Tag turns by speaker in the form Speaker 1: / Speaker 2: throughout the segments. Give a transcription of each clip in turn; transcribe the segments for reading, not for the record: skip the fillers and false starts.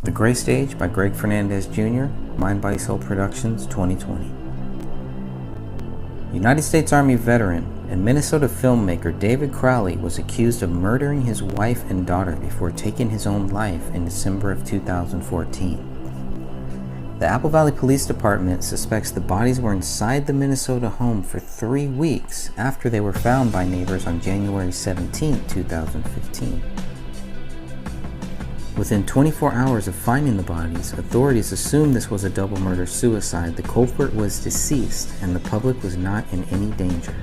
Speaker 1: The Gray Stage by Greg Fernandez Jr., Mind Body Soul Productions, 2020. United States Army veteran and Minnesota filmmaker David Crowley was accused of murdering his wife and daughter before taking his own life in December of 2014. The Apple Valley Police Department suspects the bodies were inside the Minnesota home for 3 weeks after they were found by neighbors on January 17, 2015. Within 24 hours of finding the bodies, authorities assumed this was a double murder-suicide. The culprit was deceased, and the public was not in any danger.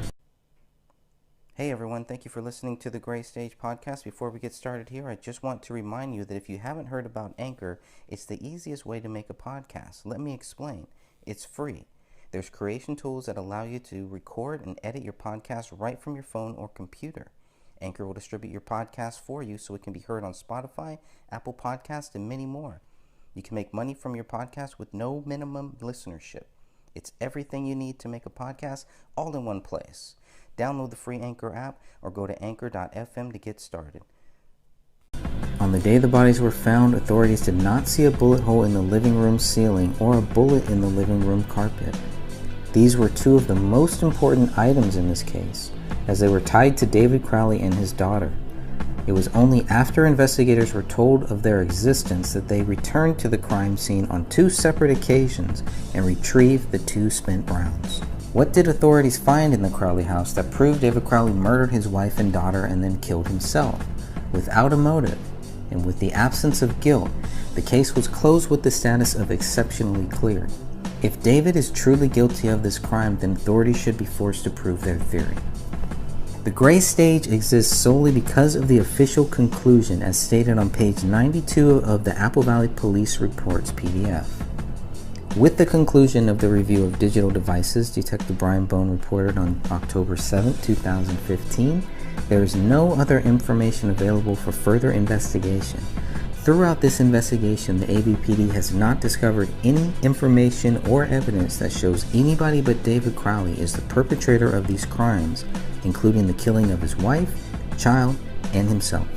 Speaker 1: Hey everyone, thank you for listening to the Gray Stage podcast. Before we get started here, I just want to remind you that if you haven't heard about Anchor, it's the easiest way to make a podcast. Let me explain. It's free. There's creation tools that allow you to record and edit your podcast right from your phone or computer. Anchor will distribute your podcast for you so it can be heard on Spotify, Apple Podcasts, and many more. You can make money from your podcast with no minimum listenership. It's everything you need to make a podcast all in one place. Download the free Anchor app or go to anchor.fm to get started. On the day the bodies were found, authorities did not see a bullet hole in the living room ceiling or a bullet in the living room carpet. These were two of the most important items in this case, as they were tied to David Crowley and his daughter. It was only after investigators were told of their existence that they returned to the crime scene on 2 separate occasions and retrieved the 2 spent rounds. What did authorities find in the Crowley house that proved David Crowley murdered his wife and daughter and then killed himself? Without a motive, and with the absence of guilt, the case was closed with the status of exceptionally clear. If David is truly guilty of this crime, then authorities should be forced to prove their theory. The Gray Stage exists solely because of the official conclusion as stated on page 92 of the Apple Valley Police Reports PDF. With the conclusion of the review of digital devices Detective Brian Bone reported on October 7, 2015, there is no other information available for further investigation. Throughout this investigation, the AVPD has not discovered any information or evidence that shows anybody but David Crowley is the perpetrator of these crimes, including the killing of his wife, child, and himself.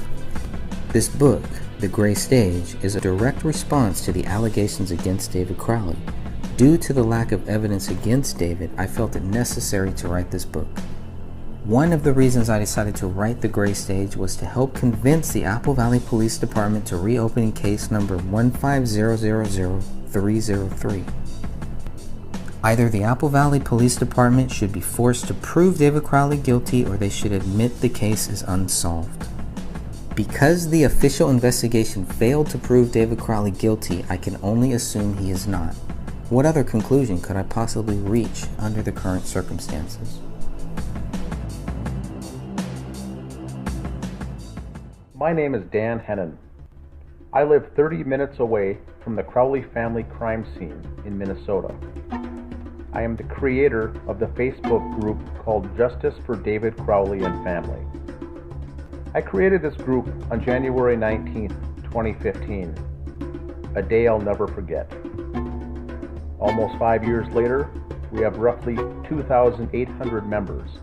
Speaker 1: This book, The Gray Stage, is a direct response to the allegations against David Crowley. Due to the lack of evidence against David, I felt it necessary to write this book. One of the reasons I decided to write The Gray Stage was to help convince the Apple Valley Police Department to reopen case number 1500303. Either the Apple Valley Police Department should be forced to prove David Crowley guilty or they should admit the case is unsolved. Because the official investigation failed to prove David Crowley guilty, I can only assume he is not. What other conclusion could I possibly reach under the current circumstances?
Speaker 2: My name is Dan Hennon. I live 30 minutes away from the Crowley family crime scene in Minnesota. I am the creator of the Facebook group called Justice for David Crowley and Family. I created this group on January 19, 2015, a day I'll never forget. Almost 5 years later, we have roughly 2,800 members.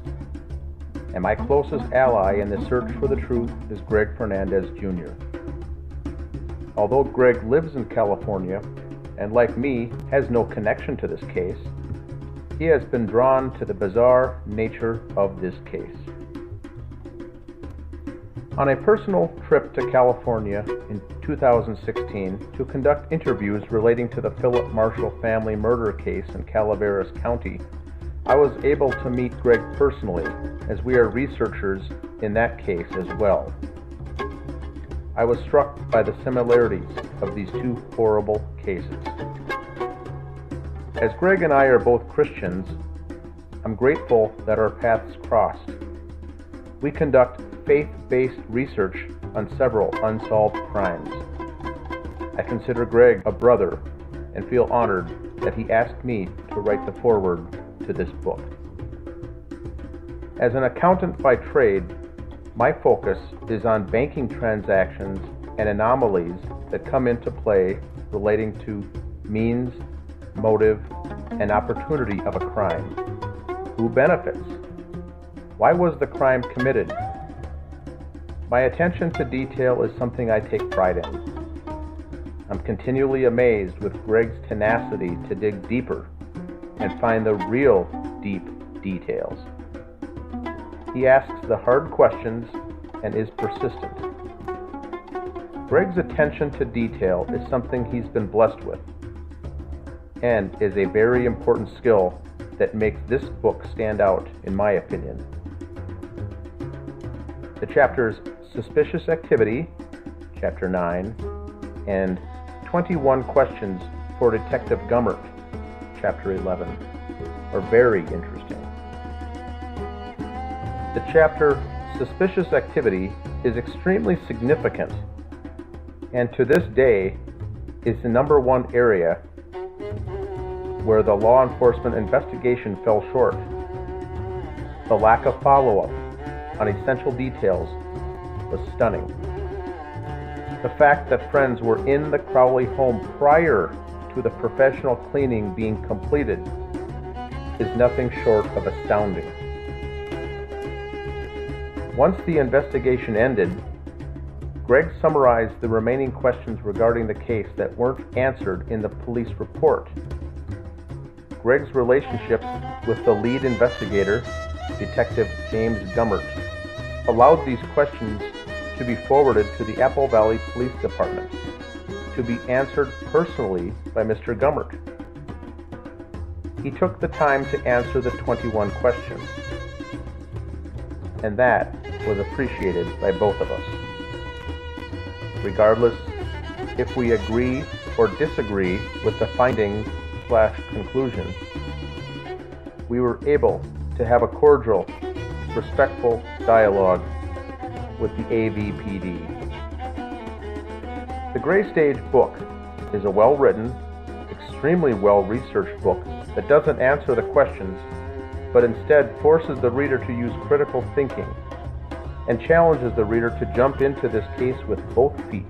Speaker 2: And my closest ally in the search for the truth is Greg Fernandez Jr. Although Greg lives in California, and like me, has no connection to this case, he has been drawn to the bizarre nature of this case. On a personal trip to California in 2016 to conduct interviews relating to the Philip Marshall family murder case in Calaveras County, I was able to meet Greg personally, as we are researchers in that case as well. I was struck by the similarities of these 2 horrible cases. As Greg and I are both Christians, I'm grateful that our paths crossed. We conduct faith-based research on several unsolved crimes. I consider Greg a brother and feel honored that he asked me to write the foreword to this book. As an accountant by trade, my focus is on banking transactions and anomalies that come into play relating to means, motive, and opportunity of a crime. Who benefits? Why was the crime committed? My attention to detail is something I take pride in. I'm continually amazed with Greg's tenacity to dig deeper and find the real deep details. He asks the hard questions and is persistent. Greg's attention to detail is something he's been blessed with, and is a very important skill that makes this book stand out, in my opinion. The chapters Suspicious Activity, Chapter 9, and 21 Questions for Detective Gummert, Chapter 11, are very interesting. The chapter Suspicious Activity is extremely significant, and to this day is the number one area where the law enforcement investigation fell short. The lack of follow-up on essential details was stunning. The fact that friends were in the Crowley home prior to the professional cleaning being completed is nothing short of astounding. Once the investigation ended, Greg summarized the remaining questions regarding the case that weren't answered in the police report. Greg's relationships with the lead investigator, Detective James Gummert, allowed these questions to be forwarded to the Apple Valley Police Department to be answered personally by Mr. Gummert. He took the time to answer the 21 questions, and that was appreciated by both of us. Regardless if we agree or disagree with the findings/conclusion, we were able to have a cordial, respectful dialogue with the AVPD. The Gray Stage book is a well-written, extremely well-researched book that doesn't answer the questions, but instead forces the reader to use critical thinking and challenges the reader to jump into this case with both feet.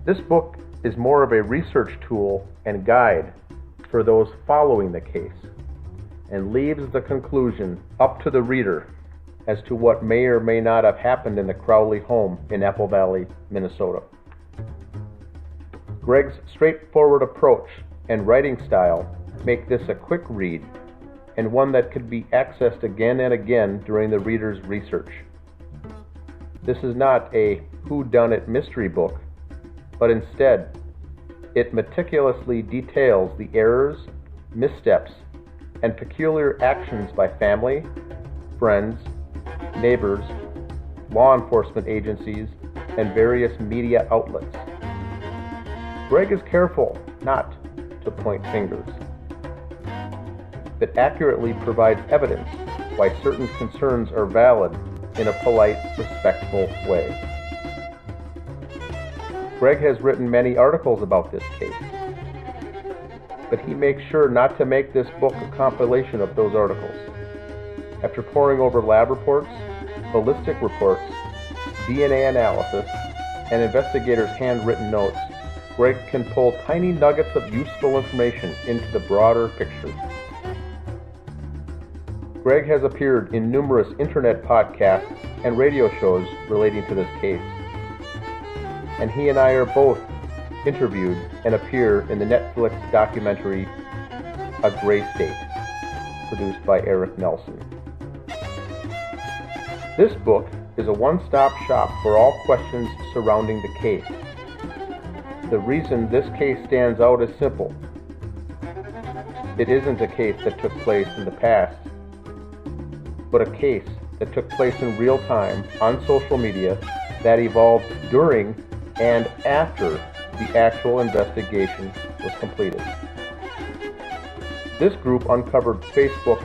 Speaker 2: This book is more of a research tool and guide for those following the case, and leaves the conclusion up to the reader as to what may or may not have happened in the Crowley home in Apple Valley, Minnesota. Greg's straightforward approach and writing style make this a quick read, and one that could be accessed again and again during the reader's research. This is not a whodunit mystery book, but instead, it meticulously details the errors, missteps, and peculiar actions by family, friends, neighbors, law enforcement agencies, and various media outlets. Greg is careful not to point fingers, but accurately provides evidence why certain concerns are valid in a polite, respectful way. Greg has written many articles about this case, but he makes sure not to make this book a compilation of those articles. After poring over lab reports, ballistic reports, DNA analysis, and investigators' handwritten notes, Greg can pull tiny nuggets of useful information into the broader picture. Greg has appeared in numerous internet podcasts and radio shows relating to this case, and he and I are both interviewed and appear in the Netflix documentary A Gray State, produced by Eric Nelson. This book is a one-stop shop for all questions surrounding the case. The reason this case stands out is simple. It isn't a case that took place in the past, but a case that took place in real time on social media that evolved during and after the actual investigation was completed. This group uncovered Facebook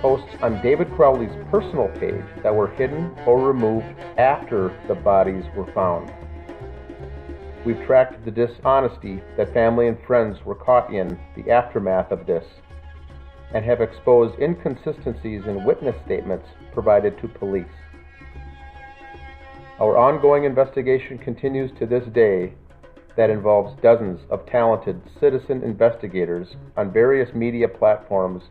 Speaker 2: posts on David Crowley's personal page that were hidden or removed after the bodies were found. We've tracked the dishonesty that family and friends were caught in the aftermath of this, and have exposed inconsistencies in witness statements provided to police. Our ongoing investigation continues to this day that involves dozens of talented citizen investigators on various media platforms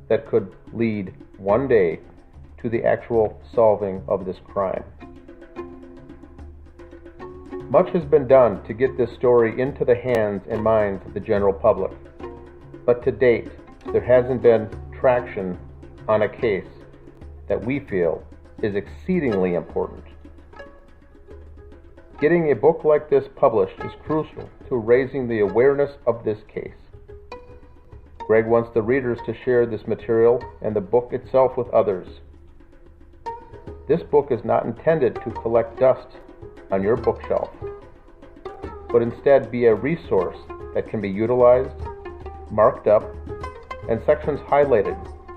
Speaker 2: that could lead one day to the actual solving of this crime. Much has been done to get this story into the hands and minds of the general public, but to date, there hasn't been traction on a case that we feel is exceedingly important. Getting a book like this published is crucial to raising the awareness of this case. Greg wants the readers to share this material and the book itself with others. This book is not intended to collect dust on your bookshelf, but instead be a resource that can be utilized, marked up, and sections highlighted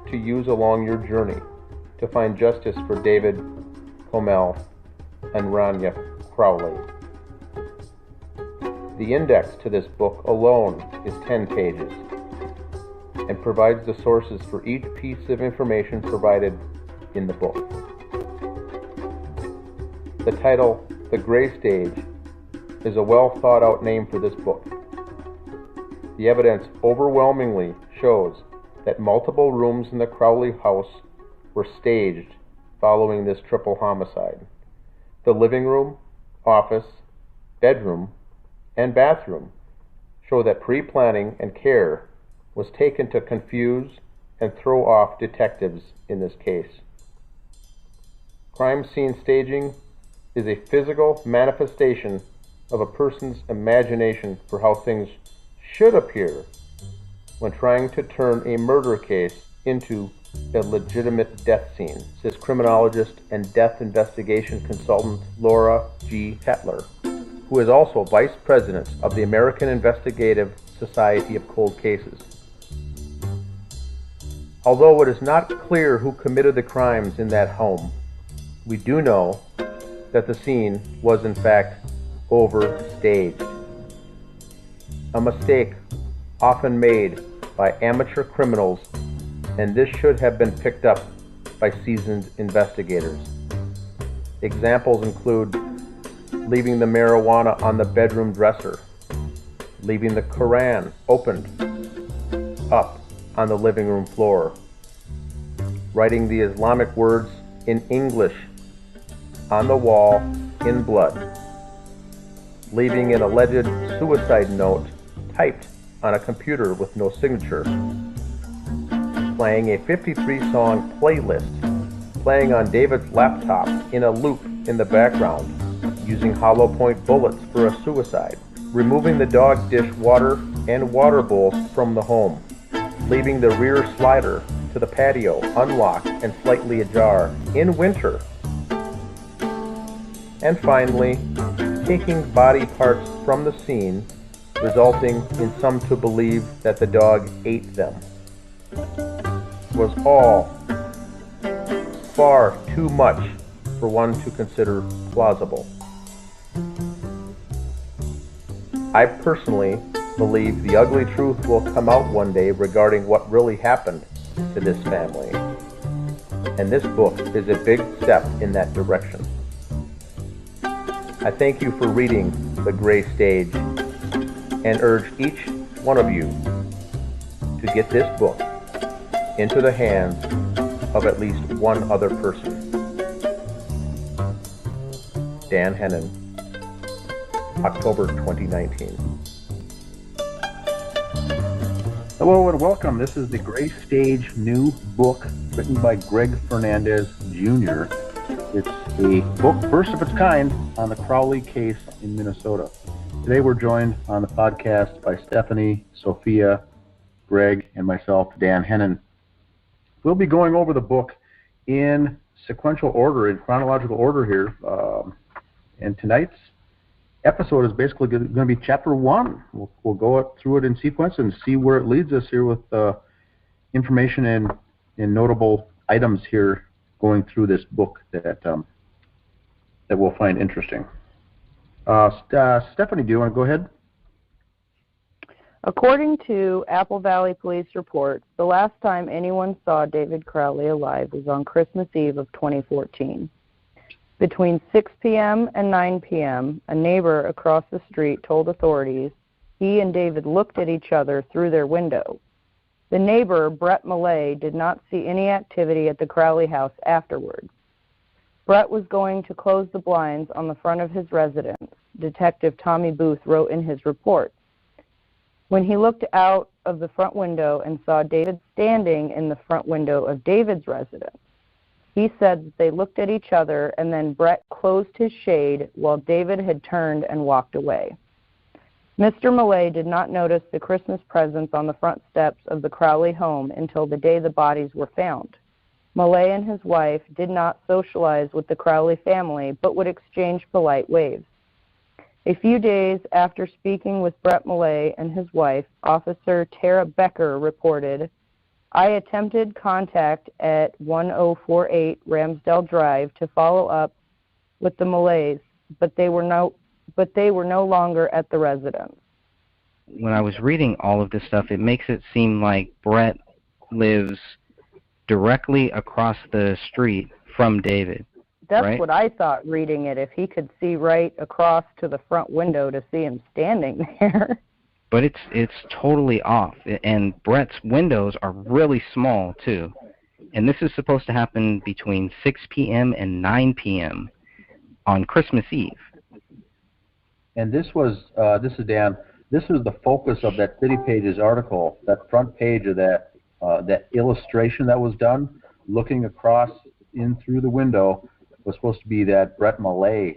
Speaker 2: to use along your journey to find justice for David, Comel, and Rania Crowley. The index to this book alone is 10 pages and provides the sources for each piece of information provided in the book. The title, The Gray Stage, is a well thought out name for this book. The evidence overwhelmingly shows that multiple rooms in the Crowley house were staged following this triple homicide. The living room, office, bedroom, and bathroom show that pre-planning and care was taken to confuse and throw off detectives in this case. Crime scene staging is a physical manifestation of a person's imagination for how things should appear when trying to turn a murder case into a legitimate death scene, says criminologist and death investigation consultant Laura G. Tetler, who is also vice president of the American Investigative Society of Cold Cases. Although it is not clear who committed the crimes in that home, we do know that the scene was in fact overstaged. A mistake often made by amateur criminals, and this should have been picked up by seasoned investigators. Examples include leaving the marijuana on the bedroom dresser, leaving the Quran opened up on the living room floor, writing the Islamic words in English on the wall in blood, leaving an alleged suicide note typed on a computer with no signature, playing a 53-song playlist, playing on David's laptop in a loop in the background, using hollow point bullets for a suicide, removing the dog dish water and water bowls from the home, leaving the rear slider to the patio unlocked and slightly ajar in winter, and finally, taking body parts from the scene, resulting in some to believe that the dog ate them, was all far too much for one to consider plausible. I personally believe the ugly truth will come out one day regarding what really happened to this family, and this book is a big step in that direction. I thank you for reading The Gray Stage and urge each one of you to get this book into the hands of at least one other person. Dan Hennon, October 2019.
Speaker 3: Hello and welcome. This is The Gray Stage new book written by Greg Fernandez Jr. It's a book, first of its kind, on the Crowley case in Minnesota. Today we're joined on the podcast by Stephanie, Sophia, Greg, and myself, Dan Hennon. We'll be going over the book in sequential order, in chronological order here. And tonight's episode is basically going to be chapter 1. We'll go up through it in sequence and see where it leads us here with information and notable items here going through this book that we'll find interesting. Stephanie, do you want to go ahead?
Speaker 4: According to Apple Valley Police reports, the last time anyone saw David Crowley alive was on Christmas Eve of 2014. Between 6 p.m. and 9 p.m., a neighbor across the street told authorities he and David looked at each other through their window. The neighbor, Brett Millay, did not see any activity at the Crowley house afterwards. Brett was going to close the blinds on the front of his residence, Detective Tommy Booth wrote in his report. When he looked out of the front window and saw David standing in the front window of David's residence, he said that they looked at each other and then Brett closed his shade while David had turned and walked away. Mr. Millay did not notice the Christmas presents on the front steps of the Crowley home until the day the bodies were found. Millay and his wife did not socialize with the Crowley family, but would exchange polite waves. A few days after speaking with Brett Millay and his wife, Officer Tara Becker reported, "I attempted contact at 1048 Ramsdale Drive to follow up with the Millays, but they were no longer at the residence."
Speaker 1: When I was reading all of this stuff, it makes it seem like Brett lives directly across the street from David.
Speaker 4: That's
Speaker 1: right?
Speaker 4: what I thought reading it, if he could see right across to the front window to see him standing there.
Speaker 1: But it's totally off, and Brett's windows are really small, too. And this is supposed to happen between 6 p.m. and 9 p.m. on Christmas Eve.
Speaker 3: And this is Dan, this was the focus of that City Pages article, that front page of that illustration that was done, looking across in through the window, was supposed to be that Brett Millay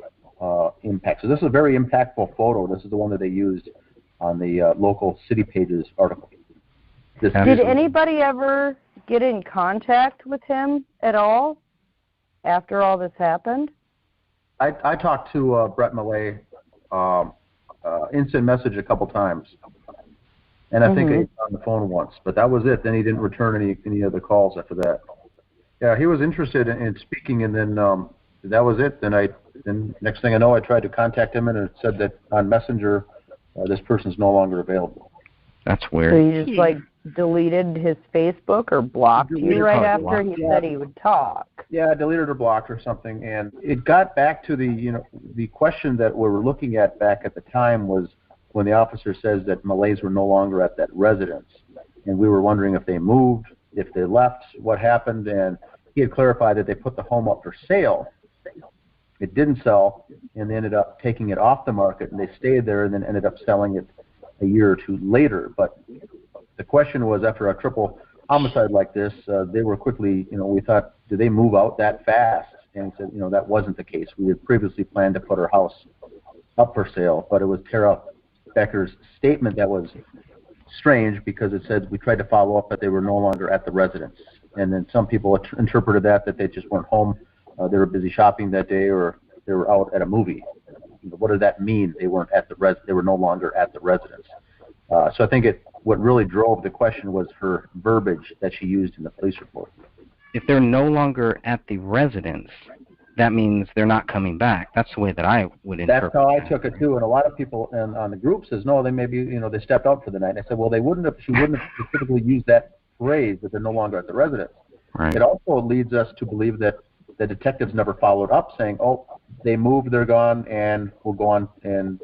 Speaker 3: impact. So this is a very impactful photo. This is the one that they used on the local City Pages article. Did
Speaker 4: anybody ever get in contact with him at all after all this happened?
Speaker 3: I talked to Brett Millay instant message a couple times, and I think he was on the phone once, but that was it. Then he didn't return any other calls after that. Yeah, he was interested in speaking, and then that was it. Then next thing I know, I tried to contact him, and it said that on Messenger, this person's no longer available.
Speaker 1: That's weird.
Speaker 4: So you just deleted his Facebook or blocked you right after he said he would talk?
Speaker 3: Yeah, deleted or blocked or something, and it got back to the question that we were looking at back at the time was when the officer says that Millays were no longer at that residence, and we were wondering if they moved, if they left, what happened, and he had clarified that they put the home up for sale. It didn't sell, and they ended up taking it off the market, and they stayed there and then ended up selling it a year or two later. But the question was, after a triple homicide like this, they were quickly, we thought, did they move out that fast? And he said, that wasn't the case. We had previously planned to put our house up for sale, but it was Tara Becker's statement that was strange because it said we tried to follow up, but they were no longer at the residence. And then some people interpreted that they just weren't home. They were busy shopping that day, or they were out at a movie. What does that mean? They weren't at they were no longer at the residence. So I think what really drove the question was her verbiage that she used in the police report.
Speaker 1: If they're no longer at the residence, that means they're not coming back. That's the way that I would interpret.
Speaker 3: That's how I took it too. And a lot of people on the group says, no, they maybe they stepped out for the night. And I said, well, she wouldn't have specifically used that phrase that they're no longer at the residence.
Speaker 1: Right.
Speaker 3: It also leads us to believe that the detectives never followed up, saying, "Oh, they moved, they're gone, and we'll go on and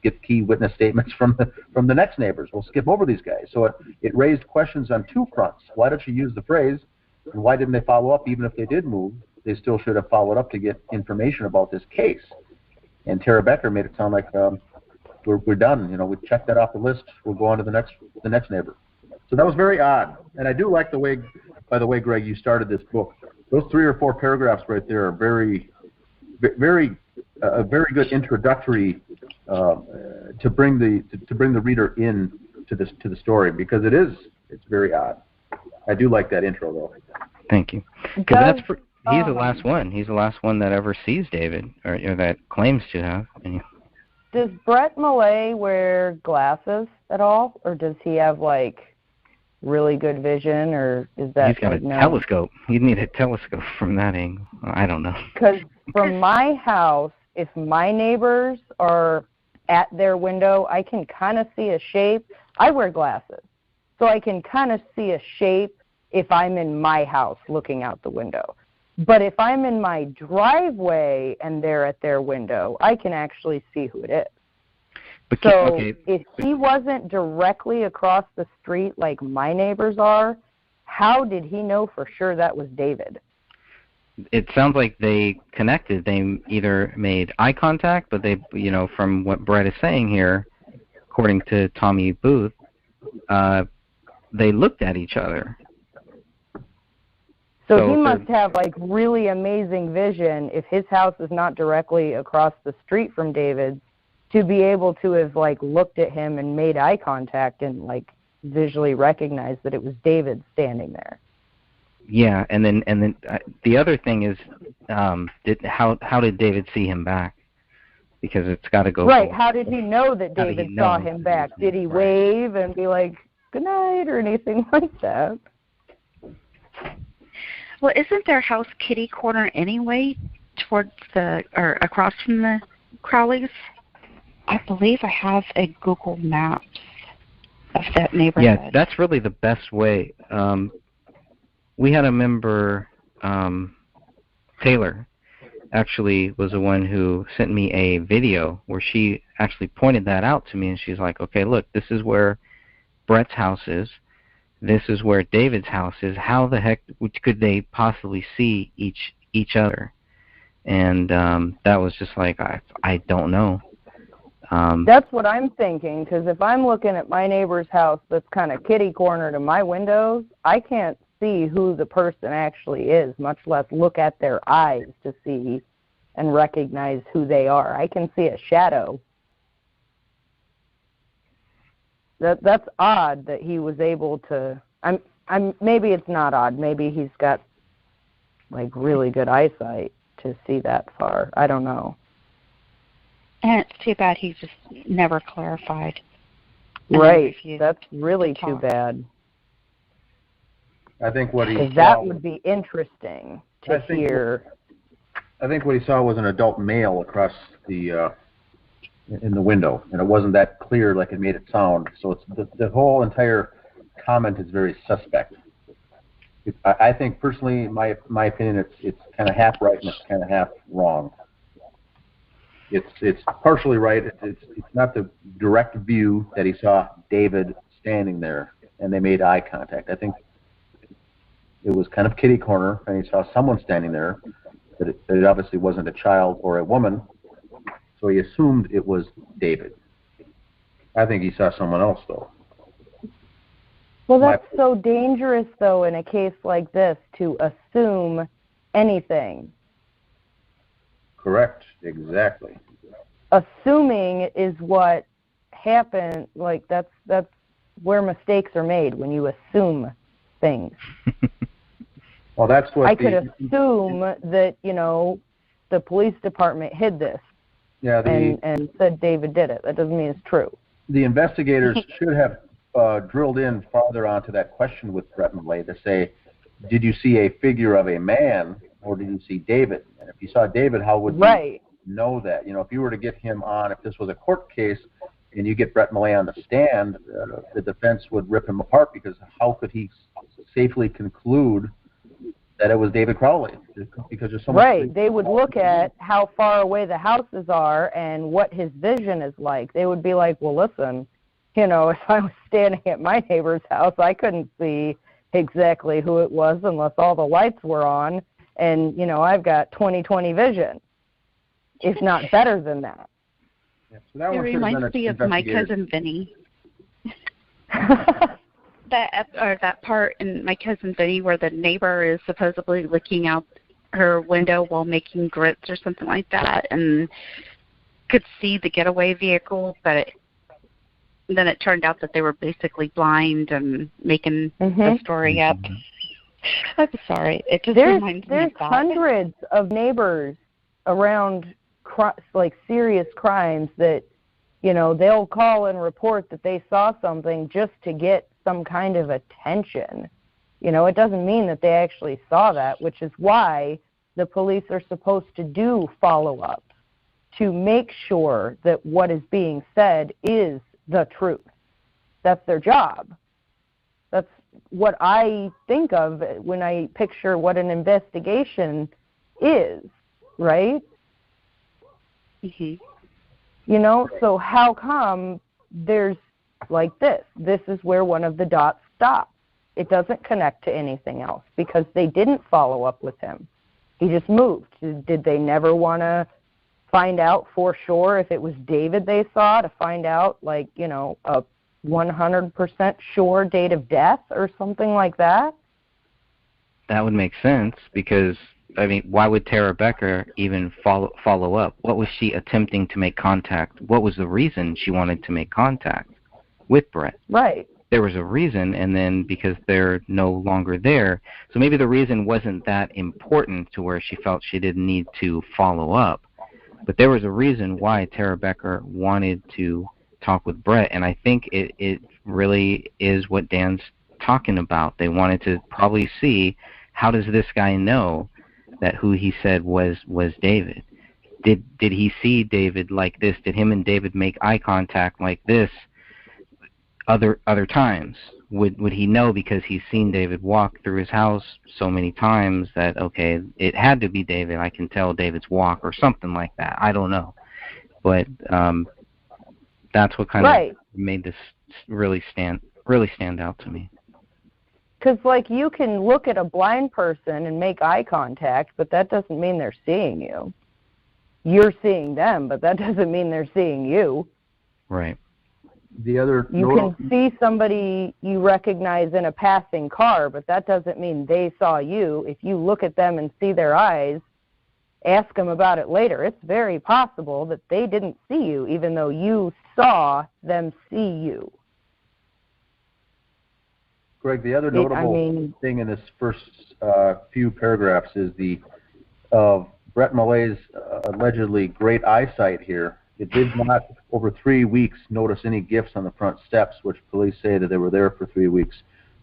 Speaker 3: get key witness statements from the next neighbors. We'll skip over these guys." So it raised questions on two fronts. Why did she use the phrase, and why didn't they follow up? Even if they did move, they still should have followed up to get information about this case. And Tara Becker made it sound like we're done. We checked that off the list. We'll go on to the next neighbor. So that was very odd. And I do like the way, by the way, Greg, you started this book. Those 3 or 4 paragraphs right there are very, very, a very good introductory to bring the reader in to the story, because it's very odd. I do like that intro though.
Speaker 1: Thank you. Because he's the last one. He's the last one that ever sees David, or that claims to have.
Speaker 4: Does Brett Millay wear glasses at all, or does he have really good vision, or is that?
Speaker 1: He's got a telescope. You'd need a telescope from that angle. I don't know.
Speaker 4: Because from my house, if my neighbors are at their window, I can kind of see a shape. I wear glasses, so I can kind of see a shape if I'm in my house looking out the window. But if I'm in my driveway and they're at their window, I can actually see who it is. So if he wasn't directly across the street like my neighbors are, how did he know for sure that was David?
Speaker 1: it sounds like they connected. They either made eye contact, but they, from what Brett is saying here, according to Tommy Booth, they looked at each other.
Speaker 4: So he must have like really amazing vision if his house is not directly across the street from David's, to be able to have like looked at him and made eye contact and like visually recognized that it was David standing there.
Speaker 1: Yeah, and then the other thing is, how did David see him back? Because it's got to go
Speaker 4: right.
Speaker 1: forward.
Speaker 4: How did he know that David saw him back? Did he wave and be like good night or anything like that?
Speaker 5: Well, isn't their house kitty corner anyway, towards or across from the Crowleys? I believe I have a Google Maps of that neighborhood.
Speaker 1: Yeah, that's really the best way. We had a member, Taylor, actually was the one who sent me a video where she actually pointed that out to me, and she's like, okay, look, this is where Brett's house is. This is where David's house is. How the heck could they possibly see each other? And that was just like, I don't know.
Speaker 4: That's what I'm thinking, because if I'm looking at my neighbor's house that's kind of kitty corner to my windows, I can't see who the person actually is, much less look at their eyes to see and recognize who they are. I can see a shadow. That's odd that he was able to. Maybe it's not odd. Maybe he's got like really good eyesight to see that far. I don't know.
Speaker 5: And it's too bad he just never clarified.
Speaker 4: Right. That's really too bad.
Speaker 3: I think what he saw,
Speaker 4: that would be interesting to hear.
Speaker 3: I think what he saw was an adult male across the in the window, and it wasn't that clear like it made it sound. So it's the whole entire comment is very suspect. I think personally, my opinion, it's kind of half right and it's kind of half wrong. It's partially right. It's not the direct view that he saw David standing there and they made eye contact. I think it was kind of kitty corner, and he saw someone standing there, that it obviously wasn't a child or a woman, so he assumed it was David. I think he saw someone else, though.
Speaker 4: Well, that's so dangerous, though, in a case like this, to assume anything.
Speaker 3: Correct, exactly.
Speaker 4: Assuming is what happened, like that's where mistakes are made, when you assume things.
Speaker 3: Well, that's what
Speaker 4: I could assume that, the police department hid this and said David did it. That doesn't mean it's true.
Speaker 3: The investigators should have drilled in farther onto that question with Brett Millay to say, did you see a figure of a man or did you see David? And if you saw David, how would you know that? If you were to get him on, if this was a court case and you get Brett Millay on the stand, the defense would rip him apart, because how could he safely conclude that it was David Crowley? Because there's so much.
Speaker 4: They would look at how far away the houses are and what his vision is like. They would be like, well, listen, if I was standing at my neighbor's house, I couldn't see exactly who it was unless all the lights were on. And, I've got 20/20 vision, if not better than that.
Speaker 3: Yeah, so that
Speaker 5: it reminds me of My Cousin Vinny. that part in My Cousin Vinny where the neighbor is supposedly looking out her window while making grits or something like that, and could see the getaway vehicle, but then it turned out that they were basically blind and making the story up. I'm sorry. It just reminds me of that.
Speaker 4: There's hundreds of neighbors around serious crimes that, they'll call and report that they saw something just to get some kind of attention. It doesn't mean that they actually saw that, which is why the police are supposed to do follow-ups to make sure that what is being said is the truth. That's their job. That's what I think of when I picture what an investigation is, right? So how come there's like this? This is where one of the dots stops. It doesn't connect to anything else because they didn't follow up with him. He just moved. Did they never want to find out for sure if it was David they saw, to find out, like, you know, a 100% sure date of death or something like that?
Speaker 1: That would make sense, because, I mean, why would Tara Becker even follow up? What was she attempting to make contact? What was the reason she wanted to make contact with Brett?
Speaker 4: Right.
Speaker 1: There was a reason, and then because they're no longer there, so maybe the reason wasn't that important to where she felt she didn't need to follow up. But there was a reason why Tara Becker wanted to talk with Brett, and I think it really is what Dan's talking about. They wanted to probably see, how does this guy know that who he said was David? Did he see David like this? Did him and David make eye contact like this other times? Would he know because he's seen David walk through his house so many times that, okay, it had to be David, I can tell David's walk, or something like that? I don't know. But that's what kind of made this really stand out to me.
Speaker 4: Because, like, you can look at a blind person and make eye contact, but that doesn't mean they're seeing you. You're seeing them, but that doesn't mean they're seeing you.
Speaker 1: Right.
Speaker 4: You can see somebody you recognize in a passing car, but that doesn't mean they saw you. If you look at them and see their eyes, ask them about it later. It's very possible that they didn't see you, even though you saw them see you.
Speaker 3: Greg, the other notable thing in this first few paragraphs is Brett Millet's allegedly great eyesight here. It did not, over 3 weeks, notice any gifts on the front steps, which police say that they were there for 3 weeks.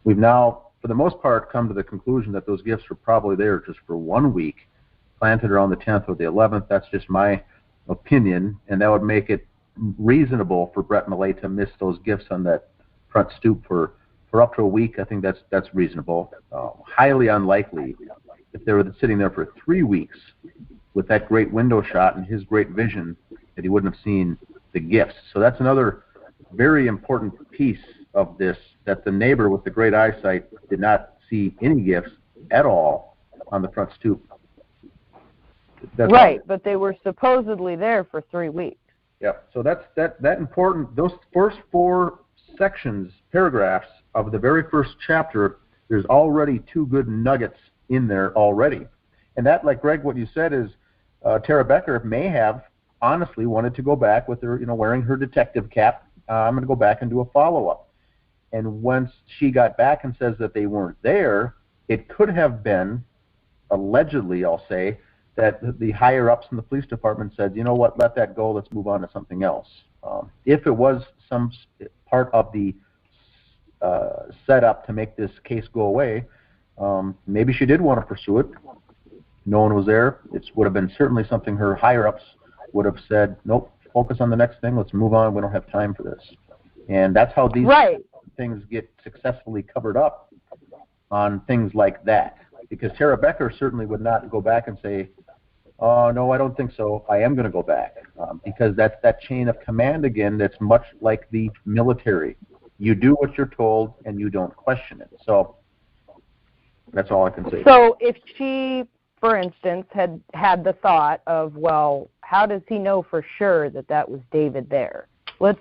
Speaker 3: We've now, for the most part, come to the conclusion that those gifts were probably there just for 1 week, planted around the 10th or the 11th. That's just my opinion, and that would make it reasonable for Brett Millet to miss those gifts on that front stoop for up to a week. I think that's reasonable. Highly unlikely if they were sitting there for 3 weeks with that great window shot and his great vision, that he wouldn't have seen the gifts. So that's another very important piece of this, that the neighbor with the great eyesight did not see any gifts at all on the front stoop. That's
Speaker 4: right, but they were supposedly there for 3 weeks.
Speaker 3: Yeah, so that's that important. Those first 4 paragraphs of the very first chapter, there's already 2 good nuggets in there already. And that, like Greg, what you said is Tara Becker may have honestly wanted to go back with her, wearing her detective cap. I'm going to go back and do a follow-up. And once she got back and says that they weren't there, it could have been, allegedly, I'll say, that the higher-ups in the police department said, you know what, let that go, let's move on to something else. If it was some part of the setup to make this case go away, maybe she did want to pursue it. No one was there. It would have been certainly something her higher-ups would have said, nope, focus on the next thing, let's move on, we don't have time for this. And that's how these things get successfully covered up, on things like that. Because Tara Becker certainly would not go back and say, oh, no, I don't think so, I am going to go back. Because that's that chain of command again that's much like the military. You do what you're told and you don't question it. So that's all I can say.
Speaker 4: So if she, for instance, had the thought of, well, how does he know for sure that was David there? Let's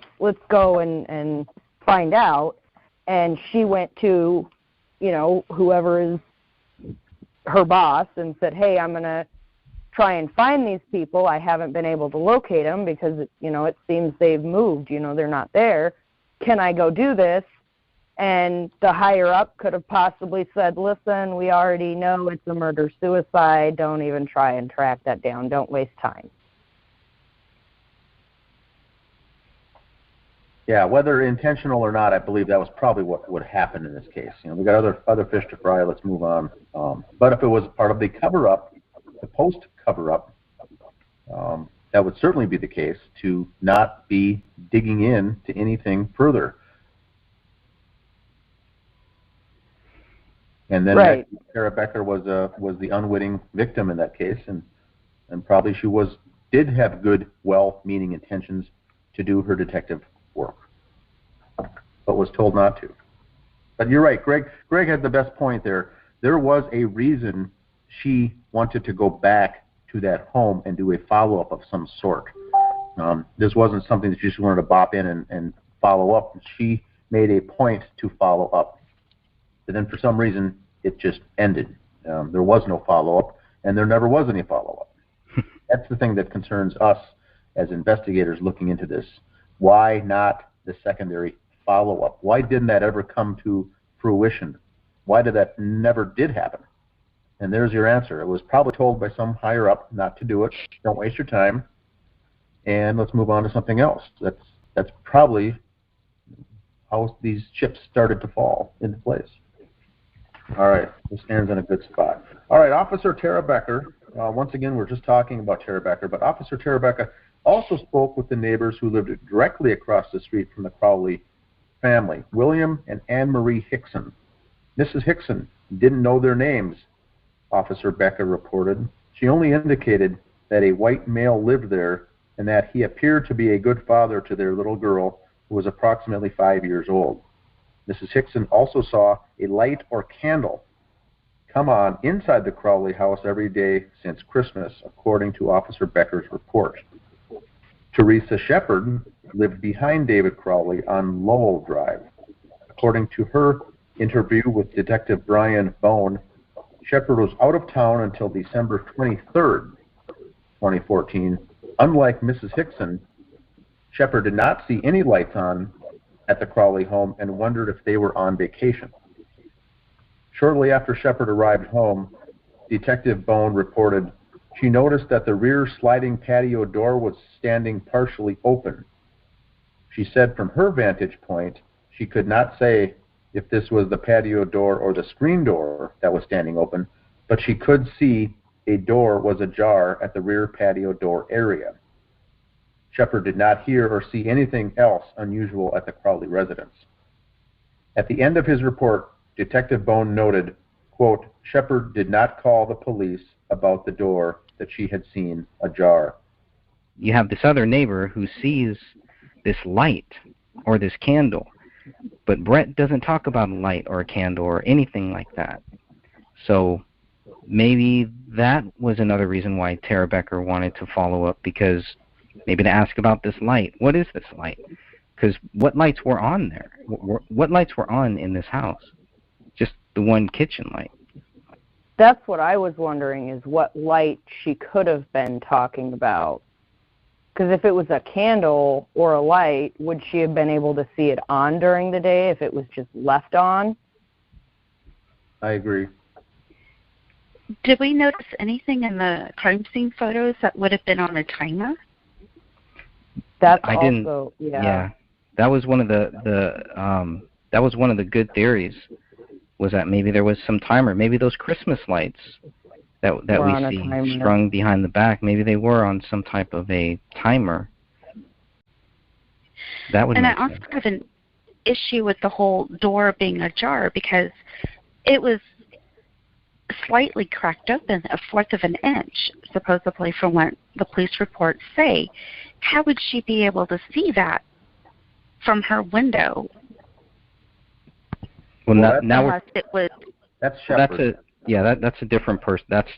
Speaker 4: go and find out. And she went to, whoever is her boss and said, hey, I'm going to try and find these people. I haven't been able to locate them because, it seems they've moved. They're not there. Can I go do this? And the higher-up could have possibly said, listen, we already know it's a murder-suicide. Don't even try and track that down. Don't waste time.
Speaker 3: Yeah, whether intentional or not, I believe that was probably what would happen in this case. We got other fish to fry. Let's move on. But if it was part of the cover-up, the post-cover-up, that would certainly be the case, to not be digging in to anything further. And then Tara Becker was the unwitting victim in that case, and probably she did have good, well-meaning intentions to do her detective work, but was told not to. But you're right, Greg had the best point there. There was a reason she wanted to go back to that home and do a follow-up of some sort. This wasn't something that she just wanted to bop in and follow up. She made a point to follow up. But then for some reason, it just ended. There was no follow-up, and there never was any follow-up. That's the thing that concerns us as investigators looking into this. Why not the secondary follow-up? Why didn't that ever come to fruition? Why did that never did happen? And there's your answer. It was probably told by some higher up not to do it. Don't waste your time. And let's move on to something else. That's probably how these chips started to fall into place. All right, this stands in a good spot. All right, Officer Tara Becker. Once again, we're just talking about Tara Becker, but Officer Tara Becker also spoke with the neighbors who lived directly across the street from the Crowley family, William and Anne Marie Hickson. Mrs. Hickson didn't know their names, Officer Becker reported. She only indicated that a white male lived there and that he appeared to be a good father to their little girl, who was approximately 5 years old. Mrs. Hickson also saw a light or candle come on inside the Crowley house every day since Christmas, according to Officer Becker's report. Teresa Shepard lived behind David Crowley on Lowell Drive. According to her interview with Detective Brian Bone, Shepard was out of town until December 23rd, 2014. Unlike Mrs. Hickson, Shepard did not see any lights on at the Crowley home and wondered if they were on vacation. Shortly after Shepard arrived home, Detective Bone reported she noticed that the rear sliding patio door was standing partially open. She said from her vantage point, she could not say if this was the patio door or the screen door that was standing open, but she could see a door was ajar at the rear patio door area. Shepard did not hear or see anything else unusual at the Crowley residence. At the end of his report, Detective Bone noted, quote, Shepard did not call the police about the door that she had seen ajar.
Speaker 1: You have this other neighbor who sees this light or this candle, but Brett doesn't talk about a light or a candle or anything like that. So maybe that was another reason why Tara Becker wanted to follow up, because maybe to ask about this light. What is this light? Because what lights were on there? What lights were on in this house? Just the one kitchen light.
Speaker 4: That's what I was wondering, is what light she could have been talking about. Because if it was a candle or a light, would she have been able to see it on during the day if it was just left on?
Speaker 3: I agree.
Speaker 5: Did we notice anything in the crime scene photos that would have been on a timer?
Speaker 4: That's
Speaker 1: I
Speaker 4: also,
Speaker 1: didn't,
Speaker 4: yeah.
Speaker 1: That was one of that was one of the good theories, was that maybe there was some timer. Maybe those Christmas lights that we see strung behind the back, maybe they were on some type of a timer. That would. And I also
Speaker 5: have an issue with the whole door being ajar, because it was slightly cracked open, a fourth of an inch, supposedly, from what the police reports say. How would she be able to see that from her window?
Speaker 1: Well, now
Speaker 5: it was.
Speaker 3: That's Shepard.
Speaker 1: That's a different person. That's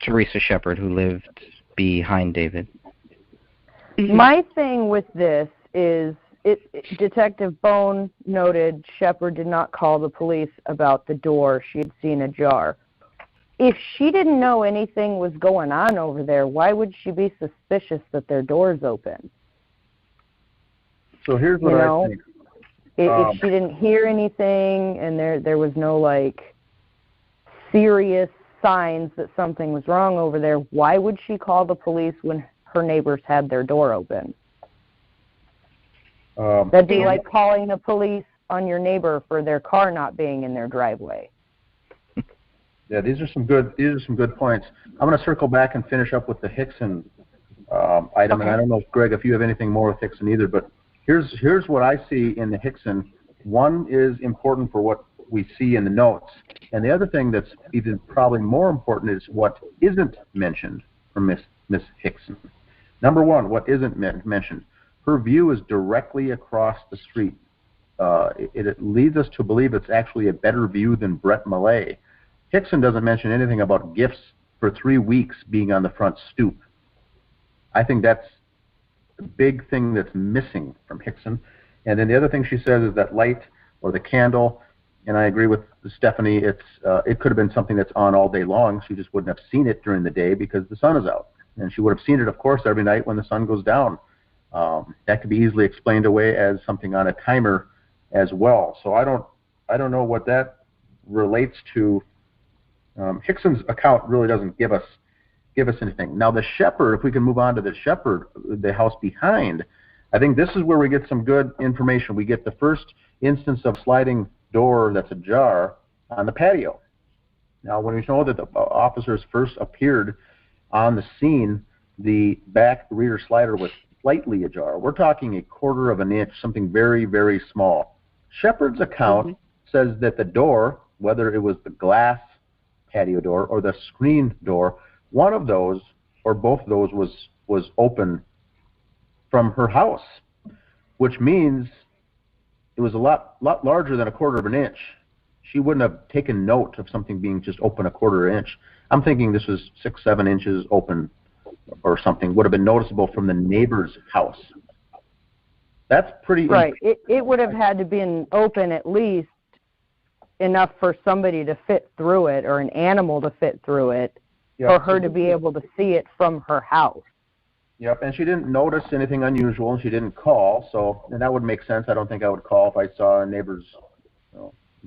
Speaker 1: Teresa Shepard, who lived behind David.
Speaker 4: My thing with this is, Detective Bone noted Shepard did not call the police about the door she had seen ajar. If she didn't know anything was going on over there, why would she be suspicious that their door's open?
Speaker 3: So here's what I think.
Speaker 4: If she didn't hear anything and there was no, like, serious signs that something was wrong over there, why would she call the police when her neighbors had their door open? That'd be like calling the police on your neighbor for their car not being in their driveway.
Speaker 3: Yeah, these are some good points. I'm going to circle back and finish up with the Hickson item, okay. And I don't know, Greg, if you have anything more with Hickson either, but here's what I see in the Hickson. One is important for what we see in the notes, and the other thing that's even probably more important is what isn't mentioned from Miss Hickson. Number one, what isn't mentioned. Her view is directly across the street. It leads us to believe it's actually a better view than Brett Millay. Hickson doesn't mention anything about gifts for 3 weeks being on the front stoop. I think that's a big thing that's missing from Hickson. And then the other thing she says is that light or the candle, and I agree with Stephanie, it could have been something that's on all day long. She just wouldn't have seen it during the day because the sun is out. And she would have seen it, of course, every night when the sun goes down. That could be easily explained away as something on a timer as well. So I don't know what that relates to. Hickson's account really doesn't give us anything. Now the shepherd, if we can move on to the shepherd, the house behind, I think this is where we get some good information. We get the first instance of sliding door that's ajar on the patio. Now when we know that the officers first appeared on the scene, the back rear slider was slightly ajar. We're talking a 1/4 of an inch, something very, very small. Shepherd's account says that the door, whether it was the glass patio door or the screen door, one of those or both of those was open from her house, which means it was a lot larger than a 1/4 of an inch. She wouldn't have taken note of something being just open a 1/4 inch. I'm thinking this was 6-7 inches open or something. Would have been noticeable from the neighbor's house. That's pretty
Speaker 4: right. It would have had to been open at least enough for somebody to fit through it or an animal to fit through it for her to be able to see it from her house.
Speaker 3: Yep, and she didn't notice anything unusual, and she didn't call, and that would make sense. I don't think I would call if I saw a neighbor's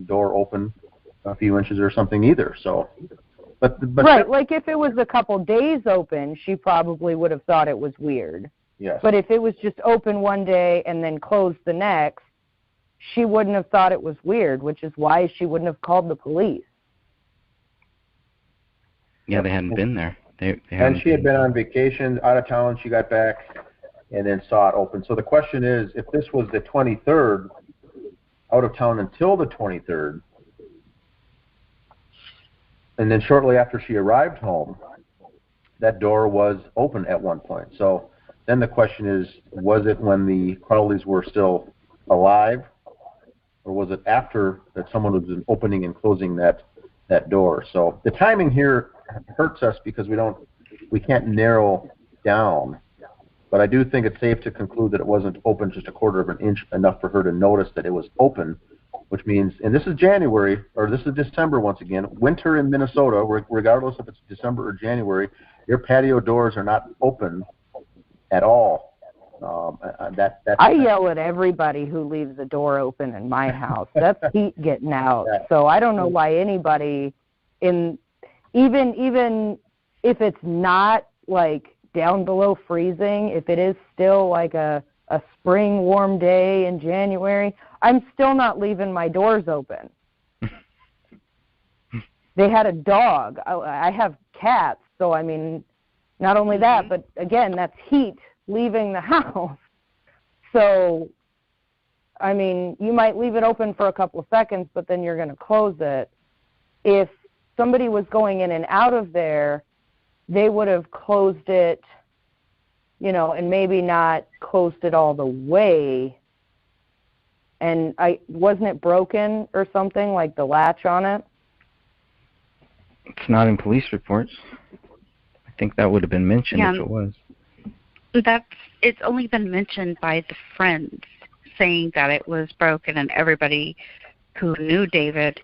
Speaker 3: door open a few inches or something either. So, but
Speaker 4: right, like if it was a couple days open, she probably would have thought it was weird.
Speaker 3: Yes.
Speaker 4: But if it was just open one day and then closed the next, she wouldn't have thought it was weird, which is why she wouldn't have called the police.
Speaker 1: Yeah, they hadn't been there.
Speaker 3: And she had been on vacation, out of town. She got back and then saw it open. So the question is, if this was the 23rd, out of town until the 23rd, and then shortly after she arrived home, that door was open at one point. So then the question is, was it when the Crowleys were still alive, or was it after that someone was opening and closing that door? So the timing here hurts us because we can't narrow down. But I do think it's safe to conclude that it wasn't open just a 1/4 of an inch, enough for her to notice that it was open, which means, and this is January, or this is December once again, winter in Minnesota, regardless if it's December or January, your patio doors are not open at all.
Speaker 4: I yell at everybody who leaves the door open in my house. That's heat getting out. So I don't know why anybody, even if it's not like down below freezing, if it is still like a spring warm day in January, I'm still not leaving my doors open. They had a dog. I have cats, so I mean, not only that, but again, that's heat leaving the house. So, I mean, you might leave it open for a couple of seconds, but then you're going to close it. If somebody was going in and out of there, they would have closed it, and maybe not closed it all the way. And wasn't it broken or something, like the latch on it?
Speaker 1: It's not in police reports. I think that would have been mentioned if it was.
Speaker 5: It's only been mentioned by the friends saying that it was broken, and everybody who knew David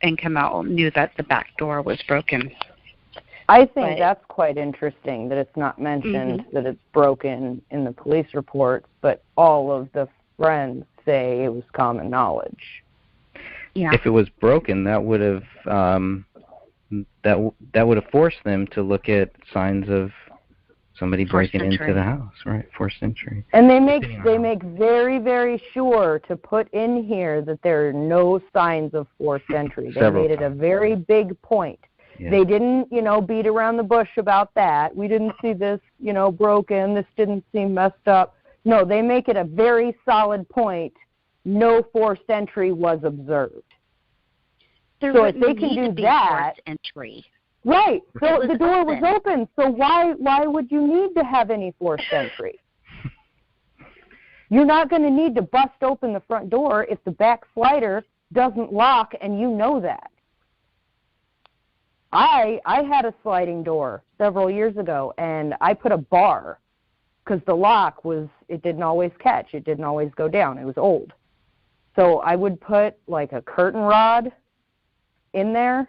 Speaker 5: and Kamel knew that the back door was broken.
Speaker 4: I think that's quite interesting that it's not mentioned that it's broken in the police reports, but all of the friends say it was common knowledge.
Speaker 5: Yeah.
Speaker 1: If it was broken, that would have that would have forced them to look at signs of somebody breaking into the house, right? Forced entry.
Speaker 4: And they make very, very sure to put in here that there are no signs of forced entry. They made it a very big point. Yeah. They didn't, beat around the bush about that. We didn't see this, broken. This didn't seem messed up. No, they make it a very solid point. No forced entry was observed. So if they can do that,
Speaker 5: forced entry.
Speaker 4: Right. So the door was open. So why would you need to have any forced entry? You're not going to need to bust open the front door if the back slider doesn't lock, and you know that. I had a sliding door several years ago, and I put a bar because the lock it didn't always catch. It didn't always go down. It was old. So I would put like a curtain rod in there,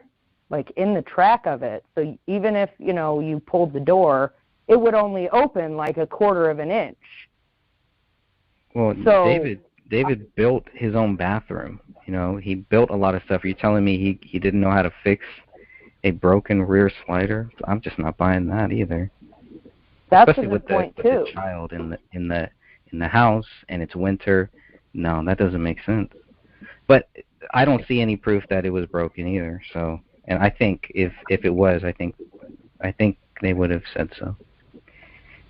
Speaker 4: like in the track of it. So even if, you pulled the door, it would only open like a quarter of an inch.
Speaker 1: Well, so, David built his own bathroom. He built a lot of stuff. Are you telling me he didn't know how to fix a broken rear slider? I'm just not buying that either.
Speaker 4: That's
Speaker 1: especially
Speaker 4: a good
Speaker 1: with
Speaker 4: point
Speaker 1: the,
Speaker 4: too.
Speaker 1: With the child in the house and it's winter. No, that doesn't make sense. But I don't see any proof that it was broken either. So, and I think if it was, I think they would have said so.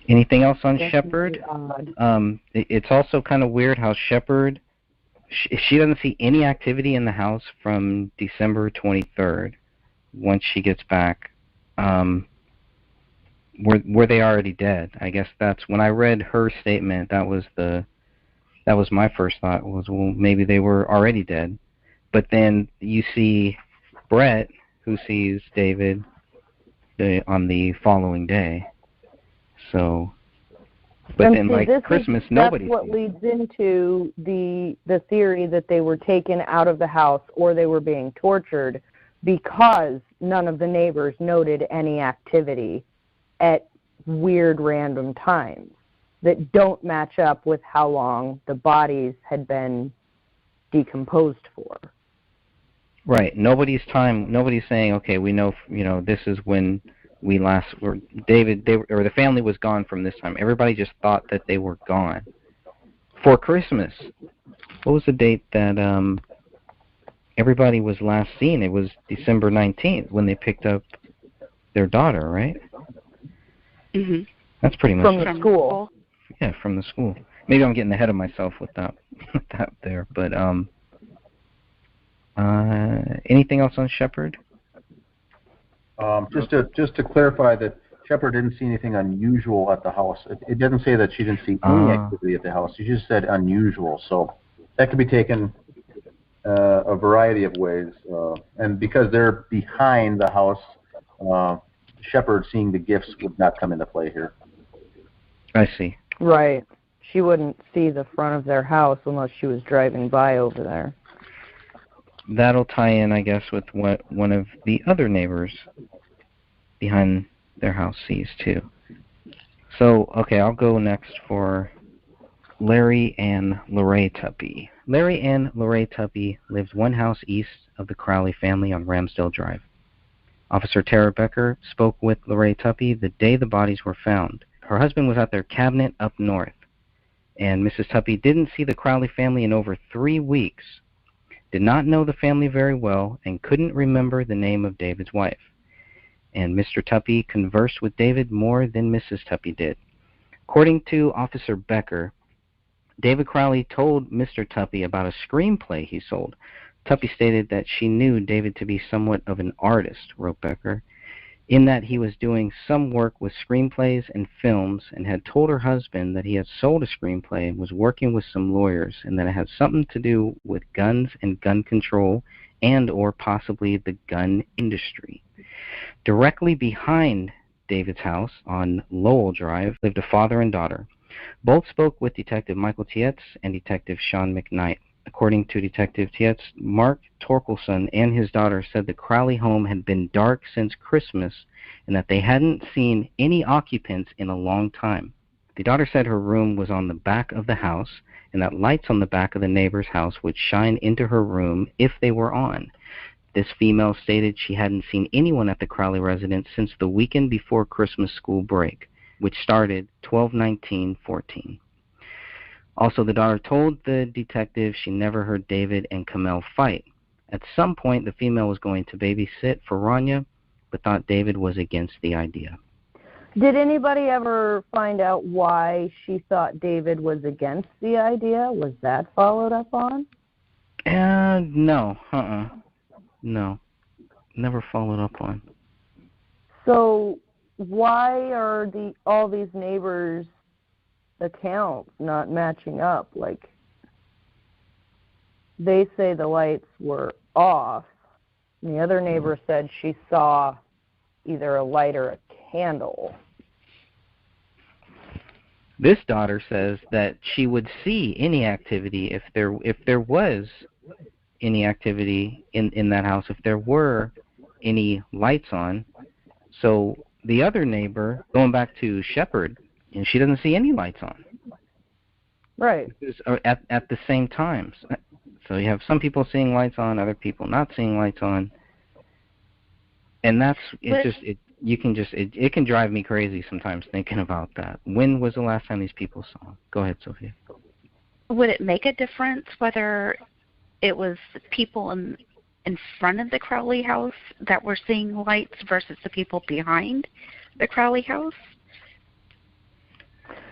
Speaker 1: Anything else on Shepard? It's also kind of weird how Shepard, she doesn't see any activity in the house from December 23rd. Once she gets back, were they already dead? I guess that's when I read her statement. That was my first thought was, well, maybe they were already dead. But then you see Brett, who sees David on the following day. So, but then like Christmas, nobody.
Speaker 4: That's what leads into the theory that they were taken out of the house or they were being tortured because none of the neighbors noted any activity at weird random times that don't match up with how long the bodies had been decomposed for.
Speaker 1: Right. Nobody's saying, okay, we know, this is when we last were the family was gone from this time. Everybody just thought that they were gone for Christmas. What was the date that everybody was last seen? It was December 19th when they picked up their daughter, right?
Speaker 5: Mm-hmm.
Speaker 1: That's pretty much
Speaker 4: from the school.
Speaker 1: Yeah, from the school. Maybe I'm getting ahead of myself with that there, but anything else on Shepard?
Speaker 3: Just to clarify that Shepard didn't see anything unusual at the house. It doesn't say that she didn't see any activity at the house. She just said unusual. So that could be taken a variety of ways. And because they're behind the house, Shepard seeing the gifts would not come into play here.
Speaker 1: I see.
Speaker 4: Right. She wouldn't see the front of their house unless she was driving by over there.
Speaker 1: That'll tie in, I guess, with what one of the other neighbors behind their house sees, too. So, okay, I'll go next for Larry and Lorraine Tuppy. Larry and Lorraine Tuppy lived one house east of the Crowley family on Ramsdale Drive. Officer Tara Becker spoke with Lorraine Tuppy the day the bodies were found. Her husband was at their cabinet up north, and Mrs. Tuppy didn't see the Crowley family in over 3 weeks, did not know the family very well, and couldn't remember the name of David's wife. And Mr. Tuppy conversed with David more than Mrs. Tuppy did. According to Officer Becker, David Crowley told Mr. Tuppy about a screenplay he sold. Tuppy stated that she knew David to be somewhat of an artist, wrote Becker, in that he was doing some work with screenplays and films and had told her husband that he had sold a screenplay and was working with some lawyers and that it had something to do with guns and gun control and or possibly the gun industry. Directly behind David's house on Lowell Drive lived a father and daughter. Both spoke with Detective Michael Tietz and Detective Sean McKnight. According to Detective Tietz, Mark Torkelson and his daughter said the Crowley home had been dark since Christmas and that they hadn't seen any occupants in a long time. The daughter said her room was on the back of the house and that lights on the back of the neighbor's house would shine into her room if they were on. This female stated she hadn't seen anyone at the Crowley residence since the weekend before Christmas school break, which started 12/19/14. Also, the daughter told the detective she never heard David and Kamel fight. At some point, the female was going to babysit for Rania, but thought David was against the idea.
Speaker 4: Did anybody ever find out why she thought David was against the idea? Was that followed up on?
Speaker 1: No. No. Never followed up on.
Speaker 4: So why are all these neighbors' accounts not matching up? Like, they say the lights were off, And the other neighbor said she saw either a light or a candle.
Speaker 1: This daughter says that she would see any activity if there was any activity in that house, if there were any lights on. So the other neighbor, going back to Shepherd, and she doesn't see any lights on.
Speaker 4: Right.
Speaker 1: At the same time. So you have some people seeing lights on, other people not seeing lights on. And it can drive me crazy sometimes thinking about that. When was the last time these people saw them? Go ahead, Sophia.
Speaker 5: Would it make a difference whether it was people in front of the Crowley house that were seeing lights versus the people behind the Crowley house?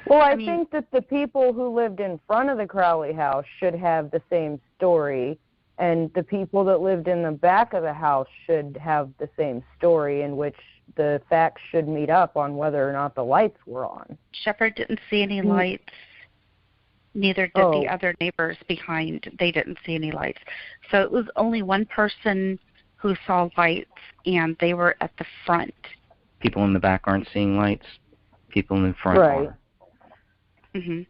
Speaker 4: Well, I think that the people who lived in front of the Crowley house should have the same story, and the people that lived in the back of the house should have the same story, in which the facts should meet up on whether or not the lights were on.
Speaker 5: Shepherd didn't see any lights. Neither did the other neighbors behind. They didn't see any lights. So it was only one person who saw lights, and they were at the front.
Speaker 1: People in the back aren't seeing lights. People in the front are.
Speaker 5: Mm-hmm.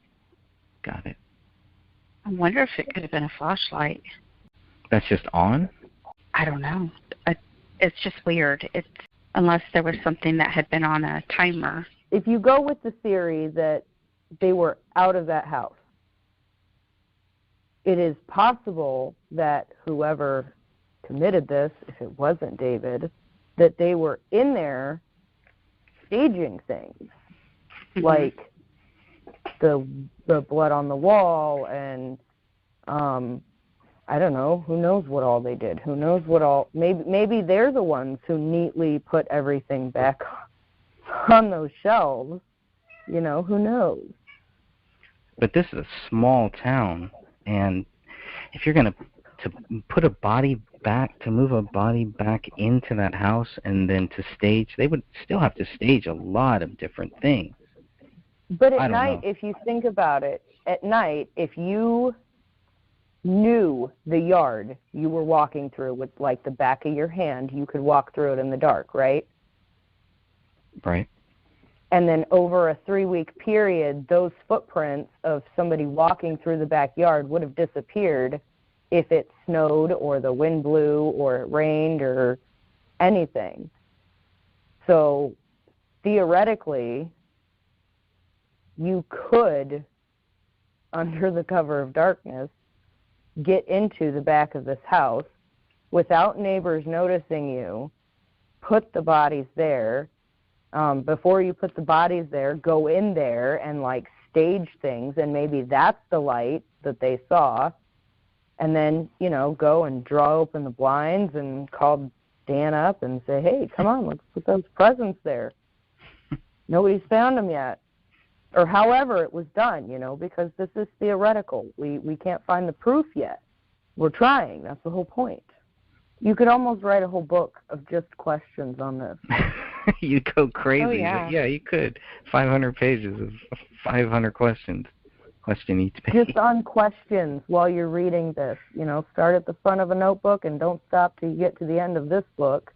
Speaker 1: Got it.
Speaker 5: I wonder if it could have been a flashlight.
Speaker 1: That's just on?
Speaker 5: I don't know. It's just weird. Unless there was something that had been on a timer.
Speaker 4: If you go with the theory that they were out of that house, it is possible that whoever committed this, if it wasn't David, that they were in there staging things, like the blood on the wall, and I don't know, who knows what all they did. Who knows what all, maybe they're the ones who neatly put everything back on those shelves. You know, who knows?
Speaker 1: But this is a small town, and if you're going to put a body back, to move a body back into that house and then to stage, they would still have to stage a lot of different things.
Speaker 4: But at night, if you think about it, at night, if you knew the yard you were walking through with, like, the back of your hand, you could walk through it in the dark, right?
Speaker 1: Right.
Speaker 4: And then over a 3-week period, those footprints of somebody walking through the backyard would have disappeared if it snowed or the wind blew or it rained or anything. So theoretically, you could, under the cover of darkness, get into the back of this house without neighbors noticing you, put the bodies there. Before you put the bodies there, go in there and, like, stage things, and maybe that's the light that they saw, and then, you know, go and draw open the blinds and call Dan up and say, hey, come on, let's put those presents there. Nobody's found them yet. Or however it was done, you know, because this is theoretical. We can't find the proof yet. We're trying. That's the whole point. You could almost write a whole book of just questions on this.
Speaker 1: You'd go crazy.
Speaker 5: Oh, yeah.
Speaker 1: Yeah, you could. 500 pages of 500 questions. Question each page.
Speaker 4: Just on questions while you're reading this. You know, start at the front of a notebook and don't stop till you get to the end of this book.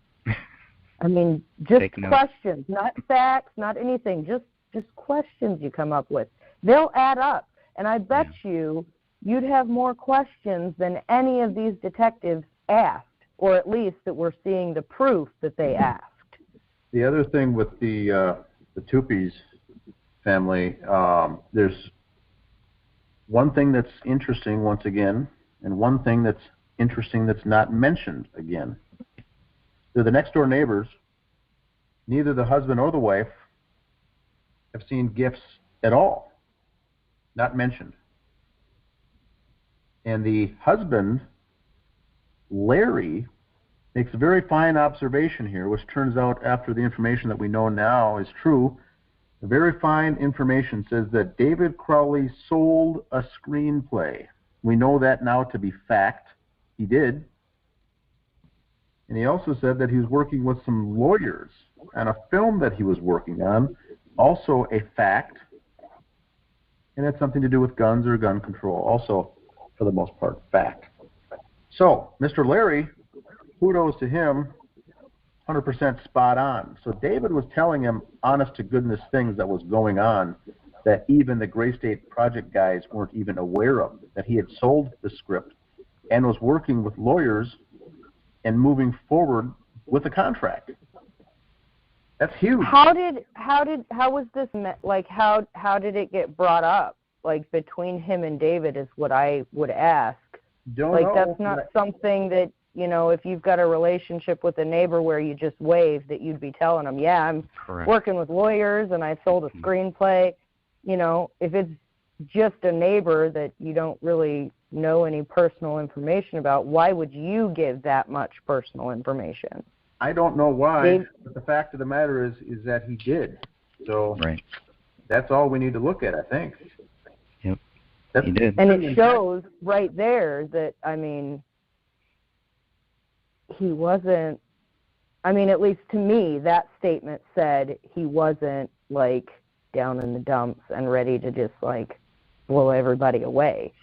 Speaker 4: I mean, just questions, not facts, not anything. Just questions you come up with. They'll add up. And I bet you'd have more questions than any of these detectives asked, or at least that we're seeing the proof that they asked.
Speaker 3: The other thing with the Tupis family, there's one thing that's interesting once again, and one thing that's interesting that's not mentioned again. They're the next door neighbors. Neither the husband or the wife have seen gifts at all, not mentioned. And the husband, Larry, makes a very fine observation here, which turns out, after the information that we know now is true, a very fine information says that David Crowley sold a screenplay. We know that now to be fact. He did. And he also said that he was working with some lawyers on a film that he was working on, also a fact. And it's something to do with guns or gun control, also, for the most part, fact. So, Mr. Larry kudos to him, 100% spot on. So David was telling him honest to goodness things that was going on that even the Gray State Project guys weren't even aware of, that he had sold the script and was working with lawyers and moving forward with a contract. That's huge.
Speaker 4: How was this like? How did it get brought up? Like between him and David is what I would ask.
Speaker 3: Don't
Speaker 4: like
Speaker 3: know.
Speaker 4: That's not something that, you know, if you've got a relationship with a neighbor where you just wave, that you'd be telling them, yeah, I'm working with lawyers and I sold a screenplay. You know, if it's just a neighbor that you don't really know any personal information about, why would you give that much personal information?
Speaker 3: I don't know why, but the fact of the matter is that he did. So that's all we need to look at, I think.
Speaker 1: Yep, he did.
Speaker 4: And it shows right there that, I mean, he wasn't, I mean, at least to me, that statement said he wasn't, like, down in the dumps and ready to just, like, blow everybody away.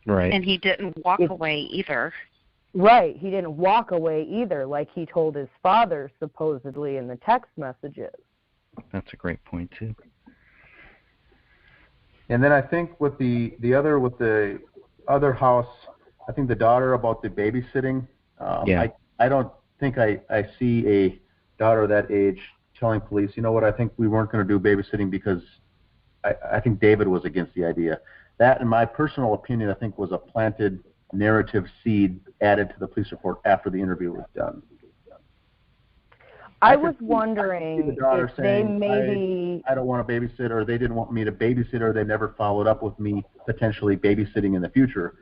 Speaker 5: Right. And he didn't walk away either.
Speaker 4: Right. He didn't walk away either, like he told his father, supposedly, in the text messages.
Speaker 1: That's a great point, too.
Speaker 3: And then I think with the other house, I think the daughter about the babysitting, I don't think I see a daughter that age telling police, you know what, I think we weren't going to do babysitting because I think David was against the idea. That, in my personal opinion, I think was a planted narrative seed added to the police report after the interview was done.
Speaker 4: I was wondering if they maybe...
Speaker 3: I don't want to babysit, or they didn't want me to babysit, or they never followed up with me potentially babysitting in the future.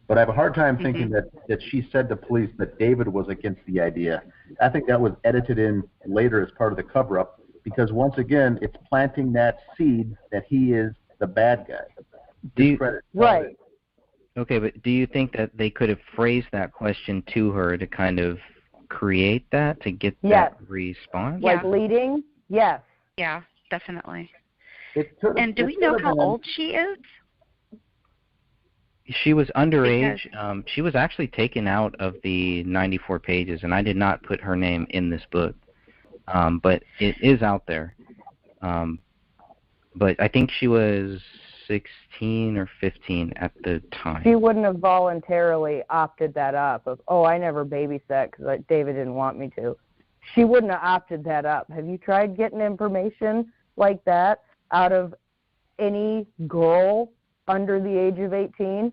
Speaker 3: But I have a hard time thinking that she said to police that David was against the idea. I think that was edited in later as part of the cover-up, because once again, it's planting that seed that he is the bad guy.
Speaker 4: Right.
Speaker 1: Okay, but do you think that they could have phrased that question to her to kind of create that, to get that response?
Speaker 4: Like leading? Yes.
Speaker 5: Yeah, definitely. And do we know how old she is?
Speaker 1: She was underage. She was actually taken out of the 94 pages, and I did not put her name in this book. But it is out there. But I think she was 16 or 15 at the time.
Speaker 4: She wouldn't have voluntarily opted that up of, I never babysat because David didn't want me to. She wouldn't have opted that up. Have you tried getting information like that out of any girl under the age of 18?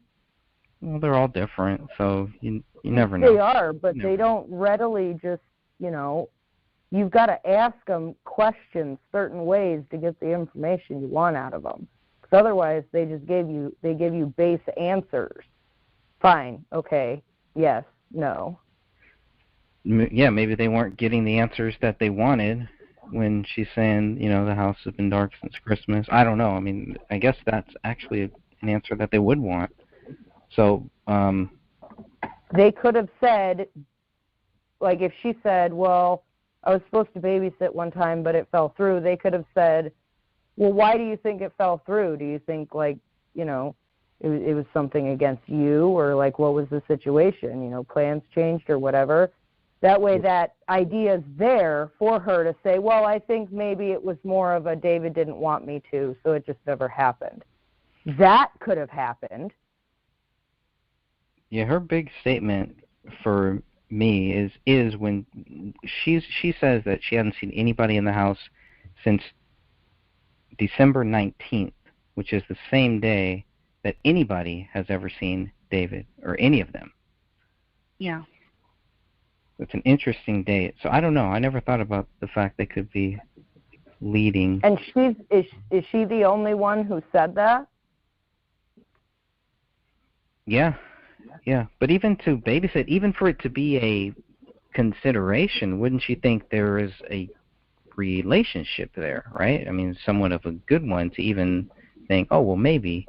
Speaker 1: Well, they're all different, so you never know.
Speaker 4: They are, but they don't readily just, you've got to ask them questions certain ways to get the information you want out of them. Because otherwise, they give you base answers. Fine, okay, yes, no.
Speaker 1: Yeah, maybe they weren't getting the answers that they wanted when she's saying, the house has been dark since Christmas. I don't know. I mean, I guess that's actually an answer that they would want. So,
Speaker 4: they could have said, like if she said, well, I was supposed to babysit one time, but it fell through, they could have said, well, why do you think it fell through? Do you think, it was something against you, or, what was the situation? Plans changed or whatever. That way that idea is there for her to say, well, I think maybe it was more of a David didn't want me to, so it just never happened. That could have happened.
Speaker 1: Yeah, her big statement for me is when she says that she hasn't seen anybody in the house since December 19th, which is the same day that anybody has ever seen David, or any of them.
Speaker 5: Yeah.
Speaker 1: It's an interesting date. So I don't know. I never thought about the fact they could be leading.
Speaker 4: And is she the only one who said that?
Speaker 1: Yeah. Yeah. But even to babysit, even for it to be a consideration, wouldn't you think there is a relationship there, right? I mean, somewhat of a good one to even think, oh, well, maybe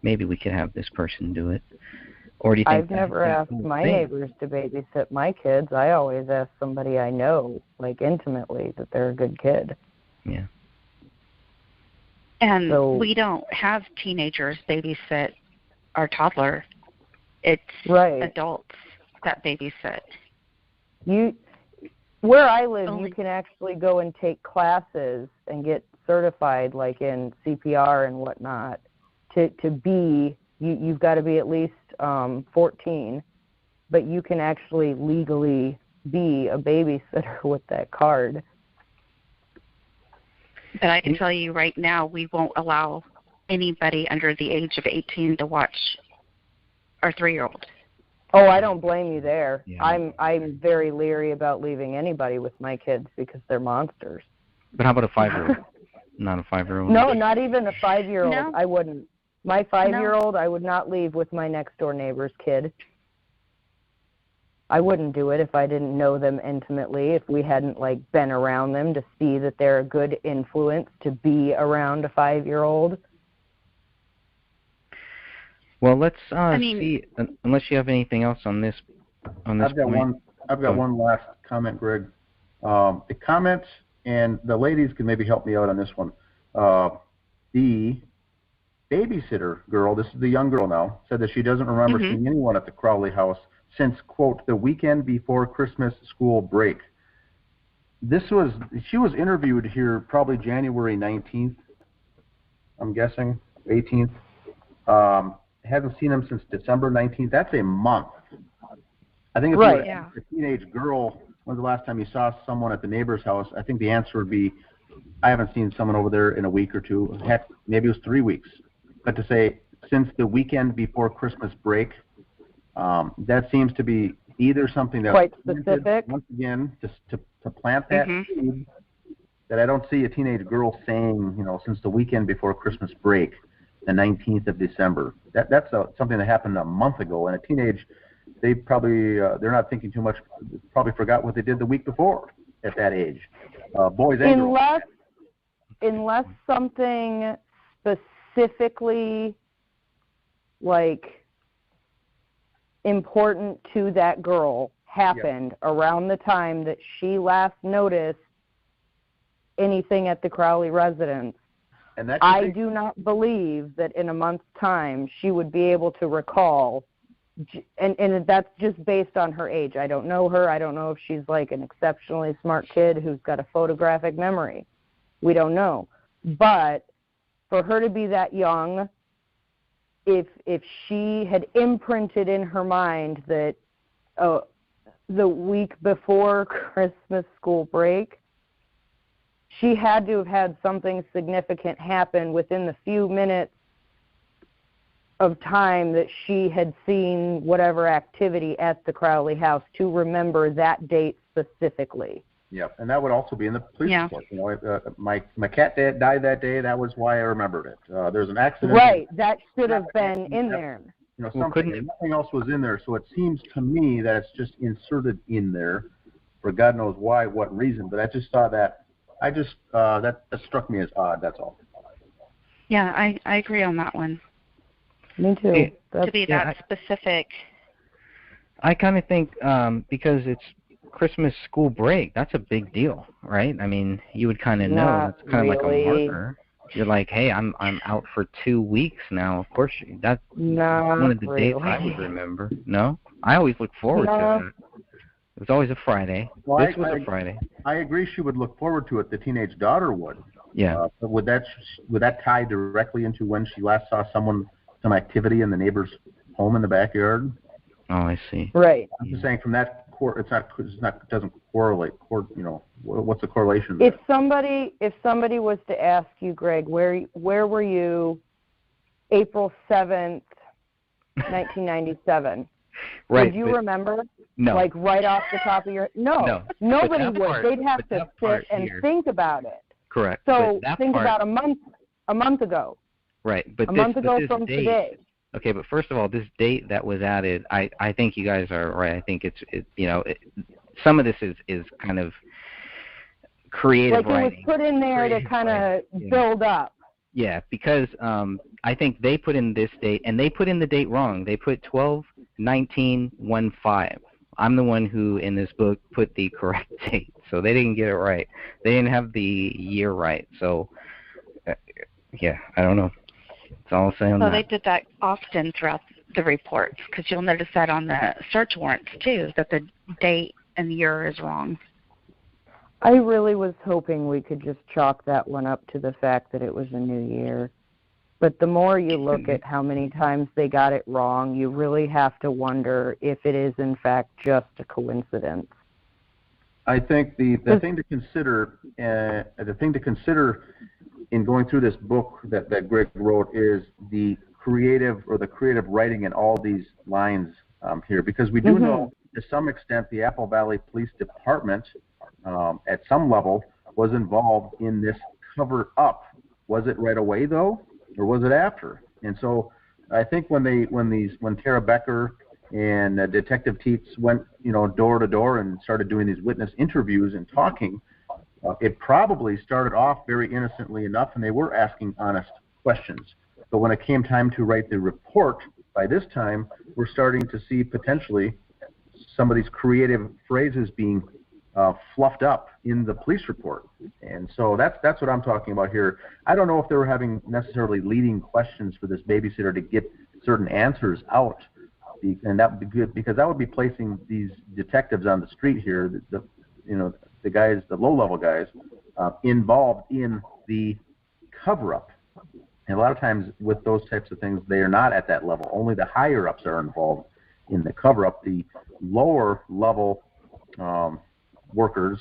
Speaker 1: we could have this person do it. Or do you think
Speaker 4: I've never asked my neighbors to babysit my kids. I always ask somebody I know, intimately, that they're a good kid.
Speaker 1: Yeah.
Speaker 5: And we don't have teenagers babysit our toddler. It's adults that babysit.
Speaker 4: Where I live, you can actually go and take classes and get certified, like in CPR and whatnot. To be, you've got to be at least 14, but you can actually legally be a babysitter with that card.
Speaker 5: But I can tell you right now, we won't allow anybody under the age of 18 to watch our 3-year-old.
Speaker 4: Oh, I don't blame you there.
Speaker 1: Yeah.
Speaker 4: I'm very leery about leaving anybody with my kids because they're monsters.
Speaker 1: But how about a 5-year-old? Not a 5-year-old?
Speaker 4: No, not even a 5-year-old.
Speaker 5: No.
Speaker 4: I wouldn't. My 5-year-old, I would not leave with my next-door neighbor's kid. I wouldn't do it if I didn't know them intimately, if we hadn't, like, been around them to see that they're a good influence to be around a 5-year-old.
Speaker 1: Well, let's see. Unless you have anything else on this
Speaker 3: I've got
Speaker 1: point.
Speaker 3: I've got one last comment, Greg. The comments, and the ladies can maybe help me out on this one. The babysitter girl, this is the young girl now, said that she doesn't remember seeing anyone at the Crowley house since, quote, the weekend before Christmas school break. She was interviewed here probably January 19th, I'm guessing, 18th. Haven't seen him since December 19th. That's a month. I think if you were a teenage girl, when's the last time you saw someone at the neighbor's house? I think the answer would be, I haven't seen someone over there in a week or two. Heck, maybe it was 3 weeks. But to say, since the weekend before Christmas break, that seems to be either something that
Speaker 4: quite specific.
Speaker 3: Once again, just to plant that seed, that I don't see a teenage girl saying, since the weekend before Christmas break, the 19th of December. That's something that happened a month ago. And a teenage, they probably, they're not thinking too much, probably forgot what they did the week before at that age. Boys and girls.
Speaker 4: Unless something specifically, like, important to that girl happened around the time that she last noticed anything at the Crowley residence, and I do not believe that in a month's time she would be able to recall, and that's just based on her age. I don't know her. I don't know if she's like an exceptionally smart kid who's got a photographic memory. We don't know. But for her to be that young, if she had imprinted in her mind that the week before Christmas school break, she had to have had something significant happen within the few minutes of time that she had seen whatever activity at the Crowley house to remember that date specifically.
Speaker 3: Yep, and that would also be in the police report. My cat died that day. That was why I remembered it. There's an accident.
Speaker 4: Right, that should have been in there.
Speaker 3: Nothing else was in there, so it seems to me that it's just inserted in there for God knows why, what reason. But I just saw that. That struck me as odd. That's all.
Speaker 5: Yeah, I agree on that one.
Speaker 4: Me too.
Speaker 5: To be that specific.
Speaker 1: I kind of think because it's Christmas school break, that's a big deal, right? I mean, you would kind of know. It's kind of like a marker. You're like, hey, I'm out for 2 weeks now. Of course, that's one of the dates I would remember. No? I always look forward to it. It was always a Friday.
Speaker 3: Well,
Speaker 1: this was a Friday.
Speaker 3: I agree she would look forward to it. The teenage daughter would.
Speaker 1: Yeah.
Speaker 3: But would that tie directly into when she last saw some activity in the neighbor's home in the backyard?
Speaker 1: Oh, I see.
Speaker 4: Right.
Speaker 3: I'm just saying from that, it doesn't correlate. What's the correlation there?
Speaker 4: If somebody was to ask you, Greg, where were you April 7th, 1997?
Speaker 1: Right.
Speaker 4: Would you remember?
Speaker 1: No.
Speaker 4: Like right off the top of your No. Nobody would. They'd have to sit and think about it.
Speaker 1: Correct.
Speaker 4: So think about a month ago.
Speaker 1: Right. But
Speaker 4: a month ago from today.
Speaker 1: Okay, but first of all, this date that was added, I think you guys are right. I think some of this is kind of creative writing.
Speaker 4: Like it was put in there to kind of build up.
Speaker 1: Yeah, because I think they put in this date, and they put in the date wrong. They put 12/19/15. I'm the one who, in this book, put the correct date, so they didn't get it right. They didn't have the year right, so yeah, I don't know. That's all I'll say on that.
Speaker 5: Well, they did that often throughout the reports, because you'll notice that on the search warrants, too, that the date and the year is wrong.
Speaker 4: I really was hoping we could just chalk that one up to the fact that it was a new year. But the more you look at how many times they got it wrong, you really have to wonder if it is in fact just a coincidence.
Speaker 3: I think the thing to consider, in going through this book that Greg wrote is the creative writing in all these lines here, because we do know to some extent the Apple Valley Police Department at some level was involved in this cover up. Was it right away though, or was it after? And so I think when Tara Becker and Detective Teets went door to door and started doing these witness interviews and talking, it probably started off very innocently enough, and they were asking honest questions. But when it came time to write the report, by this time we're starting to see potentially some of these creative phrases being fluffed up in the police report. And so that's what I'm talking about here. I don't know if they were having necessarily leading questions for this babysitter to get certain answers out, and that would be good, because that would be placing these detectives on the street here, the guys, the low-level guys, involved in the cover-up. And a lot of times with those types of things, they are not at that level. Only the higher-ups are involved in the cover-up. The lower-level workers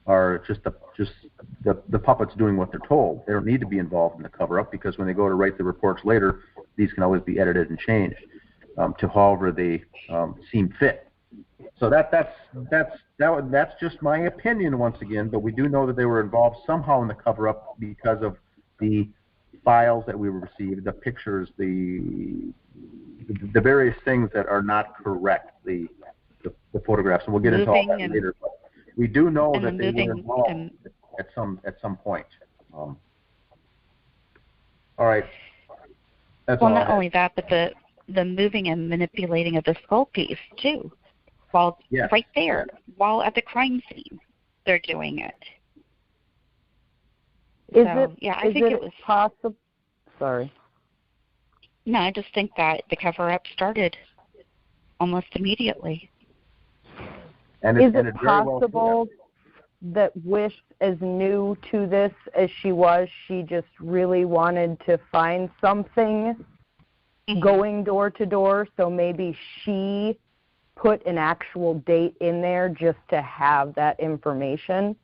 Speaker 3: are just the puppets doing what they're told. They don't need to be involved in the cover-up, because when they go to write the reports later, these can always be edited and changed to however they seem fit. So that's just my opinion once again, but we do know that they were involved somehow in the cover-up because of the files that we received, the pictures, the various things that are not correct, the photographs, and we'll get into all that later. But we do know that they were involved at some point. All right. That's
Speaker 5: well,
Speaker 3: all
Speaker 5: not only that, but the moving and manipulating of the skull piece too. While right there, while at the crime scene, they're doing it. I think it was
Speaker 4: possible. Sorry.
Speaker 5: No, I just think that the cover-up started almost immediately.
Speaker 4: And is it possible that Wish, as new to this as she was, she just really wanted to find something going door to door, so maybe she put an actual date in there just to have that information?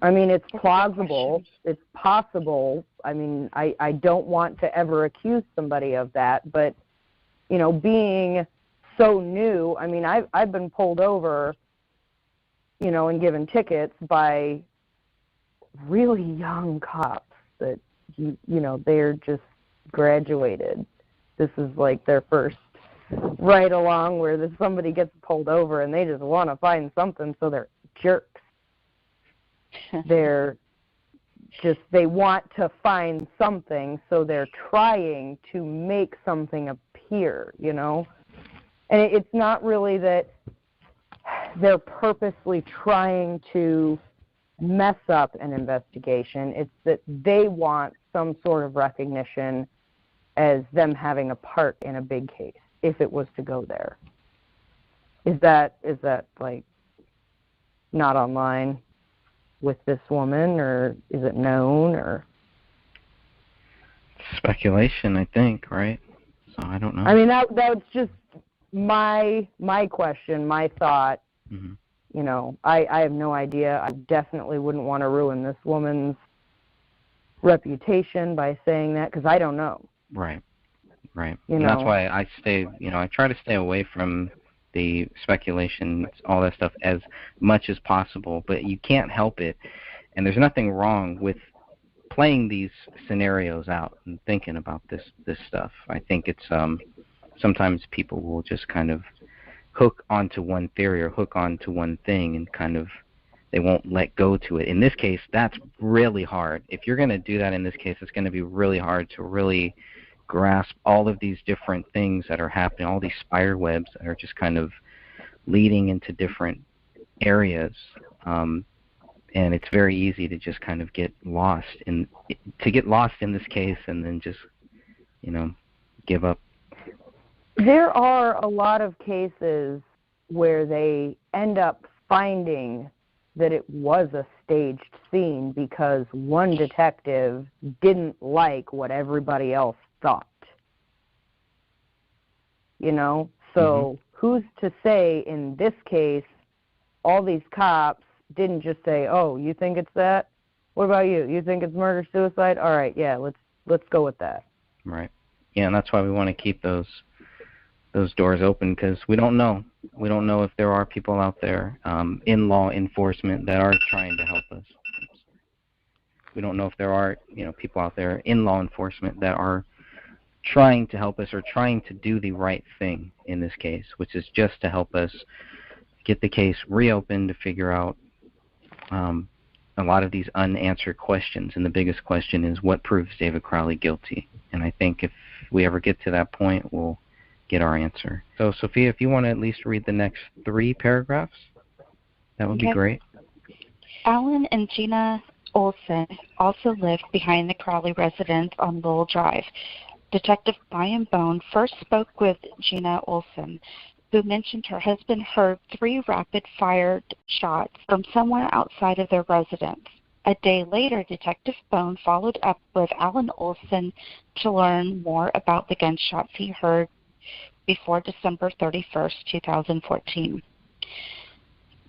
Speaker 4: I mean, it's plausible. It's possible. I mean, I don't want to ever accuse somebody of that, but, being so new, I mean, I've been pulled over, and given tickets by really young cops that, they're just graduated. This is like their first ride along where somebody gets pulled over and they just want to find something, so they're jerks. They want to find something, so they're trying to make something appear, And it's not really that they're purposely trying to mess up an investigation. It's that they want some sort of recognition as them having a part in a big case, if it was to go there. Is that like not online with this woman, or is it known, or?
Speaker 1: Speculation, I think, right? So I don't know.
Speaker 4: I mean, that was just my question, my thought. Mm-hmm. I have no idea. I definitely wouldn't want to ruin this woman's reputation by saying that, because I don't know.
Speaker 1: Right. And that's why I I try to stay away from the speculation, all that stuff, as much as possible, but you can't help it. And there's nothing wrong with playing these scenarios out and thinking about this stuff. I think it's sometimes people will just kind of hook onto one theory or hook onto one thing and kind of they won't let go to it. In this case, that's really hard. If you're going to do that in this case, it's going to be really hard to really grasp all of these different things that are happening, all these spider webs that are just kind of leading into different areas. And it's very easy to just kind of get lost in this case and then just, give up
Speaker 4: There are a lot of cases where they end up finding that it was a staged scene because one detective didn't like what everybody else thought. You know? So who's to say in this case all these cops didn't just say, "Oh, you think it's that? What about you? You think it's murder-suicide? All right, yeah, let's go with that."
Speaker 1: Right. Yeah, and that's why we want to keep those doors open, because we don't know. We don't know if there are people out there in law enforcement that are trying to help us. We don't know if there are, people out there in law enforcement that are trying to help us or trying to do the right thing in this case, which is just to help us get the case reopened to figure out a lot of these unanswered questions. And the biggest question is, what proves David Crowley guilty? And I think if we ever get to that point, we'll get our answer. So, Sophia, if you want to at least read the next 3 paragraphs, that would be great.
Speaker 5: Alan and Gina Olson also lived behind the Crowley residence on Lowell Drive. Detective Brian Bone first spoke with Gina Olson, who mentioned her husband heard 3 rapid-fired shots from somewhere outside of their residence. A day later, Detective Bone followed up with Alan Olson to learn more about the gunshots he heard before December 31st, 2014.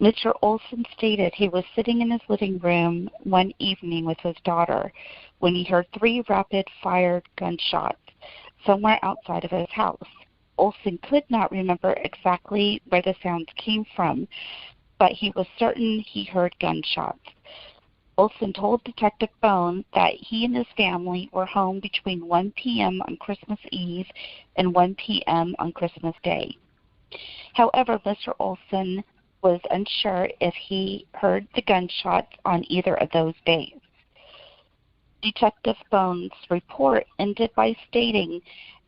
Speaker 5: Mr. Olson stated he was sitting in his living room one evening with his daughter when he heard 3 rapid-fired gunshots somewhere outside of his house. Olson could not remember exactly where the sounds came from, but he was certain he heard gunshots. Olson told Detective Bone that he and his family were home between 1 p.m. on Christmas Eve and 1 p.m. on Christmas Day. However, Mr. Olson was unsure if he heard the gunshots on either of those days. Detective Bone's report ended by stating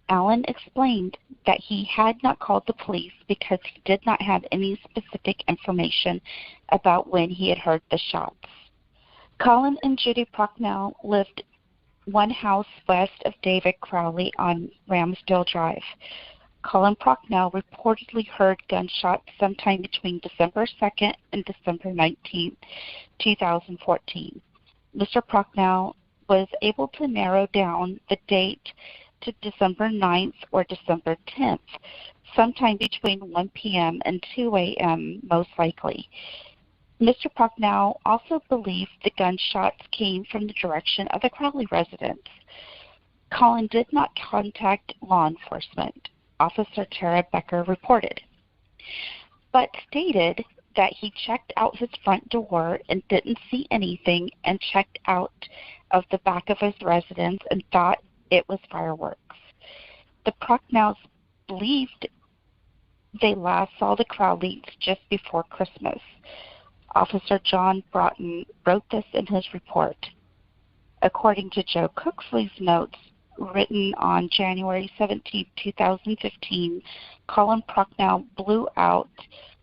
Speaker 5: Alan explained that he had not called the police because he did not have any specific information about when he had heard the shots. Colin and Judy Procknell lived one house west of David Crowley on Ramsdale Drive. Colin Procknell reportedly heard gunshots sometime between December 2nd and December 19th, 2014. Mr. Procknell was able to narrow down the date to December 9th or December 10th, sometime between 1 p.m. and 2 a.m. most likely. Mr. Procknell also believed the gunshots came from the direction of the Crowley residence. Colin did not contact law enforcement, Officer Tara Becker reported, but stated that he checked out his front door and didn't see anything and checked out of the back of his residence and thought it was fireworks. The Procknells believed they last saw the Crowleys just before Christmas. Officer John Broughton wrote this in his report. According to Joe Cooksley's notes, written on January 17, 2015, Colin Procknell blew out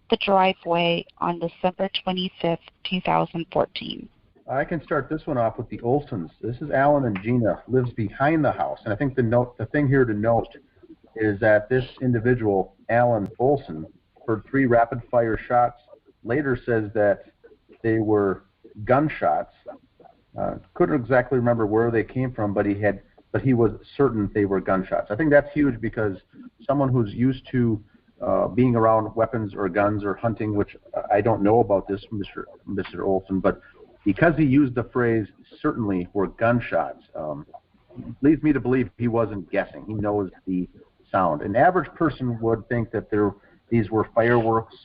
Speaker 5: the driveway on December 25, 2014.
Speaker 3: I can start this one off with the Olsons. This is Alan and Gina, lives behind the house. And I think the thing here to note is that this individual, Alan Olson, heard 3 rapid-fire shots, later says that they were gunshots. Couldn't exactly remember where they came from, but he was certain they were gunshots. I think that's huge because someone who's used to being around weapons or guns or hunting, which I don't know about this, Mr. Olson, but because he used the phrase certainly were gunshots, leads me to believe he wasn't guessing. He knows the sound. An average person would think that these were fireworks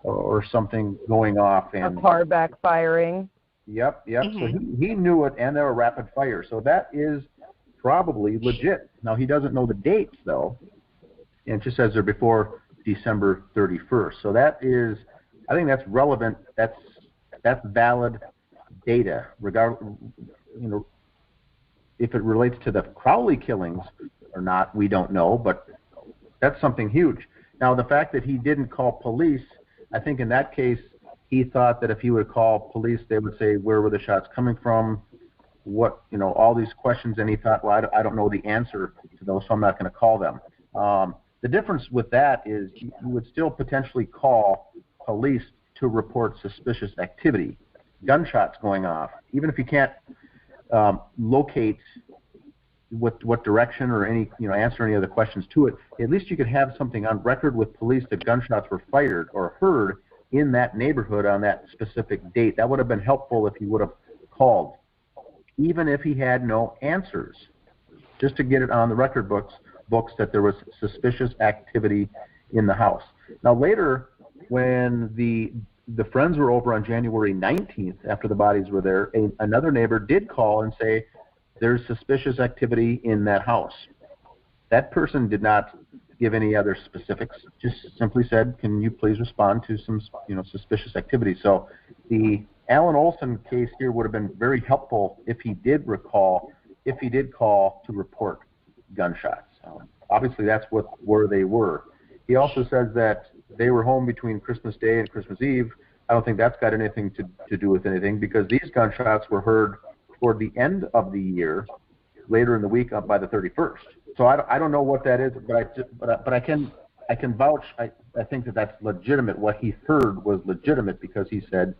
Speaker 3: or something going off. And
Speaker 4: a car backfiring.
Speaker 3: Yep. Mm-hmm. So he knew it, and they were rapid fire. So that is probably legit. Now, he doesn't know the dates, though, and it just says they're before December 31st. So that is, I think that's relevant. That's valid data, if it relates to the Crowley killings or not, we don't know, but that's something huge. Now, the fact that he didn't call police, I think in that case, he thought that if he would call police, they would say, where were the shots coming from? What, all these questions, and he thought, well, I don't know the answer to those, so I'm not going to call them. The difference with that is you would still potentially call police to report suspicious activity, gunshots going off, even if you can't locate what direction or any, answer any other questions to it. At least you could have something on record with police that gunshots were fired or heard in that neighborhood on that specific date. That would have been helpful if he would have called, even if he had no answers, just to get it on the record books that there was suspicious activity in the house. Now later, when the friends were over on January 19th, after the bodies were there, another neighbor did call and say, there's suspicious activity in that house. That person did not give any other specifics, just simply said, can you please respond to some suspicious activity. So the Alan Olson case here would have been very helpful if he did call to report gunshots. Obviously that's where they were. He also says that they were home between Christmas Day and Christmas Eve. I don't think that's got anything to do with anything, because these gunshots were heard toward the end of the year, later in the week, up by the 31st. So I don't know what that is, but I can vouch. I think that's legitimate. What he heard was legitimate, because he said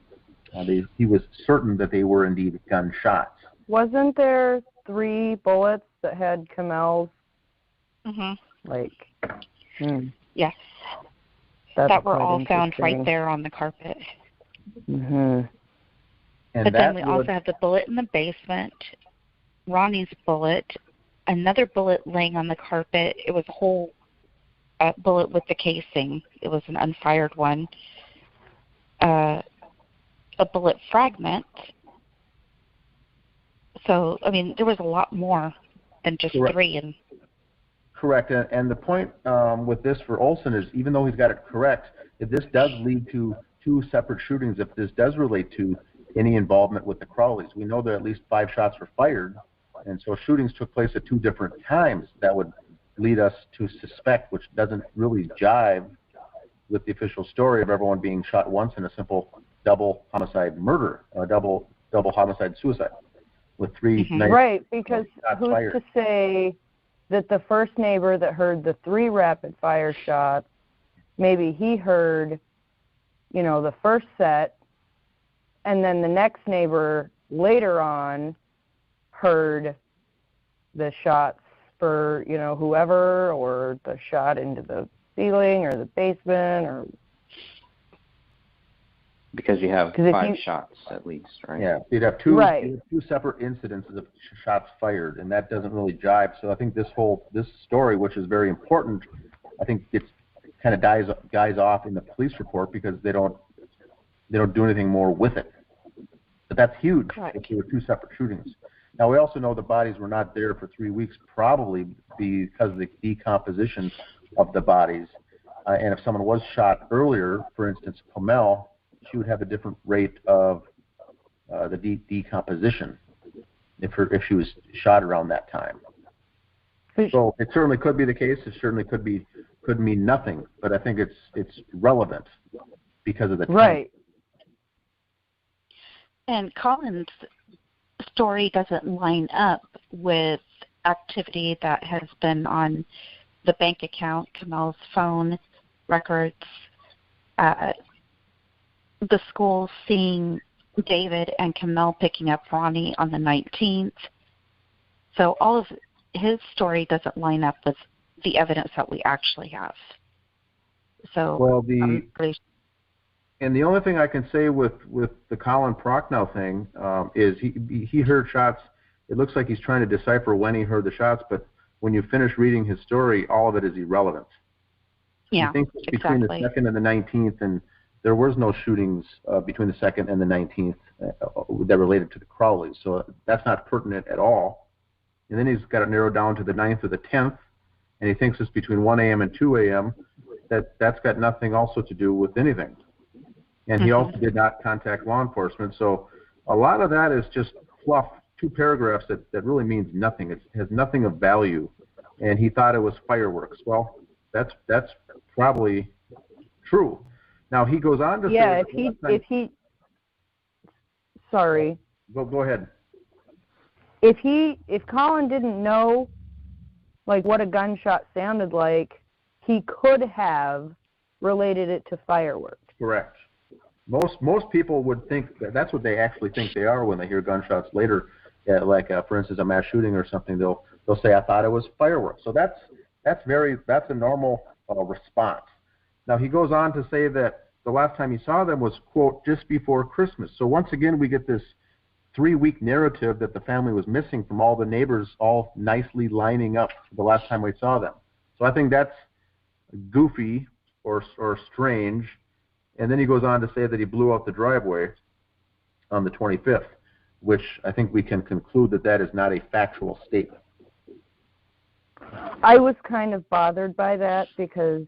Speaker 3: he was certain that they were indeed gunshots.
Speaker 4: Wasn't there 3 bullets that had Kamel's
Speaker 5: Yes.
Speaker 4: That's
Speaker 5: that were all found
Speaker 4: interesting.
Speaker 5: right there on the carpet.
Speaker 4: And
Speaker 5: but then we also have the bullet in the basement, Ronnie's bullet, another bullet laying on the carpet. It was a whole bullet with the casing. It was an unfired one. A bullet fragment. So, I mean, there was a lot more than just
Speaker 3: Correct.
Speaker 5: 3. And
Speaker 3: Correct. And the point with this for Olson is, even though he's got it correct, if this does lead to 2 separate shootings, if this does relate to any involvement with the Crowleys, we know that at least 5 shots were fired, and so shootings took place at 2 different times. That would lead us to suspect, which doesn't really jive with the official story of everyone being shot once in a simple double homicide murder, double homicide suicide, with 3 nice
Speaker 4: right, because
Speaker 3: shots
Speaker 4: who's
Speaker 3: fired.
Speaker 4: to say that the first neighbor that heard the 3 rapid fire shots, maybe he heard, the first set, and then the next neighbor later on heard the shots for, whoever, or the shot into the ceiling or the basement, or...
Speaker 1: Because you have 5 shots at least, right?
Speaker 3: Yeah, you'd have 2 separate incidences of shots fired, and that doesn't really jive. So I think this story, which is very important, I think it's kind of dies off in the police report, because they don't do anything more with it. But that's huge. If there were 2 separate shootings. Now we also know the bodies were not there for 3 weeks, probably because of the decomposition of the bodies. And if someone was shot earlier, for instance, Pomel, she would have a different rate of the decomposition if she was shot around that time. So it certainly could be the case. It certainly could mean nothing. But I think it's relevant because of the time.
Speaker 4: Right.
Speaker 5: And Colin's story doesn't line up with activity that has been on the bank account, Kamel's phone records, the school seeing David and Kamel picking up Ronnie on the 19th. So all of his story doesn't line up with the evidence that we actually have. So
Speaker 3: and the only thing I can say with the Colin Prochnow thing is he heard shots. It looks like he's trying to decipher when he heard the shots, but when you finish reading his story, all of it is irrelevant.
Speaker 5: Yeah,
Speaker 3: I think between the 2nd and the 19th, and there was no shootings between the 2nd and the 19th that related to the Crowleys, so that's not pertinent at all. And then he's got it narrowed down to the 9th or the 10th, and he thinks it's between 1 a.m. and 2 a.m. That's got nothing also to do with anything. And he also did not contact law enforcement. So a lot of that is just fluff, 2 paragraphs that really means nothing. It has nothing of value. And he thought it was fireworks. Well, that's probably true. Now he goes on to say...
Speaker 4: Sorry.
Speaker 3: Go ahead.
Speaker 4: If Colin didn't know, like, what a gunshot sounded like, he could have related it to fireworks.
Speaker 3: Correct. Most people would think that's what they actually think they are when they hear gunshots later, for instance, a mass shooting or something. They'll say, "I thought it was fireworks." So that's a normal response. Now he goes on to say that the last time he saw them was, quote, just before Christmas. So once again, we get this 3-week narrative that the family was missing from all the neighbors all nicely lining up the last time we saw them. So I think that's goofy or strange. And then he goes on to say that he blew out the driveway on the 25th, which I think we can conclude that is not a factual statement.
Speaker 4: I was kind of bothered by that because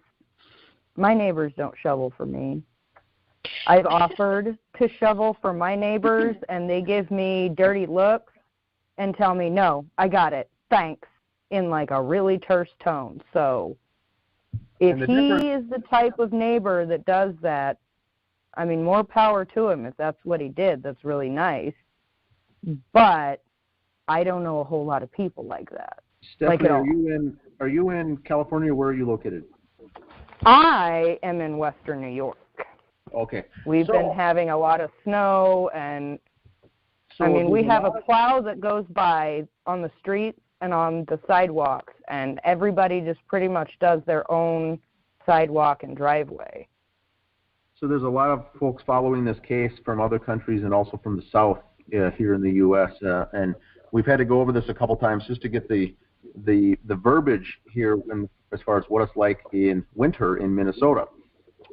Speaker 4: my neighbors don't shovel for me. I've offered to shovel for my neighbors, and they give me dirty looks and tell me, "No, I got it, thanks," in like a really terse tone. So if he is the type of neighbor that does that, I mean, more power to him if that's what he did. That's really nice. But I don't know a whole lot of people like that.
Speaker 3: Stephanie, are you in California? Where are you located?
Speaker 4: I am in Western New York.
Speaker 3: Okay.
Speaker 4: We've been having a lot of snow, and we have a plow that goes by on the streets and on the sidewalks, and everybody just pretty much does their own sidewalk and driveway.
Speaker 3: So there's a lot of folks following this case from other countries and also from the South here in the U.S., and we've had to go over this a couple times just to get the verbiage here as far as what it's like in winter in Minnesota.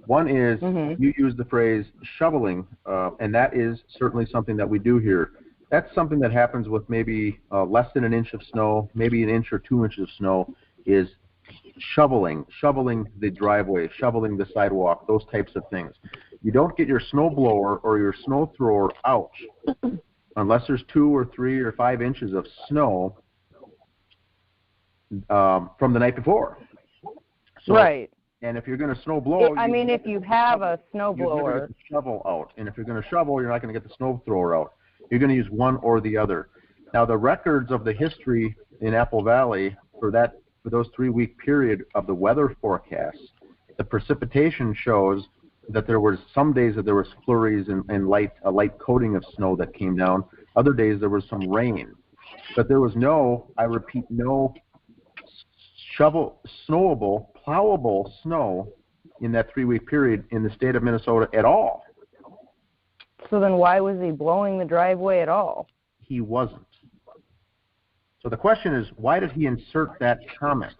Speaker 3: One is you use the phrase shoveling, and that is certainly something that we do here. That's something that happens with maybe less than an inch of snow, maybe an inch or 2 inches of snow, is shoveling the driveway, shoveling the sidewalk, those types of things. You don't get your snow blower or your snow thrower out unless there's 2 or 3 or 5 inches of snow from the night before. So,
Speaker 4: right.
Speaker 3: And if you're going to snow blow,
Speaker 4: if you have a snow blower,
Speaker 3: get the shovel out. And if you're going to shovel, you're not going to get the snow thrower out. You're going to use one or the other. Now, the records of the history in Apple Valley for those 3-week period of the weather forecast, the precipitation shows that there was some days that there was flurries and a light coating of snow that came down. Other days there was some rain, but there was no snowable, plowable snow in that 3-week period in the state of Minnesota at all.
Speaker 4: So then why was he blowing the driveway at all?
Speaker 3: He wasn't. So the question is, why did he insert that comment?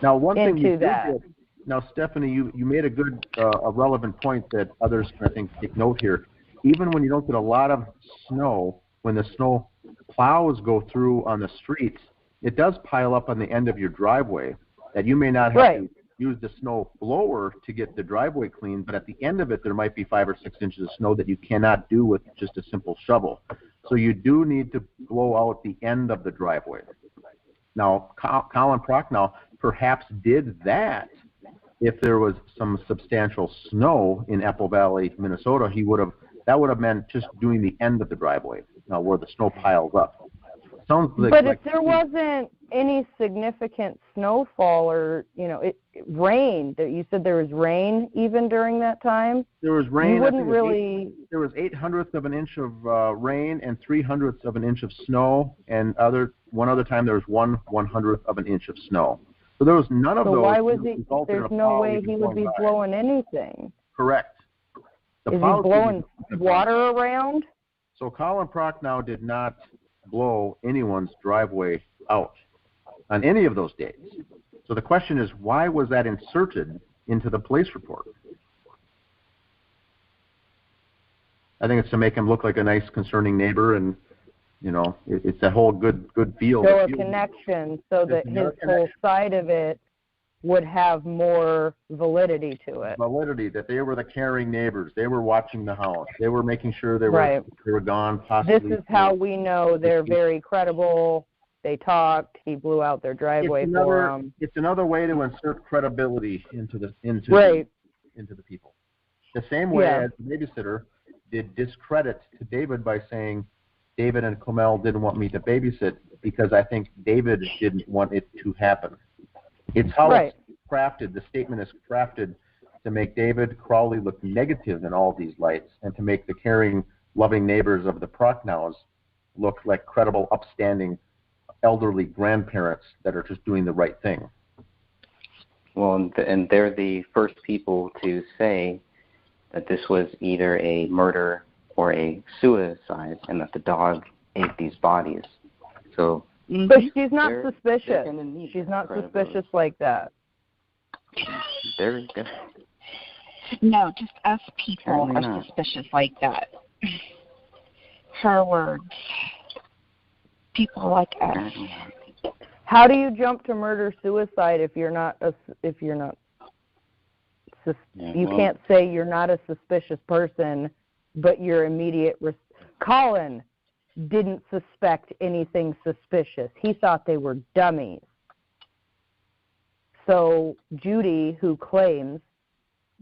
Speaker 3: Now, one thing you did. Now, Stephanie, you made a relevant point that others, I think, take note here. Even when you don't get a lot of snow, when the snow plows go through on the streets, it does pile up on the end of your driveway that you may not have to use the snow blower to get the driveway clean, but at the end of it, there might be 5 or 6 inches of snow that you cannot do with just a simple shovel. So you do need to blow out the end of the driveway. Now, Colin Prochnow perhaps did that. If there was some substantial snow in Apple Valley, Minnesota, that would have meant just doing the end of the driveway, where the snow piles up.
Speaker 4: But if there wasn't any significant snowfall or rain, that you said there was rain even during that time.
Speaker 3: There was rain.
Speaker 4: You wouldn't really.
Speaker 3: There was 8/100ths of an inch of rain and 3/100ths of an inch of snow, and one other time there was 1/100th of an inch of snow. So there was none of those.
Speaker 4: So why was he? There's no way he would be blowing anything.
Speaker 3: Correct.
Speaker 4: Is he blowing water around?
Speaker 3: So Colin Prochnow did not blow anyone's driveway out on any of those days. So the question is, why was that inserted into the police report? I think it's to make him look like a nice, concerning neighbor, and it's that whole good feel.
Speaker 4: So a connection, so that his whole side of it would have more validity to it.
Speaker 3: Validity, that they were the caring neighbors. They were watching the house. They were making sure they were gone. Possibly.
Speaker 4: This is how we know they're very credible. They talked. He blew out their driveway for them.
Speaker 3: It's another way to insert credibility into the people. The same way as the babysitter did discredit to David by saying, David and Comel didn't want me to babysit because I think David didn't want it to happen. It's how crafted, the statement is crafted to make David Crowley look negative in all these lights and to make the caring, loving neighbors of the Prochnows look like credible, upstanding, elderly grandparents that are just doing the right thing.
Speaker 1: Well, and they're the first people to say that this was either a murder or a suicide and that the dog ate these bodies. So,
Speaker 4: but she's not suspicious. She's not suspicious like that.
Speaker 5: No, just us people are suspicious like that. Her words. People like us.
Speaker 4: How do you jump to murder suicide if you're not you can't say you're not a suspicious person, but your immediate Colin didn't suspect anything suspicious. He thought they were dummies. So Judy, who claims,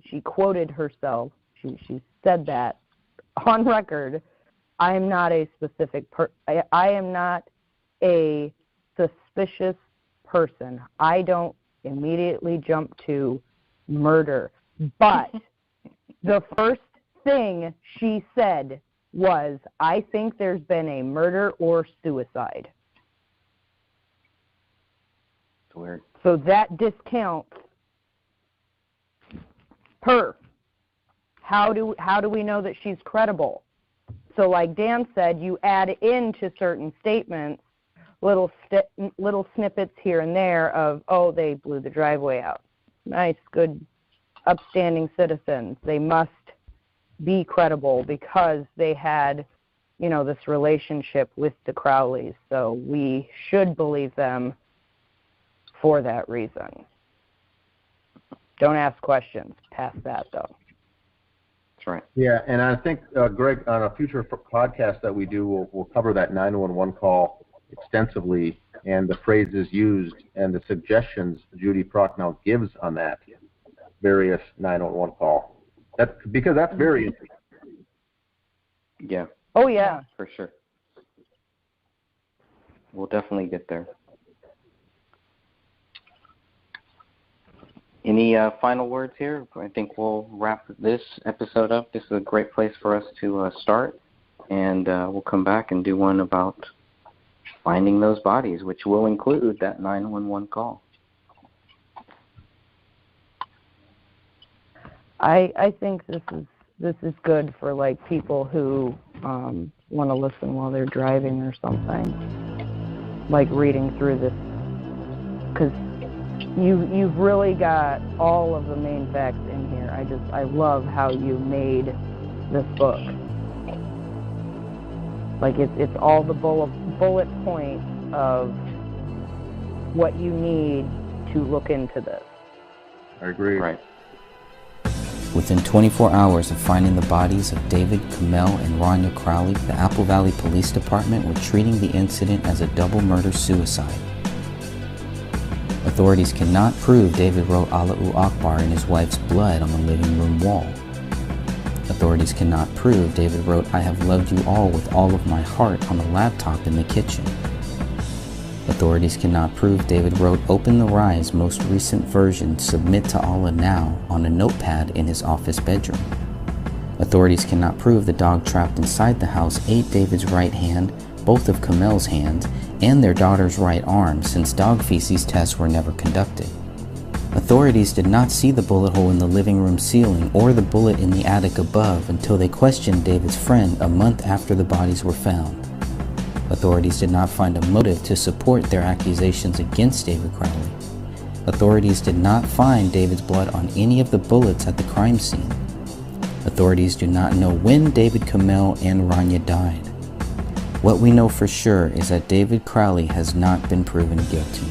Speaker 4: she quoted herself, she said that on record, I am not a I am not a suspicious person. I don't immediately jump to murder. But the first thing she said was, I think there's been a murder or suicide.
Speaker 1: It's weird.
Speaker 4: So that discounts her. How do we know that she's credible? So like Dan said, you add into certain statements little snippets here and there of, oh, they blew the driveway out. Nice, good, upstanding citizens. They must be credible because they had, this relationship with the Crowleys. So we should believe them for that reason. Don't ask questions past that, though.
Speaker 1: That's right.
Speaker 3: Yeah, and I think, Greg, on a future podcast that we do, we'll cover that 911 call extensively and the phrases used and the suggestions Judy Prochnow gives on that various 911 call. Because that's very interesting.
Speaker 1: Yeah.
Speaker 4: Oh, yeah.
Speaker 1: For sure. We'll definitely get there. Any final words here? I think we'll wrap this episode up. This is a great place for us to start, and we'll come back and do one about finding those bodies, which will include that 911 call.
Speaker 4: I think this is good for like people who want to listen while they're driving or something, like reading through this, because you've really got all of the main facts in here. I love how you made this book. Like it's all the bullet points of what you need to look into this.
Speaker 3: I agree.
Speaker 1: Right.
Speaker 6: Within 24 hours of finding the bodies of David, Kamel, and Rania Crowley, the Apple Valley Police Department were treating the incident as a double murder-suicide. Authorities cannot prove David wrote Allahu Akbar in his wife's blood on the living room wall. Authorities cannot prove David wrote I have loved you all with all of my heart on the laptop in the kitchen. Authorities cannot prove David wrote Open the Rise most recent version Submit to Allah Now on a notepad in his office bedroom. Authorities cannot prove the dog trapped inside the house ate David's right hand, both of Kamel's hands, and their daughter's right arm, since dog feces tests were never conducted. Authorities did not see the bullet hole in the living room ceiling or the bullet in the attic above until they questioned David's friend a month after the bodies were found. Authorities did not find a motive to support their accusations against David Crowley. Authorities did not find David's blood on any of the bullets at the crime scene. Authorities do not know when David, Kamel, and Rania died. What we know for sure is that David Crowley has not been proven guilty.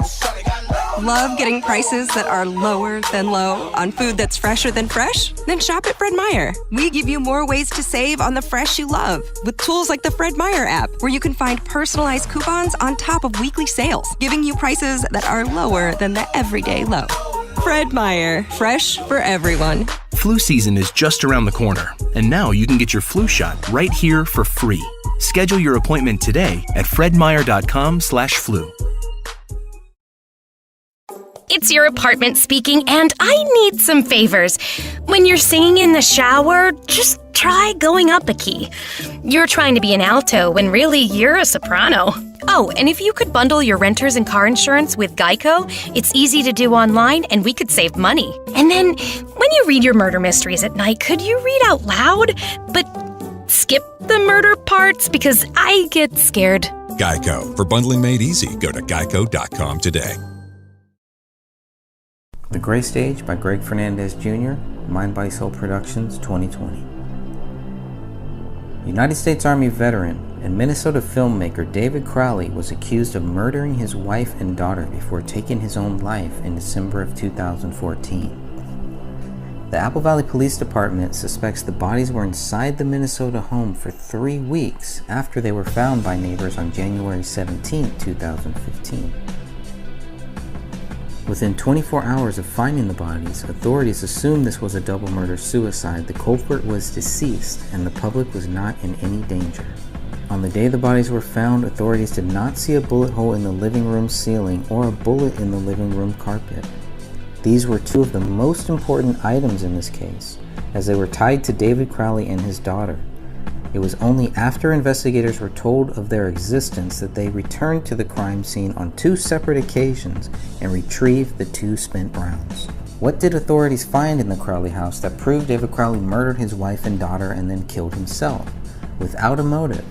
Speaker 7: Shawty got love. Love getting prices that are lower than low on food that's fresher than fresh? Then shop at Fred Meyer. We give you more ways to save on the fresh you love with tools like the Fred Meyer app, where you can find personalized coupons on top of weekly sales, giving you prices that are lower than the everyday low. Fred Meyer, fresh for everyone.
Speaker 8: Flu season is just around the corner, and now you can get your flu shot right here for free. Schedule your appointment today at fredmeyer.com/flu.
Speaker 9: It's your apartment speaking, and I need some favors. When you're singing in the shower, just try going up a key. You're trying to be an alto when really you're a soprano. Oh, and if you could bundle your renters and car insurance with Geico, it's easy to do online and we could save money. And then, when you read your murder mysteries at night, could you read out loud? But skip the murder parts because I get scared.
Speaker 10: Geico. For bundling made easy, go to geico.com today.
Speaker 1: The Gray Stage by Greg Fernandez Jr., Mind Body Soul Productions, 2020. United States Army veteran and Minnesota filmmaker David Crowley was accused of murdering his wife and daughter before taking his own life in December of 2014. The Apple Valley Police Department suspects the bodies were inside the Minnesota home for 3 weeks after they were found by neighbors on January 17, 2015. Within 24 hours of finding the bodies, authorities assumed this was a double murder-suicide. The culprit was deceased, and the public was not in any danger. On the day the bodies were found, authorities did not see a bullet hole in the living room ceiling or a bullet in the living room carpet. These were two of the most important items in this case, as they were tied to David Crowley and his daughter. It was only after investigators were told of their existence that they returned to the crime scene on 2 separate occasions and retrieved the 2 spent rounds. What did authorities find in the Crowley house that proved David Crowley murdered his wife and daughter and then killed himself? Without a motive,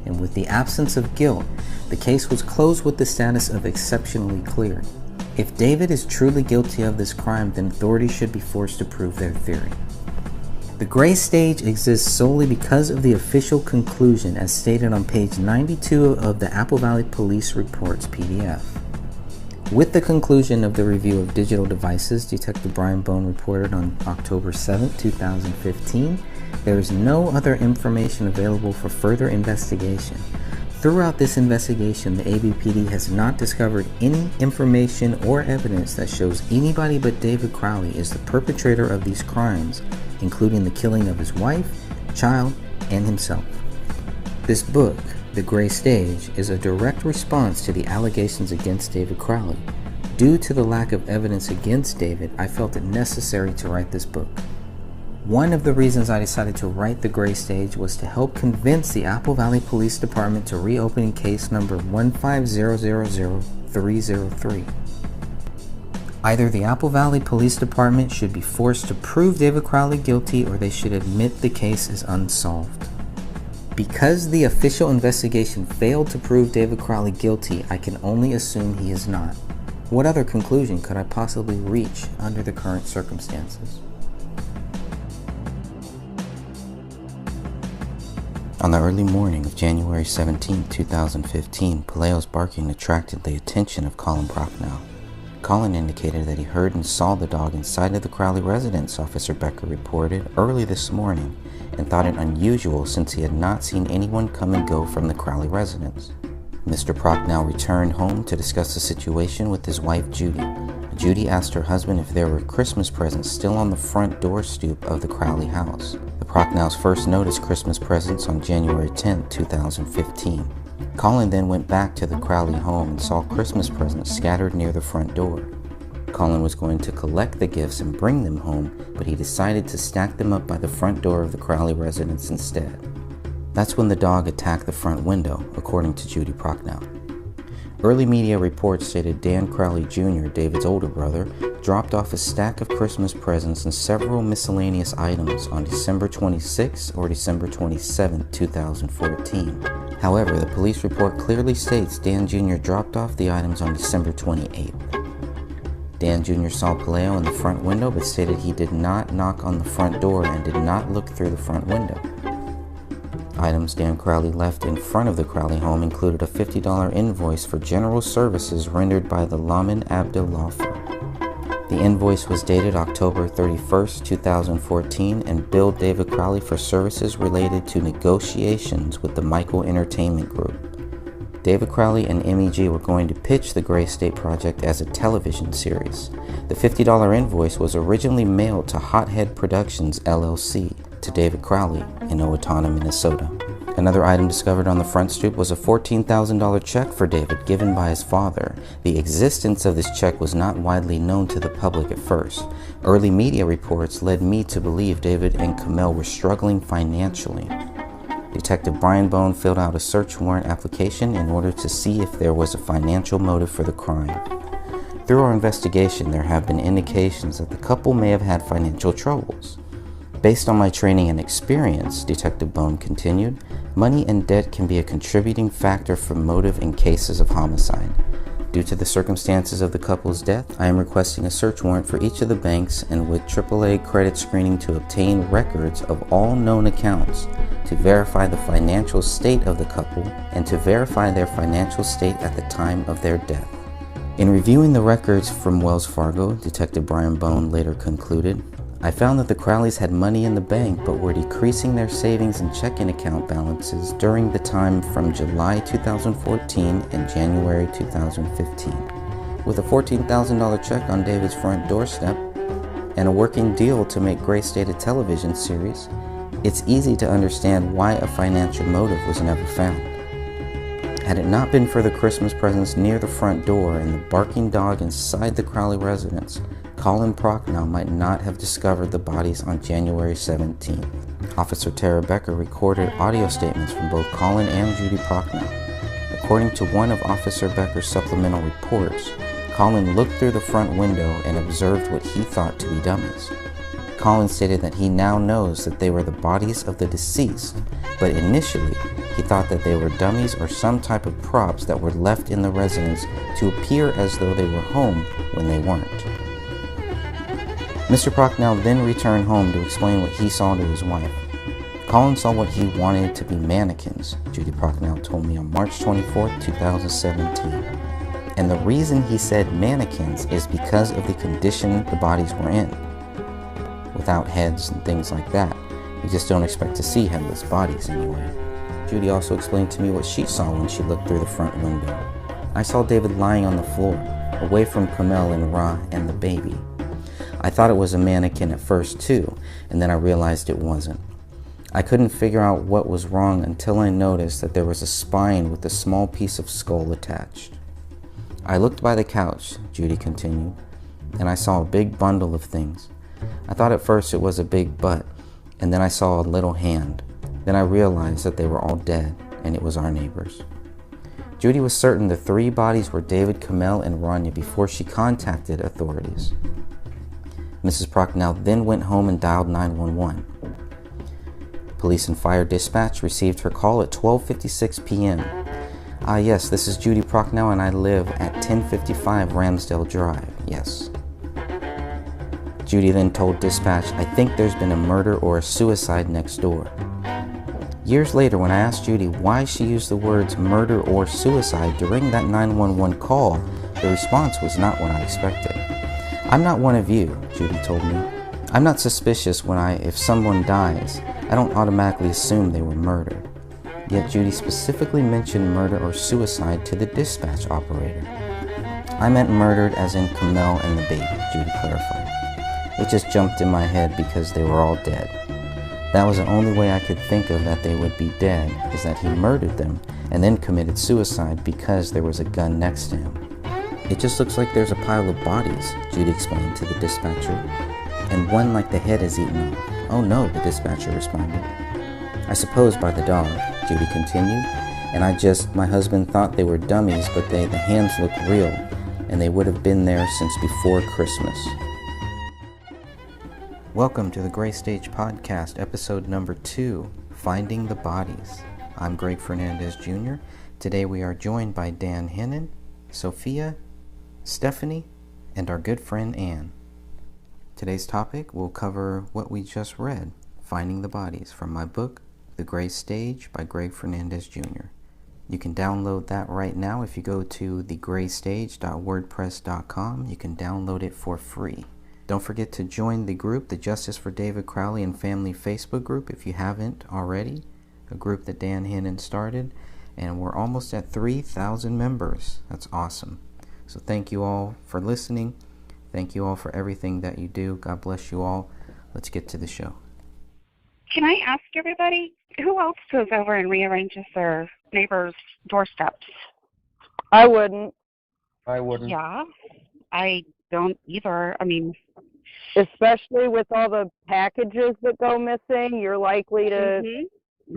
Speaker 1: and with the absence of guilt, the case was closed with the status of exceptionally clear. If David is truly guilty of this crime, then authorities should be forced to prove their theory. The Gray Stage exists solely because of the official conclusion as stated on page 92 of the Apple Valley Police Reports PDF. With the conclusion of the review of digital devices, Detective Brian Bone reported on October 7, 2015, there is no other information available for further investigation. Throughout this investigation, the AVPD has not discovered any information or evidence that shows anybody but David Crowley is the perpetrator of these crimes, including the killing of his wife, child, and himself. This book, The Gray Stage, is a direct response to the allegations against David Crowley. Due to the lack of evidence against David, I felt it necessary to write this book. One of the reasons I decided to write The Gray Stage was to help convince the Apple Valley Police Department to reopen case number 1500303. Either the Apple Valley Police Department should be forced to prove David Crowley guilty, or they should admit the case is unsolved. Because the official investigation failed to prove David Crowley guilty, I can only assume he is not. What other conclusion could I possibly reach under the current circumstances? On the early morning of January 17, 2015, Paleo's barking attracted the attention of Colin Brocknow. Colin indicated that he heard and saw the dog inside of the Crowley residence, Officer Becker reported, early this morning, and thought it unusual since he had not seen anyone come and go from the Crowley residence. Mr. Brocknow returned home to discuss the situation with his wife, Judy. Judy asked her husband if there were Christmas presents still on the front door stoop of the Crowley house. The Brocknows first noticed Christmas presents on January 10, 2015. Colin then went back to the Crowley home and saw Christmas presents scattered near the front door. Colin was going to collect the gifts and bring them home, but he decided to stack them up by the front door of the Crowley residence instead. That's when the dog attacked the front window, according to Judy Brocknow. Early media reports stated Dan Crowley Jr., David's older brother, dropped off a stack of Christmas presents and several miscellaneous items on December 26 or December 27, 2014. However, the police report clearly states Dan Jr. dropped off the items on December 28th. Dan Jr. saw Paleo in the front window but stated he did not knock on the front door and did not look through the front window. Items Dan Crowley left in front of the Crowley home included a $50 invoice for general services rendered by the Lamin Abdel Law Firm. The invoice was dated October 31st, 2014 and billed David Crowley for services related to negotiations with the Michael Entertainment Group. David Crowley and MEG were going to pitch the Gray State Project as a television series. The $50 invoice was originally mailed to Hothead Productions, LLC, to David Crowley in Owatonna, Minnesota. Another item discovered on the front stoop was a $14,000 check for David given by his father. The existence of this check was not widely known to the public at first. Early media reports led me to believe David and Camille were struggling financially. Detective Brian Bone filled out a search warrant application in order to see if there was a financial motive for the crime. Through our investigation, there have been indications that the couple may have had financial troubles. Based on my training and experience, Detective Bone continued, money and debt can be a contributing factor for motive in cases of homicide. Due to the circumstances of the couple's death, I am requesting a search warrant for each of the banks and with AAA credit screening to obtain records of all known accounts, to verify the financial state of the couple and to verify their financial state at the time of their death. In reviewing the records from Wells Fargo, Detective Brian Bone later concluded, I found that the Crowleys had money in the bank but were decreasing their savings and checking account balances during the time from July 2014 and January 2015. With a $14,000 check on David's front doorstep and a working deal to make Gray State a television series, it's easy to understand why a financial motive was never found. Had it not been for the Christmas presents near the front door and the barking dog inside the Crowley residence, Colin Prochnow might not have discovered the bodies on January 17th. Officer Tara Becker recorded audio statements from both Colin and Judy Prochnow. According to one of Officer Becker's supplemental reports, Colin looked through the front window and observed what he thought to be dummies. Colin stated that he now knows that they were the bodies of the deceased, but initially he thought that they were dummies or some type of props that were left in the residence to appear as though they were home when they weren't. Mr. Prochnow then returned home to explain what he saw to his wife. Colin saw what he wanted to be mannequins, Judy Prochnow told me on March 24, 2017. And the reason he said mannequins is because of the condition the bodies were in. Without heads and things like that, you just don't expect to see headless bodies anyway. Judy also explained to me what she saw when she looked through the front window. I saw David lying on the floor, away from Camille and Ra and the baby. I thought it was a mannequin at first too, and then I realized it wasn't. I couldn't figure out what was wrong until I noticed that there was a spine with a small piece of skull attached. I looked by the couch, Judy continued, and I saw a big bundle of things. I thought at first it was a big butt, and then I saw a little hand. Then I realized that they were all dead, and it was our neighbors. Judy was certain the three bodies were David, Camille, and Rania before she contacted authorities. Mrs. Prochnow then went home and dialed 911. Police and fire dispatch received her call at 12:56 p.m. Yes, this is Judy Prochnow and I live at 1055 Ramsdale Drive, yes. Judy then told dispatch, I think there's been a murder or a suicide next door. Years later, when I asked Judy why she used the words murder or suicide during that 911 call, the response was not what I expected. I'm not one of you, Judy told me. I'm not suspicious if someone dies, I don't automatically assume they were murdered. Yet Judy specifically mentioned murder or suicide to the dispatch operator. I meant murdered as in Camille and the baby, Judy clarified. It just jumped in my head because they were all dead. That was the only way I could think of that they would be dead, is that he murdered them and then committed suicide because there was a gun next to him. It just looks like there's a pile of bodies, Judy explained to the dispatcher. And one like the head is eaten off. Oh no, the dispatcher responded. I suppose by the dog, Judy continued. And my husband thought they were dummies, but the hands look real, and they would have been there since before Christmas. Welcome to the Gray Stage Podcast, episode number 2, Finding the Bodies. I'm Greg Fernandez Jr. Today we are joined by Dan Hennon, Sophia, Stephanie, and our good friend Anne. Today's topic will cover what we just read, Finding the Bodies, from my book, The Gray Stage by Greg Fernandez Jr. You can download that right now if you go to thegraystage.wordpress.com. You can download it for free. Don't forget to join the group, the Justice for David Crowley and Family Facebook group, if you haven't already, a group that Dan Hannon started, and we're almost at 3,000 members. That's awesome. So thank you all for listening. Thank you all for everything that you do. God bless you all. Let's get to the show.
Speaker 5: Can I ask everybody, who else goes over and rearranges their neighbors' doorsteps?
Speaker 4: I wouldn't.
Speaker 2: I wouldn't.
Speaker 5: Yeah, I don't either. I mean,
Speaker 4: especially with all the packages that go missing, you're likely to,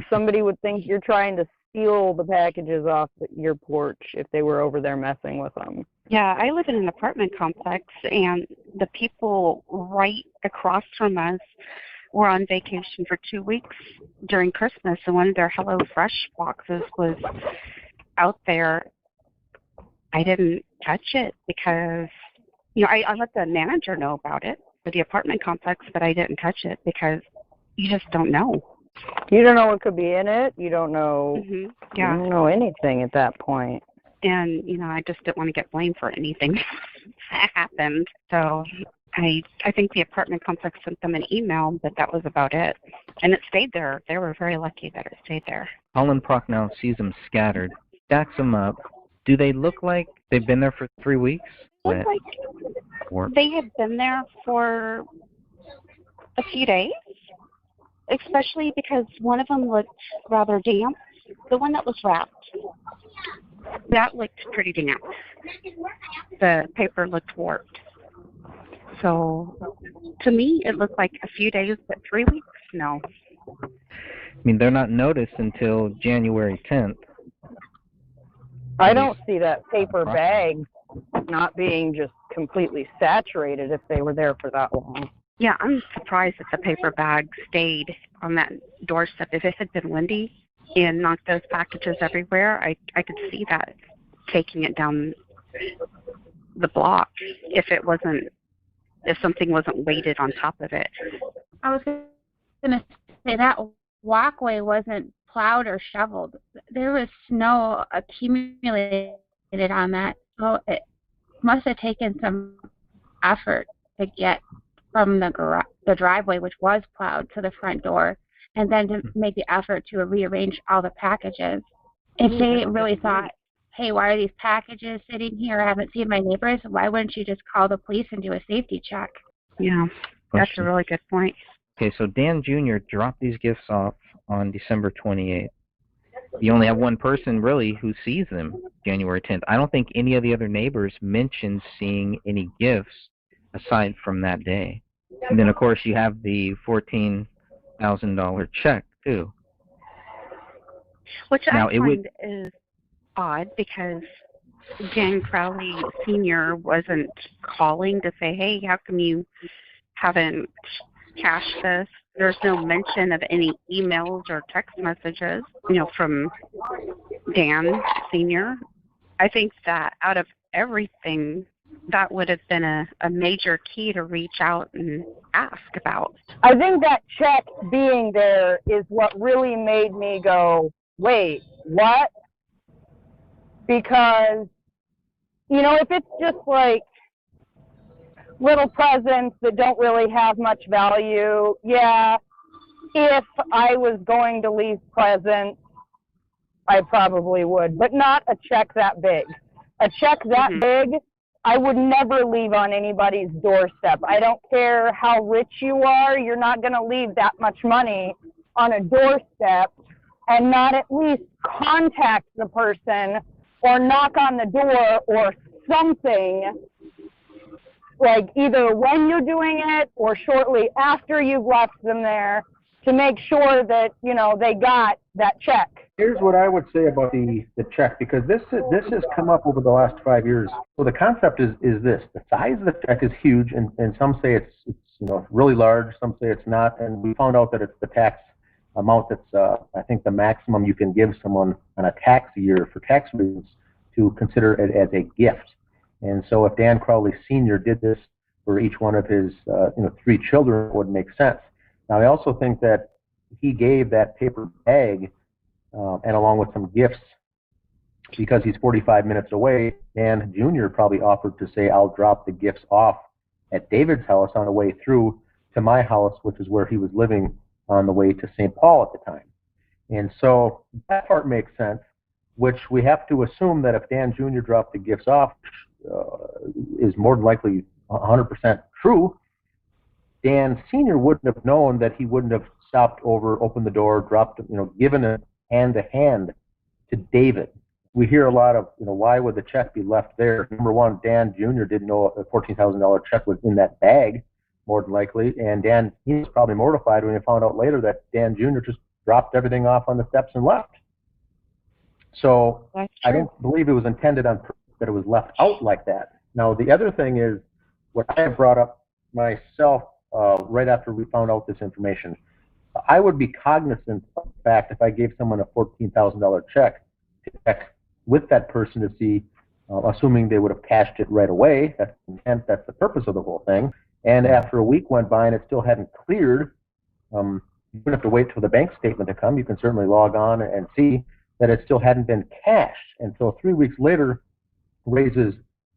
Speaker 4: somebody would think you're trying to steal the packages off your porch if they were over there messing with them.
Speaker 5: Yeah, I live in an apartment complex, and the people right across from us were on vacation for 2 weeks during Christmas, and one of their HelloFresh boxes was out there. I didn't touch it because, I let the manager know about it for the apartment complex, but I didn't touch it because you just don't know.
Speaker 4: You don't know what could be in it. You don't know.
Speaker 5: Yeah.
Speaker 4: You don't know anything at that point.
Speaker 5: And, I just didn't want to get blamed for anything that happened. So I think the apartment complex sent them an email, but that was about it. And it stayed there. They were very lucky that it stayed there.
Speaker 1: Holland Proc now sees them scattered, stacks them up. Do they look like they've been there for 3 weeks?
Speaker 5: Look like they had been there for a few days, especially because one of them looked rather damp. The one that was wrapped, that looked pretty damp. The paper looked warped. So, to me, it looked like a few days, but 3 weeks? No.
Speaker 1: I mean, they're not noticed until January 10th.
Speaker 4: I don't see that paper bag not being just completely saturated if they were there for that long.
Speaker 5: Yeah, I'm surprised that the paper bag stayed on that doorstep. If it had been windy and knocked those packages everywhere, I could see that taking it down the block if something wasn't weighted on top of it.
Speaker 11: I was going to say that walkway wasn't plowed or shoveled. There was snow accumulated on that. So it must have taken some effort to get from the driveway, which was plowed, to the front door, and then to make the effort to rearrange all the packages. If they really thought, hey, why are these packages sitting here? I haven't seen my neighbors. Why wouldn't you just call the police and do a safety check?
Speaker 5: Yeah, that's a really good point.
Speaker 1: Okay, so Dan Jr. dropped these gifts off on December 28th. You only have one person, really, who sees them January 10th. I don't think any of the other neighbors mentioned seeing any gifts aside from that day. And then, of course, you have the $14,000 check, too.
Speaker 5: Which I find is odd because Dan Crowley Sr. wasn't calling to say, hey, how come you haven't cashed this? There's no mention of any emails or text messages, from Dan Sr. I think that out of everything, that would have been a major key to reach out and ask about.
Speaker 4: I think that check being there is what really made me go, wait, what? Because, if it's just like little presents that don't really have much value, yeah, if I was going to leave presents, I probably would, but not a check that big. A check that big, I would never leave on anybody's doorstep. I don't care how rich you are, you're not going to leave that much money on a doorstep and not at least contact the person or knock on the door or something, like either when you're doing it or shortly after you've left them there, to make sure that, they got that check.
Speaker 3: Here's what I would say about the check, because this has come up over the last 5 years. So the concept is this: the size of the check is huge, and some say it's really large, some say it's not, and we found out that it's the tax amount that's I think the maximum you can give someone on a tax year for tax reasons to consider it as a gift. And so if Dan Crowley Sr. did this for each one of his 3 children, it would make sense. Now I also think that he gave that paper bag and along with some gifts, because he's 45 minutes away, Dan Jr. probably offered to say, I'll drop the gifts off at David's house on the way through to my house, which is where he was living on the way to St. Paul at the time. And so that part makes sense, which we have to assume that if Dan Jr. dropped the gifts off, is more than likely 100% true, Dan Sr. wouldn't have known that he wouldn't have stopped over, opened the door, dropped, given a hand-to-hand to David. We hear a lot of, why would the check be left there? Number one, Dan Jr. didn't know a $14,000 check was in that bag, more than likely, and Dan, he was probably mortified when he found out later that Dan Jr. just dropped everything off on the steps and left. So I don't believe it was intended on purpose that it was left out like that. Now, the other thing is what I have brought up myself right after we found out this information. I would be cognizant of the fact if I gave someone a $14,000 check to check with that person to see, assuming they would have cashed it right away. That's the intent, that's the purpose of the whole thing. And after a week went by and it still hadn't cleared, you don't have to wait till the bank statement to come. You can certainly log on and see that it still hadn't been cashed. And so 3 weeks later raises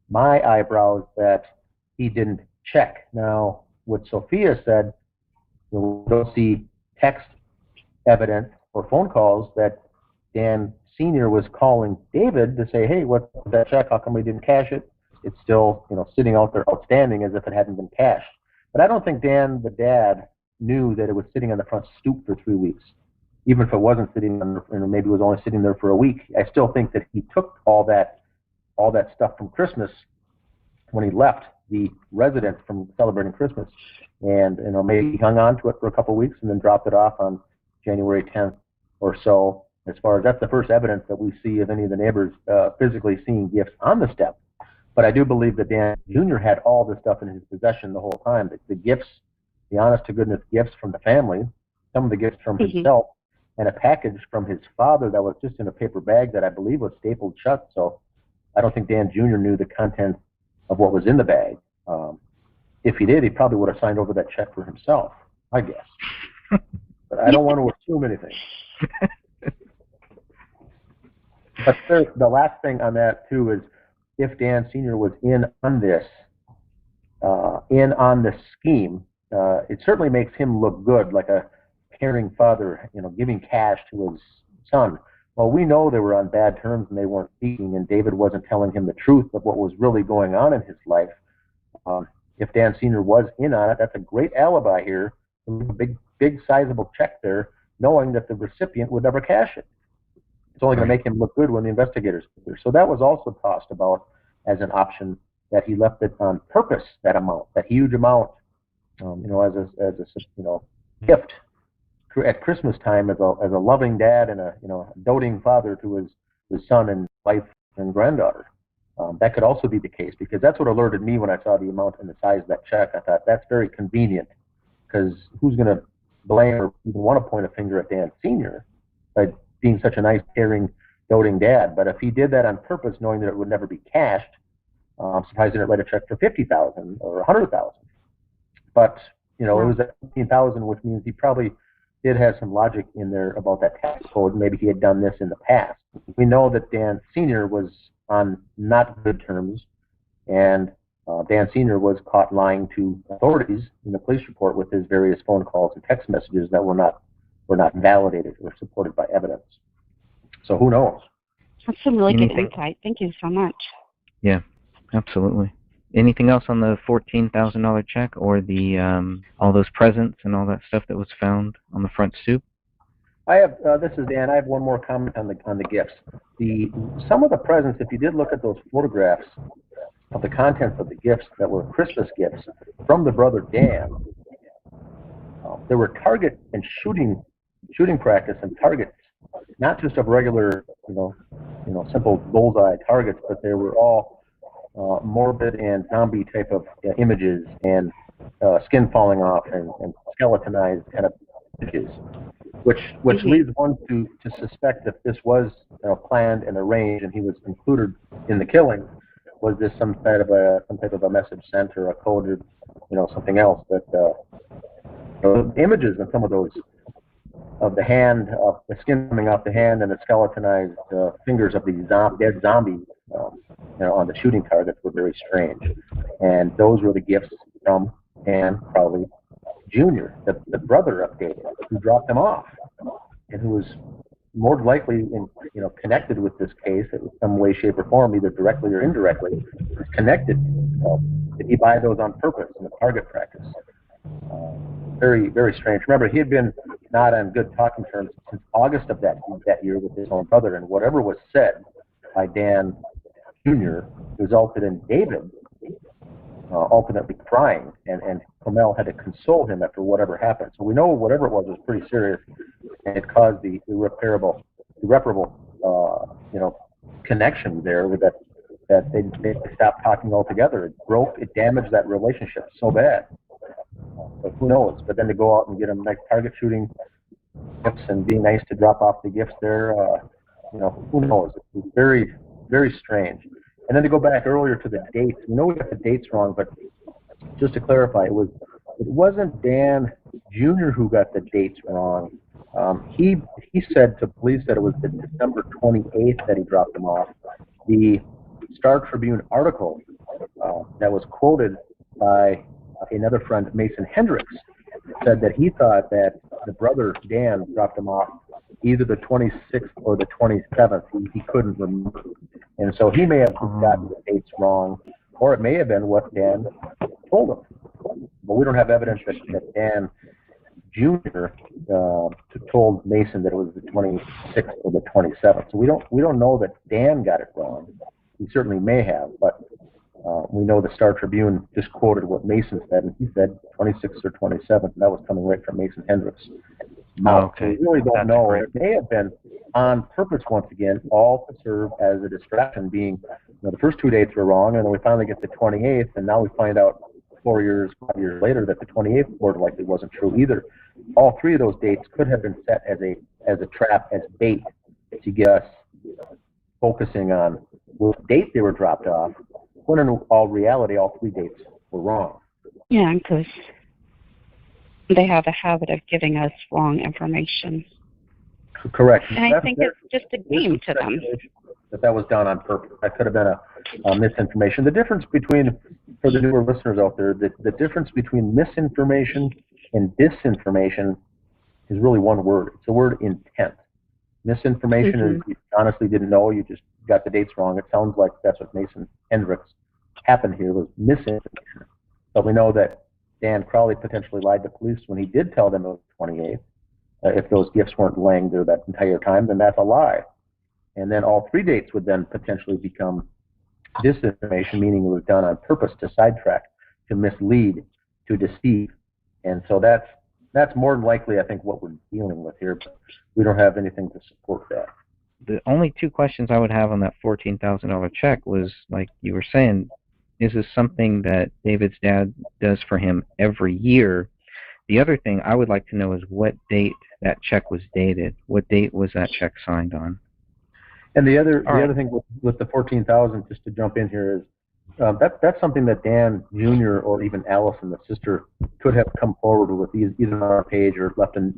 Speaker 3: my eyebrows that he didn't check. Now, what Sophia said, we don't see text evidence or phone calls that Dan Sr. was calling David to say, hey, what's that check? How come we didn't cash it? It's still, sitting out there outstanding as if it hadn't been cashed. But I don't think Dan, the dad, knew that it was sitting on the front stoop for 3 weeks. Even if it wasn't sitting on, maybe it was only sitting there for a week, I still think that he took all that stuff from Christmas when he left the residence from celebrating Christmas, and maybe he hung on to it for a couple of weeks and then dropped it off on January 10th or so. As far as that's the first evidence that we see of any of the neighbors physically seeing gifts on the step. But I do believe that Dan Jr. had all this stuff in his possession the whole time. The gifts, the honest-to-goodness gifts from the family, some of the gifts from himself, and a package from his father that was just in a paper bag that I believe was stapled shut. So I don't think Dan Jr. knew the contents of what was in the bag. If he did, he probably would have signed over that check for himself, I guess. But I don't want to assume anything. But the last thing on that, too, is if Dan Sr. was in on this scheme, it certainly makes him look good, like a caring father, giving cash to his son. Well, we know they were on bad terms and they weren't speaking, and David wasn't telling him the truth of what was really going on in his life. If Dan Sr. was in on it, that's a great alibi here. A big sizable check there, knowing that the recipient would never cash it. It's only going to make him look good when the investigators get there. So that was also tossed about as an option, that he left it on purpose, that amount, that huge amount, as a gift at Christmas time as a loving dad and a doting father to his son and wife and granddaughter. That could also be the case, because that's what alerted me when I saw the amount and the size of that check. I thought that's very convenient, because who's going to blame or even want to point a finger at Dan Sr. by being such a nice, caring, doting dad? But if he did that on purpose, knowing that it would never be cashed, I'm surprised he didn't write a check for $50,000 or $100,000. But it was at $15,000, which means he probably did have some logic in there about that tax code. Maybe he had done this in the past. We know that Dan Sr. was on not good terms, and Dan Sr. was caught lying to authorities in the police report with his various phone calls and text messages that were not validated or supported by evidence. So who knows?
Speaker 5: That's some really good insight. Thank you so much.
Speaker 1: Yeah, absolutely. Anything else on the $14,000 check or the all those presents and all that stuff that was found on the front stoop?
Speaker 3: I have. This is Dan. I have one more comment on the gifts. Some of the presents, if you did look at those photographs of the contents of the gifts that were Christmas gifts from the brother Dan, there were target and shooting practice and targets, not just of regular, simple bullseye targets, but they were all morbid and zombie type of images and skin falling off and skeletonized kind of images, which leads one to suspect that this was planned and arranged and he was included in the killing. Was this some type of a message sent or a code or something else? That the images in some of those of the hand, of the skin coming off the hand, and the skeletonized fingers of these dead zombies, on the shooting targets were very strange. And those were the gifts from Dan Crowley Jr., the brother of David, who dropped them off, and who was more likely connected with this case in some way, shape, or form, either directly or indirectly, was connected. Did he buy those on purpose in the target practice? Very, very strange. Remember, he had been not on good talking terms since August of that year with his own brother, and whatever was said by Dan Jr. resulted in David ultimately crying, and Comel had to console him after whatever happened. So we know whatever it was pretty serious, and it caused the irreparable connection there with that they stopped talking altogether. It damaged that relationship so bad. But who knows? But then to go out and get them nice target shooting gifts and be nice to drop off the gifts there, who knows? It was very, very strange. And then to go back earlier to the dates, we know we got the dates wrong, but just to clarify, it wasn't Dan Jr. who got the dates wrong. He said to police that it was the December 28th that he dropped them off. The Star Tribune article that was quoted by another friend, Mason Hendricks, said that he thought that the brother Dan dropped him off either the 26th or the 27th. He couldn't remember. And so he may have gotten the dates wrong, or it may have been what Dan told him. But we don't have evidence that Dan Jr. Told Mason that it was the 26th or the 27th. So we don't know that Dan got it wrong. He certainly may have, but we know the Star Tribune just quoted what Mason said, and he said 26th or 27th, and that was coming right from Mason Hendricks.
Speaker 1: Okay.
Speaker 3: We really don't
Speaker 1: That's
Speaker 3: know.
Speaker 1: great.
Speaker 3: It may have been on purpose once again, all to serve as a distraction, being the first two dates were wrong, and then we finally get the 28th, and now we find out 5 years later that the 28th more likely wasn't true either. All three of those dates could have been set as a trap, as bait, to get us focusing on what date they were dropped off, when in all reality, all three dates were wrong.
Speaker 5: Yeah, because they have a habit of giving us wrong information.
Speaker 3: Correct.
Speaker 5: And I think it's just a game to them.
Speaker 3: That was done on purpose. That could have been a misinformation. The difference between, for the newer listeners out there, the difference between misinformation and disinformation is really one word. It's the word intent. Misinformation is you honestly didn't know, you just got the dates wrong. It sounds like that's what Mason Hendricks happened here, was misinformation. But we know that Dan Crowley potentially lied to police when he did tell them it was the 28th. If those gifts weren't laying there that entire time, then that's a lie. And then all three dates would then potentially become disinformation, meaning it was done on purpose to sidetrack, to mislead, to deceive. And so that's more than likely, I think, what we're dealing with here. But we don't have anything to support that.
Speaker 1: The only two questions I would have on that $14,000 check was, like you were saying, is this something that David's dad does for him every year? The other thing I would like to know is what date that check was dated. What date was that check signed on?
Speaker 3: And the other thing with the $14,000, just to jump in here, is that's something that Dan Jr. or even Allison, the sister, could have come forward with either on our page or left a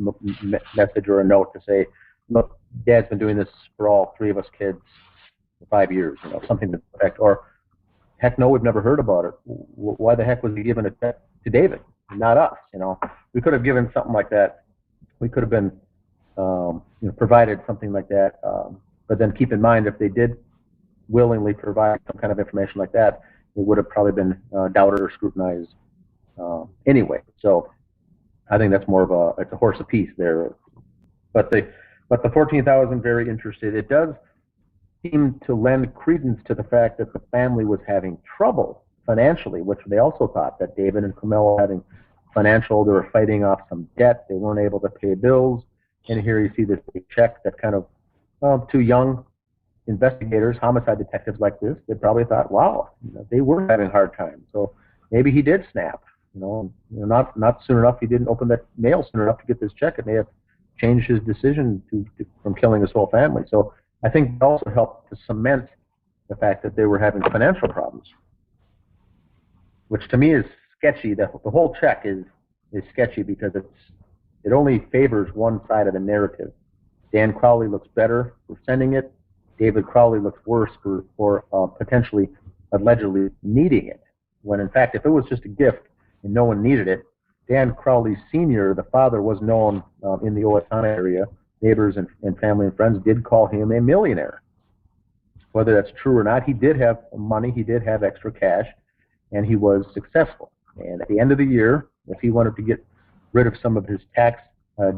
Speaker 3: message or a note to say, look, Dad's been doing this for all three of us kids for 5 years, something to the effect. Or, heck no, we've never heard about it. Why the heck was he giving it to David, not us? We could have given something like that. We could have been provided something like that. But then keep in mind, if they did willingly provide some kind of information like that, it would have probably been doubted or scrutinized anyway. So I think that's more of it's a horse apiece there. But the $14,000, very interested. It does seem to lend credence to the fact that the family was having trouble financially, which they also thought that David and Camilla were having financial. They were fighting off some debt. They weren't able to pay bills. And here you see this big check that kind of, to young investigators, homicide detectives like this, they probably thought, wow, they were having a hard time. So maybe he did snap. Not soon enough. He didn't open that mail soon enough to get this check. It may have changed his decision from killing his whole family. So I think it also helped to cement the fact that they were having financial problems, which to me is sketchy. The whole check is sketchy because it only favors one side of the narrative. Dan Crowley looks better for sending it. David Crowley looks worse for potentially, allegedly needing it. When in fact, if it was just a gift and no one needed it, Dan Crowley Sr., the father, was known in the Owatonna area. Neighbors and family and friends did call him a millionaire. Whether that's true or not, he did have money, he did have extra cash, and he was successful. And at the end of the year, if he wanted to get rid of some of his tax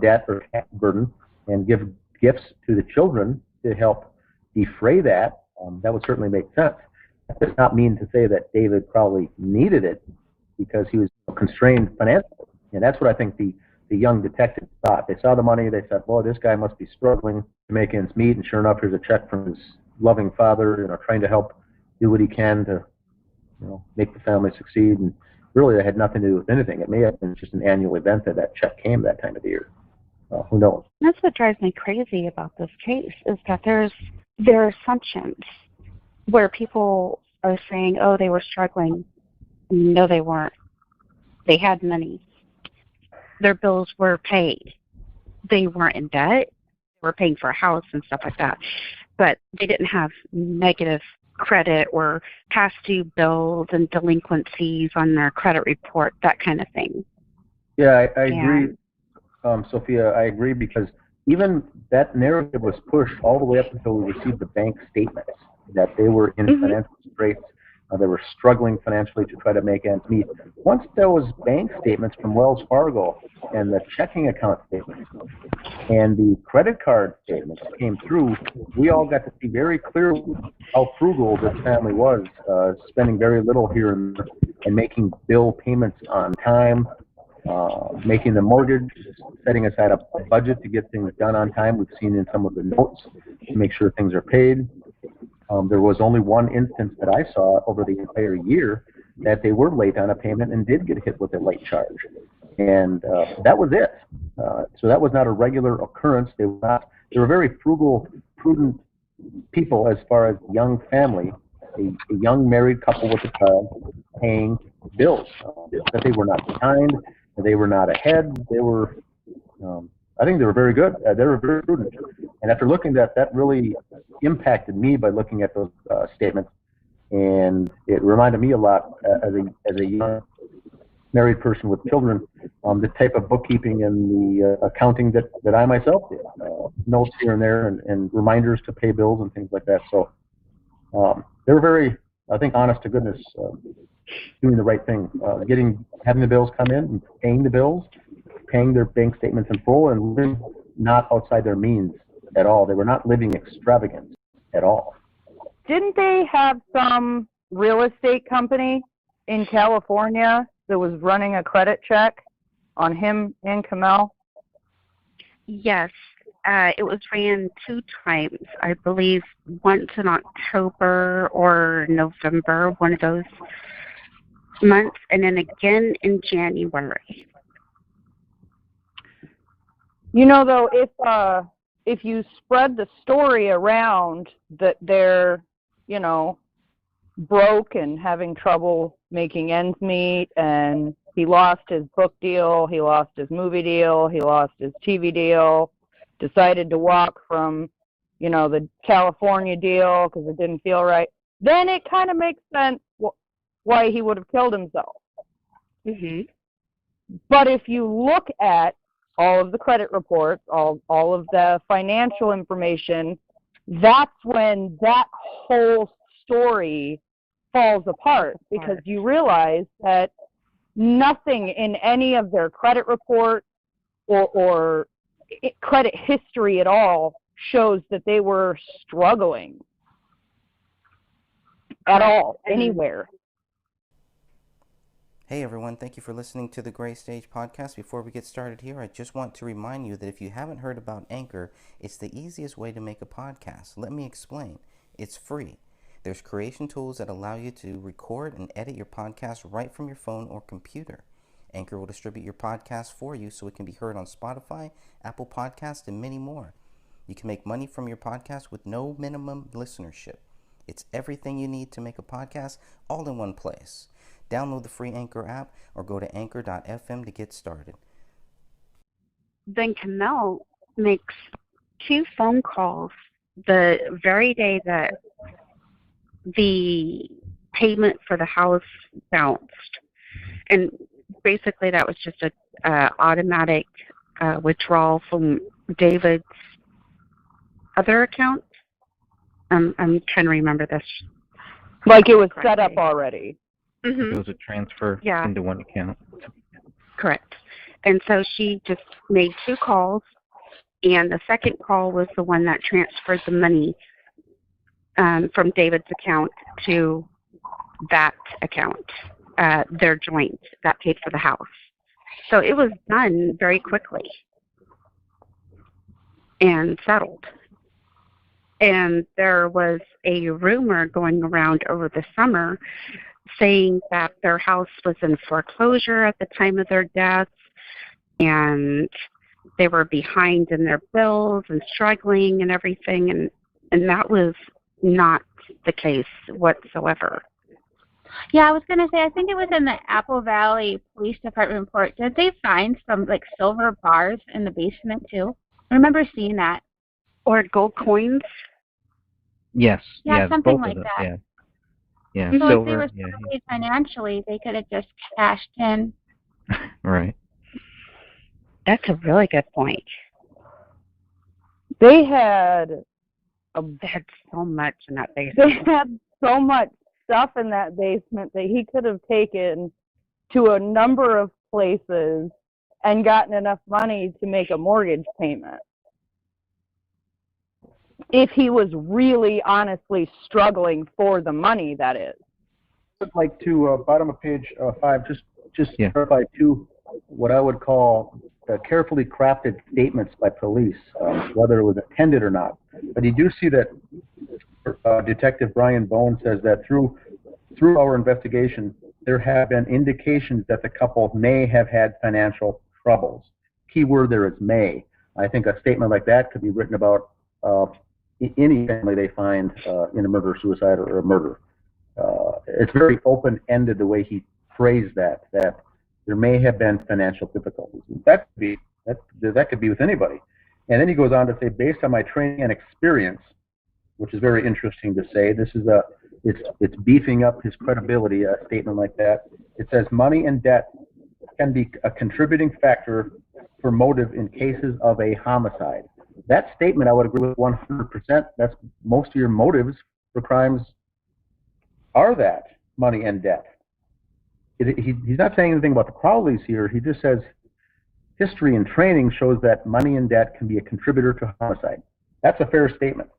Speaker 3: debt or tax burden and give gifts to the children to help defray that, that would certainly make sense. That does not mean to say that David Crowley needed it because he was constrained financially. And that's what I think the young detectives thought. They saw the money, they said, well, this guy must be struggling to make ends meet, and sure enough, here's a check from his loving father, trying to help do what he can to, make the family succeed. And really, that had nothing to do with anything. It may have been just an annual event that check came that time of the year. Who knows?
Speaker 5: That's what drives me crazy about this case, is that there are assumptions where people are saying, oh, they were struggling. No, they weren't. They had money. Their bills were paid. They weren't in debt. They were paying for a house and stuff like that. But they didn't have negative credit or past due bills and delinquencies on their credit report, that kind of thing.
Speaker 3: Yeah, I agree, Sophia. I agree, because even that narrative was pushed all the way up until we received the bank statements that they were in financial straits. They were struggling financially to try to make ends meet. Once there was bank statements from Wells Fargo and the checking account statements and the credit card statements came through, we all got to see very clearly how frugal this family was, spending very little here and there, and making bill payments on time, making the mortgage, setting aside a budget to get things done on time. We've seen in some of the notes to make sure things are paid. There was only one instance that I saw over the entire year that they were late on a payment and did get hit with a late charge. And that was it. So that was not a regular occurrence. They were very frugal, prudent people as far as young family, a young married couple with a child paying bills. That they were not behind, they were not ahead. They were, I think they were very good. They were very prudent. And after looking at that, really impacted me by looking at those statements. And it reminded me a lot as a young married person with children, the type of bookkeeping and the accounting that I myself did. Notes here and there and reminders to pay bills and things like that. So they were very, I think, honest to goodness, doing the right thing, having the bills come in and paying the bills, paying their bank statements in full, and living not outside their means at all. They were not living extravagant at all.
Speaker 4: Didn't they have some real estate company in California that was running a credit check on him and Kamel?
Speaker 5: Yes. It was ran 2 times, I believe, once in October or November, one of those months, and then again in January.
Speaker 4: Though, if you spread the story around that they're, broke and having trouble making ends meet, and he lost his book deal, he lost his movie deal, he lost his TV deal, decided to walk from, the California deal because it didn't feel right, then it kind of makes sense why he would have killed himself. But if you look at all of the credit reports, all of the financial information, that's when that whole story falls apart, because you realize that nothing in any of their credit reports or credit history at all shows that they were struggling at all, anywhere.
Speaker 1: Hey everyone, thank you for listening to the Gray Stage Podcast. Before we get started here, I just want to remind you that if you haven't heard about Anchor, it's the easiest way to make a podcast. Let me explain. It's free. There's creation tools that allow you to record and edit your podcast right from your phone or computer. Anchor will distribute your podcast for you so it can be heard on Spotify, Apple Podcasts, and many more. You can make money from your podcast with no minimum listenership. It's everything you need to make a podcast all in one place. Download the free Anchor app or go to anchor.fm to get started.
Speaker 5: then Camille makes 2 phone calls the very day that the payment for the house bounced. And basically that was just a automatic withdrawal from David's other account. I'm trying to remember this.
Speaker 4: Like it was set up already.
Speaker 1: It was a transfer into one account.
Speaker 5: Correct. And so she just made 2 calls, and the second call was the one that transferred the money from David's account to that account, their joint, that paid for the house. So it was done very quickly and settled. And there was a rumor going around over the summer saying that their house was in foreclosure at the time of their deaths, and they were behind in their bills and struggling and everything, and that was not the case whatsoever.
Speaker 11: Yeah, I was going to say, I think it was in the Apple Valley Police Department report. Did they find some, like, silver bars in the basement, too? I remember seeing that.
Speaker 5: Or gold coins?
Speaker 1: Yes.
Speaker 11: Yeah, something
Speaker 1: both
Speaker 11: like
Speaker 1: of them.
Speaker 11: that.
Speaker 1: Yeah.
Speaker 11: So
Speaker 1: Silver.
Speaker 11: if they were struggling financially, they could have just cashed in.
Speaker 1: Right.
Speaker 5: That's a really good point.
Speaker 4: They had
Speaker 5: so much in that basement.
Speaker 4: They had so much stuff in that basement that he could have taken to a number of places and gotten enough money to make a mortgage payment. If he was really honestly struggling for the money, that is.
Speaker 3: I'd like to, bottom of page 5, just clarify 2, what I would call carefully crafted statements by police, whether it was intended or not. But you do see that Detective Brian Bone says that through our investigation, there have been indications that the couple may have had financial troubles. Key word there is may. I think a statement like that could be written about any family they find in a murder, suicide, or a murder. It's very open-ended the way he phrased that there may have been financial difficulties. That could be with anybody. And then he goes on to say, based on my training and experience, which is very interesting to say, this is it's beefing up his credibility, a statement like that. It says money and debt can be a contributing factor for motive in cases of a homicide. That statement I would agree with 100%. That's most of your motives for crimes are that, money and debt. He's not saying anything about the Crowleys here. He just says history and training shows that money and debt can be a contributor to homicide. That's a fair statement.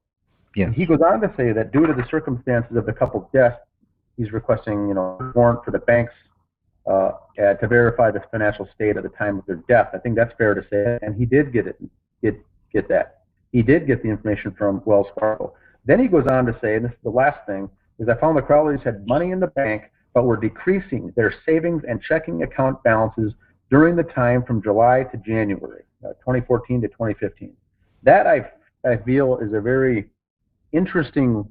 Speaker 1: Yeah.
Speaker 3: He goes on to say that due to the circumstances of the couple's death, he's requesting, a warrant for the banks to verify the financial state at the time of their death. I think that's fair to say, and he did get that. He did get the information from Wells Fargo. Then he goes on to say, and this is the last thing, is I found the Crowleys had money in the bank, but were decreasing their savings and checking account balances during the time from July to January, 2014 to 2015. That I feel is a very interesting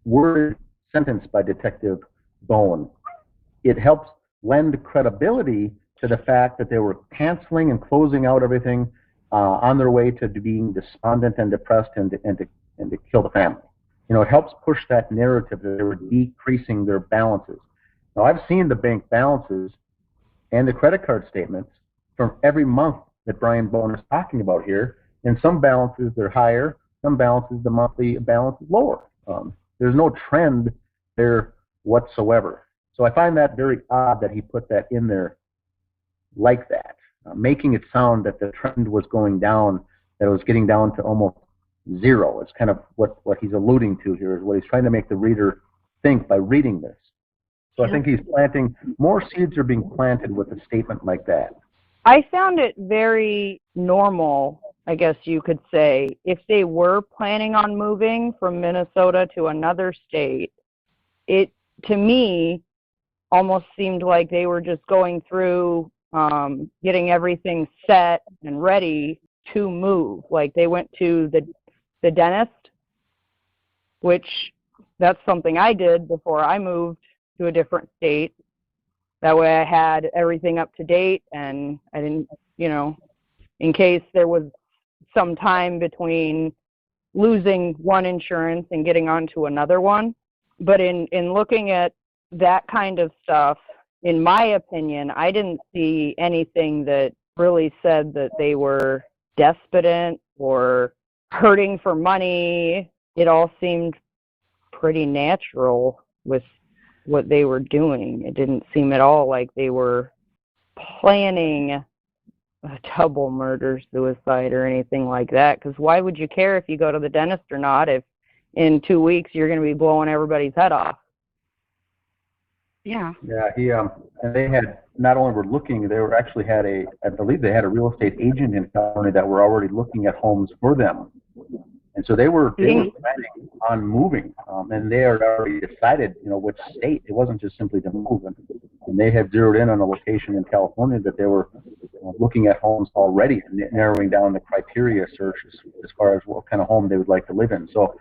Speaker 3: word sentence by Detective Bowen. It helps lend credibility to the fact that they were canceling and closing out everything on their way to being despondent and depressed and to kill the family. It helps push that narrative that they were decreasing their balances. Now, I've seen the bank balances and the credit card statements from every month that Brian Bowen is talking about here. And some balances, they're higher. Some balances, the monthly balance is lower. There's no trend there whatsoever. So I find that very odd that he put that in there like that, making it sound that the trend was going down, that it was getting down to almost zero. It's kind of what he's alluding to here, is what he's trying to make the reader think by reading this. So I think he's planting, more seeds are being planted with a statement like that.
Speaker 4: I found it very normal, I guess you could say, if they were planning on moving from Minnesota to another state. It, to me, almost seemed like they were just going through getting everything set and ready to move. Like they went to the dentist, which that's something I did before I moved to a different state. That way I had everything up to date and I didn't, in case there was some time between losing one insurance and getting onto another one. But in looking at that kind of stuff, in my opinion, I didn't see anything that really said that they were desperate or hurting for money. It all seemed pretty natural with what they were doing. It didn't seem at all like they were planning a double murder suicide or anything like that, because why would you care if you go to the dentist or not if in 2 weeks you're going to be blowing everybody's head off?
Speaker 5: Yeah.
Speaker 3: Yeah, and they had, not only were looking, they were actually had I believe they had a real estate agent in California that were already looking at homes for them. And so they were planning on moving, and they had already decided, which state. It wasn't just simply to move, and they had zeroed in on a location in California that they were looking at homes already, narrowing down the criteria search as far as what kind of home they would like to live in. So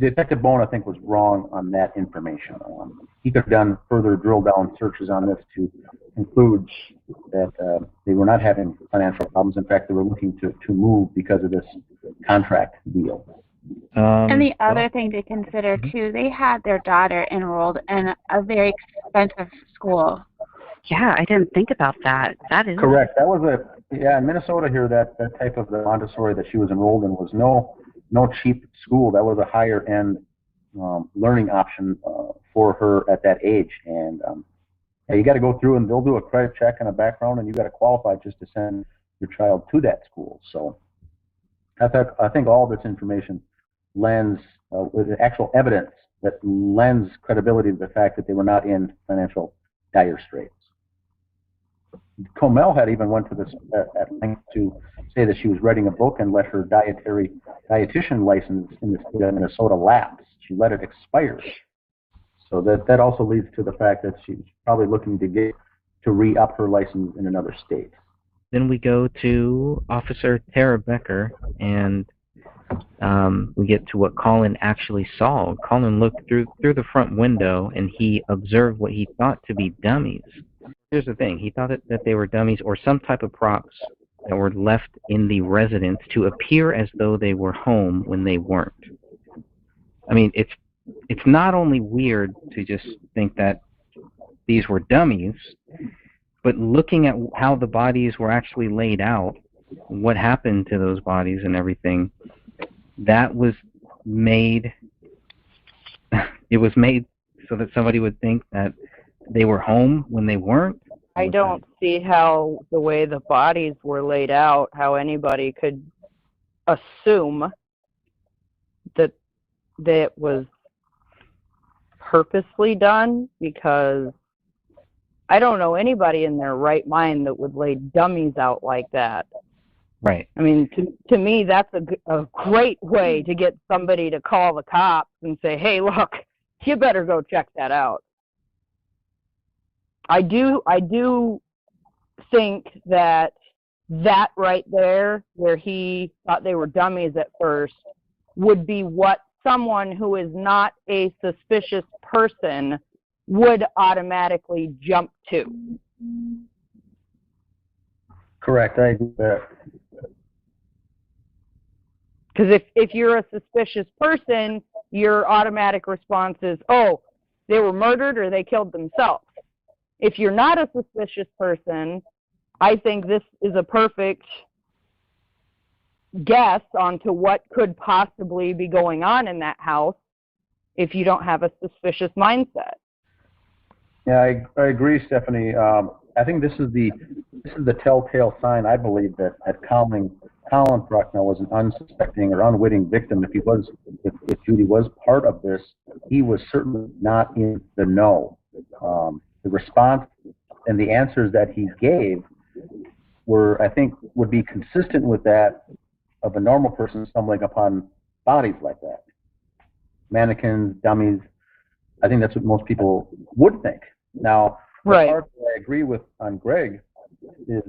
Speaker 3: Detective Bone, I think, was wrong on that information. He could have done further drill down searches on this to conclude that they were not having financial problems. In fact, they were looking to move because of this contract deal.
Speaker 11: And the other thing to consider, too, they had their daughter enrolled in a very expensive school.
Speaker 5: Yeah, I didn't think about that. That is
Speaker 3: correct. That was in Minnesota here, that type of the Montessori that she was enrolled in was no cheap school. That was a higher end learning option for her at that age. And you got to go through, and they'll do a credit check and a background, and you got to qualify just to send your child to that school. So I think all this information lends with the actual evidence that lends credibility to the fact that they were not in financial dire straits. Comel had even went to this at length to say that she was writing a book and let her dietitian license in the state of Minnesota lapse. She let it expire. So that also leads to the fact that she's probably looking to re-up her license in another state.
Speaker 1: Then we go to Officer Tara Becker, and we get to what Colin actually saw. Colin looked through the front window, and he observed what he thought to be dummies. Here's the thing. He thought that they were dummies or some type of props that were left in the residence to appear as though they were home when they weren't. I mean, it's not only weird to just think that these were dummies, but looking at how the bodies were actually laid out, what happened to those bodies and everything, that was made, it was made so that somebody would think that they were home when they weren't.
Speaker 4: I don't see how the way the bodies were laid out, how anybody could assume that it was purposely done, because I don't know anybody in their right mind that would lay dummies out like that.
Speaker 1: Right.
Speaker 4: I mean, to me, that's a great way to get somebody to call the cops and say, hey, look, you better go check that out. I do think that right there, where he thought they were dummies at first, would be what someone who is not a suspicious person would automatically jump to.
Speaker 3: Correct, I agree with that.
Speaker 4: Because if you're a suspicious person, your automatic response is, oh, they were murdered or they killed themselves. If you're not a suspicious person, I think this is a perfect guess onto what could possibly be going on in that house if you don't have a suspicious mindset.
Speaker 3: Yeah, I agree, Stephanie. I think this is the telltale sign, I believe, that Colin Prochnow was an unsuspecting or unwitting victim. If Judy was part of this, he was certainly not in the know. The response and the answers that he gave I think, would be consistent with that of a normal person stumbling upon bodies like that. Mannequins, dummies. I think that's what most people would think. Now,
Speaker 4: right.
Speaker 3: The part that I agree with on Greg is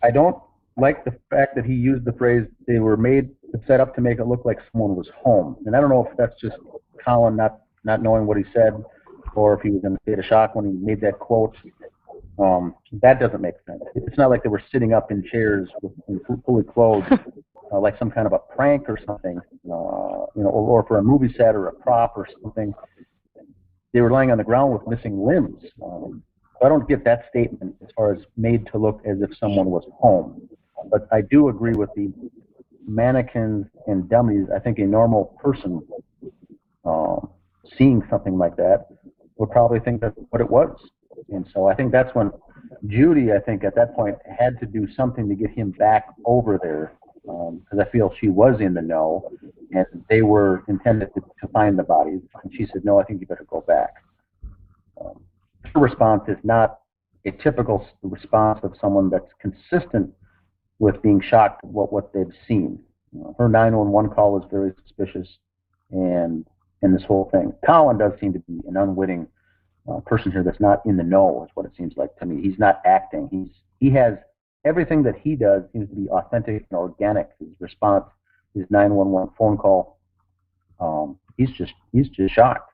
Speaker 3: I don't like the fact that he used the phrase, they were set up to make it look like someone was home. And I don't know if that's just Colin not knowing what he said, or if he was in a state of shock when he made that quote. That doesn't make sense. It's not like they were sitting up in chairs fully clothed, like some kind of a prank or something, or for a movie set or a prop or something. They were lying on the ground with missing limbs. I don't get that statement as far as made to look as if someone was home. But I do agree with the mannequins and dummies. I think a normal person seeing something like that would probably think that's what it was. And so I think that's when Judy, I think at that point, had to do something to get him back over there, because I feel she was in the know, and they were intended to find the bodies. And she said, no, I think you better go back. Her response is not a typical response of someone that's consistent with being shocked at what they've seen. Her 911 call was very suspicious, and this whole thing. Colin does seem to be an unwitting person here that's not in the know, is what it seems like to me. He's not acting. He has everything that he does seems to be authentic and organic. His response, his 911 phone call, he's just shocked.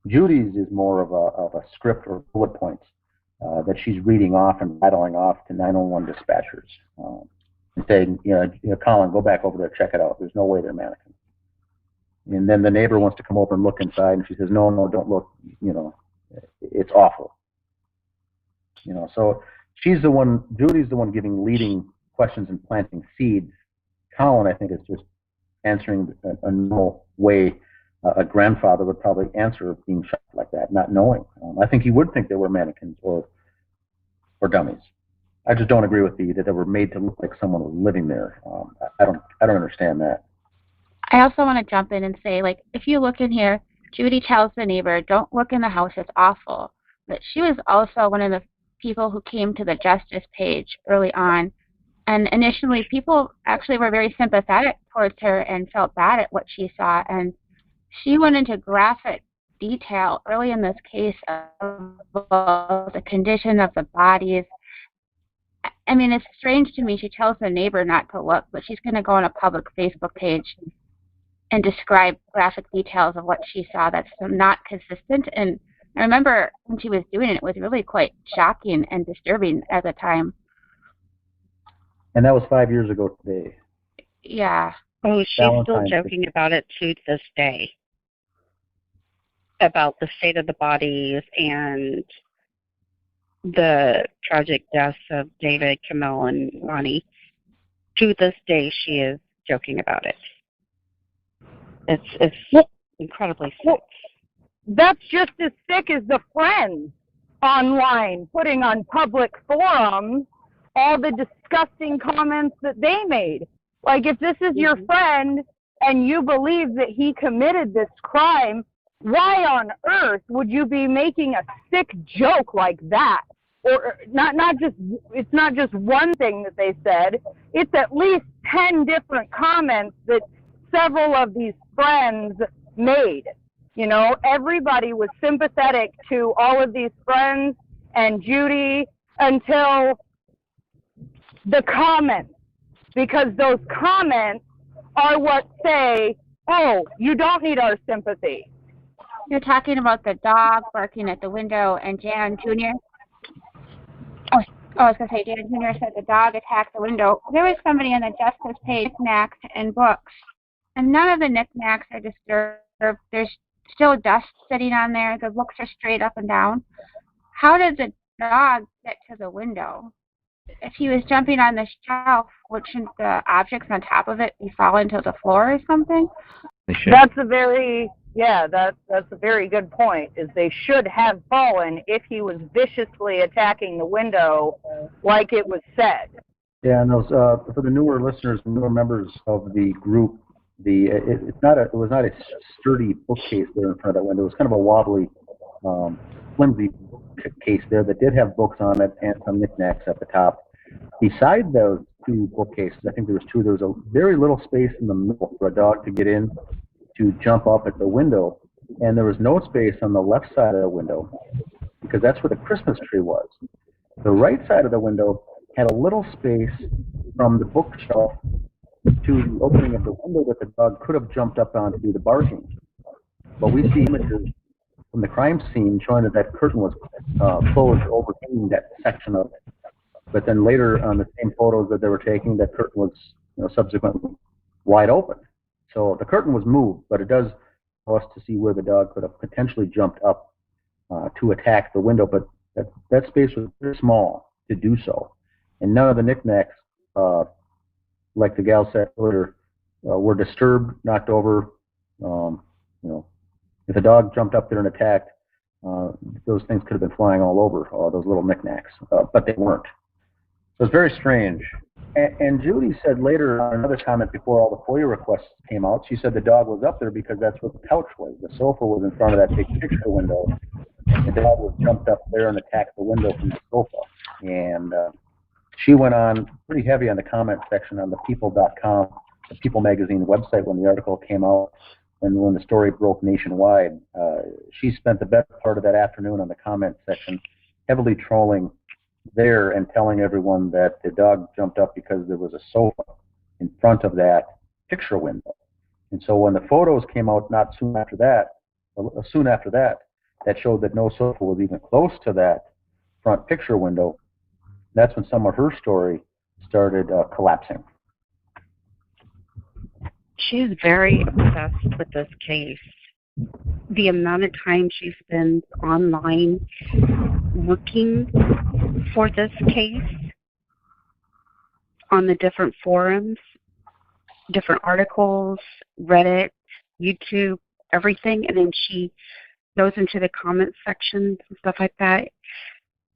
Speaker 3: Judy's is more of a script or bullet points that she's reading off and rattling off to 911 dispatchers and saying, Colin, go back over there, check it out. There's no way they're mannequins. And then the neighbor wants to come over and look inside, and she says, no, don't look. It's awful. So she's the one. Judy's the one giving leading questions and planting seeds. Colin, I think, is just answering a normal way a grandfather would probably answer being shocked like that, not knowing. I think he would think they were mannequins or dummies. I just don't agree with that they were made to look like someone was living there. I don't understand that.
Speaker 11: I also want to jump in and say, like, if you look in here, Judy tells the neighbor, don't look in the house, it's awful. But she was also one of the people who came to the justice page early on. And initially, people actually were very sympathetic towards her and felt bad at what she saw. And she went into graphic detail early in this case about the condition of the bodies. I mean, it's strange to me. She tells the neighbor not to look, but she's going to go on a public Facebook page and describe graphic details of what she saw that's not consistent. And I remember when she was doing it, it was really quite shocking and disturbing at the time.
Speaker 3: And that was 5 years ago today.
Speaker 11: Yeah.
Speaker 5: Oh, she's still joking about it to this day, about the state of the bodies and the tragic deaths of David, Camille, and Ronnie. To this day, she is joking about it. It's incredibly sick.
Speaker 4: That's just as sick as the friends online putting on public forums all the disgusting comments that they made. Like, if this is your friend and you believe that he committed this crime, why on earth would you be making a sick joke like that? Or it's not just one thing that they said. It's at least 10 different comments that several of these friends made. Everybody was sympathetic to all of these friends and Judy until the comments, because those comments are what say, oh, you don't need our sympathy.
Speaker 11: You're talking about the dog barking at the window and Jan Jr.? Oh, I was going to say, Jan Jr. said the dog attacked the window. There was somebody on the justice page, knickknacks and books, and none of the knickknacks are disturbed. There's still dust sitting on there. The books are straight up and down. How did the dog get to the window? If he was jumping on the shelf, wouldn't the objects on top of it be falling to the floor or something?
Speaker 4: That's a very good point, is they should have fallen if he was viciously attacking the window like it was said.
Speaker 3: Yeah, and those, for the newer listeners, the newer members of the group, it was not a sturdy bookcase there in front of that window. It was kind of a wobbly, flimsy case there that did have books on it and some knickknacks at the top. Beside those two bookcases, I think there was two, there was a very little space in the middle for a dog to get in to jump up at the window, and there was no space on the left side of the window because that's where the Christmas tree was. The right side of the window had a little space from the bookshelf to the opening of the window that the dog could have jumped up on to do the barking. But we see images from the crime scene showing that curtain was closed, overhanging that section of it. But then later on the same photos that they were taking, that curtain was subsequently wide open. So the curtain was moved, but it does allow us to see where the dog could have potentially jumped up to attack the window, but that space was very small to do so. And none of the knickknacks, like the gal said earlier, were disturbed, knocked over. If a dog jumped up there and attacked, those things could have been flying all over, those little knickknacks, but they weren't. So it's very strange. And Judy said later on another comment before all the FOIA requests came out, she said the dog was up there because that's where the couch was. The sofa was in front of that big picture window. The dog was jumped up there and attacked the window from the sofa. And she went on pretty heavy on the comment section on the people.com, the People magazine website when the article came out and when the story broke nationwide. She spent the better part of that afternoon on the comment section heavily trolling there and telling everyone that the dog jumped up because there was a sofa in front of that picture window. And so when the photos came out soon after that, that showed that no sofa was even close to that front picture window, that's when some of her story started collapsing.
Speaker 5: She's very obsessed with this case. The amount of time she spends online looking for this case on the different forums, different articles, Reddit, YouTube, everything, and then she goes into the comment sections and stuff like that.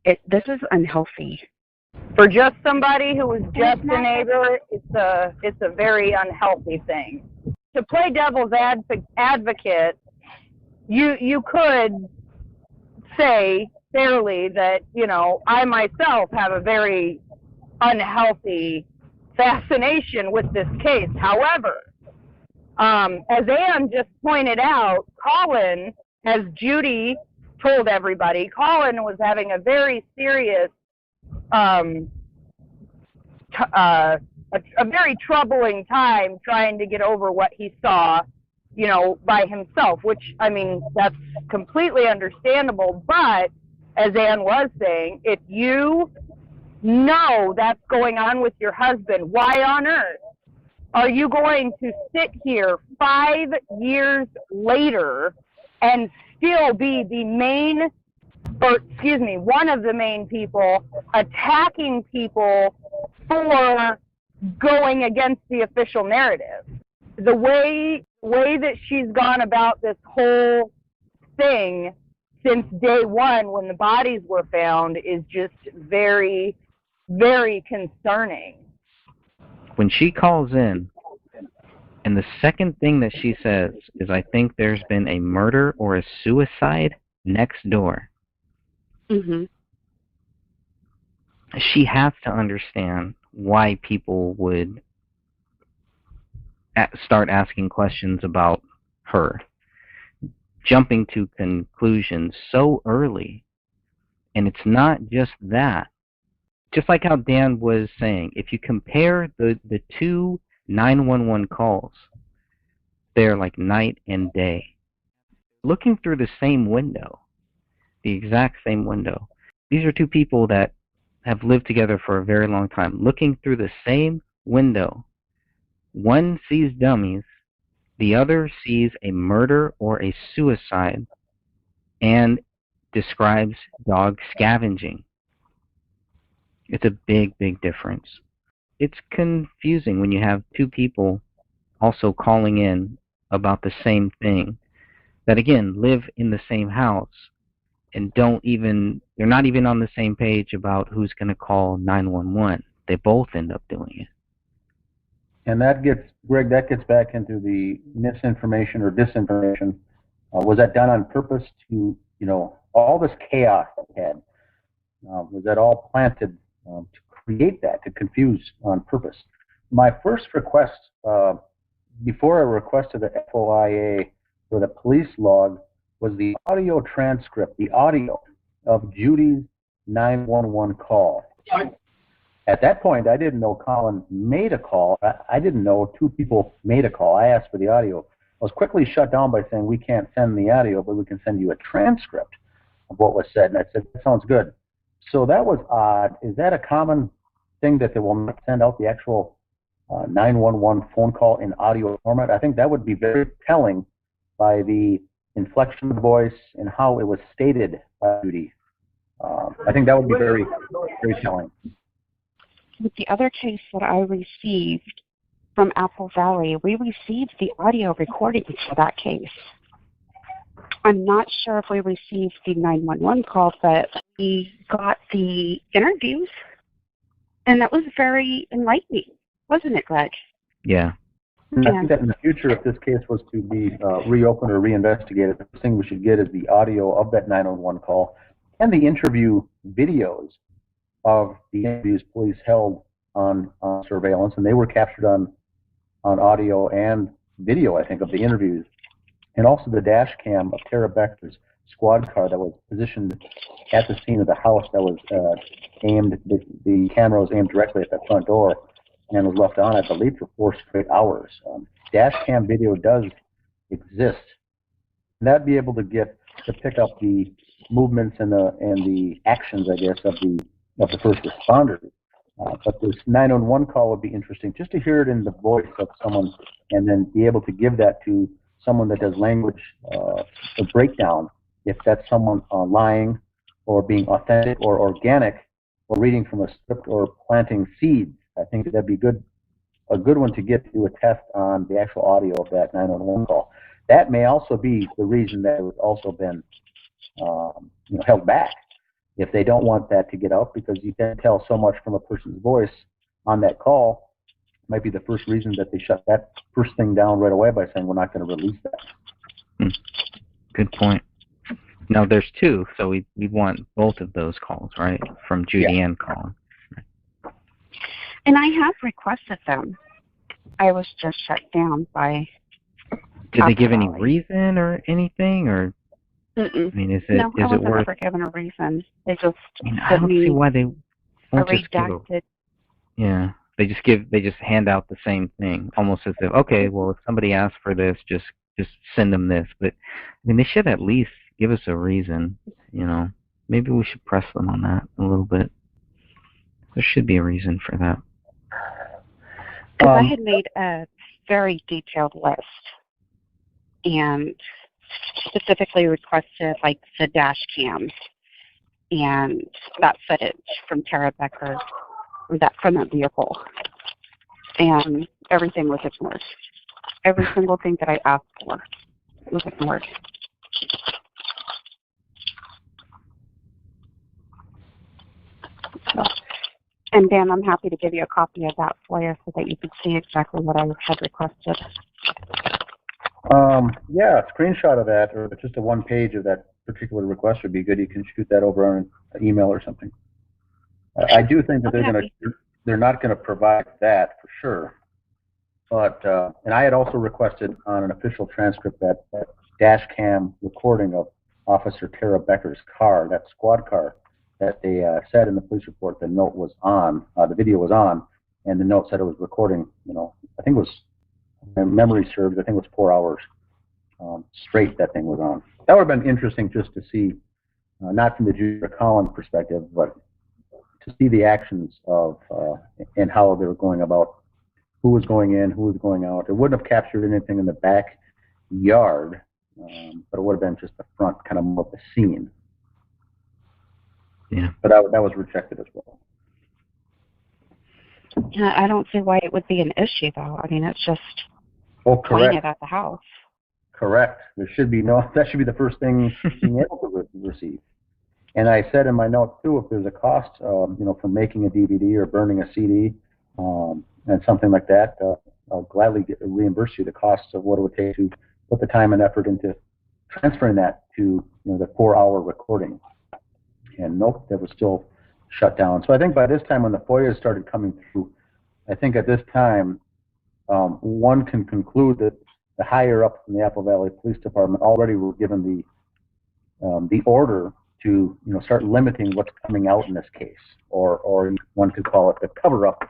Speaker 5: This is unhealthy.
Speaker 4: For just somebody who was just a neighbor, it's a very unhealthy thing. To play devil's advocate, you could say fairly that, I myself have a very unhealthy fascination with this case. However, as Ann just pointed out, Colin, as Judy told everybody, Colin was having a very serious, a very troubling time trying to get over what he saw, by himself, which, that's completely understandable. But as Ann was saying, if you know that's going on with your husband, why on earth are you going to sit here 5 years later and still be one of the main people attacking people for going against the official narrative? The way that she's gone about this whole thing since day one when the bodies were found is just very, very concerning.
Speaker 1: When she calls in, and the second thing that she says is, I think there's been a murder or a suicide next door.
Speaker 5: Mm-hmm.
Speaker 1: She has to understand why people would start asking questions about her, jumping to conclusions so early. And it's not just that. Just like how Dan was saying, if you compare the two 911 calls, they're like night and day. Looking through the same window, the exact same window. These are two people that have lived together for a very long time. Looking through the same window, one sees dummies, the other sees a murder or a suicide, and describes dog scavenging. It's a big, big difference. It's confusing when you have two people also calling in about the same thing that, again, live in the same house and they're not even on the same page about who's going to call 911. They both end up doing it.
Speaker 3: And that gets back into the misinformation or disinformation. Was that done on purpose to, all this chaos that we had? Was that all planted to create that, to confuse on purpose? My first request, before I requested the FOIA for the police log, was the audio transcript, the audio of Judy's 911 call. At that point, I didn't know Colin made a call. I didn't know two people made a call. I asked for the audio. was quickly shut down by saying, we can't send the audio, but we can send you a transcript of what was said. And I said, that sounds good. So that was odd. Is that a common thing that they will not send out the actual 911 phone call in audio format? I think that would be very telling by the inflection of the voice and how it was stated by duty. I think that would be very, very telling.
Speaker 12: With the other case that I received from Apple Valley, we received the audio recordings for that case. I'm not sure if we received the 911 call, but we got the interviews, and that was very enlightening, wasn't it, Greg?
Speaker 6: Yeah.
Speaker 3: I think that in the future, if this case was to be reopened or reinvestigated, the first thing we should get is the audio of that 911 call and the interview videos of the interviews police held on surveillance, and they were captured on audio and video, I think, of the interviews, and also the dash cam of Tara Becker's squad car that was positioned at the scene of the house that was aimed, the camera was aimed directly at that front door and was left on, I believe, for 4 straight hours. Dash cam video does exist. And that'd be able to pick up the movements and the actions, I guess, of the first responders. But this 911 call would be interesting, just to hear it in the voice of someone, and then be able to give that to someone that does language a breakdown, if that's someone lying or being authentic or organic or reading from a script or planting seeds. I think that'd be a good one to get to do a test on the actual audio of that 911 call. That may also be the reason that it's also been held back. If they don't want that to get out, because you can tell so much from a person's voice on that call, might be the first reason that they shut that first thing down right away by saying, we're not going to release that.
Speaker 6: Good point. Now there's 2, so we want both of those calls, right? From Judy and Colin.
Speaker 12: And I have requested them. I was just shut down by...
Speaker 6: Did they give any reason or anything, or...
Speaker 12: Mm-mm.
Speaker 6: I mean, is
Speaker 12: no, I wasn't
Speaker 6: worth...
Speaker 12: ever given a reason. They just
Speaker 6: I don't see why they won't just
Speaker 12: redacted.
Speaker 6: Yeah, they just hand out the same thing, almost as if, okay, well, if somebody asks for this, just send them this. But I mean, they should at least give us a reason. Maybe we should press them on that a little bit. There should be a reason for that.
Speaker 12: Because I had made a very detailed list and specifically requested like the dash cams and that footage from Tara Becker, from that vehicle, and everything was ignored. Every single thing that I asked for was ignored. So, and Dan, I'm happy to give you a copy of that for you so that you can see exactly what I had requested.
Speaker 3: Yeah, a screenshot of that, or just a 1 page of that particular request would be good. You can shoot that over on an email or something. I do think that they're not going to provide that for sure. But and I had also requested on an official transcript that dash cam recording of Officer Tara Becker's car, that squad car, that they said in the police report the note was on, the video was on, and the note said it was recording. I think it was, if memory serves, I think it was 4 hours straight that thing was on. That would have been interesting just to see, not from the Judy Collins perspective, but to see the actions of and how they were going about, who was going in, who was going out. It wouldn't have captured anything in the backyard, but it would have been just the front, kind of more of the scene.
Speaker 6: Yeah.
Speaker 3: But that was rejected as well.
Speaker 12: I don't see why it would be an issue, though. I mean, it's just pointed at the house.
Speaker 3: Correct. There should be that should be the first thing being able to receive. And I said in my note too, if there's a cost, for making a DVD or burning a CD, and something like that, I'll gladly reimburse you the costs of what it would take to put the time and effort into transferring that to the 4-hour recording. And nope, that was still shut down. So I think by this time, when the FOIA started coming through, I think at this time, one can conclude that the higher up in the Apple Valley Police Department already were given the order to start limiting what's coming out in this case, or one could call it the cover-up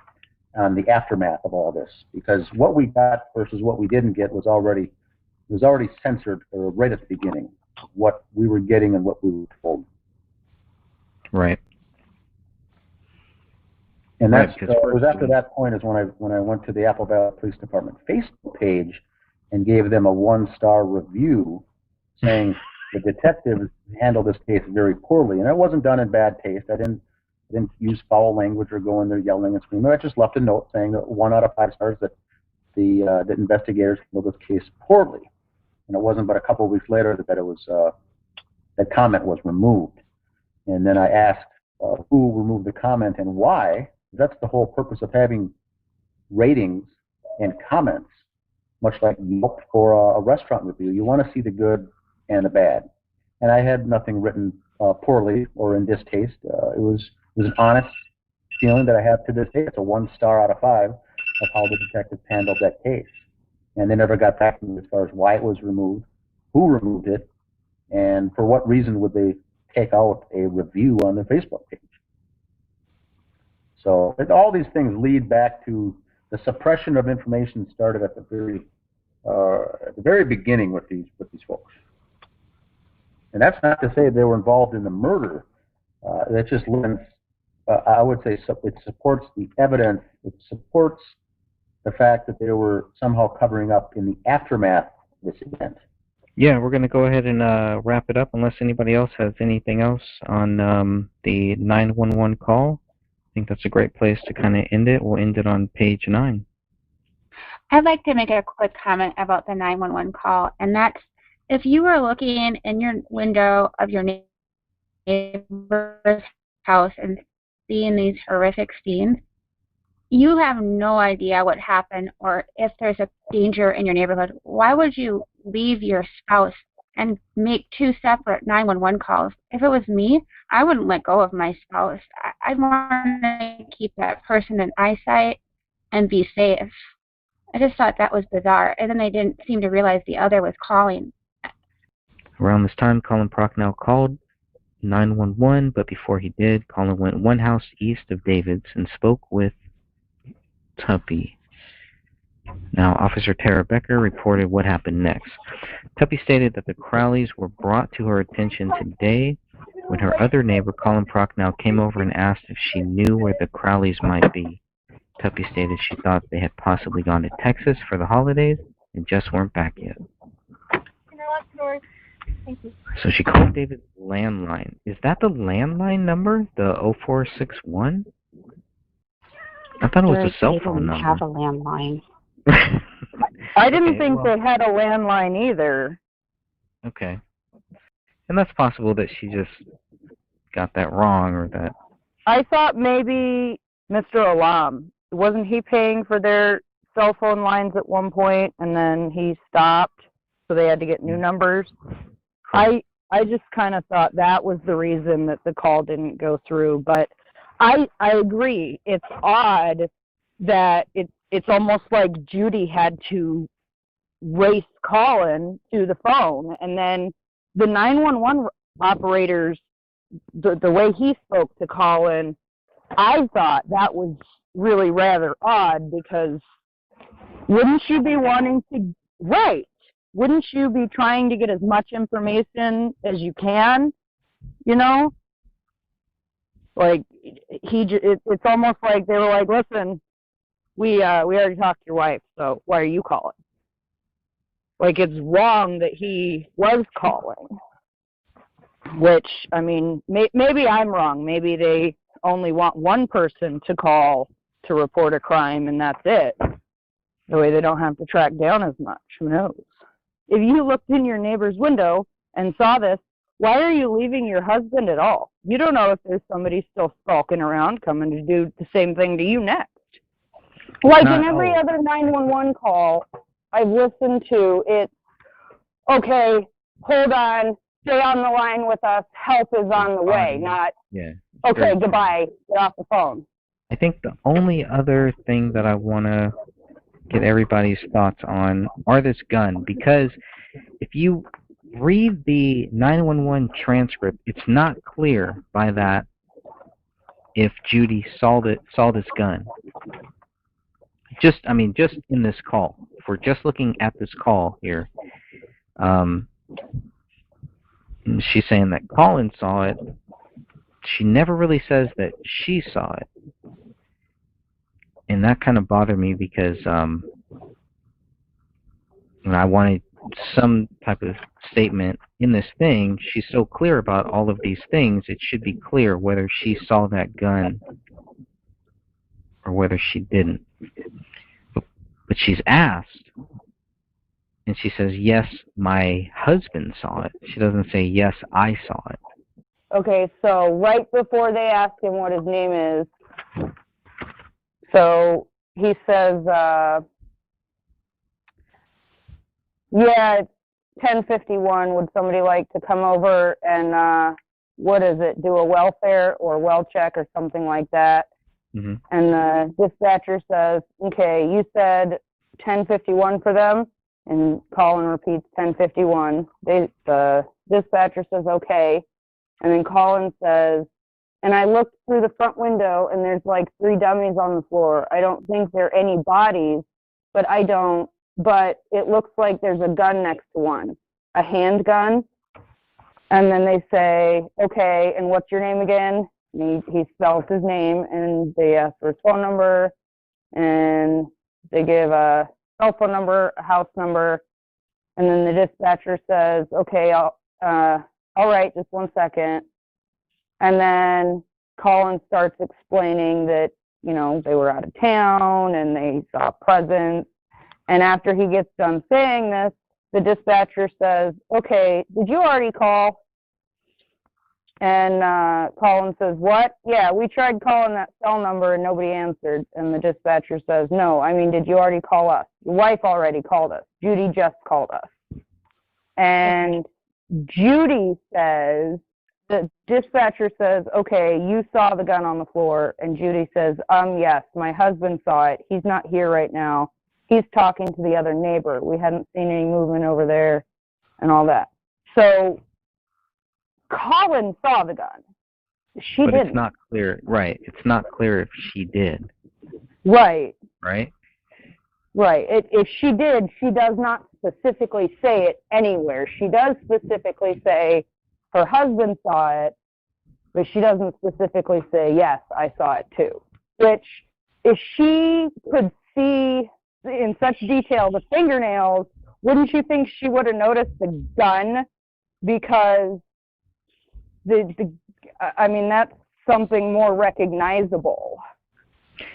Speaker 3: on the aftermath of all this, because what we got versus what we didn't get was already It was already censored right at the beginning, what we were getting and what we were told.
Speaker 1: Right.
Speaker 3: And
Speaker 1: Right,
Speaker 3: that's
Speaker 1: because
Speaker 3: it was after that point is when I went to the Apple Valley Police Department Facebook page and gave them a 1-star review saying the detectives handled this case very poorly. And it wasn't done in bad taste. I didn't use foul language or go in there yelling and screaming. I just left a note saying that 1 out of 5 stars that the investigators handled this case poorly. And it wasn't but a couple of weeks later that it was that comment was removed. And then I asked who removed the comment and why. That's the whole purpose of having ratings and comments, much like Yelp for a restaurant review. You want to see the good and the bad. And I had nothing written poorly or in distaste. It was an honest feeling that I have to this day. It's a 1 star out of 5 of how the detectives handled that case. And they never got back to me as far as why it was removed, who removed it, and for what reason would they take out a review on their Facebook page. So all these things lead back to the suppression of information started at the very beginning with these folks. And that's not to say they were involved in the murder. That just lends, I would say, it supports the evidence. It supports the fact that they were somehow covering up in the aftermath of this event.
Speaker 1: Yeah, we're going to go ahead and wrap it up unless anybody else has anything else on the 911 call. I think that's a great place to kind of end it. We'll end it on page 9.
Speaker 11: I'd like to make a quick comment about the 911 call, and that's if you were looking in your window of your neighbor's house and seeing these horrific scenes, you have no idea what happened or if there's a danger in your neighborhood. Why would you leave your spouse and make 2 separate 911 calls? If it was me, I wouldn't let go of my spouse. I'd want to keep that person in eyesight and be safe. I just thought that was bizarre. And then they didn't seem to realize the other was calling.
Speaker 1: Around this time, Colin Prochnow called 911, but before he did, Colin went 1 house east of David's and spoke with Tuppy. Now, Officer Tara Becker reported what happened next. Tuppy stated that the Crowleys were brought to her attention today when her other neighbor, Colin Prochnow, came over and asked if she knew where the Crowleys might be. Tuppy stated she thought they had possibly gone to Texas for the holidays and just weren't back yet. So she called David's landline. Is that the landline number? The 0461? I thought it was a cell phone number.
Speaker 12: They didn't have a landline.
Speaker 4: I didn't think they had a landline either.
Speaker 1: Okay. And that's possible that she just got that wrong or that...
Speaker 4: I thought maybe Mr. Alam, wasn't he paying for their cell phone lines at one point and then he stopped so they had to get new numbers? I just kind of thought that was the reason that the call didn't go through, but I agree. It's odd that it's almost like Judy had to race Colin to the phone, and then the 911 operators, the way he spoke to Colin, I thought that was really rather odd because wouldn't you be wanting to, right, wouldn't you be trying to get as much information as you can, you know? Like, it's almost like they were like, listen, we already talked to your wife, so why are you calling? Like, it's wrong that he was calling, which, I mean, maybe I'm wrong. Maybe they only want one person to call to report a crime, and that's it. The way they don't have to track down as much. Who knows? If you looked in your neighbor's window and saw this, why are you leaving your husband at all? You don't know if there's somebody still stalking around coming to do the same thing to you next. Like in every other 911 call I've listened to, it's, okay, hold on, stay on the line with us, help is on the way, not, okay, goodbye, get off the phone.
Speaker 1: I think the only other thing that I want to get everybody's thoughts on are this gun, because if you read the 911 transcript, it's not clear by that if Judy saw this gun. Just in this call, if we're just looking at this call here, She's saying that Colin saw it. She never really says that she saw it. And that kind of bothered me because I wanted some type of statement in this thing. She's so clear about all of these things, it should be clear whether she saw that gun or whether she didn't. But she's asked, and she says, yes, my husband saw it. She doesn't say, yes, I saw it.
Speaker 4: Okay, so right before they ask him what his name is, so he says, yeah, it's 10:51. Would somebody like to come over and, what is it, do a welfare or well check or something like that?
Speaker 1: Mm-hmm.
Speaker 4: And the dispatcher says, okay, you said 10:51 for them? And Colin repeats 10:51. The dispatcher says, okay. And then Colin says, and I looked through the front window and there's like 3 dummies on the floor. I don't think they're any bodies, but it looks like there's a gun next to one, a handgun. And then they say, okay, and what's your name again? And he spells his name, and they ask for his phone number, and they give a cell phone number, a house number, and then the dispatcher says, okay, all right, just 1 second. And then Colin starts explaining that, they were out of town and they saw presents. And after he gets done saying this, the dispatcher says, okay, did you already call? And Colin says, what? Yeah, we tried calling that cell number and nobody answered. And the dispatcher says, no, I mean, did you already call us? Your wife already called us. Judy just called us. And Judy says, the dispatcher says, okay, you saw the gun on the floor. And Judy says, yes, my husband saw it. He's not here right now. He's talking to the other neighbor. We hadn't seen any movement over there and all that. So Colin saw the gun. She didn't. But
Speaker 1: it's not clear. Right. It's not clear if she did.
Speaker 4: Right.
Speaker 1: Right?
Speaker 4: Right. If she did, she does not specifically say it anywhere. She does specifically say her husband saw it, but she doesn't specifically say, yes, I saw it too. Which, if she could see in such detail the fingernails, wouldn't you think she would have noticed the gun? Because that's something more recognizable.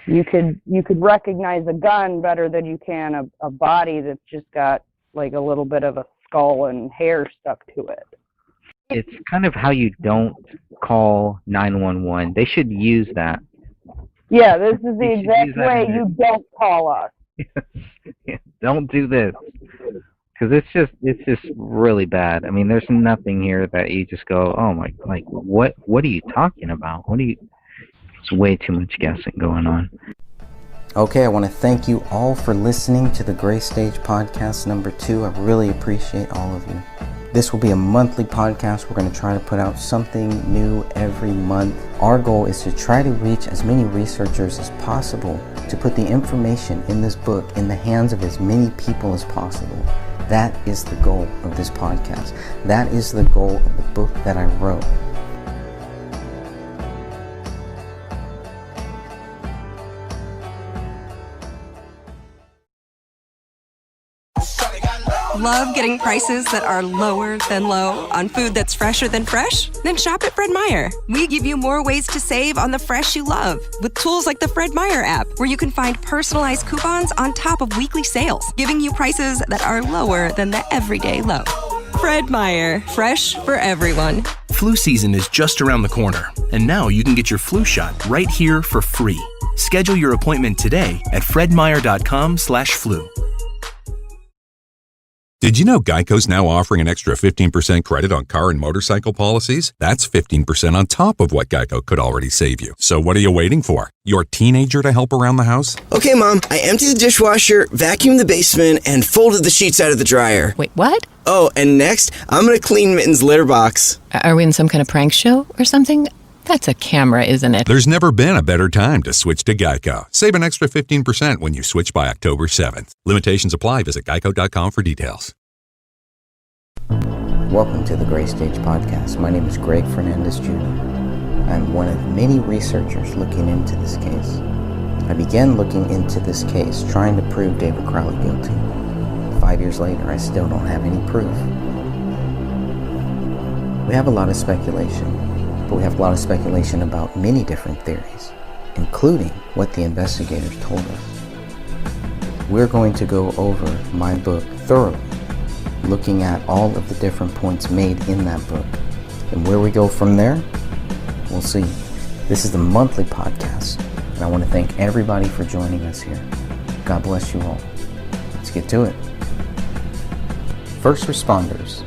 Speaker 4: You could recognize a gun better than you can a body that's just got like a little bit of a skull and hair stuck to it.
Speaker 1: It's kind of how you don't call 911. They should use that.
Speaker 4: Yeah, this is the exact way you don't call us.
Speaker 1: Don't do this, because it's just really bad. I mean, there's nothing here that you just go, oh my, like what are you talking about? It's way too much guessing going on.
Speaker 6: Okay, I want to thank you all for listening to the Gray Stage Podcast number 2. I really appreciate all of you. This will be a monthly podcast. We're going to try to put out something new every month. Our goal is to try to reach as many researchers as possible to put the information in this book in the hands of as many people as possible. That is the goal of this podcast. That is the goal of the book that I wrote.
Speaker 7: Love getting prices that are lower than low on food that's fresher than fresh? Then shop at Fred Meyer. We give you more ways to save on the fresh you love with tools like the Fred Meyer app, where you can find personalized coupons on top of weekly sales, giving you prices that are lower than the everyday low. Fred Meyer, fresh for everyone.
Speaker 8: Flu season is just around the corner, and now you can get your flu shot right here for free. Schedule your appointment today at fredmeyer.com/flu.
Speaker 10: Did you know Geico's now offering an extra 15% credit on car and motorcycle policies? That's 15% on top of what Geico could already save you. So what are you waiting for? Your teenager to help around the house?
Speaker 13: Okay, Mom, I emptied the dishwasher, vacuumed the basement, and folded the sheets out of the dryer.
Speaker 14: Wait, what?
Speaker 13: Oh, and next, I'm going to clean Mitten's litter box.
Speaker 14: Are we in some kind of prank show or something? That's a camera, isn't it?
Speaker 10: There's never been a better time to switch to Geico. Save an extra 15% when you switch by October 7th. Limitations apply. Visit geico.com for details.
Speaker 1: Welcome to the Gray Stage Podcast. My name is Greg Fernandez Jr. I'm one of many researchers looking into this case. I began looking into this case trying to prove David Crowley guilty. 5 years later, I still don't have any proof. We have a lot of speculation, but we have a lot of speculation about many different theories, including what the investigators told us. We're going to go over my book thoroughly, looking at all of the different points made in that book. And where we go from there, we'll see. This is the monthly podcast, and I want to thank everybody for joining us here. God bless you all. Let's get to it. First responders.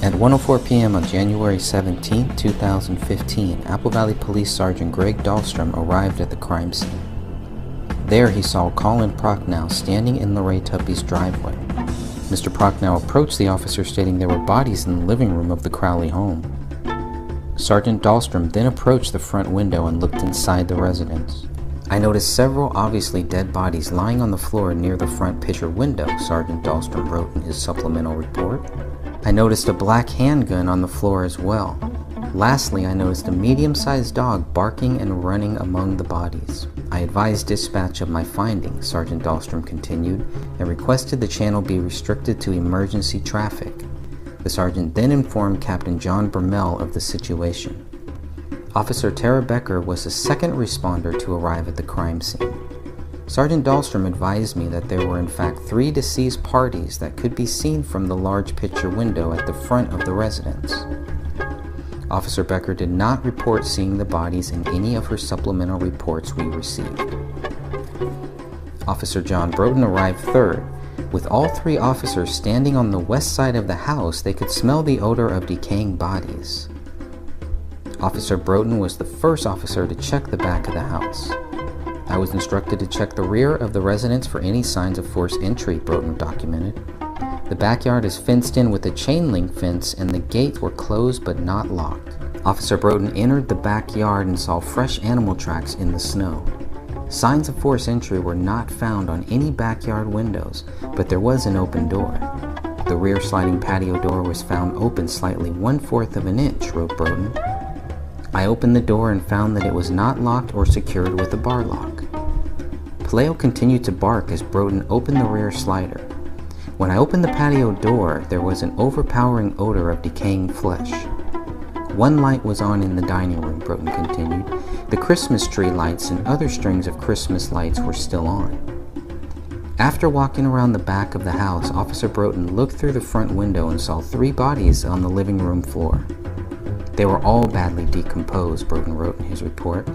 Speaker 1: At 1:04 p.m. on January 17, 2015, Apple Valley Police Sergeant Greg Dahlstrom arrived at the crime scene. There he saw Colin Prochnow standing in Lorraine Tuppy's driveway. Mr. Prochnow approached the officer stating there were bodies in the living room of the Crowley home. Sergeant Dahlstrom then approached the front window and looked inside the residence. I noticed several obviously dead bodies lying on the floor near the front picture window, Sergeant Dahlstrom wrote in his supplemental report. I noticed a black handgun on the floor as well. Lastly, I noticed a medium-sized dog barking and running among the bodies. I advised dispatch of my findings, Sergeant Dahlstrom continued, and requested the channel be restricted to emergency traffic. The sergeant then informed Captain John Bermel of the situation. Officer Tara Becker was the second responder to arrive at the crime scene. Sergeant Dahlstrom advised me that there were in fact 3 deceased parties that could be seen from the large picture window at the front of the residence. Officer Becker did not report seeing the bodies in any of her supplemental reports we received. Officer John Broughton arrived third. With all 3 officers standing on the west side of the house, they could smell the odor of decaying bodies. Officer Broughton was the first officer to check the back of the house. I was instructed to check the rear of the residence for any signs of forced entry, Broughton documented. The backyard is fenced in with a chain link fence and the gates were closed but not locked. Officer Broughton entered the backyard and saw fresh animal tracks in the snow. Signs of forced entry were not found on any backyard windows, but there was an open door. The rear sliding patio door was found open slightly 1/4 of an inch, wrote Broughton. I opened the door and found that it was not locked or secured with a bar lock. Paleo continued to bark as Broughton opened the rear slider. When I opened the patio door, there was an overpowering odor of decaying flesh. 1 light was on in the dining room, Broughton continued. The Christmas tree lights and other strings of Christmas lights were still on. After walking around the back of the house, Officer Broughton looked through the front window and saw 3 bodies on the living room floor. They were all badly decomposed, Broughton wrote in his report.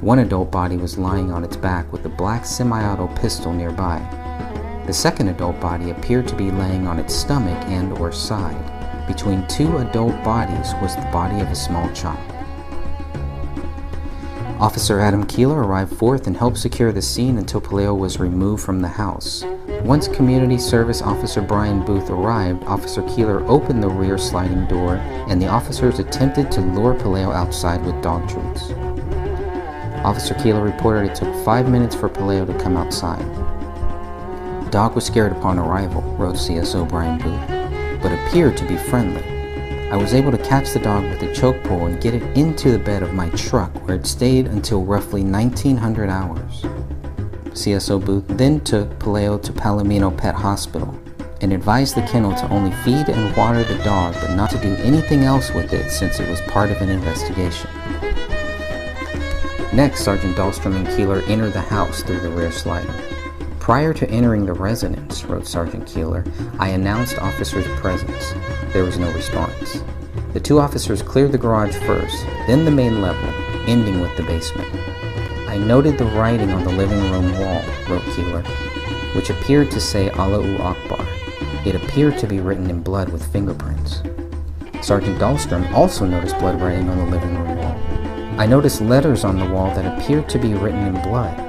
Speaker 1: 1 adult body was lying on its back with a black semi-auto pistol nearby. The second adult body appeared to be laying on its stomach and or side. Between 2 adult bodies was the body of a small child. Officer Adam Keeler arrived fourth and helped secure the scene until Paleo was removed from the house. Once Community Service Officer Brian Booth arrived, Officer Keeler opened the rear sliding door and the officers attempted to lure Paleo outside with dog treats. Officer Keeler reported it took 5 minutes for Paleo to come outside. The dog was scared upon arrival, wrote CSO Brian Booth, but appeared to be friendly. I was able to catch the dog with a choke pull and get it into the bed of my truck where it stayed until roughly 1900 hours. CSO Booth then took Paleo to Palomino Pet Hospital and advised the kennel to only feed and water the dog but not to do anything else with it since it was part of an investigation. Next, Sergeant Dahlstrom and Keeler entered the house through the rear slider. Prior to entering the residence, wrote Sergeant Keeler, I announced officers' presence. There was no response. The 2 officers cleared the garage first, then the main level, ending with the basement. I noted the writing on the living room wall, wrote Keeler, which appeared to say Allahu Akbar. It appeared to be written in blood with fingerprints. Sergeant Dahlstrom also noticed blood writing on the living room wall. I noticed letters on the wall that appeared to be written in blood.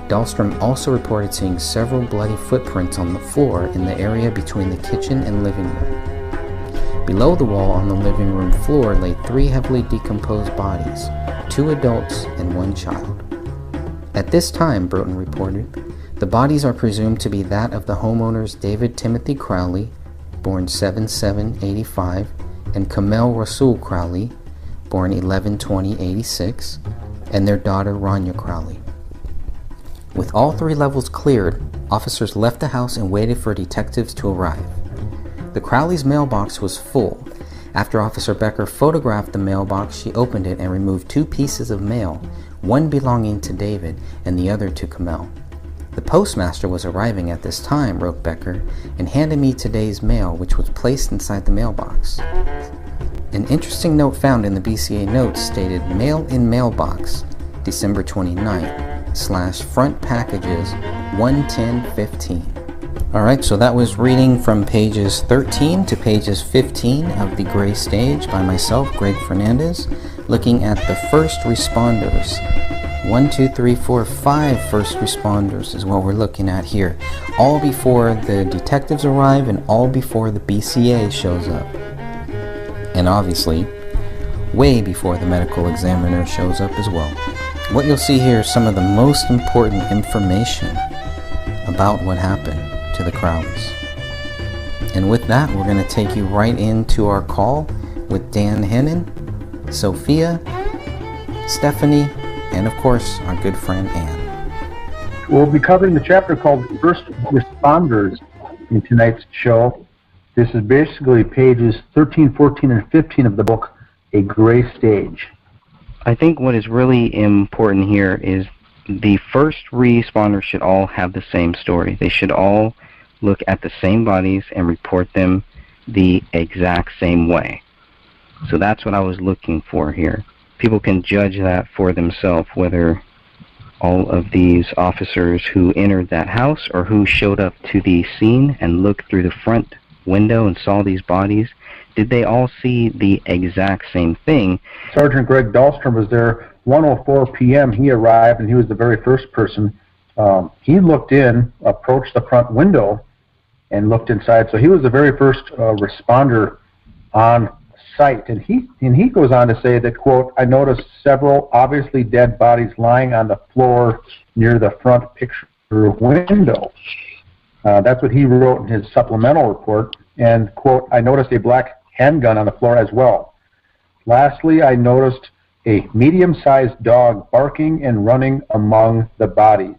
Speaker 1: Dahlstrom also reported seeing several bloody footprints on the floor in the area between the kitchen and living room. Below the wall on the living room floor lay 3 heavily decomposed bodies, 2 adults and 1 child. At this time, Broughton reported, the bodies are presumed to be that of the homeowners David Timothy Crowley,
Speaker 6: born 7/7/85, and Kamel Rasul Crowley, born 11/20/86, and their daughter Rania Crowley. With all 3 levels cleared, officers left the house and waited for detectives to arrive. The Crowleys' mailbox was full. After Officer Becker photographed the mailbox, she opened it and removed 2 pieces of mail, one belonging to David and the other to Kamel. The postmaster was arriving at this time, wrote Becker, and handed me today's mail, which was placed inside the mailbox. An interesting note found in the BCA notes stated mail in mailbox, December 29th, /front packages 11015. Alright, so that was reading from pages 13 to pages 15 of The Gray Stage by myself, Greg Fernandez, looking at the first responders. 1, 2, 3, 4, 5 first responders is what we're looking at here. All before the detectives arrive and all before the BCA shows up. And obviously, way before the medical examiner shows up as well. What you'll see here is some of the most important information about what happened to the Crowleys. And with that, we're going to take you right into our call with Dan Hennon, Sophia, Stephanie, and of course, our good friend Ann.
Speaker 3: We'll be covering the chapter called First Responders in tonight's show. This is basically pages 13, 14, and 15 of the book, A Gray Stage.
Speaker 6: I think what is really important here is the first responders should all have the same story. They should all look at the same bodies and report them the exact same way. So that's what I was looking for here. People can judge that for themselves, whether all of these officers who entered that house or who showed up to the scene and looked through the front window and saw these bodies, did they all see the exact same thing?
Speaker 3: Sergeant Greg Dahlstrom was there 1:04 p.m. He arrived, and he was the very first person. He looked in, approached the front window, and looked inside. So he was the very first responder on site. And he goes on to say that, quote, I noticed several obviously dead bodies lying on the floor near the front picture window. That's what he wrote in his supplemental report. And, quote, I noticed a black handgun on the floor as well. Lastly, I noticed a medium-sized dog barking and running among the bodies.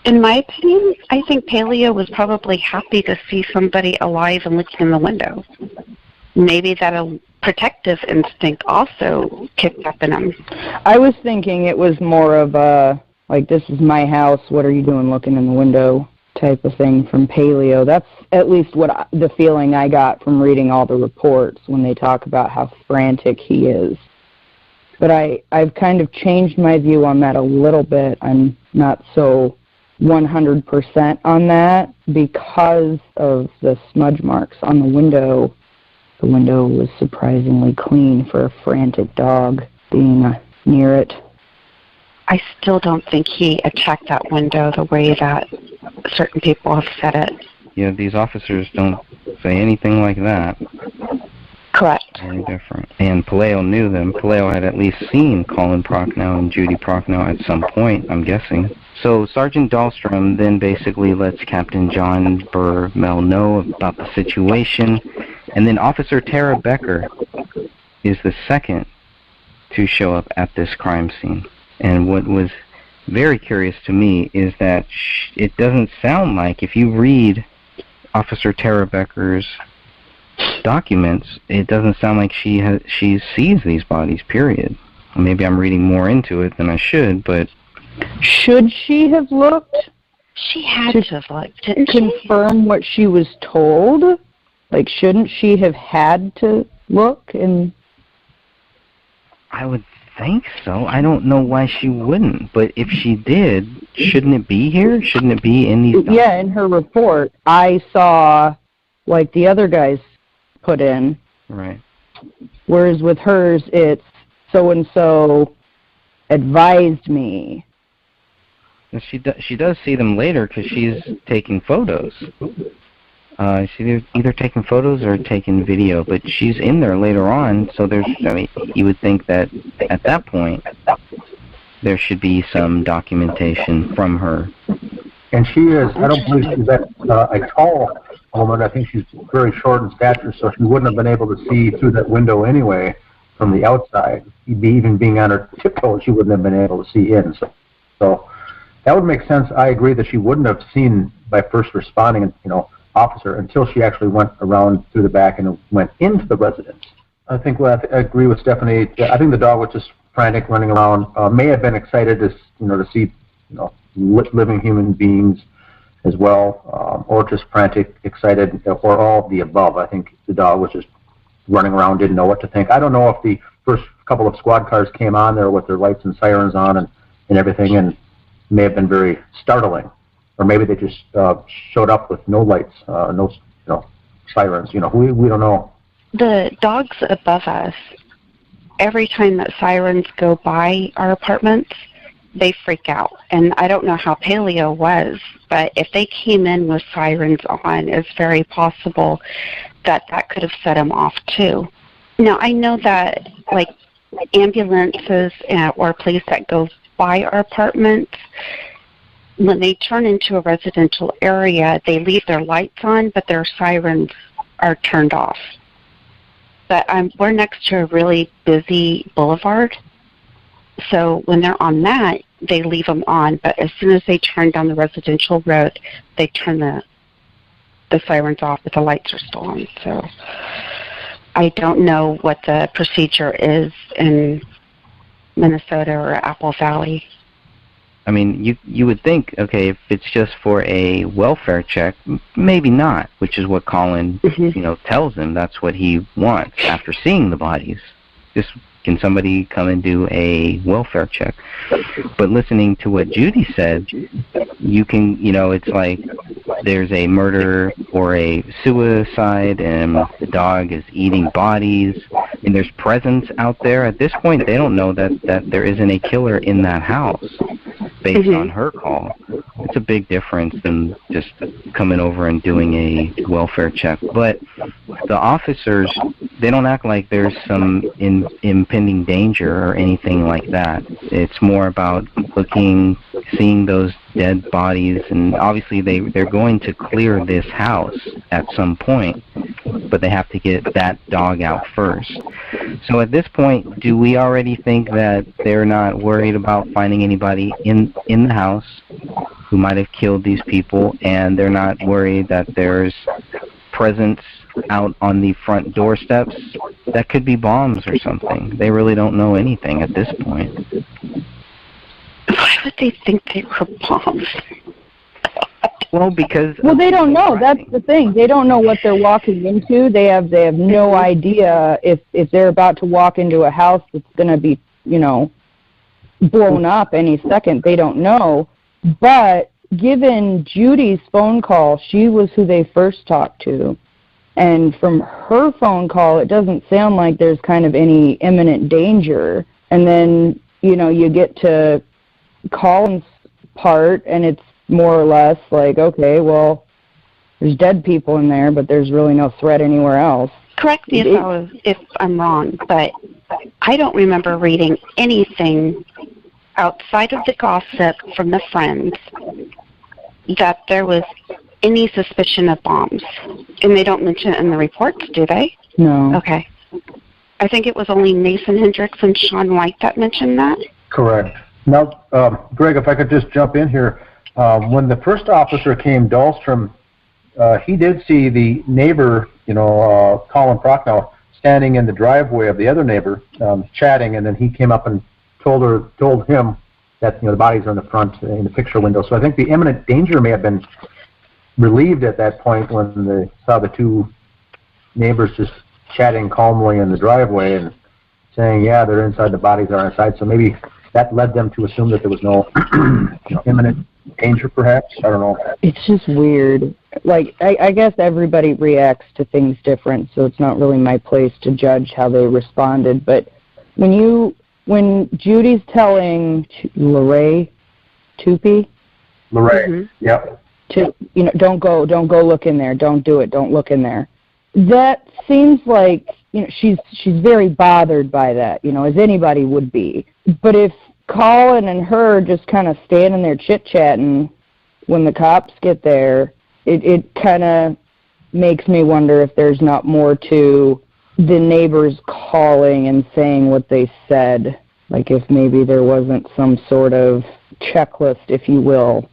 Speaker 12: In my opinion, I think Paleo was probably happy to see somebody alive and looking in the window. Maybe that a protective instinct also kicked up in him.
Speaker 4: I was thinking it was more of a, like, this is my house, what are you doing looking in the window type of thing from Paleo. That's at least what the feeling I got from reading all the reports when they talk about how frantic he is. But I've kind of changed my view on that a little bit. I'm not so 100% on that because of the smudge marks on the window. The window was surprisingly clean for a frantic dog being near it.
Speaker 12: I still don't think he attacked that window the way that certain people have said it.
Speaker 6: Yeah, these officers don't say anything like that.
Speaker 12: Correct.
Speaker 6: Very different. And Paleo knew them. Paleo had at least seen Colin Prochnow and Judy Prochnow at some point, I'm guessing. So Sergeant Dahlstrom then basically lets Captain John Burmel know about the situation. And then Officer Tara Becker is the second to show up at this crime scene. And what was very curious to me is that it doesn't sound like, if you read Officer Tara Becker's documents, it doesn't sound like she sees these bodies, period. Maybe I'm reading more into it than I should, but...
Speaker 4: Should she have looked?
Speaker 12: She had to have looked, didn't she?
Speaker 4: Confirm what she was told? Like, shouldn't she have had to look? And
Speaker 6: I would think so. I don't know why she wouldn't, but if she did, shouldn't it be here? Shouldn't it be in these documents?
Speaker 4: Yeah, in her report, I saw, like the other guys put in.
Speaker 6: Right.
Speaker 4: Whereas with hers, it's so-and-so advised me.
Speaker 6: And she does see them later because she's taking photos. She's either taking photos or taking video, but she's in there later on, so you would think that at that point there should be some documentation from her.
Speaker 3: And she is, I don't believe she's a tall woman. I think she's very short in stature, so she wouldn't have been able to see through that window anyway from the outside. Even being on her tiptoes, she wouldn't have been able to see in. So that would make sense. I agree that she wouldn't have seen by first responding, officer until she actually went around through the back and went into the residence. I think I agree with Stephanie. I think the dog was just frantic, running around. May have been excited to see living human beings as well, or just frantic, excited, or all of the above. I think the dog was just running around, didn't know what to think. I don't know if the first couple of squad cars came on there with their lights and sirens on and everything, and may have been very startling, or maybe they just showed up with no lights, no sirens. We don't know.
Speaker 12: The dogs above us, every time that sirens go by our apartments, they freak out. And I don't know how Paleo was, but if they came in with sirens on, it's very possible that could have set them off too. Now, I know that like ambulances or police that go by our apartments, when they turn into a residential area, they leave their lights on, but their sirens are turned off. But we're next to a really busy boulevard, so when they're on that, they leave them on. But as soon as they turn down the residential road, they turn the sirens off, but the lights are still on. So I don't know what the procedure is in Minnesota or Apple Valley.
Speaker 6: I mean, you would think, okay, if it's just for a welfare check, maybe not, which is what Colin, tells him. That's what he wants after seeing the bodies. Just, can somebody come and do a welfare check? But listening to what Judy said, you can, it's like there's a murder or a suicide and the dog is eating bodies and there's presence out there. At this point, they don't know that there isn't a killer in that house based on her call. It's a big difference than just coming over and doing a welfare check. But the officers, they don't act like there's some impending danger or anything like that. It's more about seeing those dead bodies, and obviously they're going to clear this house at some point, but they have to get that dog out first. So at this point, do we already think that they're not worried about finding anybody in the house who might have killed these people, and they're not worried that there's presence out on the front doorsteps? That could be bombs or something. They really don't know anything at this point.
Speaker 12: Why would they think they were bombs?
Speaker 6: Well, because
Speaker 4: they don't know. That's the thing. They don't know what they're walking into. They have no idea if they're about to walk into a house that's going to be, blown up any second. They don't know. But given Judy's phone call, she was who they first talked to. And from her phone call, it doesn't sound like there's kind of any imminent danger. And then, you get to Colin's part, and it's more or less like, okay, well, there's dead people in there, but there's really no threat anywhere else.
Speaker 12: Correct me if I'm wrong, but I don't remember reading anything outside of the gossip from the friends that there was any suspicion of bombs. And they don't mention it in the reports, do they?
Speaker 4: No.
Speaker 12: Okay. I think it was only Mason Hendricks and Sean White that mentioned that.
Speaker 3: Correct. Now, Greg, if I could just jump in here. When the first officer came, Dahlstrom, he did see the neighbor, Colin Prochnow, standing in the driveway of the other neighbor, chatting, and then he came up and told him that the bodies are in the front in the picture window. So I think the imminent danger may have been relieved at that point when they saw the two neighbors just chatting calmly in the driveway and saying, yeah, they're inside, the bodies are inside. So maybe that led them to assume that there was no imminent danger, perhaps. I don't know.
Speaker 4: It's just weird. Like, I guess everybody reacts to things different, so it's not really my place to judge how they responded. But when Judy's telling Lorraine Tupy,
Speaker 3: yep.
Speaker 4: To don't go look in there, don't do it, don't look in there. That seems like she's very bothered by that, as anybody would be. But if Colin and her just kind of standing there chit-chatting when the cops get there, it kind of makes me wonder if there's not more to the neighbors calling and saying what they said. Like if maybe there wasn't some sort of checklist, if you will,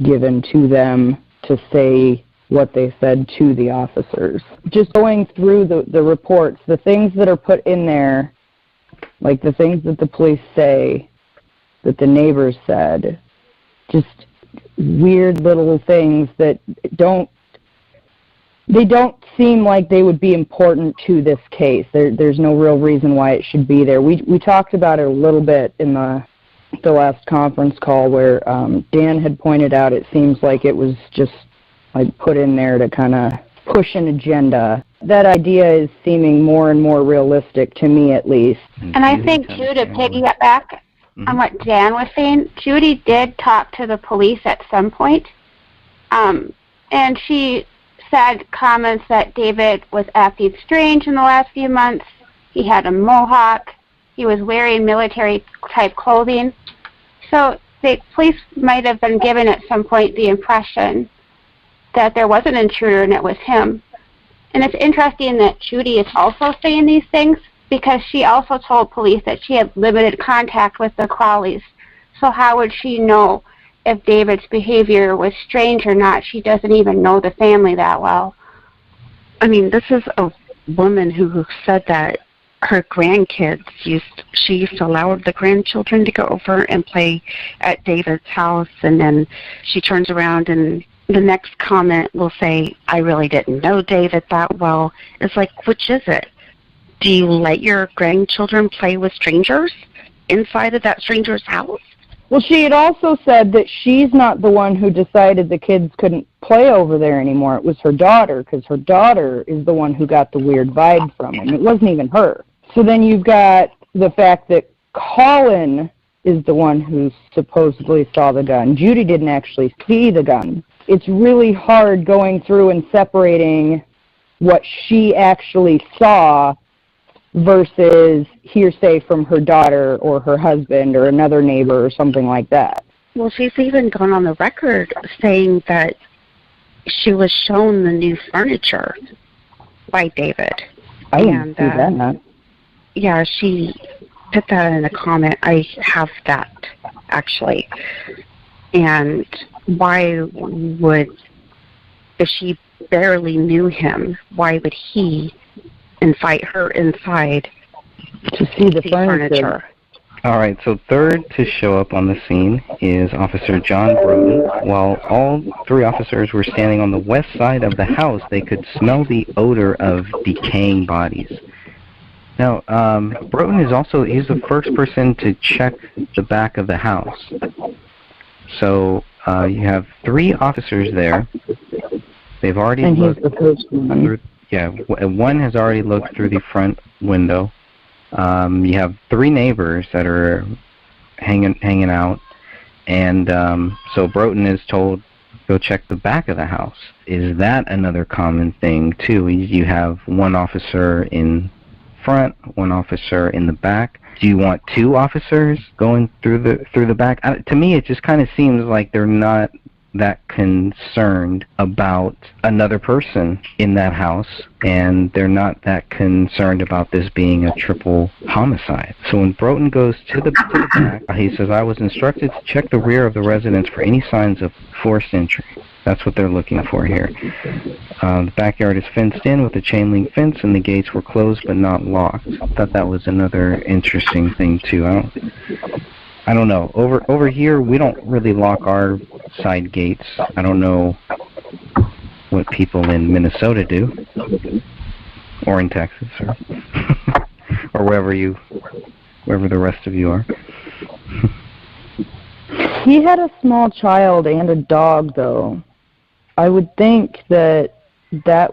Speaker 4: given to them to say what they said to the officers. Just going through the reports, the things that are put in there, like the things that the police say, that the neighbors said, just weird little things that don't seem like they would be important to this case. There's no real reason why it should be there. We talked about it a little bit in the last conference call where Dan had pointed out it seems like it was just like put in there to kind of push an agenda. That idea is seeming more and more realistic to me, at least.
Speaker 11: And I think, too, to piggyback back on what Dan was saying, Judy did talk to the police at some point, and she said comments that David was acting strange in the last few months. He had a mohawk. He was wearing military-type clothing. So the police might have been given at some point the impression that there was an intruder and it was him. And it's interesting that Judy is also saying these things because she also told police that she had limited contact with the Crowleys. So how would she know if David's behavior was strange or not? She doesn't even know the family that well.
Speaker 12: I mean, this is a woman who said that her grandkids she used to allow the grandchildren to go over and play at David's house, and then she turns around and the next comment will say, I really didn't know David that well. It's like, which is it? Do you let your grandchildren play with strangers inside of that stranger's house?
Speaker 4: Well, she had also said that she's not the one who decided the kids couldn't play over there anymore. It was her daughter, because her daughter is the one who got the weird vibe from him. It wasn't even her. So then you've got the fact that Colin is the one who supposedly saw the gun. Judy didn't actually see the gun. It's really hard going through and separating what she actually saw versus hearsay from her daughter or her husband or another neighbor or something like that.
Speaker 12: Well, she's even gone on the record saying that she was shown the new furniture by David.
Speaker 4: I didn't see that.
Speaker 12: Yeah, she put that in a comment. I have that, actually. And why would, if she barely knew him, why would he invite her inside
Speaker 4: to see the furniture?
Speaker 6: All right, so third to show up on the scene is Officer John Broughton. While all three officers were standing on the west side of the house, they could smell the odor of decaying bodies. Now, Broughton he's the first person to check the back of the house. So you have three officers there. They've already looked.
Speaker 4: He's the first one.
Speaker 6: One has already looked through the front window. You have three neighbors that are hanging out, and so Broughton is told, go check the back of the house. Is that another common thing too? You have one officer in front, one officer in the back. Do you want two officers going through the back? To me, it just kind of seems like they're not that concerned about another person in that house, and they're not that concerned about this being a triple homicide. So when Broughton goes to the back, he says, I was instructed to check the rear of the residence for any signs of forced entry. That's what they're looking for here. The backyard is fenced in with a chain link fence, and the gates were closed but not locked. I thought that was another interesting thing too. I don't know. Over here, we don't really lock our side gates. I don't know what people in Minnesota do, or in Texas, or wherever the rest of you are.
Speaker 4: He had a small child and a dog, though. I would think that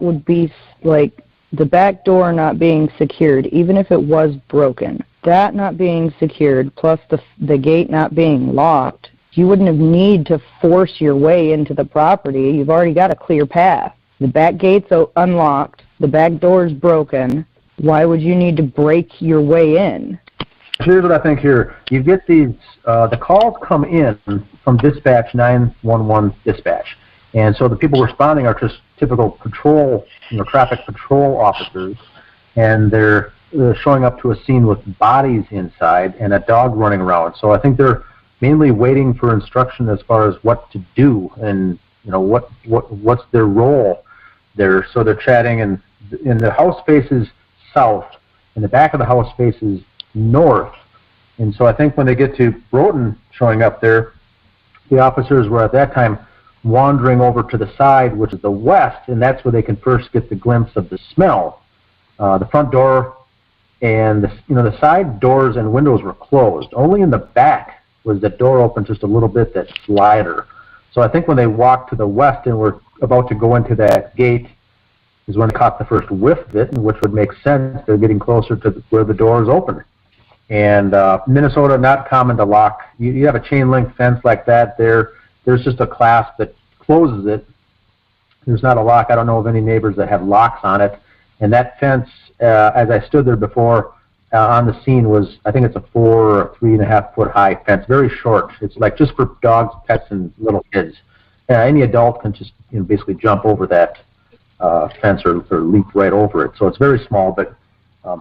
Speaker 4: would be like the back door not being secured, even if it was broken. That not being secured, plus the gate not being locked, you wouldn't have need to force your way into the property. You've already got a clear path. The back gate's unlocked. The back door's broken. Why would you need to break your way in?
Speaker 3: Here's what I think here. You get these, the calls come in from dispatch, 911 dispatch. And so the people responding are just typical patrol, traffic patrol officers, and they're showing up to a scene with bodies inside and a dog running around. So I think they're mainly waiting for instruction as far as what to do and what's their role there. So they're chatting, and the house faces south, and the back of the house faces north. And so I think when they get to Broughton showing up there, the officers were at that time wandering over to the side, which is the west, and that's where they can first get the glimpse of the smell. The front door and the side doors and windows were closed. Only in the back was the door open just a little bit, that slider. So I think when they walked to the west and were about to go into that gate is when they caught the first whiff of it, which would make sense. They're getting closer to where the door is open. And Minnesota, not common to lock. You have a chain link fence like that. There's just a clasp that closes it. There's not a lock. I don't know of any neighbors that have locks on it. And that fence, as I stood there before on the scene, was, I think it's a 4 or 3.5 foot high fence, very short. It's like just for dogs, pets, and little kids. Any adult can just basically jump over that fence or leap right over it. So it's very small, but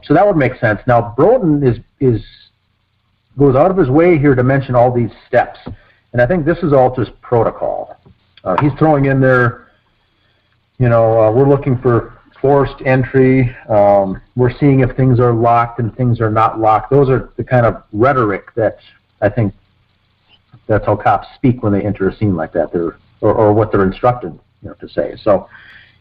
Speaker 3: so that would make sense. Now Broughton goes out of his way here to mention all these steps, and I think this is all just protocol. He's throwing in there, we're looking for forced entry. We're seeing if things are locked and things are not locked. Those are the kind of rhetoric that I think that's how cops speak when they enter a scene like that, or what they're instructed to say. So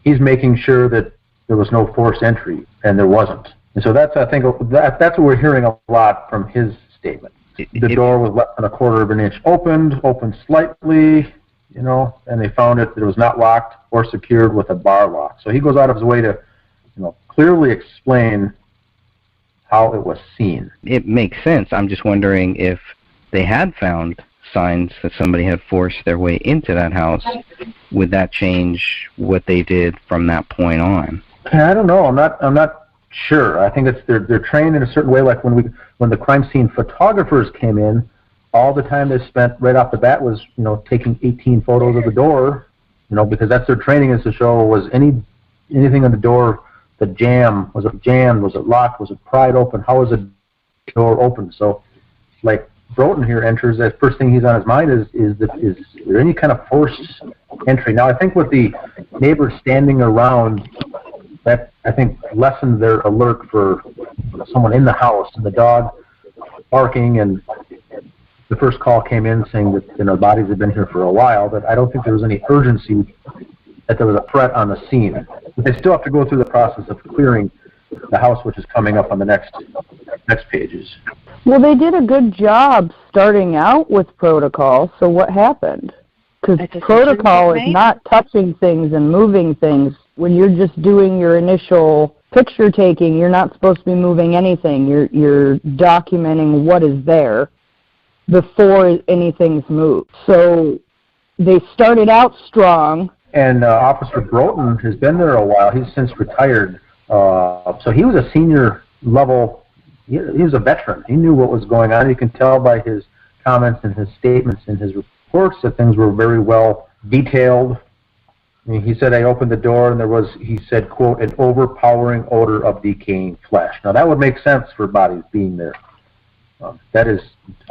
Speaker 3: he's making sure that there was no forced entry, and there wasn't. And so that's, I think, that's what we're hearing a lot from his statement. The door was less than 1/4 of an inch opened slightly, and they found it was not locked or secured with a bar lock. So he goes out of his way to, clearly explain how it was seen.
Speaker 1: It makes sense. I'm just wondering if they had found signs that somebody had forced their way into that house, would that change what they did from that point on?
Speaker 3: I don't know. I'm not sure. I think they're trained in a certain way. Like when the crime scene photographers came in, all the time they spent right off the bat was taking 18 photos of the door, because that's their training, is to show was anything on the door the jam, was it jammed, was it locked, was it pried open, how was the door open? So like Broughton here enters, the first thing he's on his mind is there any kind of forced entry? Now I think with the neighbors standing around, that I think lessened their alert for someone in the house, and the dog barking, and the first call came in saying that bodies had been here for a while, but I don't think there was any urgency that there was a threat on the scene. But they still have to go through the process of clearing the house, which is coming up on the next pages.
Speaker 4: Well, they did a good job starting out with protocol, so what happened? Because protocol is not touching things and moving things. When you're just doing your initial picture taking, you're not supposed to be moving anything. You're documenting what is there before anything's moved. So they started out strong.
Speaker 3: And Officer Broughton has been there a while. He's since retired. So he was a senior level. He was a veteran. He knew what was going on. You can tell by his comments and his statements and his reports that things were very well detailed. I mean, he said, I opened the door and there was, he said, quote, an overpowering odor of decaying flesh. Now that would make sense for bodies being there. That is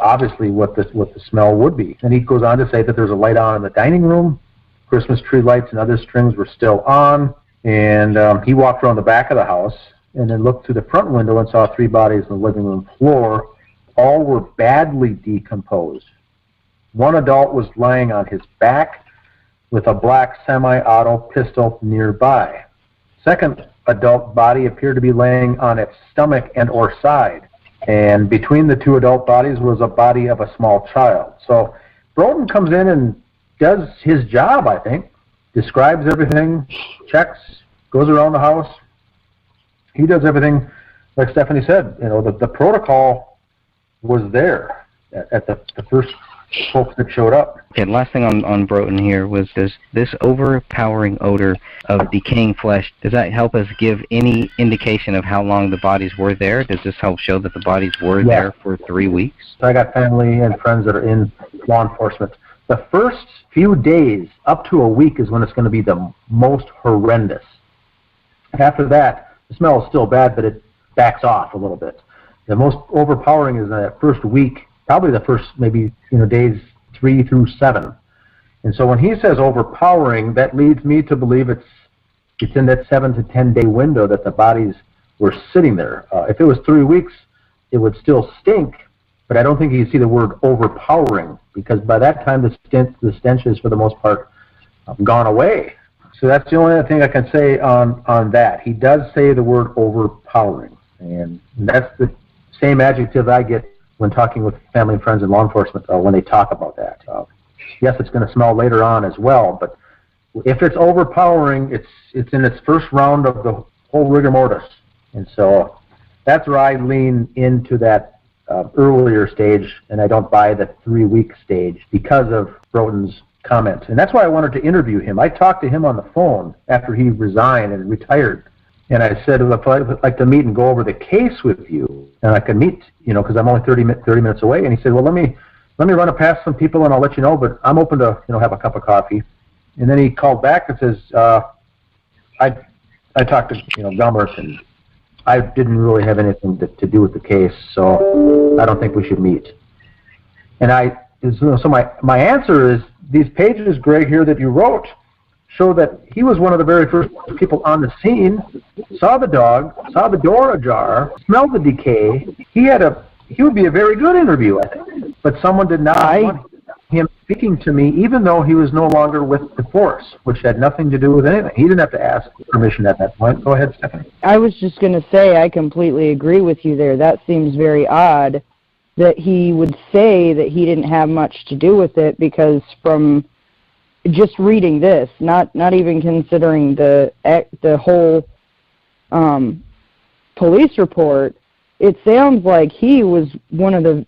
Speaker 3: obviously what the smell would be. And he goes on to say that there's a light on in the dining room. Christmas tree lights and other strings were still on. And he walked around the back of the house and then looked through the front window and saw 3 bodies on the living room floor. All were badly decomposed. One adult was lying on his back with a black semi-auto pistol nearby. Second adult body appeared to be laying on its stomach and or side. And between the 2 adult bodies was a body of a small child. So Broughton comes in and does his job, I think. Describes everything, checks, goes around the house. He does everything like Stephanie said. The protocol was there at the first folks that showed up.
Speaker 1: Okay, last thing on Broughton here was this overpowering odor of decaying flesh, does that help us give any indication of how long the bodies were there? Does this help show that the bodies were there for 3 weeks?
Speaker 3: I got family and friends that are in law enforcement. The first few days, up to a week, is when it's going to be the most horrendous. After that, the smell is still bad, but it backs off a little bit. The most overpowering is that first week, probably the first maybe days 3 through 7. And so when he says overpowering, that leads me to believe it's in that 7 to 10 day window that the bodies were sitting there. If it was 3 weeks, it would still stink, but I don't think you see the word overpowering, because by that time the stench is for the most part gone away. So that's the only other thing I can say on that. He does say the word overpowering, and that's the same adjective I get when talking with family and friends and law enforcement when they talk about that. Yes, it's going to smell later on as well, but if it's overpowering, it's in its first round of the whole rigor mortis. And so that's where I lean into that earlier stage, and I don't buy the 3 week stage because of Broughton's comment. And that's why I wanted to interview him. I talked to him on the phone after he resigned and retired. And I said, if I'd like to meet and go over the case with you, and I could meet, because I'm only 30 minutes away. And he said, well, let me run it past some people and I'll let you know, but I'm open to, have a cup of coffee. And then he called back and says, I talked to, Gummert, and I didn't really have anything to do with the case, so I don't think we should meet. And so my answer is, these pages, Greg, here that you wrote show that he was one of the very first people on the scene, saw the dog, saw the door ajar, smelled the decay. He would be a very good interview, I think. But someone did not want him speaking to me, even though he was no longer with the force, which had nothing to do with anything. He didn't have to ask permission at that point. Go ahead, Stephanie.
Speaker 4: I was just going to say, I completely agree with you there. That seems very odd that he would say that he didn't have much to do with it, because from just reading this, not even considering the whole police report, it sounds like he was one of the,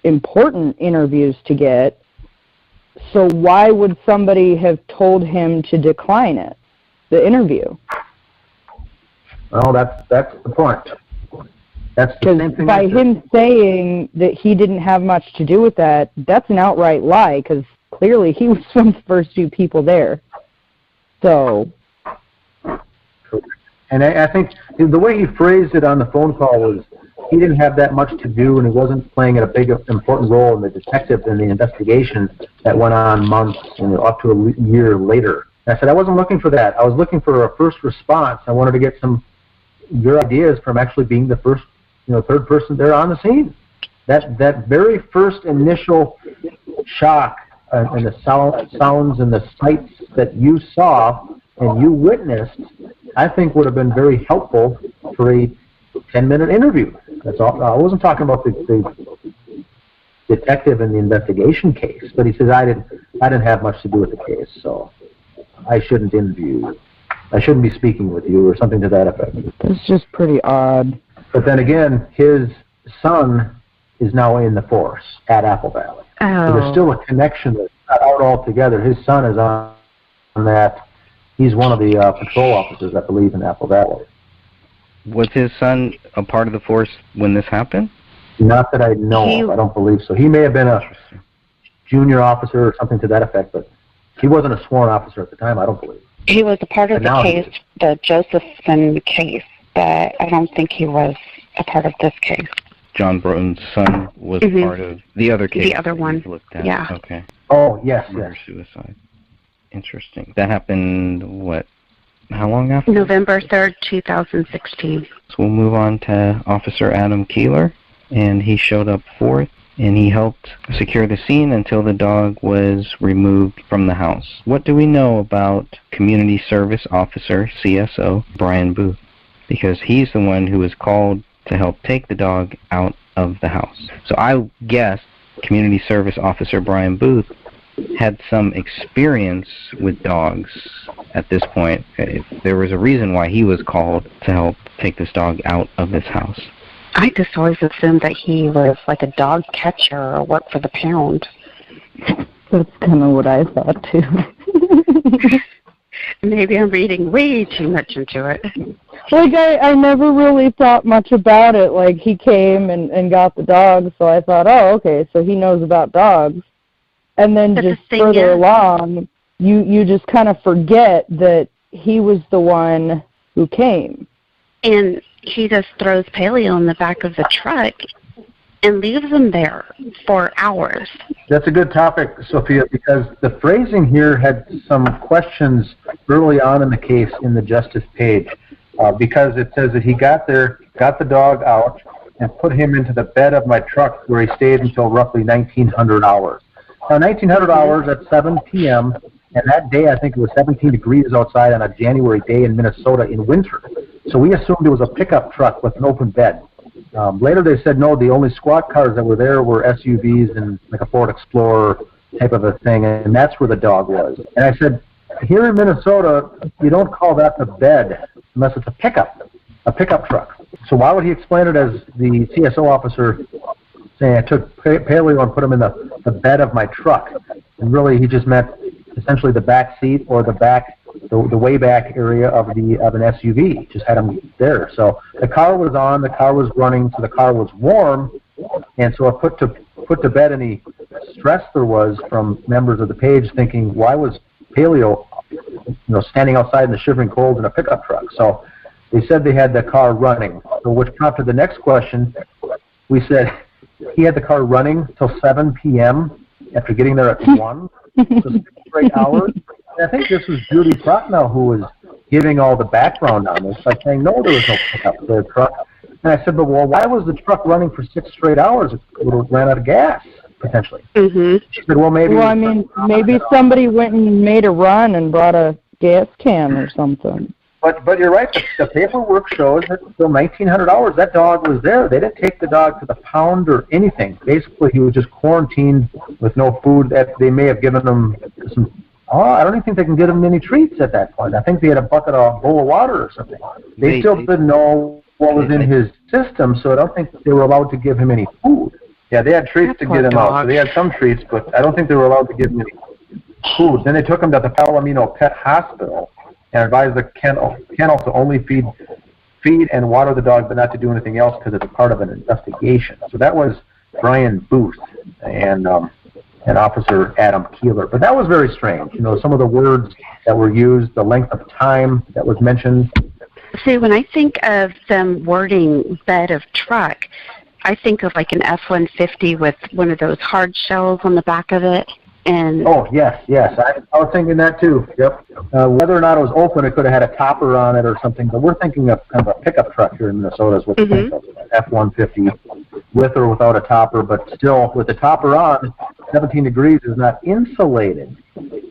Speaker 4: important interviews to get. So why would somebody have told him to decline it, the interview?
Speaker 3: Well, that's the point. That's the same thing.
Speaker 4: By him saying that he didn't have much to do with that, that's an outright lie, because clearly he was one of the first few people there. So.
Speaker 3: And I think the way he phrased it on the phone call was he didn't have that much to do, and he wasn't playing a big, important role in the detective in the investigation that went on months and up to a year later. And I said, I wasn't looking for that. I was looking for a first response. I wanted to get your ideas from actually being the first, third person there on the scene. That very first initial shock and the sounds and the sights that you saw and you witnessed, I think would have been very helpful for a 10-minute interview. That's all. I wasn't talking about the detective in the investigation case, but he says I didn't have much to do with the case, so I shouldn't interview you. I shouldn't be speaking with you, or something to that effect.
Speaker 4: That's just pretty odd.
Speaker 3: But then again, his son is now in the force at Apple Valley.
Speaker 5: Oh.
Speaker 3: So there's still a connection that's not out altogether. His son is on that. He's one of the patrol officers, I believe, in Apple Valley.
Speaker 1: Was his son a part of the force when this happened?
Speaker 3: Not that I know of. I don't believe so. He may have been a junior officer or something to that effect, but he wasn't a sworn officer at the time, I don't believe.
Speaker 12: He was a part of the case, the Josephson case, but I don't think he was a part of this case.
Speaker 1: John Broughton's son was part of the other case.
Speaker 12: The other one,
Speaker 1: looked at.
Speaker 12: yeah.
Speaker 1: Okay.
Speaker 3: Oh, yes,
Speaker 1: Murder-suicide. Interesting. That happened, how long after?
Speaker 12: November 3rd, 2016.
Speaker 1: So we'll move on to Officer Adam Keeler, and he showed up fourth, and he helped secure the scene until the dog was removed from the house. What do we know about Community Service Officer, CSO, Brian Booth? Because he's the one who was called to help take the dog out of the house. So I guess Community Service Officer Brian Booth had some experience with dogs at this point. There was a reason why he was called to help take this dog out of this house.
Speaker 12: I just always assumed that he was like a dog catcher or worked for the pound.
Speaker 4: That's kind of what I thought, too.
Speaker 12: Maybe I'm reading way too much into it.
Speaker 4: Like, I never really thought much about it. Like, he came and got the dog, so I thought, oh, okay, so he knows about dogs. And then just further along, you just kind of forget that he was the one who came.
Speaker 12: And he just throws Paleo in the back of the truck and leaves him there for hours.
Speaker 3: That's a good topic, Sophia, because the phrasing here had some questions early on in the case in the justice page, because it says that he got there, got the dog out, and put him into the bed of my truck where he stayed until roughly 1900 hours. Now, 1900 hours at 7 p.m., and that day I think it was 17 degrees outside on a January day in Minnesota in winter. So we assumed it was a pickup truck with an open bed. Later they said no, the only squad cars that were there were SUVs and like a Ford Explorer type of a thing, and that's where the dog was. And I said, here in Minnesota, you don't call that the bed unless it's a pickup truck. So why would he explain it as the CSO officer saying I took Paleo and put him in the bed of my truck? And really he just meant essentially the back seat or the way back area of an SUV. Just had him there. So the car was on, the car was running, so the car was warm, and so I put to bed any stress there was from members of the page thinking, why was Paleo, standing outside in the shivering cold in a pickup truck? So they said they had the car running, so which prompted the next question. We said he had the car running till 7 p.m. after getting there at 1, so 6 straight hours. And I think this was Judy Prochnow who was giving all the background on this by saying, no, there was no pickup for the truck. And I said, but well, why was the truck running for 6 straight hours? It would have ran out of gas, potentially.
Speaker 12: Mm-hmm.
Speaker 3: She said, well, maybe...
Speaker 4: Well, I mean, maybe somebody went and made a run and brought a gas can or something.
Speaker 3: But you're right. The paperwork shows that till 1900 hours, that dog was there. They didn't take the dog to the pound or anything. Basically, he was just quarantined with no food. That they may have given him some... I don't even think they can get him any treats at that point. I think they had a bowl of water or something. They still didn't know what was in his system, so I don't think they were allowed to give him any food. Yeah, they had treats to get him out. So they had some treats, but I don't think they were allowed to give him any food. Then they took him to the Palomino Pet Hospital and advised the kennel to only feed and water the dog, but not to do anything else because it's a part of an investigation. So that was Brian Booth and Officer Adam Keeler. But that was very strange. Some of the words that were used, the length of time that was mentioned.
Speaker 12: See, when I think of them wording bed of truck, I think of like an F-150 with one of those hard shells on the back of it. And
Speaker 3: oh, yes. I was thinking that too. Yep. Whether or not it was open, it could have had a topper on it or something. But we're thinking of kind of a pickup truck here in Minnesota is what we think of. F-150 with or without a topper, but still with the topper on, 17 degrees is not insulated.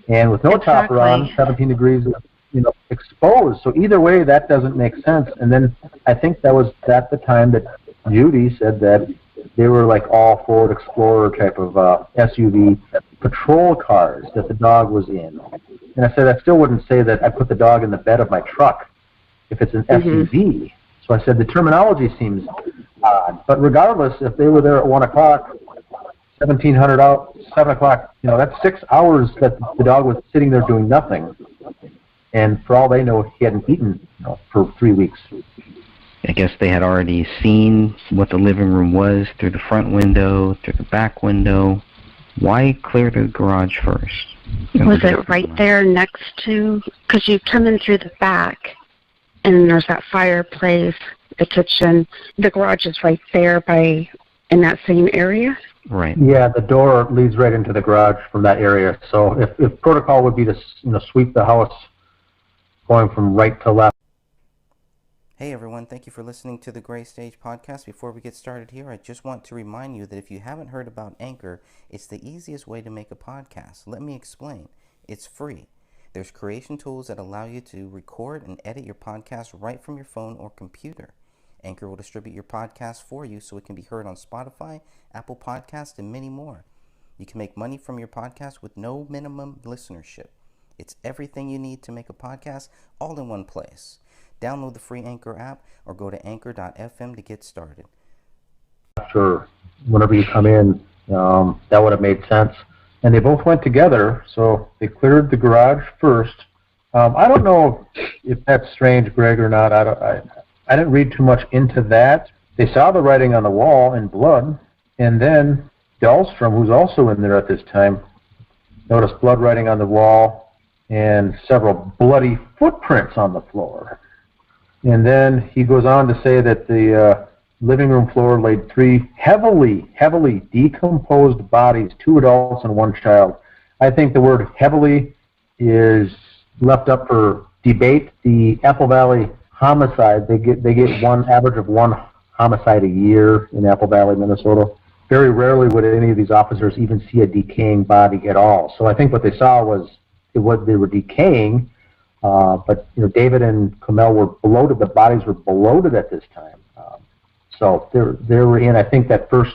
Speaker 3: And with no topper on, 17 degrees is exposed. So either way, that doesn't make sense. And then I think that was at the time that Judy said that they were like all Ford Explorer type of SUV patrol cars that the dog was in. And I said, I still wouldn't say that I put the dog in the bed of my truck if it's an SUV. So I said, the terminology seems odd. But regardless, if they were there at 1 o'clock, 1700 out, 7 o'clock, that's 6 hours that the dog was sitting there doing nothing. And for all they know, he hadn't eaten for 3 weeks.
Speaker 6: I guess they had already seen what the living room was through the front window, through the back window. Why clear the garage first?
Speaker 12: Was it right there next to, because you come in through the back, and there's that fireplace, the kitchen. The garage is right there in that same area?
Speaker 6: Right.
Speaker 3: Yeah, the door leads right into the garage from that area. So if protocol would be to sweep the house going from right to left.
Speaker 1: Hey everyone, thank you for listening to the Gray Stage Podcast. Before we get started here, I just want to remind you that if you haven't heard about Anchor, it's the easiest way to make a podcast. Let me explain. It's free. There's creation tools that allow you to record and edit your podcast right from your phone or computer. Anchor will distribute your podcast for you so it can be heard on Spotify, Apple Podcasts, and many more. You can make money from your podcast with no minimum listenership. It's everything you need to make a podcast all in one place. Download the free Anchor app or go to anchor.fm to get started.
Speaker 3: Sure. Whenever you come in, that would have made sense. And they both went together, so they cleared the garage first. I don't know if that's strange, Greg, or not. I didn't read too much into that. They saw the writing on the wall in blood, and then Dahlstrom, who's also in there at this time, Noticed blood writing on the wall and several bloody footprints on the floor. And then he goes on to say that the living room floor laid 3 heavily decomposed bodies, 2 adults and 1 child. I think the word heavily is left up for debate. The Apple Valley homicide, they get one average of 1 homicide a year in Apple Valley, Minnesota. Very rarely would any of these officers even see a decaying body at all. So I think what they saw was they were decaying, but David and Kamel were bloated. The bodies were bloated at this time. So they were in, I think, that first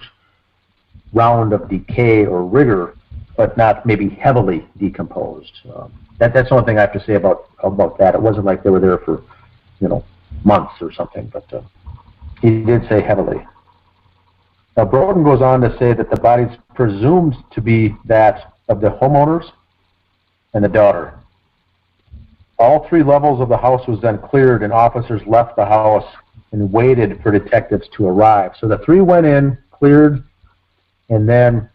Speaker 3: round of decay or rigor, but not maybe heavily decomposed. That's the only thing I have to say about that. It wasn't like they were there for months or something, but he did say heavily. Now, Broden goes on to say that the body's presumed to be that of the homeowners and the daughter. All 3 levels of the house was then cleared, and officers left the house and waited for detectives to arrive. So the 3 went in, cleared, and then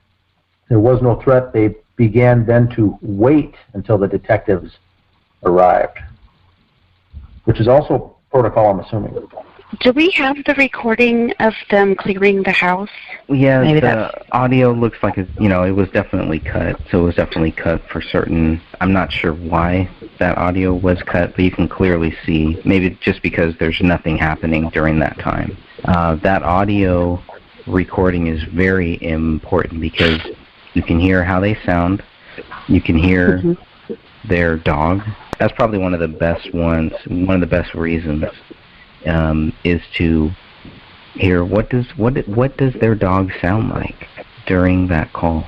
Speaker 3: there was no threat. They began then to wait until the detectives arrived, which is also protocol, I'm assuming.
Speaker 12: Do we have the recording of them clearing the house?
Speaker 6: Yeah, the audio looks like it was definitely cut. So it was definitely cut for certain. I'm not sure why that audio was cut, but you can clearly see, maybe just because there's nothing happening during that time. That audio recording is very important because you can hear how they sound. You can hear their dog. That's probably one of the best ones, one of the best reasons. Is to hear what does their dog sound like during that call.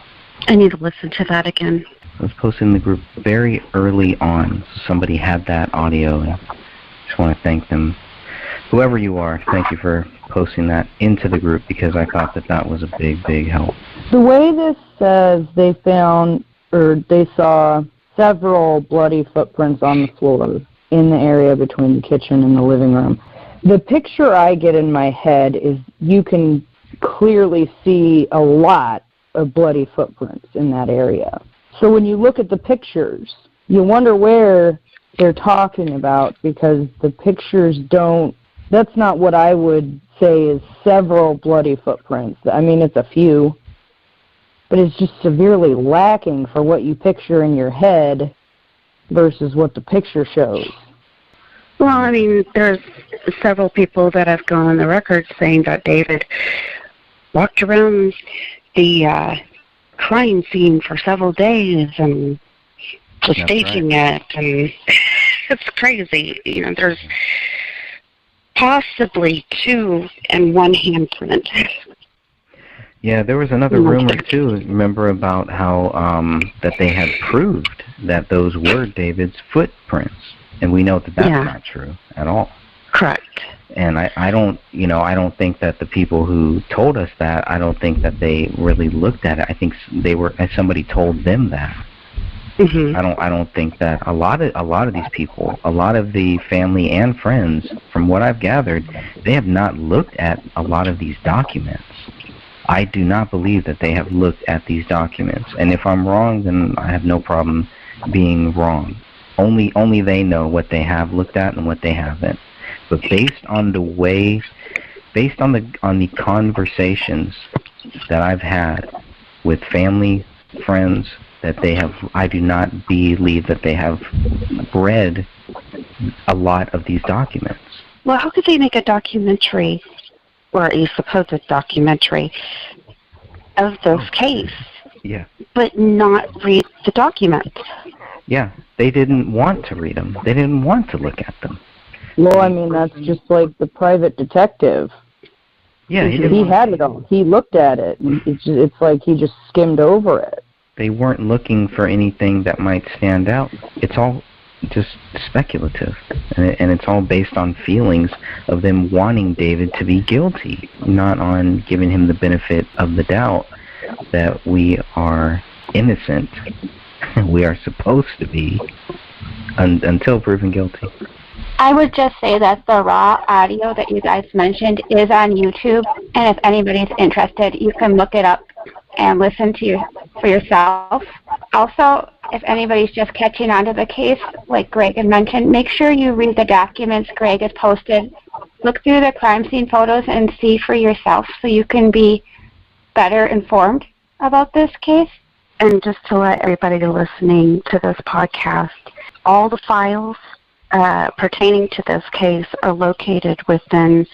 Speaker 12: I need to listen to that again.
Speaker 6: It was posted in the group very early on. Somebody had that audio, and I just want to thank them. Whoever you are, thank you for posting that into the group because I thought that was a big help.
Speaker 4: The way this says they saw several bloody footprints on the floor in the area between the kitchen and the living room. The picture I get in my head is you can clearly see a lot of bloody footprints in that area. So when you look at the pictures, you wonder where they're talking about because the pictures that's not what I would say is several bloody footprints. I mean, it's a few, but it's just severely lacking for what you picture in your head versus what the picture shows.
Speaker 12: Well, I mean, there's several people that have gone on the record saying that David walked around the crime scene for several days and was staging it, and it's crazy. There's possibly 2 and 1 handprint.
Speaker 6: Yeah, there was another rumor too. Remember about how that they had proved that those were David's footprints. And we know that that's not true at all.
Speaker 12: Correct.
Speaker 6: And I don't think that the people who told us that, I don't think that they really looked at it. I think somebody told them that. Mm-hmm. I don't think that a lot of these people, a lot of the family and friends, from what I've gathered, they have not looked at a lot of these documents. I do not believe that they have looked at these documents. And if I'm wrong, then I have no problem being wrong. Only they know what they have looked at and what they haven't. But based on the conversations that I've had with family, friends, I do not believe that they have read a lot of these documents.
Speaker 12: Well, how could they make a documentary, or a supposed documentary, of this case?
Speaker 6: Yeah.
Speaker 12: But not read the documents?
Speaker 6: Yeah, they didn't want to read them. They didn't want to look at them.
Speaker 4: Well, I mean, that's just like the private detective.
Speaker 6: Yeah,
Speaker 4: he had it all. He looked at it. It's like he just skimmed over it.
Speaker 6: They weren't looking for anything that might stand out. It's all just speculative, and it's all based on feelings of them wanting David to be guilty, not on giving him the benefit of the doubt that we are innocent. We are supposed to be until proven guilty.
Speaker 11: I would just say that the raw audio that you guys mentioned is on YouTube, and if anybody's interested, you can look it up and listen to for yourself. Also, if anybody's just catching on to the case, like Greg had mentioned, make sure you read the documents Greg has posted. Look through the crime scene photos and see for yourself so you can be better informed about this case.
Speaker 12: And just to let everybody listening to this podcast, all the files pertaining to this case are located within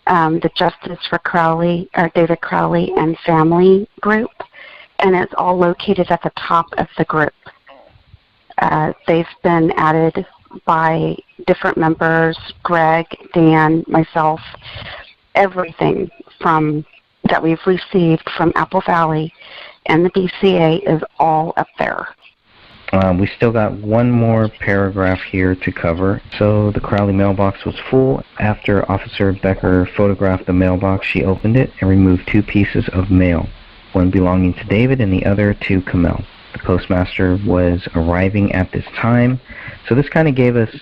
Speaker 12: the Justice for Crowley, or David Crowley and Family group, and it's all located at the top of the group. They've been added by different members, Greg, Dan, myself, everything from that we've received from Apple Valley and the BCA is all up there.
Speaker 6: We still got one more paragraph here to cover. So the Crowley mailbox was full. After Officer Becker photographed the mailbox, she opened it and removed 2 pieces of mail, one belonging to David and the other to Kamel. The postmaster was arriving at this time. So this kind of gave us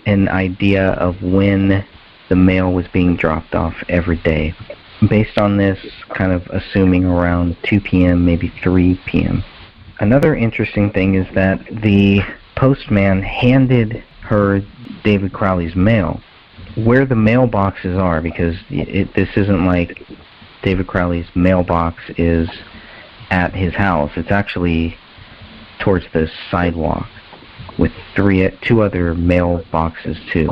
Speaker 6: an idea of when the mail was being dropped off every day. Based on this, kind of assuming around 2 p.m., maybe 3 p.m. Another interesting thing is that the postman handed her David Crowley's mail. Where the mailboxes are, because this isn't like David Crowley's mailbox is at his house. It's actually towards the sidewalk with 2 other mailboxes too.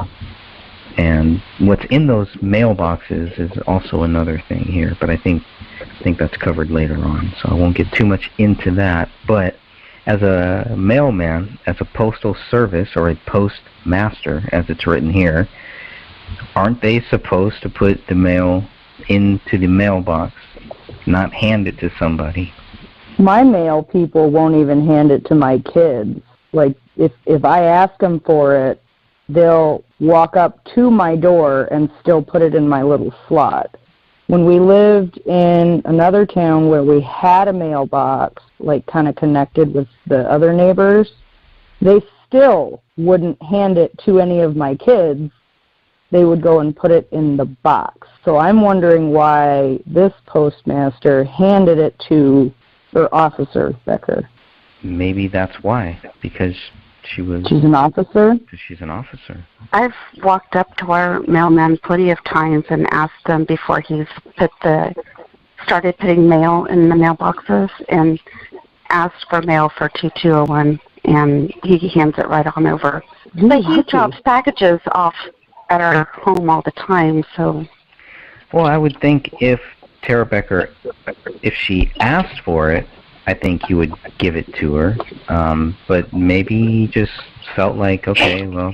Speaker 6: And what's in those mailboxes is also another thing here, but I think that's covered later on, so I won't get too much into that. But as a mailman, as a postal service, or a postmaster, as it's written here, aren't they supposed to put the mail into the mailbox, not hand it to somebody?
Speaker 4: My mail people won't even hand it to my kids. Like, if I ask them for it, they'll walk up to my door and still put it in my little slot. When we lived in another town where we had a mailbox, like kind of connected with the other neighbors, they still wouldn't hand it to any of my kids. They would go and put it in the box. So I'm wondering why this postmaster handed it to her Officer Becker.
Speaker 6: Maybe that's why, because she's
Speaker 4: an officer?
Speaker 6: She's an officer.
Speaker 12: I've walked up to our mailman plenty of times and asked him before he's started putting mail in the mailboxes and asked for mail for 2201, and he hands it right on over. But he drops packages off at our home all the time, so...
Speaker 6: Well, I would think if Tara Becker, if she asked for it, I think he would give it to her, but maybe he just felt like, okay, well,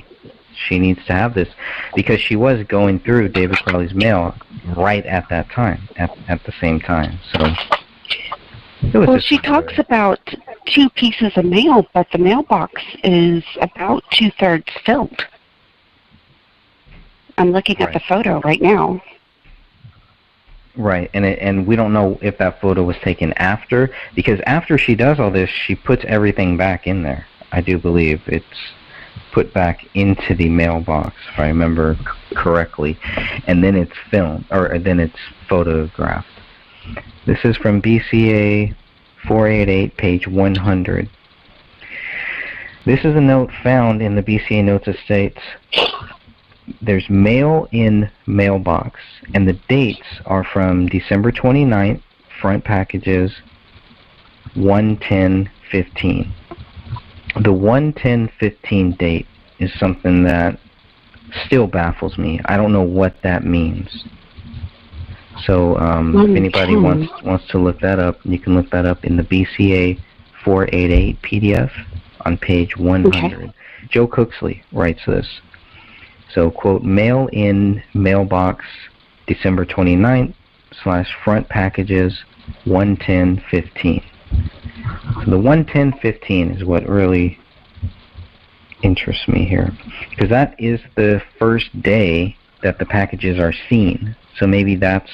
Speaker 6: she needs to have this, because she was going through David Crowley's mail right at that time, at the same time. So,
Speaker 12: well, she talks about 2 pieces of mail, but the mailbox is about 2/3 filled. I'm looking at the photo right now.
Speaker 6: Right, and we don't know if that photo was taken after, because after she does all this, she puts everything back in there. I do believe it's put back into the mailbox, if I remember correctly, and then it's filmed, or then it's photographed. This is from BCA 488, page 100. This is a note found in the BCA notes that states, there's mail in mailbox, and the dates are from December 29th, front packages 1/10/15. The 1/10/15 date is something that still baffles me. I don't know what that means. So if anybody wants to look that up, you can look that up in the BCA 488 PDF on page 100. Okay. Joe Cooksley writes this. So, quote, mail in mailbox December 29th / front packages 1/10/15. So the 1/10/15 is what really interests me here, because that is the first day that the packages are seen. So maybe that's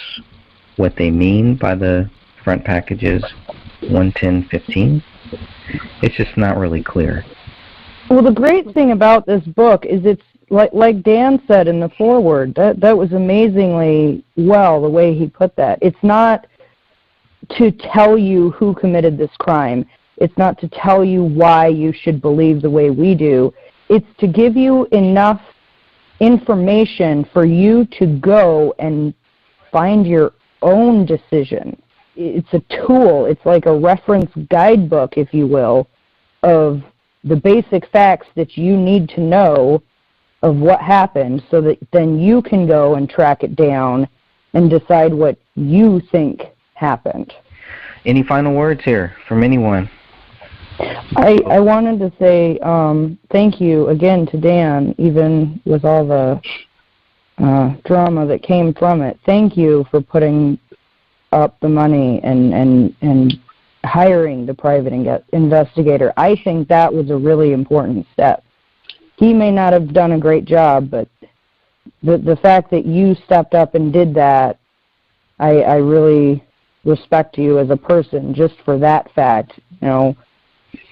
Speaker 6: what they mean by the front packages 1/10/15. It's just not really clear.
Speaker 4: Well, the great thing about this book is it's like Dan said in the foreword, that was amazingly well the way he put that. It's not to tell you who committed this crime. It's not to tell you why you should believe the way we do. It's to give you enough information for you to go and find your own decision. It's a tool. It's like a reference guidebook, if you will, of the basic facts that you need to know of what happened, so that then you can go and track it down and decide what you think happened.
Speaker 1: Any final words here from anyone?
Speaker 4: I wanted to say thank you again to Dan, even with all the drama that came from it. Thank you for putting up the money and hiring the private investigator. I think that was a really important step. He may not have done a great job, but the fact that you stepped up and did that, I really respect you as a person just for that fact. You know,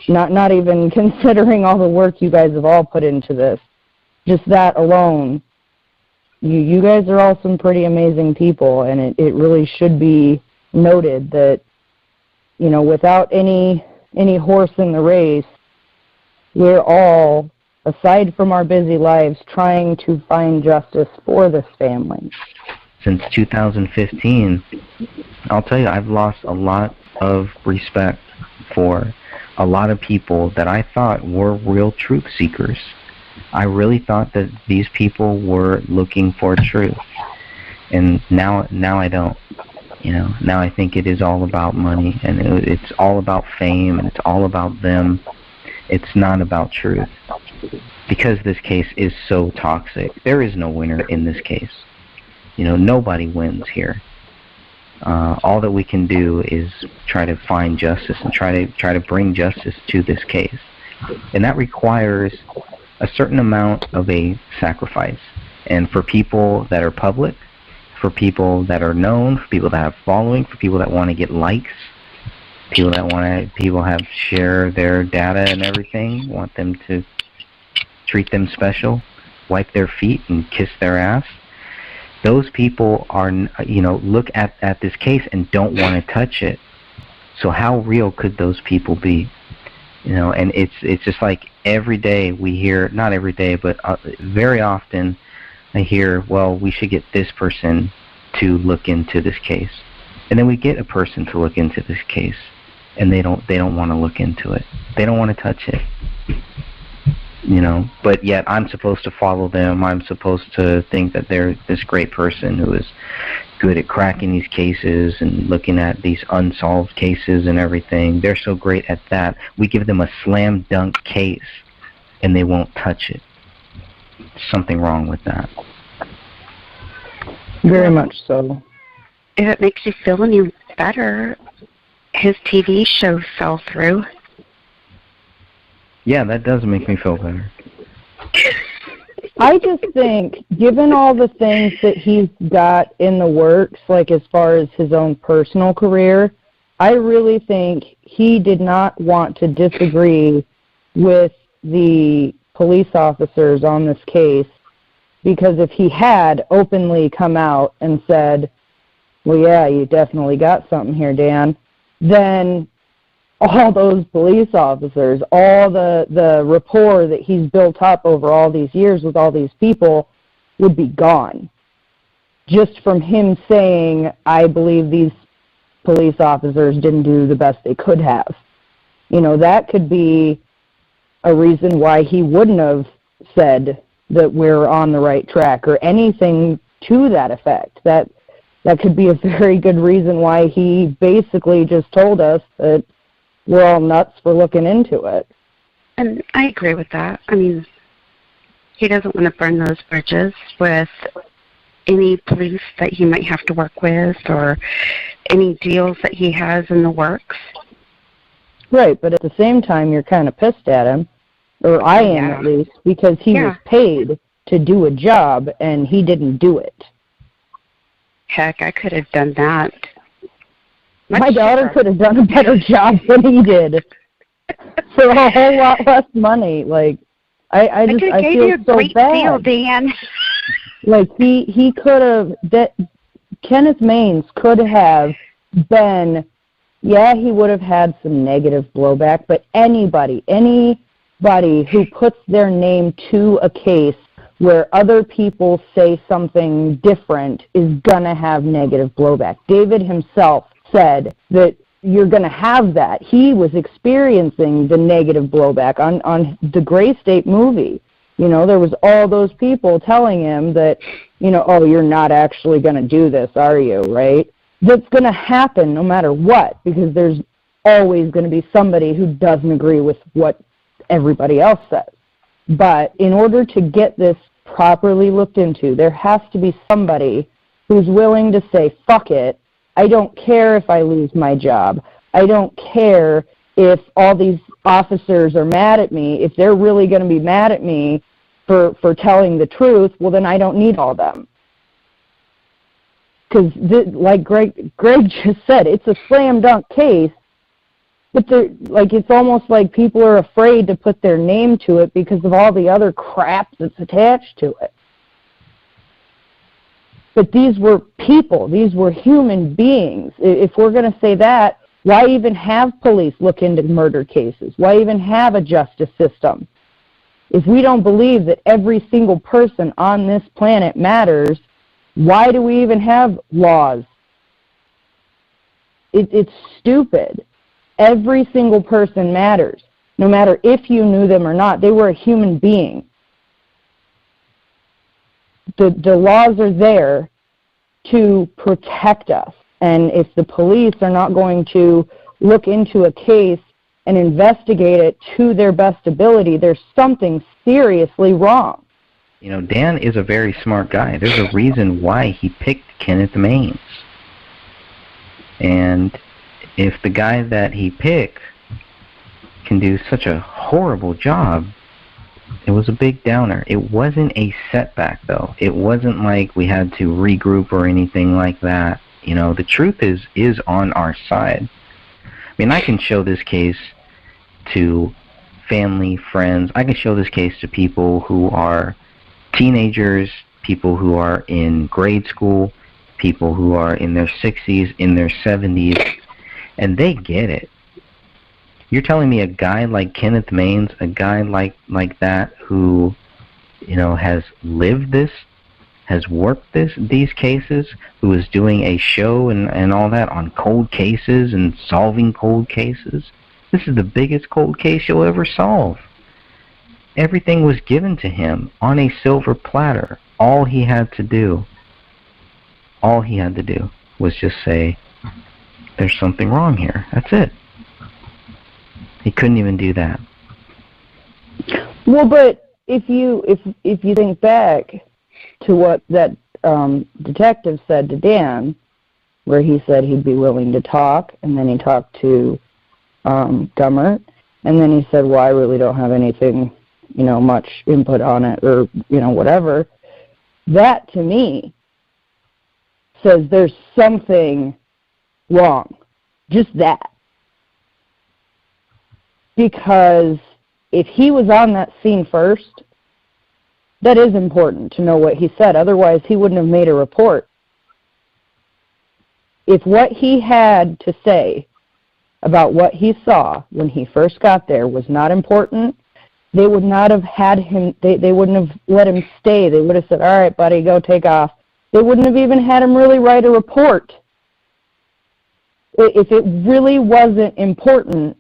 Speaker 4: not even considering all the work you guys have all put into this. Just that alone. You guys are all some pretty amazing people, and it really should be noted that, you know, without any horse in the race, we're all, aside from our busy lives, trying to find justice for this family.
Speaker 1: Since 2015, I'll tell you, I've lost a lot of respect for a lot of people that I thought were real truth seekers. I really thought that these people were looking for truth, and now I don't. You know, now I think it is all about money, and it's all about fame, and it's all about them. It's not about truth, because this case is so toxic. There is no winner in this case. You know, nobody wins here. All that we can do is try to find justice and try to bring justice to this case, and that requires a certain amount of a sacrifice. And for people that are public, for people that are known, for people that have following, for people that want to get likes, people have share their data and everything, want them to treat them special, wipe their feet and kiss their ass. Those people are, you know, look at this case and don't want to touch it. So how real could those people be? You know, and it's just like every day we hear, not every day, but very often I hear, well, we should get this person to look into this case. And then we get a person to look into this case, and they don't want to look into it. They don't want to touch it. You know, but yet I'm supposed to follow them. I'm supposed to think that they're this great person who is good at cracking these cases and looking at these unsolved cases and everything. They're so great at that. We give them a slam dunk case and they won't touch it. Something wrong with that.
Speaker 4: Very much so.
Speaker 12: If it makes you feel any better, his TV show fell through.
Speaker 1: Yeah, that does make me feel better.
Speaker 4: I just think, given all the things that he's got in the works, like as far as his own personal career, I really think he did not want to disagree with the police officers on this case, because if he had openly come out and said, well, yeah, you definitely got something here, Dan, then all those police officers, all the rapport that he's built up over all these years with all these people would be gone. Just from him saying, I believe these police officers didn't do the best they could have. You know, that could be a reason why he wouldn't have said that we're on the right track or anything to that effect. That could be a very good reason why he basically just told us that we're all nuts for looking into it.
Speaker 12: And I agree with that. I mean, he doesn't want to burn those bridges with any police that he might have to work with or any deals that he has in the works.
Speaker 4: Right, but at the same time, you're kind of pissed at him, or I am at least, because he was paid to do a job and he didn't do it.
Speaker 12: Heck, I could have done that.
Speaker 4: My daughter could have done a better job than he did for a whole lot less money. Like, I feel
Speaker 12: you a
Speaker 4: so
Speaker 12: great
Speaker 4: bad.
Speaker 12: deal, Dan.
Speaker 4: Like he could have, that Kenneth Maines could have been yeah, he would have had some negative blowback, but anybody who puts their name to a case where other people say something different is going to have negative blowback. David himself said that you're going to have that. He was experiencing the negative blowback on the Gray State movie. You know, there was all those people telling him that, you know, oh, you're not actually going to do this, are you, right? That's going to happen no matter what, because there's always going to be somebody who doesn't agree with what everybody else says. But in order to get this properly looked into, there has to be somebody who's willing to say, fuck it, I don't care if I lose my job. I don't care if all these officers are mad at me. If they're really going to be mad at me for telling the truth, well, then I don't need all them. Because, like Greg just said, it's a slam dunk case, but it's almost like people are afraid to put their name to it because of all the other crap that's attached to it. But these were people. These were human beings. If we're going to say that, why even have police look into murder cases? Why even have a justice system? If we don't believe that every single person on this planet matters, why do we even have laws? It's stupid. Every single person matters, no matter if you knew them or not. They were a human being. The laws are there to protect us. And if the police are not going to look into a case and investigate it to their best ability, there's something seriously wrong.
Speaker 1: You know, Dan is a very smart guy. There's a reason why he picked Kenneth Maines. And if the guy that he picked can do such a horrible job, it was a big downer. It wasn't a setback, though. It wasn't like we had to regroup or anything like that. You know, the truth is on our side. I mean, I can show this case to family, friends. I can show this case to people who are teenagers, people who are in grade school, people who are in their 60s, in their 70s, and they get it. You're telling me a guy like Kenneth Maines, a guy like that who, you know, has lived this, has worked these cases, who is doing a show and all that on cold cases and solving cold cases. This is the biggest cold case you'll ever solve. Everything was given to him on a silver platter. All he had to do was just say, there's something wrong here. That's it. He couldn't even do that.
Speaker 4: Well, but if you think back to what that detective said to Dan, where he said he'd be willing to talk, and then he talked to Gummert, and then he said, well, I really don't have anything, you know, much input on it, or, you know, whatever. That, to me, says there's something wrong. Just that. Because if he was on that scene first, that is important to know what he said. Otherwise, he wouldn't have made a report. If what he had to say about what he saw when he first got there was not important, they would not have had him, they wouldn't have let him stay. They would have said, all right, buddy, go take off. They wouldn't have even had him really write a report. If it really wasn't important,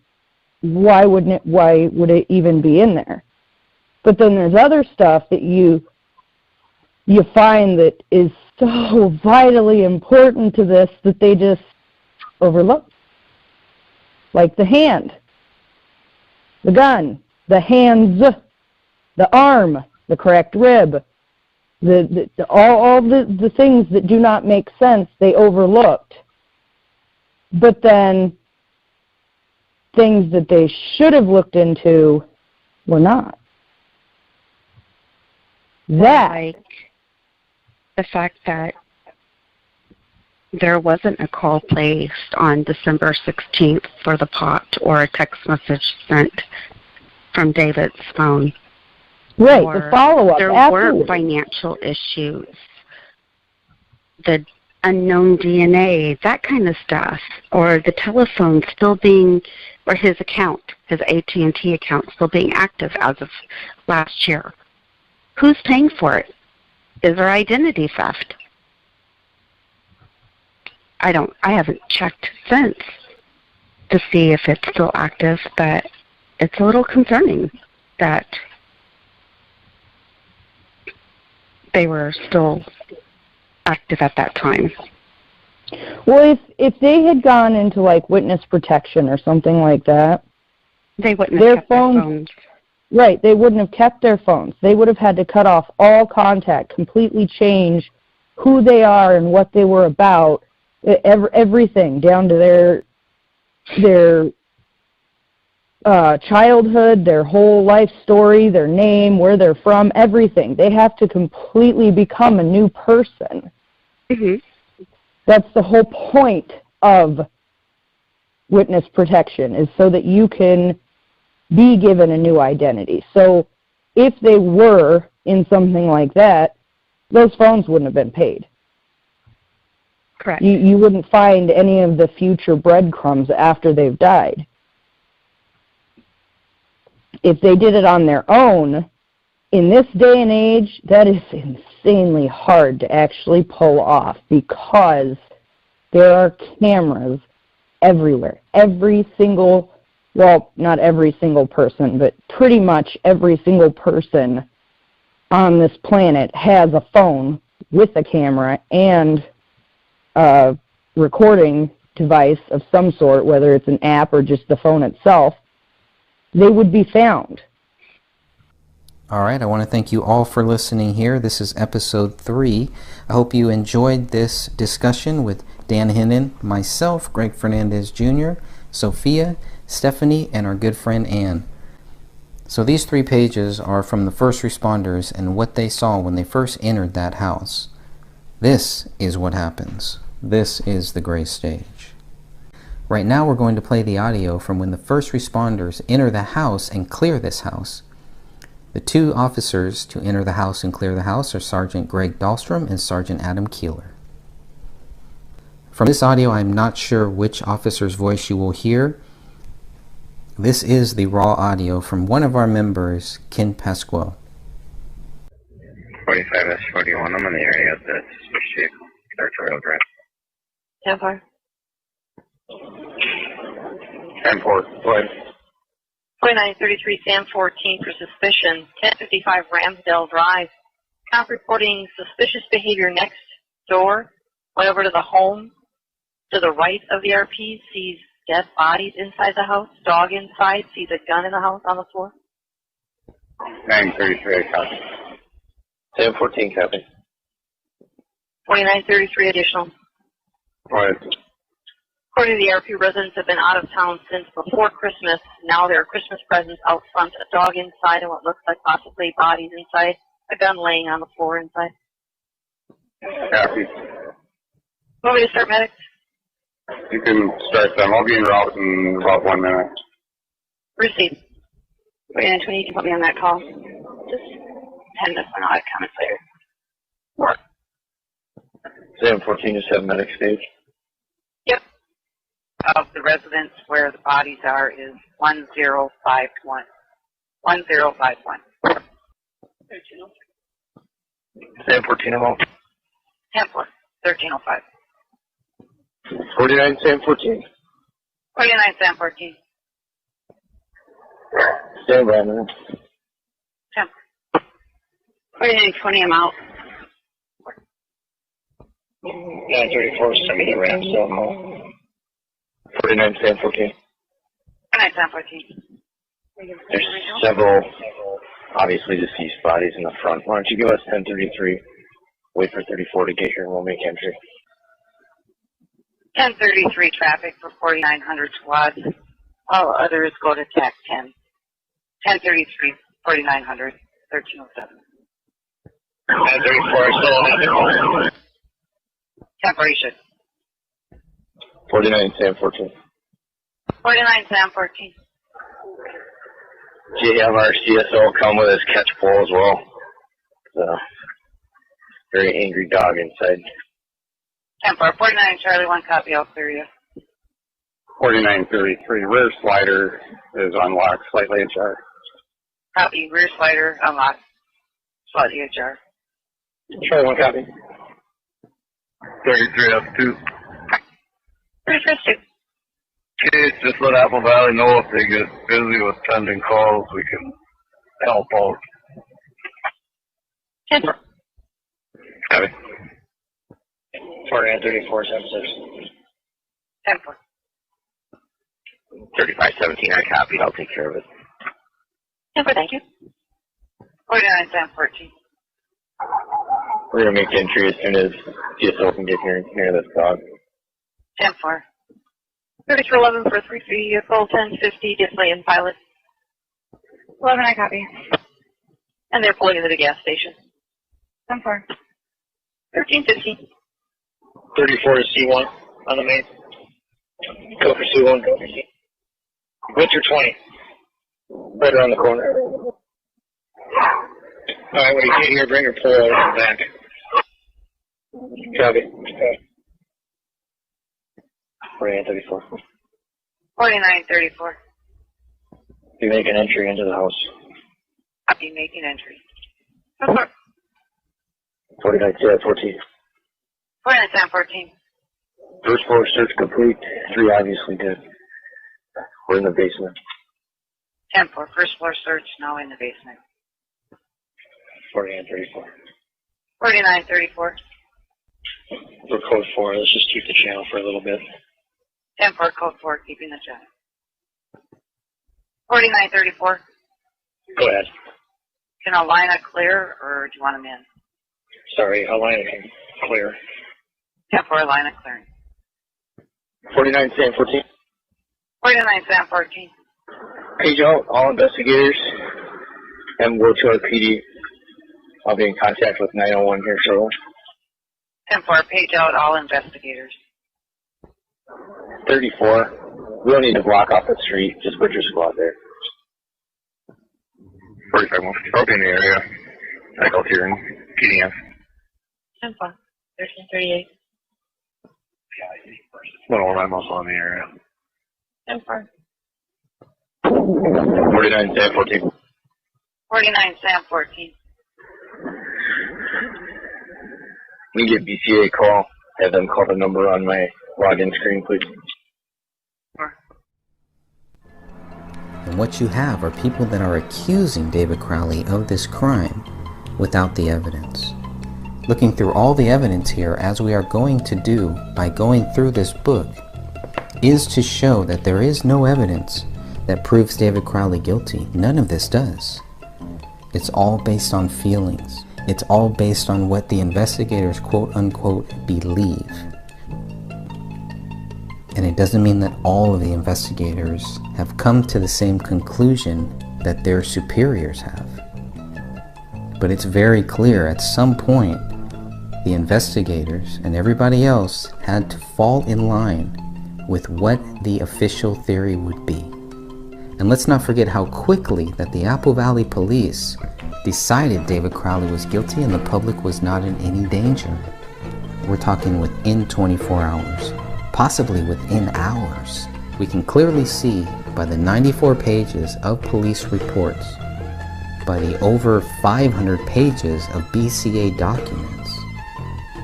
Speaker 4: why would it even be in there? But then there's other stuff that you find that is so vitally important to this that they just overlook. Like the hand, the gun, the hands, the arm, the cracked rib, all the things that do not make sense, they overlooked. But then things that they should have looked into were not.
Speaker 12: Like the fact that there wasn't a call placed on December 16th for the pot or a text message sent from David's phone.
Speaker 4: Right, the follow-up
Speaker 12: there
Speaker 4: afterwards.
Speaker 12: weren't financial issues. The unknown DNA, that kind of stuff, or the telephone still being, or his account, his AT&T account still being active as of last year. Who's paying for it? Is there identity theft? I haven't checked since to see if it's still active, but it's a little concerning that they were still active at that time.
Speaker 4: Well, if they had gone into like witness protection or something like that,
Speaker 12: they wouldn't have kept their phones.
Speaker 4: Right, they wouldn't have kept their phones. They would have had to cut off all contact, completely change who they are and what they were about, everything down to their childhood, their whole life story, their name, where they're from, everything. They have to completely become a new person.
Speaker 12: Mm-hmm.
Speaker 4: That's the whole point of witness protection, is so that you can be given a new identity. So if they were in something like that, those phones wouldn't have been paid.
Speaker 12: Correct.
Speaker 4: You wouldn't find any of the future breadcrumbs after they've died. If they did it on their own, in this day and age, that is insanely hard to actually pull off, because there are cameras everywhere. Every single, well, not every single person, but pretty much every single person on this planet has a phone with a camera and a recording device of some sort, whether it's an app or just the phone itself. They would be found.
Speaker 6: All right, I want to thank you all for listening here. This is episode 3. I hope you enjoyed this discussion with Dan Hennon, myself, Greg Fernandez Jr., Sophia, Stephanie, and our good friend Ann. So these 3 pages are from the first responders and what they saw when they first entered that house. This is what happens. This is the gray stage. Right now we're going to play the audio from when the first responders enter the house and clear this house. The 2 officers to enter the house and clear the house are Sergeant Greg Dahlstrom and Sergeant Adam Keeler. From this audio, I'm not sure which officer's voice you will hear. This is the raw audio from one of our members, Ken Pasquale.
Speaker 15: 45S41, I'm in the area of the switch vehicle, territorial drive.
Speaker 16: 10-4.
Speaker 15: 10-4, go ahead.
Speaker 16: 2933 Sam 14 for suspicion, 1055 Ramsdale Drive. Cop reporting suspicious behavior next door. Went over to the home to the right of the RP, sees dead bodies inside the house, dog inside, sees a gun in the house on the floor.
Speaker 15: 933, copy. Sam 14, copy.
Speaker 16: 2933 additional.
Speaker 15: Go ahead.
Speaker 16: According to the RP, residents have been out of town since before Christmas. Now there are Christmas presents out front, a dog inside, and what looks like possibly bodies inside, a gun laying on the floor inside.
Speaker 15: Copy.
Speaker 16: Want me to start medics?
Speaker 15: You can start them. I'll be en route in about 1 minute.
Speaker 16: Received. 2920, you can put me on that call. Just 10 minutes when I'll have comments later.
Speaker 15: Sam 14 is 7 medic stage.
Speaker 16: Yep. Of the residents where the bodies are is 1051. 1051.
Speaker 15: Sam 14, I'm out.
Speaker 16: 10-4. 1305.
Speaker 15: 49, Sam 14.
Speaker 16: 49, Sam 14.
Speaker 15: Stand by, man.
Speaker 16: 10. 4920, I'm out.
Speaker 15: 934, send me the ramp, so I'm out. 49, Sam 14.
Speaker 16: 49, Sam 14.
Speaker 15: There's several obviously deceased bodies in the front. Why don't you give us 1033? Wait for 34 to get here and we'll make entry.
Speaker 16: 1033 traffic for 4900 squad. All others go to TAC 10. 1033, 4900, 1307.
Speaker 15: 1034, still on it.
Speaker 16: Separation.
Speaker 15: 49, Sam 14.
Speaker 16: 49, Sam 14.
Speaker 15: Do you have our CSO come with his catch pole as well? Very angry dog inside.
Speaker 16: 10-4, 49 Charlie, 1 copy, I'll clear you.
Speaker 17: 4933, rear slider is unlocked, slightly ajar.
Speaker 16: Copy, rear slider, unlocked, slightly ajar.
Speaker 15: Charlie, 1 copy.
Speaker 17: 33 up 2.
Speaker 16: 352.
Speaker 17: Okay, just let Apple Valley know if they get busy with pending calls, we can help out.
Speaker 16: 10-4.
Speaker 15: Copy. 4934, 76.
Speaker 16: 10-4.
Speaker 15: 3517, I copied. I'll take care of it.
Speaker 16: 10-4, thank you. 49 Sam 14.
Speaker 15: We're going to make the entry as soon as GSO can get here near this dog.
Speaker 16: 10-4. 3311 for 3 vehicle, 1050 display and pilot. 11, I copy. And they're pulling into the gas station. 10-4. 1315.
Speaker 15: 34 is C1 on the main. Go for C1, go for C. What's your 20? Right around the corner. Alright, when you get here, bring your pole over back. Copy. 4934.
Speaker 16: 4934.
Speaker 15: You make an entry into the house.
Speaker 16: Copy, making entry. 10-4.
Speaker 15: 49 14.
Speaker 16: 49 Sam 14.
Speaker 15: First floor search complete. 3 obviously did. We're in the basement.
Speaker 16: 10-4. First floor search, now in the basement.
Speaker 15: 4934.
Speaker 16: 4934.
Speaker 15: We're code 4. Let's just keep the channel for a little bit.
Speaker 16: 10-4, code 4, keeping the channel. 4934.
Speaker 15: Go ahead.
Speaker 16: Can Alina clear, or do you want them in?
Speaker 15: Sorry, Alina can clear.
Speaker 16: 10-4, Alina clearing.
Speaker 15: 49 Sam 14.
Speaker 16: 49 Sam 14.
Speaker 15: Page out all investigators and we'll to our PD. I'll be in contact with 901 here shortly.
Speaker 16: 10-4, page out all investigators.
Speaker 15: 34. We don't need to block off the street. Just put your squad there.
Speaker 17: 45 I'll be in the area. I go here in PDF.
Speaker 16: 10-4, 1338.
Speaker 17: Well, I'm also in the area.
Speaker 16: 10-4.
Speaker 15: 49 Sam 14.
Speaker 16: 49 Sam 14.
Speaker 15: We get BCA call. Have them call the number on my login screen, please.
Speaker 6: And what you have are people that are accusing David Crowley of this crime without the evidence. Looking through all the evidence here, as we are going to do by going through this book, is to show that there is no evidence that proves David Crowley guilty. None of this does. It's all based on feelings. It's all based on what the investigators quote-unquote believe. And it doesn't mean that all of the investigators have come to the same conclusion that their superiors have. But it's very clear at some point the investigators and everybody else had to fall in line with what the official theory would be. And let's not forget how quickly that the Apple Valley Police decided David Crowley was guilty and the public was not in any danger. We're talking within 24 hours, possibly within hours. We can clearly see by the 94 pages of police reports, by the over 500 pages of BCA documents,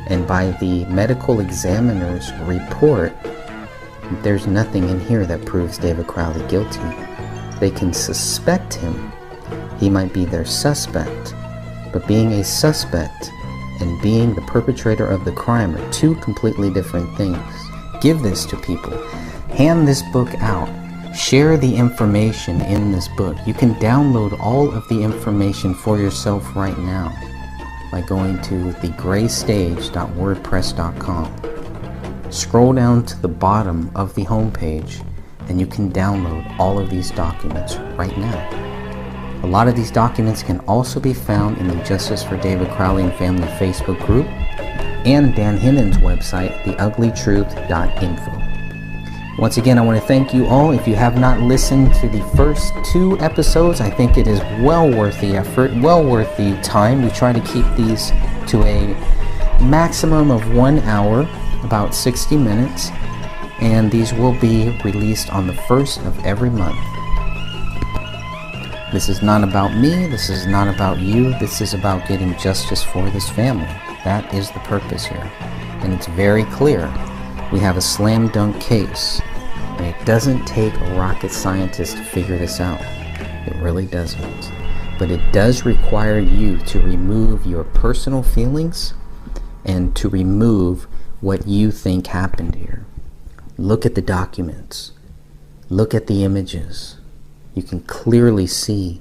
Speaker 6: and by the medical examiner's report, there's nothing in here that proves David Crowley guilty. They can suspect him. He might be their suspect. But being a suspect and being the perpetrator of the crime are two completely different things. Give this to people. Hand this book out. Share the information in this book. You can download all of the information for yourself right now by going to thegraystage.wordpress.com. Scroll down to the bottom of the homepage and you can download all of these documents right now. A lot of these documents can also be found in the Justice for David Crowley and Family Facebook group and Dan Hinnan's website, theuglytruth.info. Once again, I want to thank you all. If you have not listened to the first 2 episodes, I think it is well worth the effort, well worth the time. We try to keep these to a maximum of 1 hour.
Speaker 1: about 60 minutes, and these will be released on the 1st of every month. This is not about me, this is not about you, this is about getting justice for this family. That is the purpose here. And it's very clear. We have a slam dunk case. And it doesn't take a rocket scientist to figure this out. It really doesn't. But it does require you to remove your personal feelings and to remove what you think happened here. Look at the documents. Look at the images. You can clearly see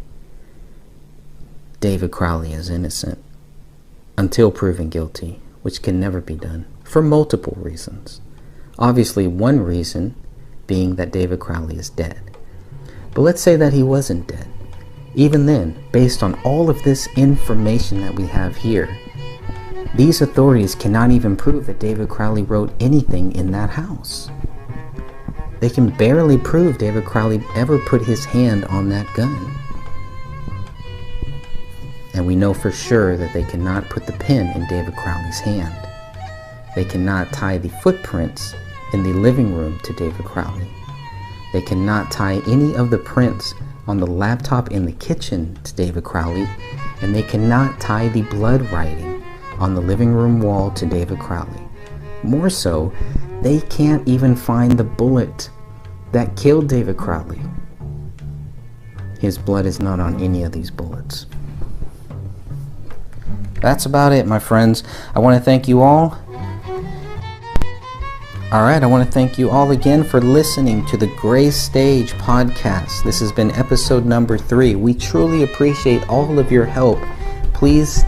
Speaker 1: David Crowley is innocent until proven guilty, which can never be done for multiple reasons. Obviously, one reason being that David Crowley is dead. But let's say that he wasn't dead. Even then, based on all of this information that we have here, these authorities cannot even prove that David Crowley wrote anything in that house. They can barely prove David Crowley ever put his hand on that gun. And we know for sure that they cannot put the pen in David Crowley's hand. They cannot tie the footprints in the living room to David Crowley. They cannot tie any of the prints on the laptop in the kitchen to David Crowley. And they cannot tie the blood writing on the living room wall to David Crowley. More so, they can't even find the bullet that killed David Crowley. His blood is not on any of these bullets. That's about it, my friends. I want to thank you all. Alright, I want to thank you all again for listening to the Gray Stage podcast. This has been episode number 3. We truly appreciate all of your help. Please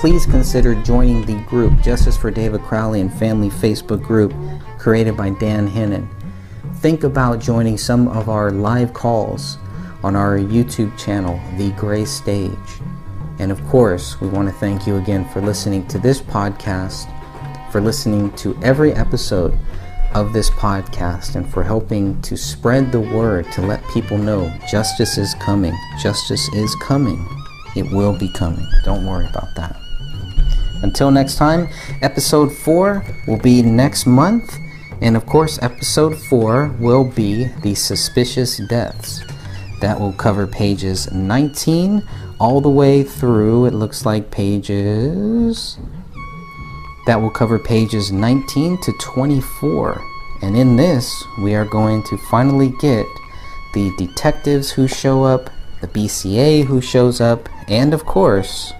Speaker 1: consider joining the group Justice for David Crowley and Family Facebook group created by Dan Hennon. Think about joining some of our live calls on our YouTube channel, The Gray Stage. And of course, we want to thank you again for listening to this podcast, for listening to every episode of this podcast, and for helping to spread the word to let people know justice is coming. Justice is coming. It will be coming. Don't worry about that. Until next time, episode 4 will be next month. And of course, episode 4 will be the suspicious deaths. That will cover pages 19 all the way through, it looks like pages... That will cover pages 19 to 24. And in this, we are going to finally get the detectives who show up, the BCA who shows up, and of course,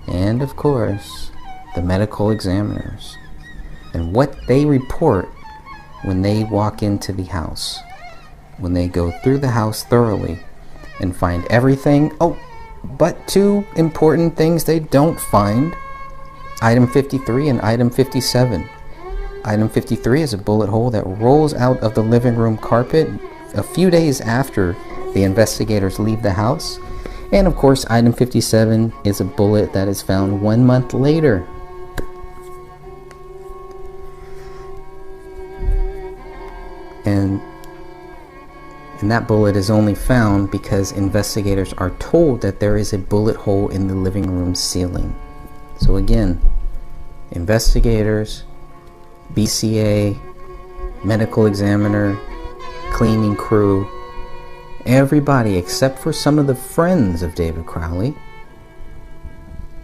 Speaker 1: the medical examiners. And what they report when they walk into the house. When they go through the house thoroughly and find everything. Oh, but 2 important things they don't find. Item 53 and item 57. Item 53 is a bullet hole that rolls out of the living room carpet a few days after the investigators leave the house. And of course, item 57 is a bullet that is found 1 month later. And that bullet is only found because investigators are told that there is a bullet hole in the living room ceiling. So again, investigators, BCA, medical examiner, cleaning crew, everybody except for some of the friends of David Crowley,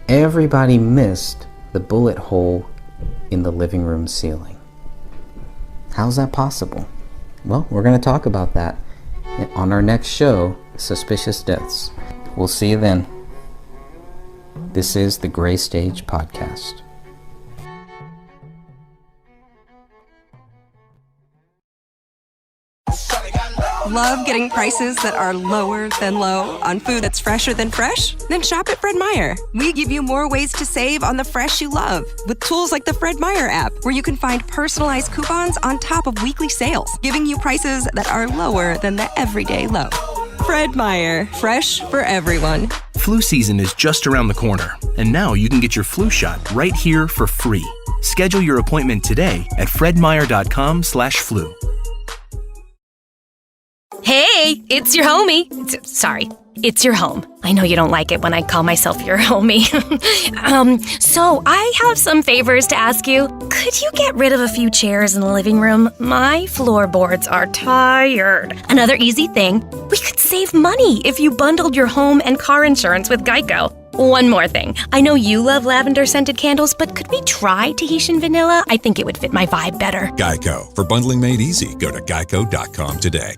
Speaker 1: everybody missed the bullet hole in the living room ceiling. How's that possible? Well, we're going to talk about that on our next show, Suspicious Deaths. We'll see you then. This is the Gray Stage Podcast.
Speaker 7: Love getting prices that are lower than low on food that's fresher than fresh? Then shop at Fred Meyer. We give you more ways to save on the fresh you love with tools like the Fred Meyer app, where you can find personalized coupons on top of weekly sales, giving you prices that are lower than the everyday low. Fred Meyer, fresh for everyone.
Speaker 8: Flu season is just around the corner, and now you can get your flu shot right here for free. Schedule your appointment today at fredmeyer.com/flu.
Speaker 9: Hey, it's your homie. Sorry, It's your home. I know you don't like it when I call myself your homie. So I have some favors to ask you. Could you get rid of a few chairs in the living room? My floorboards are tired. Another easy thing, we could save money if you bundled your home and car insurance with Geico. One more thing. I know you love lavender-scented candles, but could we try Tahitian vanilla? I think it would fit my vibe better.
Speaker 10: Geico. For bundling made easy, go to geico.com today.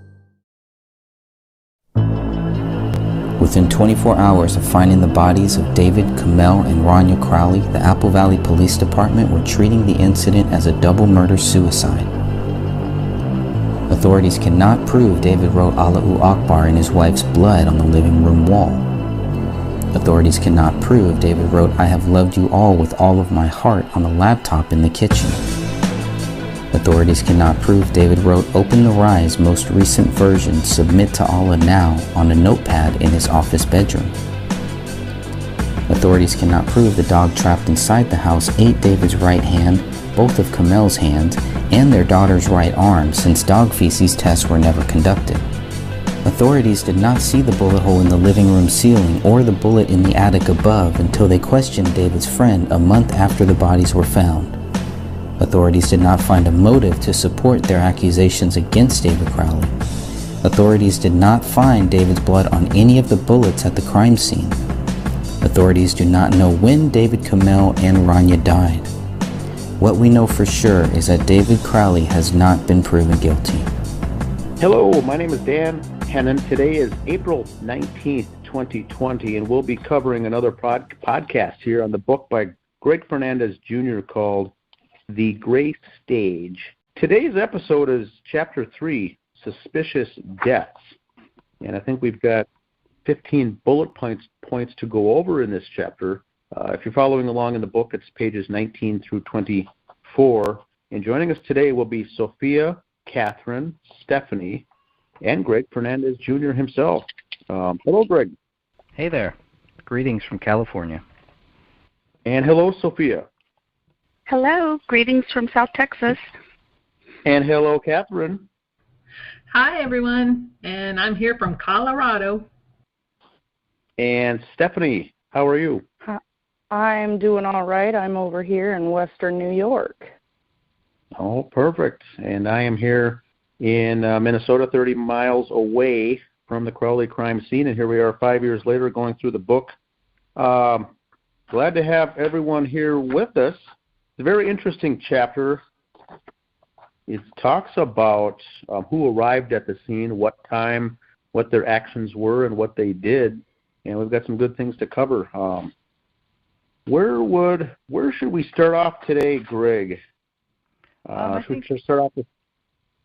Speaker 6: Within 24 hours of finding the bodies of David, Kamel, and Rania Crowley, the Apple Valley Police Department were treating the incident as a double murder-suicide. Authorities cannot prove David wrote Allahu Akbar in his wife's blood on the living room wall. Authorities cannot prove David wrote I have loved you all with all of my heart on a laptop in the kitchen. Authorities cannot prove David wrote Open the Rise most recent version Submit to Allah Now on a notepad in his office bedroom. Authorities cannot prove the dog trapped inside the house ate David's right hand, both of Kamel's hands, and their daughter's right arm, since dog feces tests were never conducted. Authorities did not see the bullet hole in the living room ceiling or the bullet in the attic above until they questioned David's friend a month after the bodies were found. Authorities did not find a motive to support their accusations against David Crowley. Authorities did not find David's blood on any of the bullets at the crime scene. Authorities do not know when David, Kamel, and Rania died. What we know for sure is that David Crowley has not been proven guilty.
Speaker 3: Hello, my name is Dan Hennon. Today is April 19th, 2020, and we'll be covering another podcast here on the book by Greg Fernandez Jr. called The Gray Stage. Today's episode is Chapter 3, Suspicious Deaths. And I think we've got 15 bullet points to go over in this chapter. If you're following along in the book, it's pages 19 through 24. And joining us today will be Sophia, Catherine, Stephanie, and Greg Fernandez Jr. himself. Hello, Greg.
Speaker 1: Hey there. Greetings from California.
Speaker 3: And hello, Sophia.
Speaker 5: Hello. Greetings from South Texas.
Speaker 3: And hello, Catherine.
Speaker 18: Hi, everyone. And I'm here from Colorado.
Speaker 3: And Stephanie, how are you?
Speaker 4: I'm doing all right. I'm over here in Western New York.
Speaker 3: Oh, perfect. And I am here in Minnesota, 30 miles away from the Crowley crime scene. And here we are 5 years later going through the book. Glad to have everyone here with us. It's a very interesting chapter. It talks about who arrived at the scene, what time, what their actions were, and what they did. And we've got some good things to cover. Where should we start off today, Greg? Should we start off with?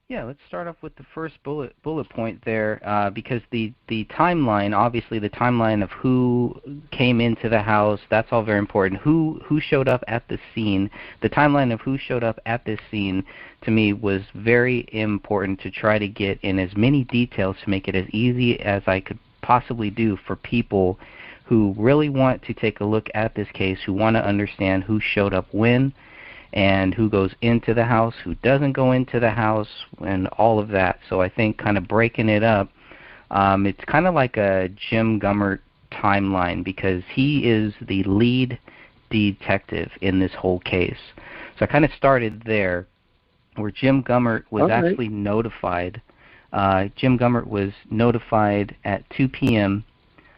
Speaker 1: Yeah, let's start off with the first bullet point there, because the timeline, obviously the timeline of who came into the house, that's all very important. Who showed up at the scene, the timeline of who showed up at this scene, to me was very important to try to get in as many details to make it as easy as I could possibly do for people who really want to take a look at this case, who want to understand who showed up when, and who goes into the house, who doesn't go into the house, and all of that. So I think kind of breaking it up, it's kind of like a Jim Gummert timeline, because he is the lead detective in this whole case. So I kind of started there, where Jim Gummert was actually notified. Jim Gummert was notified at 2 p.m.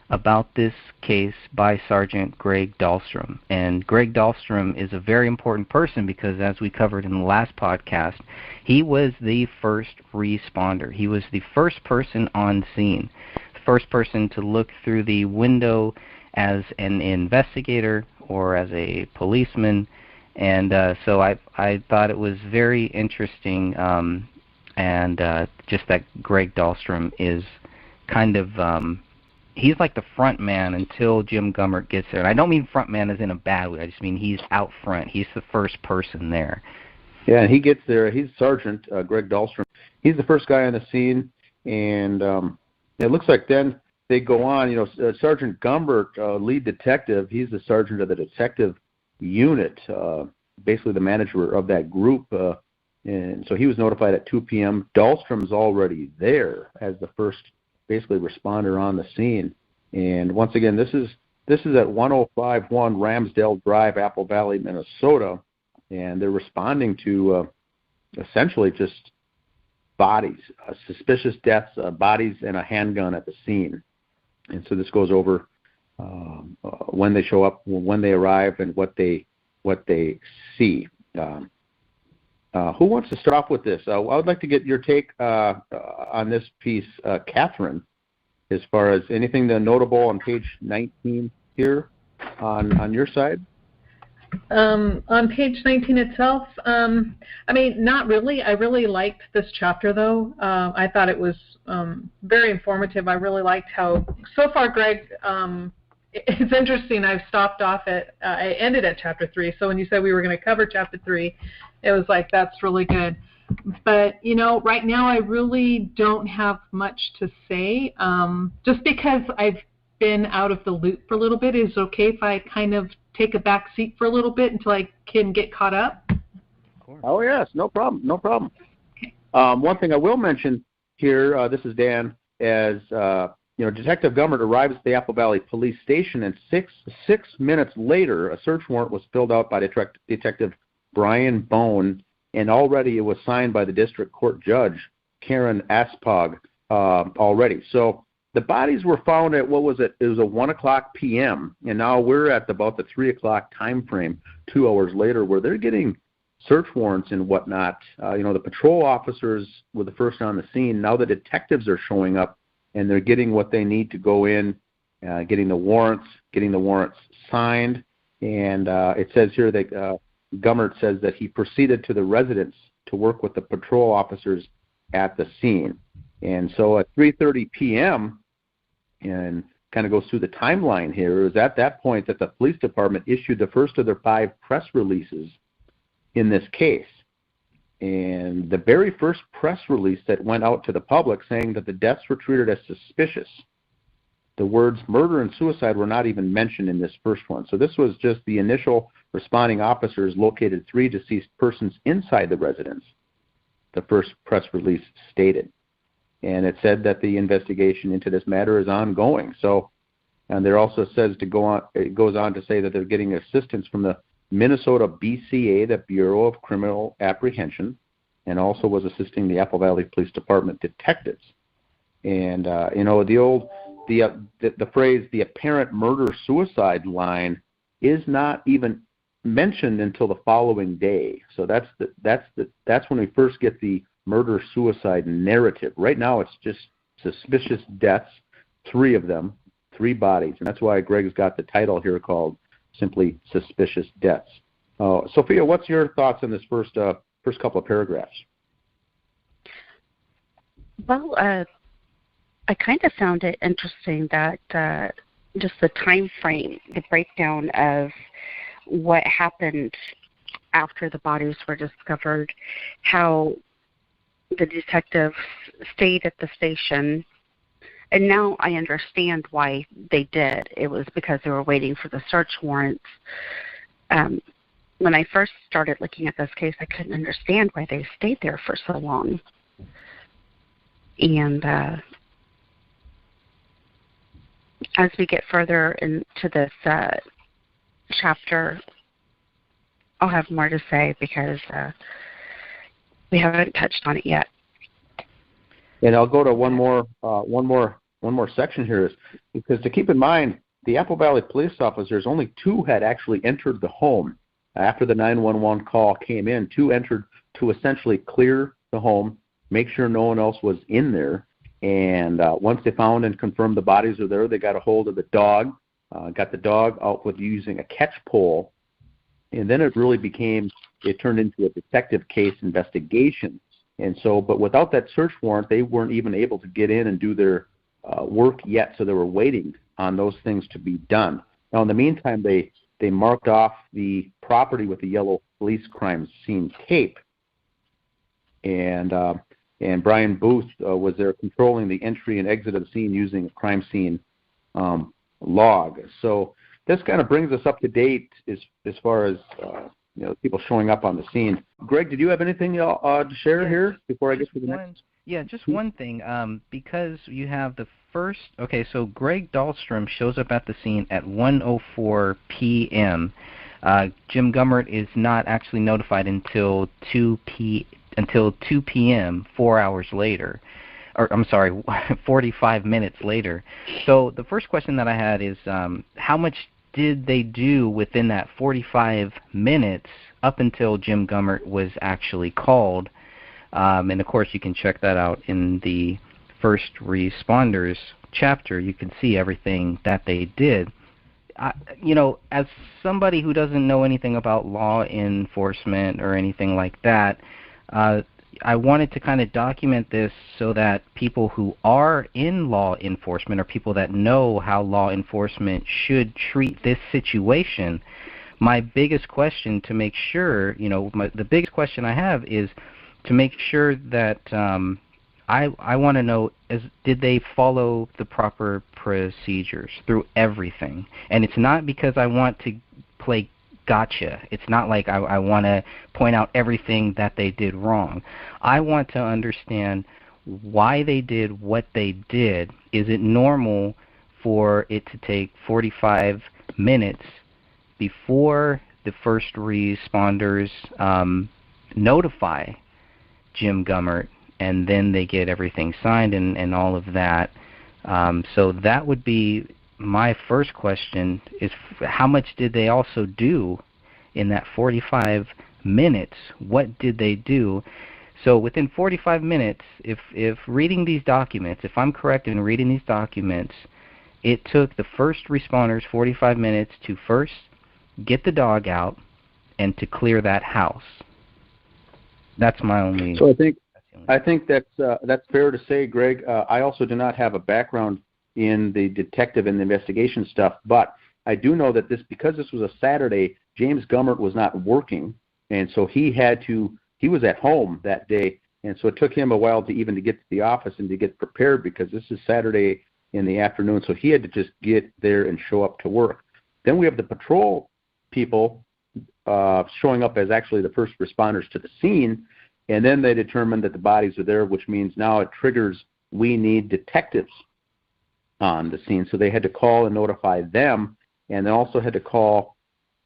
Speaker 1: about this case by Sergeant Greg Dahlstrom. And Greg Dahlstrom is a very important person because, as we covered in the last podcast, he was the first responder. He was the first person on scene, first person to look through the window as an investigator or as a policeman. And so I thought it was very interesting, and just that Greg Dahlstrom is kind of he's like the front man until Jim Gummert gets there. And I don't mean front man as in a bad way. I just mean he's out front. He's the first person there.
Speaker 3: Yeah, and he gets there. He's Sergeant Greg Dahlstrom. He's the first guy on the scene, and it looks like then they go on. Sergeant Gummert, lead detective, he's the sergeant of the detective unit, basically the manager of that group. And so he was notified at 2 p.m. Dahlstrom's already there as the first basically responder on the scene. And once again, this is at 1051 Ramsdale Drive, Apple Valley, Minnesota, and they're responding to essentially just bodies, suspicious deaths, bodies, and a handgun at the scene. And so this goes over when they show up, when they arrive, and what they see. Who wants to start off with this? I would like to get your take on this piece, Catherine, as far as anything notable on page 19 here on your side.
Speaker 18: On page 19 itself, I mean, not really. I really liked this chapter, though. I thought it was very informative. I really liked how, so far, Greg, it's interesting. I've stopped off at, I ended at chapter 3. So when you said we were going to cover chapter 3, it was like, that's really good. But, you know, right now I really don't have much to say, just because I've been out of the loop for a little bit. Is it okay if I kind of take a back seat for a little bit until I can get caught up?
Speaker 3: Oh, yes, no problem, no problem. One thing I will mention here, this is Dan, as Detective Gummert arrives at the Apple Valley Police Station, and six minutes later, a search warrant was filled out by Detective Brian Bone, and already it was signed by the District Court Judge, Karen Aspog, already. So the bodies were found at, what was it? It was a 1 o'clock p.m., and now we're at about the 3 o'clock time frame, 2 hours later, where they're getting search warrants and whatnot. The patrol officers were the first on the scene. Now the detectives are showing up, and they're getting what they need to go in, getting the warrants signed. And it says here that Gummert says that he proceeded to the residence to work with the patrol officers at the scene. And so at 3:30 p.m., and kind of goes through the timeline here, it was at that point that the police department issued the first of their 5 press releases in this case. And the very first press release that went out to the public saying that the deaths were treated as suspicious. The words murder and suicide were not even mentioned in this first one. So this was just the initial responding officers located 3 deceased persons inside the residence, the first press release stated. And it said that the investigation into this matter is ongoing. So, and there also says it goes on to say that they're getting assistance from the Minnesota BCA, the Bureau of Criminal Apprehension, and also was assisting the Apple Valley Police Department detectives. And the phrase "the apparent murder-suicide" line is not even mentioned until the following day. So that's when we first get the murder-suicide narrative. Right now, it's just suspicious deaths, 3 of them, 3 bodies, and that's why Greg's got the title here called simply "Suspicious Deaths." Sophia, what's your thoughts on this first couple of paragraphs?
Speaker 12: Well, I kind of found it interesting that just the time frame, the breakdown of what happened after the bodies were discovered, how the detectives stayed at the station. And now I understand why they did. It was because they were waiting for the search warrants. When I first started looking at this case, I couldn't understand why they stayed there for so long. And as we get further into this chapter, I'll have more to say because we haven't touched on it yet.
Speaker 3: And I'll go to one more section here, because to keep in mind, the Apple Valley police officers, only 2 had actually entered the home after the 911 call came in. 2 entered to essentially clear the home, make sure no one else was in there. And once they found and confirmed the bodies were there, they got a hold of the dog, got the dog out with using a catch pole, and then it turned into a detective case investigation. And so, but without that search warrant, they weren't even able to get in and do their work yet, so they were waiting on those things to be done. Now, in the meantime, they marked off the property with the yellow police crime scene tape, and Brian Booth was there controlling the entry and exit of the scene using a crime scene log. So this kind of brings us up to date as far as people showing up on the scene. Greg, did you have anything to share here before I get to the next?
Speaker 1: Yeah, just one thing. Because you have the so Greg Dahlstrom shows up at the scene at 1:04 p.m. Jim Gummert is not actually notified until 2 p.m. 4 hours later. Or I'm sorry, 45 minutes later. So the first question that I had is, how much did they do within that 45 minutes up until Jim Gummert was actually called? And of course, you can check that out in the first responders chapter. You can see everything that they did. As somebody who doesn't know anything about law enforcement or anything like that, I wanted to kind of document this so that people who are in law enforcement or people that know how law enforcement should treat this situation, my biggest question to make sure, the biggest question I have is to make sure that I want to know, did they follow the proper procedures through everything? And it's not because I want to play gotcha. It's not like I want to point out everything that they did wrong. I want to understand why they did what they did. Is it normal for it to take 45 minutes before the first responders notify Jim Gummert, and then they get everything signed and all of that? So that would be my first question, is how much did they also do in that 45 minutes? What did they do? So within 45 minutes, if reading these documents, if I'm correct in reading these documents, it took the first responders 45 minutes to first get the dog out and to clear that house. That's my only...
Speaker 3: So I think that's fair to say, Greg. I also do not have a background in the detective and the investigation stuff, but I do know that because this was a Saturday, James Gummert was not working, and so he was at home that day, and so it took him a while to get to the office and to get prepared, because this is Saturday in the afternoon, so he had to just get there and show up to work. Then we have the patrol people showing up as actually the first responders to the scene, and then they determined that the bodies are there, which means now it triggers, we need detectives on the scene. So they had to call and notify them, and they also had to call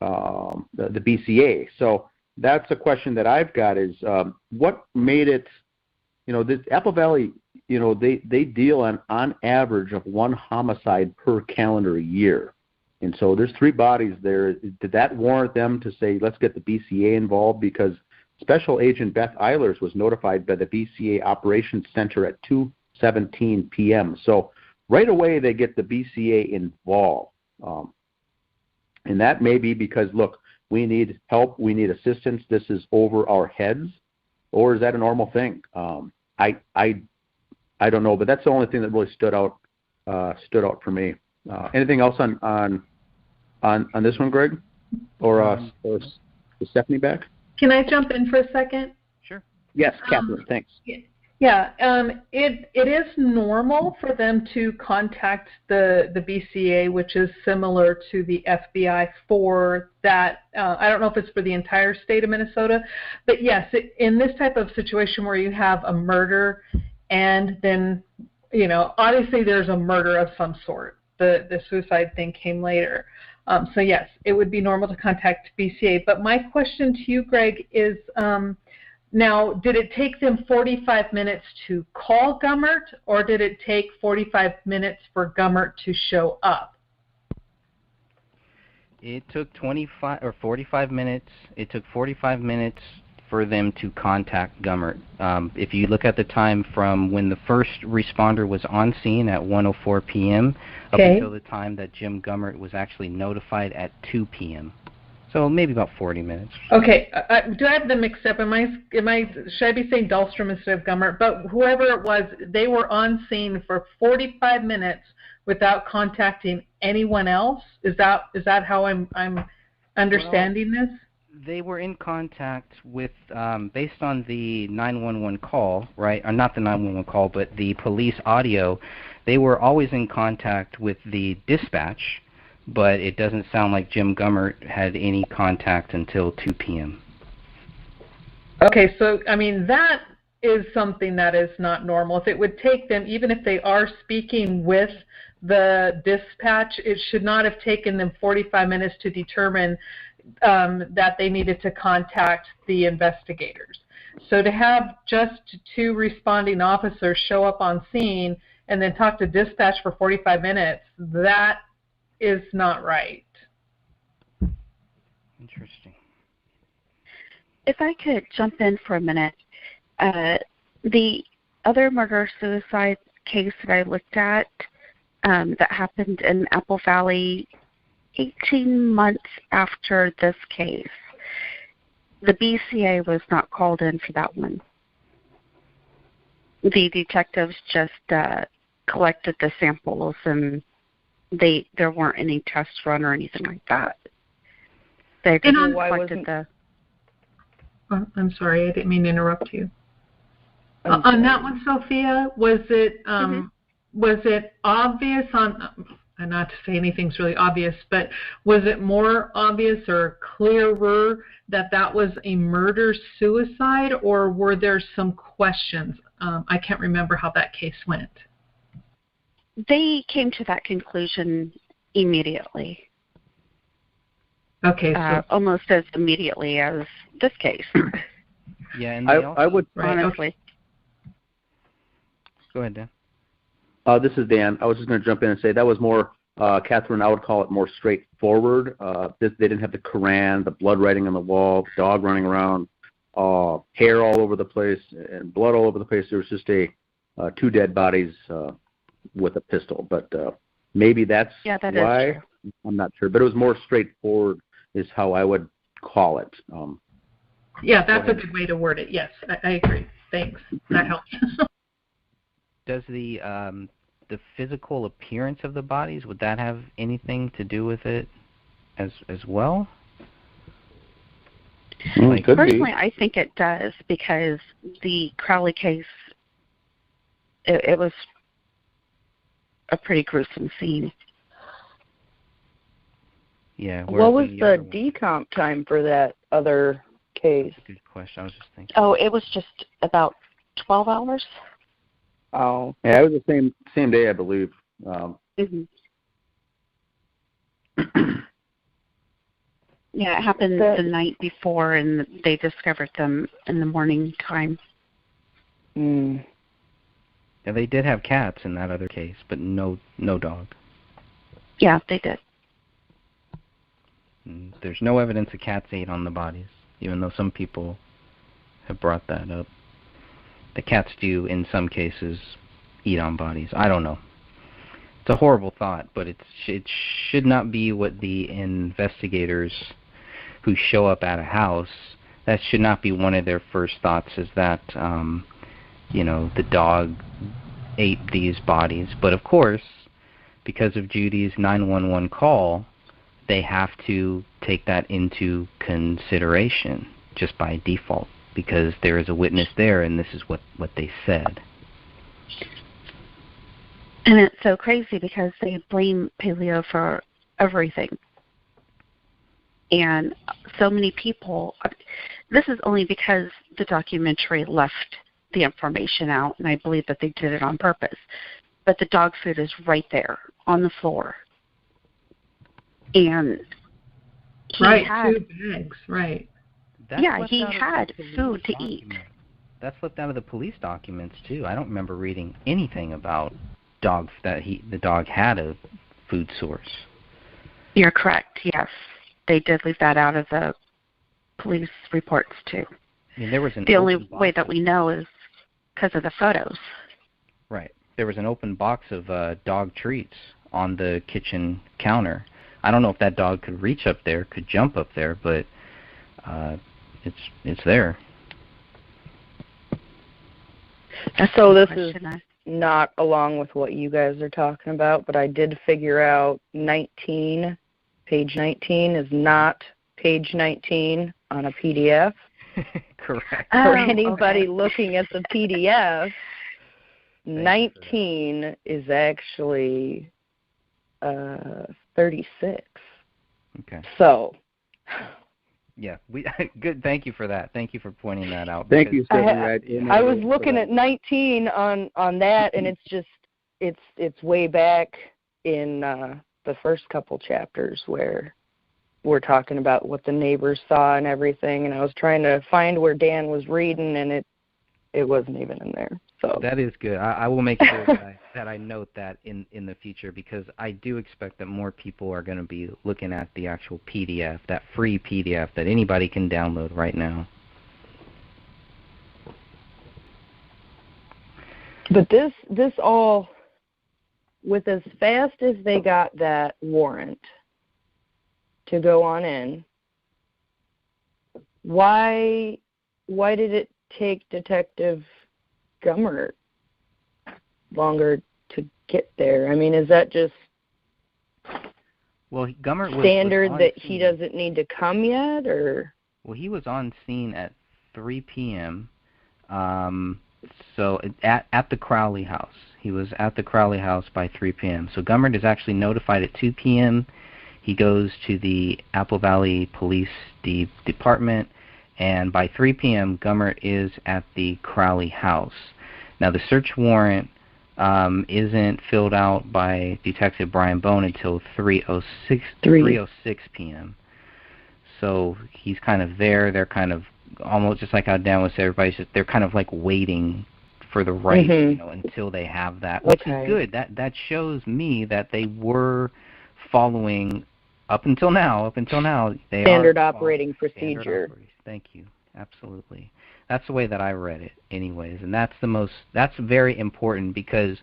Speaker 3: the BCA. So that's a question that I've got, is what made it, this Apple Valley, they deal on average of one homicide per calendar year. And so there's 3 bodies there. Did that warrant them to say, let's get the BCA involved? Because Special Agent Beth Eilers was notified by the BCA Operations Center at 2:17 p.m. So right away they get the BCA involved. And that may be because, look, we need help, we need assistance, this is over our heads, or is that a normal thing? I don't know, but that's the only thing that really stood out for me. Anything else on this one, Greg? Or is Stephanie back?
Speaker 18: Can I jump in for a second?
Speaker 1: Sure.
Speaker 3: Yes, Catherine, thanks.
Speaker 18: Yeah, it is normal for them to contact the BCA, which is similar to the FBI for that. I don't know if it's for the entire state of Minnesota, but yes, in this type of situation where you have a murder and then, obviously there's a murder of some sort. The suicide thing came later. So yes, it would be normal to contact BCA. But my question to you, Greg, is now, did it take them 45 minutes to call Gummert, or did it take 45 minutes for Gummert to show up?
Speaker 1: It took 45 minutes. It took 45 minutes for them to contact Gummert. If you look at the time from when the first responder was on scene at 1:04 p.m. up until the time that Jim Gummert was actually notified at 2 p.m. So maybe about 40 minutes.
Speaker 18: Okay. Do I have them mixed up? Should I be saying Dahlstrom instead of Gummert? But whoever it was, they were on scene for 45 minutes without contacting anyone else. Is that how I'm understanding this?
Speaker 1: They were in contact with, based on the 911 call, right? Or not the 911 call, but the police audio. They were always in contact with the dispatch, but it doesn't sound like Jim Gummert had any contact until 2 p.m.
Speaker 18: Okay, so, I mean, that is something that is not normal. If it would take them, even if they are speaking with the dispatch, it should not have taken them 45 minutes to determine that they needed to contact the investigators. So to have just 2 responding officers show up on scene and then talk to dispatch for 45 minutes, that is not right.
Speaker 6: Interesting.
Speaker 5: If I could jump in for a minute, the other murder-suicide case that I looked at that happened in Apple Valley 18 months after this case, the BCA was not called in for that one. The detectives just collected the samples, and there weren't any tests run or anything like that. They just collected the...
Speaker 18: Oh, I'm sorry, I didn't mean to interrupt you. On that one, Sophia, was it obvious and not to say anything's really obvious, but was it more obvious or clearer that was a murder-suicide, or were there some questions? I can't remember how that case went.
Speaker 5: They came to that conclusion immediately.
Speaker 18: Okay, so
Speaker 5: almost as immediately as this case.
Speaker 6: Yeah, and I
Speaker 2: would
Speaker 5: honestly.
Speaker 6: Go ahead, Dan.
Speaker 2: This is Dan. I was just going to jump in and say that was more, Catherine, I would call it more straightforward. They didn't have the Quran, the blood writing on the wall, dog running around, hair all over the place, and blood all over the place. There was just 2 dead bodies with a pistol. But maybe that's why.
Speaker 5: Is true.
Speaker 2: I'm not sure. But it was more straightforward is how I would call it.
Speaker 18: Yeah, that's a good way to word it. Yes, I agree. Thanks. That helps.
Speaker 6: Does the physical appearance of the bodies, would that have anything to do with it as well?
Speaker 5: Personally, I think it does, because the Crowley case, it was a pretty gruesome scene.
Speaker 6: Yeah.
Speaker 4: What was the decomp time for that other case?
Speaker 6: Good question. I was just thinking.
Speaker 5: Oh, it was just about 12 hours.
Speaker 4: Oh.
Speaker 2: Yeah, it was the same day, I believe.
Speaker 5: Yeah, it happened the night before, and they discovered them in the morning time.
Speaker 6: Yeah, they did have cats in that other case, but no dog.
Speaker 5: Yeah, they did.
Speaker 6: There's no evidence that cats ate on the bodies, even though some people have brought that up. The cats do, in some cases, eat on bodies. I don't know. It's a horrible thought, but it should not be what the investigators who show up at a house, that should not be one of their first thoughts, is that, the dog ate these bodies. But of course, because of Judy's 911 call, they have to take that into consideration just by default, because there is a witness there, and this is what they said.
Speaker 5: And it's so crazy because they blame paleo for everything. And so many people, this is only because the documentary left the information out, and I believe that they did it on purpose. But the dog food is right there on the floor. And he had
Speaker 18: 2 bags, right.
Speaker 5: He had food to eat.
Speaker 6: That's left out of the police documents too. I don't remember reading anything about the dog had a food source.
Speaker 5: You're correct. Yes, they did leave that out of the police reports too.
Speaker 6: I mean, there was
Speaker 5: the only way that we know is because of the photos.
Speaker 6: Right. There was an open box of dog treats on the kitchen counter. I don't know if that dog could reach up there, could jump up there, but it's there.
Speaker 4: So this is not along with what you guys are talking about, but I did figure out page 19 is not page 19 on a PDF.
Speaker 6: Correct.
Speaker 4: For anybody looking at the PDF, 19 is actually 36.
Speaker 6: Okay.
Speaker 4: So
Speaker 1: Yeah, good. Thank you for that. Thank you for pointing that out.
Speaker 3: Thank you,
Speaker 4: I was looking at 19 on that, and it's way back in the first couple chapters where we're talking about what the neighbors saw and everything, and I was trying to find where Dan was reading, and it wasn't even in there. So
Speaker 1: that is good. I will make sure that I note that in the future, because I do expect that more people are going to be looking at the actual PDF, that free PDF that anybody can download right now.
Speaker 4: But this all, with as fast as they got that warrant to go on in, why did it take Detective Gummert longer to get there? I mean, is that just
Speaker 1: Gummert
Speaker 4: standard
Speaker 1: was
Speaker 4: that he doesn't need to come yet, or?
Speaker 1: Well, he was on scene at 3 p.m. So at the Crowley house. He was at the Crowley house by 3 p.m. So Gummert is actually notified at 2 p.m. He goes to the Apple Valley Police Department, and by 3 p.m. Gummert is at the Crowley house. Now the search warrant isn't filled out by Detective Brian Bone until 3:06 p.m. So he's kind of there. They're kind of almost just like how Dan was saying, they're kind of like waiting for the right, until they have that, which is good. That shows me that they were following up until now. They
Speaker 4: standard operating procedure.
Speaker 1: Thank you. Absolutely. That's the way that I read it anyways, and that's very important, because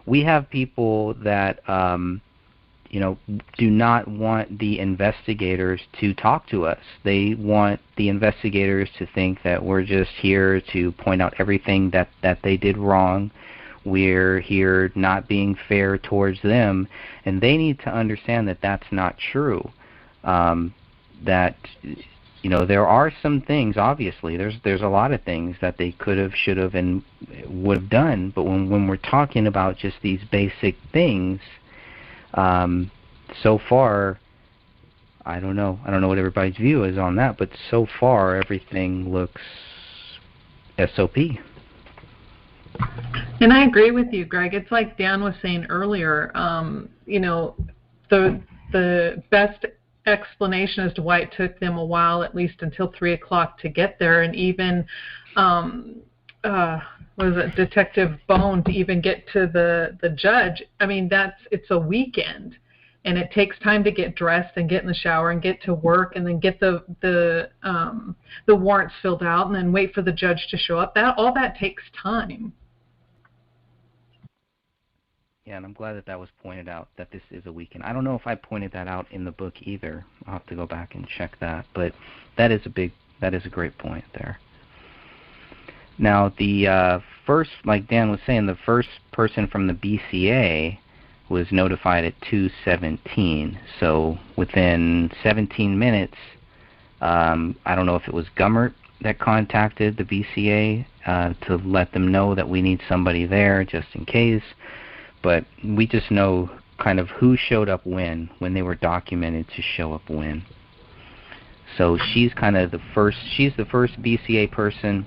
Speaker 1: we have people that do not want the investigators to talk to us. They want the investigators to think that we're just here to point out everything that they did wrong. We're here not being fair towards them, and they need to understand that that's not true. That there are some things, obviously, there's a lot of things that they could have, should have, and would have done, but when we're talking about just these basic things, so far, I don't know what everybody's view is on that, but so far everything looks SOP.
Speaker 18: And I agree with you, Greg. It's like Dan was saying earlier, the best explanation as to why it took them a while, at least until 3 o'clock, to get there, and even Detective Bone to even get to the judge. I mean, it's a weekend, and it takes time to get dressed and get in the shower and get to work and then get the warrants filled out and then wait for the judge to show up. All that takes time.
Speaker 1: Yeah, and I'm glad that was pointed out, that this is a weekend. I don't know if I pointed that out in the book either. I'll have to go back and check that, but that is a great point there. Now, the first, like Dan was saying, the first person from the BCA was notified at 2:17. So within 17 minutes, I don't know if it was Gummert that contacted the BCA to let them know that we need somebody there just in case. But we just know kind of who showed up when they were documented to show up when. So she's kind of she's the first BCA person.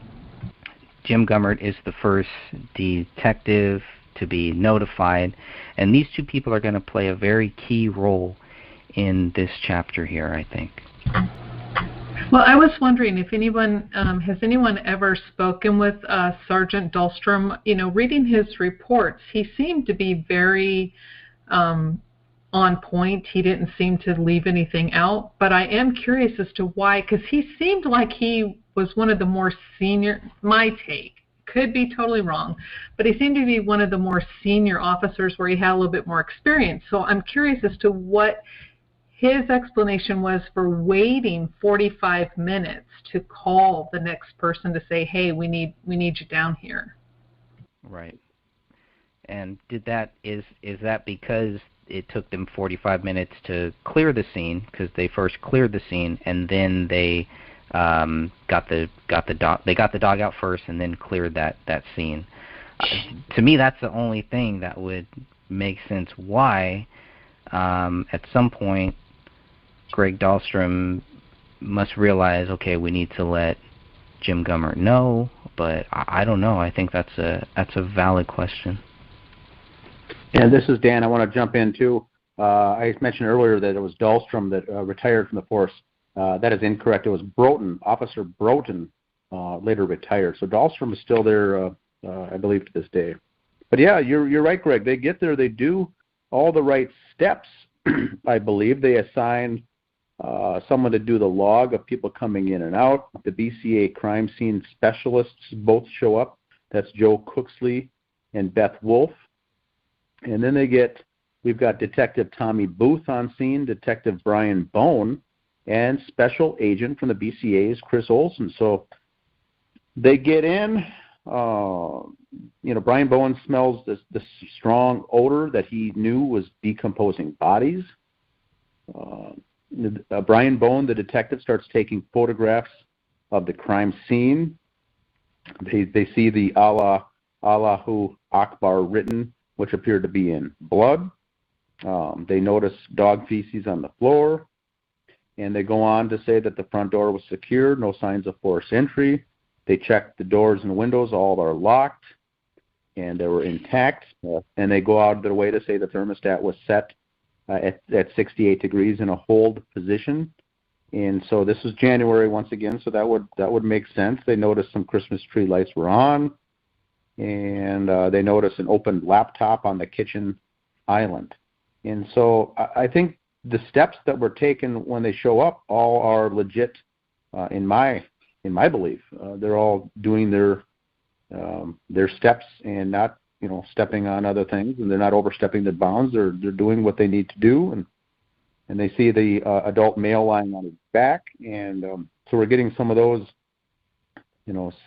Speaker 1: Jim Gummert is the first detective to be notified, and these two people are going to play a very key role in this chapter here, I think.
Speaker 18: Well, I was wondering if anyone has anyone ever spoken with Sergeant Dahlstrom. Reading his reports, he seemed to be very on point. He didn't seem to leave anything out, but I am curious as to why, because he seemed like he was one of the more senior, my take, could be totally wrong, but he seemed to be one of the more senior officers where he had a little bit more experience. So I'm curious as to what his explanation was for waiting 45 minutes to call the next person to say, hey, we need you down here.
Speaker 1: Right. And is that because it took them 45 minutes to clear the scene, because they first cleared the scene and then they got the dog out first and then cleared that scene? To me, that's the only thing that would make sense why at some point Greg Dahlstrom must realize, okay, we need to let Jim Gummert know, but I don't know. I think that's a valid question.
Speaker 3: And this is Dan. I want to jump in too. I mentioned earlier that it was Dahlstrom that retired from the force. That is incorrect. It was Broughton. Officer Broughton later retired. So Dahlstrom is still there, I believe, to this day. But yeah, you're right, Greg. They get there. They do all the right steps. I believe they assign someone to do the log of people coming in and out. The BCA crime scene specialists both show up. That's Joe Cooksley and Beth Wolf. And then we've got Detective Tommy Booth on scene, Detective Brian Bone, and Special Agent from the BCA's Chris Olson. So they get in. Brian Bone smells this strong odor that he knew was decomposing bodies. Brian Bone, the detective, starts taking photographs of the crime scene. They see the Allahu Akbar written, which appeared to be in blood. They notice dog feces on the floor, and they go on to say that the front door was secure, no signs of forced entry. They check the doors and windows, all are locked, and they were intact. And they go out of their way to say the thermostat was set at 68 degrees in a hold position. And so this is January once again, so that would make sense. They noticed some Christmas tree lights were on, and they noticed an open laptop on the kitchen island. And so I think the steps that were taken when they show up all are legit in my belief. They're all doing their steps and not stepping on other things, and they're not overstepping their bounds. They're doing what they need to do, and they see the adult male lying on his back, and so we're getting some of those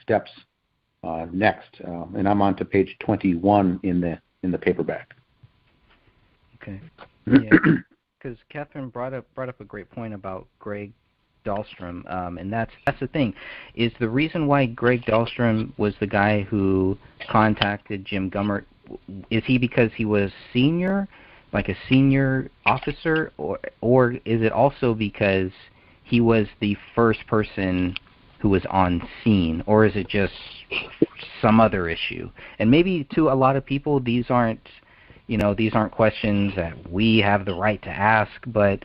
Speaker 3: steps next. And I'm on to page 21 in the paperback.
Speaker 1: Okay. Yeah, because Catherine brought up a great point about Greg Dahlstrom, and that's the thing, is the reason why Greg Dahlstrom was the guy who contacted Jim Gummert. Is he because he was senior, like a senior officer, or is it also because he was the first person who was on scene, or is it just some other issue? And maybe to a lot of people these aren't questions that we have the right to ask, but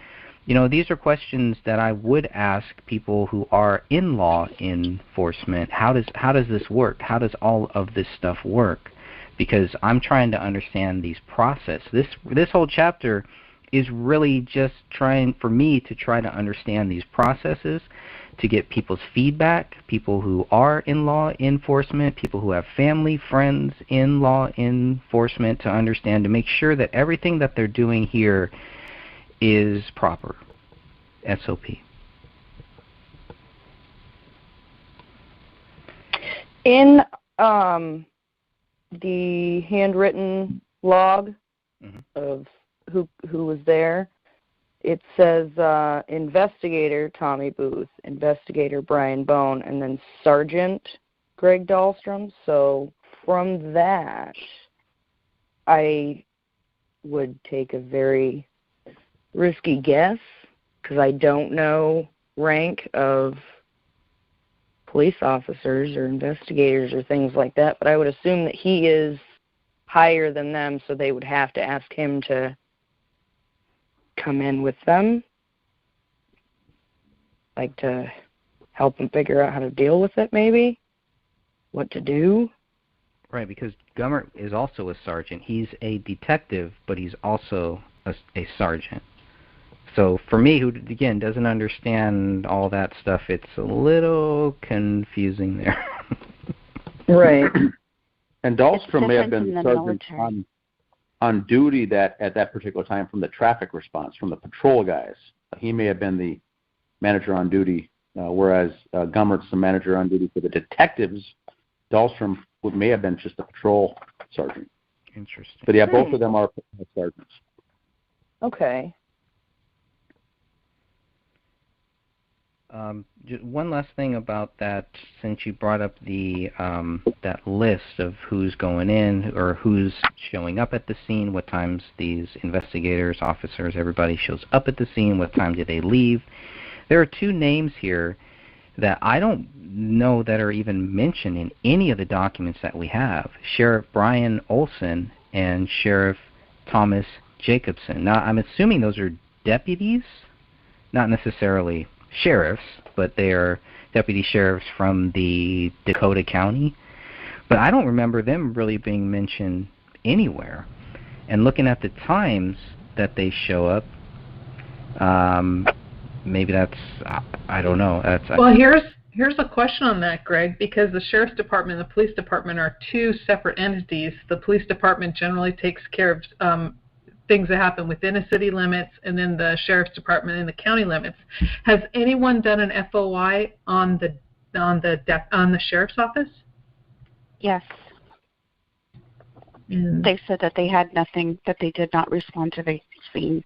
Speaker 1: these are questions that I would ask people who are in law enforcement. How does this work? How does all of this stuff work? Because I'm trying to understand these process. This whole chapter is really just trying for me to try to understand these processes, to get people's feedback, people who are in law enforcement, people who have family, friends in law enforcement, to understand, to make sure that everything that they're doing here is proper. SOP.
Speaker 4: In the handwritten log of who was there, it says investigator Tommy Booth, investigator Brian Bone, and then Sergeant Greg Dahlstrom. So from that, I would take a very risky guess, because I don't know rank of police officers or investigators or things like that, but I would assume that he is higher than them, so they would have to ask him to come in with them, like to help them figure out how to deal with it, maybe, what to do.
Speaker 1: Right, because Gummert is also a sergeant. He's a detective, but he's also a sergeant. So for me, who, again, doesn't understand all that stuff, it's a little confusing there.
Speaker 4: Right.
Speaker 3: And Dahlstrom may have been sergeant on duty at that particular time from the traffic response, from the patrol guys. He may have been the manager on duty, whereas Gummert's the manager on duty for the detectives. Dahlstrom may have been just a patrol sergeant.
Speaker 1: Interesting.
Speaker 3: But yeah, both of them are sergeants.
Speaker 4: Okay.
Speaker 1: One last thing about that, since you brought up the that list of who's going in or who's showing up at the scene, what times these investigators, officers, everybody shows up at the scene, what time do they leave. There are two names here that I don't know that are even mentioned in any of the documents that we have. Sheriff Brian Olson and Sheriff Thomas Jacobson. Now, I'm assuming those are deputies, not necessarily sheriffs, but they are deputy sheriffs from the Dakota County. But I don't remember them really being mentioned anywhere. And looking at the times that they show up, maybe that's, I don't know.
Speaker 18: Well, here's a question on that, Greg, because the Sheriff's Department and the Police Department are two separate entities. The Police Department generally takes care of things that happen within a city limits, and then the Sheriff's Department in the county limits. Has anyone done an FOI on the Sheriff's Office?
Speaker 12: Yes. They said that they had nothing, that they did not respond to the scene,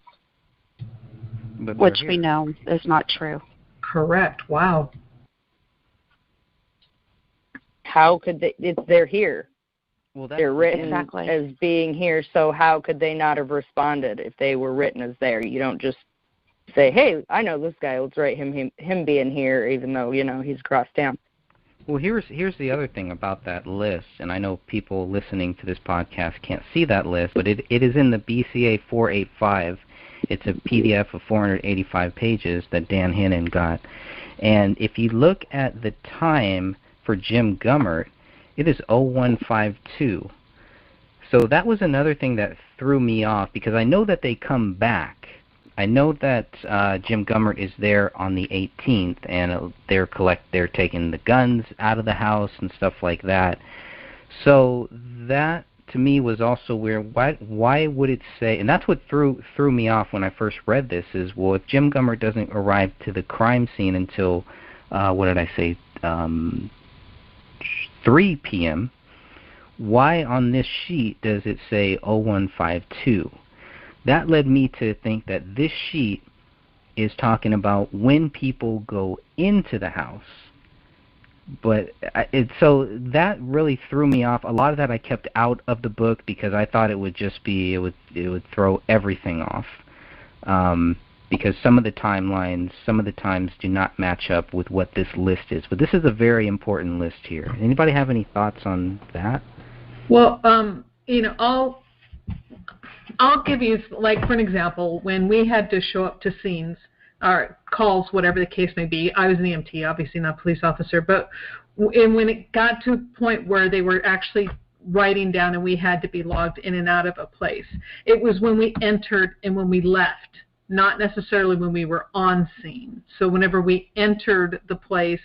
Speaker 12: which we know is not true.
Speaker 18: Correct. Wow.
Speaker 4: How could they? They're here.
Speaker 1: Well,
Speaker 4: they're written as being here, so how could they not have responded if they were written as there? You don't just say, hey, I know this guy, let's write him being here, even though, he's across town.
Speaker 1: Well, here's the other thing about that list, and I know people listening to this podcast can't see that list, but it is in the BCA 485. It's a PDF of 485 pages that Dan Hennon got. And if you look at the time for Jim Gummert, it is 0152. So that was another thing that threw me off, because I know that they come back. I know that Jim Gummert is there on the 18th, and they're taking the guns out of the house and stuff like that. So that to me was also weird. Why would it say? And that's what threw me off when I first read this. Is, well, if Jim Gummert doesn't arrive to the crime scene until 3 p.m., why on this sheet does it say 0152? That led me to think that this sheet is talking about when people go into the house. But so that really threw me off. A lot of that I kept out of the book because I thought it would just be, it would throw everything off. Because some of the timelines, some of the times do not match up with what this list is. But this is a very important list here. Anybody have any thoughts on that?
Speaker 18: Well, I'll give you, like, for an example, when we had to show up to scenes, or calls, whatever the case may be. I was an EMT, obviously not a police officer, but when it got to a point where they were actually writing down and we had to be logged in and out of a place, it was when we entered and when we left, not necessarily when we were on scene. So whenever we entered the place,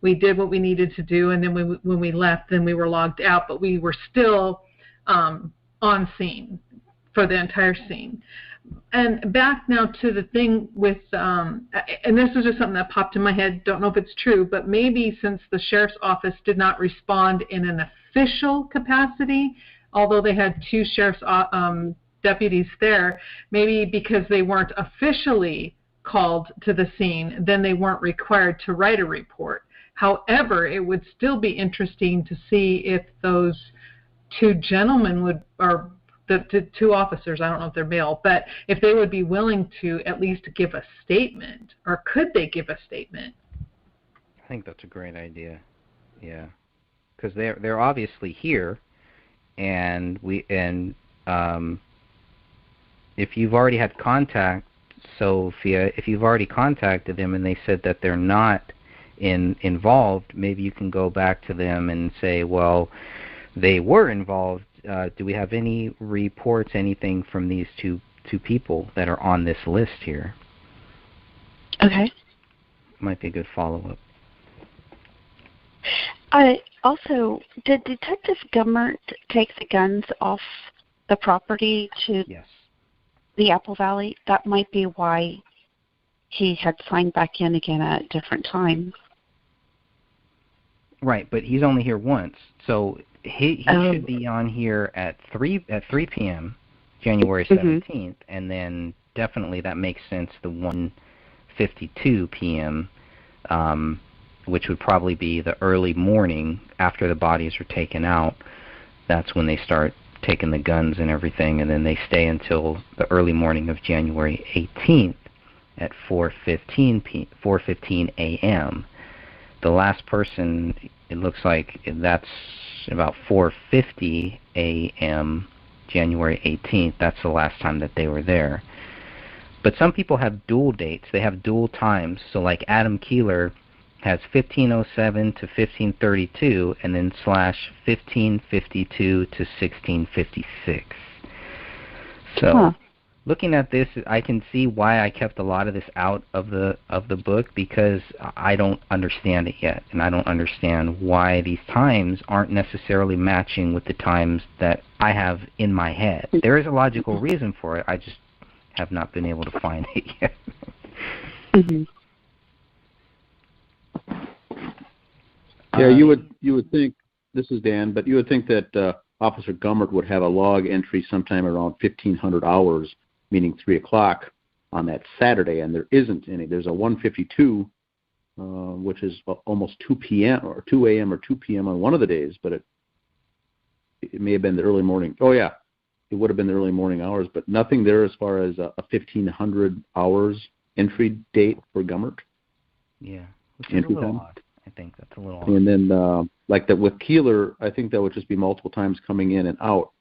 Speaker 18: we did what we needed to do, and then when we left, then we were logged out, but we were still on scene for the entire scene. And back now to the thing with, and this is just something that popped in my head, don't know if it's true, but maybe since the sheriff's office did not respond in an official capacity, although they had two sheriff's deputies there, maybe because they weren't officially called to the scene, then they weren't required to write a report. However, it would still be interesting to see if those two gentlemen would, or the two officers, I don't know if they're male, but if they would be willing to at least give a statement, or could they give a statement?
Speaker 1: I think that's a great idea. Yeah, because they're obviously here, and if you've already had contact, Sophia, if you've already contacted them and they said that they're not involved, maybe you can go back to them and say, well, they were involved. Do we have any reports, anything from these two people that are on this list here?
Speaker 12: Okay.
Speaker 1: Might be a good follow-up.
Speaker 12: Also, did Detective Gummert take the guns off the property to the Apple Valley? That might be why he had signed back in again at different times.
Speaker 1: Right, but he's only here once, so he should be on here at 3 p.m. January 17th, and then definitely that makes sense. The 1:52 p.m., which would probably be the early morning after the bodies are taken out. That's when they start taking the guns and everything, and then they stay until the early morning of January 18th. at 4:15 a.m. The last person, it looks like that's about 4:50 a.m. January 18th. That's the last time that they were there. But some people have dual dates. They have dual times. So like Adam Keeler has 1507 to 1532 and then / 1552 to 1656. So looking at this, I can see why I kept a lot of this out of the book, because I don't understand it yet, and I don't understand why these times aren't necessarily matching with the times that I have in my head. There is a logical reason for it. I just have not been able to find it yet.
Speaker 12: Mm-hmm.
Speaker 3: Yeah, you would think, this is Dan, but you would think that Officer Gummert would have a log entry sometime around 1500 hours, meaning 3 o'clock on that Saturday, and there isn't any. There's a 1:52, which is almost 2 p.m. or 2 a.m. or 2 p.m. on one of the days, but it may have been the early morning. Oh, yeah, it would have been the early morning hours, but nothing there as far as a 1500 hours entry date for Gummert.
Speaker 1: Yeah, which is a little odd. I think that's a little odd.
Speaker 3: And then, like that with Keeler, I think that would just be multiple times coming in and out.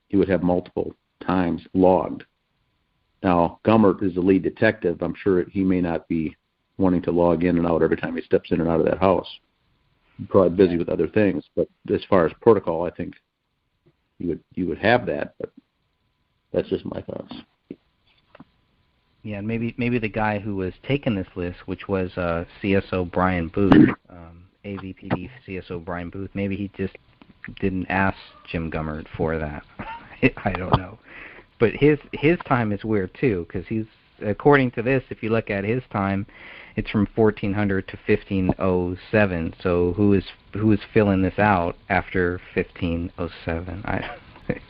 Speaker 3: He would have multiple times logged. Now, Gummert is the lead detective. I'm sure he may not be wanting to log in and out every time he steps in and out of that house. He's probably busy with other things. But as far as protocol, I think you would have that. But that's just my thoughts.
Speaker 1: Yeah, and maybe the guy who was taking this list, which was CSO Brian Booth, AVPD CSO Brian Booth, maybe he just didn't ask Jim Gummert for that. I don't know. But his time is weird too, because he's, according to this, if you look at his time, it's from 1400 to 1507. So who is filling this out after 1507?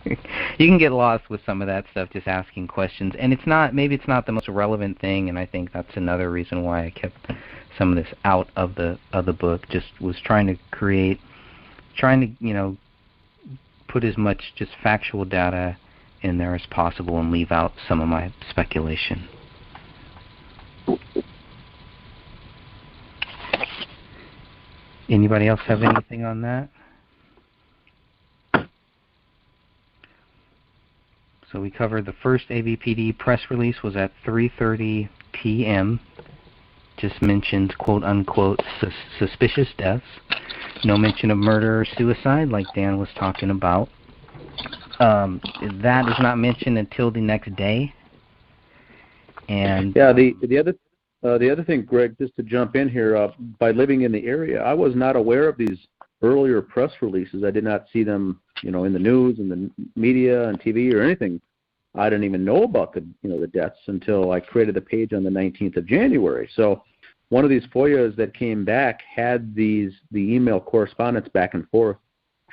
Speaker 1: You can get lost with some of that stuff, just asking questions, and maybe it's not the most relevant thing, and I think that's another reason why I kept some of this out of the book. Just was trying to put as much just factual data in there as possible and leave out some of my speculation. Anybody else have anything on that? So we covered the first AVPD press release was at 3:30 p.m. Just mentioned quote-unquote suspicious deaths. No mention of murder or suicide like Dan was talking about. That is not mentioned until the next day. And
Speaker 3: yeah, the other thing, Greg, just to jump in here, by living in the area, I was not aware of these earlier press releases. I did not see them, in the news and the media and TV or anything. I didn't even know about the deaths until I created the page on the 19th of January. So one of these FOIAs that came back had the email correspondence back and forth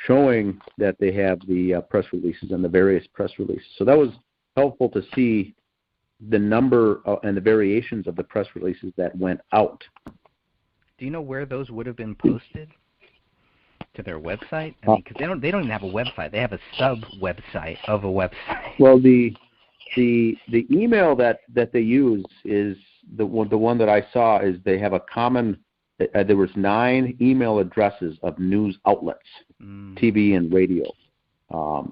Speaker 3: showing that they have the press releases and the various press releases. So that was helpful to see the number and the variations of the press releases that went out.
Speaker 1: Do you know where those would have been posted? To their website? I mean, because they don't even have a website. They have a sub-website of a website.
Speaker 3: Well, the email that they use is the one that I saw is they have a common. There was 9 email addresses of news outlets, TV and radio,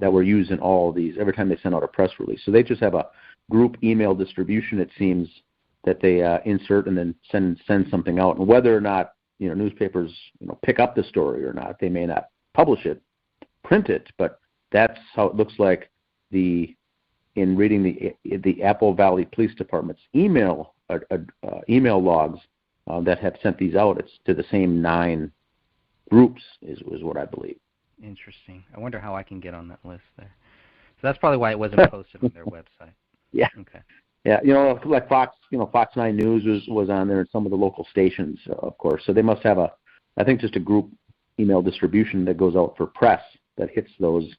Speaker 3: that were used in all of these every time they send out a press release. So they just have a group email distribution, it seems, that they insert and then send something out. And whether or not newspapers pick up the story or not, they may not publish it, print it, but that's how it looks like. In reading the Apple Valley Police Department's email logs that have sent these out, it's to the same 9 groups is what I believe.
Speaker 1: Interesting. I wonder how I can get on that list there. So that's probably why it wasn't posted on their website.
Speaker 3: Yeah.
Speaker 1: Okay.
Speaker 3: Yeah, like Fox, Fox 9 News was on there, and some of the local stations, of course. So they must have I think just a group email distribution that goes out for press that hits those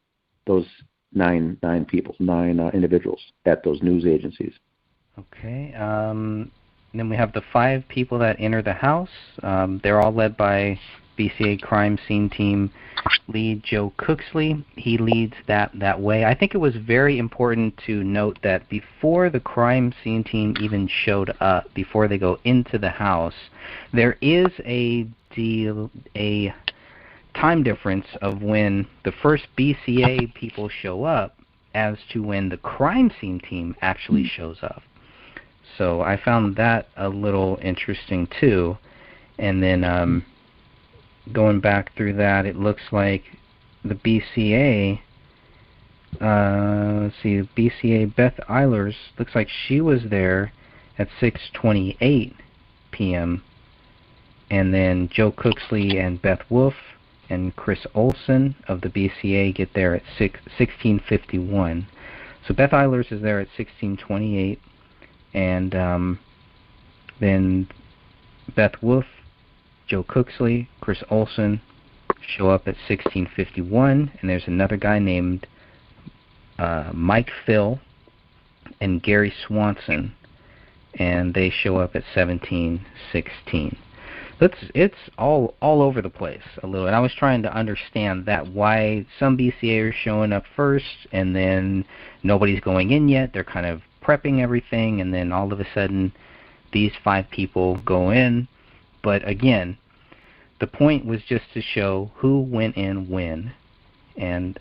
Speaker 3: 9 individuals at those news agencies.
Speaker 1: Okay. Then we have the 5 people that enter the house. They're all led by BCA crime scene team lead Joe Cooksley. He leads that way. I think it was very important to note that before the crime scene team even showed up, before they go into the house, there is a time difference of when the first BCA people show up as to when the crime scene team actually shows up. So I found that a little interesting too. And then going back through that, it looks like the BCA, let's see, BCA Beth Eilers, looks like she was there at 6:28 p.m. And then Joe Cooksley and Beth Wolf and Chris Olson of the BCA get there at 16:51. So Beth Eilers is there at 16:28, and then Beth Wolf, Joe Cooksley, Chris Olson show up at 16:51, and there's another guy named Mike Phil and Gary Swanson, and they show up at 17:16. It's all over the place a little, and I was trying to understand that, why some BCA are showing up first, and then nobody's going in yet. They're kind of prepping everything, and then all of a sudden these 5 people go in. But again, the point was just to show who went in when, and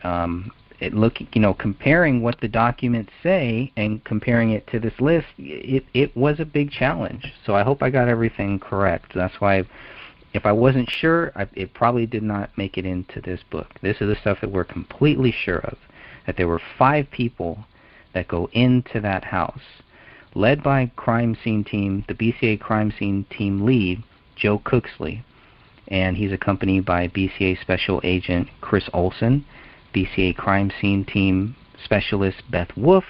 Speaker 1: comparing what the documents say and comparing it to this list, it was a big challenge. So I hope I got everything correct. That's why, if I wasn't sure, it probably did not make it into this book. This is the stuff that we're completely sure of, that there were 5 people that go into that house, led by crime scene team, the BCA crime scene team lead, Joe Cooksley, and he's accompanied by BCA Special Agent Chris Olson, BCA crime scene team specialist Beth Wolf,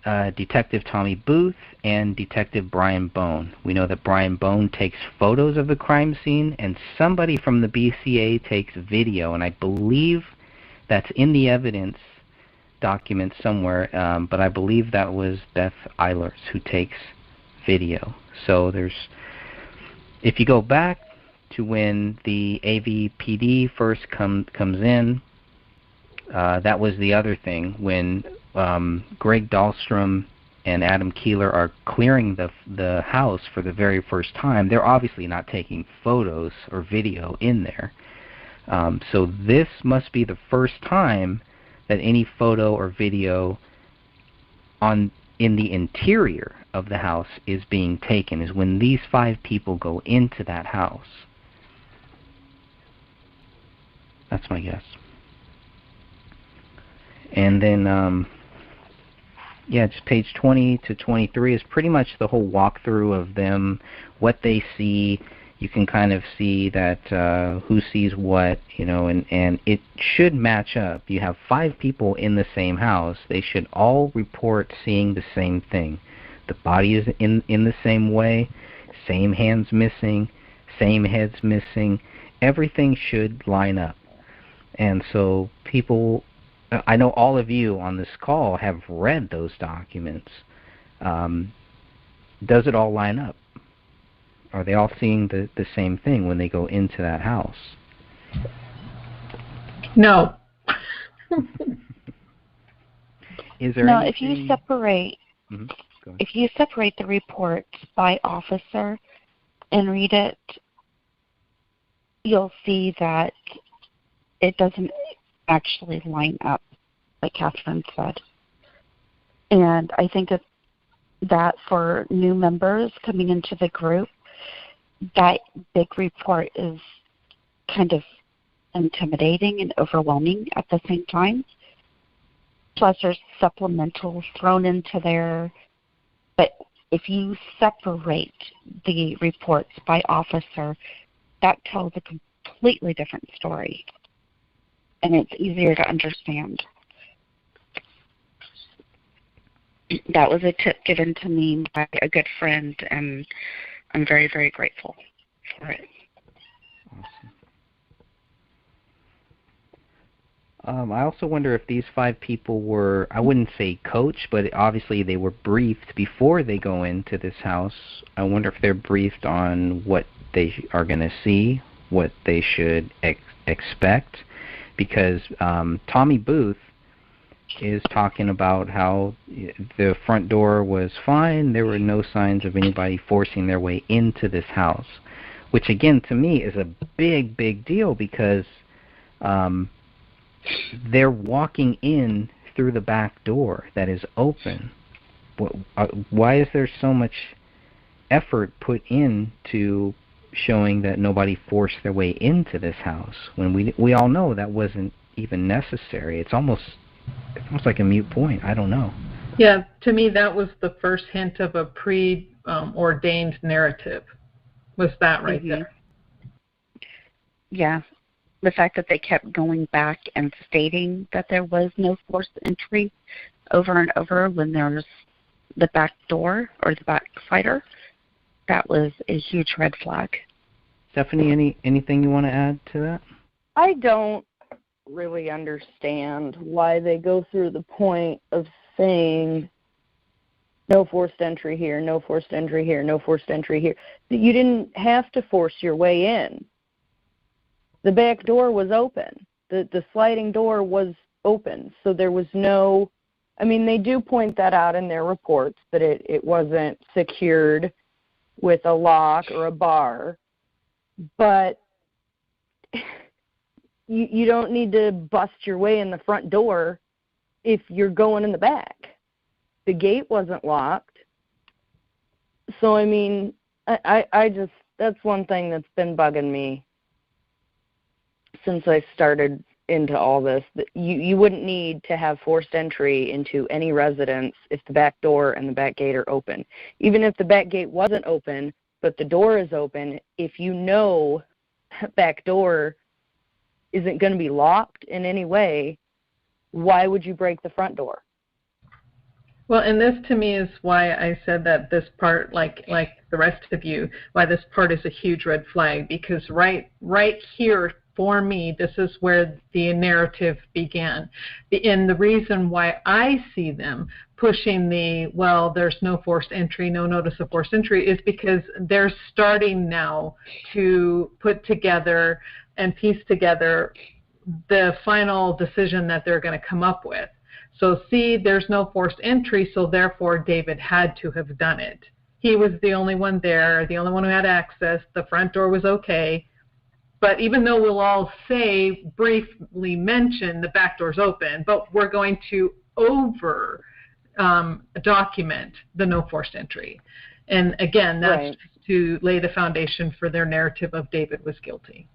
Speaker 1: Detective Tommy Booth, and Detective Brian Bone. We know that Brian Bone takes photos of the crime scene, and somebody from the BCA takes video, and I believe that's in the evidence document somewhere, but I believe that was Beth Eilers who takes video. So if you go back to when the AVPD first comes in, that was the other thing. When Greg Dahlstrom and Adam Keeler are clearing the house for the very first time, they're obviously not taking photos or video in there. So this must be the first time that any photo or video in the interior of the house is being taken, is when these 5 people go into that house. That's my guess. And then, just page 20 to 23 is pretty much the whole walkthrough of them, what they see. You can kind of see that who sees what, and it should match up. You have 5 people in the same house. They should all report seeing the same thing. The body is in the same way, same hands missing, same heads missing. Everything should line up. And so people, I know all of you on this call have read those documents. Does it all line up? Are they all seeing the same thing when they go into that house?
Speaker 18: No.
Speaker 1: Is there
Speaker 12: no,
Speaker 1: anything...
Speaker 12: if you separate the reports by officer and read it, you'll see that it doesn't actually line up, like Catherine said. And I think that for new members coming into the group, that big report is kind of intimidating and overwhelming at the same time. Plus there's supplementals thrown into there. But if you separate the reports by officer, that tells a completely different story. And it's easier to understand. That was a tip given to me by a good friend, and I'm very, very grateful for it.
Speaker 1: Awesome. I also wonder if these 5 people were, I wouldn't say coached, but obviously they were briefed before they go into this house. I wonder if they're briefed on what they are going to see, what they should expect, because Tommy Booth is talking about how the front door was fine, there were no signs of anybody forcing their way into this house, which again to me is a big deal, because they're walking in through the back door that is open. Why is there so much effort put into showing that nobody forced their way into this house when we all know that wasn't even necessary? It's almost like a moot point. I don't know.
Speaker 18: Yeah, to me that was the first hint of a pre-ordained narrative, was that right there.
Speaker 12: Yeah. The fact that they kept going back and stating that there was no forced entry over and over when there's the back door or the backslider, that was a huge red flag.
Speaker 1: Stephanie, anything you want to add to that?
Speaker 4: I don't really understand why they go through the point of saying no forced entry here, no forced entry here, no forced entry here. You didn't have to force your way in. The back door was open. The sliding door was open, so there was no, I mean, they do point that out in their reports, that it wasn't secured with a lock or a bar, but you don't need to bust your way in the front door if you're going in the back. The gate wasn't locked. So, I mean, I just, that's one thing that's been bugging me since I started into all this. That you wouldn't need to have forced entry into any residence if the back door and the back gate are open. Even if the back gate wasn't open, but the door is open, if you know that back door isn't going to be locked in any way, why would you break the front door?
Speaker 18: Well, and this to me is why I said that this part, like the rest of you, why this part is a huge red flag, because right here for me, this is where the narrative began. And the reason why I see them pushing there's no forced entry, no notice of forced entry, is because they're starting now to put together and piece together the final decision that they're going to come up with. So see, there's no forced entry, so therefore David had to have done it. He was the only one there, the only one who had access. The front door was okay. But even though we'll all briefly mention the back door's open, but we're going to document the no forced entry. And again, that's
Speaker 4: right,
Speaker 18: to lay the foundation for their narrative of David was guilty.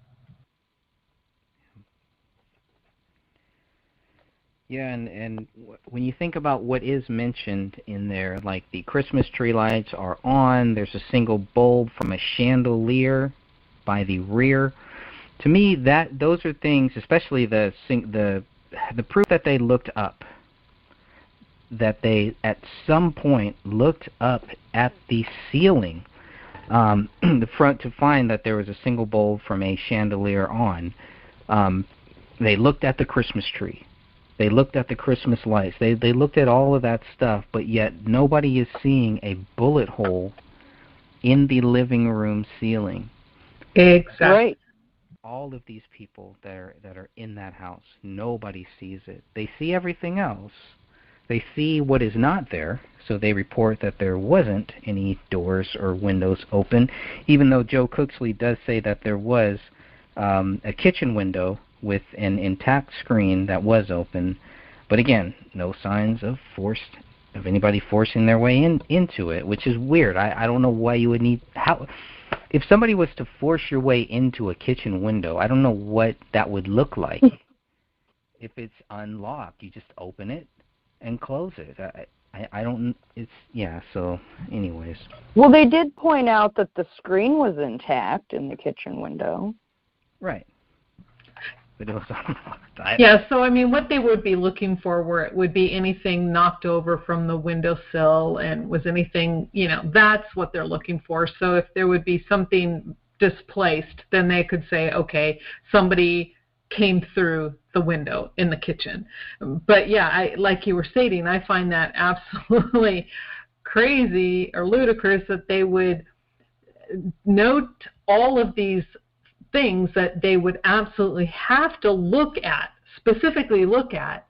Speaker 1: Yeah, and when you think about what is mentioned in there, like the Christmas tree lights are on, there's a single bulb from a chandelier by the rear. To me, those are things, especially the proof that they looked up, that they at some point looked up at the ceiling, the front, to find that there was a single bulb from a chandelier on. They looked at the Christmas tree. They looked at the Christmas lights. They looked at all of that stuff, but yet nobody is seeing a bullet hole in the living room ceiling.
Speaker 18: Exactly.
Speaker 4: Right.
Speaker 1: All of these people that are in that house, nobody sees it. They see everything else. They see what is not there, so they report that there wasn't any doors or windows open, even though Joe Cooksley does say that there was a kitchen window with an intact screen that was open. But again, no signs of anybody forcing their way into it, which is weird. I don't know why you would need... If somebody was to force your way into a kitchen window, I don't know what that would look like. If it's unlocked, you just open it and close it. I don't... so anyways.
Speaker 4: Well, they did point out that the screen was intact in the kitchen window.
Speaker 1: Right. But it was unlocked.
Speaker 18: Yeah, so I mean, what they would be looking for would be anything knocked over from the windowsill, and was anything, that's what they're looking for. So if there would be something displaced, then they could say, okay, somebody came through the window in the kitchen. But yeah, like you were stating, I find that absolutely crazy or ludicrous that they would note all of these things that they would absolutely have to look at, specifically look at,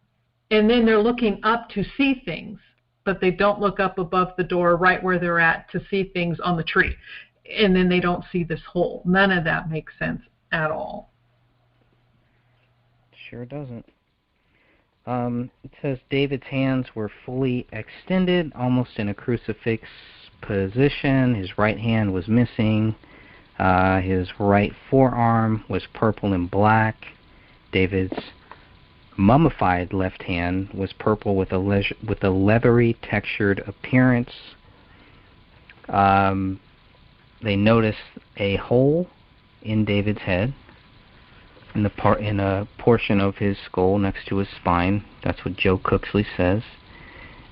Speaker 18: and then they're looking up to see things, but they don't look up above the door right where they're at to see things on the tree. And then they don't see this hole. None of that makes sense at all.
Speaker 1: Sure doesn't. It says David's hands were fully extended, almost in a crucifix position. His right hand was missing. His right forearm was purple and black. David's mummified left hand was purple with a leathery textured appearance. They noticed a hole in David's head in a portion of his skull next to his spine. That's what Joe Cooksley says.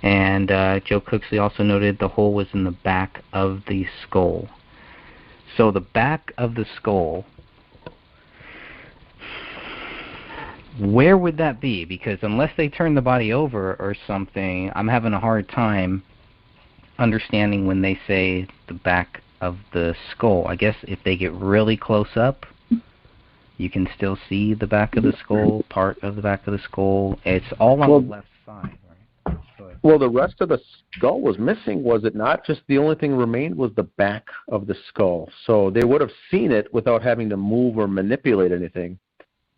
Speaker 1: And Joe Cooksley also noted the hole was in the back of the skull. So the back of the skull, where would that be? Because unless they turn the body over or something, I'm having a hard time understanding when they say the back of the skull. I guess if they get really close up, you can still see the back of the skull, part of the back of the skull. It's all on the left side, right?
Speaker 2: Well, the rest of the skull was missing, was it not? Just the only thing remained was the back of the skull. So they would have seen it without having to move or manipulate anything.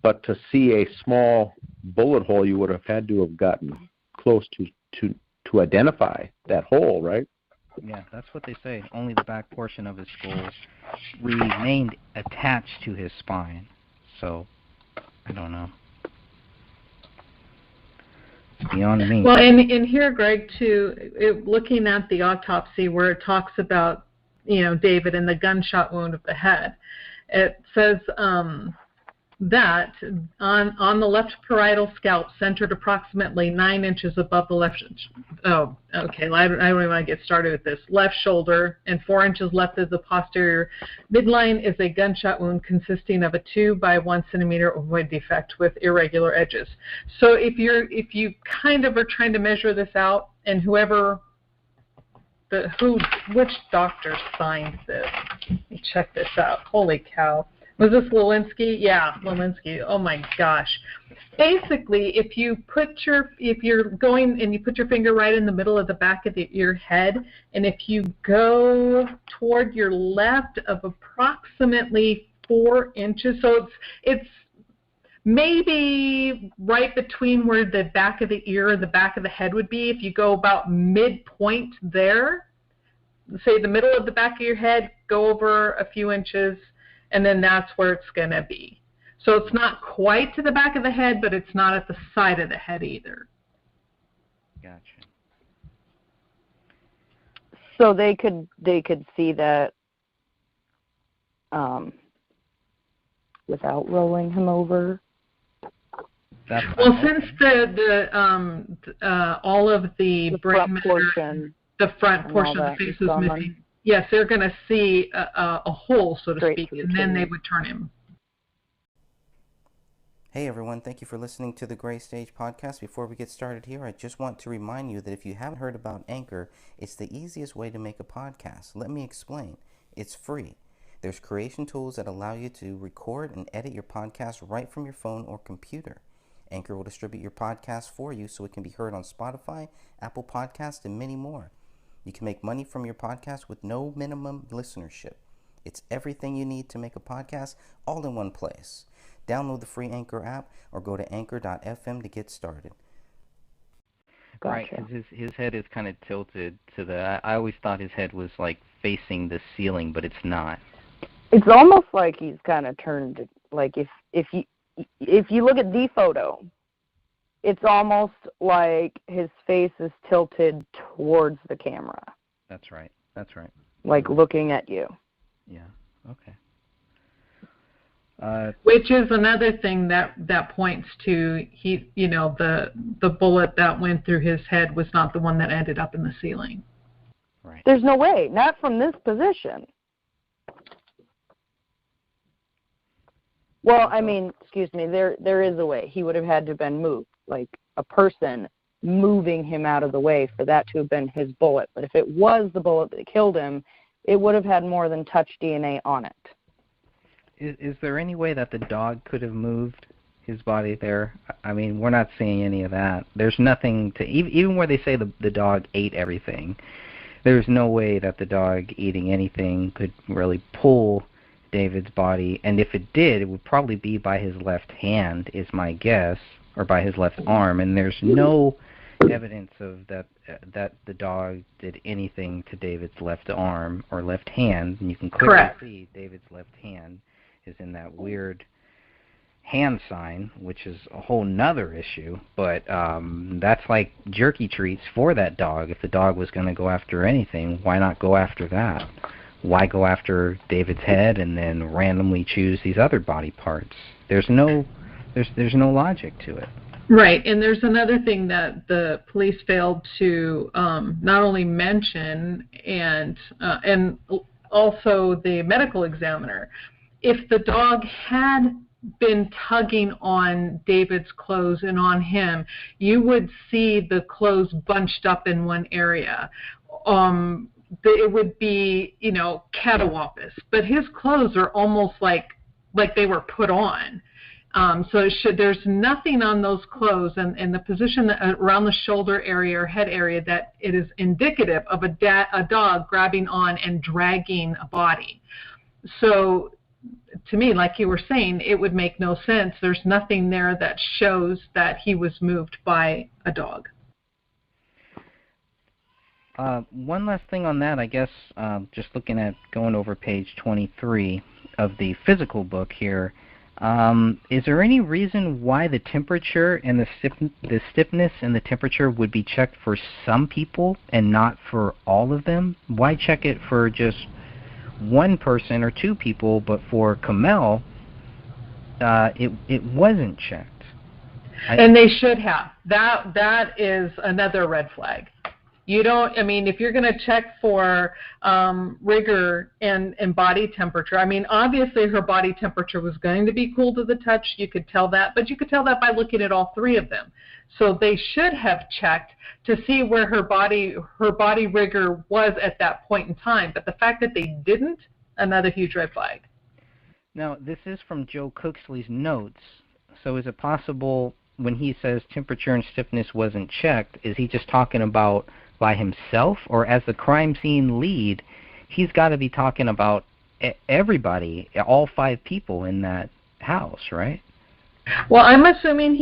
Speaker 2: But to see a small bullet hole, you would have had to have gotten close to identify that hole, right?
Speaker 1: Yeah, that's what they say. Only the back portion of his skull remained attached to his spine. So, I don't know. It's beyond me.
Speaker 18: Well, and here, Greg, too, looking at the autopsy where it talks about, David and the gunshot wound of the head, it says that on the left parietal scalp, centered approximately 9 inches above the left. Oh, okay. I don't even want to get started with this. Left shoulder and 4 inches left of the posterior midline is a gunshot wound consisting of a 2 by 1 centimeter ovoid defect with irregular edges. So if you kind of are trying to measure this out, and which doctor signed this? Let me check this out. Holy cow. Was this Lewinsky? Yeah, Lewinsky. Oh my gosh. Basically, if you're going and you put your finger right in the middle of the back of your head, and if you go toward your left of approximately 4 inches, so it's maybe right between where the back of the ear and the back of the head would be. If you go about midpoint there, say the middle of the back of your head, go over a few inches, and then that's where it's going to be. So it's not quite to the back of the head, but it's not at the side of the head either.
Speaker 1: Gotcha.
Speaker 4: So they could see that without rolling him over.
Speaker 18: Well, since all of the brain matter, the front portion of the face is missing. Yes, they're going to see a hole, so to speak, and then they would turn him.
Speaker 1: Hey everyone, thank you for listening to the Gray Stage Podcast. Before we get started here, I just want to remind you that if you haven't heard about Anchor, it's the easiest way to make a podcast. Let me explain. It's free. There's creation tools that allow you to record and edit your podcast right from your phone or computer. Anchor will distribute your podcast for you so it can be heard on Spotify, Apple Podcasts, and many more. You can make money from your podcast with no minimum listenership. It's everything you need to make a podcast all in one place. Download the free Anchor app or go to anchor.fm to get started.
Speaker 4: Gotcha.
Speaker 1: Right, because his head is kind of tilted to the... I always thought his head was like facing the ceiling, but it's not.
Speaker 4: It's almost like he's kind of turned, like if you look at the photo, it's almost like his face is tilted towards the camera.
Speaker 1: That's right.
Speaker 4: Like looking at you.
Speaker 1: Yeah, okay.
Speaker 18: Which is another thing that points to the bullet that went through his head was not the one that ended up in the ceiling.
Speaker 1: Right.
Speaker 4: There's no way, not from this position. Well, I mean, excuse me, there is a way. He would have had to have been moved, like a person moving him out of the way for that to have been his bullet. But if it was the bullet that killed him, it would have had more than touch DNA on it.
Speaker 1: Is there any way that the dog could have moved his body there? I mean, we're not seeing any of that. There's nothing to, even where they say the dog ate everything, there's no way that the dog eating anything could really pull David's body. And if it did, it would probably be by his left hand, is my guess, or by his left arm. And there's no evidence of that the dog did anything to David's left arm or left hand. And you can clearly see David's left hand is in that weird hand sign, which is a whole nother issue. But that's like jerky treats for that dog. If the dog was going to go after anything, why not go after that? Why go after David's head and then randomly choose these other body parts? There's no logic to it.
Speaker 18: Right, and there's another thing that the police failed to not only mention, and also the medical examiner. If the dog had been tugging on David's clothes and on him, you would see the clothes bunched up in one area. It would be, catawampus, but his clothes are almost like they were put on. So there's nothing on those clothes and the position around the shoulder area or head area that it is indicative of a dog grabbing on and dragging a body. So to me, like you were saying, it would make no sense. There's nothing there that shows that he was moved by a dog.
Speaker 1: One last thing on that, I guess, just looking at going over page 23 of the physical book here, is there any reason why the temperature and the stiffness and the temperature would be checked for some people and not for all of them? Why check it for just one person or two people, but for Kamel, it wasn't checked?
Speaker 18: And they should have. That is another red flag. If you're going to check for rigor and body temperature, obviously her body temperature was going to be cool to the touch. You could tell that, but you could tell that by looking at all three of them. So they should have checked to see where her body rigor was at that point in time. But the fact that they didn't, another huge red flag.
Speaker 1: Now, this is from Joe Cooksley's notes. So is it possible when he says temperature and stiffness wasn't checked, is he just talking about by himself, or as the crime scene lead, he's got to be talking about everybody, all five people in that house, right?
Speaker 18: Well, I'm assuming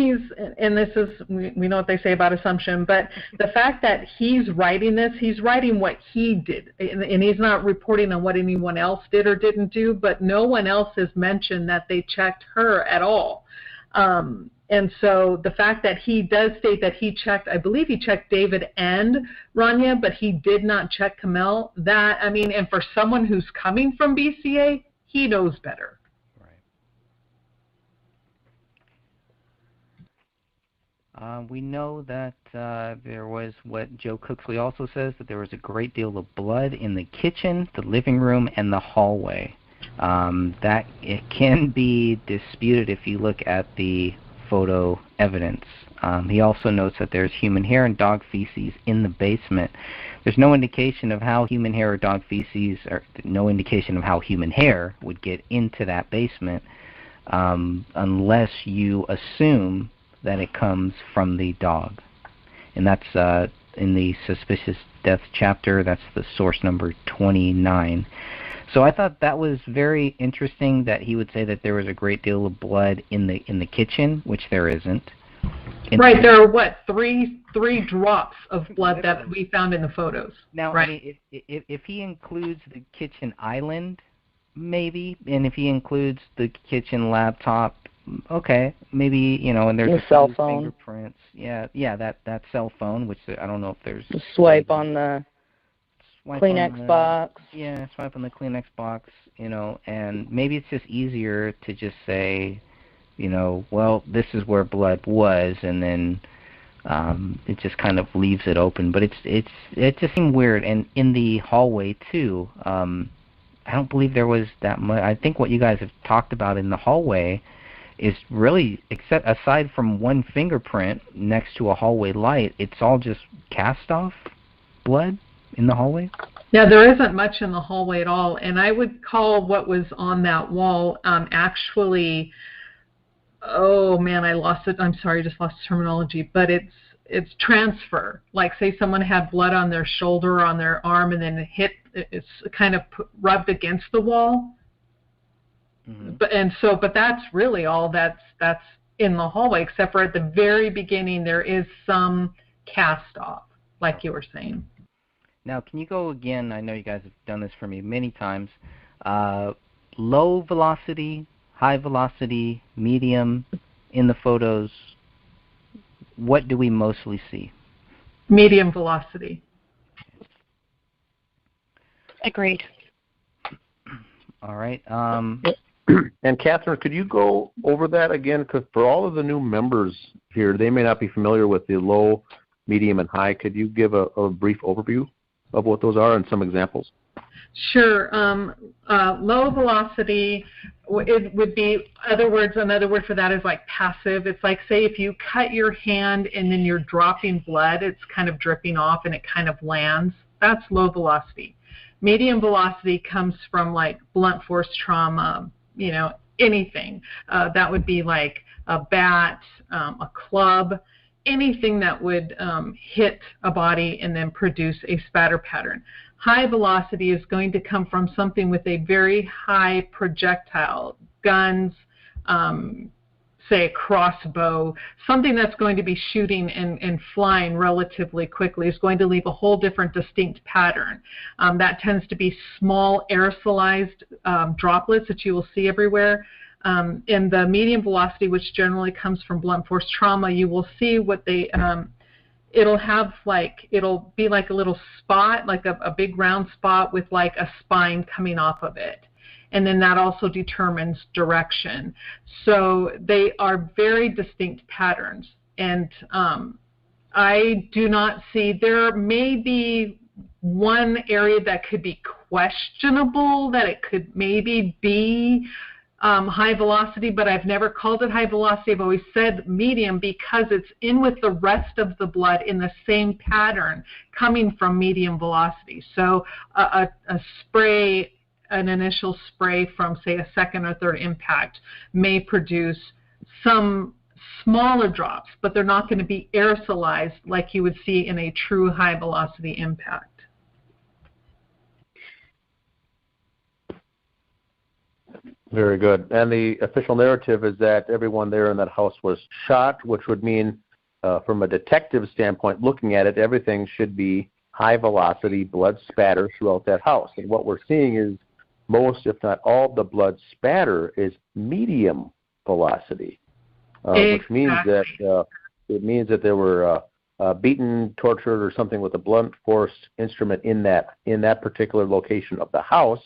Speaker 18: and this is, we know what they say about assumption, but the fact that he's writing this, he's writing what he did, and he's not reporting on what anyone else did or didn't do, but no one else has mentioned that they checked her at all. And so the fact that he does state that he checked, I believe he checked David and Rania, but he did not check Kamel, and for someone who's coming from BCA, he knows better.
Speaker 1: Right. We know that there was, what Joe Cooksley also says, that there was a great deal of blood in the kitchen, the living room, and the hallway. That it can be disputed if you look at the photo evidence. He also notes that there's human hair and dog feces in the basement. There's no indication of how human hair or dog feces, or no indication of how human hair would get into that basement unless you assume that it comes from the dog. And that's in the suspicious death chapter. That's the source number 29. So I thought that was very interesting that he would say that there was a great deal of blood in the kitchen, which there isn't.
Speaker 18: Right, there are three drops of blood that we found in the photos.
Speaker 1: Now,
Speaker 18: right.
Speaker 1: If he includes the kitchen island, maybe, and if he includes the kitchen laptop, okay, maybe, and there's
Speaker 4: a cell phone,
Speaker 1: fingerprints. Yeah, that cell phone, which I don't know if there's
Speaker 4: the swipe on the Kleenex box.
Speaker 1: Yeah, swipe on the Kleenex box, and maybe it's just easier to just say, well, this is where blood was, and then it just kind of leaves it open. But it just seemed weird. And in the hallway too, I don't believe there was that much. I think what you guys have talked about in the hallway is really, except aside from one fingerprint next to a hallway light, it's all just cast off blood in the hallway?
Speaker 18: Yeah, there isn't much in the hallway at all, and I would call what was on that wall actually, oh man, I lost it. I'm sorry, I just lost terminology, but it's transfer. Like say someone had blood on their shoulder or on their arm and then it's kind of rubbed against the wall. Mm-hmm. But that's really all that's in the hallway, except for at the very beginning there is some cast off, like you were saying.
Speaker 1: Now, can you go again? I know you guys have done this for me many times. Low velocity, high velocity, medium in the photos. What do we mostly see?
Speaker 18: Medium velocity.
Speaker 12: Agreed.
Speaker 1: All right.
Speaker 3: And Catherine, could you go over that again? Because for all of the new members here, they may not be familiar with the low, medium, and high. Could you give a brief overview of what those are and some examples?
Speaker 18: Sure. Low velocity, it would be, another word for that is like passive. It's like, say, if you cut your hand and then you're dropping blood, it's kind of dripping off and it kind of lands. That's low velocity. Medium velocity comes from like blunt force trauma, anything. That would be like a bat, a club, anything that would hit a body and then produce a spatter pattern. High velocity is going to come from something with a very high projectile, guns, say a crossbow, something that's going to be shooting and flying relatively quickly is going to leave a whole different distinct pattern. That tends to be small aerosolized droplets that you will see everywhere. In the medium velocity, which generally comes from blunt force trauma, you will see what they, it'll be like a little spot, like a big round spot with like a spine coming off of it. And then that also determines direction. So they are very distinct patterns. And I do not see, there may be one area that could be questionable, that it could maybe be high velocity, but I've never called it high velocity. I've always said medium because it's in with the rest of the blood in the same pattern coming from medium velocity. So a spray, an initial spray from, say, a second or third impact may produce some smaller drops, but they're not going to be aerosolized like you would see in a true high velocity impact.
Speaker 3: Very good. And the official narrative is that everyone there in that house was shot, which would mean, from a detective standpoint, looking at it, everything should be high velocity blood spatter throughout that house. And what we're seeing is most, if not all, the blood spatter is medium velocity, which means that it means that there were beaten, tortured, or something with a blunt force instrument in that particular location of the house.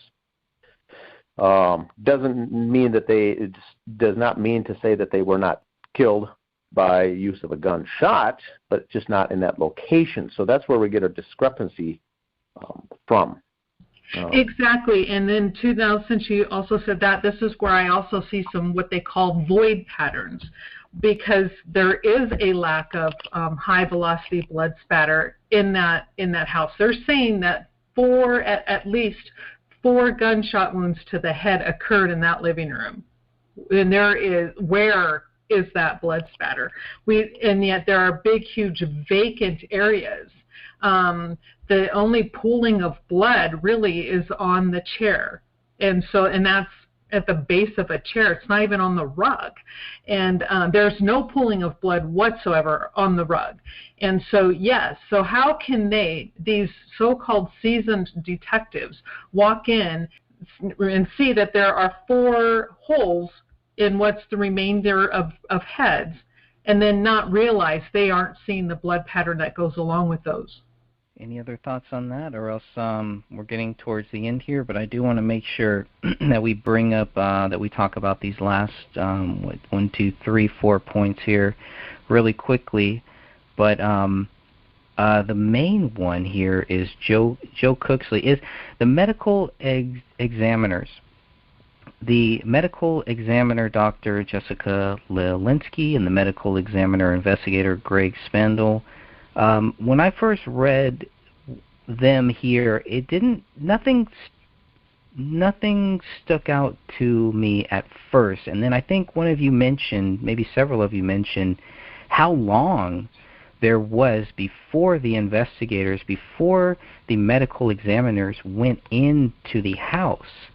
Speaker 3: Doesn't mean that it does not mean to say that they were not killed by use of a gunshot, but just not in that location. So that's where we get a discrepancy from.
Speaker 18: Exactly. And then since you also said that, this is where I also see some what they call void patterns, because there is a lack of high velocity blood spatter in that house. They're saying that at least 4 gunshot wounds to the head occurred in that living room. And where is that blood spatter? And yet there are big, huge vacant areas. The only pooling of blood really is on the chair. And that's at the base of a chair. It's not even on the rug. And there's no pooling of blood whatsoever on the rug. And so, yes, so how can these so-called seasoned detectives, walk in and see that there are 4 holes in what's the remainder of heads, and then not realize they aren't seeing the blood pattern that goes along with those?
Speaker 1: Any other thoughts on that, or else we're getting towards the end here, but I do want to make sure that we bring up, that we talk about these last 1, 2, 3, 4 points here really quickly. But the main one here is Joe Cooksley, is the medical examiners. The medical examiner, Dr. Jessica Lelinski, and the medical examiner investigator, Greg Spendel. When I first read them here, it didn't, nothing stuck out to me at first. And then I think one of you mentioned, maybe several of you mentioned, how long there was before the investigators, before the medical examiners went into the house.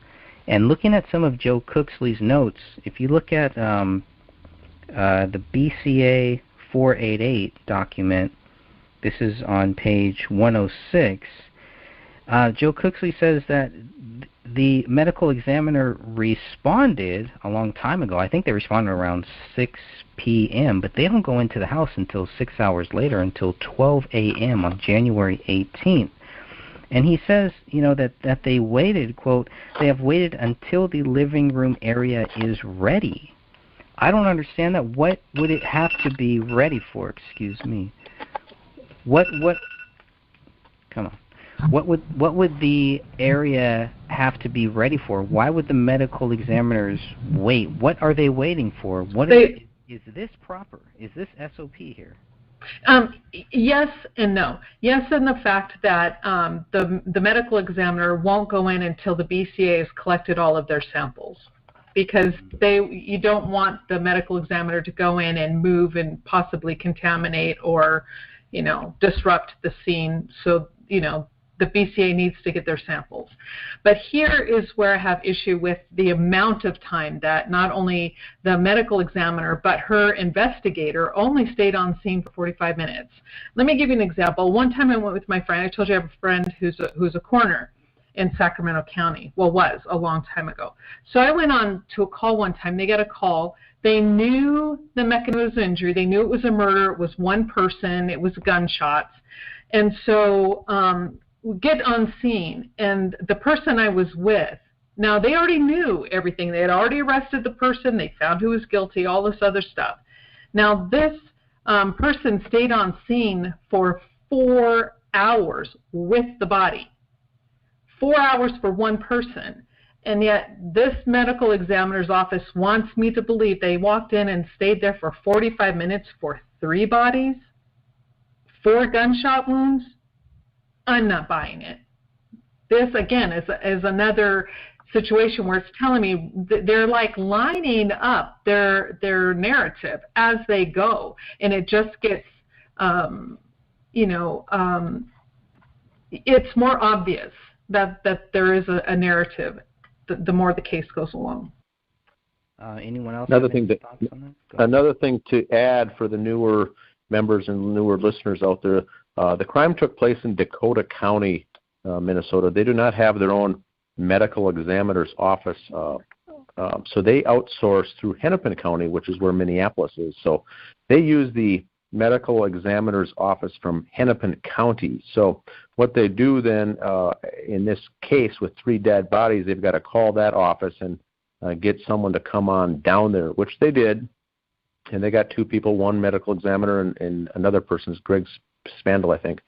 Speaker 1: And looking at some of Joe Cooksley's notes, if you look at the BCA 488 document, this is on page 106, Joe Cooksley says that the medical examiner responded a long time ago. I think they responded around 6 p.m., but they don't go into the house until 6 hours later, until 12 a.m. on January 18th. And he says, that they waited, quote, they have waited until the living room area is ready. I don't understand that. What would it have to be ready for? Excuse me. Come on. What would the area have to be ready for? Why would the medical examiners wait? What are they waiting for? Is this proper? Is this SOP here?
Speaker 18: Yes and no. Yes, in the fact that the medical examiner won't go in until the BCA has collected all of their samples, because you don't want the medical examiner to go in and move and possibly contaminate or, disrupt the scene. So, the BCA needs to get their samples. But here is where I have issue with the amount of time that not only the medical examiner but her investigator only stayed on scene for 45 minutes. Let me give you an example. One time I went with my friend. I told you I have a friend who's a coroner in Sacramento County. Well, was a long time ago. So I went on to a call one time. They got a call. They knew the mechanism of injury. They knew it was a murder. It was one person. It was gunshots. And so we get on scene, and the person I was with, now they already knew everything. They had already arrested the person. They found who was guilty, all this other stuff. Now this person stayed on scene for 4 hours with the body. 4 hours for one person. And yet this medical examiner's office wants me to believe they walked in and stayed there for 45 minutes for 3 bodies, 4 gunshot wounds. I'm not buying it. This, again, is another situation where it's telling me they're like lining up their narrative as they go, and it just gets, it's more obvious that there is a narrative the more the case goes along.
Speaker 1: Anyone else?
Speaker 2: Another thing to add for the newer members and newer listeners out there, the crime took place in Dakota County, Minnesota. They do not have their own medical examiner's office, so they outsource through Hennepin County, which is where Minneapolis is. So they use the medical examiner's office from Hennepin County. So what they do then, in this case with 3 dead bodies, they've got to call that office and get someone to come on down there, which they did. And they got 2 people, one medical examiner and another person's Greg Spandl, I think.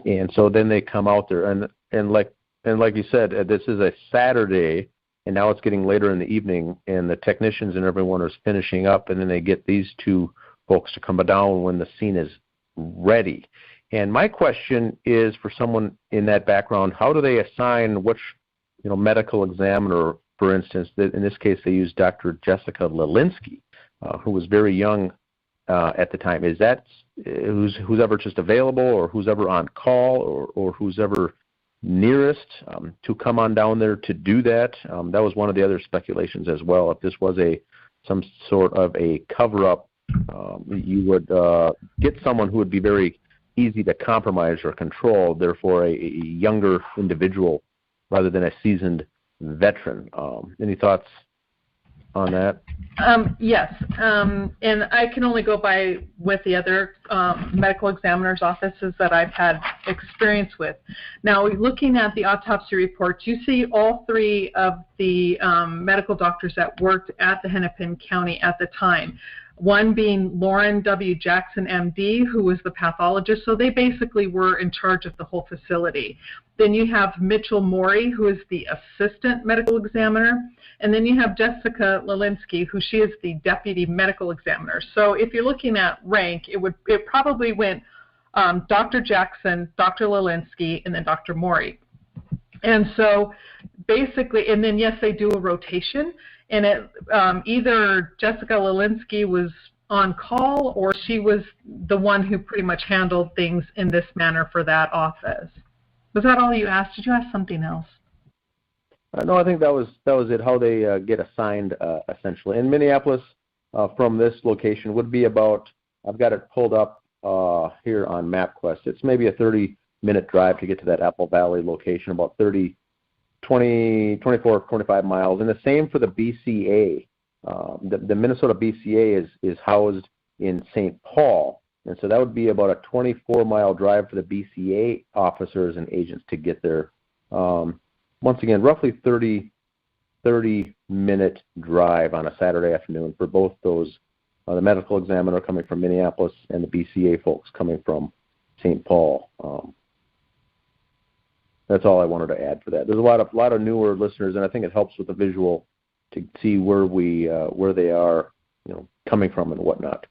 Speaker 2: And so then they come out there, and like you said, this is a Saturday, and now it's getting later in the evening, and the technicians and everyone is finishing up, and then they get these 2 folks to come down when the scene is ready. And my question is, for someone in that background, how do they assign which medical examiner, for instance? In this case, they used Dr. Jessica Lelinski, who was very young at the time. Is that who's ever just available, or who's ever on call, or who's ever nearest to come on down there to do that? That was one of the other speculations as well. If this was some sort of a cover-up, you would get someone who would be very easy to compromise or control, therefore a younger individual rather than a seasoned veteran. Any thoughts on that?
Speaker 18: Yes, and I can only go by with the other medical examiner's offices that I've had experience with. Now, looking at the autopsy reports, you see all 3 of the medical doctors that worked at the Hennepin County at the time. One being Lauren W. Jackson, MD, who was the pathologist, so they basically were in charge of the whole facility. Then you have Mitchell Morey, who is the assistant medical examiner, and then you have Jessica Lelinski, who she is the deputy medical examiner. So if you're looking at rank, it probably went Dr. Jackson, Dr. Lelinski, and then Dr. Morey. And so basically, and then yes, they do a rotation, and either Jessica Lelinski was on call or she was the one who pretty much handled things in this manner for that office. Was that all you asked? Did you ask something else?
Speaker 3: No, I think that was it, how they get assigned essentially. In Minneapolis, from this location would be about, I've got it pulled up here on MapQuest. It's maybe a 30-minute drive to get to that Apple Valley location, about 24, 25 miles. And the same for the BCA. The Minnesota BCA is housed in St. Paul. And so that would be about a 24-mile drive for the BCA officers and agents to get there. Once again, roughly 30-minute drive on a Saturday afternoon for both those, the medical examiner coming from Minneapolis and the BCA folks coming from St. Paul. That's all I wanted to add for that. There's a lot of newer listeners, and I think it helps with the visual to see where they are, coming from and whatnot.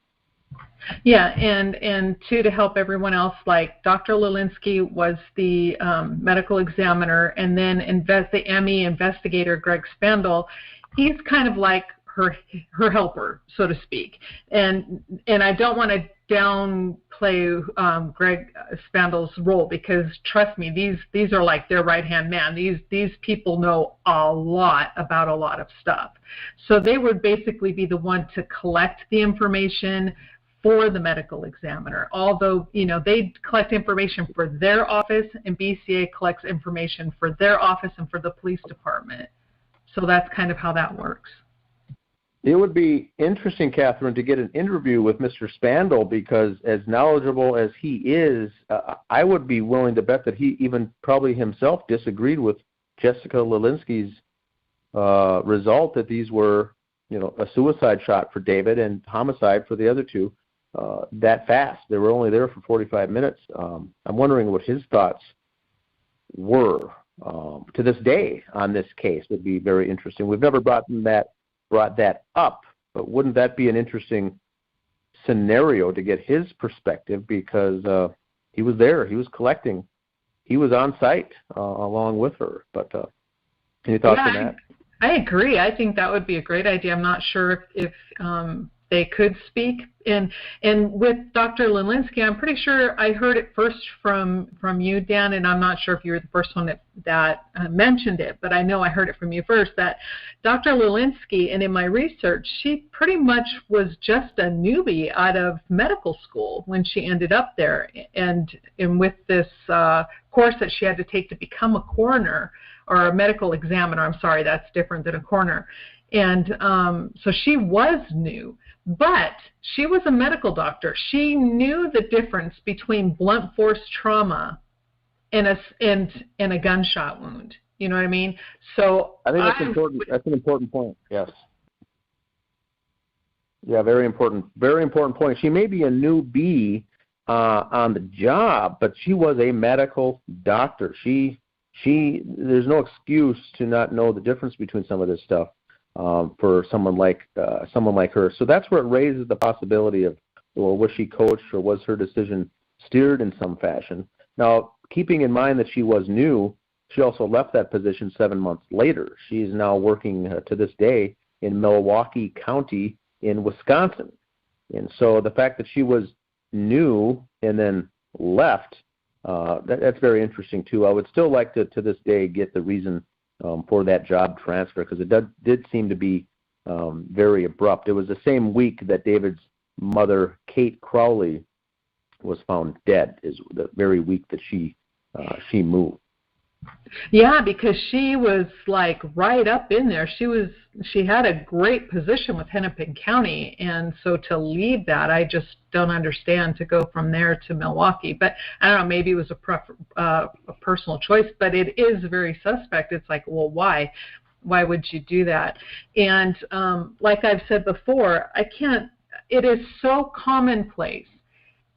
Speaker 18: Yeah, and to help everyone else, like Dr. Lelinski was the medical examiner, and then the ME investigator, Greg Spandl, he's kind of like her helper, so to speak. And I don't want to downplay Greg Spandl's role, because trust me, these are like their right-hand man. These people know a lot about a lot of stuff. So they would basically be the one to collect the information for the medical examiner, although they collect information for their office, and BCA collects information for their office and for the police department. So that's kind of how that works.
Speaker 3: It would be interesting, Catherine, to get an interview with Mr. Spandl, because as knowledgeable as he is, I would be willing to bet that he even probably himself disagreed with Jessica Lelinski's result that these were, a suicide shot for David and homicide for the other two. That fast. They were only there for 45 minutes. I'm wondering what his thoughts were to this day on this case. Would be very interesting. We've never brought that up, but wouldn't that be an interesting scenario to get his perspective, because he was there, he was collecting, he was on site along with her. But any thoughts on that?
Speaker 18: I agree. I think that would be a great idea. I'm not sure if they could speak. And with Dr. Lelinski, I'm pretty sure I heard it first from you, Dan, and I'm not sure if you were the first one that mentioned it, but I know I heard it from you first, that Dr. Lelinski, and in my research, she pretty much was just a newbie out of medical school when she ended up there. And with this course that she had to take to become a coroner, or a medical examiner, I'm sorry, that's different than a coroner. And so she was new, but she was a medical doctor. She knew the difference between blunt force trauma and a gunshot wound. You know what I mean? So
Speaker 3: I think that's important. That's an important point. Yes. Yeah, very important point. She may be a newbie on the job, but she was a medical doctor. There's no excuse to not know the difference between some of this stuff. For someone like her. So that's where it raises the possibility of, well, was she coached, or was her decision steered in some fashion? Now, keeping in mind that she was new, she also left that position 7 months later. She is now working to this day in Milwaukee County in Wisconsin. And so the fact that she was new and then left, that's very interesting too. I would still like to this day get the reason for that job transfer, because it did seem to be very abrupt. It was the same week that David's mother, Kate Crowley, was found dead, is the very week that she moved.
Speaker 18: Yeah, because she was like right up in there. She had a great position with Hennepin County, and so to leave that, I just don't understand, to go from there to Milwaukee. But I don't know, maybe it was a personal choice, but it is very suspect. It's like, well, why? Why would you do that? And like I've said before, it is so commonplace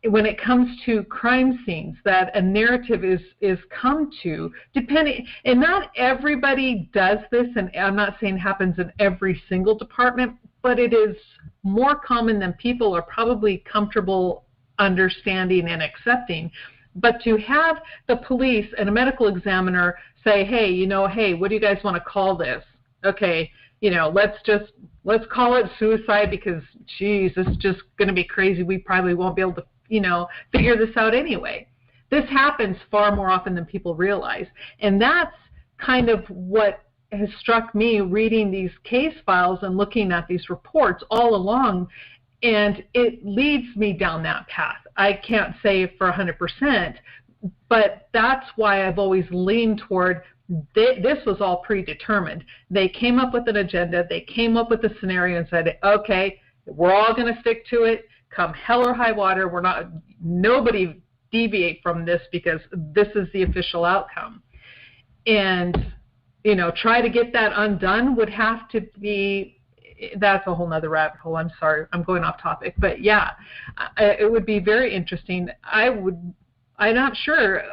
Speaker 18: when it comes to crime scenes that a narrative is come to, depending, and not everybody does this, and I'm not saying it happens in every single department, but it is more common than people are probably comfortable understanding and accepting. But to have the police and a medical examiner say, hey, hey, what do you guys want to call this? Okay, let's call it suicide because, geez, this is just going to be crazy. We probably won't be able to, figure this out anyway. This happens far more often than people realize. And that's kind of what has struck me reading these case files and looking at these reports all along. And it leads me down that path. I can't say for 100%, but that's why I've always leaned toward this was all predetermined. They came up with an agenda. They came up with a scenario and said, okay, we're all going to stick to it. Come hell or high water, nobody deviate from this because this is the official outcome. And, try to get that undone would have to be, that's a whole nother rabbit hole. I'm sorry, I'm going off topic. But yeah, it would be very interesting. I'm not sure,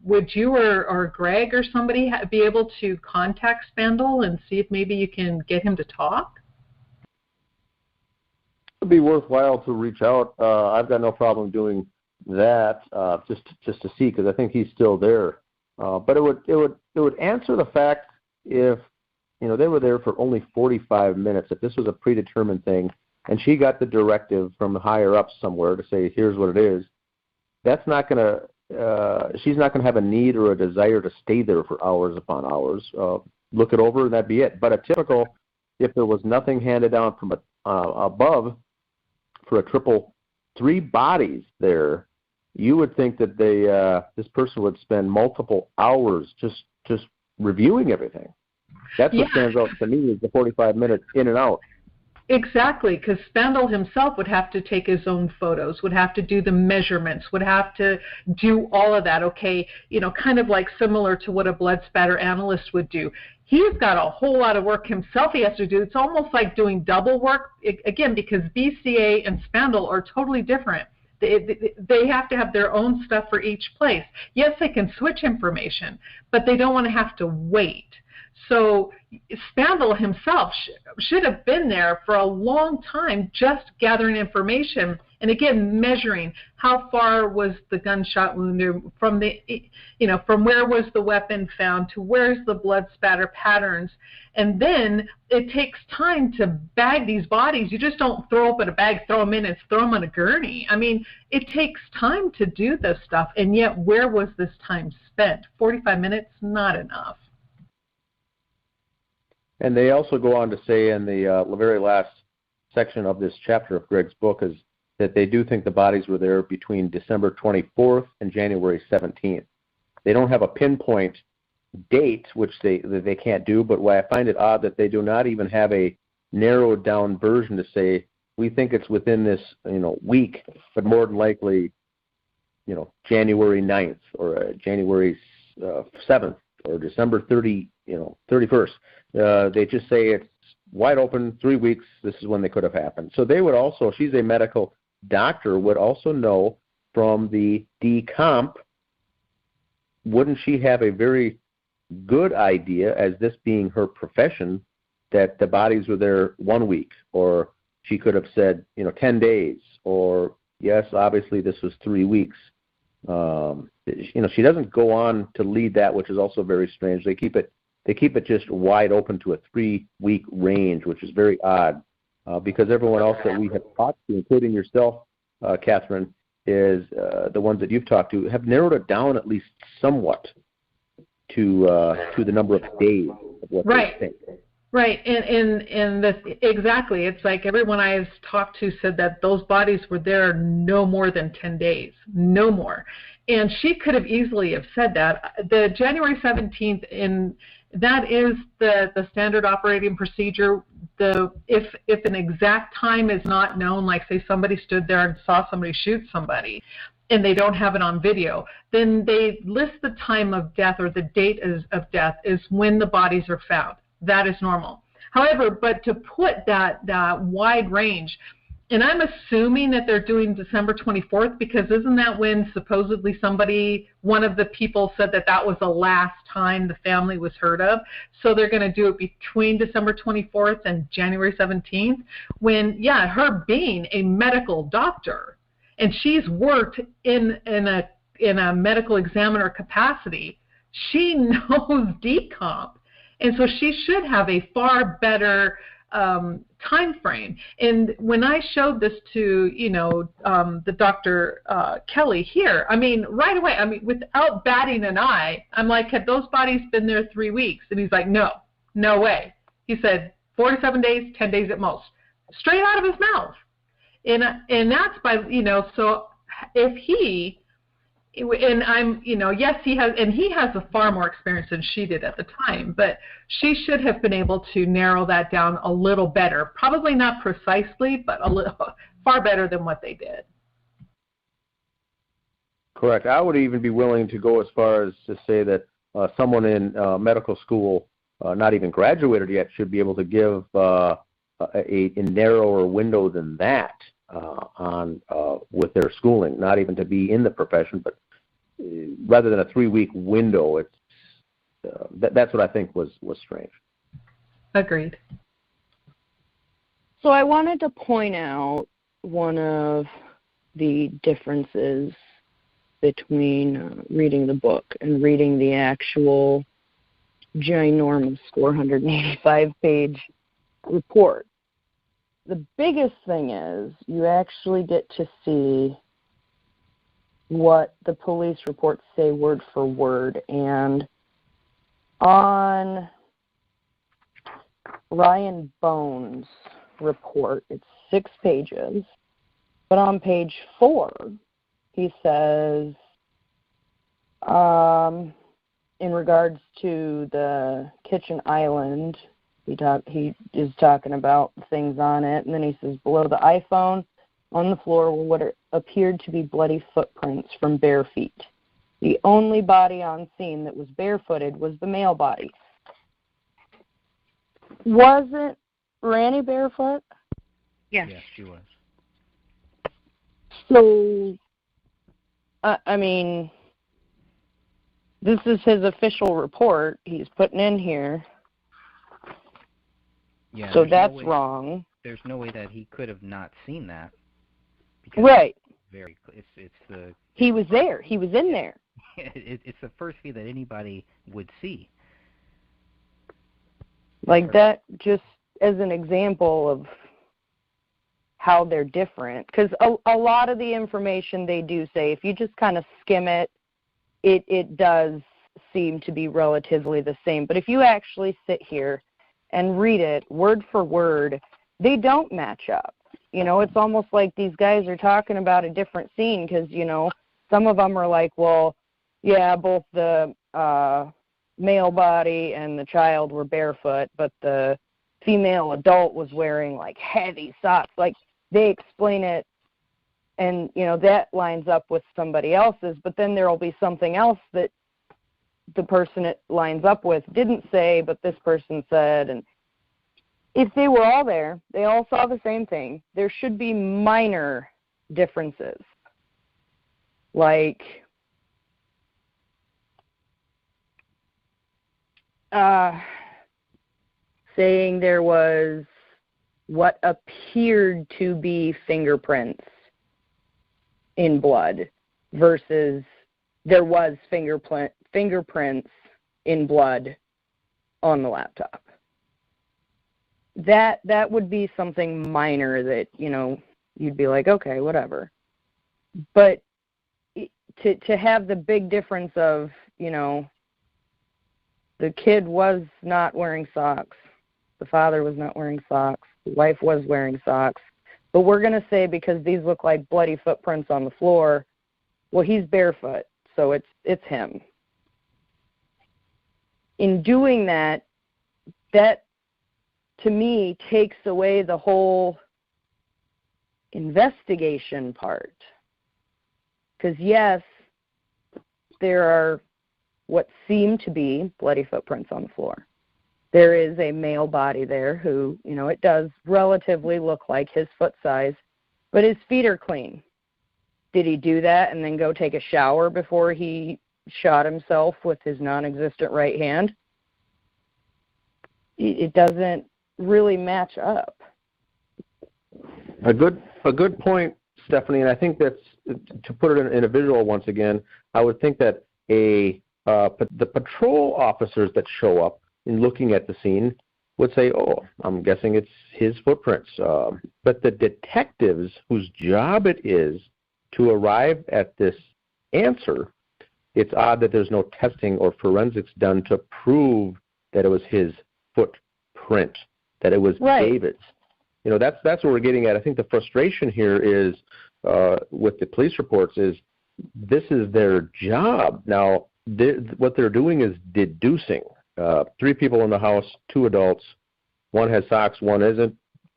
Speaker 18: would you or Greg or somebody be able to contact Spandl and see if maybe you can get him to talk?
Speaker 3: It would be worthwhile to reach out. I've got no problem doing that, just to see, because I think he's still there. But it would answer the fact if they were there for only 45 minutes. If this was a predetermined thing, and she got the directive from the higher up somewhere to say, here's what it is, that's not going to. She's not going to have a need or a desire to stay there for hours upon hours. Look it over, and that'd be it. But a typical, if there was nothing handed down from above for a triple 3 bodies there, you would think that this person would spend multiple hours just reviewing everything. That's what stands out to me is the 45 minutes in and out.
Speaker 18: Exactly, because Spandl himself would have to take his own photos, would have to do the measurements, would have to do all of that, okay, kind of like similar to what a blood spatter analyst would do. He's got a whole lot of work himself he has to do. It's almost like doing double work, again, because BCA and Spandl are totally different. They have to have their own stuff for each place. Yes, they can switch information, but they don't want to have to wait. So Spandl himself should have been there for a long time just gathering information and, again, measuring how far was the gunshot wound from from where was the weapon found to where's the blood spatter patterns. And then it takes time to bag these bodies. You just don't throw up in a bag, throw them in, and throw them on a gurney. I mean, it takes time to do this stuff, and yet where was this time spent? 45 minutes? Not enough.
Speaker 3: And they also go on to say in the very last section of this chapter of Greg's book is that they do think the bodies were there between December 24th and January 17th. They don't have a pinpoint date, which they can't do, but why I find it odd that they do not even have a narrowed down version to say, we think it's within this week, but more than likely, January 9th or January 7th or December 31st. They just say it's wide open, 3 weeks, this is when they could have happened. So they would also, she's a medical doctor, would also know from the decomp, wouldn't she have a very good idea, as this being her profession, that the bodies were there 1 week, or she could have said, 10 days, or yes, obviously this was 3 weeks. She doesn't go on to lead that, which is also very strange. They keep it just wide open to a 3-week range, which is very odd, because everyone else that we have talked to, including yourself, Catherine, is the ones that you've talked to, have narrowed it down at least somewhat to the number of days of what they think.
Speaker 18: Right, and exactly. It's like everyone I've talked to said that those bodies were there no more than 10 days, no more. And she could have easily have said that. The January 17th, that is the standard operating procedure. If an exact time is not known, like say somebody stood there and saw somebody shoot somebody, and they don't have it on video, then they list the time of death or the date of death is when the bodies are found. That is normal. However, but to put that wide range, and I'm assuming that they're doing December 24th, because isn't that when supposedly one of the people said that was the last time the family was heard of? So they're going to do it between December 24th and January 17th, when, her being a medical doctor and she's worked in a medical examiner capacity. She knows decomp, and so she should have a far better time frame. And when I showed this to the Dr. Kelly here, I mean, right away, I mean, without batting an eye, I'm like, had those bodies been there 3 weeks? And he's like, no way. He said 4 to 7 days, 10 days at most, straight out of his mouth. And that's by, so if he, and I'm, yes, he has a far more experience than she did at the time, but she should have been able to narrow that down a little better. Probably not precisely, but a little far better than what they did.
Speaker 2: Correct. I would even be willing to go as far as to say that someone in medical school, not even graduated yet, should be able to give a narrower window than that on with their schooling. Not even to be in the profession, but rather than a 3-week window, it's that's what I think was strange.
Speaker 18: Agreed.
Speaker 4: So I wanted to point out one of the differences between reading the book and reading the actual ginormous 485-page report. The biggest thing is you actually get to see what the police reports say word for word. And on Ryan Bones' report, it's 6 pages, but on page 4, he says, in regards to the kitchen island, he is talking about things on it, and then he says, below the iPhone on the floor were what appeared to be bloody footprints from bare feet. The only body on scene that was barefooted was the male body. Wasn't Randy barefoot?
Speaker 12: Yes.
Speaker 1: Yes, she was.
Speaker 4: So, I mean, this is his official report he's putting in here.
Speaker 1: Yeah,
Speaker 4: so that's wrong.
Speaker 1: There's no way that he could have not seen that. Because
Speaker 4: right.
Speaker 1: It's the.
Speaker 4: He was there. He was in there.
Speaker 1: It's the first feed that anybody would see.
Speaker 4: Like that, just as an example of how they're different. Because a lot of the information they do say, if you just kind of skim it, it does seem to be relatively the same. But if you actually sit here and read it word for word, they don't match up. It's almost like these guys are talking about a different scene because, some of them are like, well, yeah, both the male body and the child were barefoot, but the female adult was wearing, like, heavy socks. Like, they explain it, and, that lines up with somebody else's, but then there will be something else that the person it lines up with didn't say, but this person said. And if they were all there, they all saw the same thing, there should be minor differences. Like, saying there was what appeared to be fingerprints in blood versus there was fingerprints in blood on the laptop. That would be something minor that, you'd be like, okay, whatever. But to have the big difference of, the kid was not wearing socks, the father was not wearing socks, the wife was wearing socks, but we're going to say because these look like bloody footprints on the floor, well, he's barefoot, so it's him. In doing that to me takes away the whole investigation part. Because yes, there are what seem to be bloody footprints on the floor. There is a male body there who, it does relatively look like his foot size, but his feet are clean. Did he do that and then go take a shower before he shot himself with his non-existent right hand? It doesn't really match up.
Speaker 2: A good point
Speaker 3: Stephanie, and I think that's, to put it in a visual once again, I would think that the patrol officers that show up in looking at the scene would say, oh, I'm guessing it's his footprints. But the detectives whose job it is to arrive at this answer, it's odd that there's no testing or forensics done to prove that it was his footprint, that it was David's. You know, that's what we're getting at. I think the frustration here is with the police reports is this is their job. Now, what they're doing is deducing. 3 people in the house, 2 adults, one has socks, one isn't,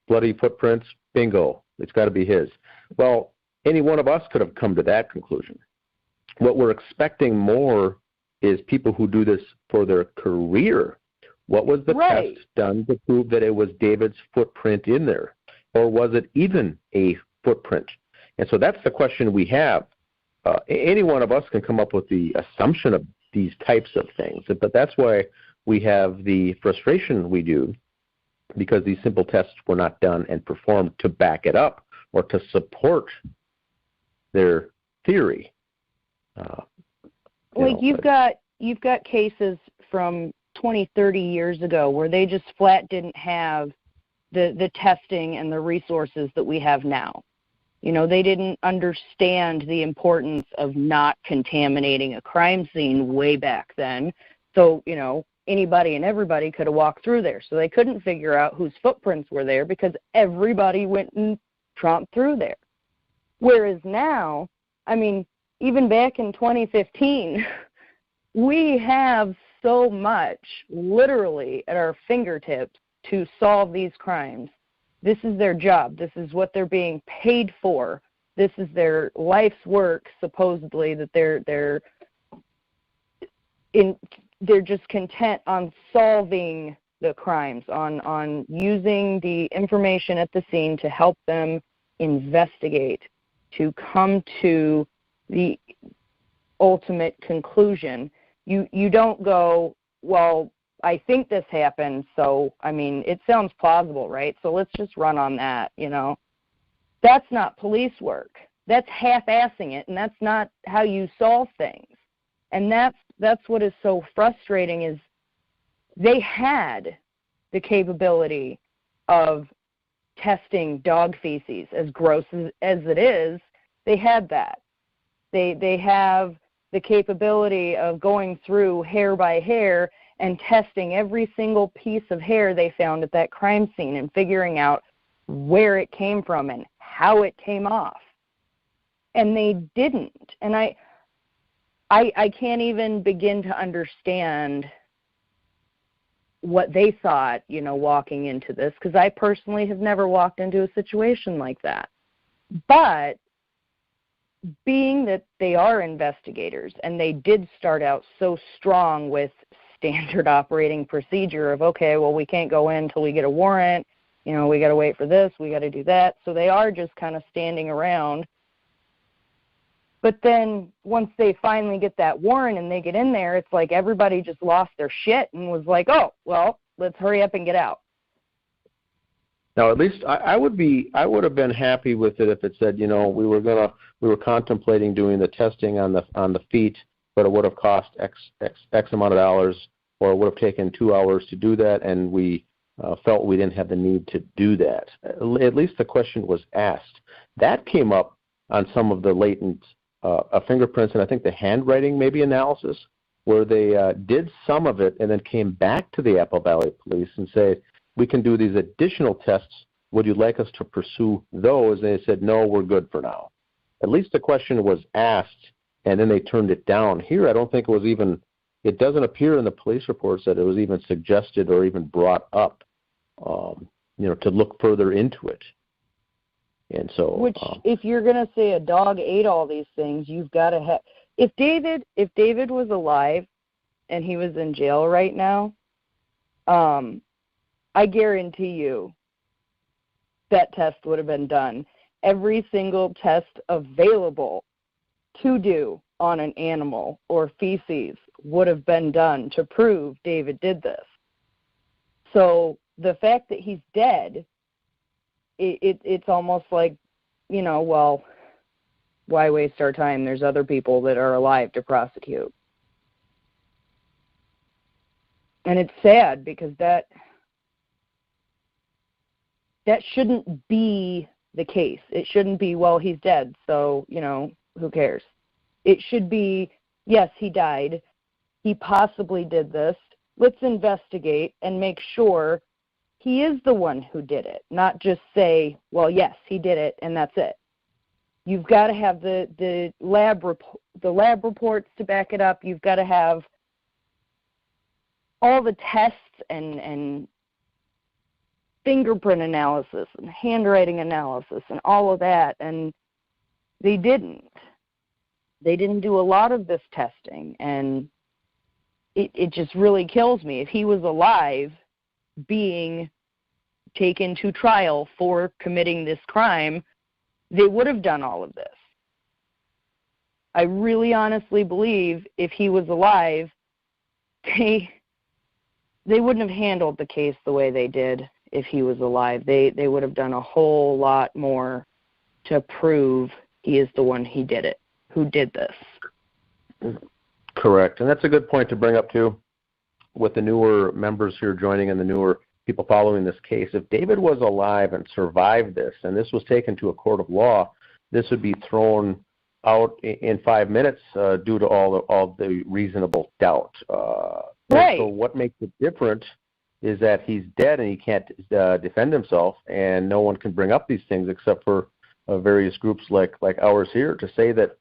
Speaker 3: bloody footprints, bingo, it's got to be his. Well, any one of us could have come to that conclusion. What we're expecting more is people who do this for their career. What was the test done to prove that it was David's footprint in there? Or was it even a footprint? And so that's the question we have. Any one of us can come up with the assumption of these types of things, but that's why we have the frustration we do, because these simple tests were not done and performed to back it up or to support their theory.
Speaker 4: You've got cases from 20, 30 years ago where they just flat didn't have the testing and the resources that we have now. You know, they didn't understand the importance of not contaminating a crime scene way back then. So, you know, anybody and everybody could have walked through there. So they couldn't figure out whose footprints were there because everybody went and tromped through there. Whereas now, I mean, even back in 2015, we have so much literally at our fingertips to solve these crimes. This is their job. This is what they're being paid for. This is their life's work, supposedly, that they're just content on solving the crimes, on using the information at the scene to help them investigate, to come to the ultimate conclusion. You don't go, well, I think this happened, so, I mean, it sounds plausible, right? So let's just run on that, you know. That's not police work. That's half-assing it, and that's not how you solve things. And that's what is so frustrating is they had the capability of testing dog feces, as gross as it is. They had that. They have the capability of going through hair by hair and testing every single piece of hair they found at that crime scene and figuring out where it came from and how it came off. And they didn't. And I can't even begin to understand what they thought, you know, walking into this, because I personally have never walked into a situation like that. But being that they are investigators and they did start out so strong with standard operating procedure of, okay, well, we can't go in until we get a warrant, you know, we got to wait for this, we got to do that. So they are just kind of standing around. But then once they finally get that warrant and they get in there, it's like everybody just lost their shit and was like, oh, well, let's hurry up and get out.
Speaker 3: Now, at least I would have been happy with it if it said, you know, we were contemplating doing the testing on the feet, but it would have cost X amount of dollars, or it would have taken 2 hours to do that, and we felt we didn't have the need to do that. At least the question was asked. That came up on some of the latent fingerprints and I think the handwriting maybe analysis, where they did some of it and then came back to the Apple Valley Police and said, we can do these additional tests. Would you like us to pursue those? And they said, no, we're good for now. At least the question was asked, and then they turned it down. Here, I don't think it was even, it doesn't appear in the police reports that it was even suggested or even brought up, you know, to look further into it. And so,
Speaker 4: which, if you're going to say a dog ate all these things, you've got to have. If David was alive and he was in jail right now, I guarantee you that test would have been done. Every single test available to do on an animal or feces would have been done to prove David did this. So the fact that he's dead, it's almost like, you know, well, why waste our time? There's other people that are alive to prosecute. And it's sad because that shouldn't be the case. It shouldn't be, well, he's dead, so, who cares? It should be, yes, he died. He possibly did this. Let's investigate and make sure he is the one who did it, not just say, well, yes, he did it, and that's it. You've got to have the lab reports to back it up. You've got to have all the tests and fingerprint analysis and handwriting analysis and all of that, and they didn't. They didn't do a lot of this testing, and it just really kills me. If he was alive, being taken to trial for committing this crime, they would have done all of this. I really honestly believe if he was alive, they wouldn't have handled the case the way they did if he was alive. They would have done a whole lot more to prove he is the one who did this.
Speaker 2: Correct. And that's a good point to bring up, too, with the newer members here joining and the newer people following this case. If David was alive and survived this, and this was taken to a court of law, this would be thrown out in 5 minutes due to all the reasonable doubt. Right. So what makes it different is that he's dead and he can't defend himself, and no one can bring up these things except for various groups like ours here to say that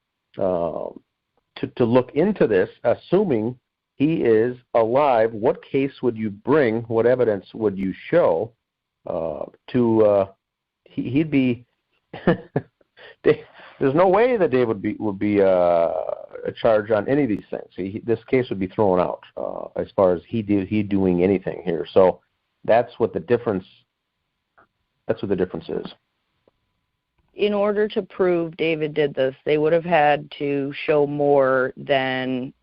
Speaker 2: to look into this, assuming he is alive. What case would you bring? What evidence would you show he'd be? There's no way that Dave would be charged on any of these things. This case would be thrown out as far as he doing anything here. So that's what the difference. That's what the difference is.
Speaker 4: In order to prove David did this, they would have had to show more than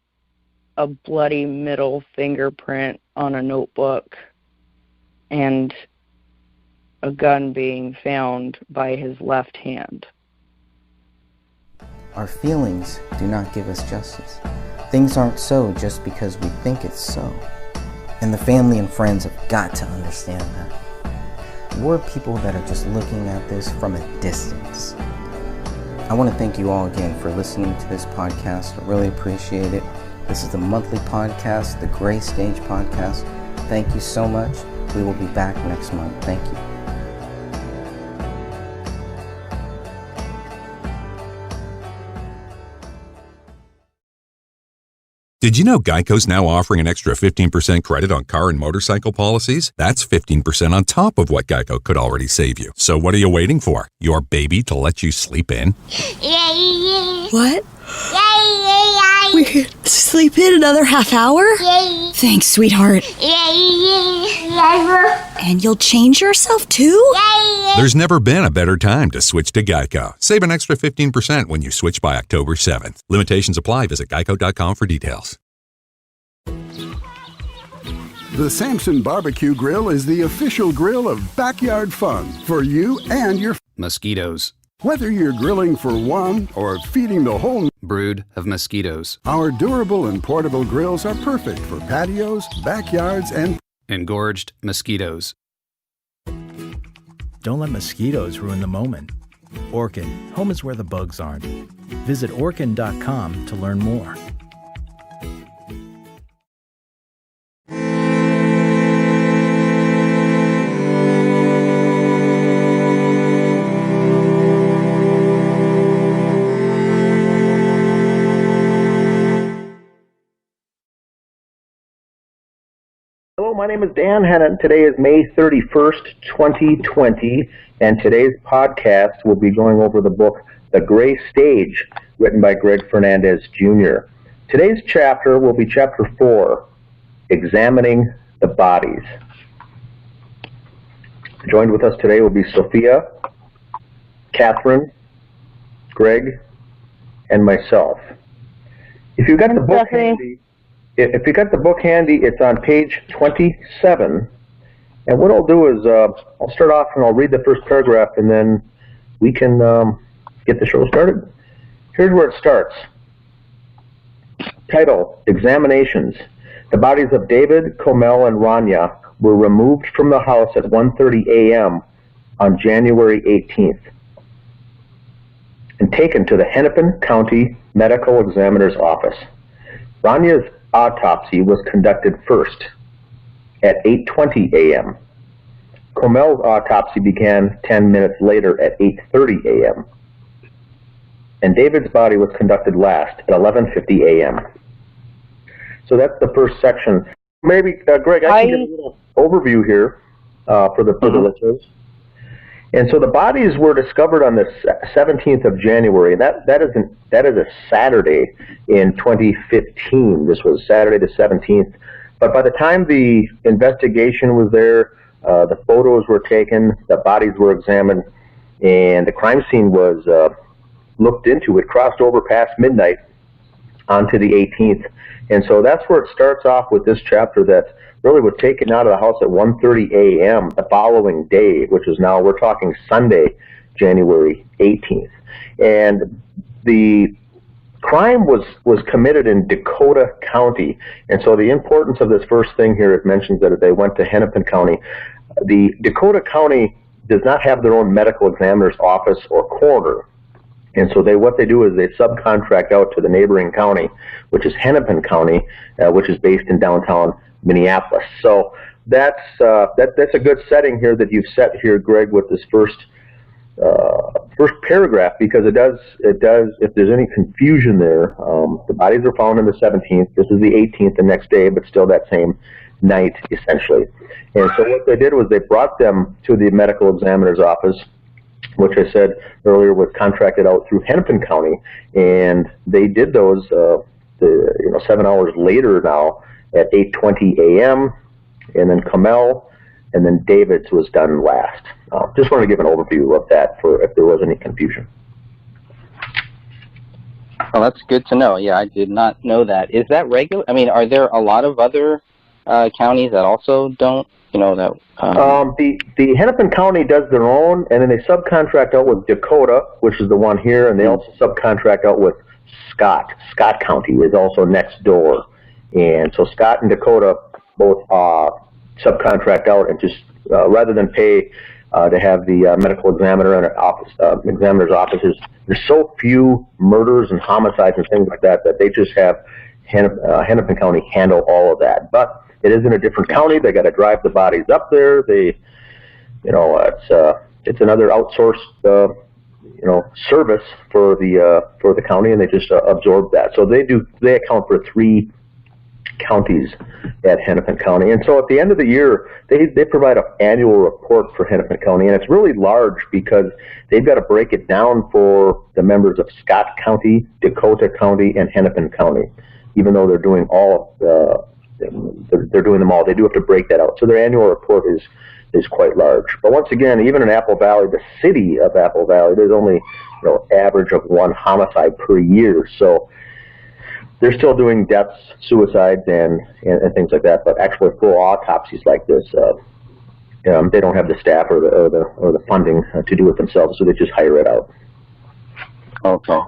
Speaker 4: a bloody middle fingerprint on a notebook and a gun being found by his left hand.
Speaker 1: Our feelings do not give us justice. Things aren't so just because we think it's so. And the family and friends have got to understand that. We're people that are just looking at this from a distance. I want to thank you all again for listening to this podcast. I really appreciate it. This is the monthly podcast, the Gray Stage Podcast. Thank you so much. We will be back next month. Thank you.
Speaker 10: Did you know Geico's now offering an extra 15% credit on car and motorcycle policies? That's 15% on top of what Geico could already save you. So what are you waiting for? Your baby to let you sleep in?
Speaker 19: What? We could sleep in another half hour? Thanks, sweetheart. And you'll change yourself too?
Speaker 10: There's never been a better time to switch to Geico. Save an extra 15% when you switch by October 7th. Limitations apply. Visit geico.com for details.
Speaker 20: The Samson Barbecue Grill is the official grill of backyard fun for you and your
Speaker 21: mosquitoes.
Speaker 20: Whether you're grilling for one or feeding the whole
Speaker 21: brood of mosquitoes,
Speaker 20: our durable and portable grills are perfect for patios, backyards, and
Speaker 21: engorged mosquitoes.
Speaker 22: Don't let mosquitoes ruin the moment. Orkin, home is where the bugs aren't. Visit Orkin.com to learn more.
Speaker 3: Hello, my name is Dan Hennon. Today is May 31st, 2020, and today's podcast will be going over the book The Gray Stage, written by Greg Fernandez, Jr. Today's chapter will be Chapter 4, Examining the Bodies. Joined with us today will be Sophia, Catherine, Greg, and myself. If you've got the book handy, it's on page 27. And what I'll do is I'll start off and I'll read the first paragraph, and then we can get the show started. Here's where it starts. Title, Examinations. The bodies of David, Comel, and Rania were removed from the house at 1:30 a.m. on January 18th and taken to the Hennepin County Medical Examiner's Office. Rania's autopsy was conducted first at 8:20 a.m. Comel's autopsy began 10 minutes later at 8:30 a.m. And David's body was conducted last at 11:50 a.m. So that's the first section. Maybe, Greg, I can give a little overview here for the listeners. And so the bodies were discovered on the 17th of January, and that is a Saturday in 2015. This was Saturday the 17th. But by the time the investigation was there, the photos were taken, the bodies were examined, and the crime scene was looked into. It crossed over past midnight onto the 18th. And so that's where it starts off with this chapter that really was taken out of the house at 1:30 a.m. the following day, which is now, we're talking Sunday, January 18th. And the crime was committed in Dakota County. And so the importance of this first thing here, it mentions that they went to Hennepin County. The Dakota County does not have their own medical examiner's office or coroner. And so what they do is they subcontract out to the neighboring county, which is Hennepin County, which is based in downtown Minneapolis. So that's a good setting here that you've set here, Greg, with this first paragraph, because it does, if there's any confusion there, the bodies were found on the 17th. This is the 18th, the next day, but still that same night, essentially. And so what they did was they brought them to the medical examiner's office, which I said earlier was contracted out through Hennepin County, and they did those 7 hours later now at 8:20 a.m., and then Comel, and then David's was done last. Just want to give an overview of that for if there was any confusion.
Speaker 1: Well, that's good to know. Yeah, I did not know that. Is that regular? I mean, are there a lot of other counties that also don't?
Speaker 3: The Hennepin County does their own, and then they subcontract out with Dakota, which is the one here, and they also subcontract out with Scott. Scott County is also next door. And so Scott and Dakota both subcontract out, and just rather than pay to have the medical examiner and examiner's offices, there's so few murders and homicides and things like that that they just have Hennepin County handle all of that. But it is in a different county. They got to drive the bodies up there. It's another outsourced service for the county, and they just absorb that. So they account for 3 counties at Hennepin County. And so at the end of the year, they provide an annual report for Hennepin County, and it's really large because they've got to break it down for the members of Scott County, Dakota County, and Hennepin County. Even though they're doing they're doing them all, they do have to break that out. So their annual report is quite large. But once again, even in Apple Valley, the city of Apple Valley, there's only average of 1 homicide per year. So they're still doing deaths, suicides, and things like that. But actually, full autopsies like this, they don't have the staff or the funding to do it themselves, so they just hire it out.
Speaker 1: Okay.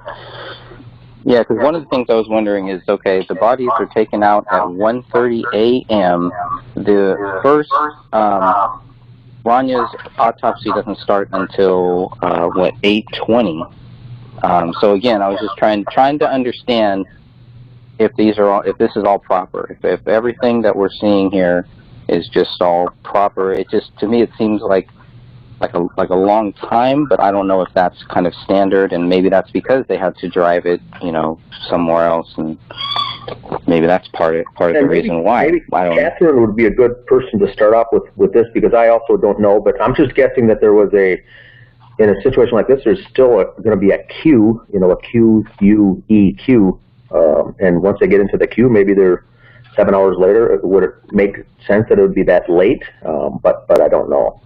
Speaker 1: Yeah, because one of the things I was wondering is, okay, the bodies are taken out at 1:30 a.m. The first, Rania's autopsy doesn't start until, 8:20. So again, I was just trying to understand if this is all proper. If everything that we're seeing here is just all proper, to me it seems like a long time, but I don't know if that's kind of standard, and maybe that's because they had to drive it, somewhere else, and maybe that's part of the reason why.
Speaker 3: Maybe Catherine would be a good person to start off with this, because I also don't know, but I'm just guessing that there was in a situation like this, there's still going to be a queue, a QUE queue, and once they get into the queue, maybe they're 7 hours later. Would it make sense that it would be that late? But I don't know.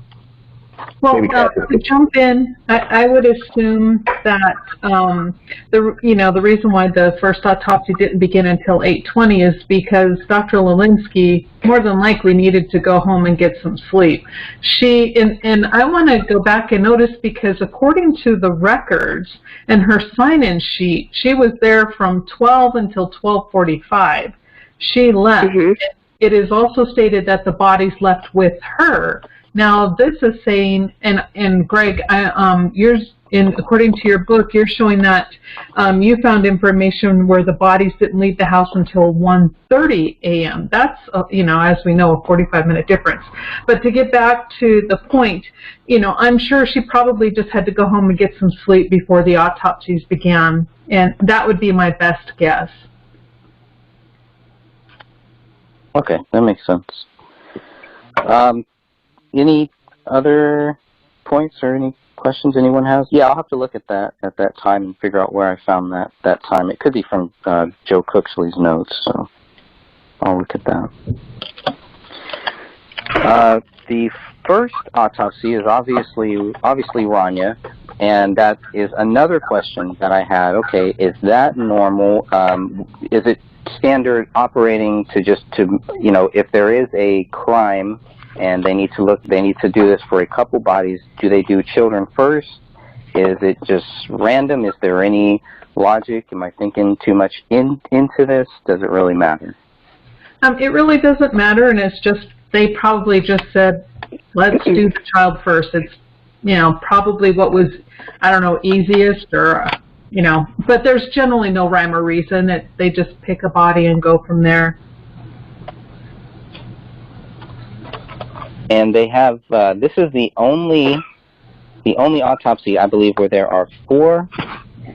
Speaker 18: Well, to jump in, I would assume that the reason why the first autopsy didn't begin until 8:20 is because Dr. Lelinski more than likely needed to go home and get some sleep. And I want to go back and notice, because according to the records and her sign-in sheet, she was there from 12 until 12:45. She left. Mm-hmm. It is also stated that the bodies left with her. Now, this is saying, and Greg, according to your book, you're showing that you found information where the bodies didn't leave the house until 1:30 a.m. That's, as we know, a 45-minute difference. But to get back to the point, I'm sure she probably just had to go home and get some sleep before the autopsies began, and that would be my best guess.
Speaker 1: Okay, that makes sense. Any other points or any questions anyone has? Yeah, I'll have to look at that time and figure out where I found that time. It could be from Joe Cooksley's notes, so I'll look at that. The first autopsy is obviously Rania, and that is another question that I had. Okay, is that normal? Is it standard operating to if there is a crime and they need to do this for a couple bodies, do they do children first? Is it just random? Is there any logic? Am I thinking too much into this? Does it really matter?
Speaker 18: It really doesn't matter, and it's just, they probably just said, let's do the child first. It's, probably what was, easiest, or, but there's generally no rhyme or reason. They just pick a body and go from there.
Speaker 1: And they have, this is the only autopsy, I believe, where there are 4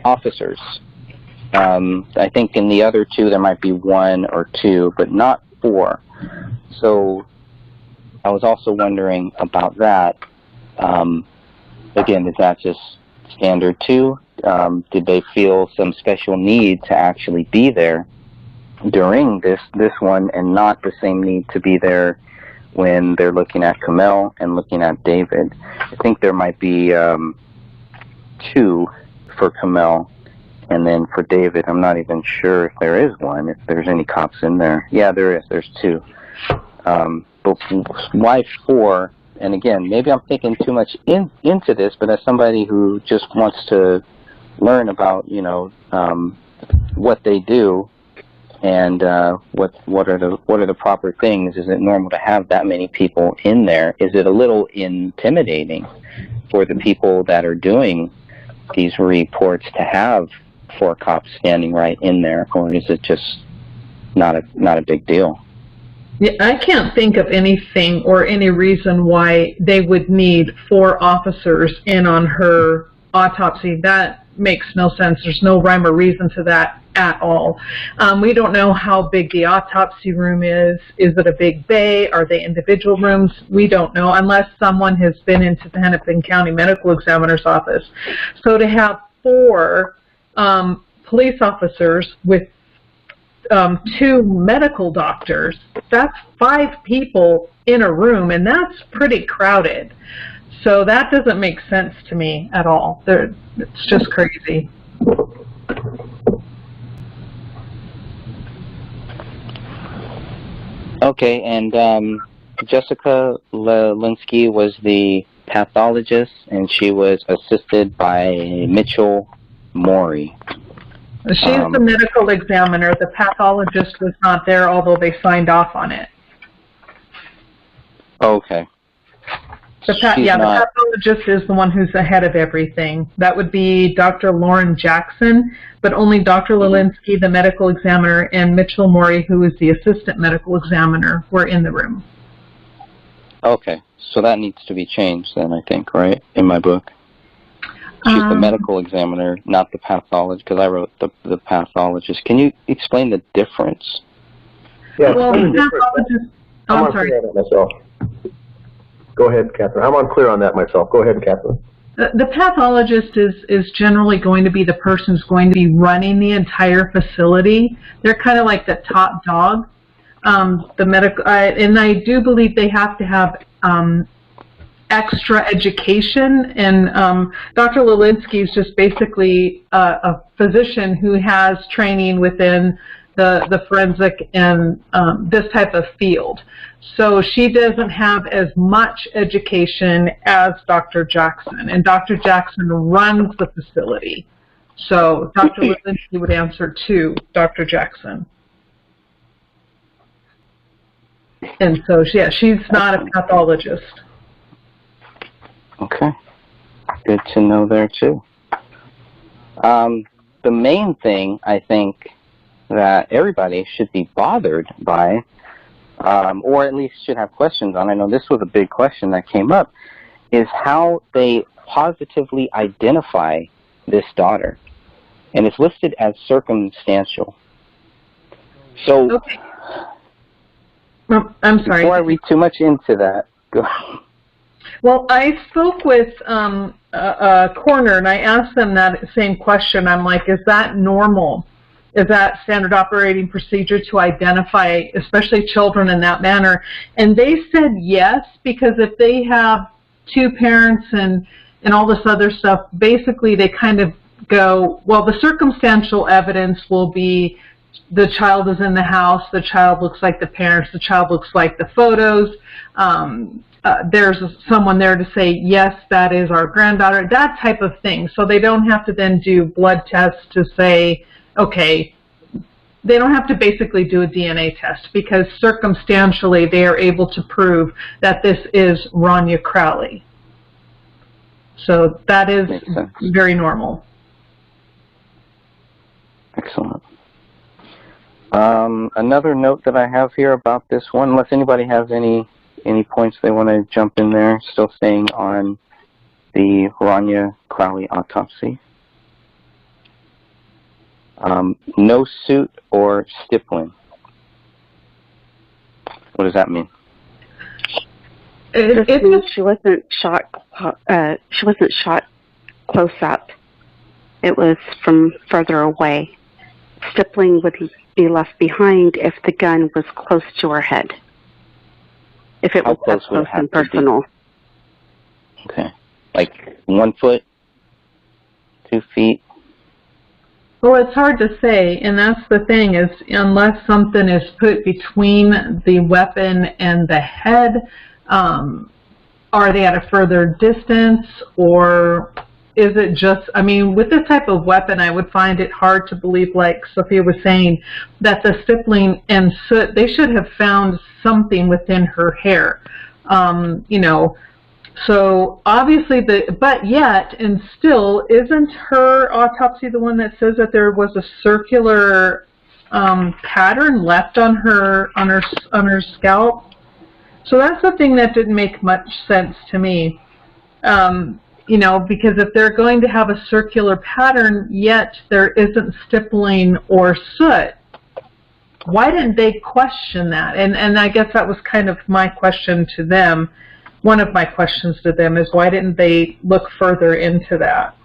Speaker 1: officers. I think in the other 2 there might be 1 or 2, but not 4. So I was also wondering about that. Again, is that just standard too? Did they feel some special need to actually be there during this one, and not the same need to be there when they're looking at Kamel and looking at David? I think there might be 2 for Kamel, and then for David, I'm not even sure if there is 1, if there's any cops in there. Yeah, there is. There's 2. But why 4? And again, maybe I'm thinking too much into this, but as somebody who just wants to learn about, what they do, and what are the proper things? Is it normal to have that many people in there? Is it a little intimidating for the people that are doing these reports to have 4 cops standing right in there, or is it just not a big deal?
Speaker 18: Yeah, I can't think of anything or any reason why they would need 4 officers in on her autopsy. That makes no sense. There's no rhyme or reason to that at all. We don't know how big the autopsy room is. Is it a big bay? Are they individual rooms? We don't know, unless someone has been into the Hennepin County Medical Examiner's office. So to have 4 police officers with 2 medical doctors, that's 5 people in a room, and that's pretty crowded. So that doesn't make sense to me at all. It's just crazy.
Speaker 1: Okay, and Jessica Lelinski was the pathologist, and she was assisted by Mitchell Morey.
Speaker 18: She's the medical examiner. The pathologist was not there, although they signed off on it.
Speaker 1: Okay.
Speaker 18: The pathologist is the one who's ahead of everything. That would be Dr. Lauren Jackson, but only Dr. Lelinski, the medical examiner, and Mitchell Morey, who is the assistant medical examiner, were in the room.
Speaker 1: Okay, so that needs to be changed then, I think, right, in my book? She's the medical examiner, not the pathologist, because I wrote the pathologist. Can you explain the difference?
Speaker 3: Yeah,
Speaker 18: well, the pathologist...
Speaker 3: I'm unclear on that myself. Go ahead, Catherine. I'm unclear on that myself. Go ahead, Catherine.
Speaker 18: The pathologist is generally going to be the person who's going to be running the entire facility. They're kind of like the top dog. The medical, and I do believe they have to have extra education, and Dr. Lelinski is just basically a physician who has training within the forensic and this type of field. So she doesn't have as much education as Dr. Jackson, and Dr. Jackson runs the facility. So Dr. Lelinski would answer to Dr. Jackson. And so, yeah, she's not a pathologist.
Speaker 1: Okay. Good to know there, too. The main thing, I think, that everybody should be bothered by, or at least should have questions on, I know this was a big question that came up, is how they positively identify this daughter. And it's listed as circumstantial. So,
Speaker 18: okay. I'm sorry.
Speaker 1: Before I read too much into that, go.
Speaker 18: Well, I spoke with a coroner, and I asked them that same question. I'm like, is that normal? Is that standard operating procedure to identify, especially children, in that manner? And they said yes, because if they have two parents and all this other stuff, basically they kind of go, well, the circumstantial evidence will be the child is in the house, the child looks like the parents, the child looks like the photos, there's someone there to say, yes, that is our granddaughter, that type of thing. So they don't have to then do blood tests to say, okay, they don't have to basically do a DNA test, because circumstantially they are able to prove that this is Rania Crowley. So that is very normal.
Speaker 1: Excellent. Another note that I have here about this one, unless anybody has any points they want to jump in there, still staying on the Rania Crowley autopsy. No suit or stippling. What does that mean?
Speaker 12: It means she wasn't shot. She wasn't shot close up. It was from further away. Stippling would be left behind if the gun was close to her head. If it was up close and personal.
Speaker 1: Okay. Like 1 foot, 2 feet?
Speaker 18: Well, it's hard to say, and that's the thing, is unless something is put between the weapon and the head, are they at a further distance, or is it just, I mean, with this type of weapon, I would find it hard to believe, like Sophia was saying, that the stippling and soot, they should have found something within her hair, you know. So obviously, but yet, and still, isn't her autopsy the one that says that there was a circular pattern left on her scalp? So that's the thing that didn't make much sense to me. You know, because if they're going to have a circular pattern, yet there isn't stippling or soot, why didn't they question that? And I guess that was kind of my question to them. One of my questions to them is, why didn't they look further into that?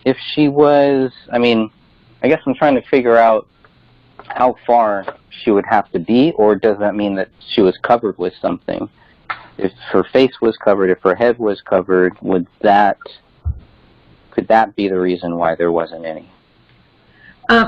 Speaker 1: If she was, I mean, I guess I'm trying to figure out how far she would have to be, or does that mean that she was covered with something? If her face was covered, if her head was covered, could that be the reason why there wasn't any?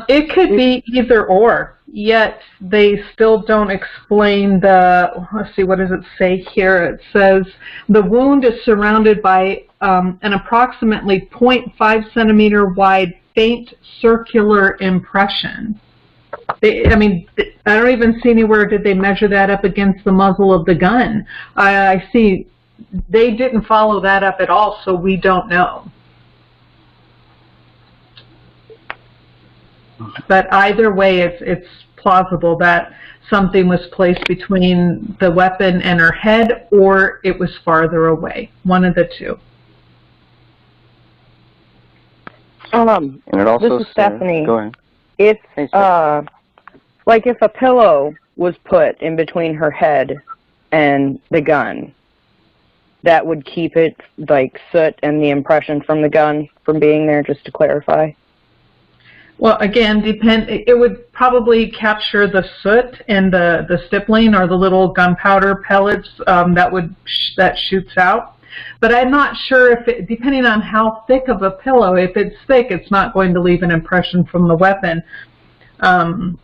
Speaker 18: It could be either or, yet they still don't explain the, let's see, what does it say here? It says the wound is surrounded by an approximately 0.5 centimeter wide faint circular impression. I mean, I don't even see anywhere did they measure that up against the muzzle of the gun. I see they didn't follow that up at all, so we don't know. But either way, it's plausible that something was placed between the weapon and her head, or it was farther away. One of the two.
Speaker 1: And it also
Speaker 4: This is Stephanie.
Speaker 1: Go ahead.
Speaker 4: If, like if a pillow was put in between her head and the gun, that would keep it, like, soot and the impression from the gun from being there, just to clarify?
Speaker 18: Well, again, it would probably capture the soot and the stippling or the little gunpowder pellets that shoots out. But I'm not sure if depending on how thick of a pillow, if it's thick, it's not going to leave an impression from the weapon. I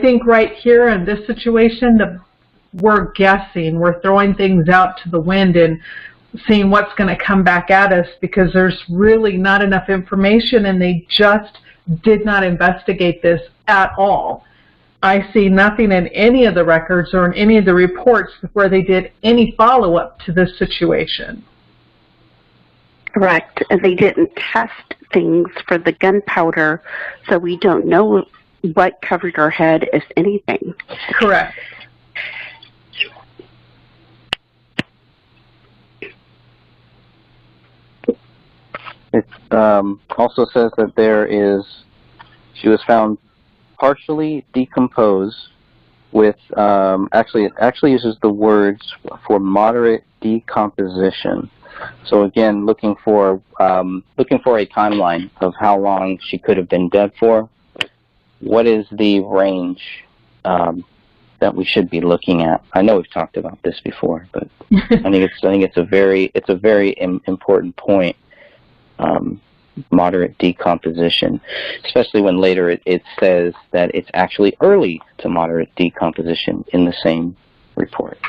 Speaker 18: think right here in this situation, we're guessing, we're throwing things out to the wind and seeing what's going to come back at us, because there's really not enough information, and they just did not investigate this at all. I see nothing in any of the records or in any of the reports where they did any follow-up to this situation.
Speaker 12: Correct. And they didn't test things for the gunpowder, so we don't know what covered her head, if anything.
Speaker 18: Correct.
Speaker 1: It also says that she was found partially decomposed with, it actually uses the words for moderate decomposition. So again, looking for a timeline of how long she could have been dead for. What is the range that we should be looking at? I know we've talked about this before, but I think it's a very important point. Moderate decomposition, especially when later it says that it's actually early to moderate decomposition in the same report.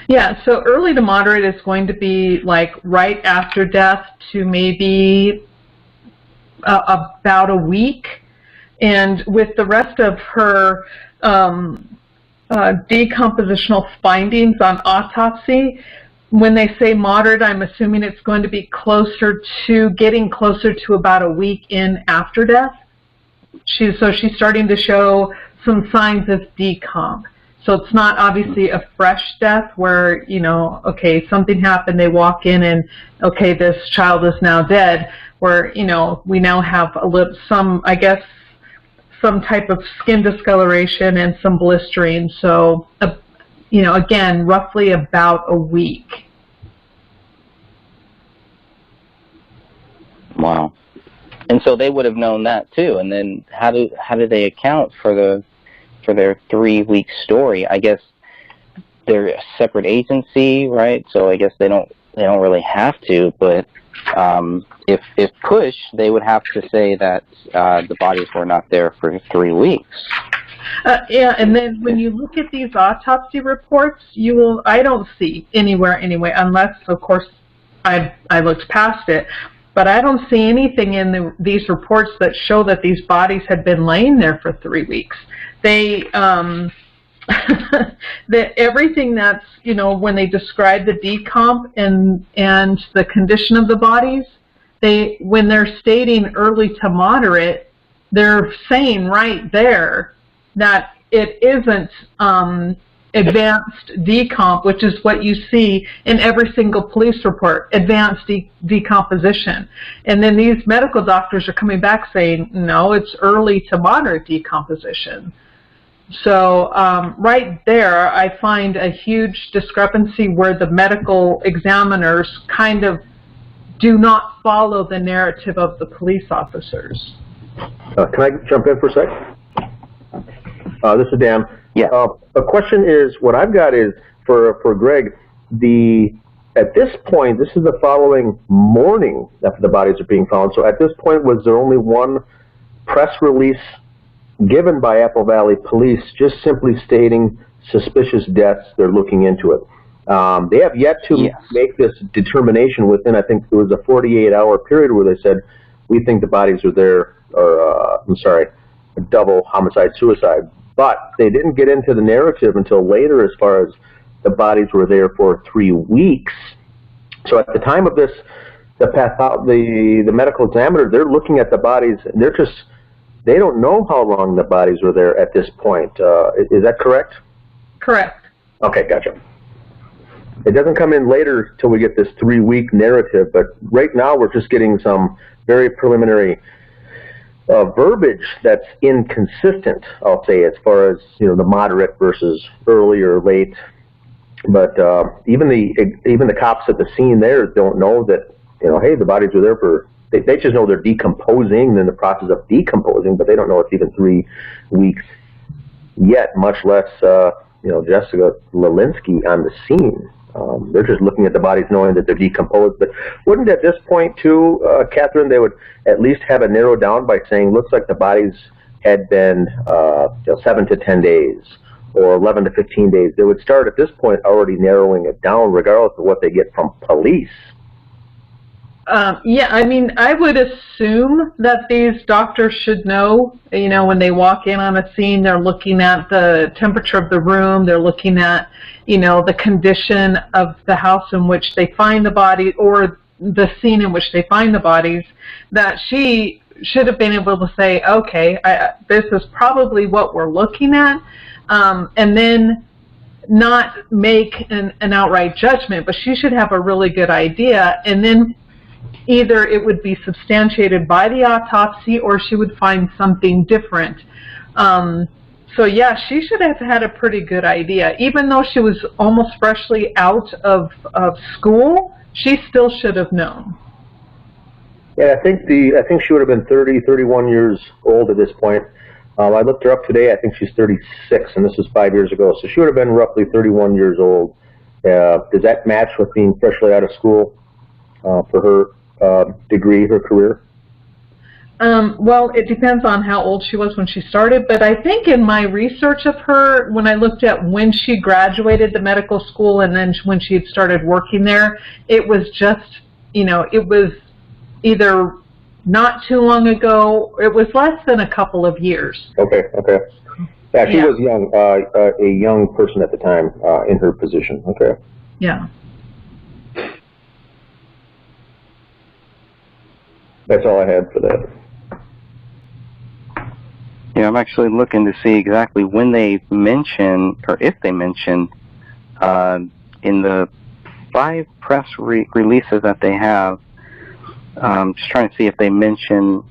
Speaker 18: Yeah, so early to moderate is going to be like right after death to maybe about a week. And with the rest of her decompositional findings on autopsy, when they say moderate, I'm assuming it's going to be getting closer to about a week in after death. She's starting to show some signs of decomp. So it's not obviously a fresh death where, okay, something happened, they walk in and, okay, this child is now dead, where, we now have some type of skin discoloration and some blistering. So, again, roughly about a week.
Speaker 1: Wow. And so they would have known that too. And then how do they account for their 3-week story? I guess they're a separate agency, right? So I guess they don't really have to, but if push, they would have to say that the bodies were not there for 3 weeks.
Speaker 18: Yeah, and then when you look at these autopsy reports, I don't see anywhere anyway, unless, of course, I looked past it, but I don't see anything in these reports that show that these bodies had been laying there for 3 weeks. They, everything that's, when they describe the decomp and the condition of the bodies, when they're stating early to moderate, they're saying right there that it isn't advanced decomp, which is what you see in every single police report, advanced decomposition. And then these medical doctors are coming back saying, no, it's early to moderate decomposition. So right there, I find a huge discrepancy where the medical examiners kind of do not follow the narrative of the police officers.
Speaker 3: Can I jump in for a sec? This is Dan.
Speaker 1: Yeah.
Speaker 3: A question is, what I've got is for Greg. At this point, this is the following morning after the bodies are being found. So at this point, was there only one press release given by Apple Valley Police, just simply stating suspicious deaths? They're looking into it. They have yet to make this determination within, I think it was a 48-hour period where they said, we think the bodies are there, or a double homicide-suicide. But they didn't get into the narrative until later as far as the bodies were there for 3 weeks. So at the time of this, the medical examiner, they're looking at the bodies, and they don't know how long the bodies were there at this point. Is that correct?
Speaker 18: Correct.
Speaker 3: Okay, gotcha. It doesn't come in later till we get this 3-week narrative, but right now we're just getting some very preliminary verbiage that's inconsistent, I'll say, as far as the moderate versus early or late. But even the cops at the scene there don't know that hey, the bodies were there for they just know they're decomposing, in the process of decomposing, but they don't know it's even 3 weeks yet, much less, Jessica Lelinski on the scene. They're just looking at the bodies knowing that they're decomposed. But wouldn't at this point, too, Catherine, they would at least have it narrowed down by saying, looks like the bodies had been 7 to 10 days or 11 to 15 days. They would start at this point already narrowing it down regardless of what they get from police.
Speaker 18: I would assume that these doctors should know, when they walk in on a scene, they're looking at the temperature of the room, they're looking at, the condition of the house in which they find the body or the scene in which they find the bodies, that she should have been able to say, okay, this is probably what we're looking at, and then not make an outright judgment, but she should have a really good idea, and then either it would be substantiated by the autopsy or she would find something different. She should have had a pretty good idea. Even though she was almost freshly out of school, she still should have known.
Speaker 3: Yeah, I think she would have been 30, 31 years old at this point. I looked her up today. I think she's 36, and this was 5 years ago. So she would have been roughly 31 years old. Does that match with being freshly out of school for her degree, her career?
Speaker 18: Well, it depends on how old she was when she started, but I think in my research of her, when I looked at when she graduated the medical school and then when she had started working there, it was just, it was either not too long ago, it was less than a couple of years.
Speaker 3: Okay. Yeah, she was young, a young person at the time in her position. Okay.
Speaker 18: Yeah.
Speaker 3: That's all I had for that.
Speaker 13: Yeah, I'm actually looking to see exactly when they mention, or if they mention, in the 5 press releases that they have, just trying to see if they mention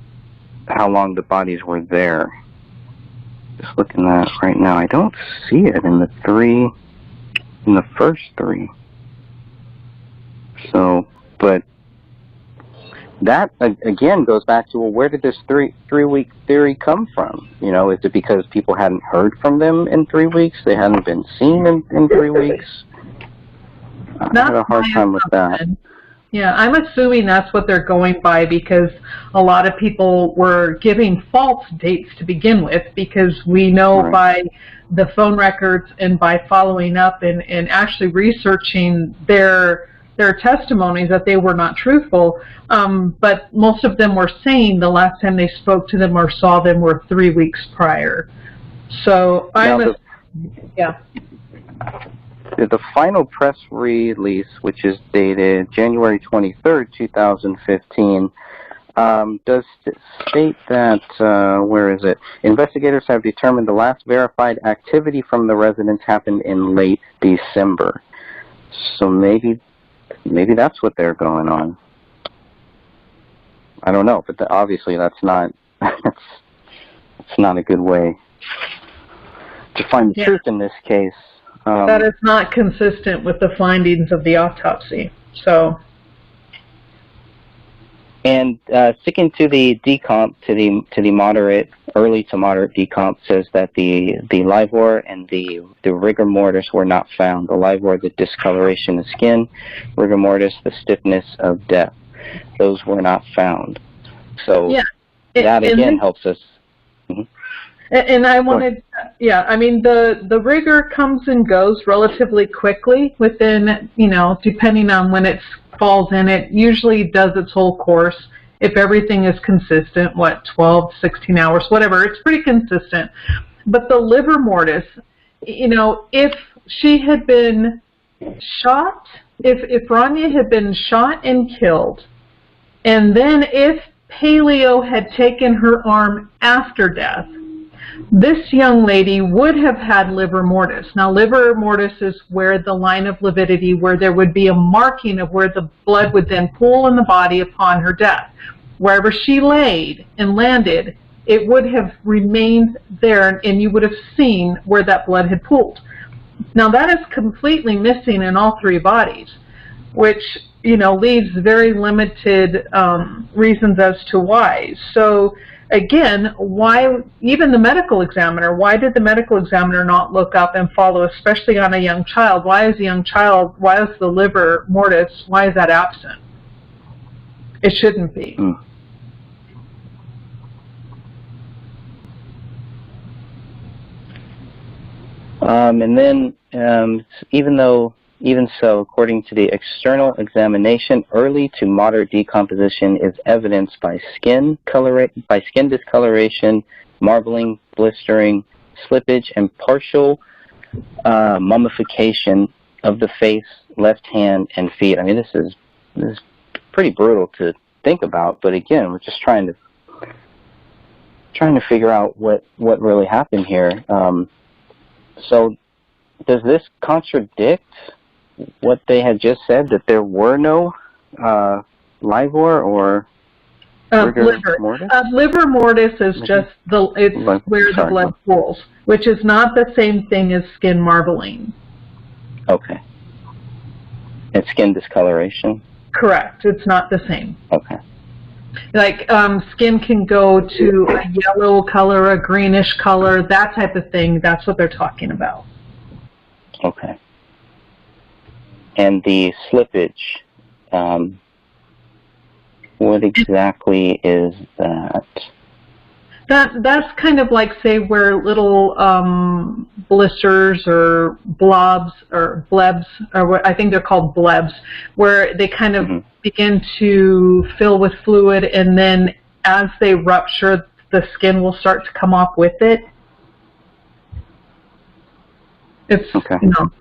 Speaker 13: how long the bodies were there. Just looking at it right now. I don't see it in the first 3. So, but that, again, goes back to, well, where did this three-week theory come from? Is it because people hadn't heard from them in 3 weeks? They hadn't been seen in 3 weeks? I had a hard time with that.
Speaker 18: Yeah, I'm assuming that's what they're going by, because a lot of people were giving false dates to begin with, because we know by the phone records and by following up and actually researching their testimonies that they were not truthful, but most of them were saying the last time they spoke to them or saw them were 3 weeks prior. So
Speaker 13: The final press release, which is dated January 23rd, 2015, does state that, where is it? Investigators have determined the last verified activity from the residence happened in late December. So maybe that's what they're going on. I don't know, but obviously that's not that's not a good way to find the truth in this case.
Speaker 18: That is not consistent with the findings of the autopsy. So,
Speaker 13: and sticking to the decomp, to the moderate, early to moderate decomp, says that the livor and the rigor mortis were not found. The livor, the discoloration of skin; rigor mortis, the stiffness of death. Those were not found. So that again helps us. Mm-hmm.
Speaker 18: And I wanted, the rigor comes and goes relatively quickly within, depending on when it falls in. It usually does its whole course. If everything is consistent, 12, 16 hours, whatever, it's pretty consistent. But the livor mortis, if she had been shot, if Rania had been shot and killed, and then if paleo had taken her arm after death, this young lady would have had livor mortis. Now, livor mortis is where the line of lividity, where there would be a marking of where the blood would then pool in the body upon her death. Wherever she laid and landed, it would have remained there, and you would have seen where that blood had pooled. Now, that is completely missing in all 3 bodies, which leaves very limited reasons as to why. So again, why, even the medical examiner, why did the medical examiner not look up and follow, especially on a young child? Why is the liver mortis, why is that absent? It shouldn't be.
Speaker 13: And then, even so, according to the external examination, early to moderate decomposition is evidenced by skin discoloration, marbling, blistering, slippage, and partial mummification of the face, left hand, and feet. I mean, this is pretty brutal to think about, but again, we're just trying to figure out what really happened here. So does this contradict what they had just said, that there were no livor or
Speaker 18: liver
Speaker 13: mortis?
Speaker 18: Liver mortis is just where the blood pools, which is not the same thing as skin marbling.
Speaker 13: Okay. And skin discoloration?
Speaker 18: Correct. It's not the same.
Speaker 13: Okay.
Speaker 18: Like skin can go to a yellow color, a greenish color, that type of thing. That's what they're talking about.
Speaker 13: Okay. And the slippage, what exactly is that?
Speaker 18: That's kind of like, say, where little blisters or blobs or blebs, or what I think they're called blebs, where they kind of begin to fill with fluid, and then as they rupture, the skin will start to come off with it. It's,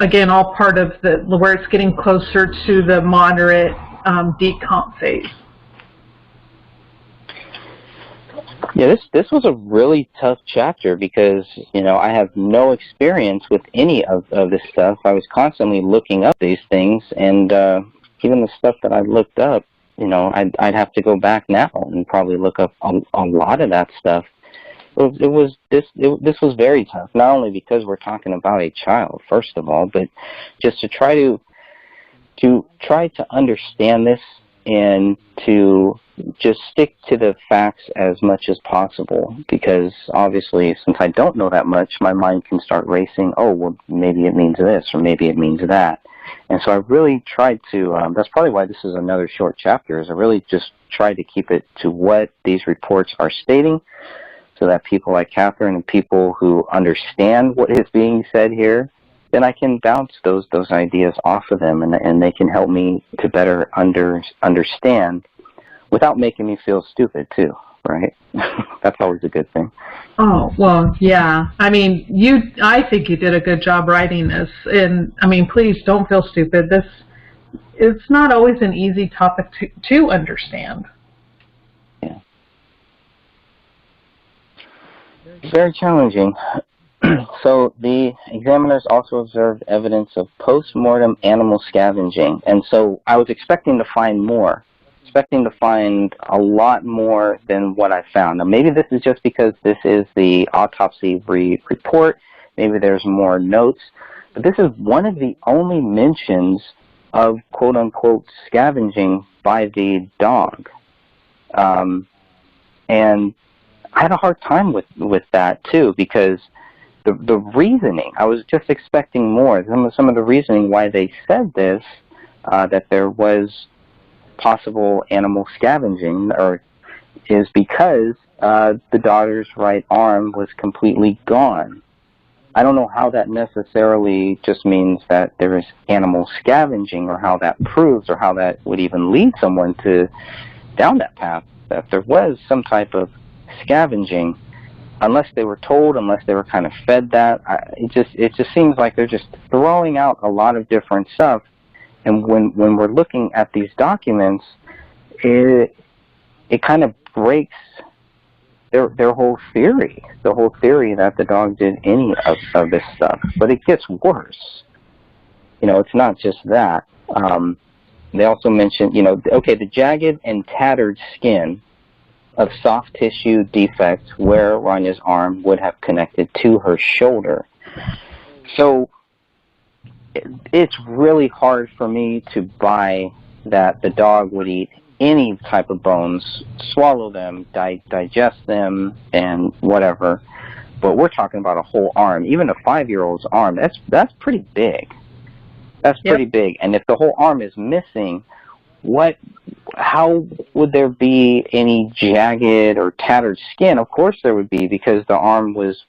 Speaker 18: again, all part of where it's getting closer to the moderate decomp phase.
Speaker 13: Yeah, this was a really tough chapter because, I have no experience with any of this stuff. I was constantly looking up these things, and even the stuff that I looked up, I'd have to go back now and probably look up a lot of that stuff. This was very tough, not only because we're talking about a child, first of all, but just to try to understand this and to just stick to the facts as much as possible, because obviously, since I don't know that much, my mind can start racing. Oh, well, maybe it means this, or maybe it means that. And so I really tried to, that's probably why this is another short chapter, is I really just tried to keep it to what these reports are stating, so that people like Catherine and people who understand what is being said here, then I can bounce those ideas off of them, and they can help me to better understand without making me feel stupid too, right? That's always a good thing.
Speaker 18: Oh, well, yeah. I mean, I think you did a good job writing this, and I mean, please don't feel stupid. It's not always an easy topic to understand.
Speaker 13: Yeah. Very challenging. So the examiners also observed evidence of post-mortem animal scavenging, and so I was expecting to find more, a lot more than what I found. Now maybe this is just because this is the autopsy report, maybe there's more notes, but this is one of the only mentions of quote-unquote scavenging by the dog. And I had a hard time with that too, because the reasoning, I was just expecting more. Some of the reasoning why they said this, that there was possible animal scavenging, is because the daughter's right arm was completely gone. I don't know how that necessarily just means that there is animal scavenging, or how that proves, or how that would even lead someone down that path, that there was some type of scavenging, unless they were told, unless they were kind of fed that. It just seems like they're just throwing out a lot of different stuff. And when we're looking at these documents, it kind of breaks their whole theory, that the dog did any of this stuff. But it gets worse. It's not just that. They also mentioned, the jagged and tattered skin of soft tissue defects where Ranya's arm would have connected to her shoulder. So it's really hard for me to buy that the dog would eat any type of bones, swallow them, digest them, and whatever. But we're talking about a whole arm. Even a 5-year-old's arm, that's pretty big. That's pretty big. And if the whole arm is missing, how would there be any jagged or tattered skin? Of course there would be, because the arm was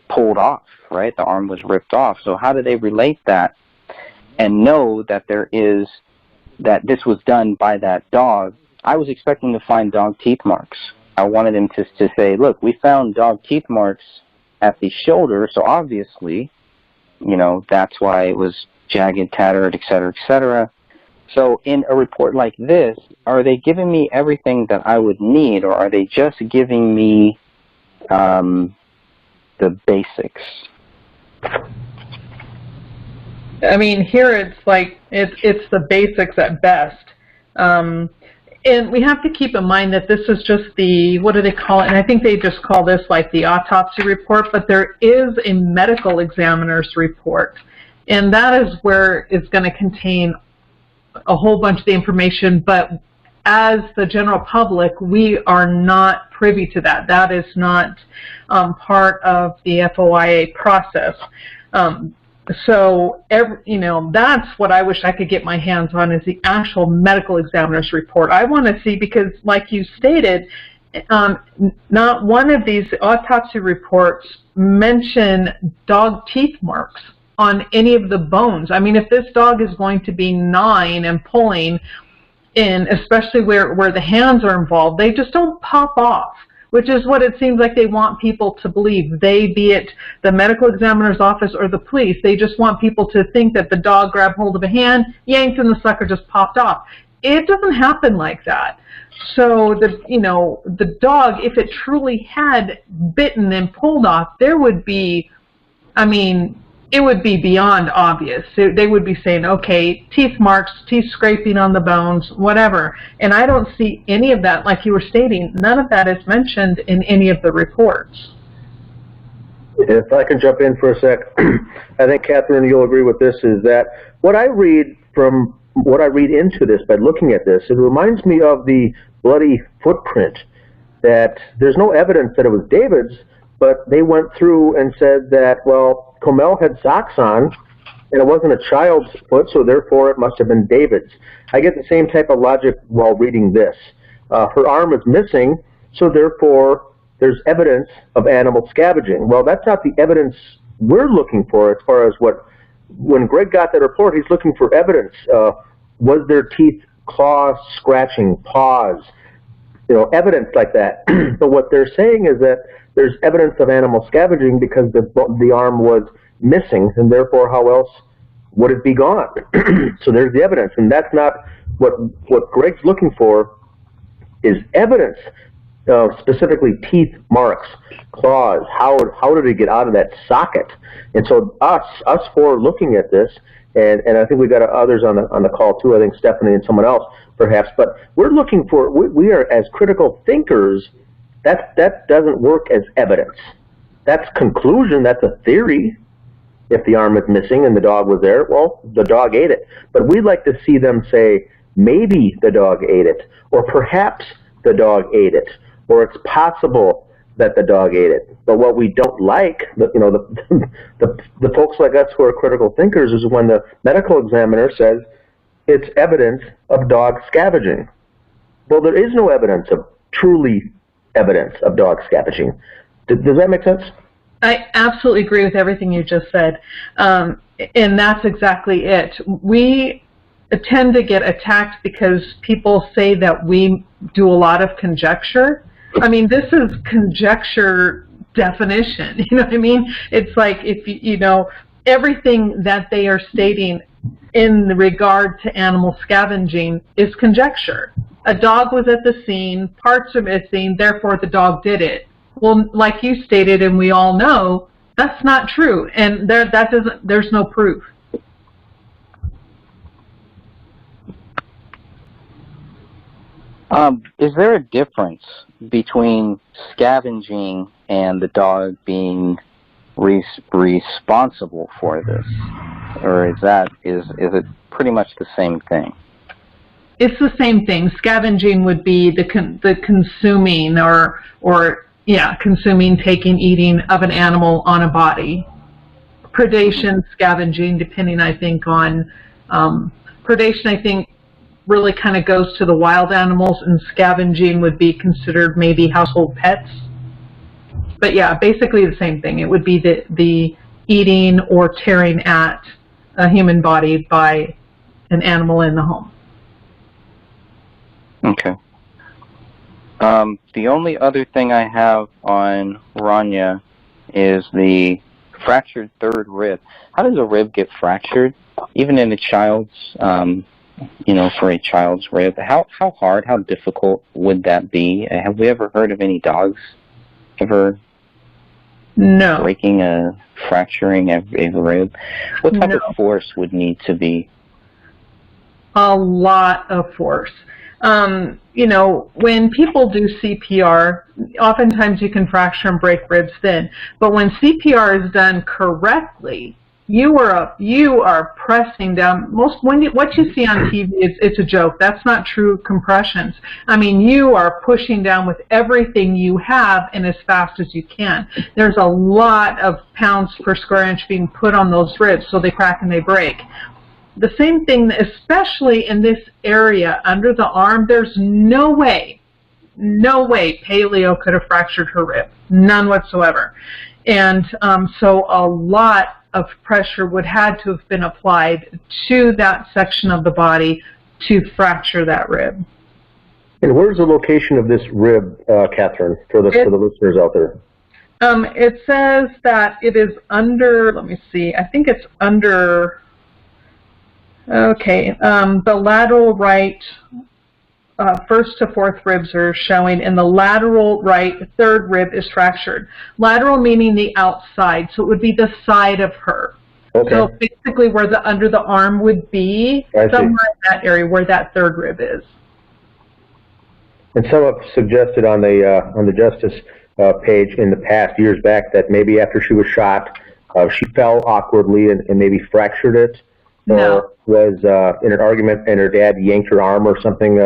Speaker 13: pulled off, right? The arm was ripped off. So how do they relate that and know that that this was done by that dog? I was expecting to find dog teeth marks. I wanted him to say, look, we found dog teeth marks at the shoulder, so obviously, that's why it was jagged, tattered, et cetera, et cetera. So in a report like this, are they giving me everything that I would need, or are they just giving me the basics?
Speaker 18: I mean, here it's like it's the basics at best. And we have to keep in mind that this is just the, what do they call it? And I think they just call this like the autopsy report, but there is a medical examiner's report. And that is where it's going to contain a whole bunch of the information, but as the general public, we are not privy to that. That is not part of the FOIA process. So, that's what I wish I could get my hands on, is the actual medical examiner's report. I want to see, because like you stated, not one of these autopsy reports mention dog teeth marks on any of the bones. I mean, if this dog is going to be gnawing and pulling, in, especially where the hands are involved, they just don't pop off, which is what it seems like they want people to believe. They, be it the medical examiner's office or the police, they just want people to think that the dog grabbed hold of a hand, yanked, and the sucker just popped off. It doesn't happen like that. So the dog, if it truly had bitten and pulled off, there would be, it would be beyond obvious. They would be saying, okay, teeth marks, teeth scraping on the bones, whatever. And I don't see any of that. Like you were stating, none of that is mentioned in any of the reports.
Speaker 3: If I can jump in for a sec, I think, Catherine, you'll agree with this, is that what I read into this by looking at this, it reminds me of the bloody footprint, that there's no evidence that it was David's, but they went through and said that, well, Comel had socks on, and it wasn't a child's foot, so therefore it must have been David's. I get the same type of logic while reading this. Her arm is missing, so therefore there's evidence of animal scavenging. Well, that's not the evidence we're looking for, as far as when Greg got that report, he's looking for evidence. Was there teeth, claws, scratching, paws, evidence like that. But what they're saying is that there's evidence of animal scavenging because the arm was missing, and therefore how else would it be gone? So there's the evidence, and that's not what Greg's looking for, is evidence, specifically teeth marks, claws. How did it get out of that socket? And so us four looking at this, and I think we got others on the call too. I think Stephanie and someone else perhaps, but we're looking for. We are, as critical thinkers. That doesn't work as evidence. That's conclusion. That's a theory. If the arm is missing and the dog was there, well, the dog ate it. But we'd like to see them say, maybe the dog ate it, or perhaps the dog ate it, or it's possible that the dog ate it. But what we don't like, the folks like us who are critical thinkers, is when the medical examiner says it's evidence of dog scavenging. Well, there is no evidence of evidence of dog scavenging. Does that make sense?
Speaker 18: I absolutely agree with everything you just said, and that's exactly it. We tend to get attacked because people say that we do a lot of conjecture. I mean, this is conjecture definition. You know what I mean? It's like, if everything that they are stating in regard to animal scavenging is conjecture. A dog was at the scene, parts are missing, therefore the dog did it. Well, like you stated, and we all know, that's not true, and there's no proof.
Speaker 13: Is there a difference between scavenging and the dog being responsible for this, or is it pretty much the same thing?
Speaker 18: It's the same thing. Scavenging would be the consuming consuming, taking, eating of an animal on a body. Predation, scavenging, depending, I think, on predation, I think, really kind of goes to the wild animals, and scavenging would be considered maybe household pets. But yeah, basically the same thing. It would be the eating or tearing at a human body by an animal in the home.
Speaker 13: Okay. The only other thing I have on Rania is the fractured third rib. How does a rib get fractured? Even in a child's, for a child's rib. How hard, how difficult would that be? Have we ever heard of any dogs ever breaking fracturing a rib? What type of force would need to be?
Speaker 18: A lot of force. When people do CPR, oftentimes you can fracture and break ribs then. But when CPR is done correctly, you are pressing down. What you see on TV, it's a joke. That's not true compressions. I mean, you are pushing down with everything you have and as fast as you can. There's a lot of pounds per square inch being put on those ribs, so they crack and they break. The same thing, especially in this area under the arm, there's no way Paleo could have fractured her rib. None whatsoever. And so a lot of pressure would have to have been applied to that section of the body to fracture that rib.
Speaker 3: And where's the location of this rib, Catherine, for the listeners out there?
Speaker 18: It says that it is under, let me see, I think it's under... Okay, the lateral right first to fourth ribs are showing, and the lateral right third rib is fractured. Lateral meaning the outside, so it would be the side of her. Okay. So basically where the under the arm would be, somewhere in that area where that third rib is.
Speaker 3: And some have suggested on the Justice page in the past, years back, that maybe after she was shot, she fell awkwardly and maybe fractured it. Or was in an argument and her dad yanked her arm or something,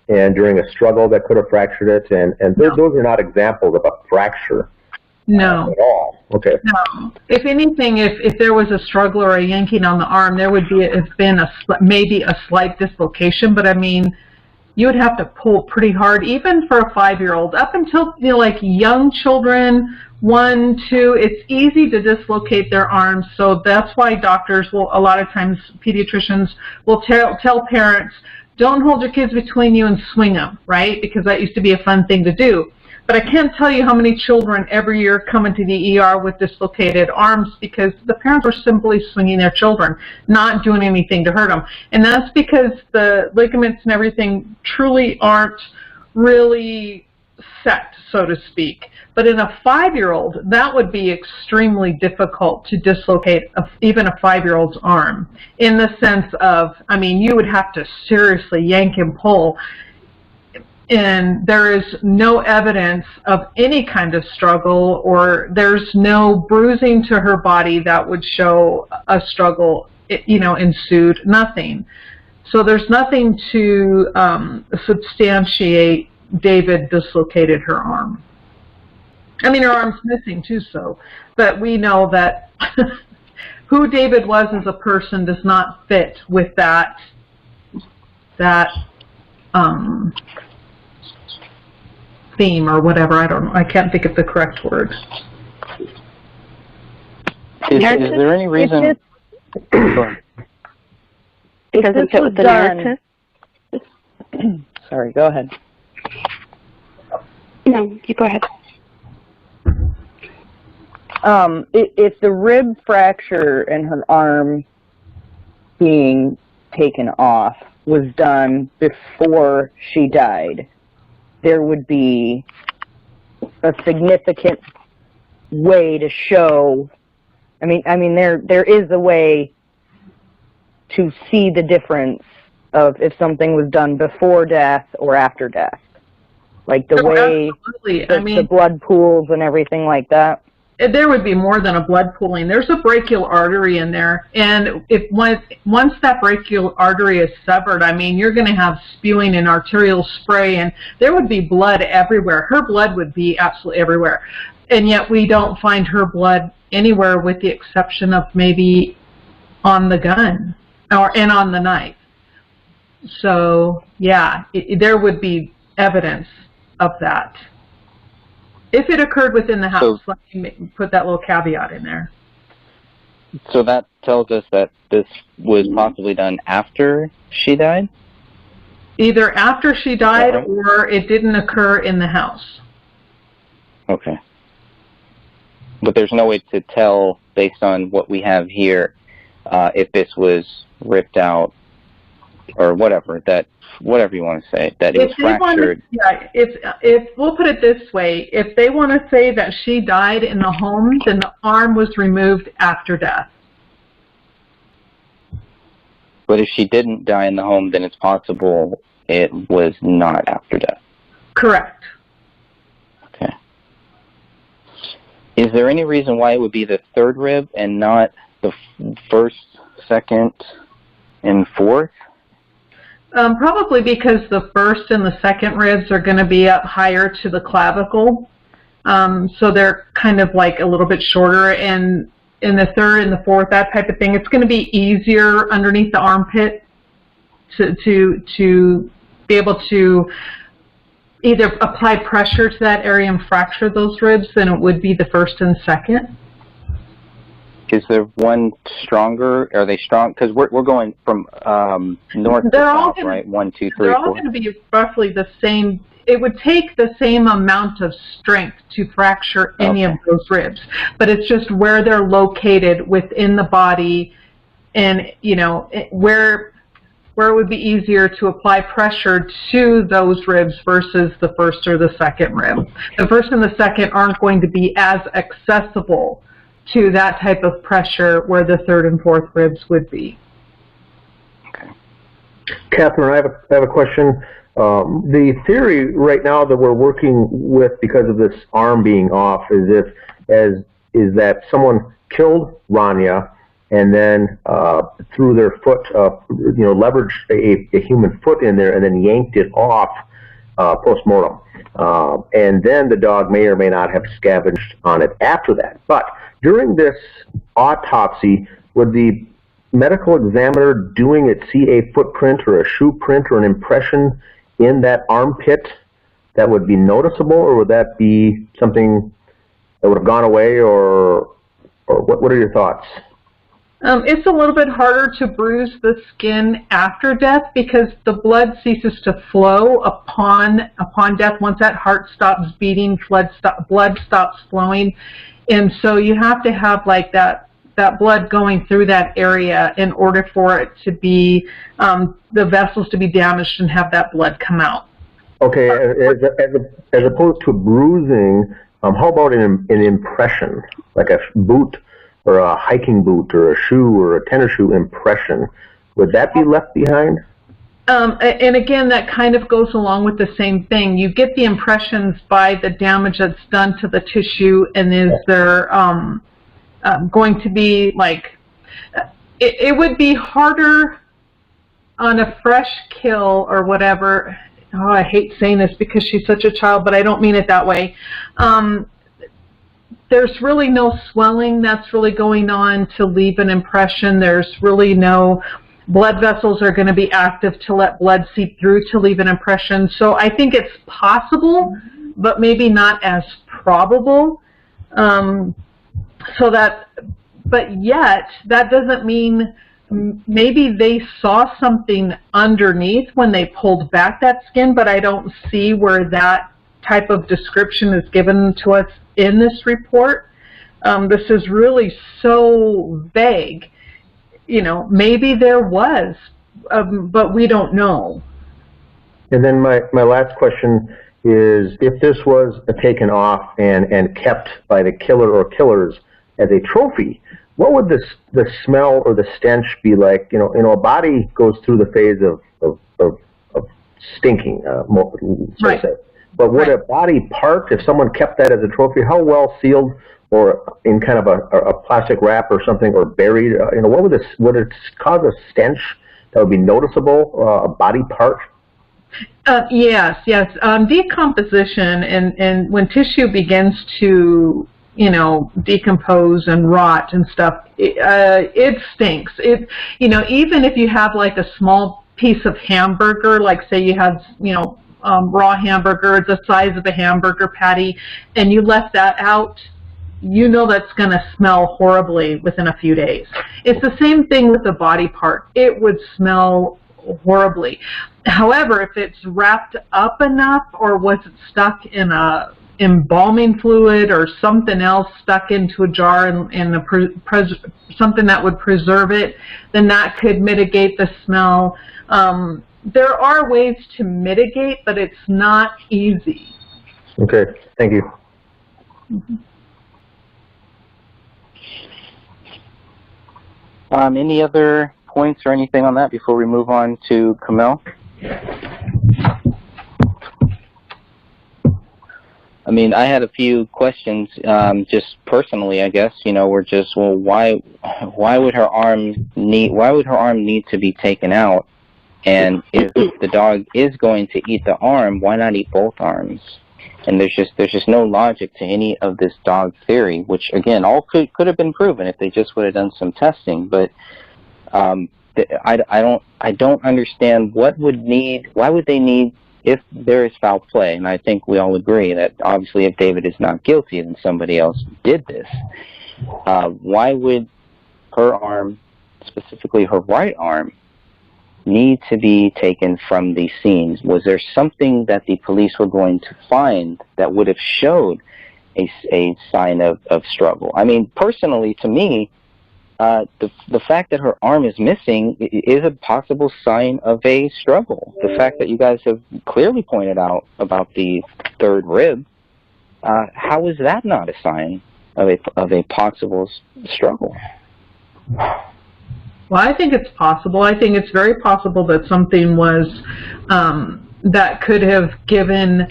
Speaker 3: and during a struggle that could have fractured it. And those are not examples of a fracture.
Speaker 18: No.
Speaker 3: At all. Okay.
Speaker 18: No. If anything, if there was a struggle or a yanking on the arm, there would have been maybe a slight dislocation. But I mean, you would have to pull pretty hard, even for a 5-year-old. Up until like young children, 1, 2, it's easy to dislocate their arms. So that's why doctors will, a lot of times, pediatricians will tell parents, don't hold your kids between you and swing them, right? Because that used to be a fun thing to do. But I can't tell you how many children every year come into the ER with dislocated arms because the parents are simply swinging their children, not doing anything to hurt them. And that's because the ligaments and everything truly aren't really set, so to speak. But in a 5-year-old, that would be extremely difficult to dislocate even a 5-year-old's arm, in the sense of, I mean, you would have to seriously yank and pull. And there is no evidence of any kind of struggle, or there's no bruising to her body that would show a struggle, ensued, nothing. So there's nothing to substantiate David dislocated her arm. I mean, her arm's missing too, but we know that who David was as a person does not fit with that theme or whatever. I don't know. I can't think of the correct word.
Speaker 13: Is there any reason?
Speaker 12: Because it fit with the narrative.
Speaker 4: Sorry, go ahead.
Speaker 12: No, you go ahead.
Speaker 4: If the rib fracture and her arm being taken off was done before she died, there would be a significant way to show. I mean, there is a way to see the difference of if something was done before death or after death, like the way the blood pools and everything like that.
Speaker 18: there would be more than a blood pooling. There's a brachial artery in there, and once that brachial artery is severed, I mean, you're going to have spewing and arterial spray, and there would be blood everywhere. Her blood would be absolutely everywhere, and yet we don't find her blood anywhere with the exception of maybe on the gun and on the knife. So, yeah, there would be evidence of that. If it occurred within the house, let me put that little caveat in there.
Speaker 13: So that tells us that this was possibly done after she died?
Speaker 18: Either after she died or it didn't occur in the house.
Speaker 13: Okay. But there's no way to tell, based on what we have here, if this was ripped out or whatever, whatever you want to say, that it was fractured.
Speaker 18: If we'll put it this way, if they want to say that she died in the home, then the arm was removed after death.
Speaker 13: But if she didn't die in the home, then it's possible it was not after death.
Speaker 18: Correct.
Speaker 13: Okay. Is there any reason why it would be the third rib and not the first, second, and fourth?
Speaker 18: Probably because the first and the second ribs are going to be up higher to the clavicle. So they're kind of like a little bit shorter. And in the third and the fourth, that type of thing, it's going to be easier underneath the armpit to be able to either apply pressure to that area and fracture those ribs than it would be the first and second.
Speaker 13: Is there one stronger? Are they strong? Because we're going from north to south, right? 1, 2, 3, 4.
Speaker 18: They're all going to be roughly the same. It would take the same amount of strength to fracture any of those ribs, but it's just where they're located within the body, and where it would be easier to apply pressure to those ribs versus the first or the second rib. The first and the second aren't going to be as accessible to that type of pressure where the third and fourth ribs would be.
Speaker 13: Okay.
Speaker 3: Catherine, I have a question. The theory right now that we're working with because of this arm being off is that someone killed Rania and then threw their foot, leveraged a human foot in there and then yanked it off post-mortem. And then the dog may or may not have scavenged on it after that. But during this autopsy, would the medical examiner doing it see a footprint or a shoe print or an impression in that armpit that would be noticeable, or would that be something that would have gone away, or what are your thoughts?
Speaker 18: It's a little bit harder to bruise the skin after death because the blood ceases to flow upon death. Once that heart stops beating, blood stops flowing. And so you have to have like that blood going through that area in order for it to be, the vessels to be damaged and have that blood come out.
Speaker 3: Okay, as opposed to bruising, how about an impression, like a boot or a hiking boot or a shoe or a tennis shoe impression? Would that be left behind?
Speaker 18: And again, that kind of goes along with the same thing. You get the impressions by the damage that's done to the tissue, and is there going to be like, it would be harder on a fresh kill or whatever. Oh, I hate saying this because she's such a child, but I don't mean it that way. There's really no swelling that's really going on to leave an impression. There's really no blood vessels are going to be active to let blood seep through to leave an impression. So I think it's possible, but maybe not as probable. But yet, that doesn't mean maybe they saw something underneath when they pulled back that skin, but I don't see where that type of description is given to us in this report. This is really so vague. Maybe there was, but we don't know.
Speaker 3: And then my last question is, if this was taken off and kept by the killer or killers as a trophy, what would the smell or the stench be like? A body goes through the phase of stinking, so to say. But would a body part, if someone kept that as a trophy, how well sealed or in kind of a plastic wrap or something, or buried? Would it cause a stench that would be noticeable, a body part?
Speaker 18: Yes. Decomposition and when tissue begins to decompose and rot and stuff, it stinks. Even if you have like a small piece of hamburger, like say you had raw hamburger the size of a hamburger patty, and you left that out, that's going to smell horribly within a few days. It's the same thing with the body part. It would smell horribly. However, if it's wrapped up enough, or was it stuck in a embalming fluid or something else stuck into a jar and something that would preserve it, then that could mitigate the smell. There are ways to mitigate, but it's not easy.
Speaker 3: Okay, thank you.
Speaker 18: Mm-hmm.
Speaker 13: Any other points or anything on that before we move on to Camille? I mean, I had a few questions, just personally, I guess. We're just, well, why would her arm need to be taken out? And if the dog is going to eat the arm, why not eat both arms? And there's just no logic to any of this dog theory, which again, all could have been proven if they just would have done some testing. But I don't understand why would they need, if there is foul play, and I think we all agree that obviously if David is not guilty, then somebody else did this. Why would her arm, specifically her right arm, need to be taken from the scenes? Was there something that the police were going to find that would have showed a sign of struggle? I mean, personally, to me, the fact that her arm is missing is a possible sign of a struggle. The fact that you guys have clearly pointed out about the third rib, how is that not a sign of a possible struggle?
Speaker 18: Well, I think it's possible. I think it's very possible that something was that could have given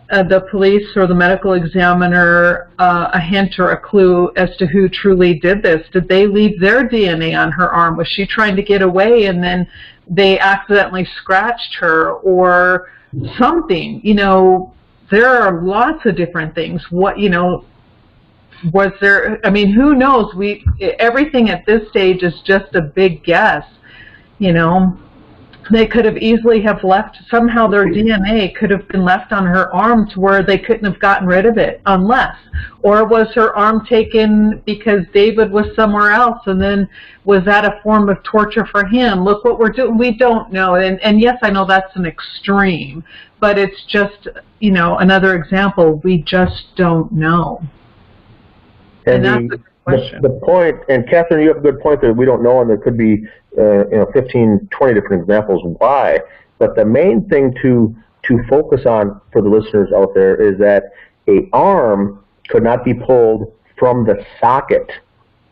Speaker 18: the police or the medical examiner a hint or a clue as to who truly did this. Did they leave their DNA on her arm? Was she trying to get away and then they accidentally scratched her or something? There are lots of different things. Was there, I mean, who knows? Everything at this stage is just a big guess. They could have easily have left, somehow their DNA could have been left on her arm to where they couldn't have gotten rid of it, or was her arm taken because David was somewhere else, and then was that a form of torture for him? Look what we're doing. We don't know. And yes, I know that's an extreme, but it's just, another example. We just don't know.
Speaker 3: And the point, and Catherine, you have a good point that we don't know, and there could be 15, 20 different examples why. But the main thing to focus on for the listeners out there is that a arm could not be pulled from the socket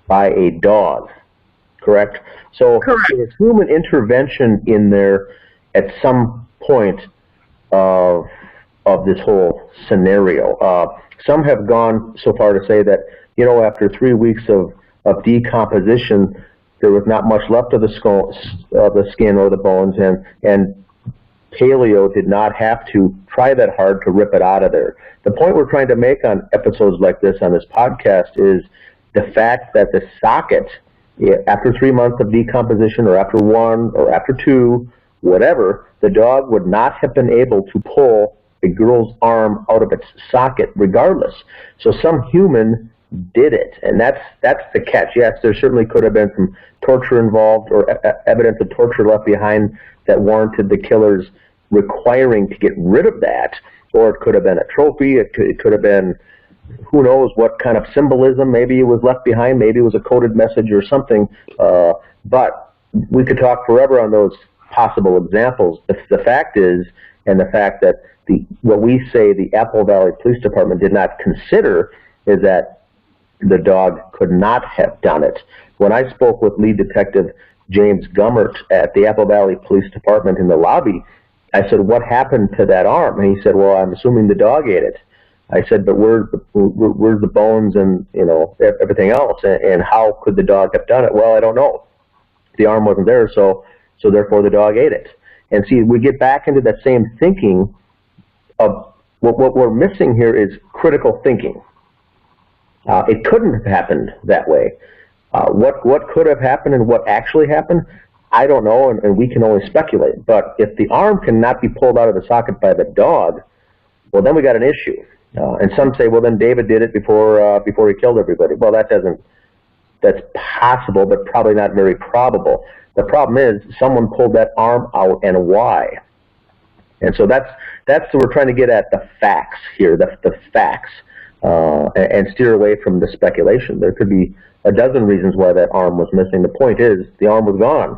Speaker 3: by a dog, correct? So there's human intervention in there at some point of this whole scenario. Some have gone so far to say that after 3 weeks of decomposition, there was not much left of the skin or the bones, and paleo did not have to try that hard to rip it out of there. The point we're trying to make on episodes like this on this podcast is the fact that the socket, after 3 months of decomposition, or after 1, or after 2, whatever, the dog would not have been able to pull a girl's arm out of its socket regardless. So some human did it, and that's the catch. Yes, there certainly could have been some torture involved, or evidence of torture left behind that warranted the killers requiring to get rid of that, or it could have been a trophy. It could have been, who knows what kind of symbolism. Maybe it was left behind, maybe it was a coded message or something, but we could talk forever on those possible examples. The fact is, and the fact that what we say the Apple Valley Police Department did not consider, is that the dog could not have done it. When I spoke with lead detective James Gummert at the Apple Valley Police Department in the lobby, I said, what happened to that arm? And he said, well, I'm assuming the dog ate it. I said, but where's the bones and, everything else? And how could the dog have done it? Well, I don't know. The arm wasn't there, so therefore the dog ate it. And see, we get back into that same thinking of what we're missing here is critical thinking. It couldn't have happened that way. What could have happened and what actually happened, I don't know, and we can only speculate. But if the arm cannot be pulled out of the socket by the dog, well, then we got an issue. And some say, well, then David did it before he killed everybody. Well, that's possible, but probably not very probable. The problem is someone pulled that arm out, and why? And so that's we're trying to get at the facts here, the facts, and steer away from the speculation. There could be a dozen reasons why that arm was missing. The point is the arm was gone,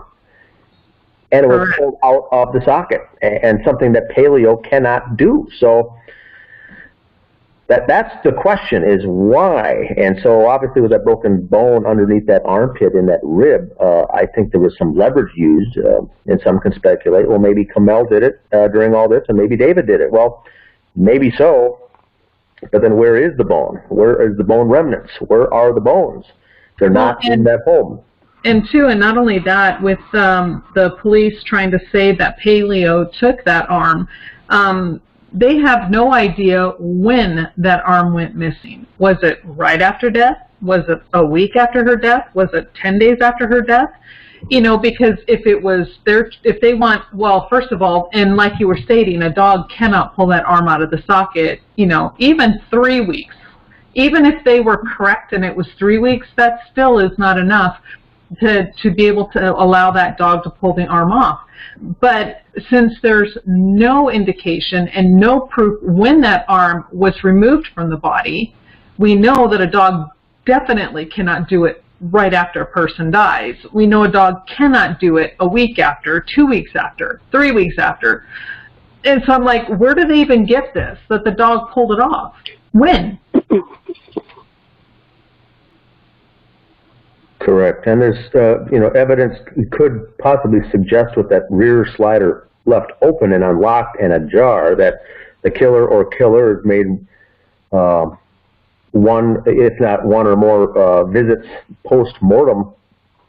Speaker 3: and it was pulled out of the socket, and something that paleo cannot do. So that's the question, is why. And so obviously with that broken bone underneath that armpit in that rib, I think there was some leverage used, and some can speculate, well, maybe Kamel did it during all this, and maybe David did it. Well, maybe so, but then where is the bone? Where is the bone remnants? Where are the bones? They're not in that home.
Speaker 18: And not only that, with the police trying to say that paleo took that arm, they have no idea when that arm went missing. Was it right after death? Was it a week after her death? Was it 10 days after her death? Because if they want, well, first of all, and like you were stating, a dog cannot pull that arm out of the socket, even 3 weeks. Even if they were correct and it was 3 weeks, that still is not enough to be able to allow that dog to pull the arm off. But since there's no indication and no proof when that arm was removed from the body, we know that a dog definitely cannot do it right after a person dies. We know a dog cannot do it a week after, 2 weeks after, 3 weeks after. And so I'm like, where do they even get this, that the dog pulled it off? When?
Speaker 3: Correct. And there's, evidence could possibly suggest with that rear slider left open and unlocked and ajar that the killer or killers made one, if not one or more visits post-mortem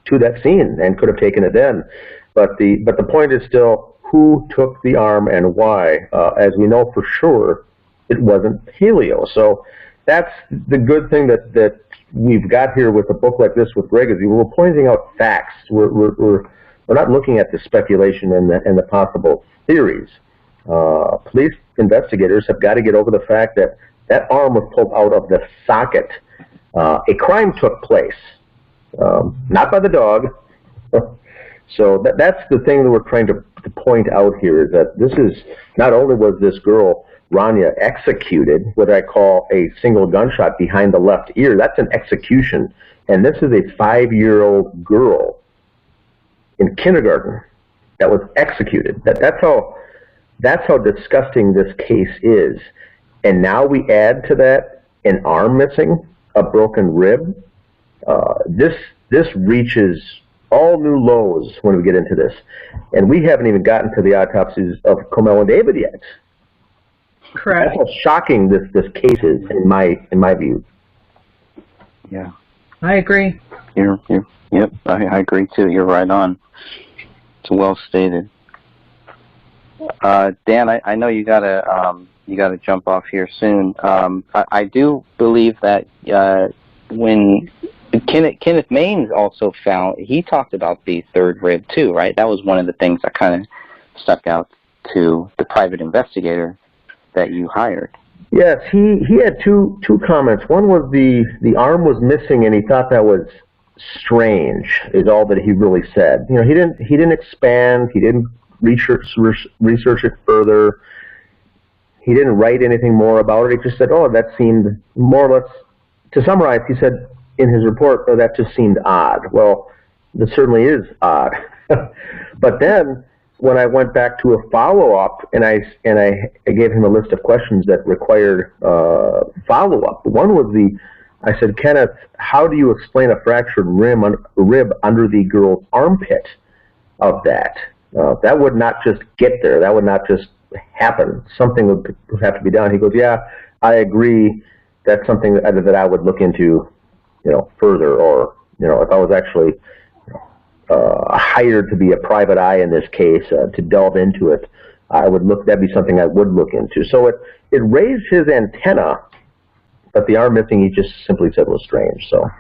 Speaker 3: to that scene and could have taken it then. But the point is still, who took the arm and why? As we know for sure, it wasn't paleo. So that's the good thing that we've got here with a book like this with Greg, is we're pointing out facts. We're not looking at the speculation and the possible theories. Police investigators have got to get over the fact that that arm was pulled out of the socket. A crime took place, not by the dog. So that's the thing that we're trying to point out here, is that this is, not only was this girl Rania executed, what I call a single gunshot behind the left ear. That's an execution. And this is a 5-year-old girl in kindergarten that was executed. That's how disgusting this case is. And now we add to that an arm missing, a broken rib. This reaches all new lows when we get into this. And we haven't even gotten to the autopsies of Kamel and David yet.
Speaker 18: Correct.
Speaker 3: That's how shocking this case is, in my view.
Speaker 13: Yeah.
Speaker 18: I agree.
Speaker 13: Yep, I agree too. You're right on. It's well stated. Dan, I know you gotta jump off here soon. I do believe that when Kenneth Maines also found, he talked about the third rib too, right? That was one of the things that kind of stuck out to the private investigator that you hired.
Speaker 3: Yes, he had two comments. One was the arm was missing, and he thought that was strange, is all that he really said. He didn't expand. He didn't research it further. He didn't write anything more about it. He just said, "Oh, that seemed more or less." To summarize, he said in his report, "Oh, that just seemed odd." Well, that certainly is odd. But then, when I went back to a follow-up, and I gave him a list of questions that required follow-up. One was I said, "Kenneth, how do you explain a fractured rib under the girl's armpit of that? That would not just get there. That would not just happen. Something would have to be done." He goes, "Yeah, I agree that's something that I would look into, further, or, if I was actually hired to be a private eye in this case, to delve into it, that'd be something I would look into. So it raised his antenna, but the arm missing, he just simply said was strange. So.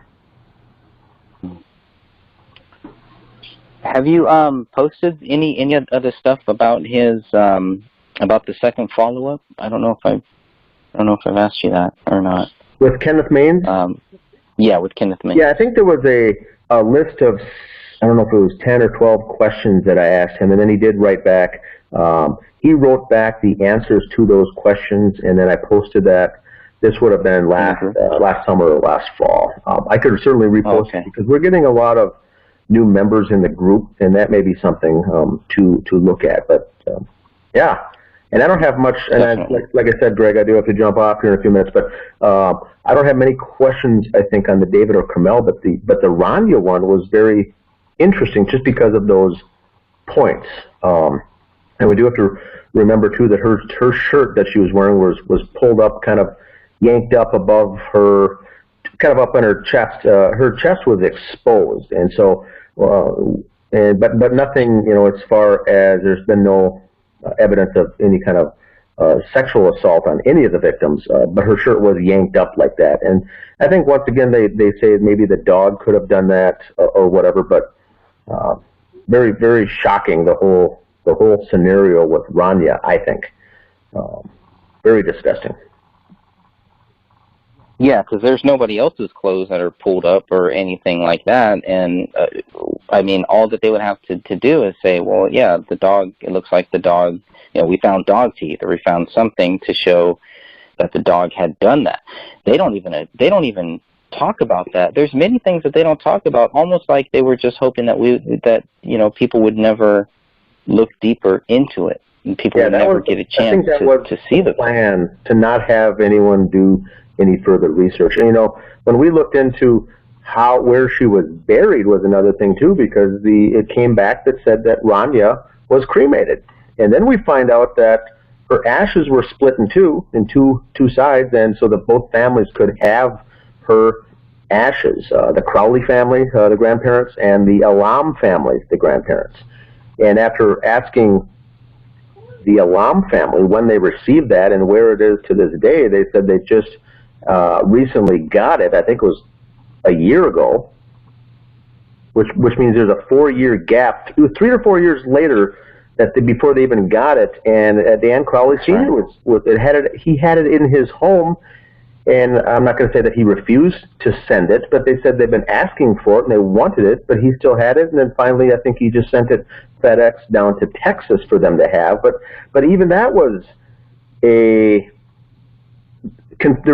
Speaker 13: Have you posted any other stuff about his about the second follow-up? I don't know if I've asked you that or not.
Speaker 3: With Kenneth Maines?
Speaker 13: Yeah, with Kenneth Maines.
Speaker 3: Yeah, I think there was a list of, I don't know if it was 10 or 12 questions that I asked him, and then he did write back. He wrote back the answers to those questions, and then I posted that. This would have been last summer or last fall. I could certainly repost it because we're getting a lot of new members in the group, and that may be something to look at. But yeah, and I don't have much. And like I said, Greg, I do have to jump off here in a few minutes, but I don't have many questions. I think on the David or Kamel, but the Rania one was very interesting just because of those points. And we do have to remember too that her shirt that she was wearing was pulled up, kind of yanked up above her, kind of up on her chest. Her chest was exposed, and so, but nothing, as far as there's been no evidence of any kind of sexual assault on any of the victims. But her shirt was yanked up like that, and I think once again they say maybe the dog could have done that or whatever. But very, very shocking, the whole scenario with Rania. I think very disgusting.
Speaker 13: Yeah, because there's nobody else's clothes that are pulled up or anything like that. And, I mean, all that they would have to do is say, well, yeah, the dog, it looks like the dog, we found dog teeth, or we found something to show that the dog had done that. They don't even talk about that. There's many things that they don't talk about, almost like they were just hoping that people would never look deeper into it. And people would never get a chance to see the
Speaker 3: plan, to not have anyone do any further research. And, when we looked into where she was buried was another thing too, because it came back that said that Rania was cremated. And then we find out that her ashes were split in two sides, and so that both families could have her ashes. The Crowley family, the grandparents, and the Alam family, the grandparents. And after asking the Alam family when they received that and where it is to this day, they said they just recently got it. I think it was a year ago, which means there's a 4-year gap, 3 or 4 years later, before they even got it. And Dan Crowley Sr. he had it in his home, and I'm not going to say that he refused to send it, but they said they've been asking for it and they wanted it, but he still had it. And then finally, I think he just sent it FedEx down to Texas for them to have. But even that was there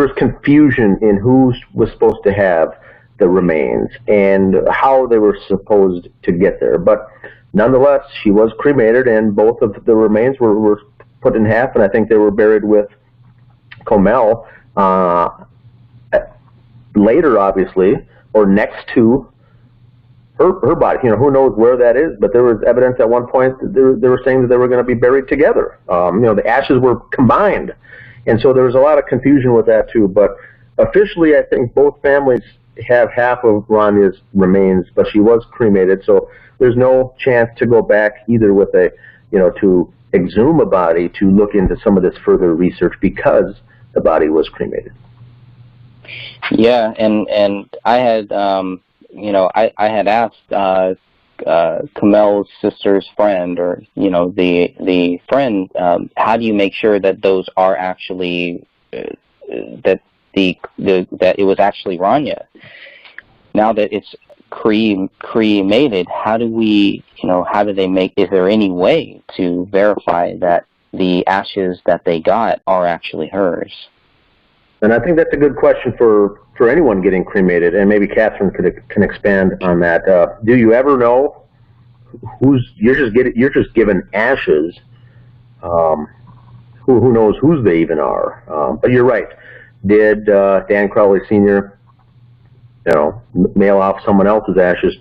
Speaker 3: was confusion in who was supposed to have the remains and how they were supposed to get there. But nonetheless, she was cremated, and both of the remains were put in half, and I think they were buried with Kamel later, obviously, or next to her body. Who knows where that is, but there was evidence at one point that they were saying that they were going to be buried together. The ashes were combined. And so there was a lot of confusion with that too. But officially, I think both families have half of Rania's remains, but she was cremated. So there's no chance to go back either with to exhume a body to look into some of this further research because the body was cremated.
Speaker 13: Yeah, and I had, I had asked Kamel's sister's friend, or the friend, how do you make sure that those are actually that it was actually Rania? Now that it's cremated, how do we, how do they make? Is there any way to verify that the ashes that they got are actually hers?
Speaker 3: And I think that's a good question for anyone getting cremated, and maybe Catherine can expand on that. Do you ever know you're just given ashes? Who knows whose they even are? But you're right. Did Dan Crowley Sr. Mail off someone else's ashes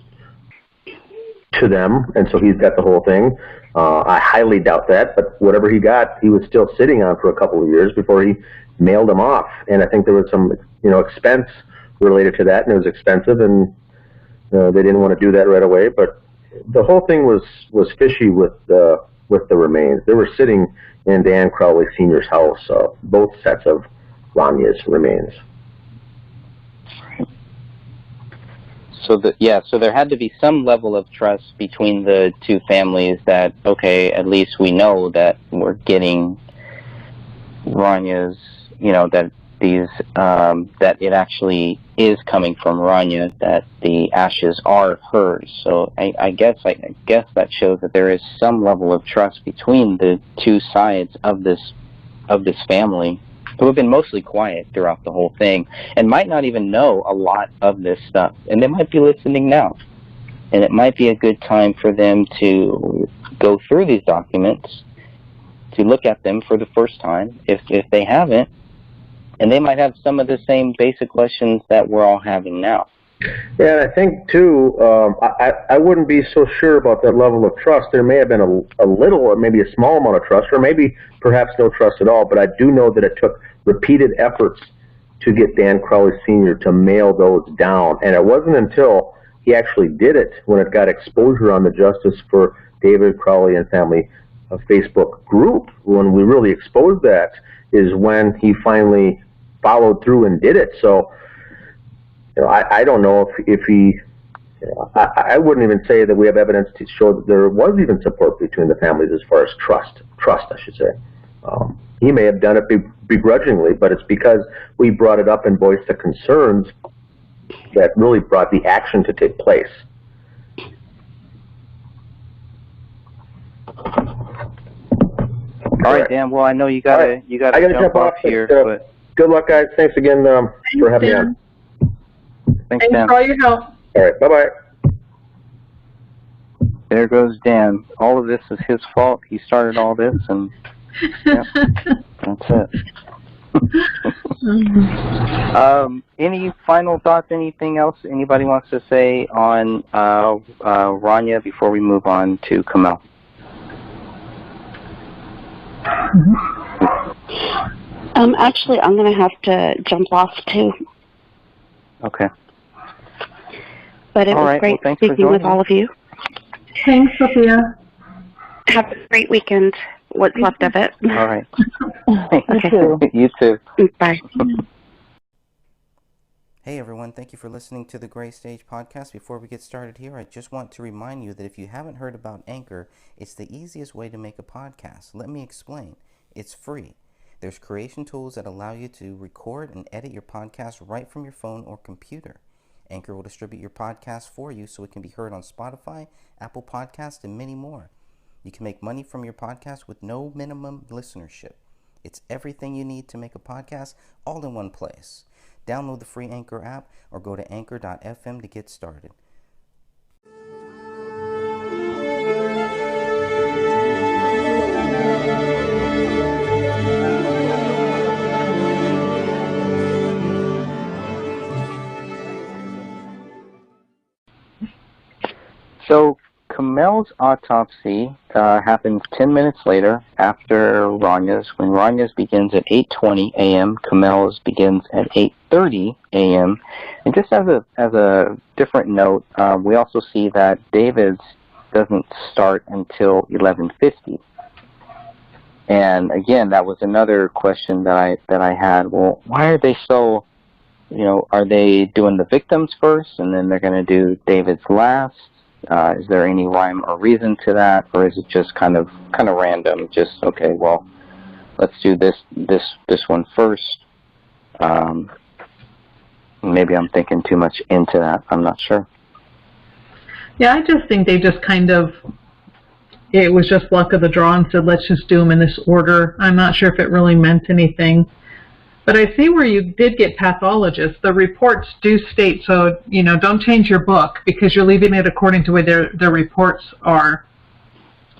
Speaker 3: to them, and so he's got the whole thing. I highly doubt that, but whatever he got, he was still sitting on for a couple of years before he mailed them off. And I think there was some, expense related to that, and it was expensive, and they didn't want to do that right away. But the whole thing was fishy with the remains. They were sitting in Dan Crowley Sr.'s house, both sets of Ranya's remains.
Speaker 13: So there had to be some level of trust between the two families that, okay, at least we know that we're getting Ranya's, that these, that it actually is coming from Ranya, that the ashes are hers. So I guess that shows that there is some level of trust between the two sides of this family, who have been mostly quiet throughout the whole thing and might not even know a lot of this stuff. And they might be listening now. And it might be a good time for them to go through these documents, to look at them for the first time, if they haven't. And they might have some of the same basic questions that we're all having now.
Speaker 3: Yeah, and I think, too, I wouldn't be so sure about that level of trust. There may have been a little, or maybe a small amount of trust, or maybe perhaps no trust at all, but I do know that it took repeated efforts to get Dan Crowley Sr. to mail those down. And it wasn't until he actually did it, when it got exposure on the Justice for David Crowley and Family Facebook group, when we really exposed that, is when he finally followed through and did it. So, I don't know if he, I wouldn't even say that we have evidence to show that there was even support between the families as far as trust, I should say. He may have done it begrudgingly, but it's because we brought it up and voiced the concerns that really brought the action to take place.
Speaker 13: All right, Dan. Well, I know you gotta jump off here. But
Speaker 3: good luck, guys. Thanks again for having me on.
Speaker 13: Thanks, Dan.
Speaker 18: for all your help.
Speaker 3: All right, bye-bye.
Speaker 13: There goes Dan. All of this is his fault. He started all this, and yep, that's it. Any final thoughts, anything else anybody wants to say on Ranya before we move on to Kamel?
Speaker 12: Actually, I'm going to have to jump off, too.
Speaker 13: Okay.
Speaker 12: But it was great speaking with all of you.
Speaker 18: Thanks, Sophia.
Speaker 12: Have a great weekend, what's left of it.
Speaker 13: All right.
Speaker 12: Okay.
Speaker 13: You too.
Speaker 12: Bye.
Speaker 1: Hey everyone, thank you for listening to the Gray Stage Podcast. Before we get started here, I just want to remind you that if you haven't heard about Anchor, it's the easiest way to make a podcast. Let me explain. It's free. There's creation tools that allow you to record and edit your podcast right from your phone or computer. Anchor will distribute your podcast for you so it can be heard on Spotify, Apple Podcasts, and many more. You can make money from your podcast with no minimum listenership. It's everything you need to make a podcast all in one place. Download the free Anchor app or go to anchor.fm to get started.
Speaker 13: So Kamel's autopsy happens 10 minutes later after Ranya's. When Ranya's begins at 8:20 a.m., Kamel's begins at 8:30 a.m. And just as a different note, we also see that David's doesn't start until 11:50. And again, that was another question that I had. Well, why are they so? Are they doing the victims first and then they're going to do David's last? Is there any rhyme or reason to that, or is it just kind of random? Just okay, well, let's do this one first. Maybe I'm thinking too much into that. I'm not sure.
Speaker 18: Yeah, I just think they just it was just luck of the draw and said, let's just do them in this order. I'm not sure if it really meant anything. But I see where you did get pathologists. The reports do state, so, don't change your book because you're leaving it according to where their reports are.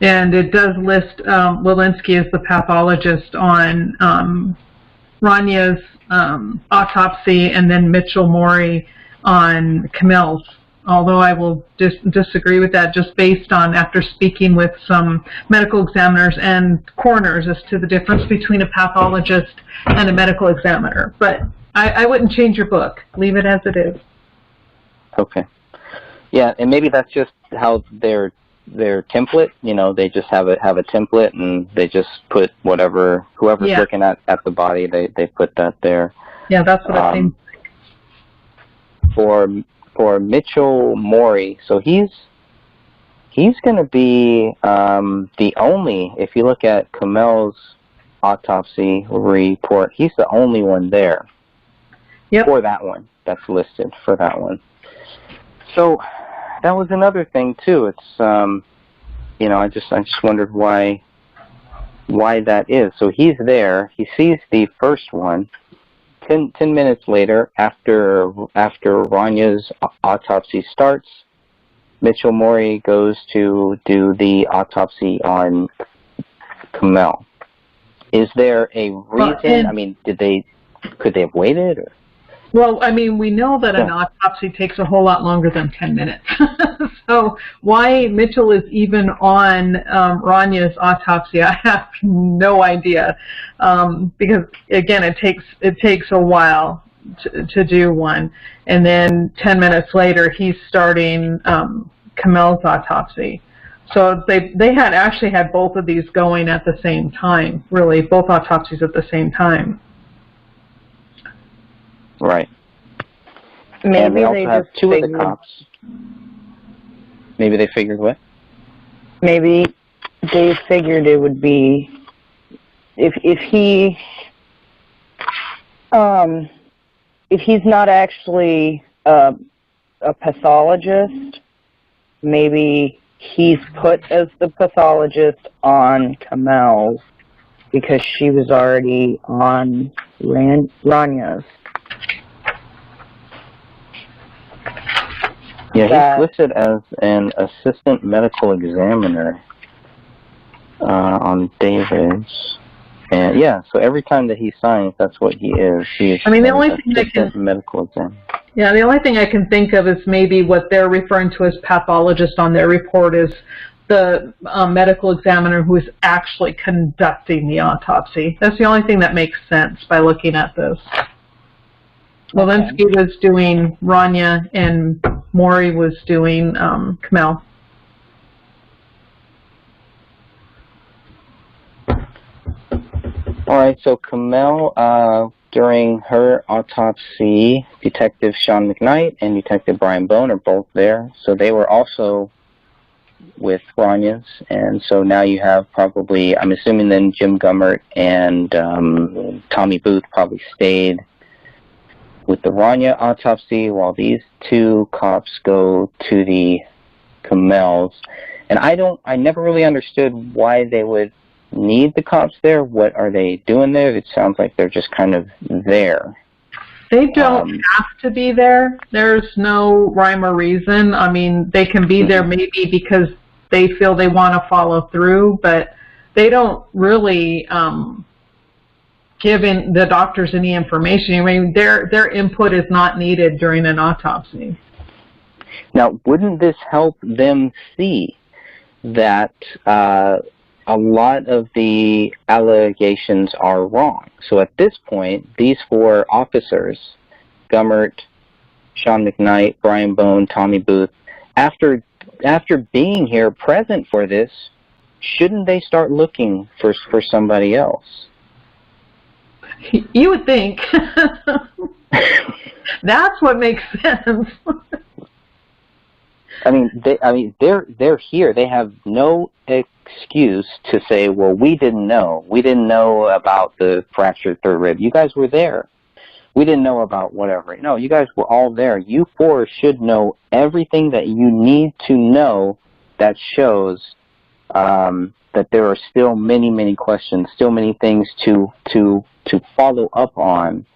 Speaker 18: And it does list Walensky as the pathologist on Ranya's autopsy, and then Mitchell Morey on Kamel's although I will disagree with that just based on after speaking with some medical examiners and coroners as to the difference between a pathologist and a medical examiner. But I wouldn't change your book. Leave it as it is.
Speaker 13: Okay. Yeah, and maybe that's just how their template, you know, they just have a template and they just put whoever's looking at the body, they put that there.
Speaker 18: Yeah, that's what I think.
Speaker 13: For Mitchell Morey, so he's going to be the only, if you look at Kamel's autopsy report, he's the only one there.
Speaker 18: Yep.
Speaker 13: For that one, that's listed for that one. So that was another thing too. It's you know, I just wondered why that is. So he's there. He sees the first one. 10 minutes later, after Ranya's autopsy starts, Mitchell Morey goes to do the autopsy on Kamel. Is there a reason? I mean, could they have waited? Or?
Speaker 18: Well, I mean, we know that an autopsy takes a whole lot longer than 10 minutes. So why Mitchell is even on Ranya's autopsy, I have no idea. Because, again, it takes a while to do one. And then 10 minutes later, he's starting Kamel's autopsy. So they had actually had both of these going at the same time, really, both autopsies at the same time.
Speaker 13: Right.
Speaker 4: Maybe
Speaker 13: and they also
Speaker 4: they
Speaker 13: have
Speaker 4: just
Speaker 13: two
Speaker 4: figured,
Speaker 13: of the cops. Maybe they figured what?
Speaker 4: Maybe they figured it would be if he's not actually a pathologist, maybe he's put as the pathologist on Kamel because she was already on Ranya's.
Speaker 13: Yeah, he's listed as an assistant medical examiner on David's. And yeah, so every time that he signs, that's what he is. He is
Speaker 18: the only thing
Speaker 13: assistant medical examiner.
Speaker 18: Yeah, the only thing I can think of is maybe what they're referring to as pathologist on their report is the medical examiner who is actually conducting the autopsy. That's the only thing that makes sense by looking at this. Levinsky was doing Rania and Morey was doing Kamel.
Speaker 13: All right, so Kamel, during her autopsy, Detective Sean McKnight and Detective Brian Bone are both there. So they were also with Ranya's. And so now you have probably, I'm assuming then Jim Gummert and Tommy Booth probably stayed with the Ranya autopsy while these two cops go to the Kamel's. And I never really understood why they would need the cops there. What are they doing there? It sounds like they're just kind of there.
Speaker 18: They don't have to be there. There's no rhyme or reason. I mean, they can be there maybe because they feel they want to follow through, but they don't really give the doctors any information. I mean, their input is not needed during an autopsy.
Speaker 13: Now, wouldn't this help them see that a lot of the allegations are wrong? So at this point, these four officers, Gummert, Sean McKnight, Brian Bone, Tommy Booth, after being here present for this, shouldn't they start looking for somebody else?
Speaker 18: You would think. That's what makes sense.
Speaker 13: I mean, they're here. They have no excuse to say, well, we didn't know. We didn't know about the fractured third rib. You guys were there. We didn't know about whatever. No, you guys were all there. You four should know everything that you need to know that shows that there are still many, many questions, still many things to follow up on.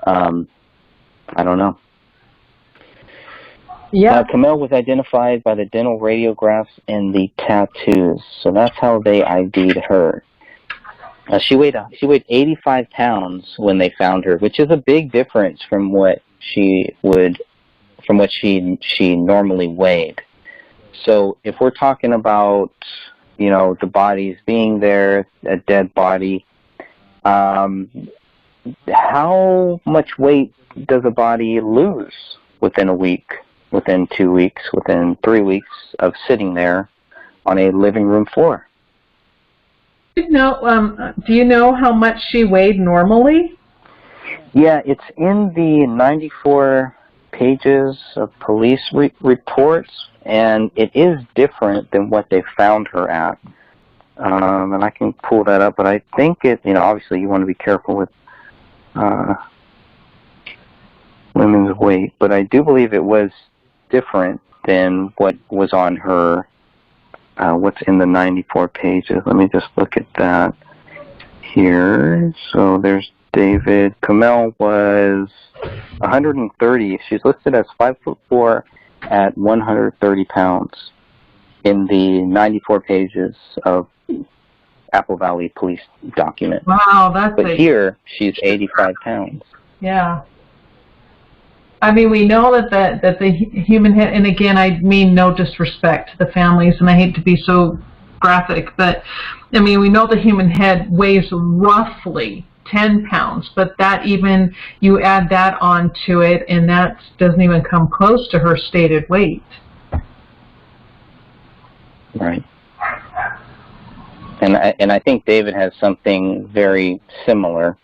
Speaker 13: I don't know.
Speaker 18: Yeah.
Speaker 13: Kamel was identified by the dental radiographs and the tattoos, so that's how they ID'd her. She weighed 85 pounds when they found her, which is a big difference from what she would from what she normally weighed. So if we're talking about, you know, the bodies being there, a dead body, how much weight does a body lose within a week, within 2 weeks, within 3 weeks of sitting there on a living room floor?
Speaker 18: Do you know how much she weighed normally?
Speaker 13: Yeah, it's in the 94 pages of police reports, and it is different than what they found her at. And I can pull that up, but I think it, you know, obviously you want to be careful with women's weight, but I do believe it was different than what was on her, what's in the 94 pages. Let me just look at that here. So there's David. Kamel was 130. She's listed as 5'4" at 130 pounds in the 94 pages of Apple Valley Police document.
Speaker 18: Wow, that's
Speaker 13: But here, she's 85 pounds.
Speaker 18: Yeah. I mean, we know that the human head, and again, I mean no disrespect to the families, and I hate to be so graphic, but I mean, we know the human head weighs roughly 10 pounds, but that even, you add that onto it, and that doesn't even come close to her stated weight.
Speaker 13: Right. And I think David has something very similar.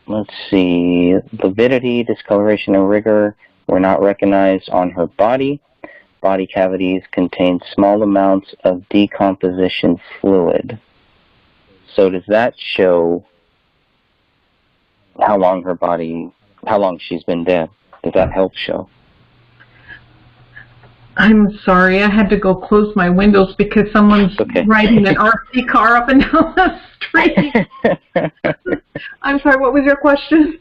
Speaker 13: Let's see. Lividity, discoloration, and rigor were not recognized on her body. Body cavities contained small amounts of decomposition fluid. So does that show how long she's been dead? Does that help show?
Speaker 18: I'm sorry, I had to go close my windows because someone's riding an RC car up and down the street. I'm sorry, what was your question?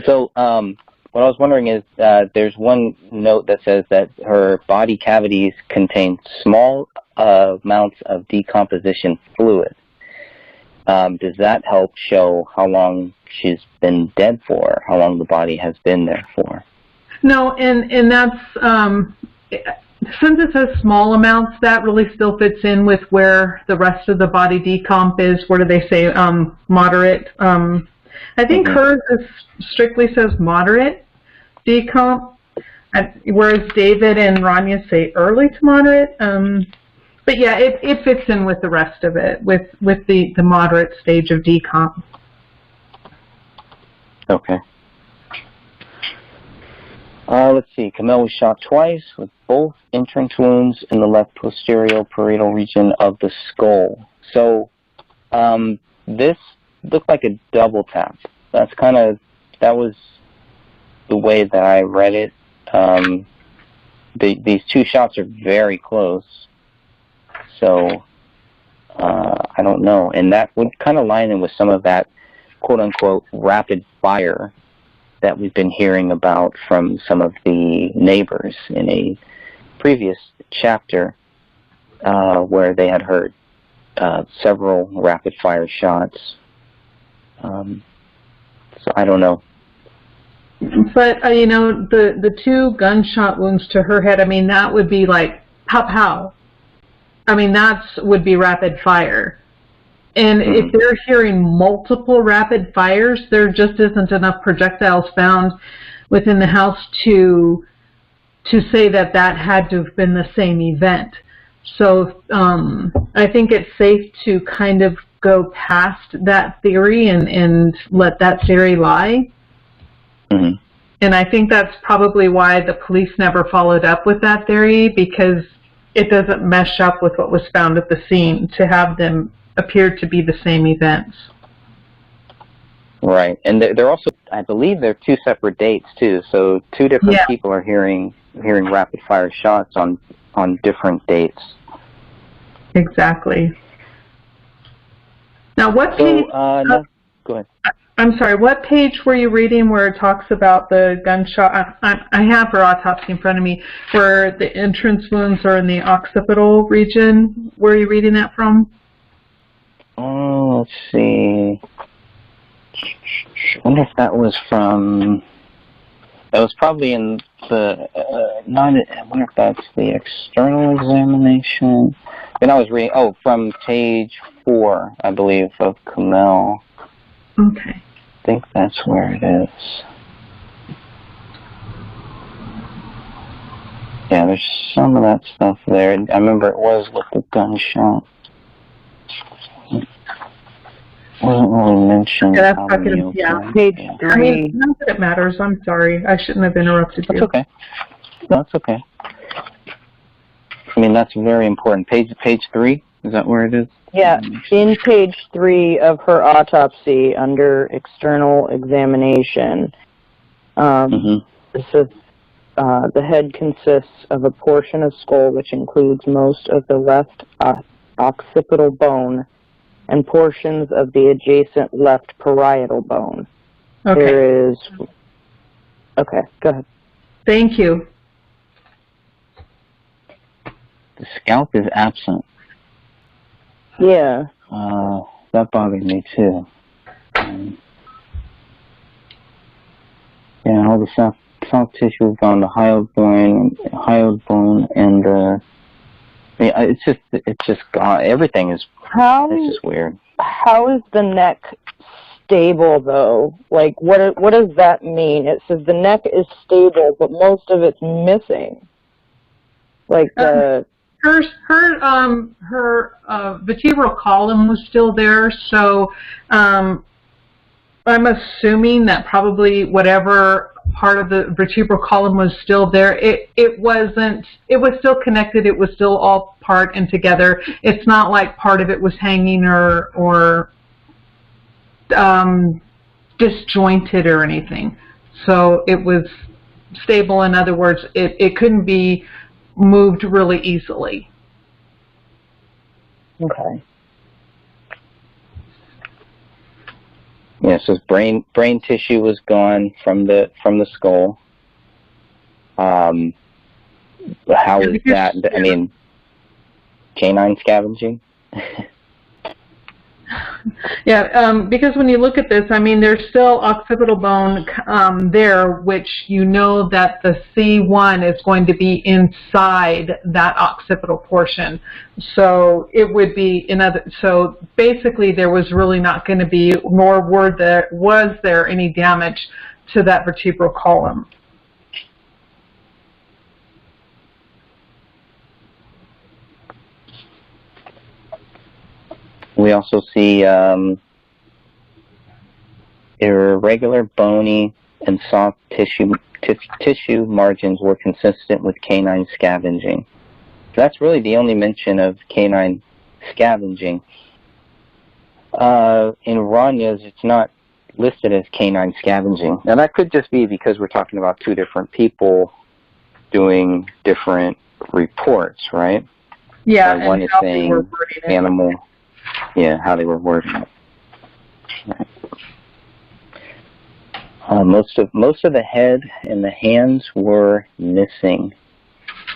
Speaker 13: So, what I was wondering is, there's one note that says that her body cavities contain small amounts of decomposition fluid. Does that help show how long she's been dead for, how long the body has been there for?
Speaker 18: No, and that's, since it says small amounts, that really still fits in with where the rest of the body decomp is. What do they say? Moderate. I think hers strictly says moderate decomp, whereas David and Rania say early to moderate. But yeah, it fits in with the rest of it, with the moderate stage of decomp.
Speaker 13: Okay. Let's see. Kamel was shot twice with both entrance wounds in the left posterior parietal region of the skull. So this looked like a double tap. That was the way that I read it. These two shots are very close. So I don't know. And that would kind of line in with some of that quote-unquote rapid fire that we've been hearing about from some of the neighbors in a previous chapter where they had heard several rapid-fire shots. So I don't know.
Speaker 18: But, the two gunshot wounds to her head, I mean, that would be like pow-pow. I mean, that would be rapid fire. And if they're hearing multiple rapid fires, there just isn't enough projectiles found within the house to say that had to have been the same event. So I think it's safe to kind of go past that theory and let that theory lie.
Speaker 13: Mm-hmm.
Speaker 18: And I think that's probably why the police never followed up with that theory, because it doesn't mesh up with what was found at the scene to have them appear to be the same events.
Speaker 13: Right, and they're also, I believe they're two separate dates too. So two different people are hearing rapid fire shots on different dates.
Speaker 18: Exactly. Now, what page?
Speaker 13: No, go ahead.
Speaker 18: I'm sorry. What page were you reading where it talks about the gunshot? I have her autopsy in front of me, where the entrance wounds are in the occipital region. Where are you reading that from?
Speaker 13: Oh, let's see. I wonder if that was from. That was probably in the. I wonder if that's the external examination. Then I was reading. Oh, from page 4, I believe, of Kamel.
Speaker 18: Okay.
Speaker 13: I think that's where it is. Yeah, there's some of that stuff there. I remember it was with the gunshot. Wasn't really mentioned.
Speaker 18: Yeah, that's talking. Yeah,
Speaker 4: page 3.
Speaker 18: I mean, not that it matters. I'm sorry. I shouldn't have interrupted you.
Speaker 13: That's okay. No, it's okay. I mean, that's very important. Page 3, is that where it is?
Speaker 4: Yeah, in page 3 of her autopsy under external examination, it says the head consists of a portion of skull which includes most of the left occipital bone and portions of the adjacent left parietal bone.
Speaker 18: Okay.
Speaker 4: There is... Okay, go ahead.
Speaker 18: Thank you.
Speaker 13: The scalp is absent.
Speaker 4: Yeah.
Speaker 13: That bothered me too. Yeah, all the soft tissue is on the hyoid bone, and yeah, it's just gone. Everything is. It's just weird.
Speaker 4: How is the neck stable though? Like, what does that mean? It says the neck is stable, but most of it's missing. Like the.
Speaker 18: Her vertebral column was still there, so I'm assuming that probably whatever part of the vertebral column was still there. It was still connected. It was still all part and together. It's not like part of it was hanging or disjointed or anything. So it was stable. In other words, it couldn't be moved really easily.
Speaker 4: Okay.
Speaker 13: Yeah, so brain tissue was gone from the skull. How is that? I mean, canine scavenging.
Speaker 18: Yeah, because when you look at this, I mean, there's still occipital bone there, which you know that the C1 is going to be inside that occipital portion. So it would be so basically there was really not going to be, nor was there any damage to that vertebral column.
Speaker 13: We also see irregular bony and soft tissue margins were consistent with canine scavenging. That's really the only mention of canine scavenging. In Ranya's, it's not listed as canine scavenging. Now that could just be because we're talking about two different people doing different reports, right?
Speaker 18: Yeah,
Speaker 13: one is saying animal. Yeah, how they were wording it. Right. Most of the head and the hands were missing,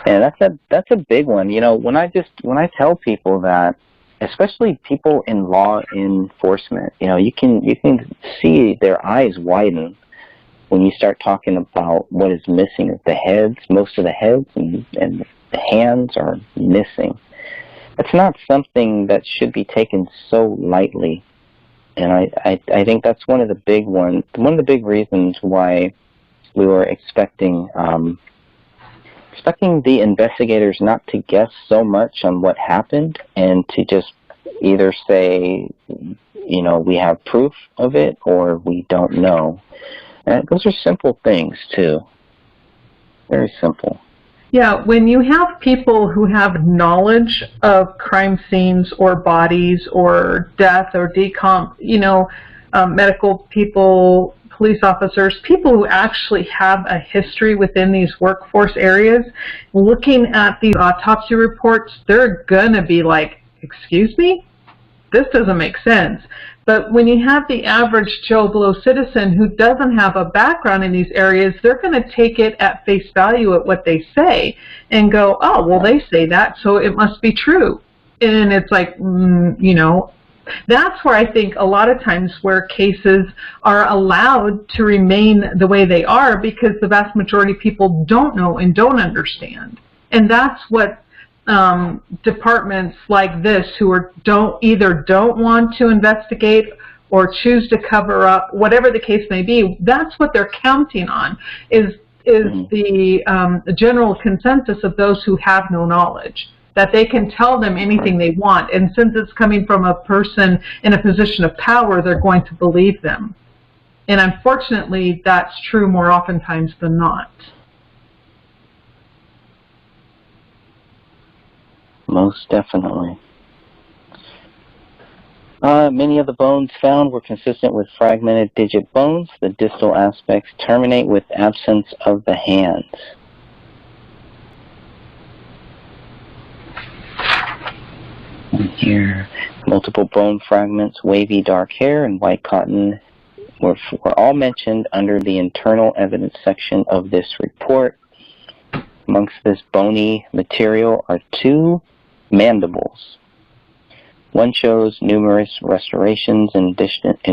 Speaker 13: and that's a big one. You know, when I tell people that, especially people in law enforcement, you know, you can see their eyes widen when you start talking about what is missing. The heads, most of the heads and the hands are missing. It's not something that should be taken so lightly, and I think that's one of the big ones. One of the big reasons why we were expecting the investigators not to guess so much on what happened and to just either say, you know, we have proof of it or we don't know. And those are simple things too. Very simple.
Speaker 18: Yeah, when you have people who have knowledge of crime scenes or bodies or death or decomp, you know, medical people, police officers, people who actually have a history within these workforce areas, looking at these autopsy reports, they're going to be like, excuse me? This doesn't make sense. But when you have the average Joe Blow citizen who doesn't have a background in these areas, they're going to take it at face value at what they say and go, oh, well, they say that, so it must be true. And it's like, you know, that's where I think a lot of times where cases are allowed to remain the way they are because the vast majority of people don't know and don't understand. And that's what departments like this who either don't want to investigate or choose to cover up, whatever the case may be, that's what they're counting on, is the general consensus of those who have no knowledge, that they can tell them anything they want. And since it's coming from a person in a position of power, they're going to believe them. And unfortunately, that's true more oftentimes than not.
Speaker 13: Most definitely. Many of the bones found were consistent with fragmented digit bones. The distal aspects terminate with absence of the hands. And here, multiple bone fragments, wavy dark hair, and white cotton were all mentioned under the internal evidence section of this report. Amongst this bony material are 2 mandibles. One shows numerous restorations. In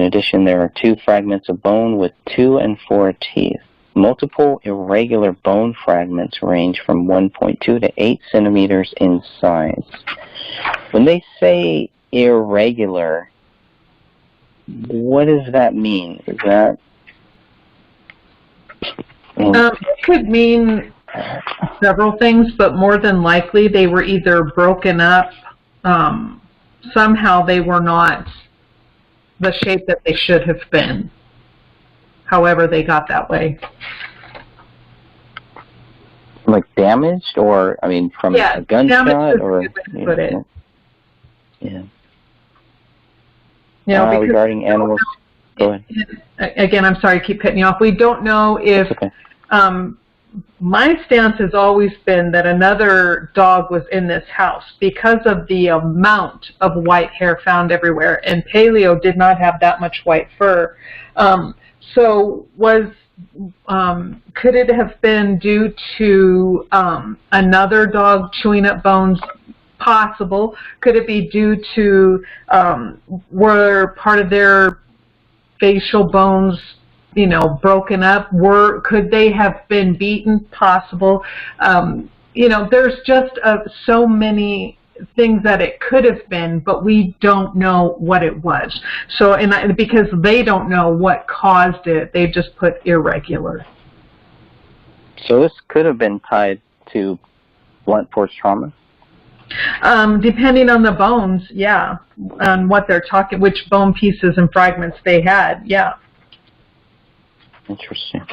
Speaker 13: addition, there are 2 fragments of bone with 2 and 4 teeth. Multiple irregular bone fragments range from 1.2 to 8 centimeters in size. When they say irregular, what does that mean? Is that...
Speaker 18: It could mean several things, but more than likely they were either broken up, somehow they were not the shape that they should have been, however they got that way.
Speaker 13: Like damaged, or, I mean, from a gunshot, or...
Speaker 18: Put it.
Speaker 13: Yeah.
Speaker 18: You know,
Speaker 13: regarding animals... Go ahead.
Speaker 18: Again, I'm sorry to keep cutting you off. We don't know if... my stance has always been that another dog was in this house because of the amount of white hair found everywhere, and Paleo did not have that much white fur. So could it have been due to another dog chewing up bones? Possible. Could it be due to were part of their facial bones, you know, broken up? Could they have been beaten? Possible. You know, there's just so many things that it could have been, but we don't know what it was. So, because they don't know what caused it, they just put irregular.
Speaker 13: So this could have been tied to blunt force trauma?
Speaker 18: Depending on the bones, yeah. On what they're talking, which bone pieces and fragments they had, yeah.
Speaker 13: Interesting.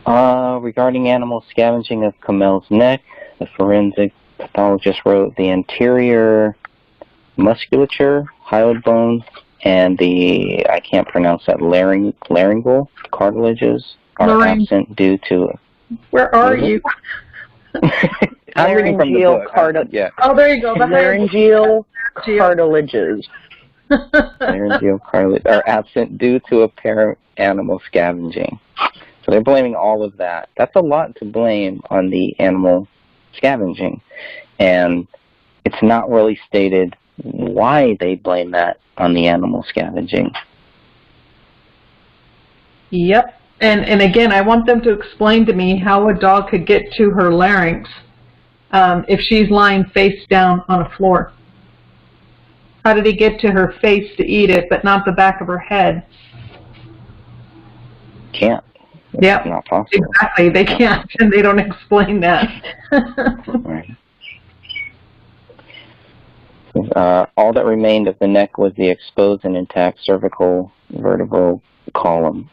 Speaker 13: Regarding animal scavenging of Kamel's neck, the forensic pathologist wrote the anterior musculature, hyoid bone, and the, I can't pronounce that, laryngeal cartilages are absent due to...
Speaker 18: Where are you?
Speaker 13: I'm reading from the book. Yeah.
Speaker 18: Oh, there you go. The
Speaker 11: laryngeal cartilages.
Speaker 13: Laryngeal cartilage are absent due to apparent animal scavenging. So they're blaming all of that. That's a lot to blame on the animal scavenging. And it's not really stated why they blame that on the animal scavenging.
Speaker 18: Yep. And again, I want them to explain to me how a dog could get to her larynx if she's lying face down on a floor. How did he get to her face to eat it, but not the back of her head?
Speaker 13: Can't.
Speaker 18: Yep.
Speaker 13: Not possible.
Speaker 18: Exactly. They can't, and they don't explain that.
Speaker 13: Right. All that remained of the neck was the exposed and intact cervical vertebral column.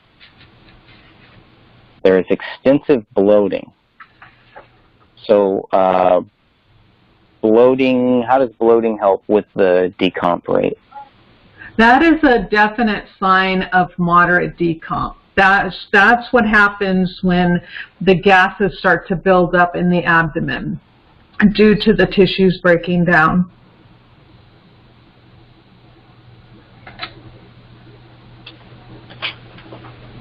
Speaker 13: There is extensive bloating. So, bloating, how does bloating help with the decomp rate?
Speaker 18: That is a definite sign of moderate decomp. That's what happens when the gases start to build up in the abdomen due to the tissues breaking down.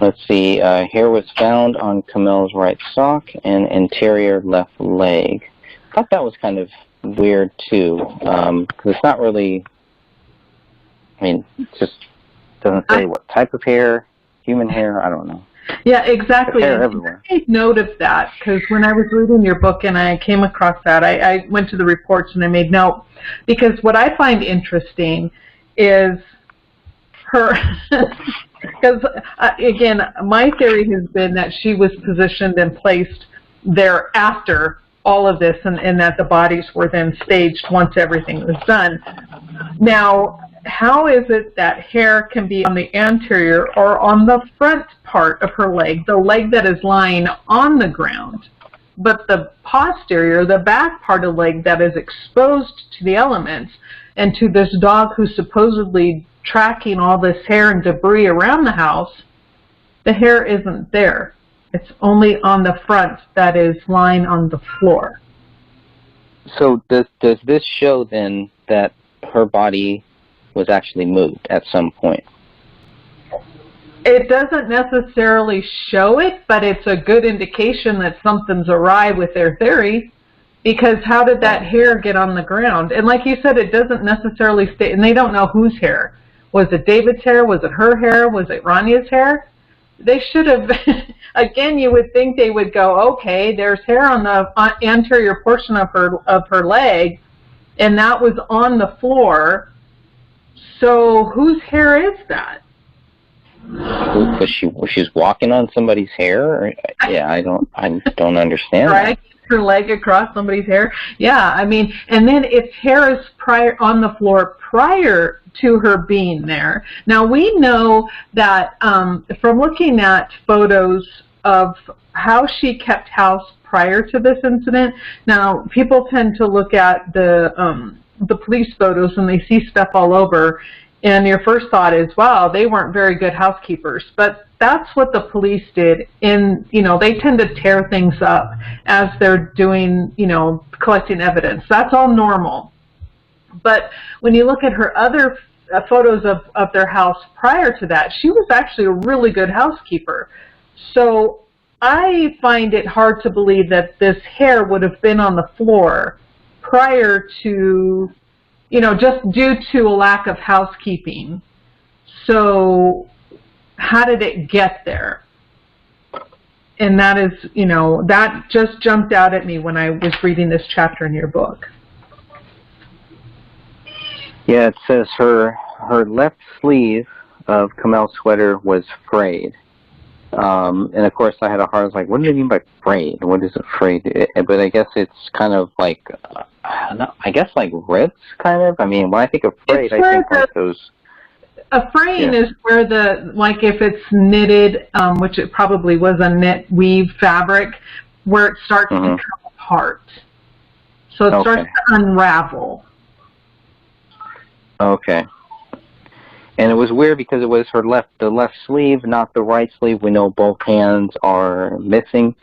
Speaker 13: Let's see, hair was found on Kamel's right sock and anterior left leg. I thought that was kind of weird too, because it's not really I mean, it just doesn't say what type of hair, human hair, I don't know.
Speaker 18: Yeah, exactly.
Speaker 13: Hair everywhere.
Speaker 18: I take note of that because when I was reading your book and I came across that, I went to the reports and I made note, because what I find interesting is her, because again, my theory has been that she was positioned and placed there after all of this, and that the bodies were then staged once everything was done. Now, how is it that hair can be on the anterior or on the front part of her leg, the leg that is lying on the ground, but the posterior, the back part of the leg that is exposed to the elements and to this dog who's supposedly tracking all this hair and debris around the house, the hair isn't there. It's only on the front that is lying on the floor.
Speaker 13: So does this show then that her body was actually moved at some point?
Speaker 18: It doesn't necessarily show it, but it's a good indication that something's awry with their theory, because how did that hair get on the ground? And like you said, it doesn't necessarily stay, and they don't know whose hair. Was it David's hair? Was it her hair? Was it Rania's hair? They should have, again, you would think they would go, okay, there's hair on the anterior portion of her leg, and that was on the floor. So whose hair is that?
Speaker 13: Was she's walking on somebody's hair? Or, yeah, I don't understand.
Speaker 18: Right, her leg across somebody's hair. Yeah, I mean, and then if hair is on the floor prior to her being there. Now we know that from looking at photos of how she kept house prior to this incident. Now people tend to look at the police photos and they see stuff all over, and your first thought is, wow, they weren't very good housekeepers. But that's what the police did. They tend to tear things up as they're doing, collecting evidence. That's all normal. But when you look at her other photos of their house prior to that, she was actually a really good housekeeper. So I find it hard to believe that this hair would have been on the floor prior to, just due to a lack of housekeeping. So how did it get there? And that is, that just jumped out at me when I was reading this chapter in your book.
Speaker 13: Yeah, it says her left sleeve of Kamel's sweater was frayed. And of course I had a hard, like, what do they mean by frayed? What is it frayed? But I guess it's kind of like, I guess like ribs, kind of. I mean, when I think of frayed, I think like those.
Speaker 18: A fraying is where if it's knitted, which it probably was a knit weave fabric, where it starts to come apart. So it starts to unravel.
Speaker 13: Okay. And it was weird because it was the left sleeve, not the right sleeve. We know both hands are missing.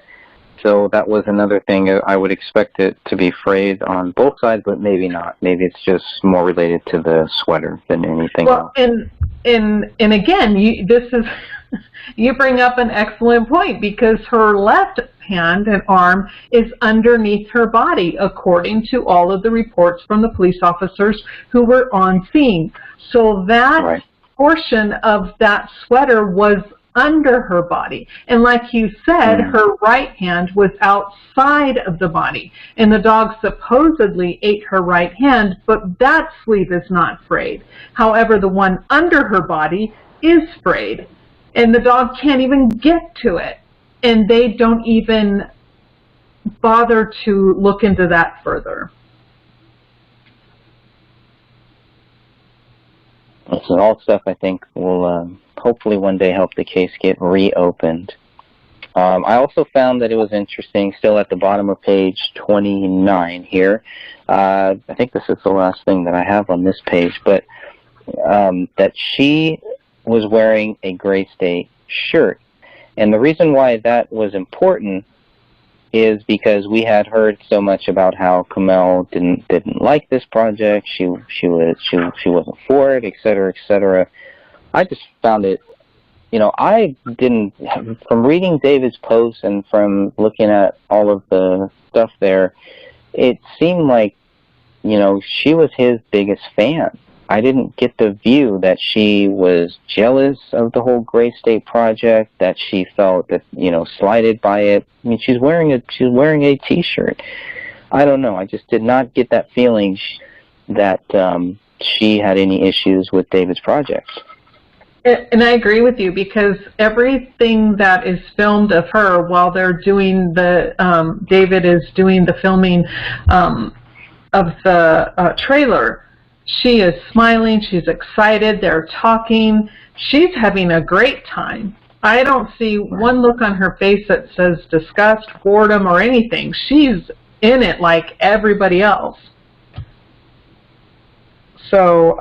Speaker 13: So that was another thing. I would expect it to be frayed on both sides, but maybe not. Maybe it's just more related to the sweater than anything else.
Speaker 18: And again, you bring up an excellent point, because her left hand and arm is underneath her body, according to all of the reports from the police officers who were on scene. So that portion of that sweater was under her body. And like you said, her right hand was outside of the body. And the dog supposedly ate her right hand, but that sleeve is not frayed. However, the one under her body is frayed. And the dog can't even get to it. And they don't even bother to look into that further.
Speaker 13: It's all stuff I think will hopefully one day help the case get reopened. I also found that it was interesting, still at the bottom of page 29 here. I think this is the last thing that I have on this page, but that she was wearing a Gray State shirt. And the reason why that was important is because we had heard so much about how Kamel didn't like this project. She wasn't for it, et cetera, et cetera. I just found it, I didn't, from reading David's posts and from looking at all of the stuff there, it seemed like, she was his biggest fan. I didn't get the view that she was jealous of the whole Gray State project, that she felt that, slighted by it. I mean, she's wearing a T-shirt. I don't know. I just did not get that feeling that she had any issues with David's project.
Speaker 18: And I agree with you, because everything that is filmed of her while they're doing David is doing the filming of the trailer, she is smiling, she's excited, they're talking, she's having a great time. I don't see one look on her face that says disgust, boredom, or anything. She's in it like everybody else. So,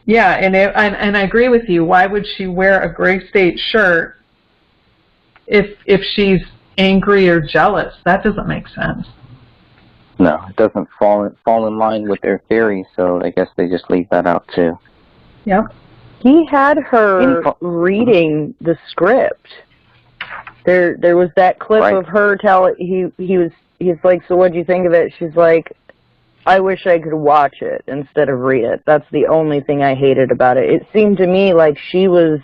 Speaker 18: yeah, and I agree with you. Why would she wear a Gray State shirt if she's angry or jealous? That doesn't make sense.
Speaker 13: No, it doesn't fall in line with their theory, so I guess they just leave that out too.
Speaker 18: Yep.
Speaker 4: He had her reading the script. There was that clip of her he's like, so what'd you think of it? She's like, I wish I could watch it instead of read it. That's the only thing I hated about it. It seemed to me like she was,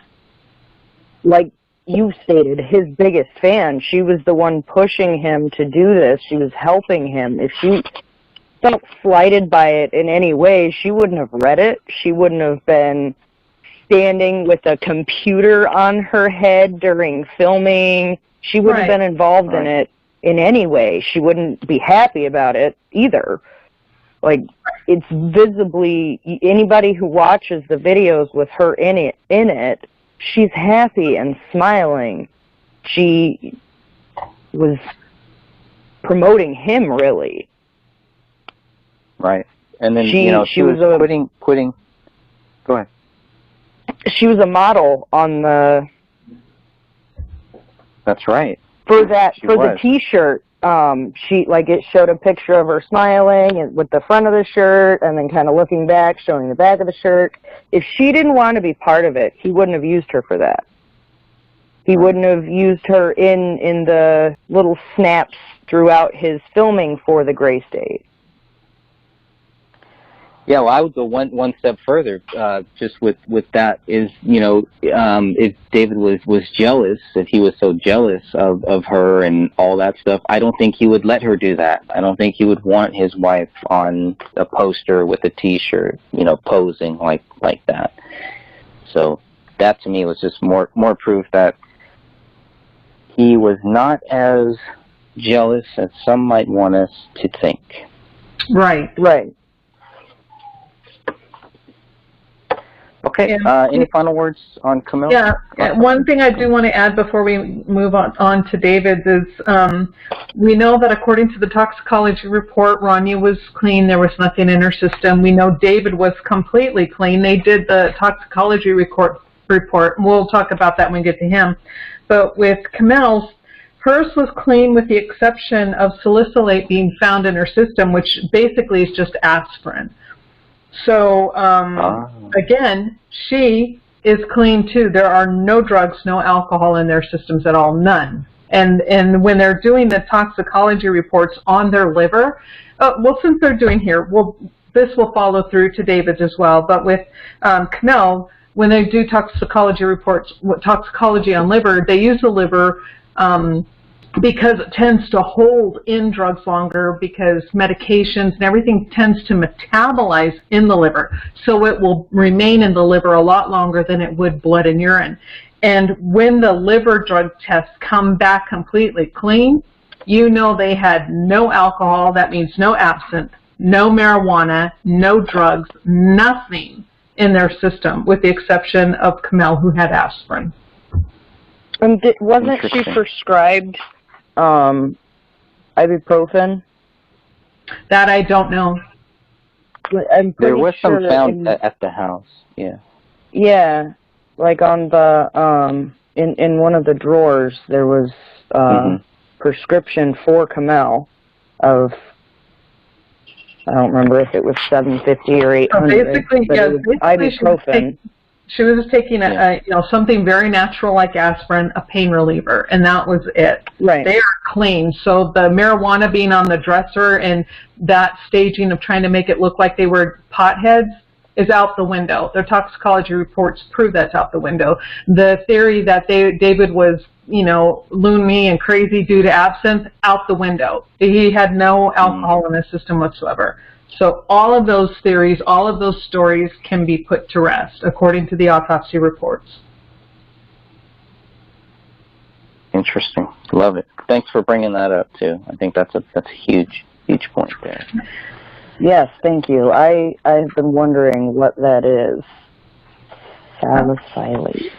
Speaker 4: like you stated, his biggest fan. She was the one pushing him to do this. She was helping him. If she felt slighted by it in any way, she wouldn't have read it. She wouldn't have been standing with a computer on her head during filming. She wouldn't have been involved in it in any way. She wouldn't be happy about it either. Like, it's visibly, anybody who watches the videos with her in it, she's happy and smiling. She was promoting him, really.
Speaker 13: Right. And then, she was quitting. Go ahead.
Speaker 4: She was a model on the...
Speaker 13: That's right.
Speaker 4: For the T-shirt. It showed a picture of her smiling and with the front of the shirt, and then kind of looking back, showing the back of the shirt. If she didn't want to be part of it, he wouldn't have used her for that. He wouldn't have used her in the little snaps throughout his filming for the Gray State.
Speaker 13: Yeah, well, I would go one step further. Just with that is, if David was jealous, if he was so jealous of her and all that stuff, I don't think he would let her do that. I don't think he would want his wife on a poster with a T-shirt, posing like that. So that to me was just more proof that he was not as jealous as some might want us to think.
Speaker 18: Right.
Speaker 4: Right.
Speaker 13: Okay, any final words on Camille?
Speaker 18: Yeah, one thing I do want to add before we move on to David is we know that according to the toxicology report, Rania was clean. There was nothing in her system. We know David was completely clean. They did the toxicology report. We'll talk about that when we get to him. But with Camille's, hers was clean with the exception of salicylate being found in her system, which basically is just aspirin. So, again, she is clean too. There are no drugs, no alcohol in their systems at all, none. And when they're doing the toxicology reports on their liver, since they're doing here, this will follow through to David's as well. But with Camille, when they do toxicology reports, toxicology on liver, they use the liver because it tends to hold in drugs longer, because medications and everything tends to metabolize in the liver. So it will remain in the liver a lot longer than it would blood and urine. And when the liver drug tests come back completely clean, they had no alcohol, that means no absinthe, no marijuana, no drugs, nothing in their system, with the exception of Camille, who had aspirin.
Speaker 4: And wasn't she prescribed ibuprofen?
Speaker 18: That I don't know.
Speaker 13: There was some found at the house. Yeah.
Speaker 4: Yeah, like on the in one of the drawers there was prescription for Camille of, I don't remember if it was $750 or $800.
Speaker 18: Basically,
Speaker 4: ibuprofen.
Speaker 18: She was just taking something very natural like aspirin, a pain reliever, and that was it.
Speaker 4: Right.
Speaker 18: They are clean. So the marijuana being on the dresser and that staging of trying to make it look like they were potheads is out the window. Their toxicology reports prove that's out the window. The theory that David was, loony and crazy due to absinthe, out the window. He had no alcohol in his system whatsoever. So all of those theories, all of those stories can be put to rest, according to the autopsy reports.
Speaker 13: Interesting. Love it. Thanks for bringing that up, too. I think that's a huge point there.
Speaker 4: Yes, thank you. I've been wondering what that is. Salicylate.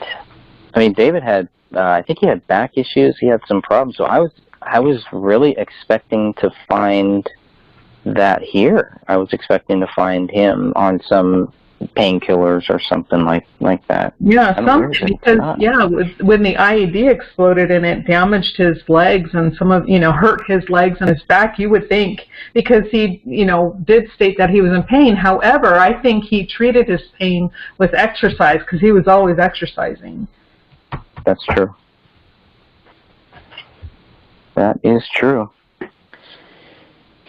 Speaker 13: I mean, David had, I think he had back issues. He had some problems. So I was really expecting to find that here. I was expecting to find him on some painkillers or something like that.
Speaker 18: Yeah, something, because when the IED exploded and it damaged his legs and hurt his legs and his back, you would think, because he did state that he was in pain. However, I think he treated his pain with exercise, because he was always exercising.
Speaker 13: That's true. That is true.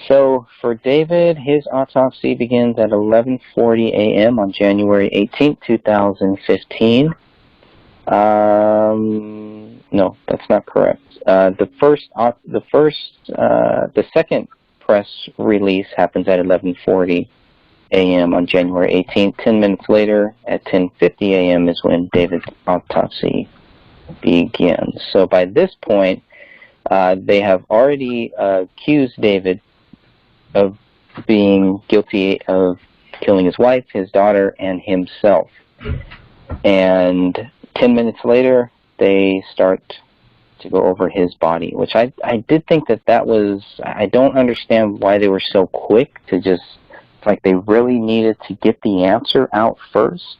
Speaker 13: So for David, his autopsy begins at 11:40 a.m. on January 18th, 2015. No, that's not correct. The second press release happens at 11:40 a.m. on January 18th. 10 minutes later, at 10:50 a.m. is when David's autopsy begins. So by this point, they have already accused David of being guilty of killing his wife, his daughter, and himself. And 10 minutes later, they start to go over his body, which I did think that was, I don't understand why they were so quick to just, like they really needed to get the answer out first.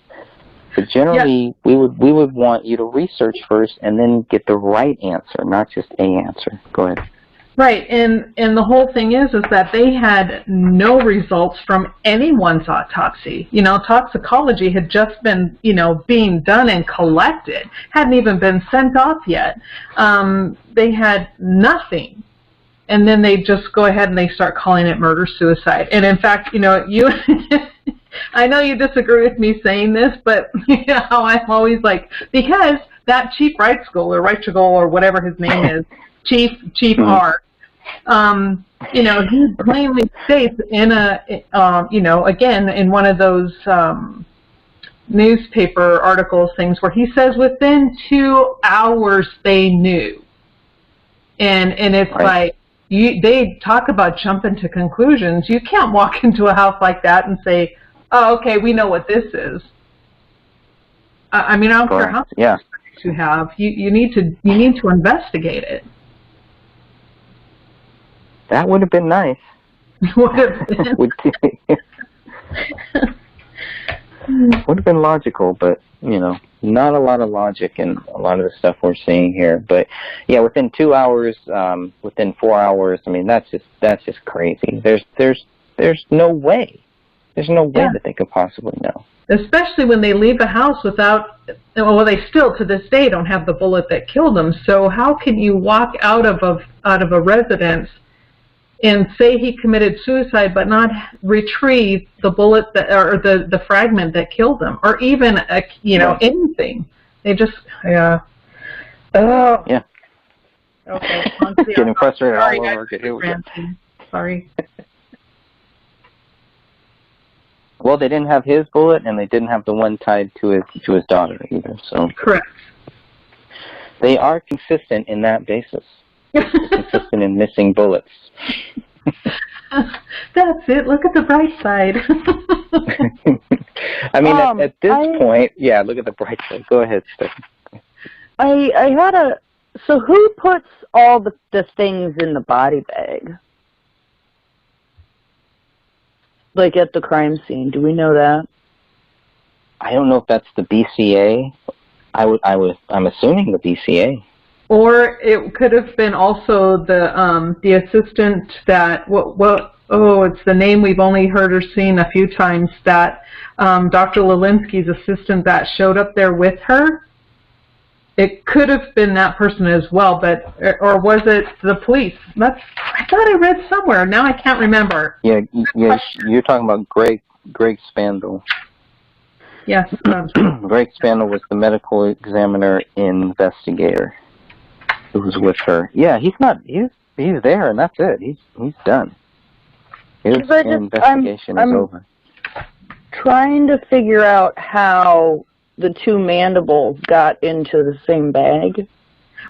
Speaker 13: But generally, we would want you to research first and then get the right answer, not just a answer. Go ahead.
Speaker 18: Right, and the whole thing is that they had no results from anyone's autopsy. Toxicology had just been, being done and collected, hadn't even been sent off yet. They had nothing. And then they just go ahead and they start calling it murder-suicide. And in fact, you I know you disagree with me saying this, but I'm always like, because that Chief Reitschel or whatever his name is, Chief R, he plainly states in again, in one of those newspaper articles things where he says within 2 hours they knew. And it's like, they talk about jumping to conclusions. You can't walk into a house like that and say, oh, okay, we know what this is. I don't care how much you have. You need to investigate it.
Speaker 13: That would have been nice.
Speaker 18: Would have been.
Speaker 13: Would have been logical, but not a lot of logic in a lot of the stuff we're seeing here. But yeah, within 2 hours, within 4 hours, that's just crazy. There's no way. There's no way that they could possibly know.
Speaker 18: Especially when they leave the house without, they still to this day don't have the bullet that killed them. So how can you walk out of a residence and say he committed suicide, but not retrieve the bullet or the fragment that killed him, or even anything? They just Oh.
Speaker 13: Yeah.
Speaker 18: Okay.
Speaker 13: Getting frustrated all over again. Here we go.
Speaker 18: Sorry.
Speaker 13: Well, they didn't have his bullet, and they didn't have the one tied to his daughter either. So
Speaker 18: correct.
Speaker 13: They are consistent in that basis. Consistent in missing bullets.
Speaker 18: That's it. Look at the bright side.
Speaker 13: At this point, look at the bright side. Go ahead, Stephanie.
Speaker 4: I had so who puts all the things in the body bag? Like at the crime scene, do we know that?
Speaker 13: I don't know if that's the BCA. I'm assuming the BCA.
Speaker 18: Or it could have been also the assistant that it's the name we've only heard or seen a few times, that Dr. Lelinski's assistant that showed up there with her. It could have been that person as well, or was it the police? I thought I read somewhere. Now I can't remember.
Speaker 13: Yeah, you're talking about Greg Spandau.
Speaker 18: Yes.
Speaker 13: Greg Spaniel was the medical examiner investigator who was with her. Yeah, he's there, and that's it. He's done. His investigation is over.
Speaker 4: Trying to figure out how the two mandibles got into the same bag.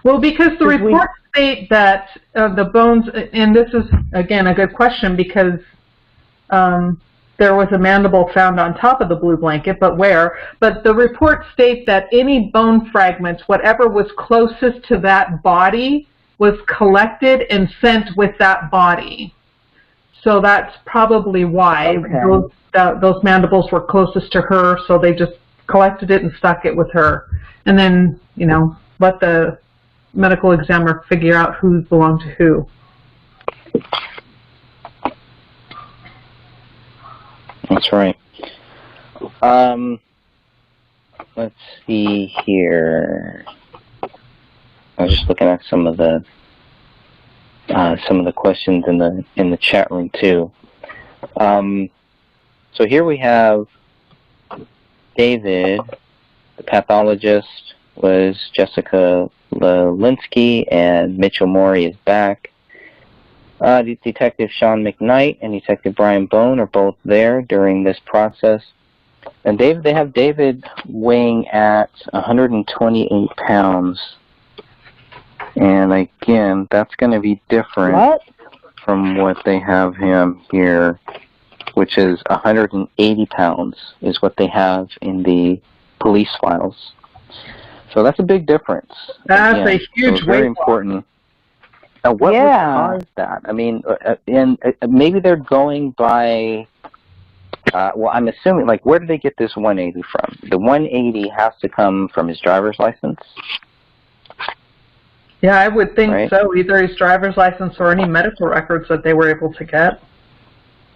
Speaker 18: Well, because the reports state that the bones, and this is, again, a good question, because there was a mandible found on top of the blue blanket, but where? But the reports state that any bone fragments, whatever was closest to that body, was collected and sent with that body. So that's probably why those mandibles were closest to her, so they just collected it and stuck it with her. And then, let the medical examiner figure out who belonged to who.
Speaker 13: That's right. Let's see here. I was just looking at some of the questions in the chat room too. So here we have David, the pathologist was Jessica Lelinski, and Mitchell Morey is back. Detective Sean McKnight and Detective Brian Bone are both there during this process. And they have David weighing at 128 pounds. And again, that's going to be different from what they have him here, which is 180 pounds is what they have in the police files. So that's a big difference.
Speaker 18: That's a huge
Speaker 13: very important. Now, what would cause that? I mean, and maybe they're going by. Well, I'm assuming, where did they get this 180 from? The 180 has to come from his driver's license.
Speaker 18: Yeah, I would think so. Either his driver's license or any medical records that they were able to get.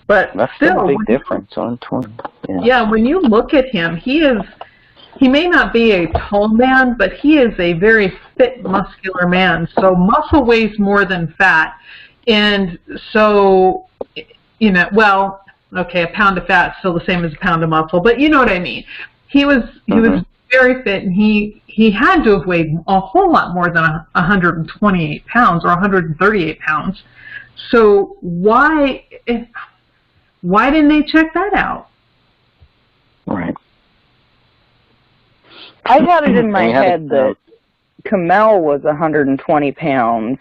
Speaker 18: But
Speaker 13: that's still a big difference on 20.
Speaker 18: Yeah, when you look at him, he may not be a tall man, but he is a very fit, muscular man. So muscle weighs more than fat. And so, a pound of fat is still the same as a pound of muscle, but you know what I mean. He was very fit, and he had to have weighed a whole lot more than 128 pounds or 138 pounds. So why didn't they check that out?
Speaker 13: Right.
Speaker 4: I had it in my head that Kamel was 120 pounds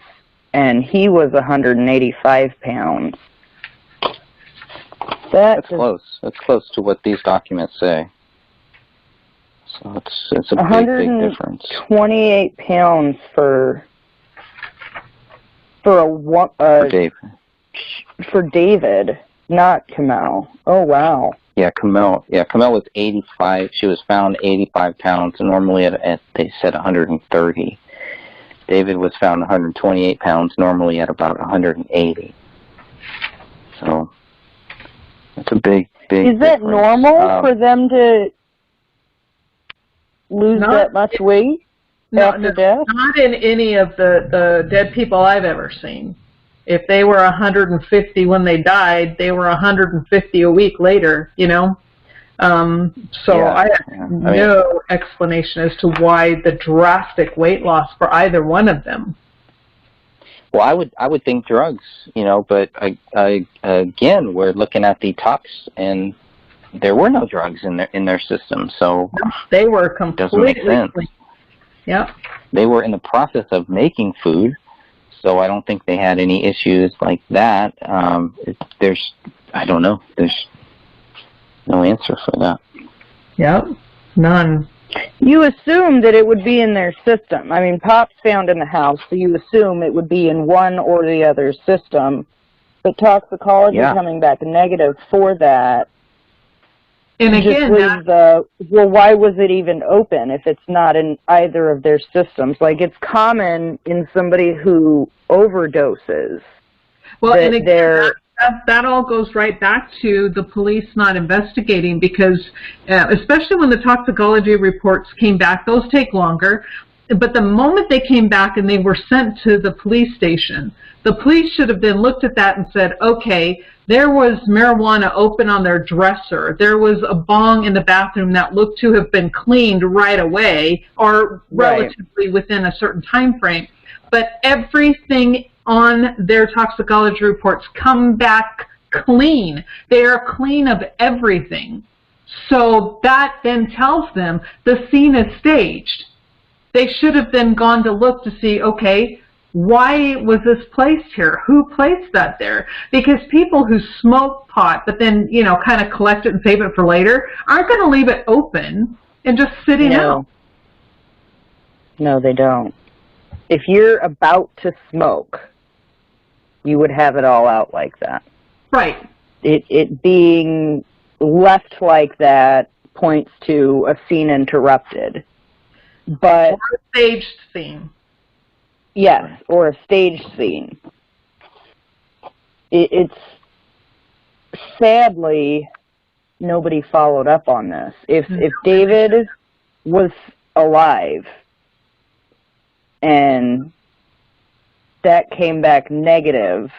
Speaker 4: and he was 185 pounds.
Speaker 13: That's close. That's close to what these documents say. So it's a big difference.
Speaker 4: 128 pounds for David. For David, not Kamel. Oh wow.
Speaker 13: Yeah, Kamel was 85. She was found 85 pounds. Normally, they said 130. David was found 128 pounds. Normally, at about 180. So it's a big
Speaker 4: Is that normal for them to lose that much weight after death?
Speaker 18: Not in any of the dead people I've ever seen. If they were 150 when they died, they were 150 a week later, I have no explanation as to why the drastic weight loss for either one of them.
Speaker 13: Well, I would think drugs, but again, we're looking at the tox, and there were no drugs in their system, so
Speaker 18: they were completely
Speaker 13: doesn't make sense.
Speaker 18: Clean. Yep.
Speaker 13: They were in the process of making food. So I don't think they had any issues like that. I don't know. There's no answer for that.
Speaker 18: Yep, none.
Speaker 4: You assume that it would be in their system. I mean, Pop's found in the house, so you assume it would be in one or the other system. But toxicology coming back negative for that.
Speaker 18: And again,
Speaker 4: why was it even open if it's not in either of their systems? It's common in somebody who overdoses.
Speaker 18: Well, and again, that all goes right back to the police not investigating, because especially when the toxicology reports came back, those take longer. But the moment they came back and they were sent to the police station, the police should have then looked at that and said, okay, there was marijuana open on their dresser. There was a bong in the bathroom that looked to have been cleaned right away or relatively within a certain time frame. But everything on their toxicology reports come back clean. They are clean of everything. So that then tells them the scene is staged. They should have then gone to look to see, okay, why was this placed here? Who placed that there? Because people who smoke pot but then, you know, kind of collect it and save it for later aren't going to leave it open and just sitting out.
Speaker 4: No, they don't. If you're about to smoke, you would have it all out like that.
Speaker 18: Right.
Speaker 4: It being left like that points to a scene interrupted. But
Speaker 18: or a staged scene.
Speaker 4: Yes, or a staged scene. It's sadly nobody followed up on this. If David was alive and that came back negative,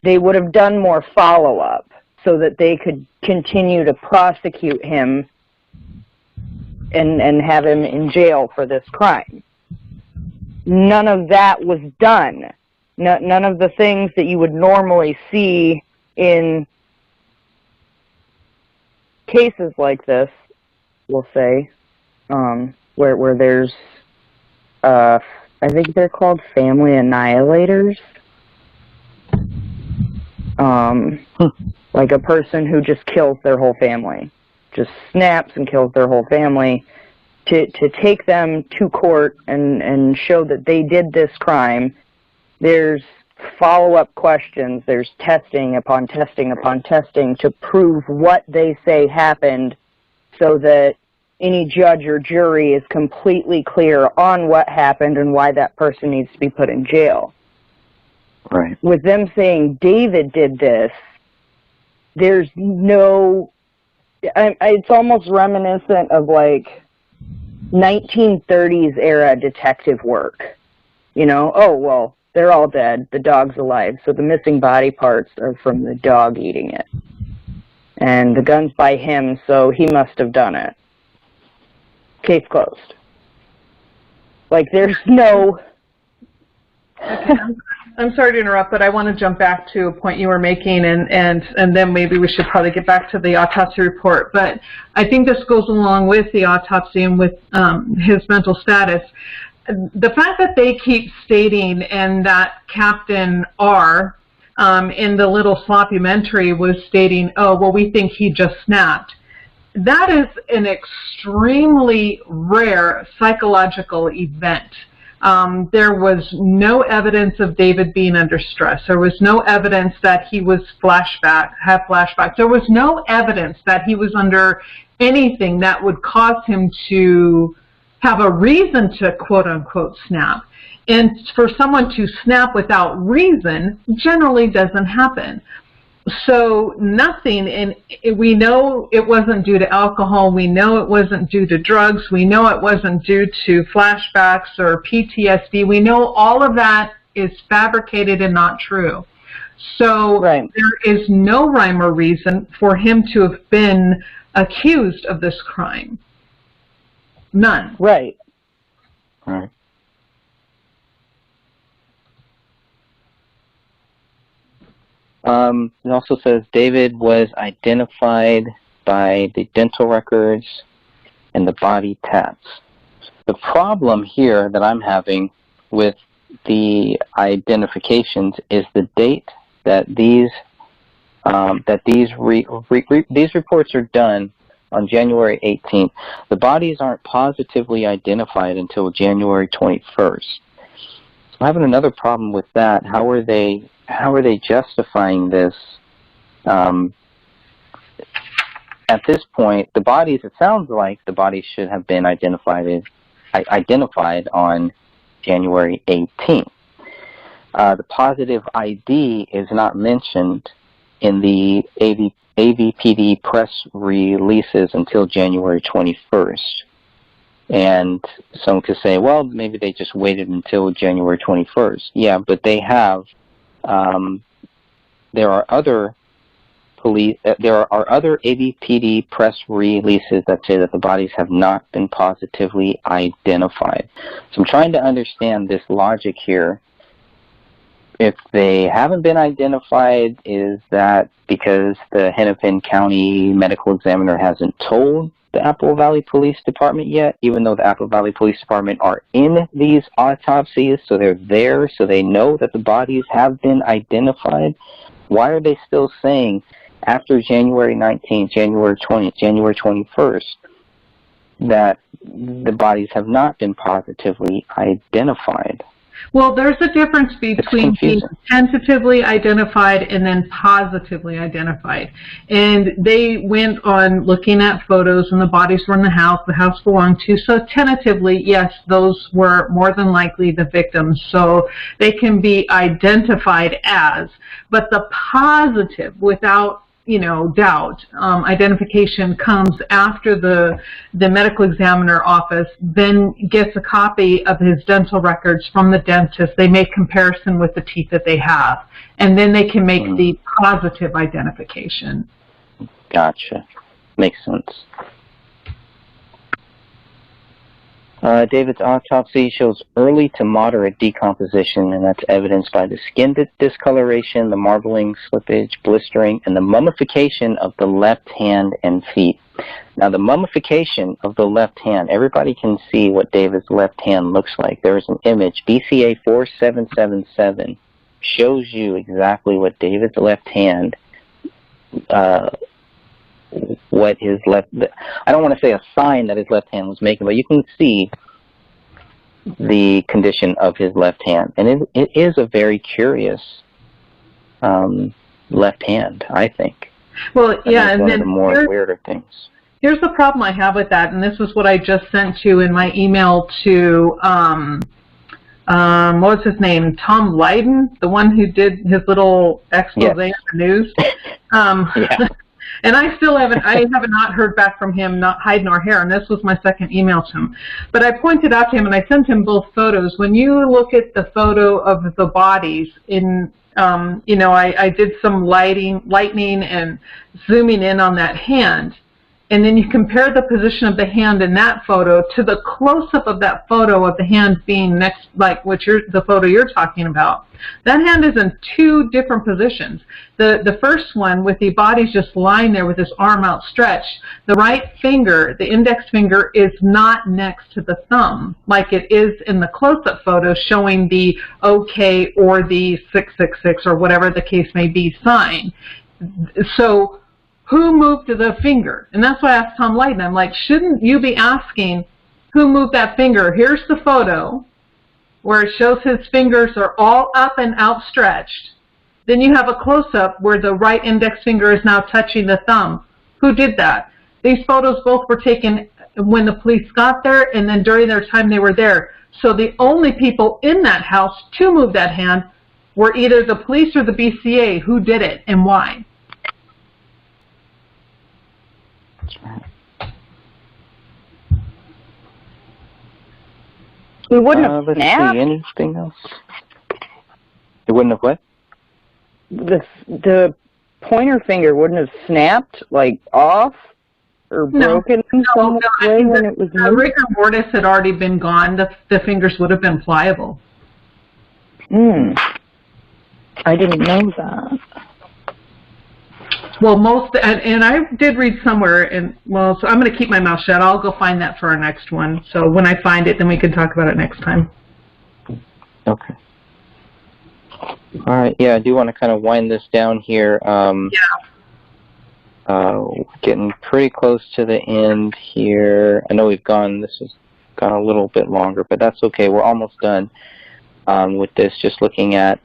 Speaker 4: they would have done more follow-up so that they could continue to prosecute him and have him in jail for this crime. None of that was done. None of the things that you would normally see in cases like this, we'll say, where there's, I think they're called family annihilators. Like a person who just kills their whole family. Just snaps and kills their whole family, to take them to court and show that they did this crime. There's follow-up questions, there's testing upon testing upon testing to prove what they say happened so that any judge or jury is completely clear on what happened and why that person needs to be put in jail.
Speaker 13: Right.
Speaker 4: With them saying David did this, there's no... it's almost reminiscent of like 1930s era detective work. You know, oh, well, they're all dead, the dog's alive, so the missing body parts are from the dog eating it. And the gun's by him, so he must have done it. Case closed. Like, there's no...
Speaker 18: Okay, I'm sorry to interrupt, but I want to jump back to a point you were making, and then maybe we should probably get back to the autopsy report. But I think this goes along with the autopsy and with his mental status. The fact that they keep stating, and that Captain R in the little sloppumentary was stating, oh, well, we think he just snapped. That is an extremely rare psychological event. There was no evidence of David being under stress. There was no evidence that he was had flashbacks. There was no evidence that he was under anything that would cause him to have a reason to quote-unquote snap. And for someone to snap without reason generally doesn't happen. So nothing, and we know it wasn't due to alcohol, we know it wasn't due to drugs, we know it wasn't due to flashbacks or PTSD, we know all of that is fabricated and not true. So there is no rhyme or reason for him to have been accused of this crime. None.
Speaker 4: Right.
Speaker 13: Right. It also says David was identified by the dental records and the body tats. The problem here that I'm having with the identifications is the date that these reports are done on January 18th. The bodies aren't positively identified until January 21st. So I'm having another problem with that. How are they justifying this? At this point, the bodies, it sounds like the bodies should have been identified on January 18th. The positive ID is not mentioned in the AVPD press releases until January 21st. And some could say, well, maybe they just waited until January 21st. Yeah, but they have, there are other AVPD press releases that say that the bodies have not been positively identified. So I'm trying to understand this logic here. If they haven't been identified, is that because the Hennepin County Medical Examiner hasn't told the Apple Valley Police Department yet, even though the Apple Valley Police Department are in these autopsies, so they're there, so they know that the bodies have been identified? Why are they still saying after January 19th, January 20th, January 21st, that the bodies have not been positively identified?
Speaker 18: Well, there's a difference between being tentatively identified and then positively identified. And they went on looking at photos and the bodies were in the house belonged to. So tentatively, yes, those were more than likely the victims. So they can be identified as. But the positive, without doubt, identification comes after the medical examiner office then gets a copy of his dental records from the dentist. They make comparison with the teeth that they have, and then they can make the positive identification.
Speaker 13: Gotcha. Makes sense. David's autopsy shows early to moderate decomposition, and that's evidenced by the skin discoloration, the marbling, slippage, blistering, and the mummification of the left hand and feet. Now, the mummification of the left hand, everybody can see what David's left hand looks like. There is an image, BCA 4777, shows you exactly what David's left hand what his left, I don't want to say a sign that his left hand was making, but you can see the condition of his left hand. And it is a very curious left hand, I think.
Speaker 18: Well, yeah, and
Speaker 13: one of the more weirder things.
Speaker 18: Here's the problem I have with that, and this is what I just sent you in my email to, what was his name? Tom Lydon, the one who did his little expose on the news.
Speaker 13: Yeah.
Speaker 18: And I have not heard back from him, not hide nor hair, and this was my second email to him. But I pointed out to him, and I sent him both photos. When you look at the photo of the bodies, I did some lightning and zooming in on that hand, and then you compare the position of the hand in that photo to the close-up of that photo of the hand being next, like the photo you're talking about. That hand is in two different positions. The first one with the body just lying there with his arm outstretched, the right finger, the index finger, is not next to the thumb like it is in the close-up photo showing the OK or the 666 or whatever the case may be sign. So who moved the finger? And that's why I asked Tom Lydon. I'm like, shouldn't you be asking who moved that finger? Here's the photo where it shows his fingers are all up and outstretched. Then you have a close-up where the right index finger is now touching the thumb. Who did that? These photos both were taken when the police got there and then during their time they were there. So the only people in that house to move that hand were either the police or the BCA. Who did it and why?
Speaker 11: We wouldn't have
Speaker 13: let's
Speaker 11: snapped.
Speaker 13: see, anything else? It wouldn't have what?
Speaker 11: The pointer finger wouldn't have snapped, like, off or broken in some way when it was moved?
Speaker 18: The rigor mortis had already been gone. The fingers would have been pliable.
Speaker 11: I didn't know that.
Speaker 18: Well, and I did read somewhere, so I'm going to keep my mouth shut. I'll go find that for our next one. So when I find it, then we can talk about it next time.
Speaker 13: Okay. All right. Yeah, I do want to kind of wind this down here. Getting pretty close to the end here. I know this has gone a little bit longer, but that's okay. We're almost done with this, just looking at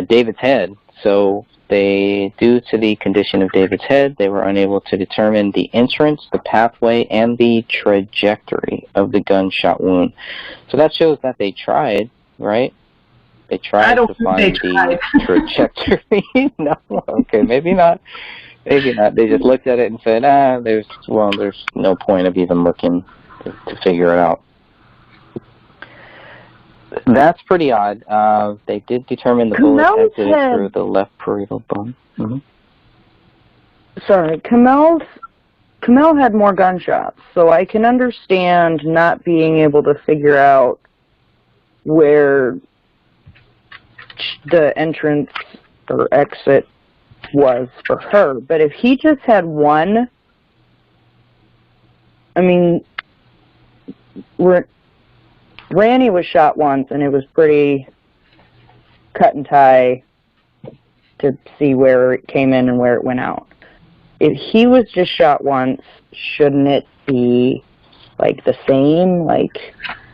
Speaker 13: David's head. So due to the condition of David's head, they were unable to determine the entrance, the pathway, and the trajectory of the gunshot wound. So that shows that they tried, right? They tried to find the trajectory. No, okay, maybe not. Maybe not. They just looked at it and said, there's no point of even looking to figure it out. That's pretty odd. They did determine the bullet exited through the left parietal bone. Mm-hmm.
Speaker 4: Sorry, Kamel had more gunshots, so I can understand not being able to figure out where the entrance or exit was for her. But if he just had one, I mean, Randy was shot once, and it was pretty cut and tie to see where it came in and where it went out. If he was just shot once, shouldn't it be like the same?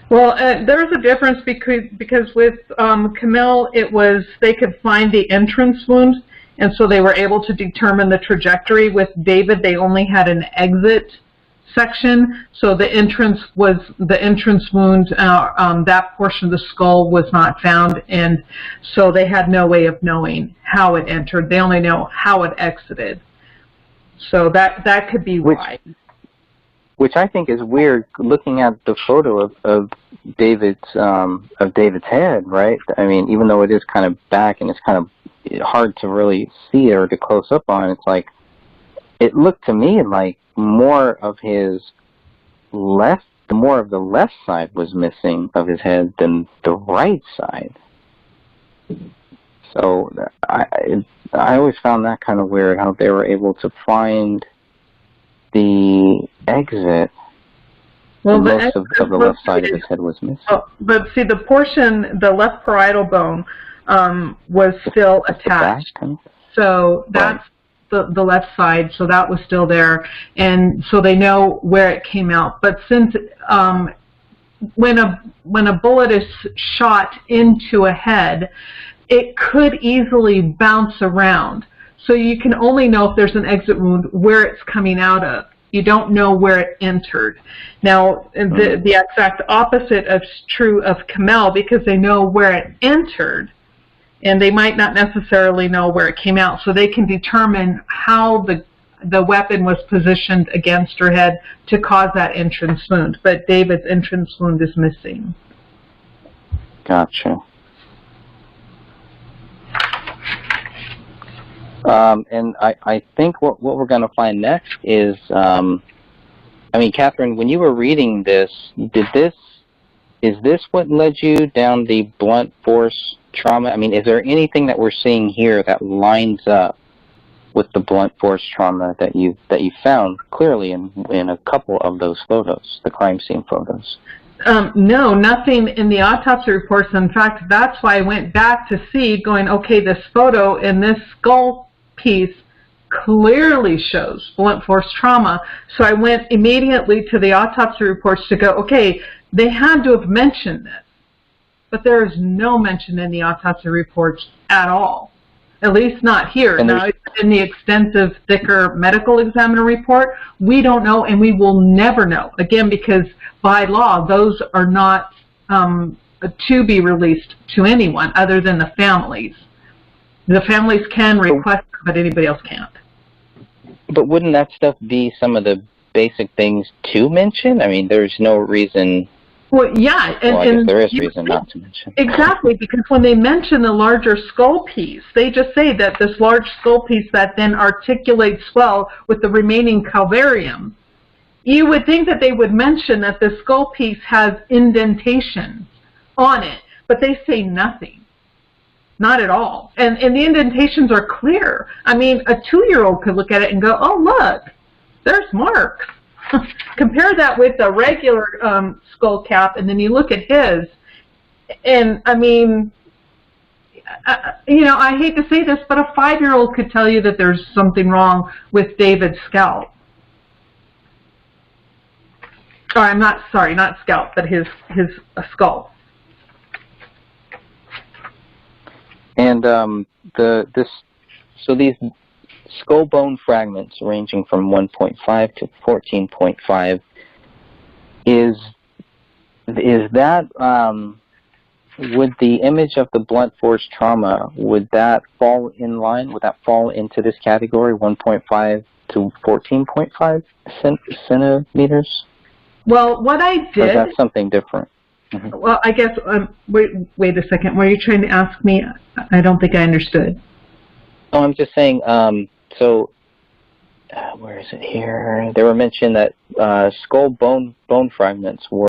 Speaker 18: Well, there's a difference because with Kamel, it was they could find the entrance wound, and so they were able to determine the trajectory. With David, they only had an exit section, so the entrance wound, that portion of the skull was not found, and so they had no way of knowing how it entered. They only know how it exited. So that could be why.
Speaker 13: Which I think is weird, looking at the photo of David's head, right? I mean, even though it is kind of back and it's kind of hard to really see or to close up on, it's like it looked to me like more of the left side was missing of his head than the right side. So I always found that kind of weird, how they were able to find the exit.
Speaker 18: Well,
Speaker 13: most of the left side of his head was missing.
Speaker 18: But see, the left parietal bone was still attached. So that's the left side, so that was still there. And so they know where it came out. But since when a bullet is shot into a head, it could easily bounce around. So you can only know if there's an exit wound where it's coming out of. You don't know where it entered. Now, the exact opposite is true of Kamel, because they know where it entered, and they might not necessarily know where it came out. So they can determine how the weapon was positioned against her head to cause that entrance wound. But David's entrance wound is missing.
Speaker 13: Gotcha. And I think what we're going to find next is, I mean, Catherine, when you were reading this, is this what led you down the blunt force trauma? I mean, is there anything that we're seeing here that lines up with the blunt force trauma that you found clearly in a couple of those photos, the crime scene photos?
Speaker 18: No, nothing in the autopsy reports. In fact, that's why I went back to see, going, okay, this photo in this skull piece clearly shows blunt force trauma. So I went immediately to the autopsy reports to go, okay, they had to have mentioned this. But there is no mention in the autopsy reports at all. At least not here. Now, in the extensive, thicker medical examiner report, we don't know, and we will never know. Again, because by law, those are not to be released to anyone other than the families. The families can request, but anybody else can't.
Speaker 13: But wouldn't that stuff be some of the basic things to mention? I mean, there's no reason.
Speaker 18: Well, yeah.
Speaker 13: I guess there is reason not to mention.
Speaker 18: Exactly, because when they mention the larger skull piece, they just say that this large skull piece that then articulates well with the remaining calvarium. You would think that they would mention that the skull piece has indentations on it, but they say nothing. Not at all. And the indentations are clear. I mean, a 2-year-old could look at it and go, oh, look, there's marks. Compare that with a regular skull cap, and then you look at his, and I mean, you know, I hate to say this, but a 5-year-old could tell you that there's something wrong with David's scalp. Or I'm not sorry, not scalp, but his skull.
Speaker 13: And so these skull bone fragments ranging from 1.5 to 14.5, is that would the image of the blunt force trauma, would that fall in line? Would that fall into this category, 1.5 to 14.5 centimeters?
Speaker 18: Well, what I
Speaker 13: Or is
Speaker 18: did.
Speaker 13: that something different?
Speaker 18: Well, I guess. Wait a second. Were you trying to ask me? I don't think I understood.
Speaker 13: Oh, I'm just saying. Where is it here? They were mentioned that skull bone fragments were.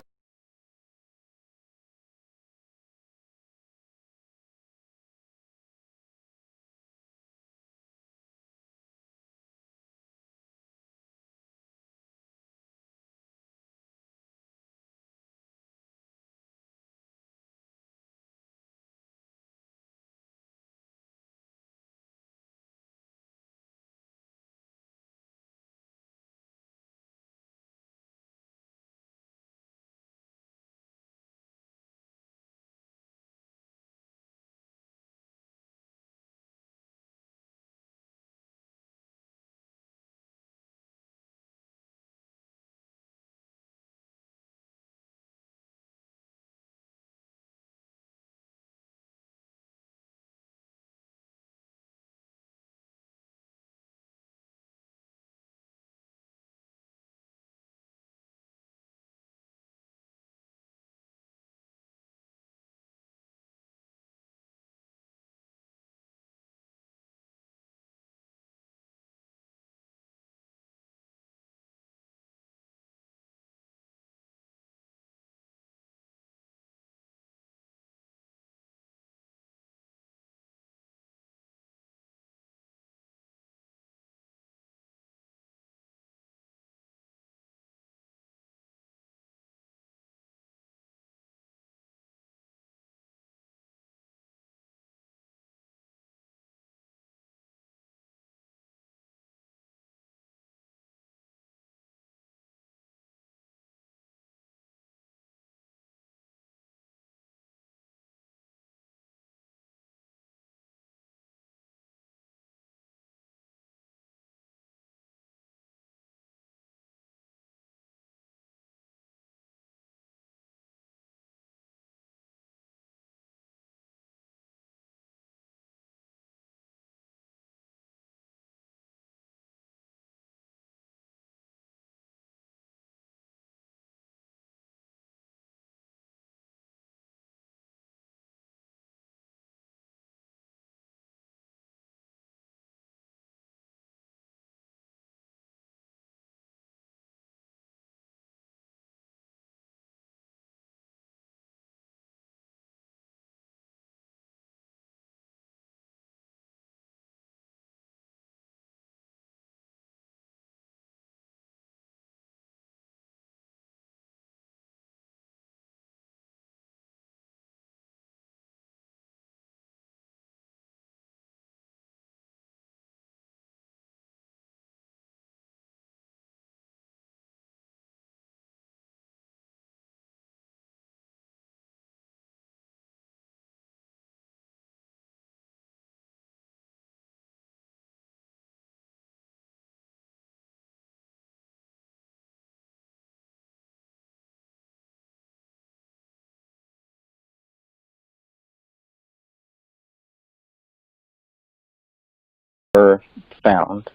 Speaker 13: Found.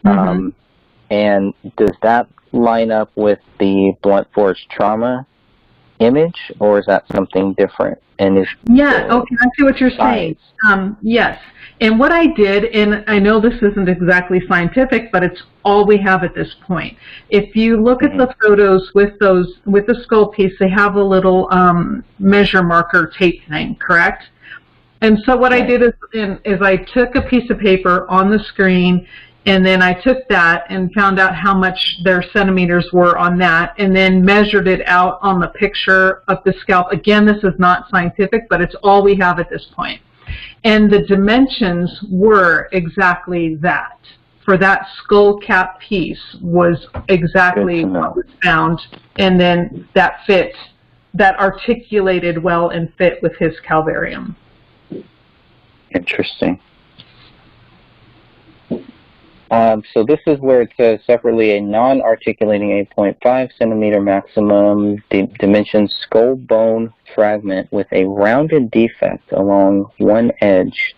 Speaker 13: And does that line up with the blunt force trauma image, or is that something different? And is
Speaker 18: Yeah, okay, I see what you're saying. Yes, and what I did, and I know this isn't exactly scientific, but it's all we have at this point. If you look at the photos with the skull piece, they have a little measure marker tape thing, correct? And so what I did is I took a piece of paper on the screen, and then I took that and found out how much their centimeters were on that, and then measured it out on the picture of the scalp. Again, this is not scientific, but it's all we have at this point. And the dimensions were exactly that. For that skull cap piece was exactly what was found, and then that fit, that articulated well and fit with his calvarium.
Speaker 13: Interesting. So this is where it says separately a non-articulating 8.5 centimeter maximum dimension skull bone fragment with a rounded defect along one edge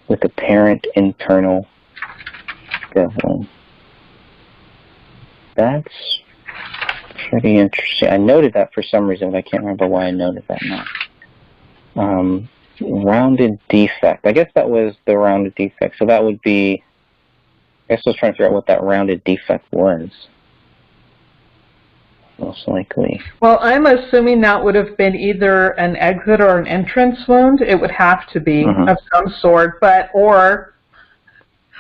Speaker 13: with apparent internal beveling. That's Pretty interesting. I noted that for some reason, but I can't remember why I noted that now. Rounded defect. I guess that was the rounded defect. So that would be, I guess I was trying to figure out what that rounded defect was. Most likely.
Speaker 18: Well, I'm assuming that would have been either an exit or an entrance wound. It would have to be of some sort, or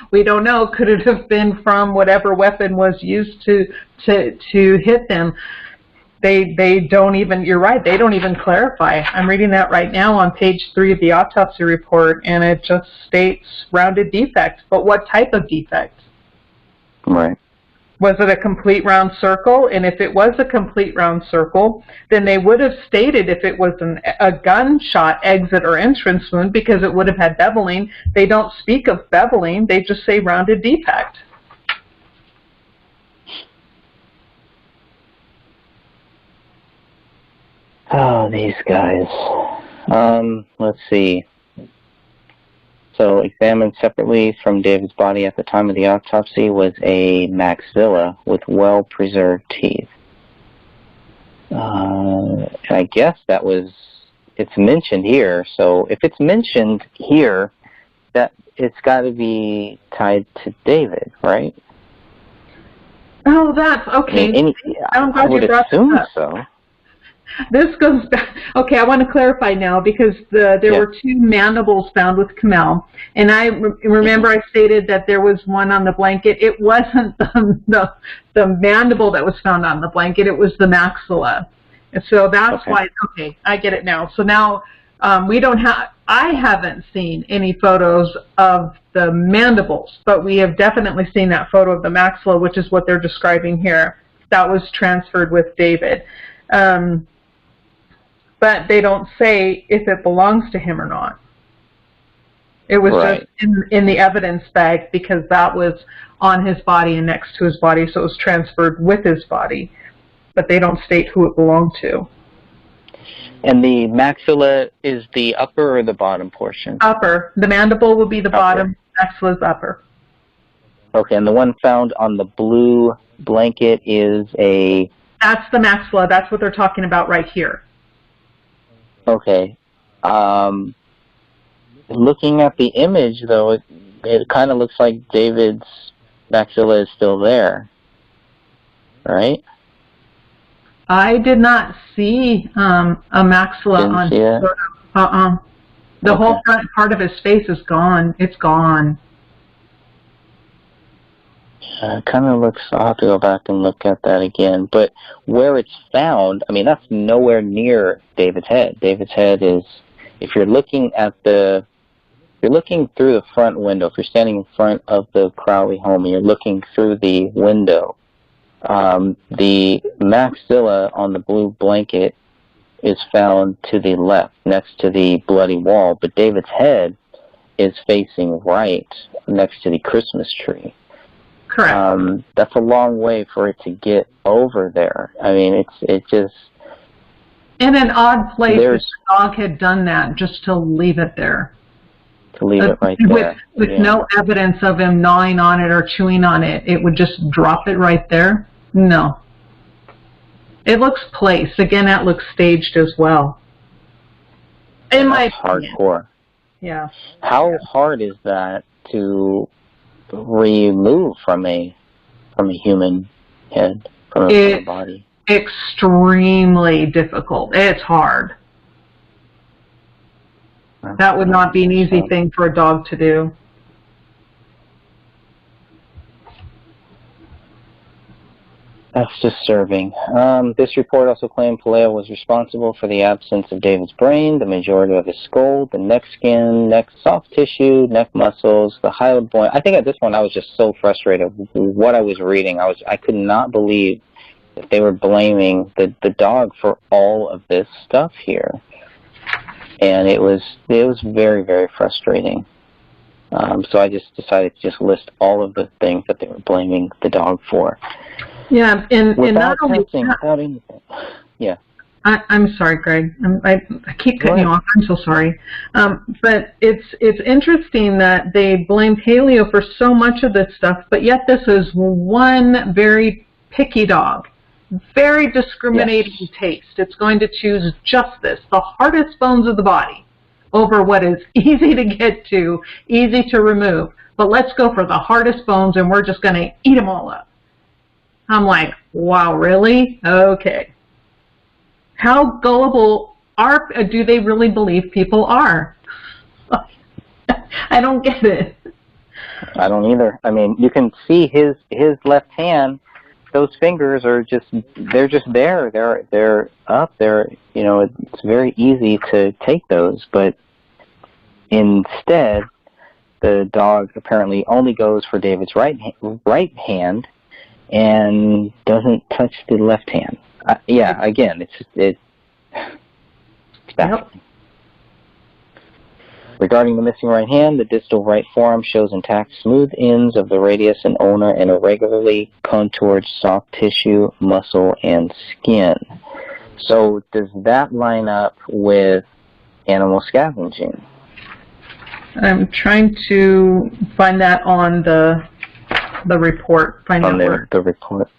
Speaker 18: we don't know. Could it have been from whatever weapon was used to hit them? They don't even. You're right. They don't even clarify. I'm reading that right now on page 3 of the autopsy report, and it just states rounded defect. But what type of defect?
Speaker 13: Right.
Speaker 18: Was it a complete round circle? And if it was a complete round circle, then they would have stated if it was a gunshot exit or entrance wound, because it would have had beveling. They don't speak of beveling. They just say rounded defect.
Speaker 13: Oh, these guys. Let's see. So, examined separately from David's body at the time of the autopsy was a maxilla with well-preserved teeth. I guess that was, it's mentioned here, so if it's mentioned here, that it's got to be tied to David, right?
Speaker 18: Oh, that's okay.
Speaker 13: I would assume so.
Speaker 18: This goes back. Okay, I want to clarify now, because there were 2 mandibles found with Kamel, and I remember I stated that there was one on the blanket. It wasn't the mandible that was found on the blanket. It was the maxilla. And so that's why. Okay, I get it now. So now we don't have. I haven't seen any photos of the mandibles, but we have definitely seen that photo of the maxilla, which is what they're describing here. That was transferred with David. But they don't say if it belongs to him or not. It was just in the evidence bag, because that was on his body and next to his body, so it was transferred with his body. But they don't state who it belonged to.
Speaker 13: And the maxilla is the upper or the bottom portion?
Speaker 18: Upper. The mandible will be the bottom, maxilla is upper.
Speaker 13: Okay, and the one found on the blue blanket is a...
Speaker 18: That's the maxilla. That's what they're talking about right here.
Speaker 13: Okay. Looking at the image, though, it kind of looks like David's maxilla is still there, right?
Speaker 18: I did not see a maxilla on his photo. The whole front part of his face is gone. It's gone.
Speaker 13: It kind of looks, I'll have to go back and look at that again. But where it's found, I mean, that's nowhere near David's head. David's head is, if you're looking at if you're looking through the front window, if you're standing in front of the Crowley home and you're looking through the window, the maxilla on the blue blanket is found to the left, next to the bloody wall, but David's head is facing right, next to the Christmas tree.
Speaker 18: Correct.
Speaker 13: That's a long way for it to get over there. I mean, it just...
Speaker 18: In an odd place, the dog had done that just to leave it there.
Speaker 13: To leave it right there.
Speaker 18: With no evidence of him gnawing on it or chewing on it. It would just drop it right there? No. It looks placed. Again, that looks staged as well. In my opinion.
Speaker 13: Hardcore.
Speaker 18: Yeah.
Speaker 13: How hard is that to remove from a human head, from a human body?
Speaker 18: Extremely difficult. It's hard. That would not be an easy thing for a dog to do.
Speaker 13: That's disturbing. This report also claimed Palaio was responsible for the absence of David's brain, the majority of his skull, the neck skin, neck soft tissue, neck muscles, the hyoid bone. I think at this point I was just so frustrated with what I was reading. I could not believe that they were blaming the dog for all of this stuff here. And it was very, very frustrating. So I just decided to just list all of the things that they were blaming the dog for.
Speaker 18: Yeah, and not only
Speaker 13: without anything. Yeah.
Speaker 18: I'm sorry, Greg. I keep cutting you off. I'm so sorry. But it's interesting that they blamed Paleo for so much of this stuff, but yet this is one very picky dog. very discriminating taste. It's going to choose just this, the hardest bones of the body, over what is easy to get to, easy to remove. But let's go for the hardest bones, and we're just going to eat them all up. I'm like, wow, really? Okay. How gullible do they really believe people are? I don't get it.
Speaker 13: I don't either. I mean, you can see his left hand. Those fingers are they're just there. They're up there. You know, it's very easy to take those, but instead, the dog apparently only goes for David's right hand and doesn't touch the left hand. Yeah, again, it's baffling. Yep. Regarding the missing right hand, the distal right forearm shows intact smooth ends of the radius and ulna and irregularly contoured soft tissue, muscle, and skin. So does that line up with animal scavenging?
Speaker 18: I'm trying to find that on the report.
Speaker 13: The report.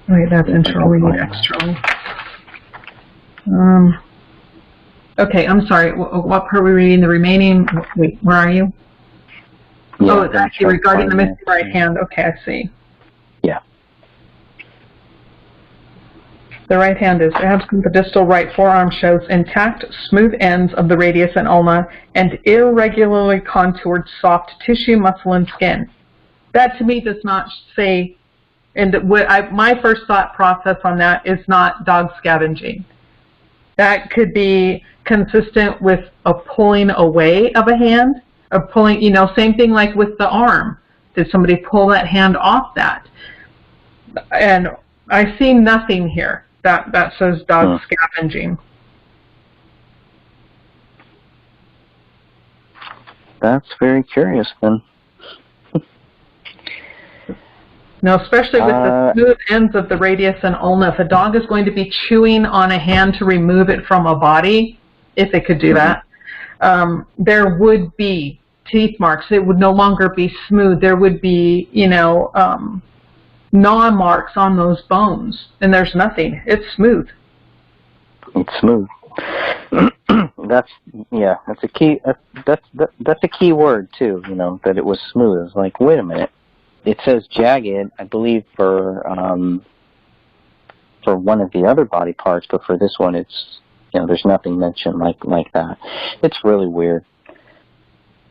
Speaker 18: Wait, that's internal. We need external. Okay, I'm sorry. What part are we reading? The remaining? Wait, where are you?
Speaker 13: Yeah,
Speaker 18: oh, it's actually regarding the missing right hand. Okay, I see.
Speaker 13: Yeah.
Speaker 18: The right hand is absent. The distal right forearm shows intact, smooth ends of the radius and ulna and irregularly contoured soft tissue, muscle, and skin. That to me does not say, and my first thought process on that is not dog scavenging. That could be consistent with a pulling away of a hand, a pulling, same thing like with the arm. Did somebody pull that hand off that? And I see nothing here that says dog scavenging.
Speaker 13: That's very curious then.
Speaker 18: Now, especially with the smooth ends of the radius and ulna, if a dog is going to be chewing on a hand to remove it from a body, if it could do that, there would be teeth marks. It would no longer be smooth. There would be, gnaw marks on those bones, and there's nothing. It's smooth.
Speaker 13: It's smooth. That's a key. That's a key word too. That it was smooth. It's like, wait a minute. It says jagged, I believe, for one of the other body parts, but for this one, it's there's nothing mentioned like that. It's really weird.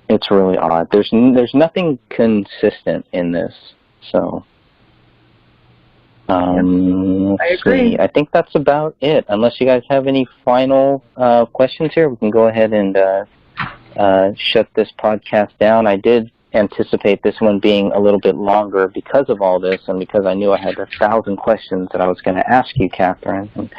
Speaker 13: It's really odd. There's nothing consistent in this. So,
Speaker 18: I agree.
Speaker 13: See. I think that's about it. Unless you guys have any final questions here, we can go ahead and shut this podcast down. I did anticipate this one being a little bit longer because of all this, and because I knew I had 1,000 questions that I was going to ask you, Catherine. And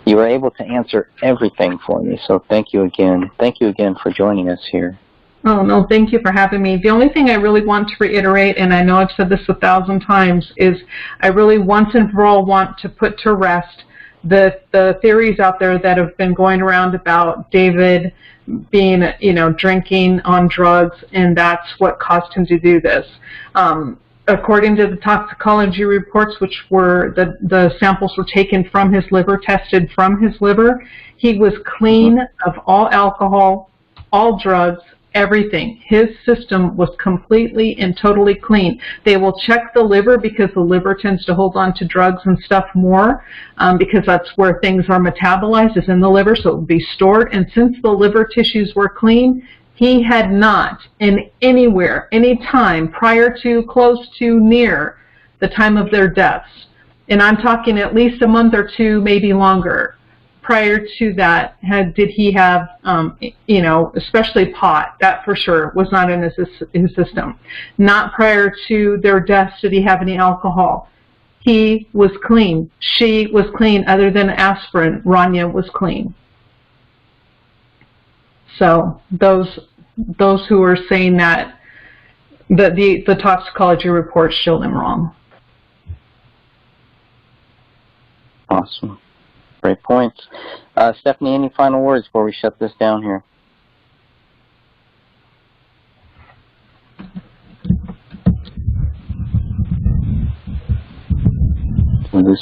Speaker 13: you were able to answer everything for me, so thank you again. Thank you again for joining us here.
Speaker 18: Oh, no, thank you for having me. The only thing I really want to reiterate, and I know I've said this 1,000 times, is I really once and for all want to put to rest the theories out there that have been going around about David being, drinking on drugs, and that's what caused him to do this. According to the toxicology reports, which were the samples were taken from his liver, tested from his liver, he was clean of all alcohol, all drugs, everything. His system was completely and totally clean. They will check the liver because the liver tends to hold on to drugs and stuff more because that's where things are metabolized, is in the liver, so it will be stored. And since the liver tissues were clean, he had not in anywhere, any time prior to, close to, near the time of their deaths, and I'm talking at least a month or two, maybe longer, prior to that, did he have, especially pot, that for sure was not in his system. Not prior to their deaths did he have any alcohol. He was clean. She was clean. Other than aspirin, Rania was clean. So those who are saying that the toxicology reports show them wrong.
Speaker 13: Awesome. Great points. Stephanie, any final words before we shut this down here?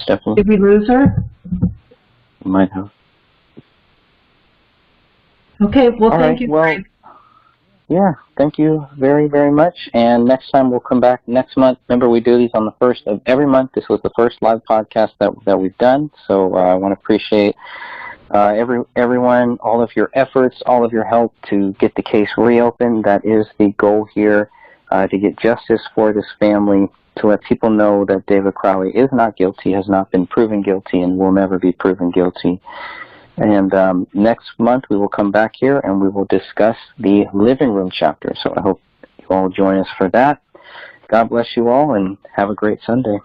Speaker 13: Stephanie?
Speaker 18: Did we lose her?
Speaker 13: We might have.
Speaker 18: Okay, well,
Speaker 13: All
Speaker 18: thank
Speaker 13: right,
Speaker 18: you.
Speaker 13: well, yeah, thank you very, very much. And next time we'll come back next month. Remember, we do these on the first of every month. This was the first live podcast that we've done. So I want to appreciate everyone, all of your efforts, all of your help to get the case reopened. That is the goal here, to get justice for this family, to let people know that David Crowley is not guilty, has not been proven guilty, and will never be proven guilty. And next month we will come back here and we will discuss the living room chapter. So I hope you all join us for that. God bless you all and have a great Sunday.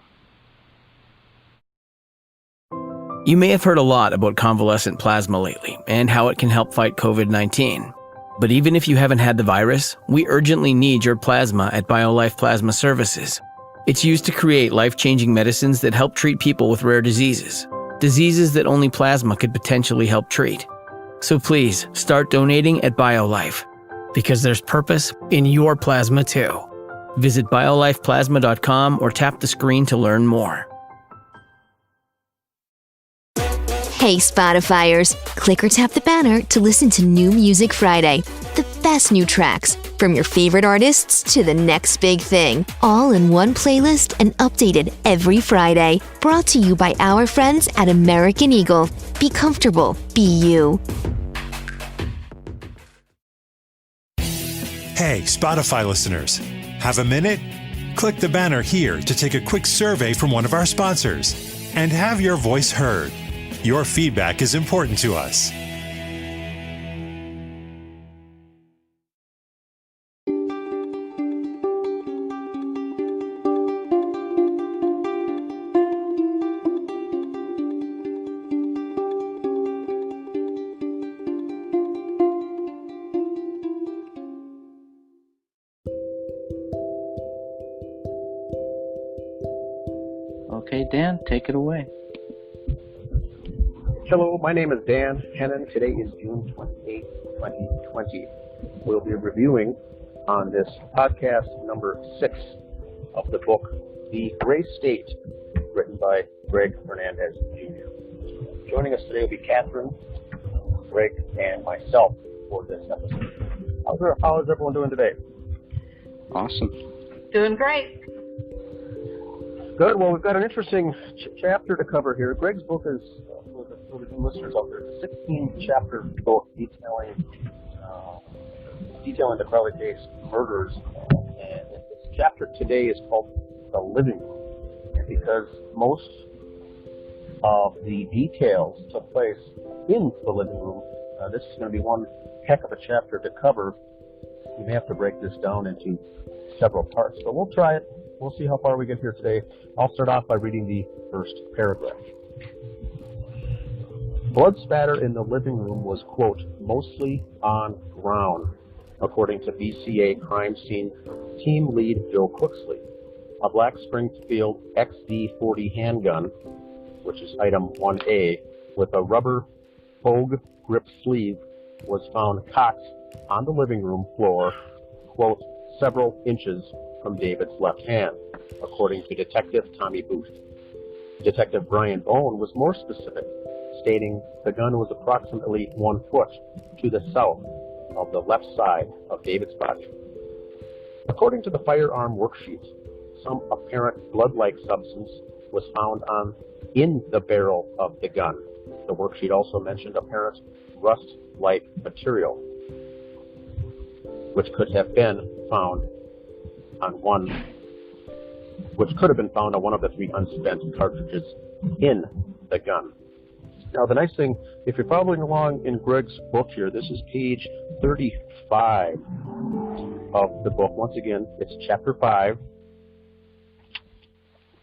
Speaker 14: You may have heard a lot about convalescent plasma lately and how it can help fight COVID-19. But even if you haven't had the virus, we urgently need your plasma at BioLife Plasma Services. It's used to create life-changing medicines that help treat people with rare diseases that only plasma could potentially help treat. So please, start donating at BioLife, because there's purpose in your plasma too. Visit biolifeplasma.com or tap the screen to learn more.
Speaker 17: Hey Spotifyers, click or tap the banner to listen to New Music Friday. The best new tracks, from your favorite artists to the next big thing, all in one playlist and updated every Friday. Brought to you by our friends at American Eagle. Be comfortable, be you.
Speaker 23: Hey, Spotify listeners, have a minute? Click the banner here to take a quick survey from one of our sponsors and have your voice heard. Your feedback is important to us.
Speaker 13: Okay, Dan, take it away.
Speaker 2: Hello, my name is Dan Hennon. Today is June 28, 2020. We'll be reviewing on this podcast number 6 of the book, The Gray State, written by Greg Fernandez, Jr. Joining us today will be Catherine, Greg, and myself for this episode. How is everyone doing today?
Speaker 13: Awesome.
Speaker 18: Doing great.
Speaker 2: Good. Well, we've got an interesting chapter to cover here. Greg's book is, for the new listeners out there, it's a 16-chapter book detailing the Crowley case murders. And this chapter today is called The Living Room. And because most of the details took place in the living room, this is going to be one heck of a chapter to cover. We may have to break this down into several parts, but we'll try it. We'll see how far we get here today. I'll start off by reading the first paragraph. Blood spatter in the living room was, quote, mostly on ground, according to BCA crime scene team lead Joe Cooksley. A black Springfield XD-40 handgun, which is item 1A, with a rubber Hogue grip sleeve, was found cocked on the living room floor, quote, several inches from David's left hand, according to Detective Tommy Booth. Detective Brian Bone was more specific, stating the gun was approximately 1 foot to the south of the left side of David's body. According to the firearm worksheet, some apparent blood-like substance was found in the barrel of the gun. The worksheet also mentioned apparent rust-like material, which could have been found on one of the 3 unspent cartridges in the gun. Now, the nice thing, if you're following along in Greg's book here, this is page 35 of the book. Once again, it's chapter 5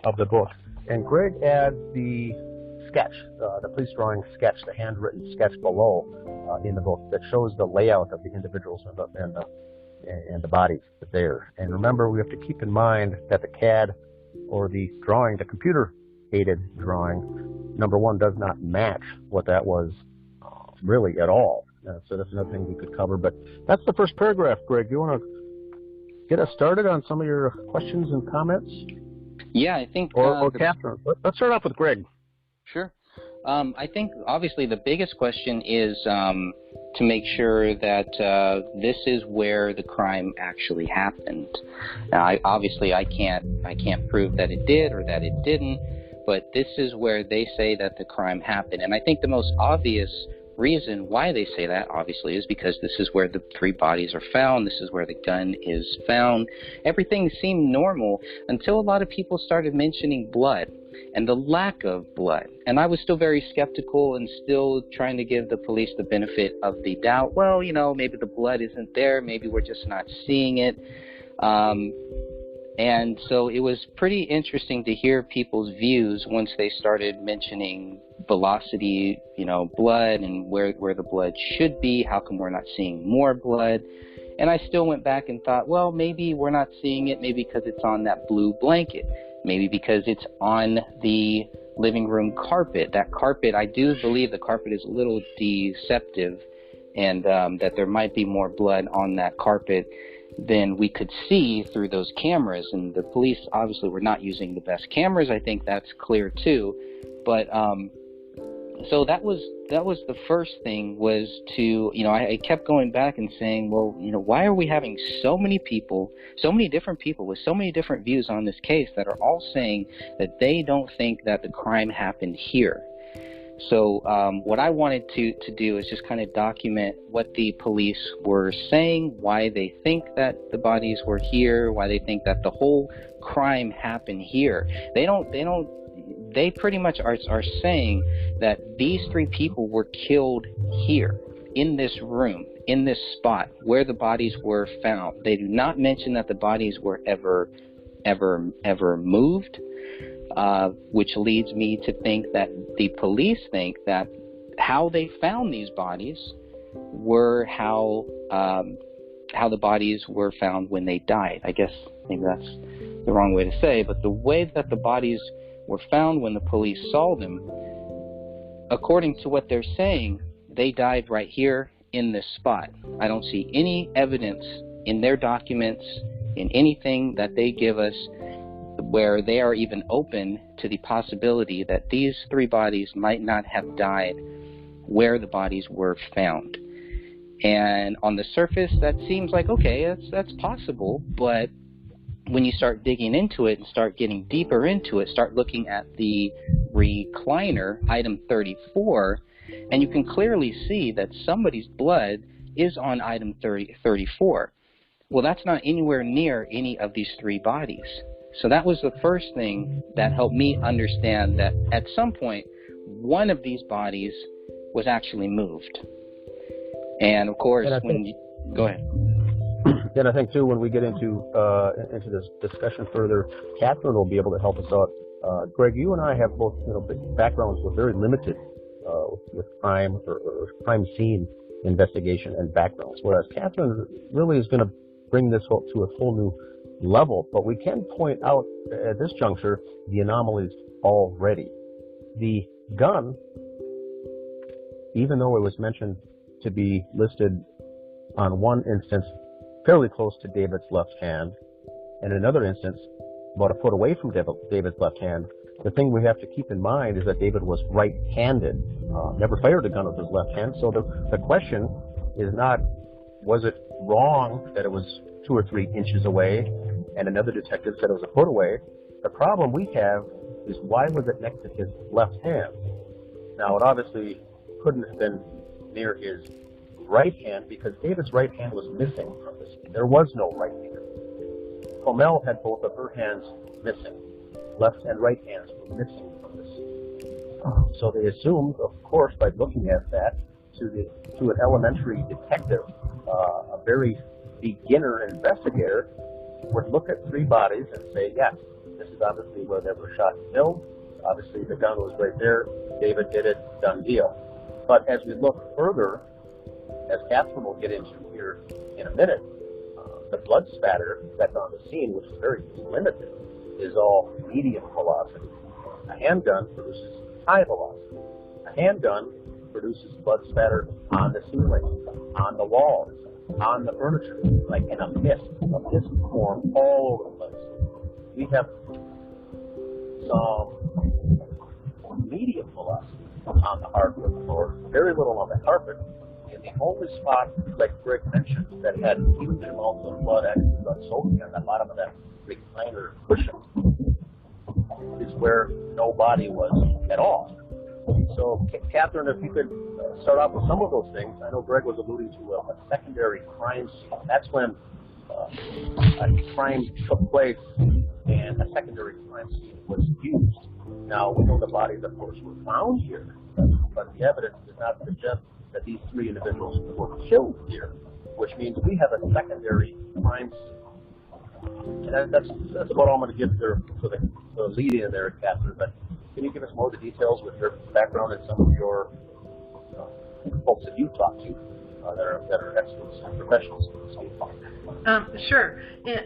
Speaker 2: of the book. And Greg adds the sketch, the police drawing sketch, the handwritten sketch below in the book that shows the layout of the individuals and the bodies there. And remember, we have to keep in mind that the CAD or the drawing, the computer-aided drawing, number one, does not match what that was really at all. So that's another thing we could cover. But that's the first paragraph, Greg. You want to get us started on some of your questions and comments?
Speaker 6: Yeah, I think...
Speaker 2: Or Catherine. Let's start off with Greg.
Speaker 6: Sure. I think, obviously, the biggest question is to make sure that this is where the crime actually happened. Now, I can't prove that it did or that it didn't, but this is where they say that the crime happened. And I think the most obvious reason why they say that, obviously, is because this is where the 3 bodies are found. This is where the gun is found. Everything seemed normal until a lot of people started mentioning blood and the lack of blood. And I was still very skeptical and still trying to give the police the benefit of the doubt. Well, maybe the blood isn't there. Maybe we're just not seeing it. And so it was pretty interesting to hear people's views once they started mentioning velocity, blood and where the blood should be. How come we're not seeing more blood? And I still went back and thought, well, maybe we're not seeing it maybe because it's on that blue blanket. Maybe because it's on the living room carpet. That carpet, I do believe the carpet is a little deceptive, and that there might be more blood on that carpet than we could see through those cameras. And the police obviously were not using the best cameras. I think that's clear too. But so that was the first thing, was to, I kept going back and saying, well, why are we having so many people, so many different people with so many different views on this case that are all saying that they don't think that the crime happened here? So what I wanted to do is just kind of document what the police were saying, why they think that the bodies were here, why they think that the whole crime happened here. They pretty much are saying that these 3 people were killed here, in this room, in this spot where the bodies were found. They do not mention that the bodies were ever moved. Which leads me to think that the police think that how they found these bodies were how the bodies were found when they died. I guess maybe that's the wrong way to say, but the way that the bodies were found when the police saw them, according to what they're saying, they died right here in this spot. I don't see any evidence in their documents, in anything that they give us, where they are even open to the possibility that these 3 bodies might not have died where the bodies were found. And on the surface, that seems like, okay, that's possible, but when you start digging into it and start getting deeper into it, start looking at the recliner, item 34, and you can clearly see that somebody's blood is on item 34. Well, that's not anywhere near any of these 3 bodies. So that was the first thing that helped me understand that at some point, one of these bodies was actually moved. And of course, go ahead.
Speaker 2: Then I think too, when we get into this discussion further, Catherine will be able to help us out. Greg, you and I have both backgrounds with very limited with crime or crime scene investigation and backgrounds, whereas Catherine really is going to bring this to a full new level. But we can point out at this juncture the anomalies already. The gun, even though it was mentioned to be listed on one instance fairly close to David's left hand, and another instance about a foot away from David's left hand, the thing we have to keep in mind is that David was right-handed, never fired a gun with his left hand. So the question is not, was it wrong that it was 2 or 3 inches away and another detective said it was a foot away? The problem we have is, why was it next to his left hand? Now, it obviously couldn't have been near his right hand, because David's right hand was missing from this. There was no right hand. Comel had both of her hands missing. Left and right hands were missing from this. So they assumed, of course, by looking at that, to an elementary detective, a very beginner investigator would look at 3 bodies and say, yes, this is obviously where they were shot and killed. Obviously, the gun was right there. David did it. Done deal. But as we look further, as Catherine will get into here in a minute, the blood spatter that's on the scene, which is very limited, is all medium velocity. A handgun produces high velocity. A handgun produces blood spatter on the ceiling, on the walls, on the furniture, like in a mist form all over the place. We have
Speaker 3: some medium velocity on the hardwood floor, very little on the carpet. And the only spot, like Greg mentioned, that had huge amounts of blood actually got soaking on the bottom of that recliner cushion is where no body was at all. So, Catherine, if you could start off with some of those things. I know Greg was alluding to a secondary crime scene. That's when a crime took place and a secondary crime scene was used. Now, we know the bodies, of course, were found here, but the evidence does not suggest that these three individuals were killed here, which means we have a secondary crime scene. And that's about all I'm going to give there for the lead in there, Catherine. But can you give us more of the details with your background and some of your folks that you've talked to that are experts and professionals in this field?
Speaker 18: Sure.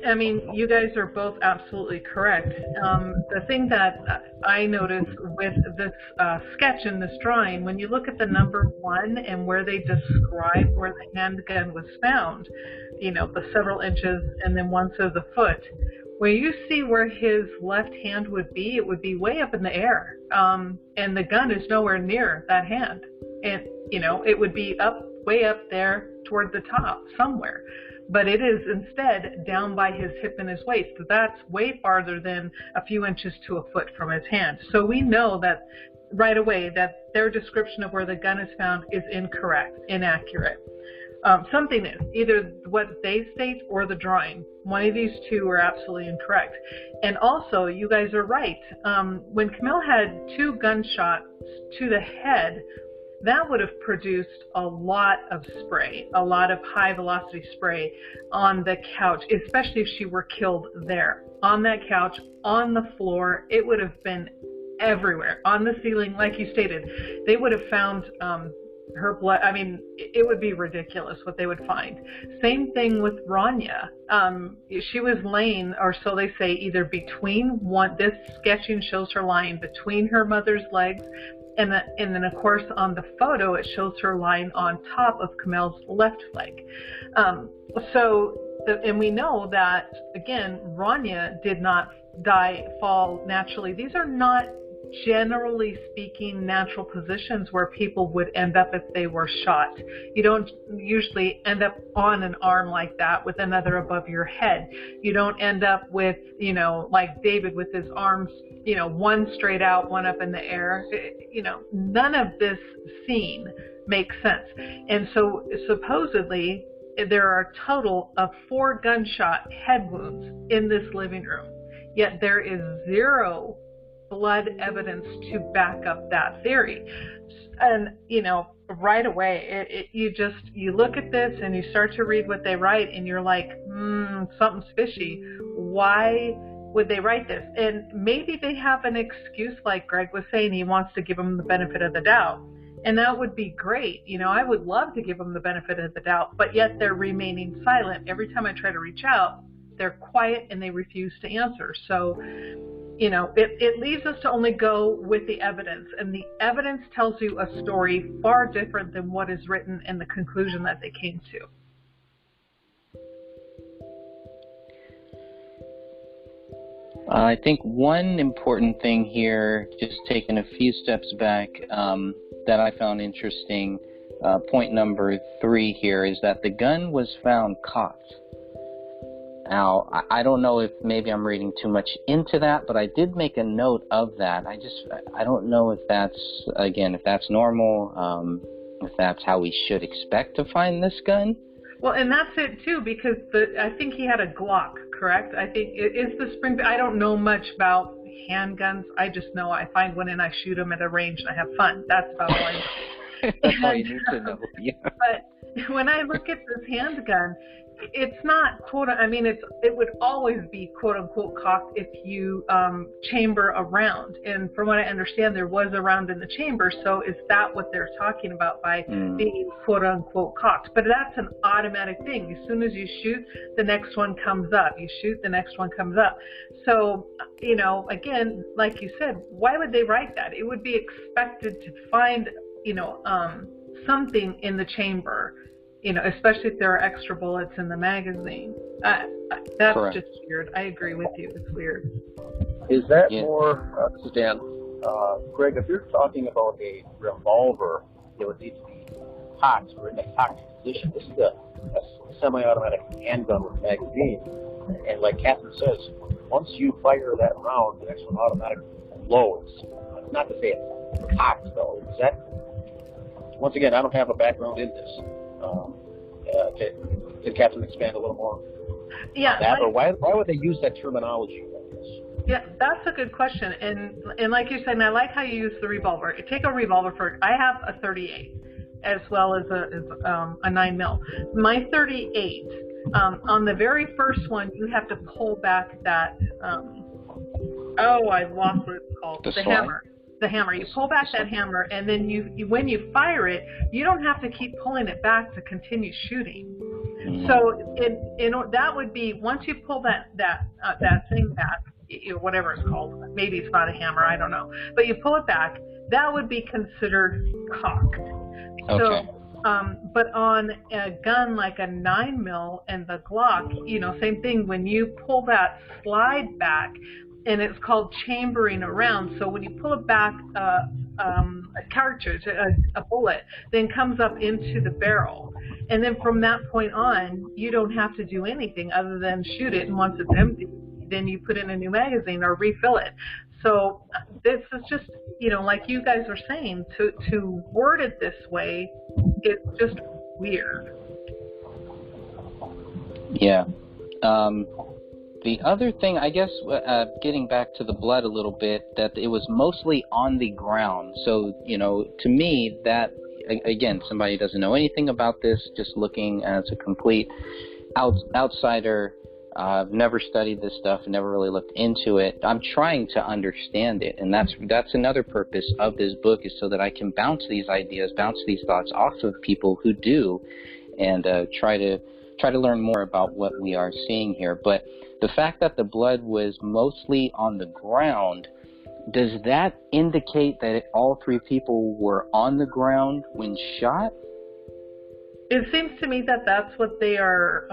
Speaker 18: I mean, you guys are both absolutely correct. The thing that I noticed with this sketch and this drawing, when you look at the number 1 and where they describe where the handgun was found, you know, the several inches and then 1 says a foot, where you see where his left hand would be, it would be way up in the air. And the gun is nowhere near that hand. And, you know, it would be way up there toward the top somewhere. But it is instead down by his hip and his waist. So that's way farther than a few inches to a foot from his hand. So we know that right away that their description of where the gun is found is incorrect, inaccurate. Something is, either what they state or the drawing. One of these two are absolutely incorrect. And also, you guys are right. When Camille had 2 gunshots to the head, that would have produced a lot of spray, a lot of high velocity spray on the couch, especially if she were killed there. On that couch, on the floor, it would have been everywhere. On the ceiling, like you stated, they would have found her blood. I mean, it would be ridiculous what they would find. Same thing with Rania. She was laying, or so they say, either between this sketching shows her lying between her mother's legs, and then, of course, on the photo, it shows her lying on top of Camille's left leg. And we know that, again, Rania did not fall naturally. These are not, generally speaking, natural positions where people would end up if they were shot. You don't usually end up on an arm like that with another above your head. You don't end up with, you know, like David with his arms, you know, one straight out, one up in the air. You know, none of this scene makes sense. And so supposedly there are a total of 4 gunshot head wounds in this living room, yet there is 0 blood evidence to back up that theory. And, you know, right away, you look at this and you start to read what they write and you're like, something's fishy. Why would they write this? And maybe they have an excuse, like Greg was saying, he wants to give them the benefit of the doubt. And that would be great. You know, I would love to give them the benefit of the doubt, but yet they're remaining silent. Every time I try to reach out, they're quiet and they refuse to answer. So, you know, it leaves us to only go with the evidence, and the evidence tells you a story far different than what is written in the conclusion that they came to.
Speaker 6: I think one important thing here, just taking a few steps back, that I found interesting, point number 3 here, is that the gun was found cocked. Now, I don't know if maybe I'm reading too much into that, but I did make a note of that. I don't know if that's, again, if that's normal, if that's how we should expect to find this gun.
Speaker 18: Well, and that's it too, because I think he had a Glock, correct? I think it is the spring. I don't know much about handguns. I just know I find one and I shoot them at a range and I have fun. That's about all I know.
Speaker 6: That's all you need to know. Yeah.
Speaker 18: But when I look at this handgun, it's not it would always be quote unquote cocked if you chamber a round. And from what I understand, there was a round in the chamber. So is that what they're talking about by being quote unquote cocked? But that's an automatic thing. As soon as you shoot, the next one comes up. You shoot, the next one comes up. So, you know, again, like you said, why would they write that? It would be expected to find, you know, something in the chamber. You know, especially if there are extra bullets in the magazine. That's Correct. Just weird. I agree with you. It's weird.
Speaker 3: Is that more, this is Dan, Greg, if you're talking about a revolver, it would need to be cocked or in a cocked position. This is a semi-automatic handgun with a magazine. And like Catherine says, once you fire that round, the next one automatically loads. Not to say it's cocked, though. Is that, once again, I don't have a background in this. Can Catherine expand a little more on that? Or why would they use that terminology?
Speaker 18: Yeah, that's a good question. And like you're saying, I like how you use the revolver. Take a revolver for, I have a 38 as well as a 9mm. My 38, on the very first one, you have to pull back that, I lost what it's called. The hammer. The hammer. You pull back that hammer, and then you when you fire it, you don't have to keep pulling it back to continue shooting. So that would be, once you pull that thing back, whatever it's called, maybe it's not a hammer, I don't know, but you pull it back, that would be considered cocked. Okay. So, but on a gun like a 9mm and the Glock, same thing. When you pull that slide back, and it's called chambering around. So when you pull it back, a cartridge, a bullet, then comes up into the barrel. And then from that point on, you don't have to do anything other than shoot it. And once it's empty, then you put in a new magazine or refill it. So this is just, like you guys are saying, to word it this way, it's just weird.
Speaker 7: Yeah. The other thing, I guess, getting back to the blood a little bit, that it was mostly on the ground. So, to me, that, again, somebody who doesn't know anything about this, just looking as a complete outsider, I've never studied this stuff, never really looked into it. I'm trying to understand it, and that's another purpose of this book, is so that I can bounce these ideas, bounce these thoughts off of people who do, and try to learn more about what we are seeing here. But the fact that the blood was mostly on the ground, does that indicate that all three people were on the ground when shot?
Speaker 18: It seems to me that that's what they are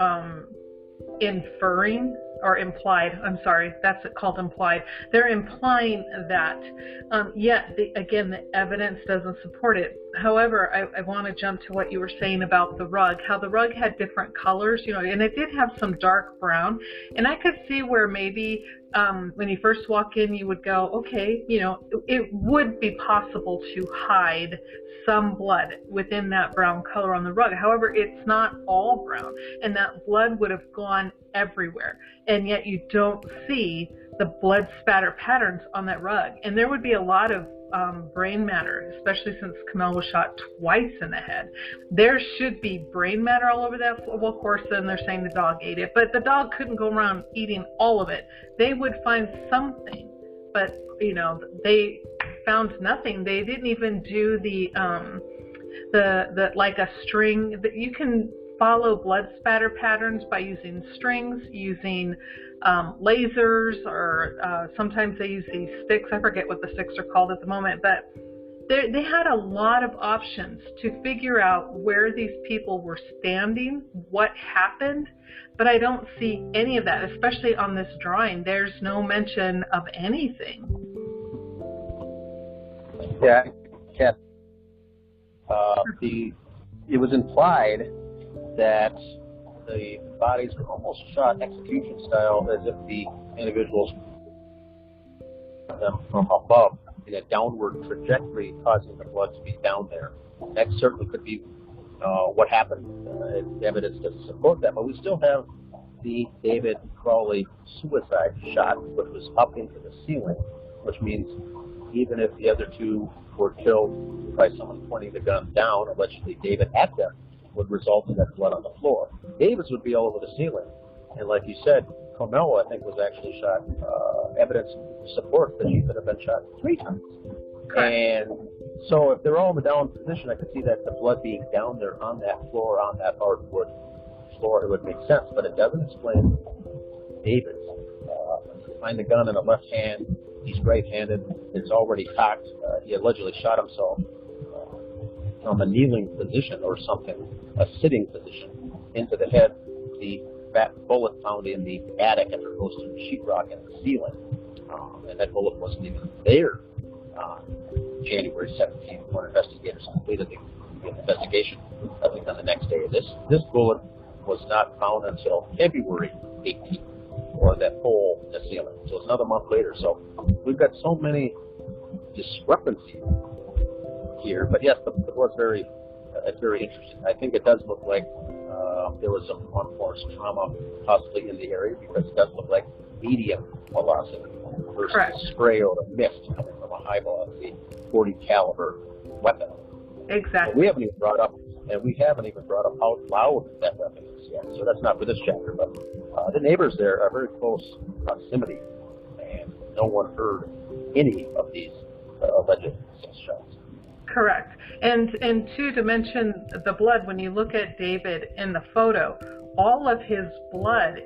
Speaker 18: inferring, or implied. I'm sorry, that's called implied. They're implying that. Yet, again, the evidence doesn't support it. However, I want to jump to what you were saying about the rug, how the rug had different colors, and it did have some dark brown. And I could see where maybe when you first walk in, you would go, okay, it would be possible to hide some blood within that brown color on the rug. However, it's not all brown, and that blood would have gone everywhere, and yet you don't see the blood spatter patterns on that rug. And there would be a lot of brain matter, especially since Kamel was shot twice in the head. There should be brain matter all over that floor. Well, of course, then they're saying the dog ate it, but the dog couldn't go around eating all of it. They would find something, but they found nothing. They didn't even do the like a string. That you can follow blood spatter patterns by using strings, using lasers, or sometimes they use these sticks. I forget what the sticks are called at the moment, but they had a lot of options to figure out where these people were standing, what happened, but I don't see any of that, especially on this drawing. There's no mention of anything.
Speaker 3: Yeah, Kat, it was implied that the bodies were almost shot execution style, as if the individuals them from above in a downward trajectory, causing the blood to be down there. That certainly could be what happened. Evidence doesn't support that, but we still have the David Crowley suicide shot, which was up into the ceiling, which means even if the other two were killed by someone pointing the gun down, allegedly David at them, would result in that blood on the floor. David's would be all over the ceiling. And like you said, Carmelo, I think, was actually shot. Evidence supports that she could have been shot 3 times. Correct. And so if they're all in the down position, I could see that the blood being down there on that floor, on that hardwood floor, it would make sense. But it doesn't explain David's. Find the gun in the left hand. He's right-handed. It's already cocked. He allegedly shot himself from a kneeling position or something, a sitting position, into the head. The bullet found in the attic after it goes to the sheetrock in the ceiling. and that bullet wasn't even there on January 17th when investigators completed the investigation. I think on the next day. This bullet was not found until February 18th, or that hole in the ceiling. So it's another month later. So we've got so many discrepancies here. But yes, it was it's very interesting. I think it does look like there was some blunt force trauma possibly in the area, because it does look like medium velocity versus spray or a mist coming from a high velocity 40 caliber weapon.
Speaker 18: Exactly.
Speaker 3: And we haven't even brought up how loud that weapon is yet. So that's not for this chapter, but the neighbors there are very close proximity, and no one heard any of these alleged shots.
Speaker 18: Correct. And to mention the blood, when you look at David in the photo, all of his blood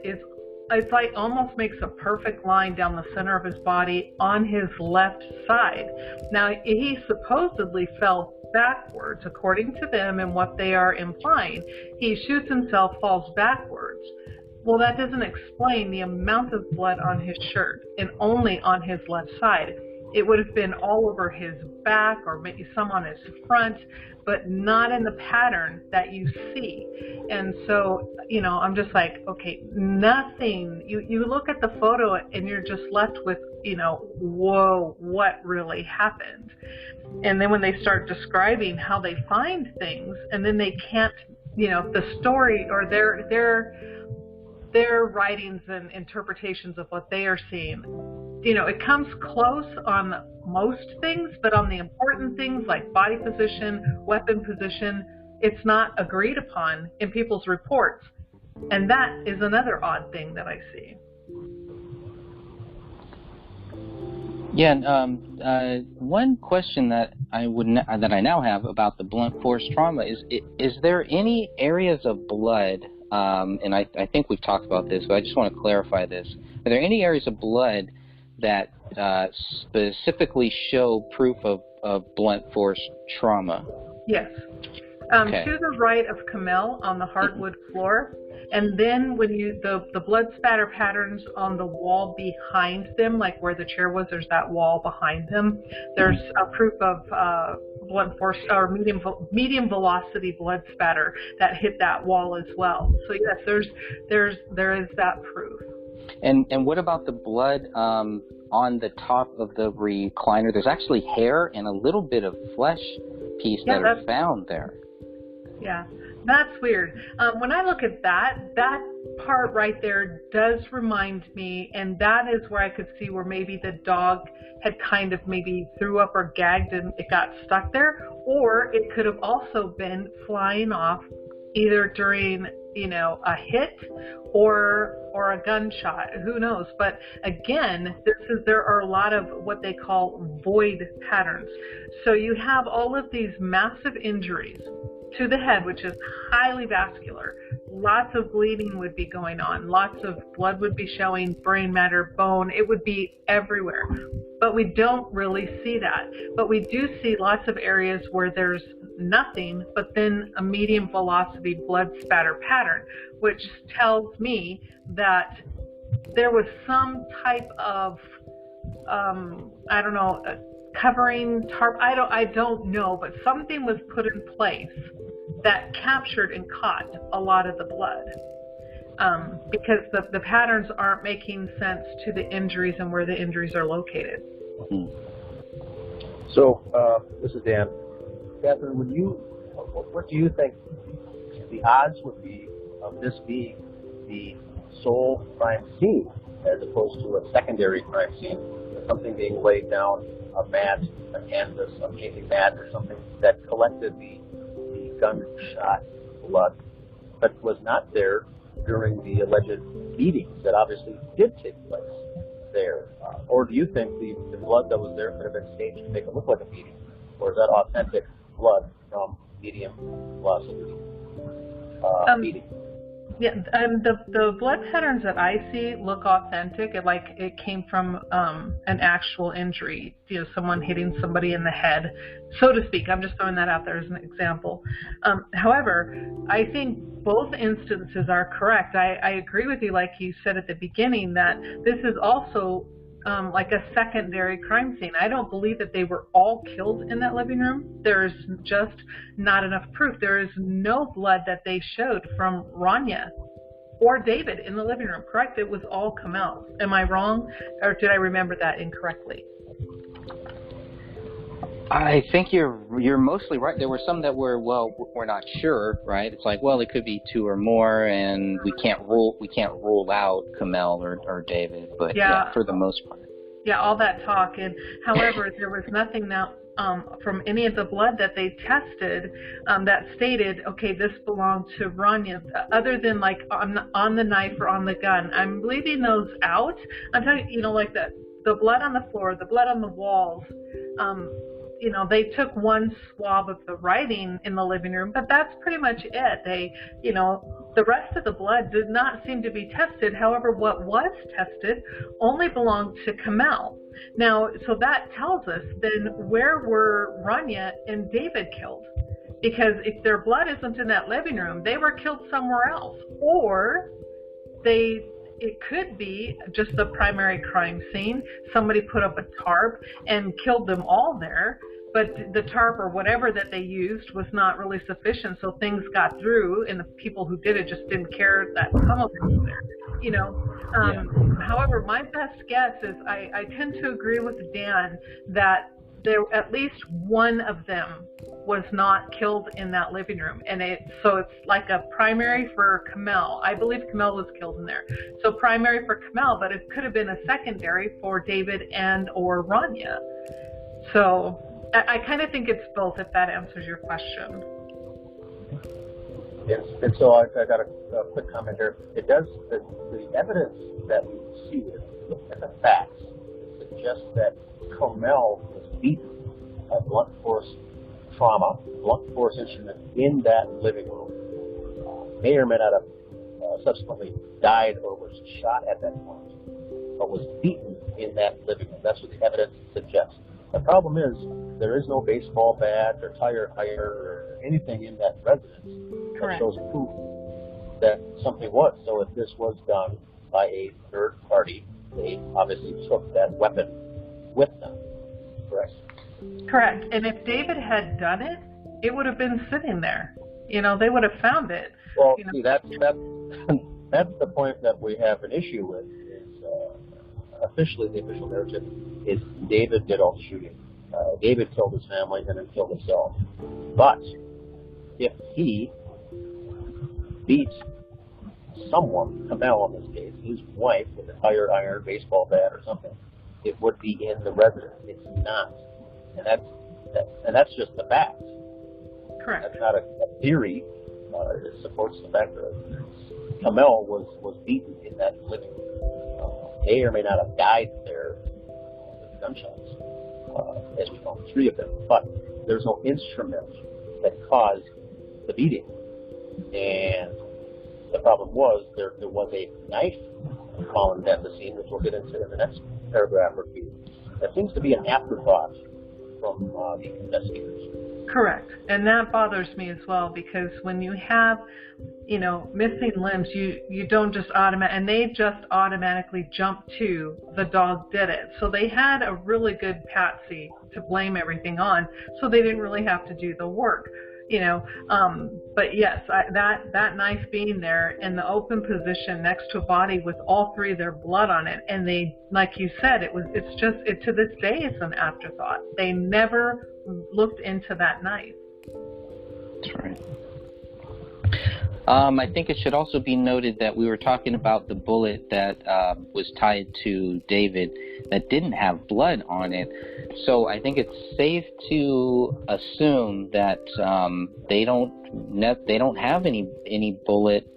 Speaker 18: it's like almost makes a perfect line down the center of his body on his left side. Now, he supposedly fell backwards, according to them and what they are implying. He shoots himself, falls backwards. Well, that doesn't explain the amount of blood on his shirt and only on his left side. It would have been all over his back or maybe some on his front, but not in the pattern that you see. And so, I'm just like, okay, nothing. You look at the photo and you're just left with, whoa, what really happened? And then when they start describing how they find things, and then they can't, the story or their writings and interpretations of what they are seeing, it comes close on most things, but on the important things like body position, weapon position, it's not agreed upon in people's reports. And that is another odd thing that I see.
Speaker 7: Yeah, and one question that I now have about the blunt force trauma is there any areas of blood, and I think we've talked about this, but I just want to clarify this. Are there any areas of blood that specifically show proof of blunt force trauma?
Speaker 18: Yes.
Speaker 7: Okay.
Speaker 18: To the right of Camille on the hardwood floor, and then when the blood spatter patterns on the wall behind them, like where the chair was, there's that wall behind them. There's a proof of blunt force or medium velocity blood spatter that hit that wall as well. So yes, there is that proof.
Speaker 7: And what about the blood on the top of the recliner? There's actually hair and a little bit of flesh piece that are found there.
Speaker 18: Yeah, that's weird. When I look at that part right there does remind me, and that is where I could see where maybe the dog had kind of maybe threw up or gagged and it got stuck there, or it could have also been flying off either during a hit or a gunshot. Who knows? But again, there are a lot of what they call void patterns. So you have all of these massive injuries to the head, which is highly vascular. Lots of bleeding would be going on. Lots of blood would be showing, brain matter, bone. It would be everywhere. But we don't really see that. But we do see lots of areas where there's nothing, but then a medium velocity blood spatter pattern, which tells me that there was some type of, covering tarp. I don't know, but something was put in place that captured and caught a lot of the blood, because the patterns aren't making sense to the injuries and where the injuries are located.
Speaker 3: Mm-hmm. So this is Dan. Catherine, what do you think the odds would be of this being the sole crime scene as opposed to a secondary crime scene, something being laid down, a mat, a canvas, a painting mat, or something that collected the gunshot blood, but was not there during the alleged beatings that obviously did take place there? Or do you think the blood that was there could have been staged to make it look like a beating? Or is that authentic blood from medium velocity beating?
Speaker 18: Yeah, the blood patterns that I see look authentic. It came from an actual injury, someone hitting somebody in the head, so to speak. I'm just throwing that out there as an example. However, I think both instances are correct. I agree with you, like you said at the beginning, that this is also like a secondary crime scene. I don't believe that they were all killed in that living room. There's just not enough proof. There is no blood that they showed from Rania or David in the living room, correct? It was all Kamel. Am I wrong, or did I remember that incorrectly?
Speaker 7: I think you're mostly right. There were some that we're not sure, right? It's like, well, it could be two or more, and we can't rule out Kamel or David, but yeah, for the most part.
Speaker 18: Yeah, all that talk, and however, there was nothing now from any of the blood that they tested that stated, okay, this belonged to Rania, other than like on the knife or on the gun. I'm leaving those out. I'm talking, like the blood on the floor, the blood on the walls. They took one swab of the writing in the living room, but that's pretty much it. They, the rest of the blood did not seem to be tested. However, what was tested only belonged to Kamel. Now, so that tells us then where were Rania and David killed? Because if their blood isn't in that living room, they were killed somewhere else. Or it could be just the primary crime scene. Somebody put up a tarp and killed them all there, but the tarp or whatever that they used was not really sufficient, so things got through, and the people who did it just didn't care that Kamel was there. However, my best guess is I tend to agree with Dan that there at least one of them was not killed in that living room, and so it's like a primary for Kamel. I believe Kamel was killed in there, so primary for Kamel, but it could have been a secondary for David and or Rania. So I kind of think it's both, if that answers your question.
Speaker 3: Yes, and so I got a quick comment here. It does, the evidence that we see and the facts suggest that Kamel was beaten by blunt force trauma, blunt force instrument in that living room. May or may not have subsequently died or was shot at that point, but was beaten in that living room. That's what the evidence suggests. The problem is there is no baseball bat or tire iron or anything in that residence that shows proof that something was. So if this was done by a third party, they obviously took that weapon with them. Correct?
Speaker 18: Correct. And if David had done it, it would have been sitting there. They would have found it.
Speaker 3: Well, see, that's the point that we have an issue with. Is officially the official narrative is David did all the shooting. David killed his family and then killed himself. But if he beat someone, Kamel in this case, his wife, with a tire iron, baseball bat, or something, it would be in the residence. It's not, and that's just the fact.
Speaker 18: Correct.
Speaker 3: That's not a theory. It supports the fact that Kamel was beaten in that living room. May or may not have died there with gunshots, as we found 3 of them. But there's no instrument that caused the beating. And the problem was there was a knife found at the scene, which we'll get into in the next paragraph or two. That seems to be an afterthought from the investigators.
Speaker 18: Correct. And that bothers me as well, because when you have, missing limbs, you don't just automatically jump to the dog did it. So they had a really good patsy to blame everything on, so they didn't really have to do the work. But yes, that knife being there in the open position next to a body with all 3 of their blood on it, and they, like you said, it's to this day it's an afterthought. They never looked into that knife.
Speaker 7: That's right. I think it should also be noted that we were talking about the bullet that was tied to David that didn't have blood on it. So I think it's safe to assume that they don't have any bullet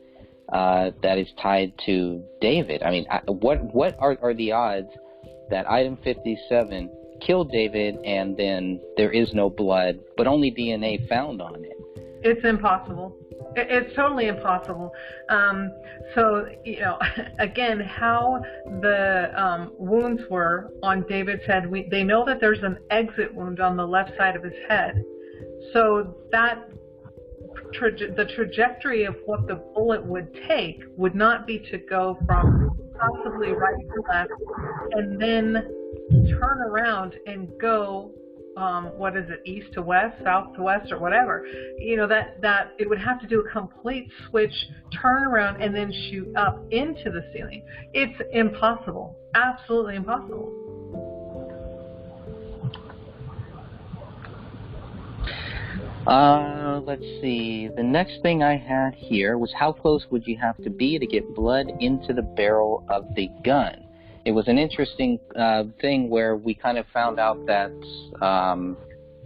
Speaker 7: that is tied to David. I mean, what are the odds that item 57 killed David and then there is no blood, but only DNA found on it?
Speaker 18: It's impossible. It's totally impossible. So, again, how the wounds were on David's head, they know that there's an exit wound on the left side of his head. So that the trajectory of what the bullet would take would not be to go from possibly right to left, and then turn around and go, what is it, east to west, south to west, or whatever. You know, that it would have to do a complete switch, turn around, and then shoot up into the ceiling. It's impossible. Absolutely impossible.
Speaker 7: Let's see. The next thing I had here was how close would you have to be to get blood into the barrel of the gun? It was an interesting thing where we kind of found out that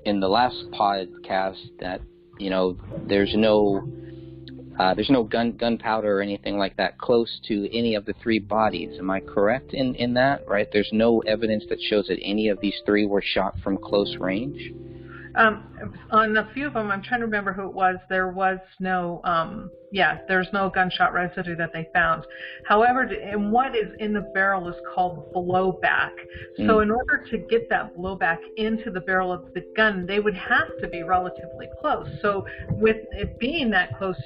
Speaker 7: in the last podcast that, you know, there's no gunpowder or anything like that close to any of the three bodies. Am I correct in that? Right? There's no evidence that shows that any of these three were shot from close range.
Speaker 18: On a few of them, I'm trying to remember who it was, there was no, there's no gunshot residue that they found. However, and what is in the barrel is called blowback. So in order to get that blowback into the barrel of the gun, they would have to be relatively close. So with it being that close,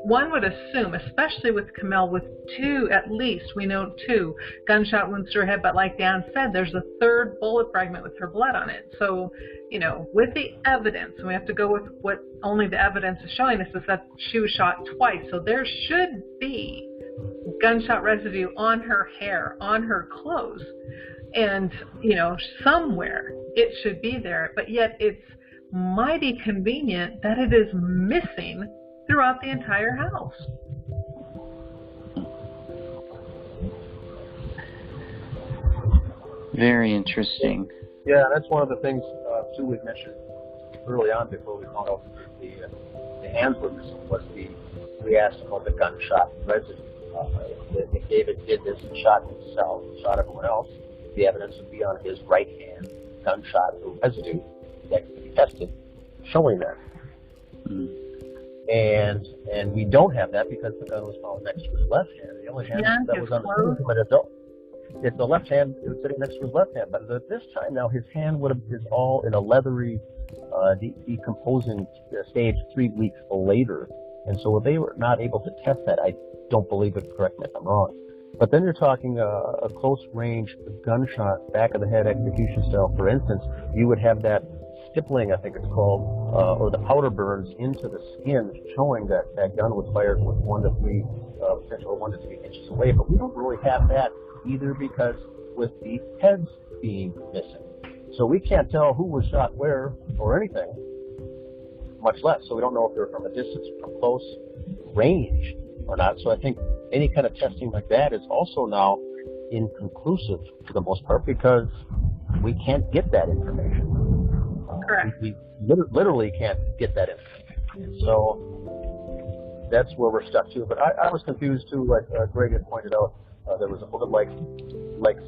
Speaker 18: one would assume, especially with Camille, with two, at least, we know two gunshot wounds to her head, but like Dan said, there's a third bullet fragment with her blood on it. So, you know, with the evidence, and we have to go with what only the evidence is showing us, is that she was shot twice. So there should be gunshot residue on her hair, on her clothes, and, you know, somewhere it should be there, but yet it's mighty convenient that it is missing throughout the entire house.
Speaker 7: Very interesting.
Speaker 3: Yeah, that's one of the things, too, we mentioned early on before we found out the hands were missing, was we asked about the gunshot residue. If David did this and shot himself, shot everyone else, the evidence would be on his right hand, gunshot residue that could be tested, showing that. And we don't have that because the gun was found next to his left hand. The only hand that was on the but it's the left hand, it was sitting next to his left hand. But at this time now, his hand is all in a leathery, decomposing stage 3 weeks later. And so they were not able to test that. I don't believe it. Correct me if I'm wrong. But then you're talking a close-range gunshot, back of the head execution style. For instance, you would have that stippling, I think it's called, or the powder burns into the skin, showing that that gun was fired with 1 to 3, potentially 1 to 3 inches away. But we don't really have that either, because with the heads being missing, so we can't tell who was shot where or anything, much less. So we don't know if they're from a distance or from close range or not. So I think any kind of testing like that is also now inconclusive for the most part, because we can't get that information.
Speaker 18: Correct.
Speaker 3: We literally can't get that information. So that's where we're stuck too. But I was confused too, like Greg had pointed out. There was a little like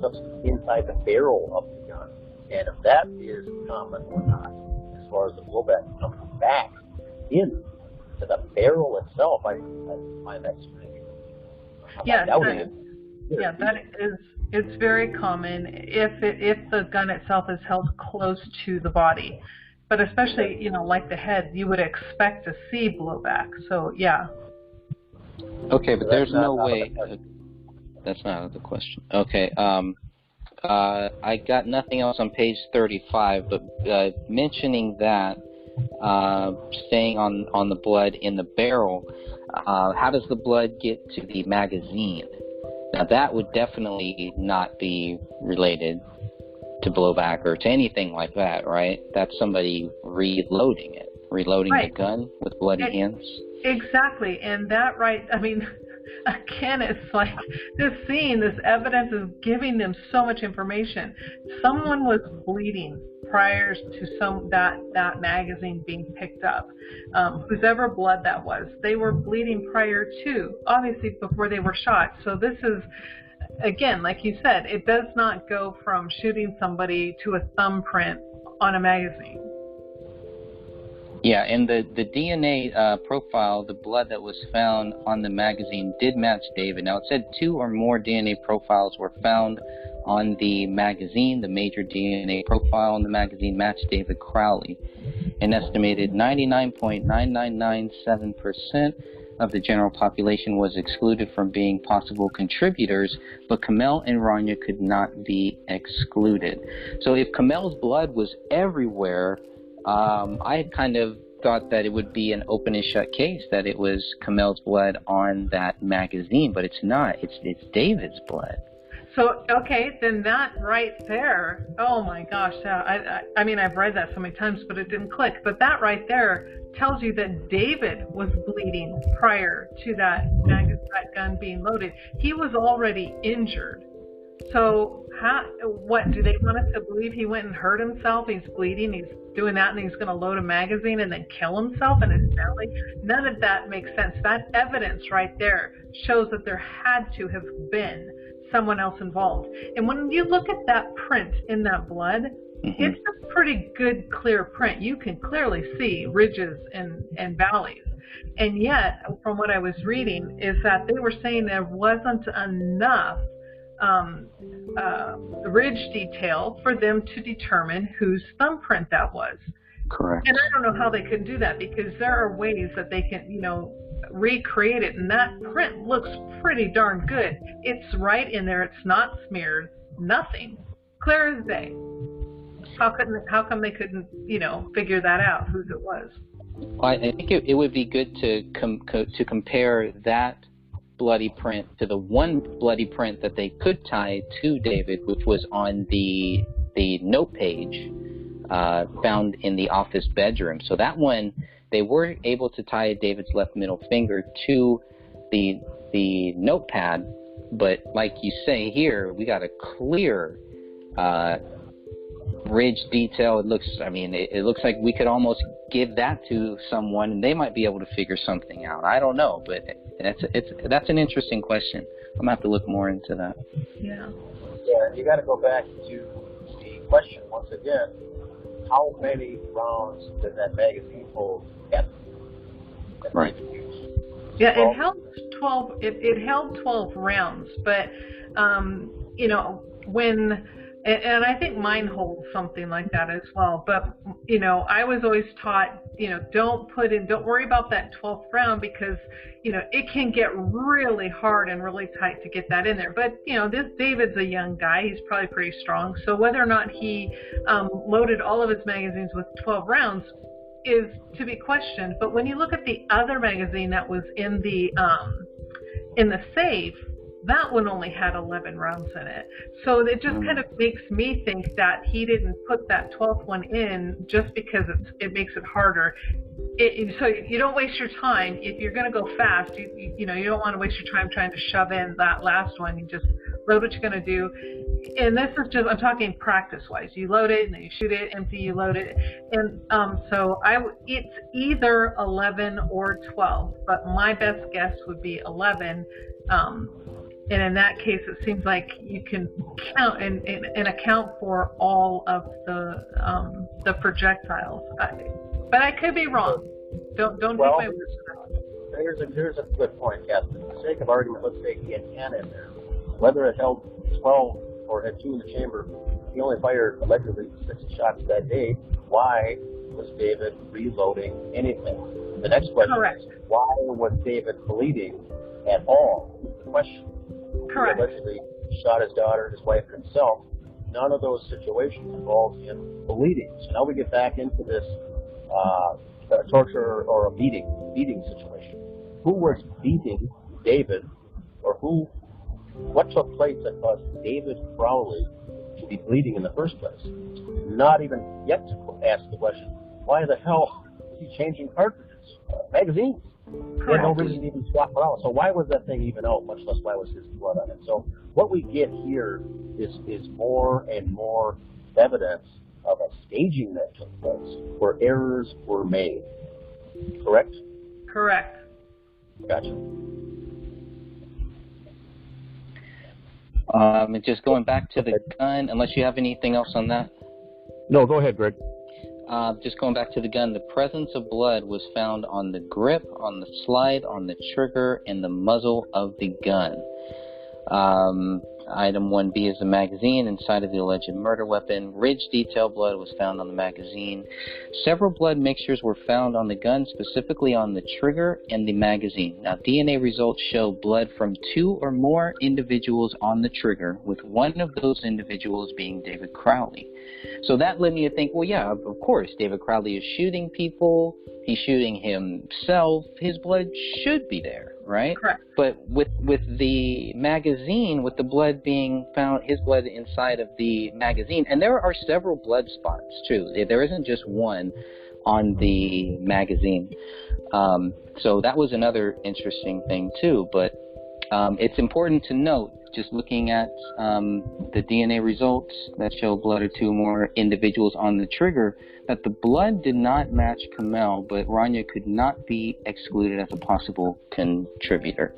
Speaker 3: substance inside the barrel of the gun, and if that is common or not, as far as the blowback coming back into the barrel itself, I find that strange.
Speaker 18: Yeah, that is. It's very common if the gun itself is held close to the body, but especially, you know, like the head, you would expect to see blowback. So yeah.
Speaker 7: Okay, but there's no way. That's not the question. Okay. I got nothing else on page 35, but mentioning that, staying on the blood in the barrel, how does the blood get to the magazine? Now, that would definitely not be related to blowback or to anything like that, right? That's somebody reloading right. The gun with bloody hands.
Speaker 18: Exactly, and that, right, I mean, again, it's like this scene, this evidence is giving them so much information. Someone was bleeding prior to that magazine being picked up. Whosever blood that was, they were bleeding prior to, obviously before they were shot. So this is, again, like you said, it does not go from shooting somebody to a thumbprint on a magazine.
Speaker 7: Yeah, and the DNA profile, the blood that was found on the magazine did match David. Now, it said 2 or more DNA profiles were found on the magazine. The major DNA profile on the magazine matched David Crowley. An estimated 99.9997% of the general population was excluded from being possible contributors, but Kamel and Rania could not be excluded. So if Kamel's blood was everywhere, I had kind of thought that it would be an open and shut case, that it was Kamel's blood on that magazine, but it's not. It's David's blood.
Speaker 18: So, okay, then that right there, oh my gosh, I mean, I've read that so many times, but it didn't click. But that right there tells you that David was bleeding prior to that gun being loaded. He was already injured. So, what, do they want us to believe he went and hurt himself? He's bleeding, he's doing that, and he's going to load a magazine and then kill himself and his family? None of that makes sense. That evidence right there shows that there had to have been someone else involved. And when you look at that print in that blood, it's a pretty good, clear print. You can clearly see ridges and valleys. And yet, from what I was reading, is that they were saying there wasn't enough ridge detail for them to determine whose thumbprint that was.
Speaker 13: Correct.
Speaker 18: And I don't know how they could do that, because there are ways that they can, recreate it, and that print looks pretty darn good. It's right in there. It's not smeared. Nothing. Clear as day. How come they couldn't, figure that out, whose it was?
Speaker 7: Well, I think it would be good to compare that bloody print to the one bloody print that they could tie to David, which was on the note page found in the office bedroom. So that one, they were able to tie David's left middle finger to the notepad, but like you say here, we got a clear ridge detail. It looks like we could almost give that to someone and they might be able to figure something out. I don't know, but that's an interesting question. I'm gonna have to look more into that.
Speaker 18: Yeah,
Speaker 3: you got to go back to the question once again. How many rounds did that magazine hold?
Speaker 13: Right.
Speaker 18: Yeah, it held 12. It held 12 rounds, but when. And I think mine holds something like that as well. But, I was always taught, don't worry about that 12th round, because, it can get really hard and really tight to get that in there. But, this David's a young guy. He's probably pretty strong. So whether or not he loaded all of his magazines with 12 rounds is to be questioned. But when you look at the other magazine that was in the safe, that one only had 11 rounds in it. So it just kind of makes me think that he didn't put that 12th one in just because it makes it harder. So you don't waste your time. If you're going to go fast, you don't want to waste your time trying to shove in that last one. You just load what you're going to do. And this is just, I'm talking practice-wise. You load it, and then you shoot it, empty, you load it. And it's either 11 or 12, but my best guess would be 11. And in that case, it seems like you can count and account for all of the projectiles. But I could be wrong. Don't take my word for that.
Speaker 3: Here's a good point, Captain. For the sake of argument, let's say he had 10 in there. Whether it held 12 or had 2 in the chamber, he only fired allegedly 6 shots that day. Why was David reloading anything? The next question is, why was David bleeding at all? The question.
Speaker 18: Correct.
Speaker 3: He allegedly shot his daughter, his wife, and himself. None of those situations involved him bleeding. So now we get back into this torture or a beating situation. Who was beating David, or what took place that caused David Crowley to be bleeding in the first place? Not even yet to ask the question, why the hell is he changing cartridges, magazines? He had no reason to even swap it out. So why was that thing even out, much less why was his blood on it? So what we get here is more and more evidence of a staging that took place where errors were made. Correct?
Speaker 18: Correct.
Speaker 3: Gotcha.
Speaker 7: Just going back to the gun, unless you have anything else on that?
Speaker 3: No, go ahead, Greg.
Speaker 7: Just going back to the gun, the presence of blood was found on the grip, on the slide, on the trigger, and the muzzle of the gun. Item 1B is the magazine inside of the alleged murder weapon. Ridge detail blood was found on the magazine. Several blood mixtures were found on the gun, specifically on the trigger and the magazine. Now, DNA results show blood from 2 or more individuals on the trigger, with one of those individuals being David Crowley. So that led me to think, well, yeah, of course, David Crowley is shooting people. He's shooting himself. His blood should be there, right?
Speaker 18: Correct.
Speaker 7: But with the magazine, with the blood being found, his blood inside of the magazine, and there are several blood spots too. There isn't just one on the magazine. So that was another interesting thing too. But it's important to note, just looking at the DNA results that show blood of 2 or more individuals on the trigger, that the blood did not match Kamel, but Rania could not be excluded as a possible contributor.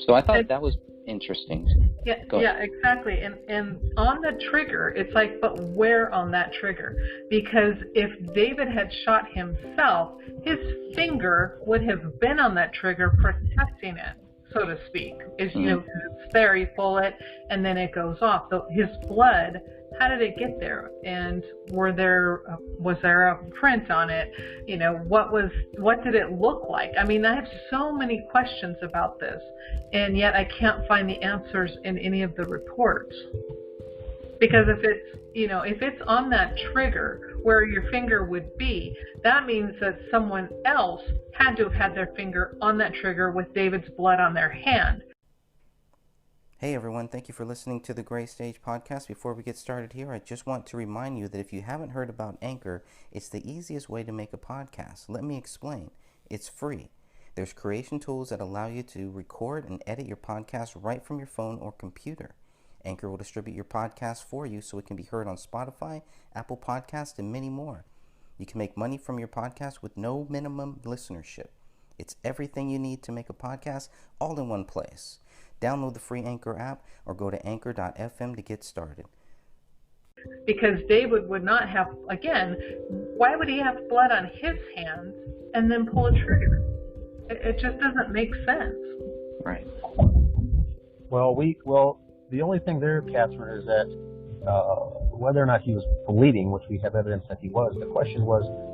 Speaker 7: So I thought that was interesting.
Speaker 18: Yeah, exactly. And on the trigger, it's like, but where on that trigger? Because if David had shot himself, his finger would have been on that trigger protecting it, so to speak. It's, you know, it's there, you pull it, and then it goes off. So his blood, how did it get there? And was there a print on it? You know, what did it look like? I mean, I have so many questions about this, and yet I can't find the answers in any of the reports. Because if it's on that trigger where your finger would be, that means that someone else had to have had their finger on that trigger with David's blood on their hand.
Speaker 1: Hey everyone, thank you for listening to the Gray Stage Podcast. Before we get started here, I just want to remind you that if you haven't heard about Anchor, it's the easiest way to make a podcast. Let me explain. It's free. There's creation tools that allow you to record and edit your podcast right from your phone or computer. Anchor will distribute your podcast for you so it can be heard on Spotify, Apple Podcasts, and many more. You can make money from your podcast with no minimum listenership. It's everything you need to make a podcast all in one place. Download the free Anchor app or go to anchor.fm to get started.
Speaker 18: Because David would not have, again, why would he have blood on his hands and then pull a trigger? It just doesn't make sense.
Speaker 7: Right.
Speaker 3: Well, the only thing there, Catherine, is that whether or not he was bleeding, which we have evidence that he was,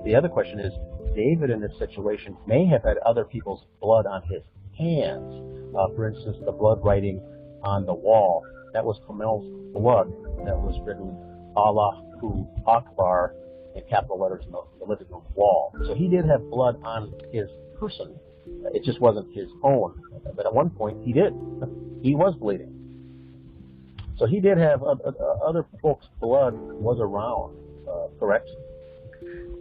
Speaker 3: the other question is, David in this situation may have had other people's blood on his hands. For instance, the blood writing on the wall, that was Kamel's blood that was written Allahu Akbar in capital letters on the living room wall. So he did have blood on his person. It just wasn't his own. But at one point he did. He was bleeding. So he did have other folks' blood was around, correct?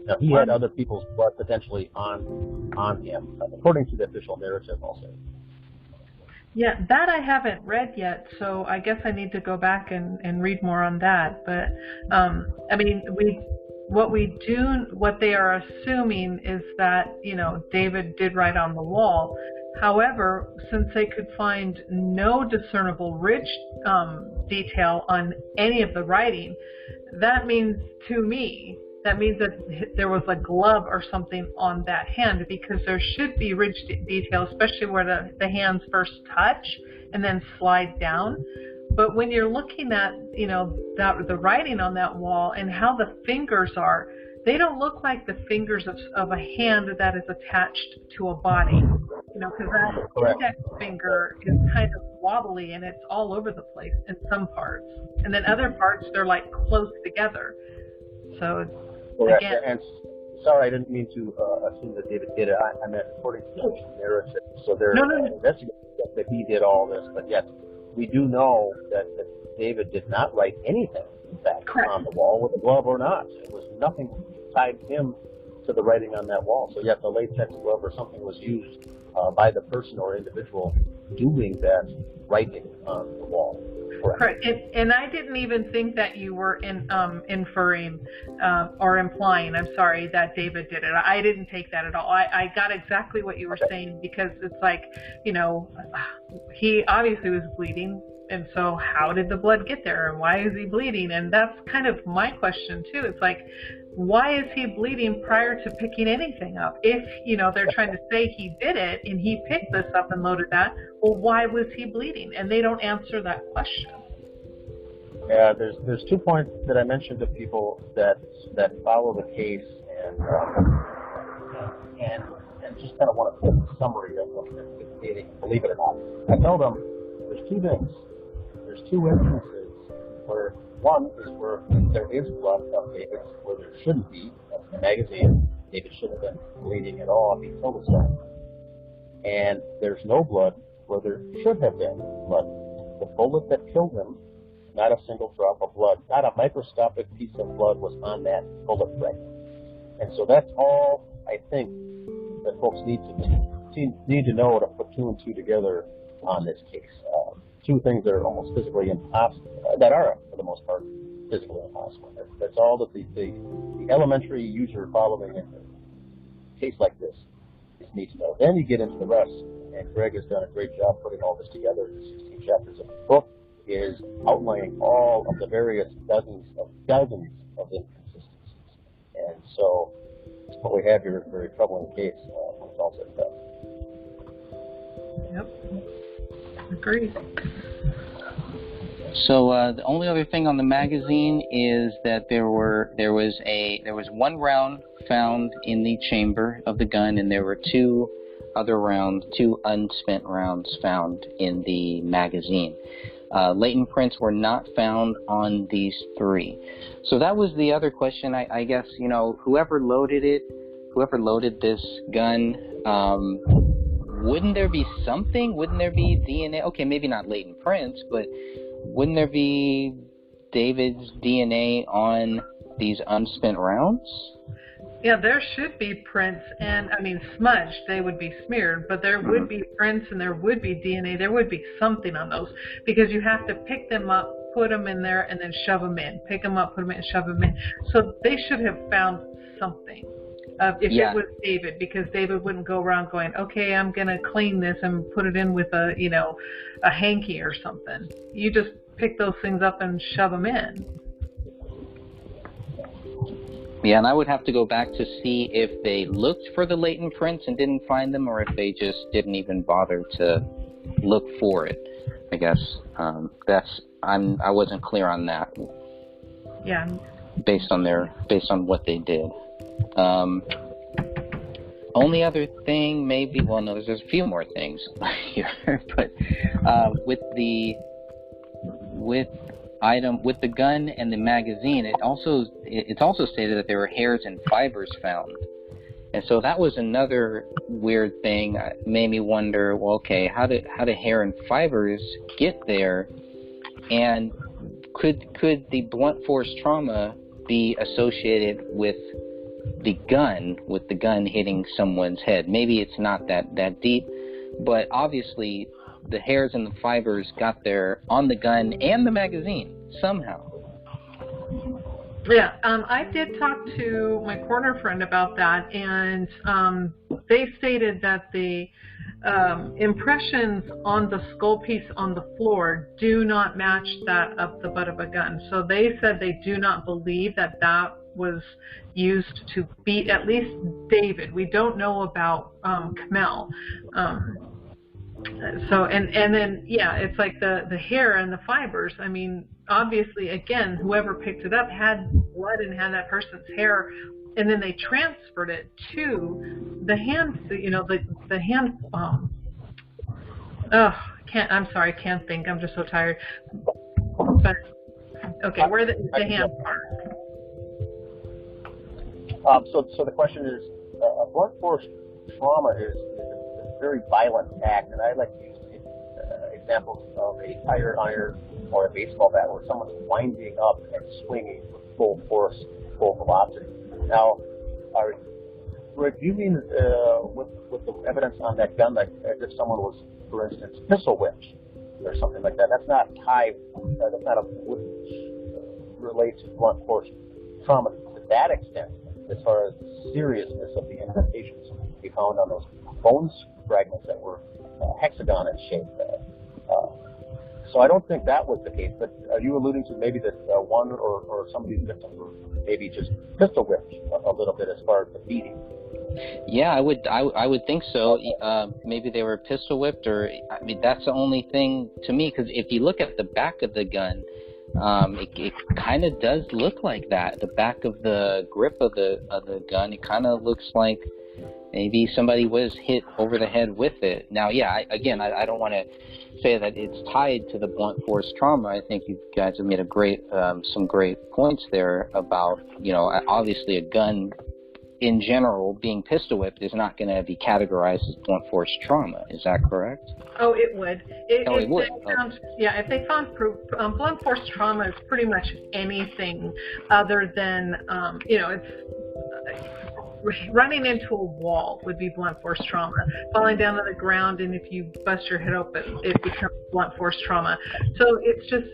Speaker 3: Now, he had other people's blood potentially on him, according to the official narrative, I'll say.
Speaker 18: Yeah, that I haven't read yet, so I guess I need to go back and read more on that. But, I mean, what they are assuming is that, you know, David did write on the wall. However, since they could find no discernible ridge detail on any of the writing, that means that there was a glove or something on that hand, because there should be ridge detail, especially where the hands first touch and then slide down. But when you're looking at, you know, the writing on that wall and how the fingers are, they don't look like the fingers of a hand that is attached to a body. You know, because that index finger is kind of wobbly and it's all over the place in some parts. And then other parts, they're like close together. So, again.
Speaker 3: And sorry, I didn't mean to assume that David did it. I meant according to the narrative. So they're investigating that he did all this, but yet we do know that David did not write anything, in fact, on the wall, with a glove or not. It was nothing tied him to the writing on that wall. So yet the latex glove or something was used by the person or individual doing that writing on the wall.
Speaker 18: Correct. And I didn't even think that you were inferring or implying, I'm sorry, that David did it. I didn't take that at all. I got exactly what you were saying, because it's like, you know, he obviously was bleeding. And so how did the blood get there, and why is he bleeding? And that's kind of my question too. It's like, why is he bleeding prior to picking anything up? If, you know, they're trying to say he did it and he picked this up and loaded that, well, why was he bleeding? And they don't answer that question.
Speaker 3: Yeah, there's 2 points that I mentioned to people that follow the case, and just kind of want to put a summary of investigating, believe it or not. I tell them there's 2 things. There's 2 instances where one is where there is blood of David's where there shouldn't be. That's in the magazine. David shouldn't have been bleeding at all if he killed himself. And there's no blood where there should have been blood. The bullet that killed him, not a single drop of blood, not a microscopic piece of blood was on that bullet fragment. And so that's all I think that folks need to know to put 2 and 2 together on this case. 2 things that are almost physically impossible, that are for the most part physically impossible. That's all that the elementary user following a case like this needs to know. Then you get into the rest, and Greg has done a great job putting all this together. The 16 chapters of the book is outlining all of the various dozens of inconsistencies. And so what we have here is a very troubling case when it's all said and done.
Speaker 18: Yep. Agreed.
Speaker 7: So the only other thing on the magazine is that there was 1 round found in the chamber of the gun, and there were 2 unspent rounds found in the magazine. Latent prints were not found on these 3. So that was the other question. I guess, whoever loaded this gun, wouldn't there be something? Wouldn't there be DNA? Okay, maybe not latent prints, but wouldn't there be David's DNA on these unspent rounds?
Speaker 18: Yeah, there should be prints, and smudged, they would be smeared, but there would be prints and there would be DNA, there would be something on those, because you have to pick them up, put them in there, and then shove them in. Pick them up, put them in, and shove them in. So they should have found something. If it was David, because David wouldn't go around going, okay, I'm going to clean this and put it in with a hanky or something. You just pick those things up and shove them in.
Speaker 7: Yeah, and I would have to go back to see if they looked for the latent prints and didn't find them, or if they just didn't even bother to look for it. I guess I wasn't clear on that.
Speaker 18: Yeah.
Speaker 7: Based on what they did. Only other thing, maybe. Well, no, there's a few more things here, but with the gun and the magazine, it's also stated that there were hairs and fibers found, and so that was another weird thing. Made me wonder, well, okay, how do hair and fibers get there, and could the blunt force trauma be associated with the gun hitting someone's head? Maybe it's not that deep, but obviously the hairs and the fibers got there on the gun and the magazine somehow.
Speaker 18: Yeah, I did talk to my coroner friend about that, and they stated that the impressions on the skull piece on the floor do not match that of the butt of a gun. So they said they do not believe that was used to beat at least David. We don't know about Kamel. So and then it's like the hair and the fibers. Obviously, again, whoever picked it up had blood and had that person's hair, and then they transferred it to the hand. The hand. I'm sorry, I can't think. I'm just so tired. But okay, where the hand part?
Speaker 3: So the question is, blunt force trauma is a very violent act, and I like to use examples of a tire iron or a baseball bat where someone's winding up and swinging with full force, full velocity. Now, Rick, you mean with the evidence on that gun, like as if someone was, for instance, pistol whipped or something like that? That's not wouldn't relate to blunt force trauma to that extent, as far as the seriousness of the indentations we found on those bone fragments that were hexagon in shape. So I don't think that was the case, but are you alluding to maybe that one or some of these victims were maybe just pistol whipped a little bit as far as the beating?
Speaker 7: Yeah, I would think so. Maybe they were pistol whipped, or that's the only thing to me, because if you look at the back of the gun, it kind of does look like that. The back of the grip of the gun, it kind of looks like maybe somebody was hit over the head with it. Now, yeah, I don't want to say that it's tied to the blunt force trauma. I think you guys have made some great points there about, obviously a gun in general being pistol whipped is not going to be categorized as blunt force trauma. Is that correct?
Speaker 18: Oh, it would.
Speaker 7: It would.
Speaker 18: If they found proof, blunt force trauma is pretty much anything other than, it's running into a wall would be blunt force trauma. Falling down to the ground, and if you bust your head open, it becomes blunt force trauma. So it's just,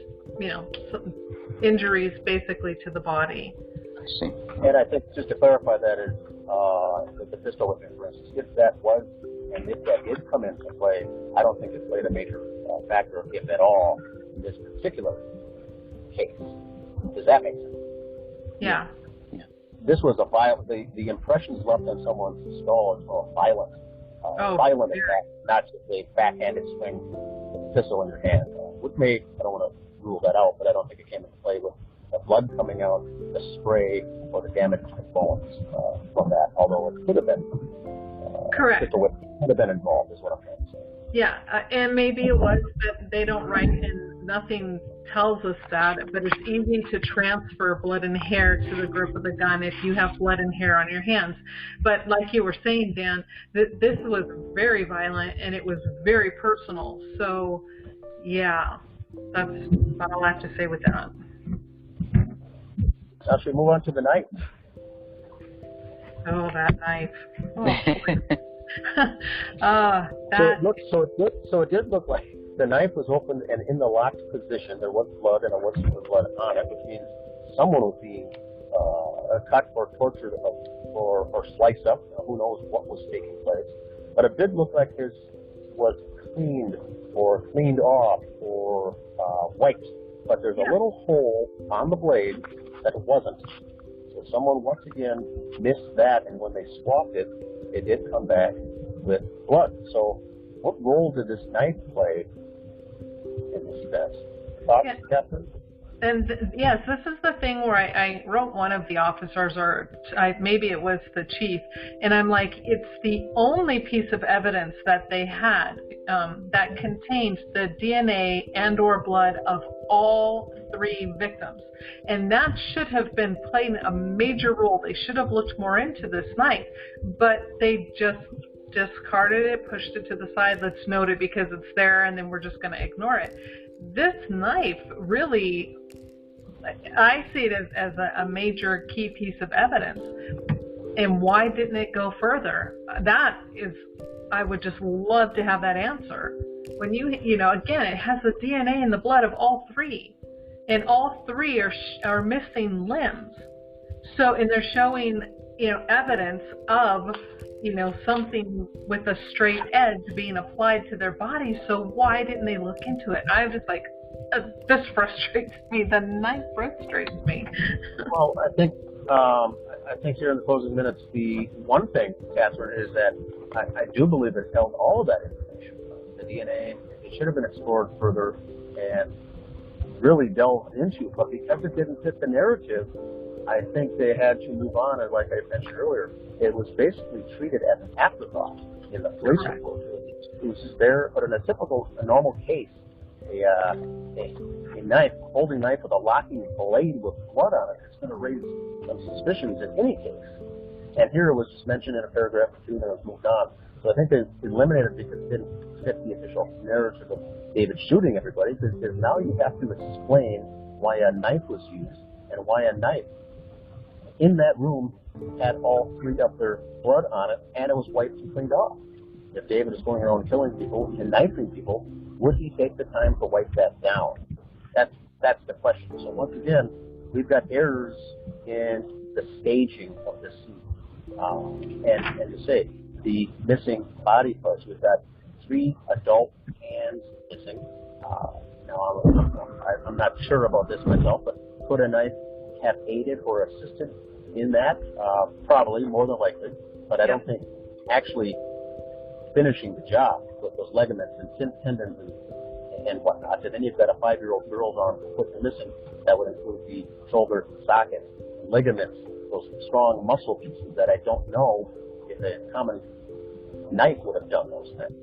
Speaker 18: injuries basically to the body.
Speaker 7: I see.
Speaker 3: And I think just to clarify that is the pistol whipping, for instance, if that was, and if that did come into play, I don't think it played a major factor, if at all, in this particular case. Does that make sense?
Speaker 18: Yeah.
Speaker 3: This was the impressions left on someone's skull are violent. Violent attack, not just a backhanded swing with a pistol in your hand. I don't want to rule that out, but I don't think it came into play with the blood coming out, the spray, or the damage to the bones from that, although it could have been.
Speaker 18: Correct.
Speaker 3: Pistol whip could have been involved, is what I'm trying to say.
Speaker 18: Yeah, and maybe it was that they don't write, and nothing tells us that, but it's easy to transfer blood and hair to the grip of the gun if you have blood and hair on your hands. But like you were saying, Dan, this was very violent, and it was very personal. So, yeah, that's all I have to say with that.
Speaker 3: Now, should we move on to the knife?
Speaker 18: Oh, that knife.
Speaker 3: So it did look like the knife was open and in the locked position. There was blood, and there was some blood on it, which means someone was being cut or tortured or sliced up. Who knows what was taking place? But it did look like his was cleaned or cleaned off or wiped. But there's a little hole on the blade that it wasn't. So someone once again missed that, and when they swapped it, it did come back with blood. So what role did this knife play in this event? Thoughts, Captain?
Speaker 18: And yes, this is the thing where I wrote one of the officers, or maybe it was the chief, and I'm like, it's the only piece of evidence that they had that contained the DNA and or blood of all three victims. And that should have been playing a major role. They should have looked more into this knife, but they just discarded it, pushed it to the side. Let's note it because it's there, and then we're just going to ignore it. This knife really, I see it as a major key piece of evidence. And why didn't it go further? That is, I would just love to have that answer. When again, it has the DNA and the blood of all three, and all three are missing limbs. So, and they're showing, evidence of, something with a straight edge being applied to their body. So why didn't they look into it? I'm just like, this frustrates me. The knife frustrates me.
Speaker 3: Well, I think here in the closing minutes, the one thing, Catherine, is that I do believe it held all of that information. The DNA, it should have been explored further and really delved into, but because it didn't fit the narrative, I think they had to move on, and like I mentioned earlier, it was basically treated as an afterthought in the police report. It was just there, but in a normal case, a holding knife with a locking blade with blood on it, it's going to raise some suspicions in any case. And here it was just mentioned in a paragraph or two, and then it was moved on. So I think they eliminated it because it didn't fit the official narrative of David shooting everybody, because now you have to explain why a knife was used and why a knife in that room had all three of their blood on it, and it was wiped and cleaned off. If David is going around killing people and knifing people, would he take the time to wipe that down? That's the question. So once again, we've got errors in the staging of this scene. And to say, the missing body parts, we've got 3 adult hands missing. Now, I'm not sure about this myself, but could a knife have aided or assisted in that? Probably, more than likely. But I don't think actually finishing the job with those ligaments and tendons and whatnot. And then you've got a 5-year-old girl's arm completely missing. That would include the shoulder socket, ligaments, those strong muscle pieces that I don't know if a common knife would have done those things.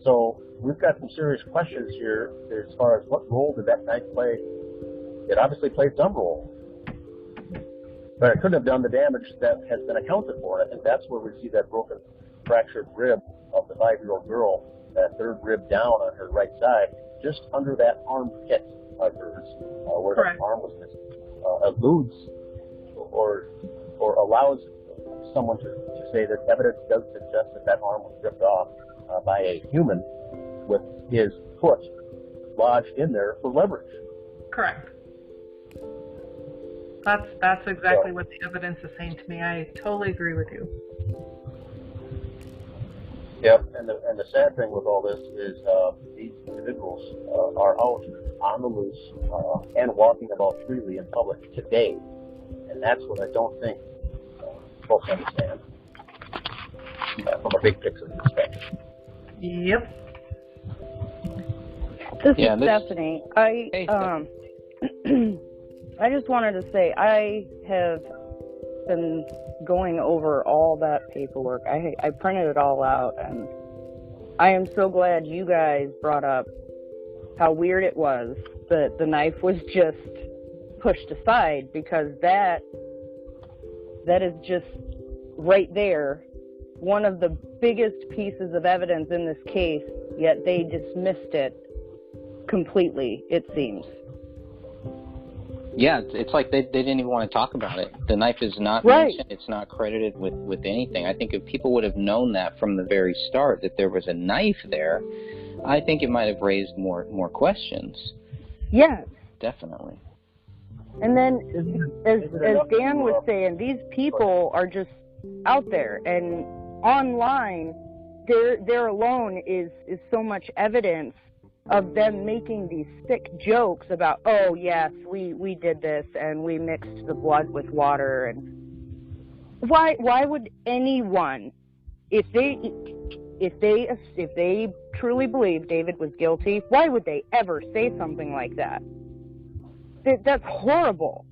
Speaker 3: So we've got some serious questions here as far as what role did that knife play. It obviously played some role, but it couldn't have done the damage that has been accounted for. And I think that's where we see that broken, fractured rib of the 5-year-old girl, that third rib down on her right side, just under that armpit of hers, where her arm was missing, alludes or allows someone to say that evidence does suggest that that arm was ripped off by a human with his foot lodged in there for leverage.
Speaker 18: Correct. That's exactly what the evidence is saying to me. I totally agree with you.
Speaker 3: Yep, and the sad thing with all this is these individuals are out on the loose and walking about freely in public today, and that's what I don't think folks understand from a big picture perspective.
Speaker 18: Yep.
Speaker 4: This is Stephanie. I just wanted to say I have been going over all that paperwork. I printed it all out, and I am so glad you guys brought up how weird it was that the knife was just pushed aside, because that is just right there one of the biggest pieces of evidence in this case, yet they dismissed it completely, it seems.
Speaker 7: Yeah, it's like they didn't even want to talk about it. The knife is not mentioned. It's not credited with anything. I think if people would have known that from the very start, that there was a knife there, I think it might have raised more questions.
Speaker 4: Yes.
Speaker 7: Definitely.
Speaker 4: And then, as Dan was saying, these people are just out there, and online, there alone is so much evidence of them making these sick jokes about, oh yes, we did this and we mixed the blood with water. And why would anyone, if they truly believe David was guilty, why would they ever say something like that? That's horrible.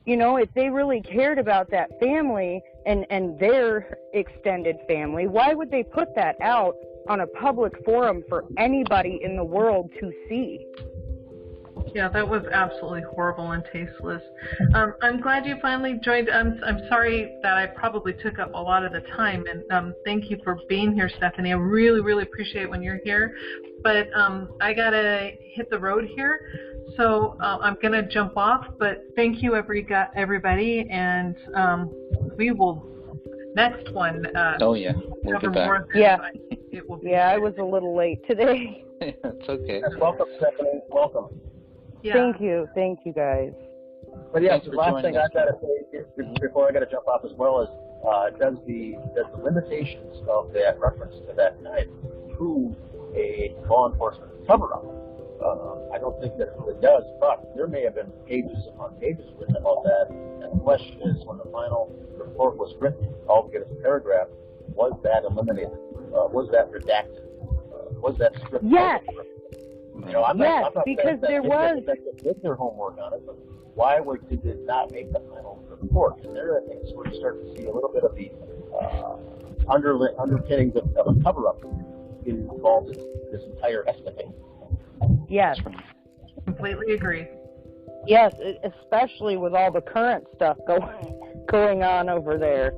Speaker 4: You know, if they really cared about that family and their extended family, why would they put that out on a public forum for anybody in the world to see?
Speaker 18: Yeah, that was absolutely horrible and tasteless. I'm glad you finally joined. I'm sorry that I probably took up a lot of the time, and thank you for being here, Stephanie. I really, really appreciate when you're here. But I gotta hit the road here, so I'm gonna jump off. But thank you, everybody, and we will next one.
Speaker 7: Oh yeah, we'll be back.
Speaker 4: Yeah. I was a little late today.
Speaker 7: It's okay.
Speaker 3: Welcome, Stephanie. Welcome.
Speaker 18: Yeah.
Speaker 4: Thank you guys.
Speaker 3: But yeah, the last thing I've got to say before I got to jump off as well is, does the limitations of that reference to that knife prove a law enforcement cover-up? I don't think that it really does, but there may have been pages upon pages written about that, and the question is, when the final report was written, all we get is a paragraph, was that eliminated? Was that redacted? Was that stripped?
Speaker 4: Yes.
Speaker 3: You know, I'm not
Speaker 4: because there was.
Speaker 3: They did their homework on it, but why did it not make the final report? And there, I think, is where you start to see a little bit of the underpinnings of a cover-up involved in this entire escapade.
Speaker 4: Yes.
Speaker 18: Completely agree.
Speaker 4: Yes, especially with all the current stuff going on over there.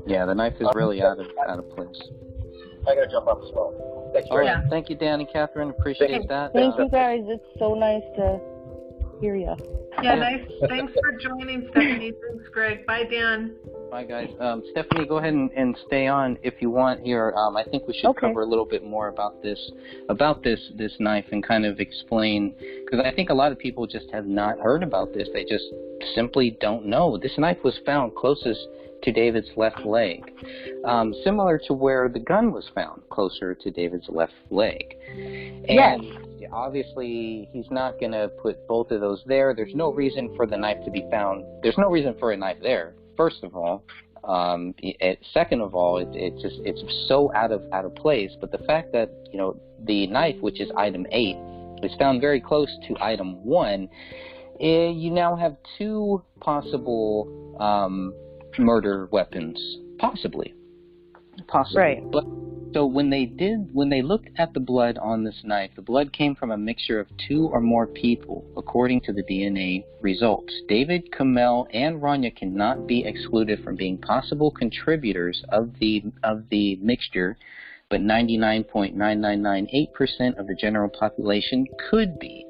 Speaker 7: Yeah, the knife is really out of place.
Speaker 3: I gotta jump up as well. Thanks,
Speaker 7: all right, thank you, Dan and Catherine. Appreciate that.
Speaker 4: Thank you guys. It's so nice to hear you.
Speaker 18: Yeah, nice. Thanks for joining, Stephanie. Thanks, Greg. Bye, Dan.
Speaker 7: Bye, guys. Stephanie, go ahead and stay on if you want here. I think we should cover a little bit more about this knife and kind of explain, because I think a lot of people just have not heard about this. They just simply don't know. This knife was found closest to David's left leg, similar to where the gun was found, closer to David's left leg. And obviously, he's not going to put both of those there. There's no reason for the knife to be found. There's no reason for a knife there, first of all. Second of all, it's so out of place. But the fact that the knife, which is item 8, is found very close to item 1, you now have 2 possible murder weapons, possibly.
Speaker 4: Right.
Speaker 7: But so when they looked at the blood on this knife, the blood came from a mixture of 2 or more people, according to the DNA results. David, Kamel, and Rania cannot be excluded from being possible contributors of the mixture, but 99.9998% of the general population could be.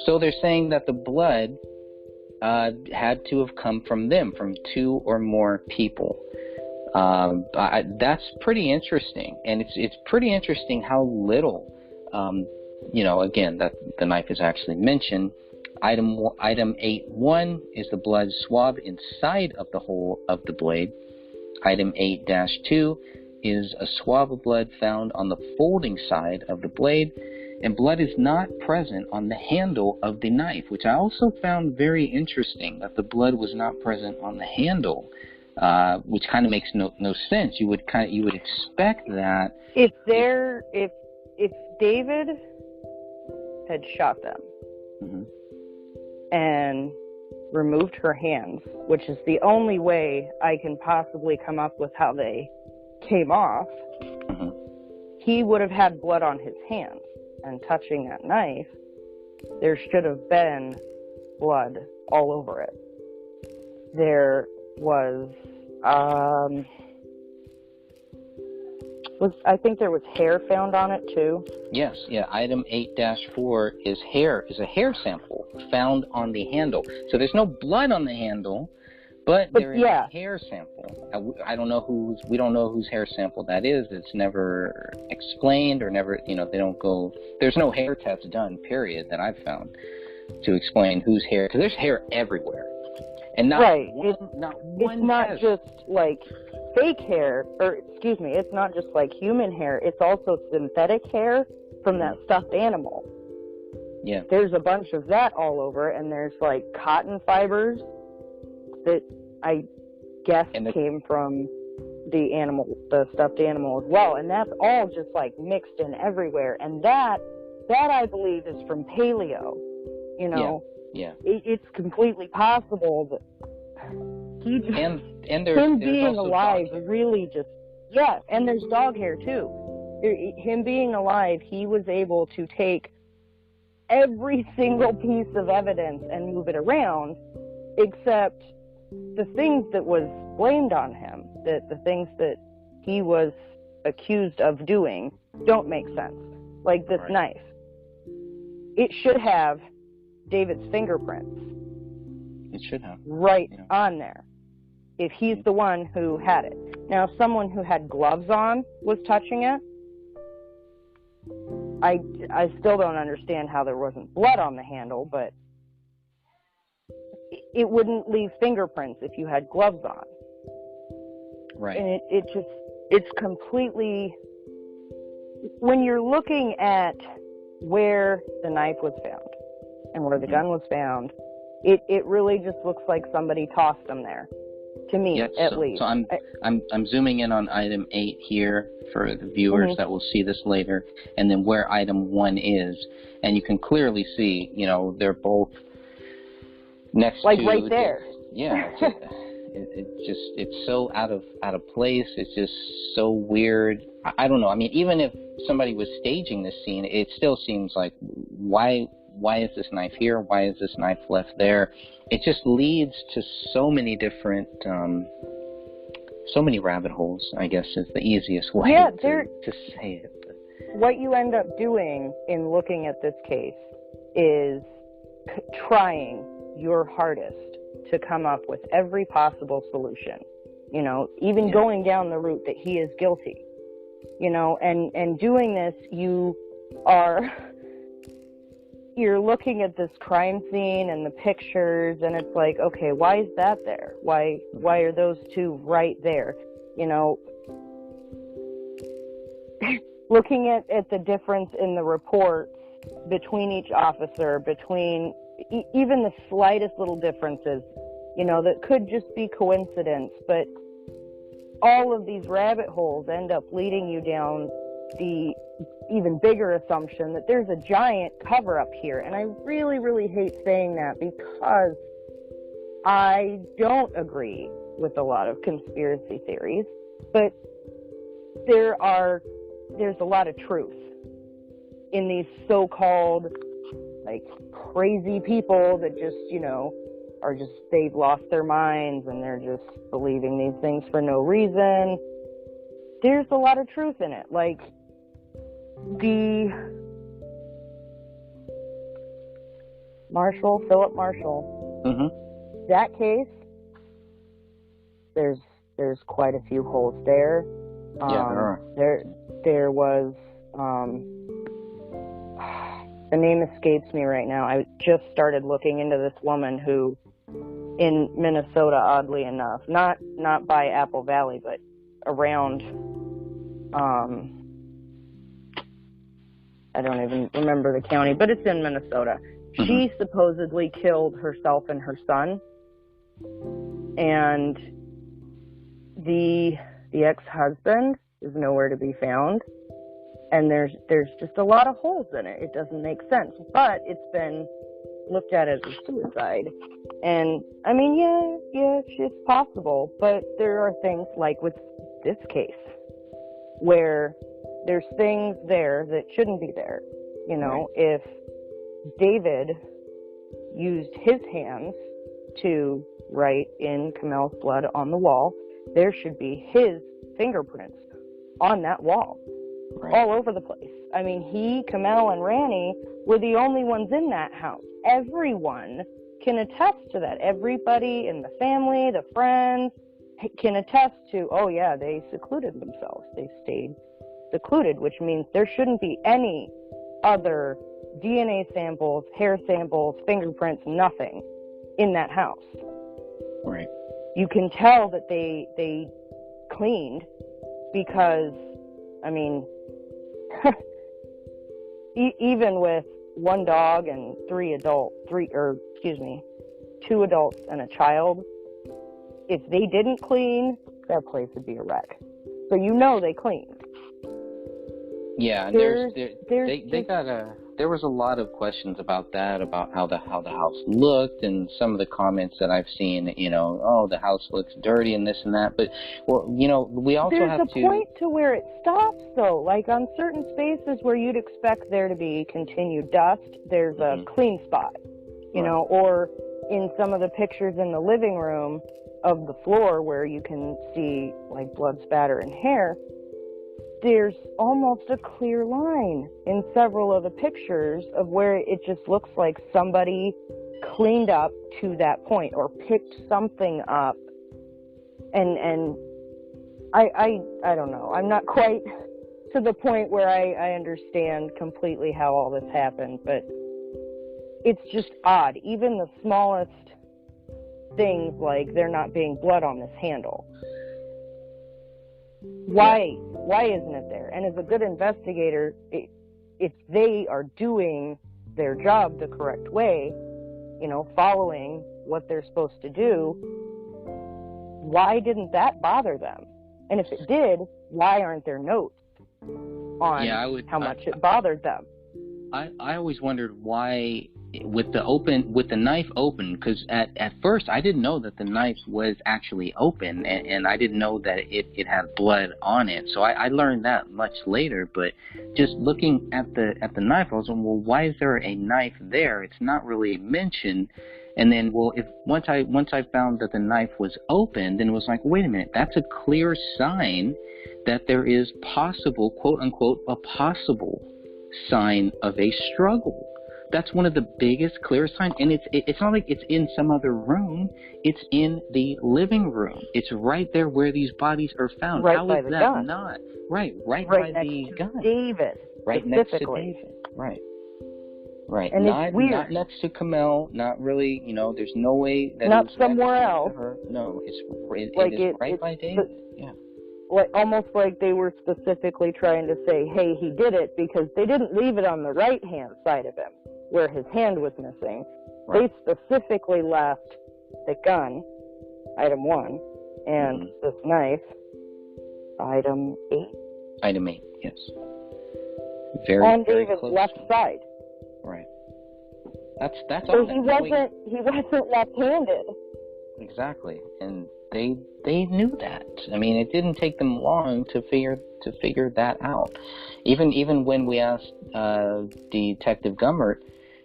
Speaker 7: So they're saying that the blood had to have come from them, from 2 or more people. That's pretty interesting, and it's pretty interesting how little, again, that the knife is actually mentioned. Item 8.1 is the blood swab inside of the hole of the blade. Item 8-2 is a swab of blood found on the folding side of the blade, and blood is not present on the handle of the knife, which I also found very interesting, that the blood was not present on the handle. Which kind of makes no sense. You would expect that
Speaker 4: if David had shot them and removed her hands, which is the only way I can possibly come up with how they came off, he would have had blood on his hands, and touching that knife, there should have been blood all over it. There was I think there was hair found on it too.
Speaker 7: Yes, yeah. Item 8-4 is a hair sample found on the handle. So there's no blood on the handle, but there is a hair sample. I don't know we don't know whose hair sample that is. It's never explained or never, they don't go. There's no hair test done, period, that I've found to explain whose hair, because there's hair everywhere. And not one
Speaker 4: it's not
Speaker 7: test.
Speaker 4: just like fake hair, it's not just like human hair, it's also synthetic hair from that stuffed animal.
Speaker 7: Yeah.
Speaker 4: There's a bunch of that all over, and there's like cotton fibers that I guess came from the stuffed animal as well, and that's all just like mixed in everywhere, and that I believe is from paleo,
Speaker 7: Yeah.
Speaker 4: It's completely possible that him being alive really just, and there's dog hair too. Him being alive, he was able to take every single piece of evidence and move it around, except the things that was blamed on him, the things that he was accused of doing, don't make sense. Like this knife. It should have David's fingerprints.
Speaker 7: It should have.
Speaker 4: Right on there. If he's the one who had it. Now, if someone who had gloves on was touching it, I still don't understand how there wasn't blood on the handle, but it wouldn't leave fingerprints if you had gloves on.
Speaker 7: Right.
Speaker 4: And it's completely, when you're looking at where the knife was found and where the gun was found, it really just looks like somebody tossed them there. To me, at least.
Speaker 7: So I'm zooming in on item 8 here for the viewers that will see this later, and then where item 1 is, and you can clearly see, they're both next
Speaker 4: like
Speaker 7: to
Speaker 4: right there.
Speaker 7: It's so out of place. It's just so weird. I don't know. I mean, even if somebody was staging this scene, it still seems like why is this knife here? Why is this knife left there? It just leads to so many different, so many rabbit holes, I guess is the easiest way to say it. But
Speaker 4: what you end up doing in looking at this case is trying your hardest to come up with every possible solution, even going down the route that he is guilty, and doing this, you're looking at this crime scene and the pictures, and it's like, okay, why is that there? Why are those two right there? Looking at the difference in the reports between each officer, between even the slightest little differences, that could just be coincidence, but all of these rabbit holes end up leading you down the even bigger assumption that there's a giant cover-up here. And I really, really hate saying that because I don't agree with a lot of conspiracy theories, but there's a lot of truth in these so-called like crazy people that just, they've lost their minds and they're just believing these things for no reason. There's a lot of truth in it. Like the Philip Marshall, that case, there's quite a few holes there.
Speaker 7: Yeah,
Speaker 4: there was, the name escapes me right now. I just started looking into this woman who, in Minnesota, oddly enough, not by Apple Valley, but around, I don't even remember the county, but it's in Minnesota. She supposedly killed herself and her son, and the ex-husband is nowhere to be found. And there's just a lot of holes in it. It doesn't make sense. But it's been looked at as a suicide. And, I mean, yeah, it's possible. But there are things like with this case where there's things there that shouldn't be there. If David used his hands to write in Kamel's blood on the wall, there should be his fingerprints on that wall. All over the place. I mean, Kamel, and Ranny were the only ones in that house. Everyone can attest to that. Everybody in the family, the friends, can attest to, oh yeah, they secluded themselves. They stayed secluded, which means there shouldn't be any other DNA samples, hair samples, fingerprints, nothing in that house.
Speaker 7: Right.
Speaker 4: You can tell that they cleaned because, I mean, even with one dog and two adults and a child, if they didn't clean, that place would be a wreck. So they cleaned.
Speaker 7: Yeah, there was a lot of questions about that, about how the house looked, and some of the comments that I've seen, the house looks dirty and this and that. But we also
Speaker 4: there's
Speaker 7: have
Speaker 4: a point to where it stops, though. Like on certain spaces where you'd expect there to be continued dust, there's a clean spot, or in some of the pictures in the living room of the floor where you can see like blood spatter and hair. There's almost a clear line in several of the pictures of where it just looks like somebody cleaned up to that point or picked something up. And I don't know. I'm not quite to the point where I understand completely how all this happened, but it's just odd. Even the smallest things, like there not being blood on this handle. Why isn't it there? And as a good investigator, if they are doing their job the correct way, following what they're supposed to do, why didn't that bother them? And if it did, why aren't there notes on how much it bothered them?
Speaker 7: I always wondered why, with the knife open, because at first I didn't know that the knife was actually open, and I didn't know that it had blood on it. So I learned that much later. But just looking at the knife, I was like, well, why is there a knife there? It's not really mentioned. And then, once I found that the knife was open, then it was like, wait a minute, that's a clear sign that there is possible, quote unquote, a possible sign of a struggle. That's one of the biggest, clearest signs. And it's not like it's in some other room. It's in the living room. It's right there where these bodies are found.
Speaker 4: Right
Speaker 7: How
Speaker 4: by
Speaker 7: is
Speaker 4: the
Speaker 7: that
Speaker 4: gun.
Speaker 7: not? Right by the gun.
Speaker 4: David.
Speaker 7: Right next to David. Right.
Speaker 4: And
Speaker 7: not,
Speaker 4: it's weird.
Speaker 7: Not next to Kamel. Not really, there's no way that
Speaker 4: not
Speaker 7: it was
Speaker 4: somewhere
Speaker 7: next
Speaker 4: else.
Speaker 7: to her. No, it is right by David. Yeah.
Speaker 4: Almost like they were specifically trying to say, hey, he did it, because they didn't leave it on the right-hand side of him, where his hand was missing. Right. They specifically left the gun, item 1, and this knife item 8?
Speaker 7: Item 8, yes. Very,
Speaker 4: on
Speaker 7: very
Speaker 4: David's
Speaker 7: close.
Speaker 4: left side.
Speaker 7: Right. That's
Speaker 4: So
Speaker 7: on
Speaker 4: he wasn't left-handed.
Speaker 7: Exactly, and they knew that. I mean, it didn't take them long to figure that out. Even when we asked Detective Gummert,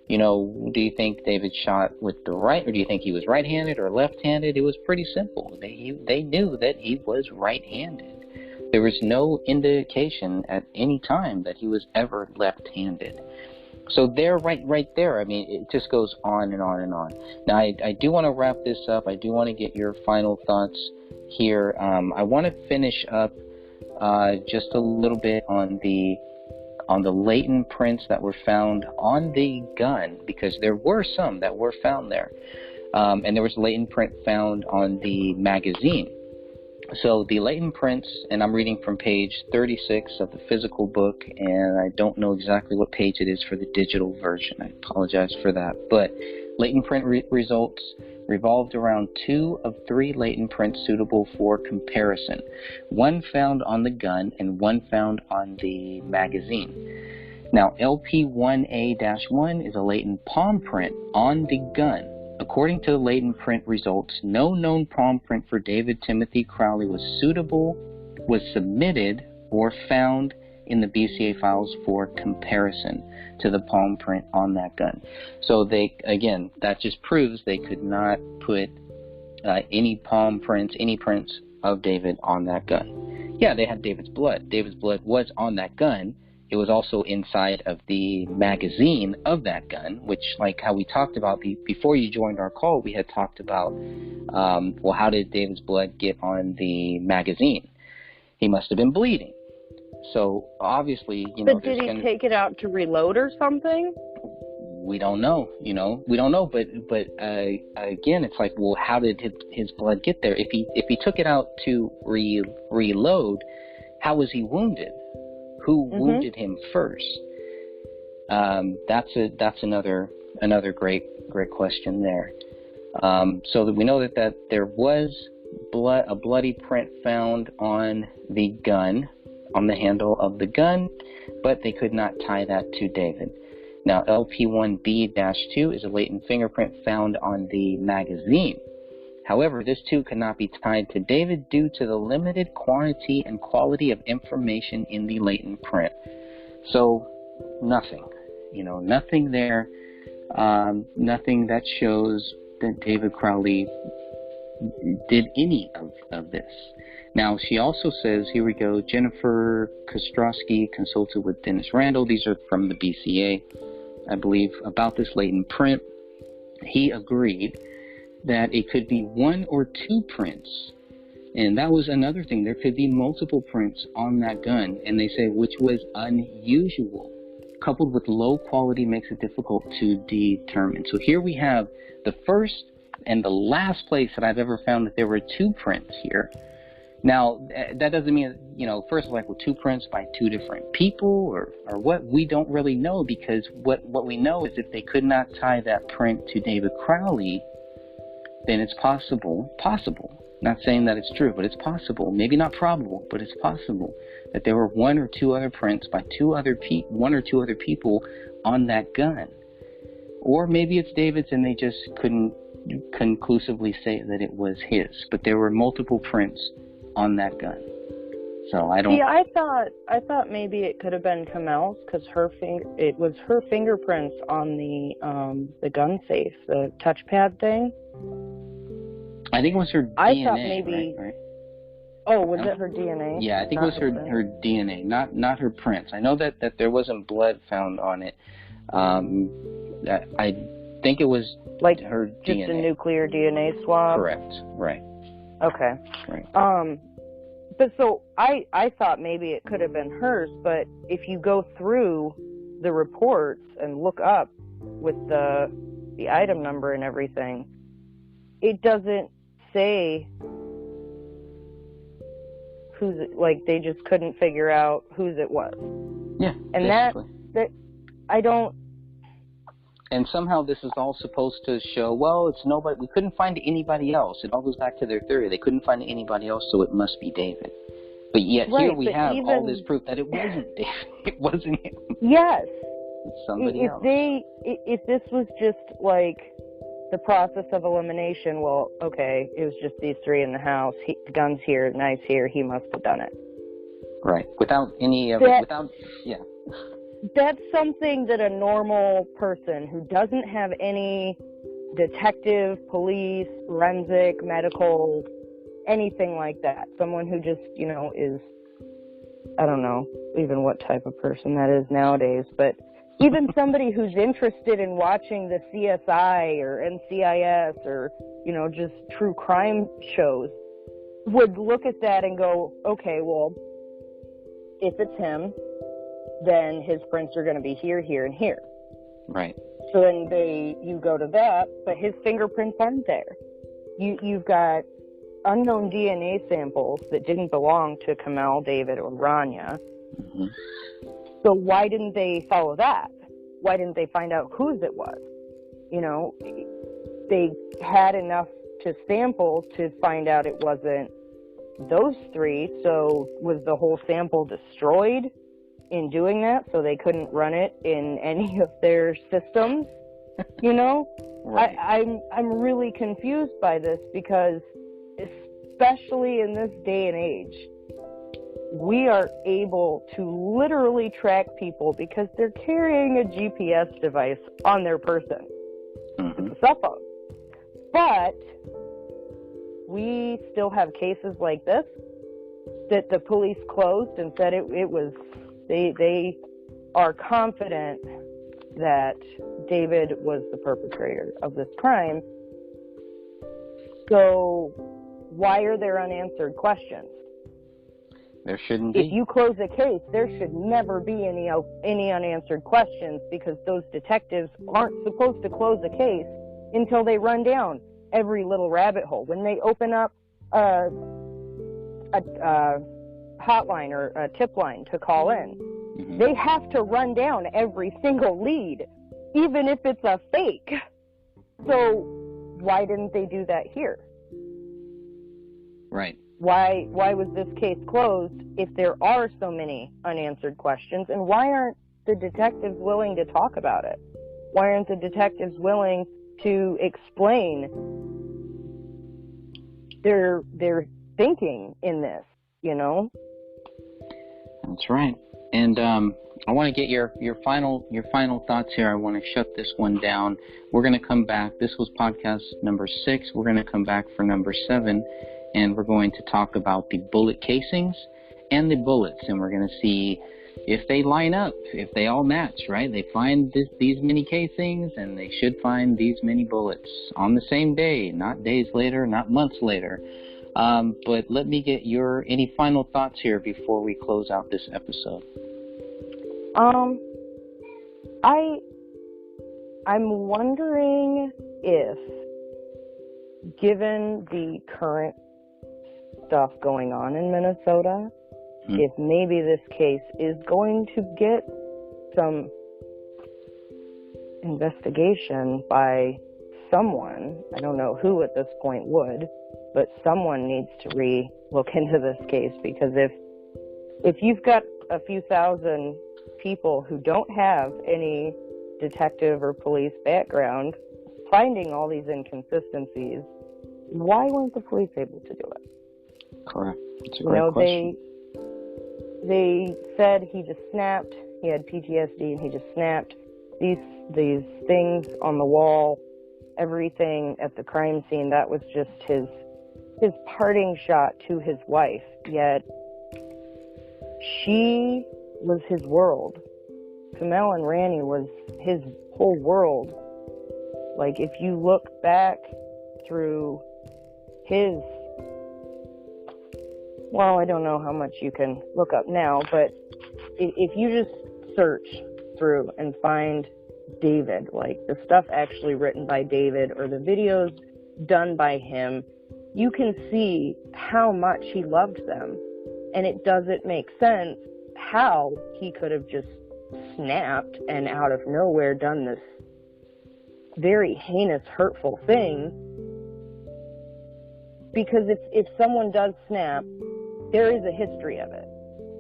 Speaker 7: you know, do you think David shot with the right, or do you think he was right-handed or left-handed? It was pretty simple. They knew that he was right-handed. There was no indication at any time that he was ever left-handed. So there, right there, I mean, it just goes on and on and on. Now, I do want to wrap this up. I do want to get your final thoughts here. I want to finish up just a little bit on the latent prints that were found on the gun, because there were some that were found there. And there was latent print found on the magazine. So the latent prints, and I'm reading from page 36 of the physical book, and I don't know exactly what page it is for the digital version. I apologize for that. But latent print results revolved around 2 of 3 latent prints suitable for comparison. 1 found on the gun and 1 found on the magazine. Now, LP1A-1 is a latent palm print on the gun. According to the latent print results, no known palm print for David Timothy Crowley was submitted or found in the BCA files for comparison to the palm print on that gun. So that just proves they could not put any palm prints, any prints of David on that gun. Yeah, they had David's blood. David's blood was on that gun. It was also inside of the magazine of that gun, which, like how we talked about before you joined our call, we had talked about, well, how did David's blood get on the magazine? He must have been bleeding. So obviously,
Speaker 4: But did he take it out to reload or something?
Speaker 7: We don't know. We don't know. But again, it's like, well, how did his blood get there? If he took it out to reload, how was he wounded? Who wounded him first? That's another great question there. So that we know that there was a bloody print found on the gun, on the handle of the gun, but they could not tie that to David. Now, LP1B-2 is a latent fingerprint found on the magazine. However, this too could not be tied to David due to the limited quantity and quality of information in the latent print. So, nothing. Nothing there. Nothing that shows that David Crowley did any of this. Now, she also says, here we go, Jennifer Kostrowski consulted with Dennis Randall. These are from the BCA, I believe, about this latent print. He agreed that it could be 1 or 2 prints. And that was another thing. There could be multiple prints on that gun. And they say, which was unusual. Coupled with low quality makes it difficult to determine. So here we have the first and the last place that I've ever found that there were 2 prints here. Now, that doesn't mean, first, like, well, 2 prints by 2 different people or what? We don't really know, because what we know is if they could not tie that print to David Crowley, then it's possible, not saying that it's true, but it's possible, maybe not probable, but it's possible that there were 1 or 2 other prints by 1 or 2 other people on that gun. Or maybe it's David's and they just couldn't conclusively say that it was his, but there were multiple prints on that gun. So I don't...
Speaker 4: Yeah, I thought maybe it could have been Kamel's, because it was her fingerprints on the gun safe, the touchpad thing.
Speaker 7: I think it was her DNA.
Speaker 4: I thought maybe.
Speaker 7: Right?
Speaker 4: Oh, was it her DNA?
Speaker 7: Yeah, I think it was her DNA, not her prints. I know that there wasn't blood found on it. I think it was
Speaker 4: like
Speaker 7: her
Speaker 4: just
Speaker 7: DNA.
Speaker 4: A nuclear DNA swab.
Speaker 7: Correct. Right.
Speaker 4: Okay.
Speaker 7: Right.
Speaker 4: But so I thought maybe it could have been hers, but if you go through the reports and look up with the item number and everything, it doesn't say whose it, like they just couldn't figure out whose it was.
Speaker 7: Yeah.
Speaker 4: And that I don't.
Speaker 7: And somehow this is all supposed to show, well, it's nobody, we couldn't find anybody else. It all goes back to their theory. They couldn't find anybody else, so it must be David. But yet
Speaker 4: right,
Speaker 7: here we
Speaker 4: but
Speaker 7: have
Speaker 4: even,
Speaker 7: all this proof that it wasn't David. It wasn't him.
Speaker 4: Yes.
Speaker 7: It's somebody
Speaker 4: if
Speaker 7: else.
Speaker 4: If this was just like the process of elimination, well, okay, it was just these three in the house. The gun's here, knives here. He must have done it.
Speaker 7: Right. Without any of
Speaker 4: That-
Speaker 7: it. Without, yeah.
Speaker 4: That's something that a normal person who doesn't have any detective, police, forensic, medical, anything like that, someone who just, is, I don't know even what type of person that is nowadays, but even somebody who's interested in watching the CSI or NCIS or, just true crime shows would look at that and go, okay, well, if it's him, then his prints are going to be here, here, and here.
Speaker 7: Right.
Speaker 4: So then you go to that, but his fingerprints aren't there. You've got unknown DNA samples that didn't belong to Kamel, David, or Rania.
Speaker 7: Mm-hmm.
Speaker 4: So why didn't they follow that? Why didn't they find out whose it was? They had enough to sample to find out it wasn't those three. So was the whole sample destroyed in doing that, so they couldn't run it in any of their systems? Right. I'm really confused by this because, especially in this day and age, we are able to literally track people because they're carrying a GPS device on their person.
Speaker 7: Mm-hmm.
Speaker 4: It's a cell phone. But we still have cases like this that the police closed and said it was, they are confident that David was the perpetrator of this crime. So why are there unanswered questions?
Speaker 7: There shouldn't be.
Speaker 4: If you close a case, there should never be any unanswered questions because those detectives aren't supposed to close a case until they run down every little rabbit hole. When they open up a hotline or a tip line to call in,
Speaker 7: mm-hmm.
Speaker 4: they have to run down every single lead, even if it's a fake. So why didn't they do that here?
Speaker 7: Right.
Speaker 4: Why was this case closed if there are so many unanswered questions? And why aren't the detectives willing to talk about it? Why aren't the detectives willing to explain their thinking in this,
Speaker 7: That's right. And I want to get your final thoughts here. I want to shut this one down. We're going to come back. This was podcast number 6. We're going to come back for number 7. And we're going to talk about the bullet casings and the bullets, and we're going to see if they line up, if they all match, right? They find these many casings, and they should find these many bullets on the same day, not days later, not months later. But let me get any final thoughts here before we close out this episode.
Speaker 4: I'm wondering if, given the current stuff going on in Minnesota, if maybe this case is going to get some investigation by someone. I don't know who at this point would, but someone needs to look into this case, because if you've got a few thousand people who don't have any detective or police background finding all these inconsistencies, why weren't the police able to do it?
Speaker 7: Correct. That's a great question.
Speaker 4: They said he just snapped. He had PTSD and he just snapped. These things on the wall, everything at the crime scene, that was just his parting shot to his wife. Yet she was his world. Kamel and Rani was his whole world. Like, if you look back through his, well, I don't know how much you can look up now, but if you just search through and find David, like the stuff actually written by David or the videos done by him, you can see how much he loved them. And it doesn't make sense how he could have just snapped and out of nowhere done this very heinous, hurtful thing. Because if someone does snap, there is a history of it.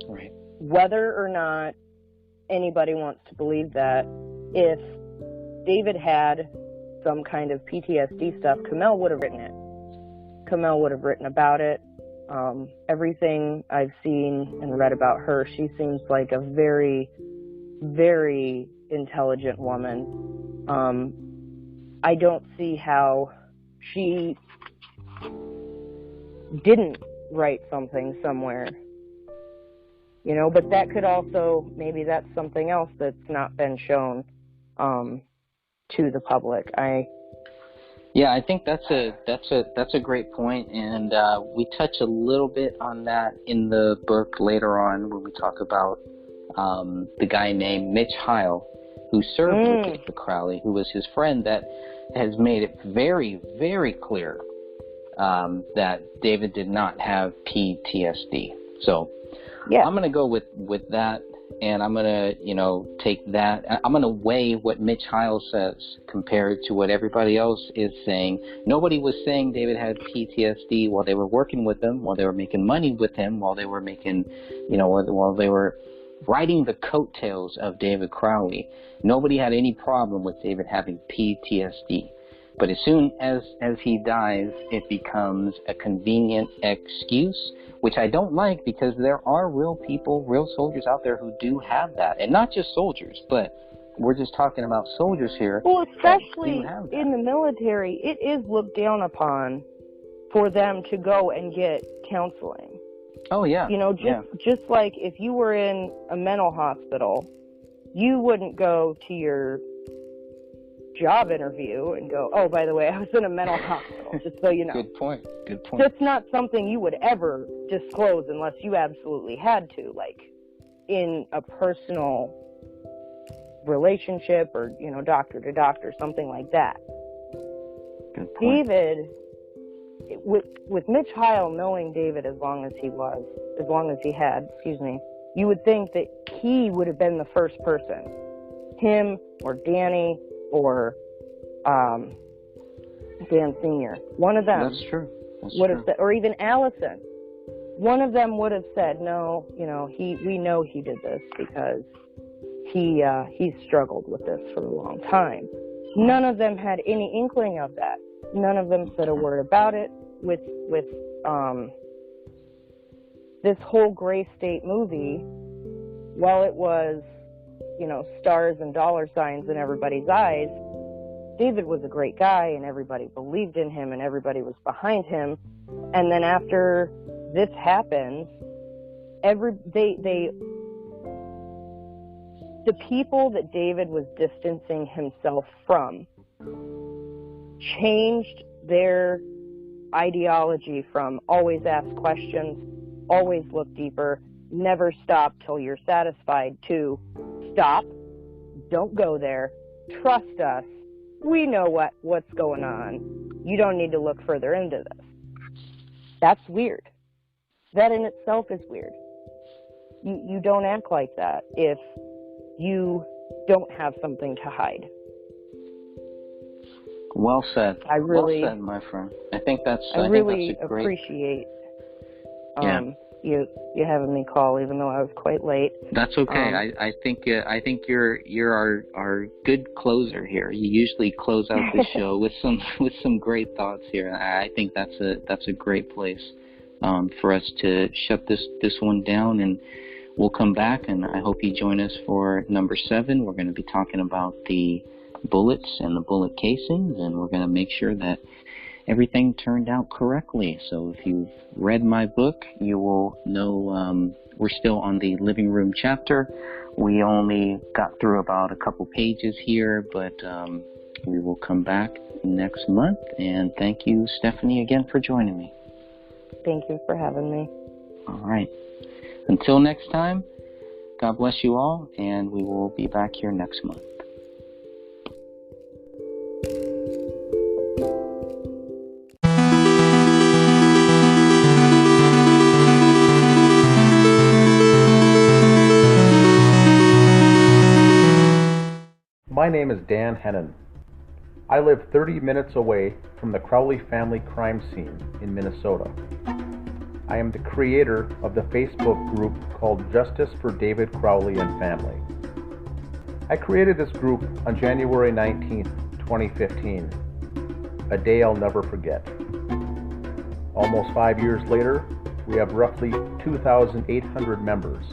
Speaker 7: Right.
Speaker 4: Whether or not anybody wants to believe that, if David had some kind of PTSD stuff, Kamel would have written it. Kamel would have written about it. Everything I've seen and read about her, she seems like a very, very intelligent woman. I don't see how she didn't write something somewhere. You know, but that could also, maybe that's something else that's not been shown to the public.
Speaker 7: Yeah, I think that's a great point, and we touch a little bit on that in the book later on when we talk about the guy named Mitch Heil, who served with David Crowley, who was his friend, that has made it very, very clear that David did not have PTSD. So I'm going to go with that, and I'm going to, take that. I'm going to weigh what Mitch Heil says compared to what everybody else is saying. Nobody was saying David had PTSD while they were working with him, while they were making money with him, while they were making, while they were riding the coattails of David Crowley. Nobody had any problem with David having PTSD. But as soon as he dies, it becomes a convenient excuse, which I don't like, because there are real people, real soldiers out there who do have that. And not just soldiers, but we're just talking about soldiers here.
Speaker 4: Well, especially in the military, it is looked down upon for them to go and get counseling.
Speaker 7: Oh, yeah.
Speaker 4: Just like if you were in a mental hospital, you wouldn't go to your job interview and go, oh, by the way, I was in a mental hospital, just so you know.
Speaker 7: Good point.
Speaker 4: That's not something you would ever disclose unless you absolutely had to, like in a personal relationship or, doctor to doctor, something like that.
Speaker 7: Good point.
Speaker 4: David, with Mitch Heil knowing David as long as he had, you would think that he would have been the first person. Him or Danny or Dan Sr. One of them.
Speaker 7: That's true.
Speaker 4: Would have said, or even Allison. One of them would have said, no, we know he did this because he struggled with this for a long time. None of them had any inkling of that. None of them said a word about it. With this whole Gray State movie, while it was, stars and dollar signs in everybody's eyes, David was a great guy and everybody believed in him and everybody was behind him. And then after this happens, the people that David was distancing himself from changed their ideology from always ask questions, always look deeper, never stop till you're satisfied, to stop, don't go there, trust us, we know what's going on, you don't need to look further into this. That's weird. That in itself is weird. You don't act like that if you don't have something to hide.
Speaker 7: Well said.
Speaker 4: Well
Speaker 7: said, my friend. I think that's
Speaker 4: I really
Speaker 7: think that's a great...
Speaker 4: appreciate you having me call, even though I was quite late.
Speaker 7: That's okay. I think you're our good closer here. You usually close out the show with some great thoughts here. I think that's a great place for us to shut this one down, and we'll come back, and I hope you join us for number 7. We're going to be talking about the bullets and the bullet casings, and we're going to make sure that everything turned out correctly. So if you've read my book, you will know we're still on the living room chapter. We only got through about a couple pages here, but we will come back next month. And thank you, Stephanie, again for joining me.
Speaker 4: Thank you for having me.
Speaker 7: All right. Until next time, God bless you all, and we will be back here next month.
Speaker 2: My name is Dan Hennon. I live 30 minutes away from the Crowley family crime scene in Minnesota. I am the creator of the Facebook group called Justice for David Crowley and Family. I created this group on January 19th, 2015, a day I'll never forget. Almost 5 years later, we have roughly 2,800 members.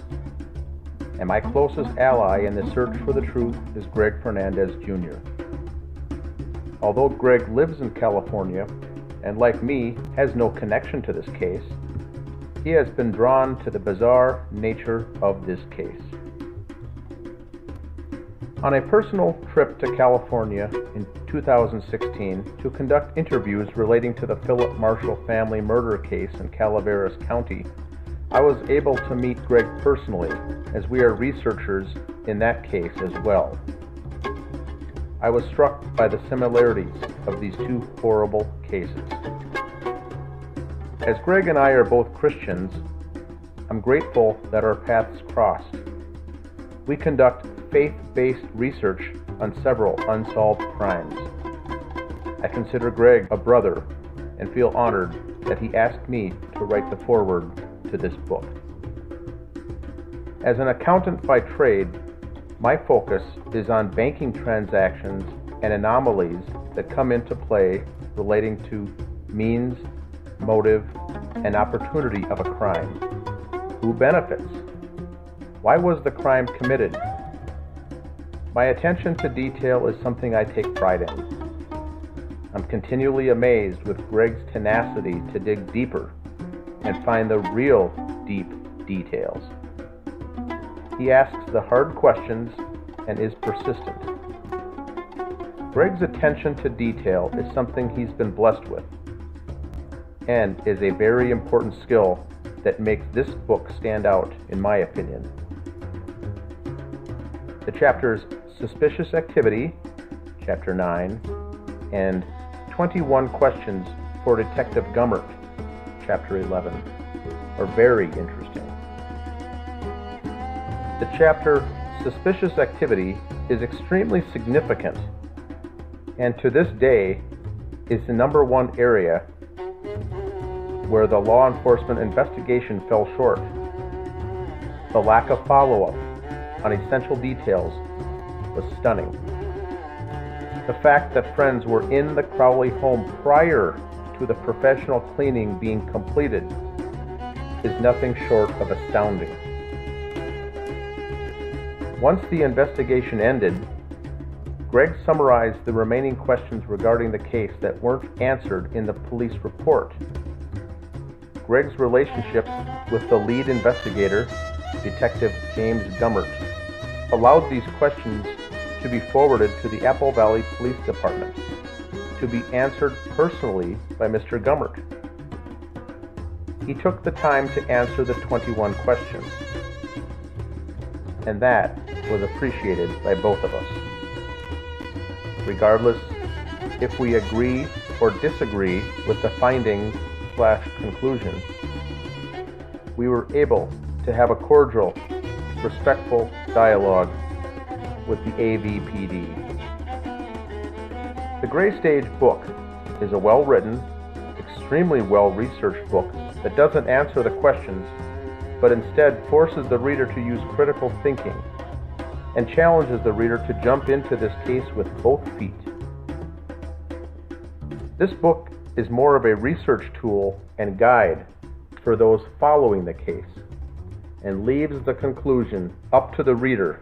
Speaker 2: And my closest ally in the search for the truth is Greg Fernandez Jr. Although Greg lives in California, and like me, has no connection to this case, he has been drawn to the bizarre nature of this case. On a personal trip to California in 2016 to conduct interviews relating to the Philip Marshall family murder case in Calaveras County, I was able to meet Greg personally, as we are researchers in that case as well. I was struck by the similarities of these two horrible cases. As Greg and I are both Christians, I'm grateful that our paths crossed. We conduct faith-based research on several unsolved crimes. I consider Greg a brother and feel honored that he asked me to write the foreword to this book. As an accountant by trade, my focus is on banking transactions and anomalies that come into play relating to means, motive, and opportunity of a crime. Who benefits? Why was the crime committed? My attention to detail is something I take pride in. I'm continually amazed with Greg's tenacity to dig deeper and find the real deep details. He asks the hard questions and is persistent. Greg's attention to detail is something he's been blessed with, and is a very important skill that makes this book stand out, in my opinion. The chapters Suspicious Activity, Chapter 9, and 21 Questions for Detective Gummert, Chapter 11, are very interesting. The chapter Suspicious Activity is extremely significant, and to this day is the #1 area where the law enforcement investigation fell short. The lack of follow-up on essential details was stunning. The fact that friends were in the Crowley home prior to the professional cleaning being completed is nothing short of astounding. Once the investigation ended, Greg summarized the remaining questions regarding the case that weren't answered in the police report. Greg's relationships with the lead investigator, Detective James Gummert, allowed these questions to be forwarded to the Apple Valley Police Department to be answered personally by Mr. Gummert. He took the time to answer the 21 questions, and that was appreciated by both of us. Regardless if we agree or disagree with the findings/conclusion, we were able to have a cordial, respectful dialogue with the AVPD. The Gray Stage book is a well-written, extremely well-researched book that doesn't answer the questions, but instead forces the reader to use critical thinking and challenges the reader to jump into this case with both feet. This book is more of a research tool and guide for those following the case, and leaves the conclusion up to the reader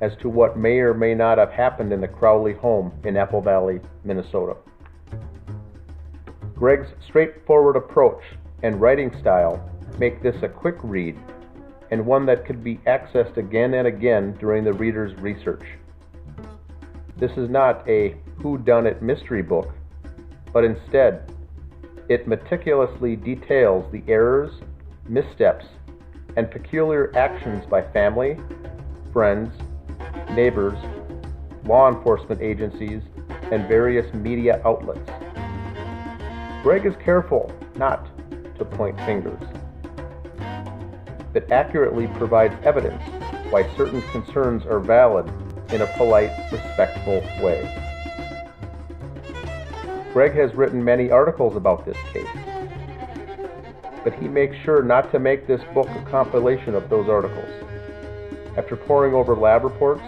Speaker 2: as to what may or may not have happened in the Crowley home in Apple Valley, Minnesota. Greg's straightforward approach and writing style make this a quick read, and one that could be accessed again and again during the reader's research. This is not a whodunit mystery book, but instead, it meticulously details the errors, missteps, and peculiar actions by family, friends, neighbors, law enforcement agencies, and various media outlets. Greg is careful not to point fingers. It accurately provides evidence why certain concerns are valid in a polite, respectful way. Greg has written many articles about this case. but he makes sure not to make this book a compilation of those articles. After poring over lab reports,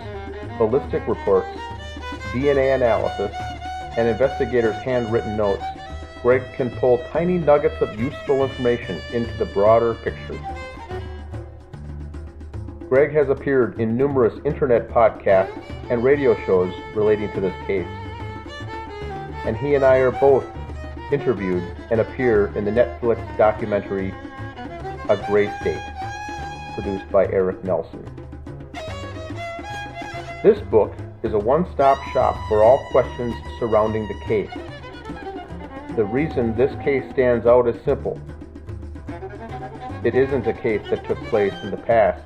Speaker 2: ballistic reports, DNA analysis, and investigators' handwritten notes, Greg can pull tiny nuggets of useful information into the broader picture. Greg has appeared in numerous internet podcasts and radio shows relating to this case, and he and I are both interviewed and appear in the Netflix documentary A Gray State, produced by Eric Nelson. This book is a one-stop shop for all questions surrounding the case. The reason this case stands out is simple. It isn't a case that took place in the past,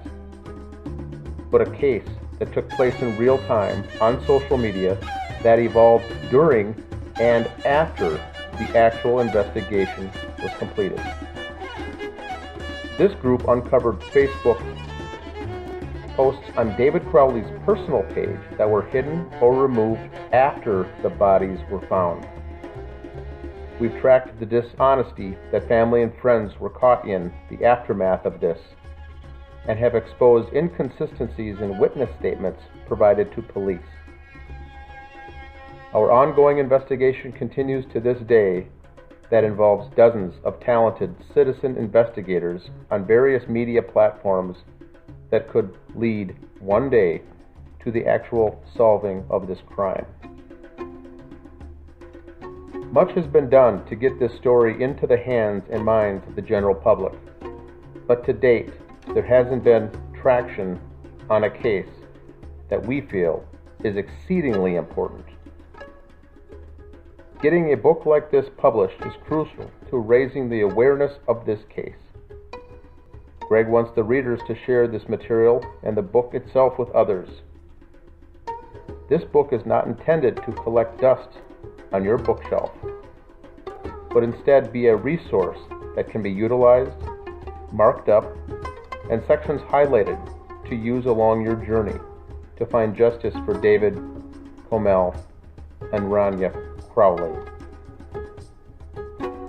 Speaker 2: but a case that took place in real time on social media that evolved during and after the actual investigation was completed. This group uncovered Facebook posts on David Crowley's personal page that were hidden or removed after the bodies were found. We've tracked the dishonesty that family and friends were caught in the aftermath of this, and have exposed inconsistencies in witness statements provided to police. Our ongoing investigation continues to this day that involves dozens of talented citizen investigators on various media platforms that could lead one day to the actual solving of this crime. Much has been done to get this story into the hands and minds of the general public, but to date, there hasn't been traction on a case that we feel is exceedingly important. Getting a book like this published is crucial to raising the awareness of this case. Greg wants the readers to share this material and the book itself with others. This book is not intended to collect dust on your bookshelf, but instead be a resource that can be utilized, marked up, and sections highlighted to use along your journey to find justice for David, Comel, and Rania Crowley.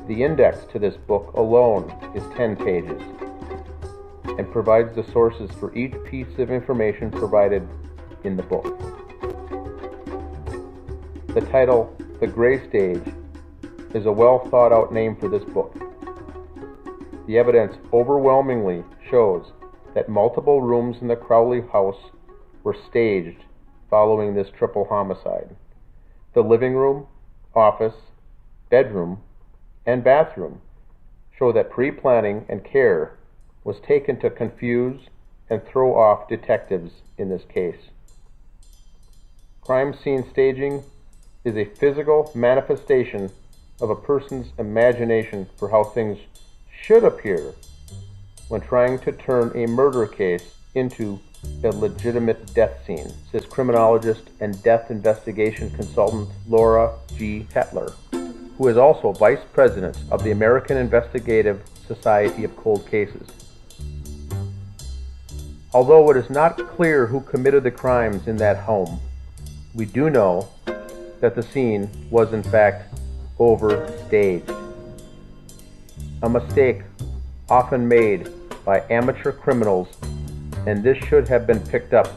Speaker 2: The index to this book alone is 10 pages and provides the sources for each piece of information provided in the book. The title, The Gray Stage, is a well thought out name for this book. The evidence overwhelmingly shows that multiple rooms in the Crowley house were staged following this triple homicide. The living room, office, bedroom, and bathroom show that pre-planning and care was taken to confuse and throw off detectives in this case. Crime scene staging is a physical manifestation of a person's imagination for how things should appear when trying to turn a murder case into a legitimate death scene, says criminologist and death investigation consultant Laura G. Tetler, who is also vice president of the American Investigative Society of Cold Cases. Although it is not clear who committed the crimes in that home, we do know that the scene was in fact overstaged. A mistake often made by amateur criminals, and this should have been picked up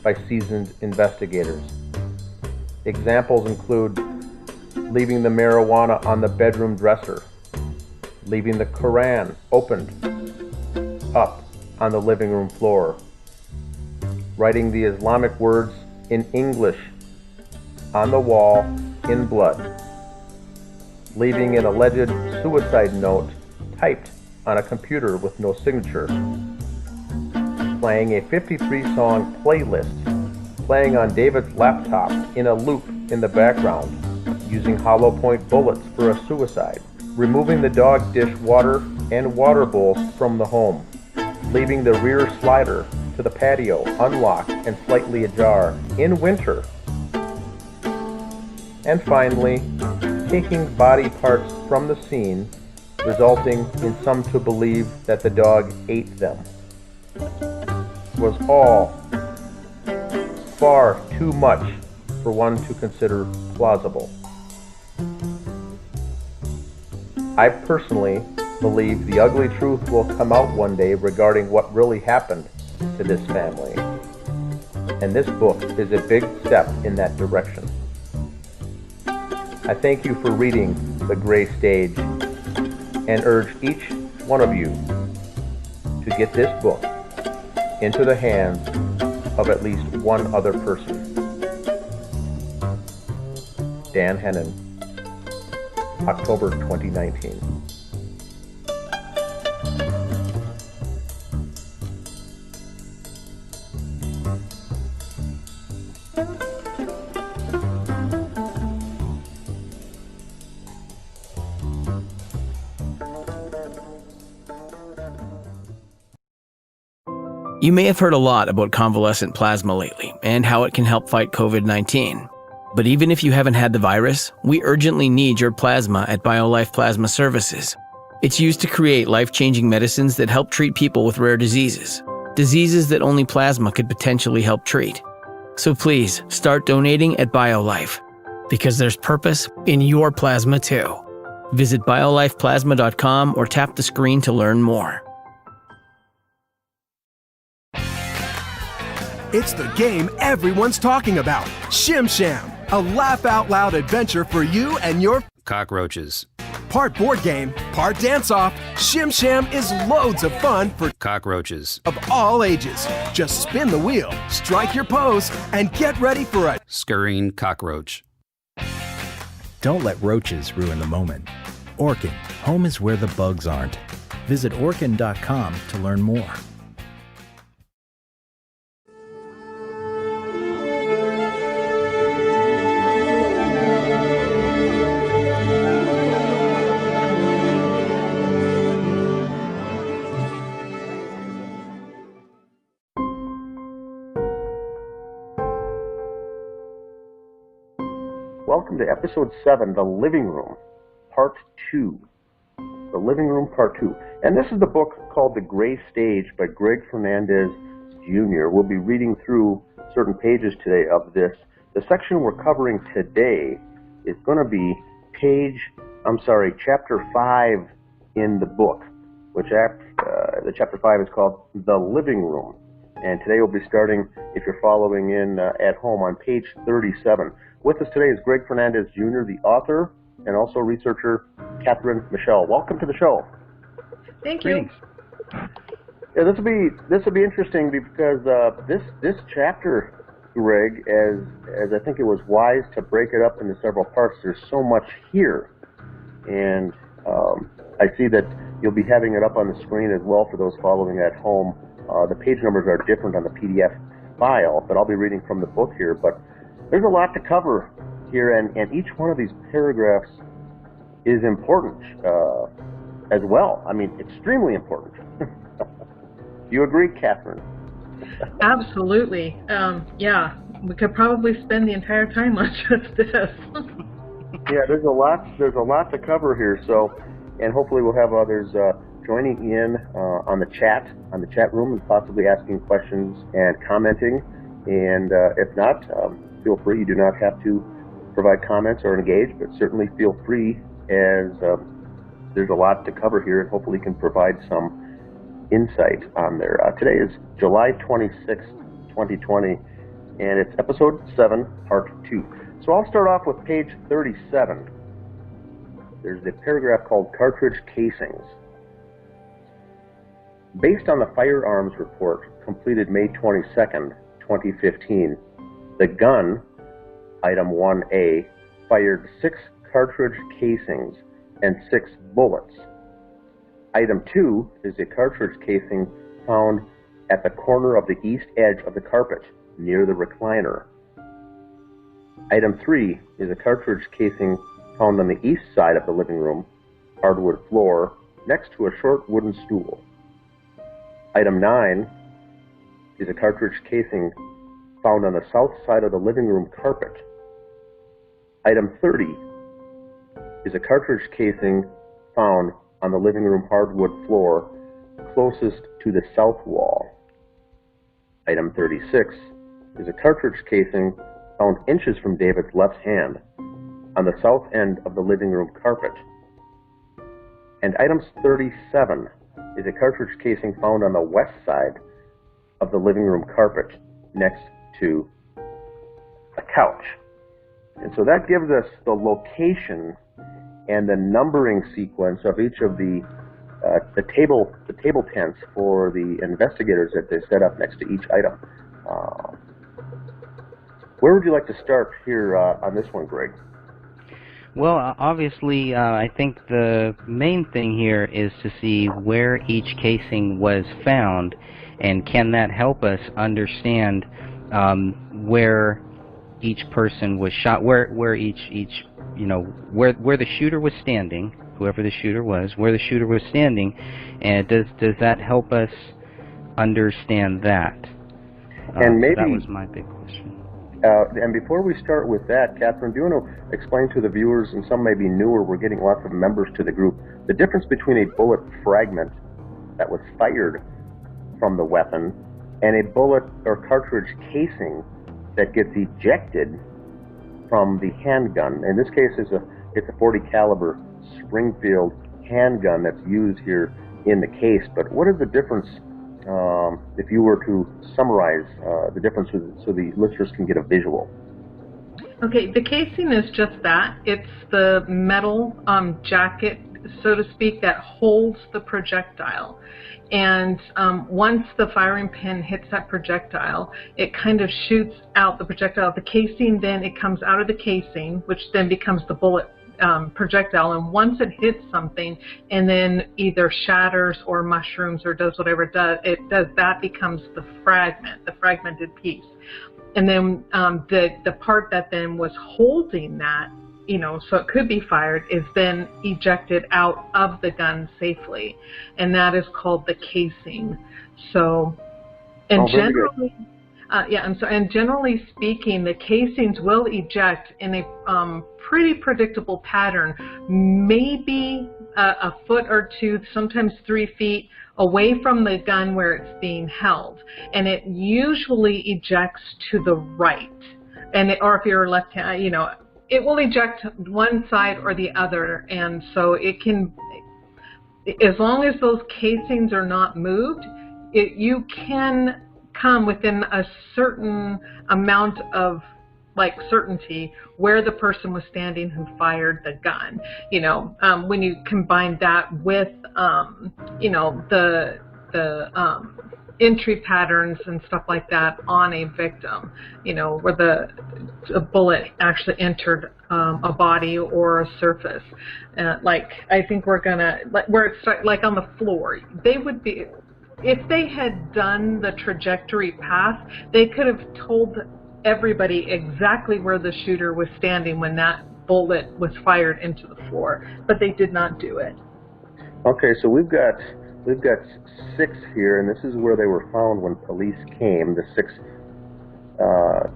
Speaker 2: by seasoned investigators. Examples include leaving the marijuana on the bedroom dresser, leaving the Quran opened up on the living room floor, writing the Islamic words in English on the wall in blood, leaving an alleged suicide note typed on a computer with no signature, playing a 53-song playlist, playing on David's laptop in a loop in the background, using hollow point bullets for a suicide, removing the dog dish water and water bowls from the home, leaving the rear slider to the patio unlocked and slightly ajar in winter, and finally, taking body parts from the scene, resulting in some to believe that the dog ate them, was all far too much for one to consider plausible. I personally believe the ugly truth will come out one day regarding what really happened to this family. And this book is a big step in that direction. I thank you for reading The Gray Stage and urge each one of you to get this book into the hands of at least one other person. Dan Hennon, October 2019.
Speaker 14: You may have heard a lot about convalescent plasma lately and how it can help fight COVID-19. But even if you haven't had the virus, we urgently need your plasma at BioLife Plasma Services. It's used to create life-changing medicines that help treat people with rare diseases that only plasma could potentially help treat. So please, start donating at BioLife, because there's purpose in your plasma too. Visit biolifeplasma.com or tap the screen to learn more.
Speaker 8: It's the game everyone's talking about. Shim Sham, a laugh-out-loud adventure for you and your
Speaker 21: Cockroaches.
Speaker 8: Part board game, part dance-off, Shim Sham is loads of fun for
Speaker 21: Cockroaches.
Speaker 8: of all ages. Just spin the wheel, strike your pose, and get ready for a
Speaker 21: Scurrying cockroach.
Speaker 22: Don't let roaches ruin the moment. Orkin, home is where the bugs aren't. Visit Orkin.com to learn more.
Speaker 3: Welcome to Episode 7, The Living Room, Part 2. The Living Room, Part 2. And this is the book called The Gray Stage by Greg Fernandez, Jr. We'll be reading through certain pages today of this. The section we're covering today is going to be Chapter 5 in the book, which the Chapter 5 is called The Living Room. And today we'll be starting, if you're following in at home, on page 37. With us today is Greg Fernandez, Jr., the author, and also researcher Catherine Michelle. Welcome to the show.
Speaker 18: Thank you.
Speaker 3: Yeah, this will be interesting because this chapter, Greg, as I think it was wise to break it up into several parts. There's so much here, and I see that you'll be having it up on the screen as well for those following at home. The page numbers are different on the PDF file, but I'll be reading from the book here. But there's a lot to cover here, and each one of these paragraphs is important as well. I mean, extremely important. You agree, Catherine?
Speaker 18: Absolutely. Yeah, we could probably spend the entire time on just this.
Speaker 3: Yeah, there's a lot to cover here. So, and hopefully we'll have others joining in on the chat room, and possibly asking questions and commenting. And if not, feel free. You do not have to provide comments or engage, but certainly feel free, as there's a lot to cover here, and hopefully can provide some insight on there. Today is July 26th, 2020, and it's episode 7, part 2. So I'll start off with page 37. There's a paragraph called Cartridge Casings. Based on the firearms report completed May 22nd, 2015, the gun, item 1A, fired 6 cartridge casings and 6 bullets. Item 2 is a cartridge casing found at the corner of the east edge of the carpet, near the recliner. Item 3 is a cartridge casing found on the east side of the living room, hardwood floor, next to a short wooden stool. Item 9 is a cartridge casing found on the south side of the living room carpet. Item 30 is a cartridge casing found on the living room hardwood floor closest to the south wall. Item 36 is a cartridge casing found inches from David's left hand on the south end of the living room carpet. And item 37 is a cartridge casing found on the west side of the living room carpet next to a couch. And so that gives us the location and the numbering sequence of each of the table tents for the investigators that they set up next to each item. Where would you like to start here on this one, Greg?
Speaker 6: Well, obviously, I think the main thing here is to see where each casing was found, and can that help us understand where each person was shot, where each where the shooter was standing, whoever the shooter was, where the shooter was standing, and does that help us understand that?
Speaker 3: And maybe
Speaker 6: so that was my big question.
Speaker 3: And before we start with that, Catherine, do you want to explain to the viewers, and some may be newer, we're getting lots of members to the group, the difference between a bullet fragment that was fired from the weapon and a bullet or cartridge casing that gets ejected from the handgun? In this case, it's a .40 caliber Springfield handgun that's used here in the case. But what is the difference, if you were to summarize the difference so the listeners can get a visual?
Speaker 18: Okay, the casing is just that. It's the metal jacket, so to speak, that holds the projectile. And once the firing pin hits that projectile, it kind of shoots out the projectile. The casing, then it comes out of the casing, which then becomes the bullet projectile. And once it hits something and then either shatters or mushrooms or does whatever it does, that becomes the fragment, the fragmented piece. And then the part that then was holding that, so it could be fired, is then ejected out of the gun safely, and that is called the casing. So, and generally, and generally speaking, the casings will eject in a pretty predictable pattern, maybe a foot or two, sometimes 3 feet away from the gun where it's being held, and it usually ejects to the right, or if you're left hand, it will eject one side or the other. And so it can, as long as those casings are not moved, you can come within a certain amount of certainty where the person was standing who fired the gun. When you combine that with the entry patterns and stuff like that on a victim, where a bullet actually entered a body or a surface. I think we're gonna, where it's on the floor, they would be, if they had done the trajectory path, they could have told everybody exactly where the shooter was standing when that bullet was fired into the floor, but they did not do it.
Speaker 3: Okay, so we've got 6 here, and this is where they were found when police came, the 6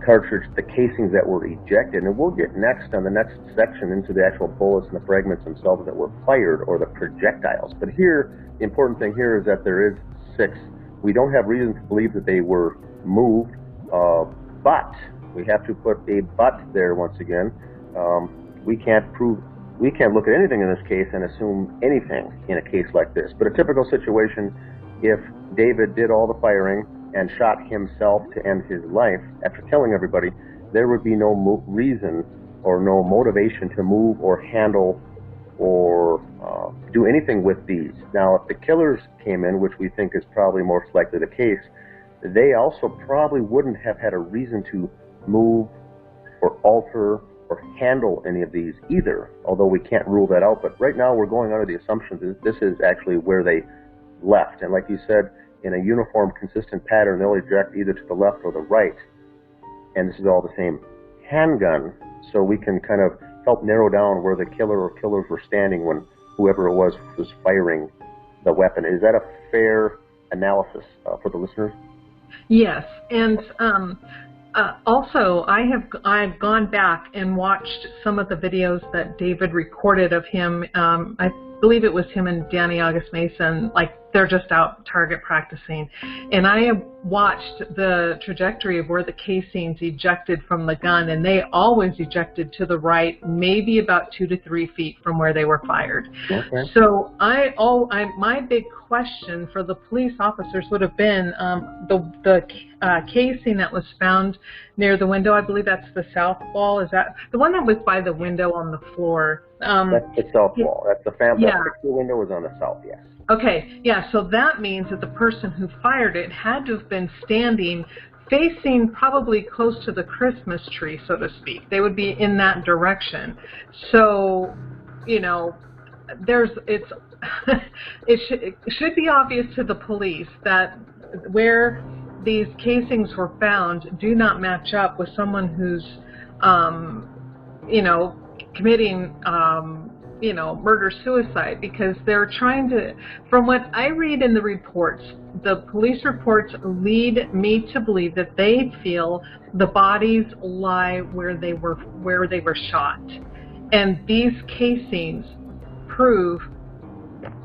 Speaker 3: cartridge, the casings that were ejected. And we'll get next on the next section into the actual bullets and the fragments themselves that were fired, or the projectiles. But here, the important thing here is that there is 6. We don't have reason to believe that they were moved, but we have to put a but there once again. We can't look at anything in this case and assume anything in a case like this. But a typical situation, if David did all the firing and shot himself to end his life after killing everybody, there would be no reason or no motivation to move or handle or do anything with these. Now, if the killers came in, which we think is probably most likely the case, they also probably wouldn't have had a reason to move or alter or handle any of these either, although we can't rule that out. But right now we're going under the assumption that this is actually where they left. And like you said, in a uniform, consistent pattern, they'll eject either to the left or the right. And this is all the same handgun, so we can kind of help narrow down where the killer or killers were standing when whoever it was firing the weapon. Is that a fair analysis for the listeners?
Speaker 18: Yes, and also I've gone back and watched some of the videos that David recorded of him. I believe it was him and Danny August Mason, like they're just out target practicing. And I have watched the trajectory of where the casings ejected from the gun, and they always ejected to the right, maybe about 2 to 3 feet from where they were fired.
Speaker 3: Okay.
Speaker 18: So my big question for the police officers would have been the casing that was found near the window. I believe that's the south wall. Is that the one that was by the window on the floor?
Speaker 3: That's the south wall. That's the family.
Speaker 18: Yeah.
Speaker 3: The window was on the south, yes.
Speaker 18: Okay, yeah, so that means that the person who fired it had to have been standing facing probably close to the Christmas tree, so to speak. They would be in that direction. So, you know, it should be obvious to the police that where these casings were found do not match up with someone who's, you know, committing murder-suicide, because they're trying to, from what I read in the reports, the police reports lead me to believe that they feel the bodies lie where they were shot. And these casings prove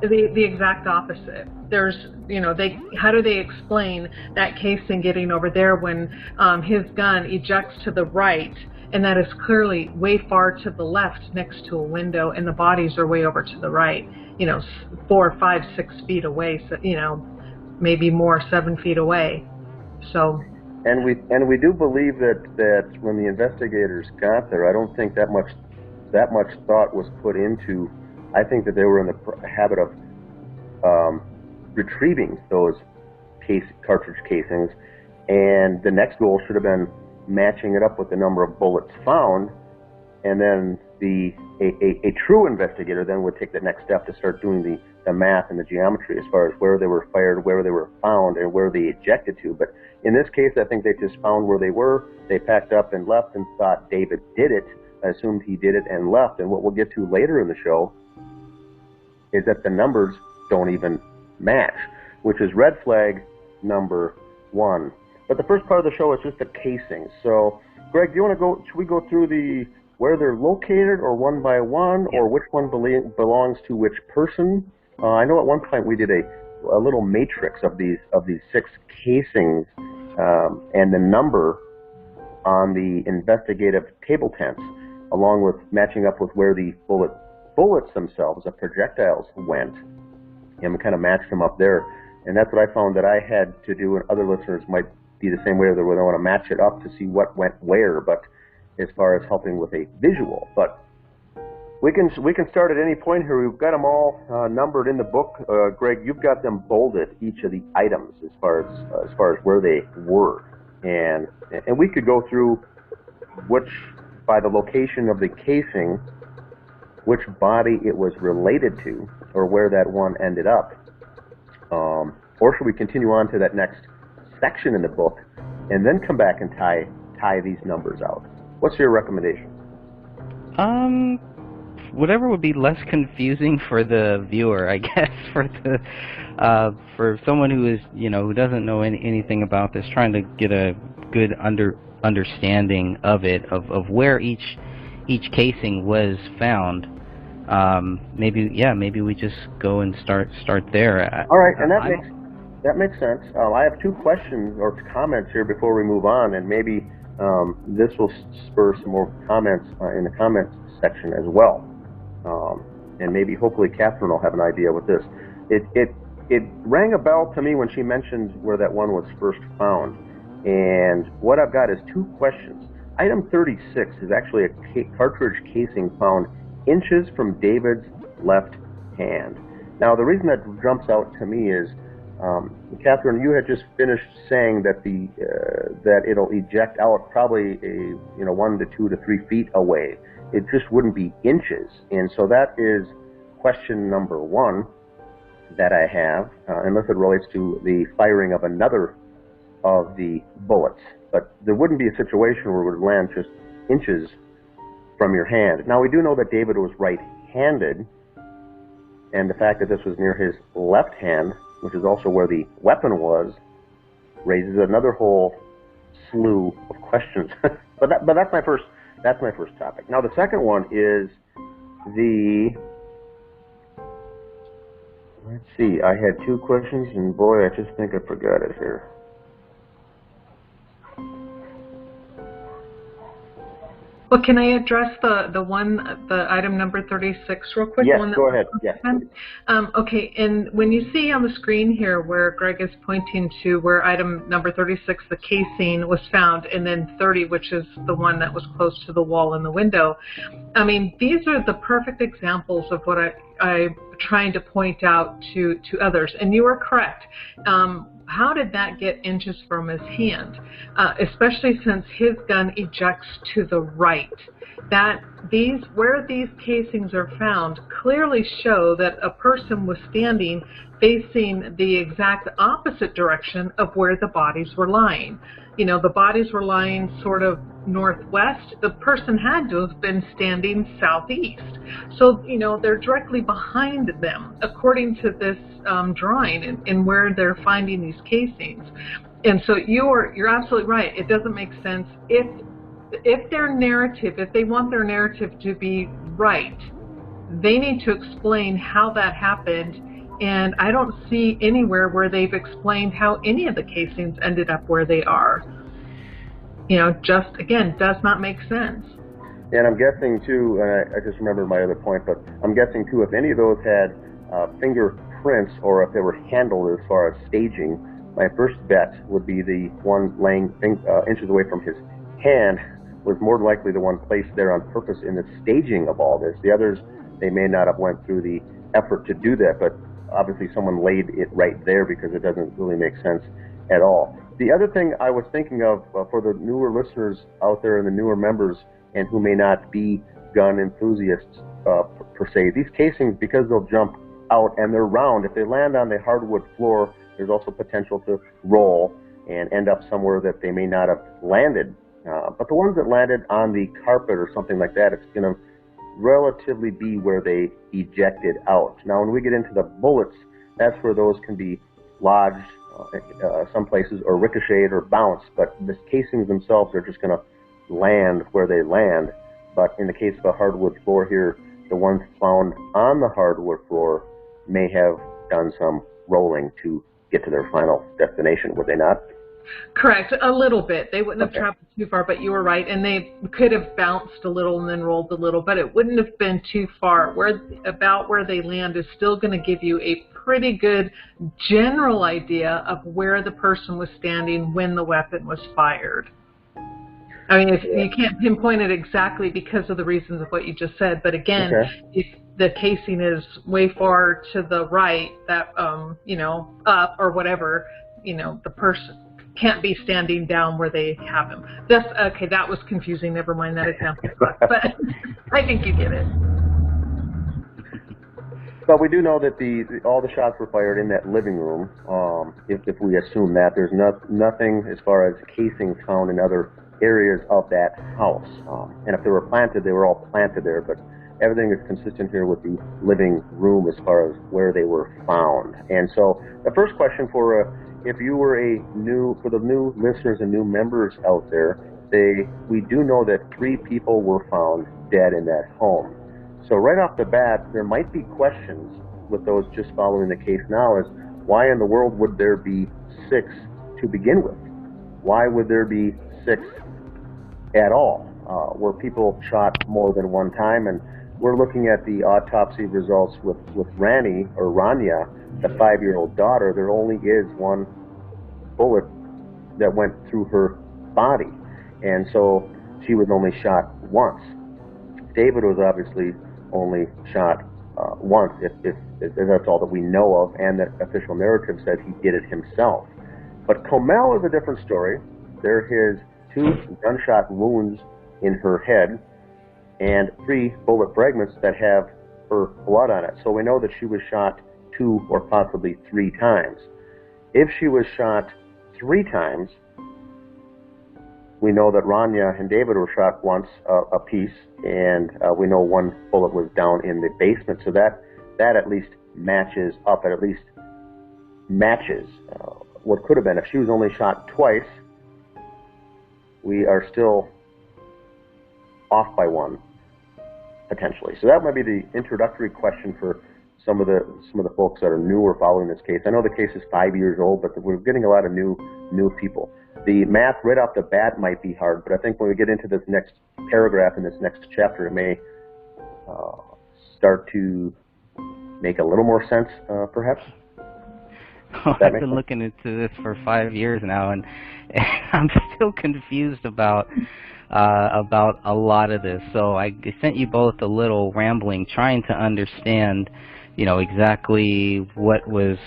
Speaker 18: the exact opposite. There's, you know, how do they explain that casing getting over there when his gun ejects to the right, and that is clearly way far to the left next to a window, and the bodies are way over to the right, you know, 4, 5, 6 feet away, so, you know, maybe more, 7 feet away. So.
Speaker 3: And we do believe that when the investigators got there, I don't think that much thought was put into. I think that they were in the habit of retrieving those cartridge casings, and the next goal should have been matching it up with the number of bullets found, and then a true investigator then would take the next step to start doing the math and the geometry as far as where they were fired, where they were found, and where they ejected to. But in this case, I think they just found where they were, they packed up and left and thought David did it. I assumed he did it and left, and what we'll get to later in the show is that the numbers don't even match, which is red flag number 1. But the first part of the show is just the casings. So, Greg, do you want to go? Should we go through where they're located, or one by one, or which one belongs to which person? I know at one point we did a little matrix of these 6 casings, and the number on the investigative table tents, along with matching up with where the bullets themselves, the projectiles, went, and we kind of matched them up there. And that's what I found that I had to do, and other listeners might be the same way, that they want to match it up to see what went where, but as far as helping with a visual. But we can start at any point here. We've got them all numbered in the book. Greg, you've got them bolded, each of the items, as far as where they were, and we could go through which, by the location of the casing, which body it was related to, or where that one ended up. Or should we continue on to that next section in the book and then come back and tie these numbers out? What's your recommendation?
Speaker 6: Whatever would be less confusing for the viewer, I guess, for someone who is, you know, who doesn't know anything about this, trying to get a good understanding of it, of where each casing was found. Maybe we just go and start there.
Speaker 3: All right, and that makes sense. I have 2 questions or comments here before we move on, and maybe this will spur some more comments in the comments section as well. And maybe, hopefully, Catherine will have an idea with this. It rang a bell to me when she mentioned where that one was first found. And what I've got is 2 questions. Item 36 is actually a cartridge casing found inches from David's left hand. Now, the reason that jumps out to me is, Catherine, you had just finished saying that that it'll eject out probably 1 to 2 to 3 feet away. It just wouldn't be inches, and so that is question number 1 that I have, unless it relates to the firing of another of the bullets. But there wouldn't be a situation where it would land just inches from your hand. Now, we do know that David was right-handed, and the fact that this was near his left hand, which is also where the weapon was, raises another whole slew of questions. but that's my first topic. Now, the second one is Let's see. I had 2 questions, and boy, I just think I forgot it here.
Speaker 18: Well, can I address the item number 36 real quick?
Speaker 3: Yes,
Speaker 18: one that
Speaker 3: go ahead. Yes.
Speaker 18: Okay, and when you see on the screen here where Greg is pointing to where item number 36, the casing, was found, and then 30, which is the one that was close to the wall and the window, I mean, these are the perfect examples of what I'm trying to point out to others. And you are correct. How did that get inches from his hand? Especially since his gun ejects to the right. Where these casings are found clearly show that a person was standing facing the exact opposite direction of where the bodies were lying. You know, the bodies were lying sort of northwest. The person had to have been standing southeast. So, you know, they're directly behind them, according to this drawing and where they're finding these casings. And so you're absolutely right. It doesn't make sense if their narrative, if they want their narrative to be right, they need to explain how that happened. And I don't see anywhere where they've explained how any of the casings ended up where they are. You know, just, again, does not make sense.
Speaker 3: And I'm guessing, too, I just remembered my other point, but I'm guessing, too, if any of those had fingerprints or if they were handled as far as staging, my first bet would be the one laying inches away from his hand was more than likely the one placed there on purpose in the staging of all this. The others, they may not have went through the effort to do that, but obviously someone laid it right there because it doesn't really make sense at all. The other thing I was thinking of for the newer listeners out there and the newer members and who may not be gun enthusiasts per se, these casings, because they'll jump out and they're round, if they land on the hardwood floor, there's also potential to roll and end up somewhere that they may not have landed. But the ones that landed on the carpet or something like that, it's going to relatively be where they ejected out. Now, when we get into the bullets, that's where those can be lodged some places or ricocheted or bounced. But the casings themselves are just going to land where they land. But in the case of the hardwood floor here, the ones found on the hardwood floor may have done some rolling to get to their final destination, would they not?
Speaker 18: Correct, a little bit. They wouldn't have traveled too far, but you were right. And they could have bounced a little and then rolled a little, but it wouldn't have been too far. About where they land is still going to give you a pretty good general idea of where the person was standing when the weapon was fired. I mean, you can't pinpoint it exactly because of the reasons of what you just said, but again, if the casing is way far to the right, that, you know, up or whatever, you know, the person can't be standing down where they have him. Okay, that was confusing. Never mind that example. But I think you get it.
Speaker 3: But we do know that all the shots were fired in that living room. If we assume that, there's nothing as far as casings found in other areas of that house. And if they were planted, they were all planted there. But everything is consistent here with the living room as far as where they were found. And so the first question for if you were for the new listeners and new members out there, we do know that 3 people were found dead in that home. So right off the bat, there might be questions with those just following the case now is why in the world would there be 6 to begin with? Why would there be 6 at all? Were people shot more than one time? And we're looking at the autopsy results with Rania, the 5-year-old daughter. There only is one bullet that went through her body. And so she was only shot once. David was obviously only shot once, if that's all that we know of, and the official narrative said he did it himself. But Comel is a different story. There are his 2 gunshot wounds in her head and 3 bullet fragments that have her blood on it. So we know that she was shot 2 or possibly 3 times. If she was shot 3 times, we know that Rania and David were shot once apiece, and we know 1 bullet was down in the basement. So that at least matches up, at least matches what could have been. If she was only shot twice, we are still off by 1, potentially. So that might be the introductory question for some of the folks that are newer following this case. I know the case is 5 years old, but we're getting a lot of new people. The math right off the bat might be hard, but I think when we get into this next paragraph in this next chapter, it may start to make a little more sense, perhaps.
Speaker 7: I've been looking into this for 5 years now, and I'm still confused about a lot of this. So I sent you both a little rambling, trying to understand, exactly what was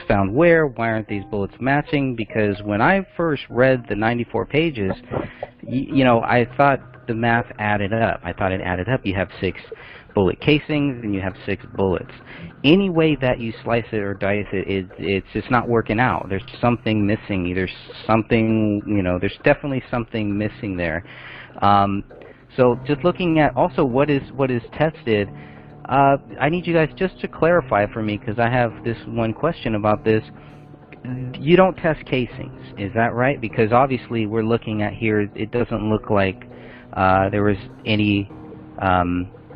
Speaker 7: found where. Why aren't these bullets matching? Because when I first read the 94 pages, I thought the math added up. I thought it added up. You have 6 bullet casings and you have 6 bullets. Any way that you slice it or dice it, it's just not working out. There's something missing. There's something, there's definitely something missing there. So just looking at also what is tested, I need you guys just to clarify for me, because I have this one question about this. You don't test casings, is that right? Because obviously we're looking at here, it doesn't look like there was any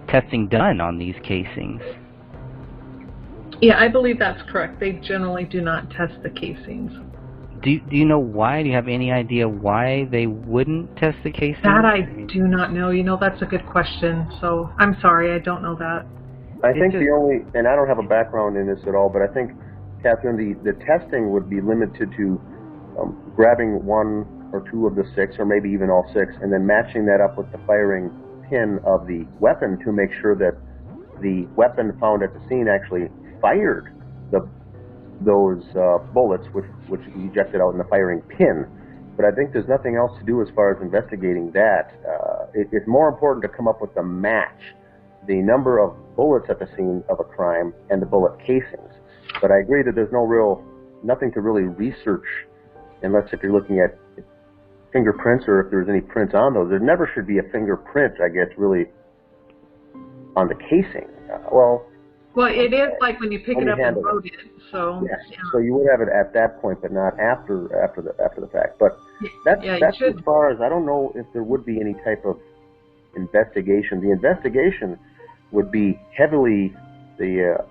Speaker 7: testing done on these casings.
Speaker 18: Yeah, I believe that's correct. They generally do not test the casings.
Speaker 7: Do you know why? Do you have any idea why they wouldn't test the casings?
Speaker 18: That I do not know. That's a good question. So I'm sorry, I don't know that.
Speaker 3: I think the only, and I don't have a background in this at all, but I think, Catherine, the testing would be limited to grabbing 1 or 2 of the 6, or maybe even all 6, and then matching that up with the firing pin of the weapon to make sure that the weapon found at the scene actually fired those bullets which ejected out in the firing pin. But I think there's nothing else to do as far as investigating that. It's more important to come up with the match, the number of bullets at the scene of a crime and the bullet casings. But I agree that there's nothing to really research, unless if you're looking at fingerprints or if there's any prints on those. There never should be a fingerprint, I guess, really on the casing.
Speaker 18: Well, it is like when you pick it up and load it. So
Speaker 3: yes. Yeah. So you would have it at that point, but not after the fact. But that's as far as, I don't know if there would be any type of investigation. The investigation would be heavily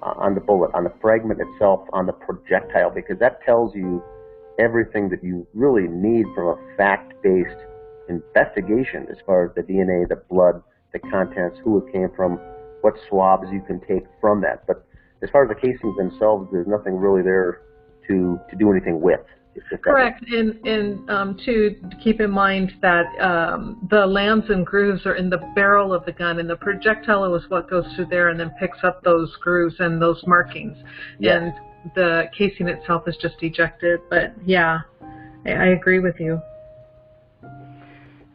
Speaker 3: on the bullet, on the fragment itself, on the projectile, because that tells you everything that you really need from a fact-based investigation as far as the DNA, the blood, the contents, who it came from, what swabs you can take from that. But as far as the casings themselves, there's nothing really there to do anything with.
Speaker 18: Correct, and to keep in mind that the lands and grooves are in the barrel of the gun, and the projectile is what goes through there and then picks up those grooves and those markings. Yes. And the casing itself is just ejected. But yeah, I agree with you.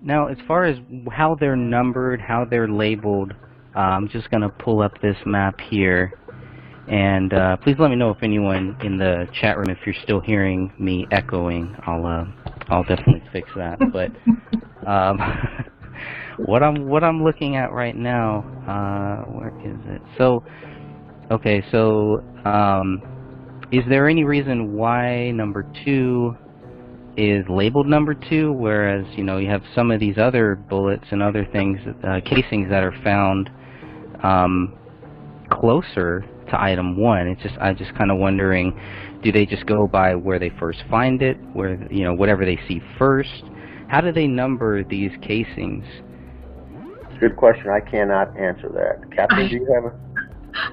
Speaker 7: Now, as far as how they're numbered, how they're labeled, I'm just going to pull up this map here. And please let me know if anyone in the chat room, if you're still hearing me echoing. I'll definitely fix that. But what I'm looking at right now, where is it? So, okay, so is there any reason why number 2 is labeled number 2, whereas you have some of these other bullets and other things, casings that are found closer to item 1? I'm just kind of wondering, do they just go by where they first find it, where whatever they see first? How do they number these casings?
Speaker 3: Good question. I cannot answer that. Catherine, do you have a?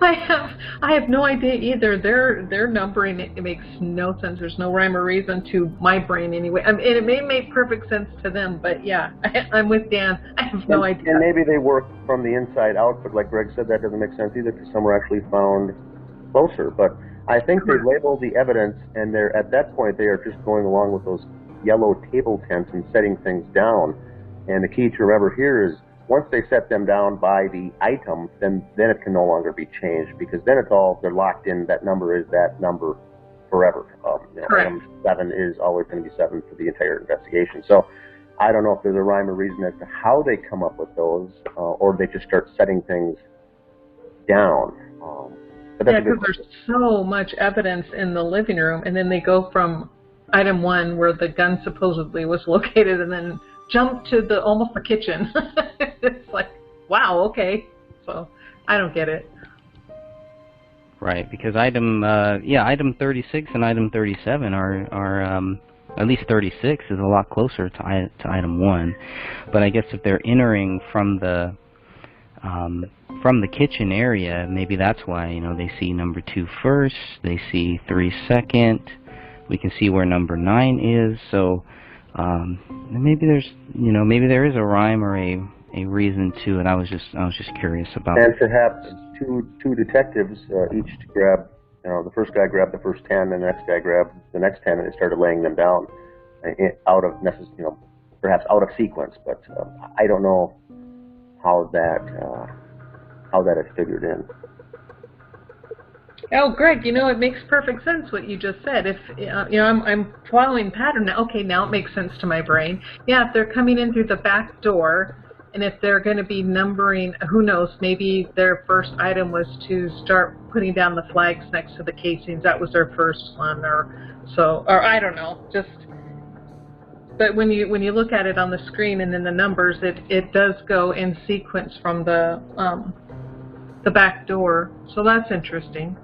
Speaker 18: I have no idea either. Their numbering, it makes no sense. There's no rhyme or reason to my brain anyway. I mean, it may make perfect sense to them, but yeah, I'm with Dan. I have no idea.
Speaker 3: And maybe they work from the inside out, but like Greg said, that doesn't make sense either, because some were actually found closer. But I think they label the evidence, and they're at that point they are just going along with those yellow table tents and setting things down. And the key to remember here is, once they set them down by the item, then it can no longer be changed, because then they're locked in. That number is that number forever. Item 7 is always going to be 7 for the entire investigation. So I don't know if there's a rhyme or reason as to how they come up with those, or they just start setting things down. But that's
Speaker 18: because there's so much evidence in the living room, and then they go from item 1, where the gun supposedly was located, and then jump to almost the kitchen. It's like, wow, okay. So I don't get it.
Speaker 6: right? Because item 36 and item 37 are at least 36 is a lot closer to item 1. But I guess if they're entering from the kitchen area, maybe that's why, they see number 2 first, they see 3 second, we can see where number 9 is, so maybe maybe there is a rhyme or a reason to it. I was just curious about
Speaker 3: And perhaps two detectives, each to grab, the first guy grabbed the first 10, and the next guy grabbed the next 10, and they started laying them down out of perhaps out of sequence. But I don't know how that is figured in.
Speaker 18: Oh, Greg, it makes perfect sense what you just said. If I'm following pattern now. Okay, now it makes sense to my brain. Yeah, if they're coming in through the back door, and if they're going to be numbering, who knows? Maybe their first item was to start putting down the flags next to the casings. That was their first one, or I don't know. But when you look at it on the screen and then the numbers, it does go in sequence from the back door. So that's interesting.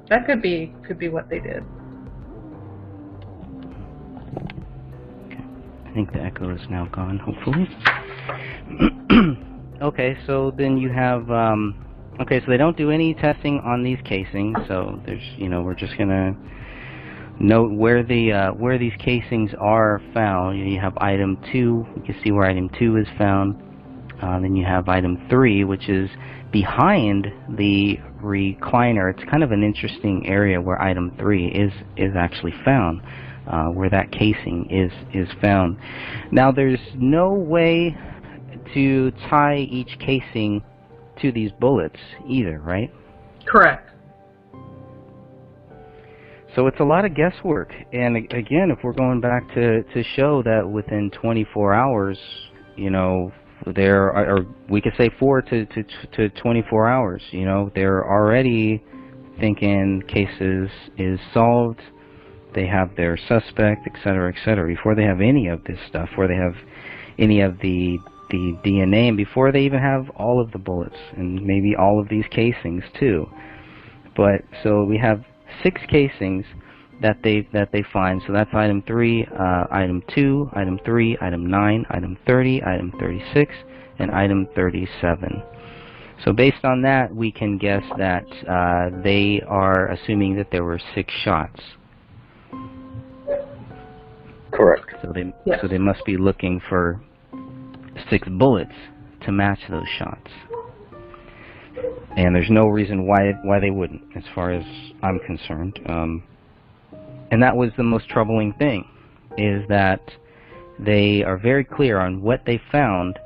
Speaker 18: That could be what they did.
Speaker 6: I think the echo is now gone, hopefully. Okay, so then you have, so they don't do any testing on these casings, so there's, we're just gonna note where these casings are found. You have item 2, you can see where item 2 is found. Then you have item 3, which is behind the recliner. It's kind of an interesting area where item 3 is actually found, where that casing is found. Now, there's no way to tie each casing to these bullets either, right?
Speaker 18: Correct.
Speaker 6: So it's a lot of guesswork. And again, if we're going back to show that within 24 hours, there are, or we could say 4 to 24 hours, they're already thinking cases is solved, they have their suspect, etc., before they have any of this stuff, before they have any of the DNA, and before they even have all of the bullets, and maybe all of these casings too. But so we have 6 casings that they find. So that's item 3, item 2, item 3, item 9, item 30, item 36, and item 37. So based on that, we can guess that they are assuming that there were 6 shots.
Speaker 3: Correct.
Speaker 6: So they must be looking for 6 bullets to match those shots. And there's no reason why they wouldn't, as far as I'm concerned. And that was the most troubling thing, is that they are very clear on what they found,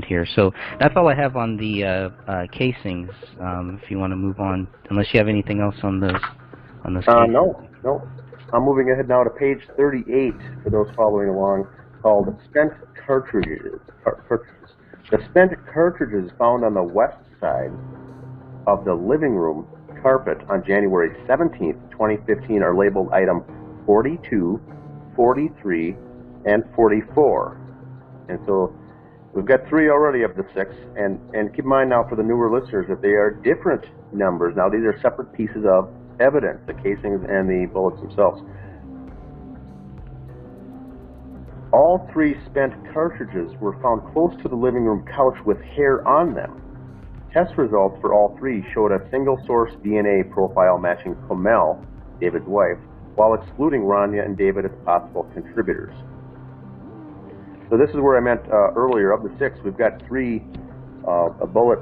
Speaker 6: here. So that's all I have on the casings. If you want to move on, unless you have anything else on those casings.
Speaker 3: No. I'm moving ahead now to page 38 for those following along, called Spent Cartridges. The spent cartridges found on the west side of the living room carpet on January 17th, 2015 are labeled item 42, 43, and 44. And so we've got 3 already of the 6, and keep in mind now for the newer listeners that they are different numbers. Now these are separate pieces of evidence, the casings and the bullets themselves. All 3 spent cartridges were found close to the living room couch with hair on them. Test results for all 3 showed a single-source DNA profile matching Comel, David's wife, while excluding Rania and David as possible contributors. So this is where I meant earlier, of the 6, we've got 3 bullet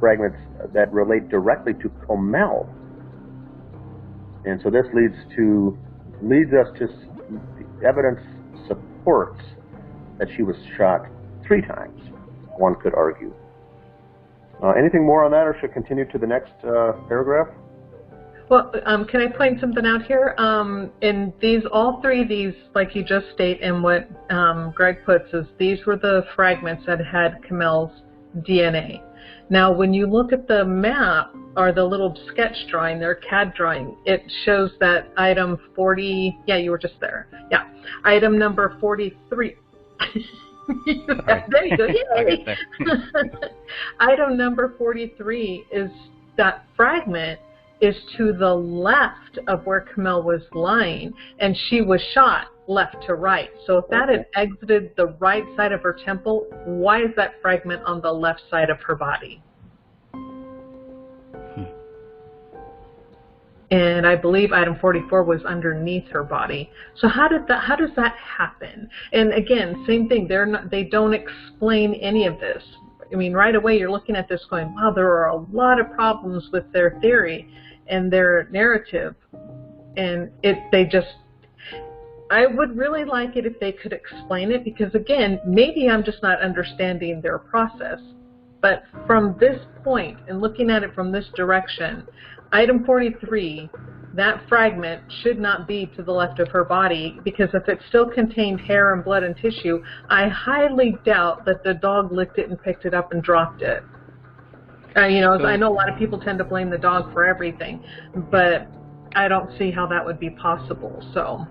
Speaker 3: fragments that relate directly to Comel. And so this leads us to the evidence supports that she was shot 3 times, one could argue. Anything more on that, or should I continue to the next paragraph?
Speaker 18: Well, can I point something out here? In all 3 of these, like you just state, and what Greg puts is these were the fragments that had Comel's DNA. Now, when you look at the map, or the little sketch drawing, their CAD drawing, it shows that item 40, yeah, you were just there. Yeah, item number 43. There you go. Yay! Item number 43 is that fragment is to the left of where Camille was lying, and she was shot left to right. So if that had exited the right side of her temple, why is that fragment on the left side of her body? And I believe item 44 was underneath her body. So how does that happen? And again, same thing. They don't explain any of this. I mean, right away you're looking at this going, wow, there are a lot of problems with their theory and their narrative. And I would really like it if they could explain it, because again, maybe I'm just not understanding their process. But from this point and looking at it from this direction, item 43, that fragment should not be to the left of her body, because if it still contained hair and blood and tissue, I highly doubt that the dog licked it and picked it up and dropped it. I know a lot of people tend to blame the dog for everything, but I don't see how that would be possible. So,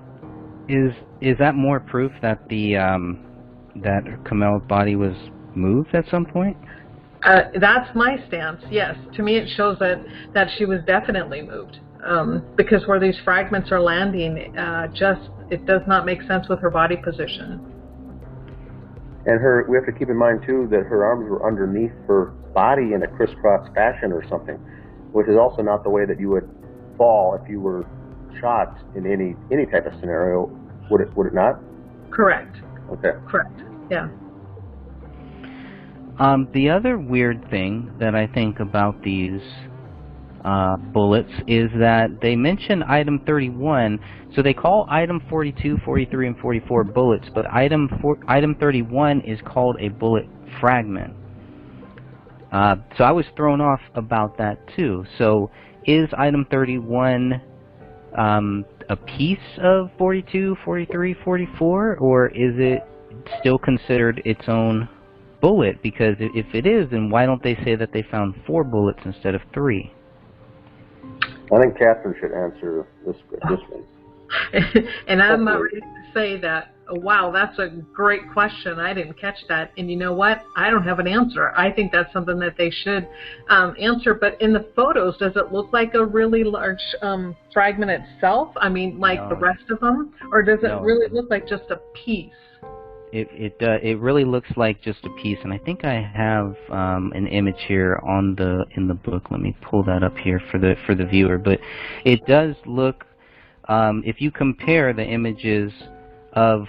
Speaker 13: is that more proof that that Camille's body was moved at some point?
Speaker 18: That's my stance, yes. To me it shows that she was definitely moved, because where these fragments are landing, it does not make sense with her body position.
Speaker 3: And we have to keep in mind too that her arms were underneath her body in a crisscross fashion or something, which is also not the way that you would fall if you were shot in any type of scenario. Would it not?
Speaker 18: Correct.
Speaker 3: Okay.
Speaker 18: Correct. Yeah.
Speaker 13: The other weird thing that I think about these bullets is that they mention item 31, so they call item 42, 43, and 44 bullets, but item 31 is called a bullet fragment. So I was thrown off about that too. So is item 31 a piece of 42, 43, 44, or is it still considered its own bullet? Because if it is, then why don't they say that they found 4 bullets instead of 3?
Speaker 3: I think Catherine should answer this one.
Speaker 18: And I'm not ready to say that, wow, that's a great question. I didn't catch that. And you know what? I don't have an answer. I think that's something that they should answer. But in the photos, does it look like a really large fragment itself? I mean, like the rest of them? Or does it really look like just a piece?
Speaker 13: It really looks like just a piece, and I think I have an image here in the book. Let me pull that up here for the viewer. But it does look, if you compare the images of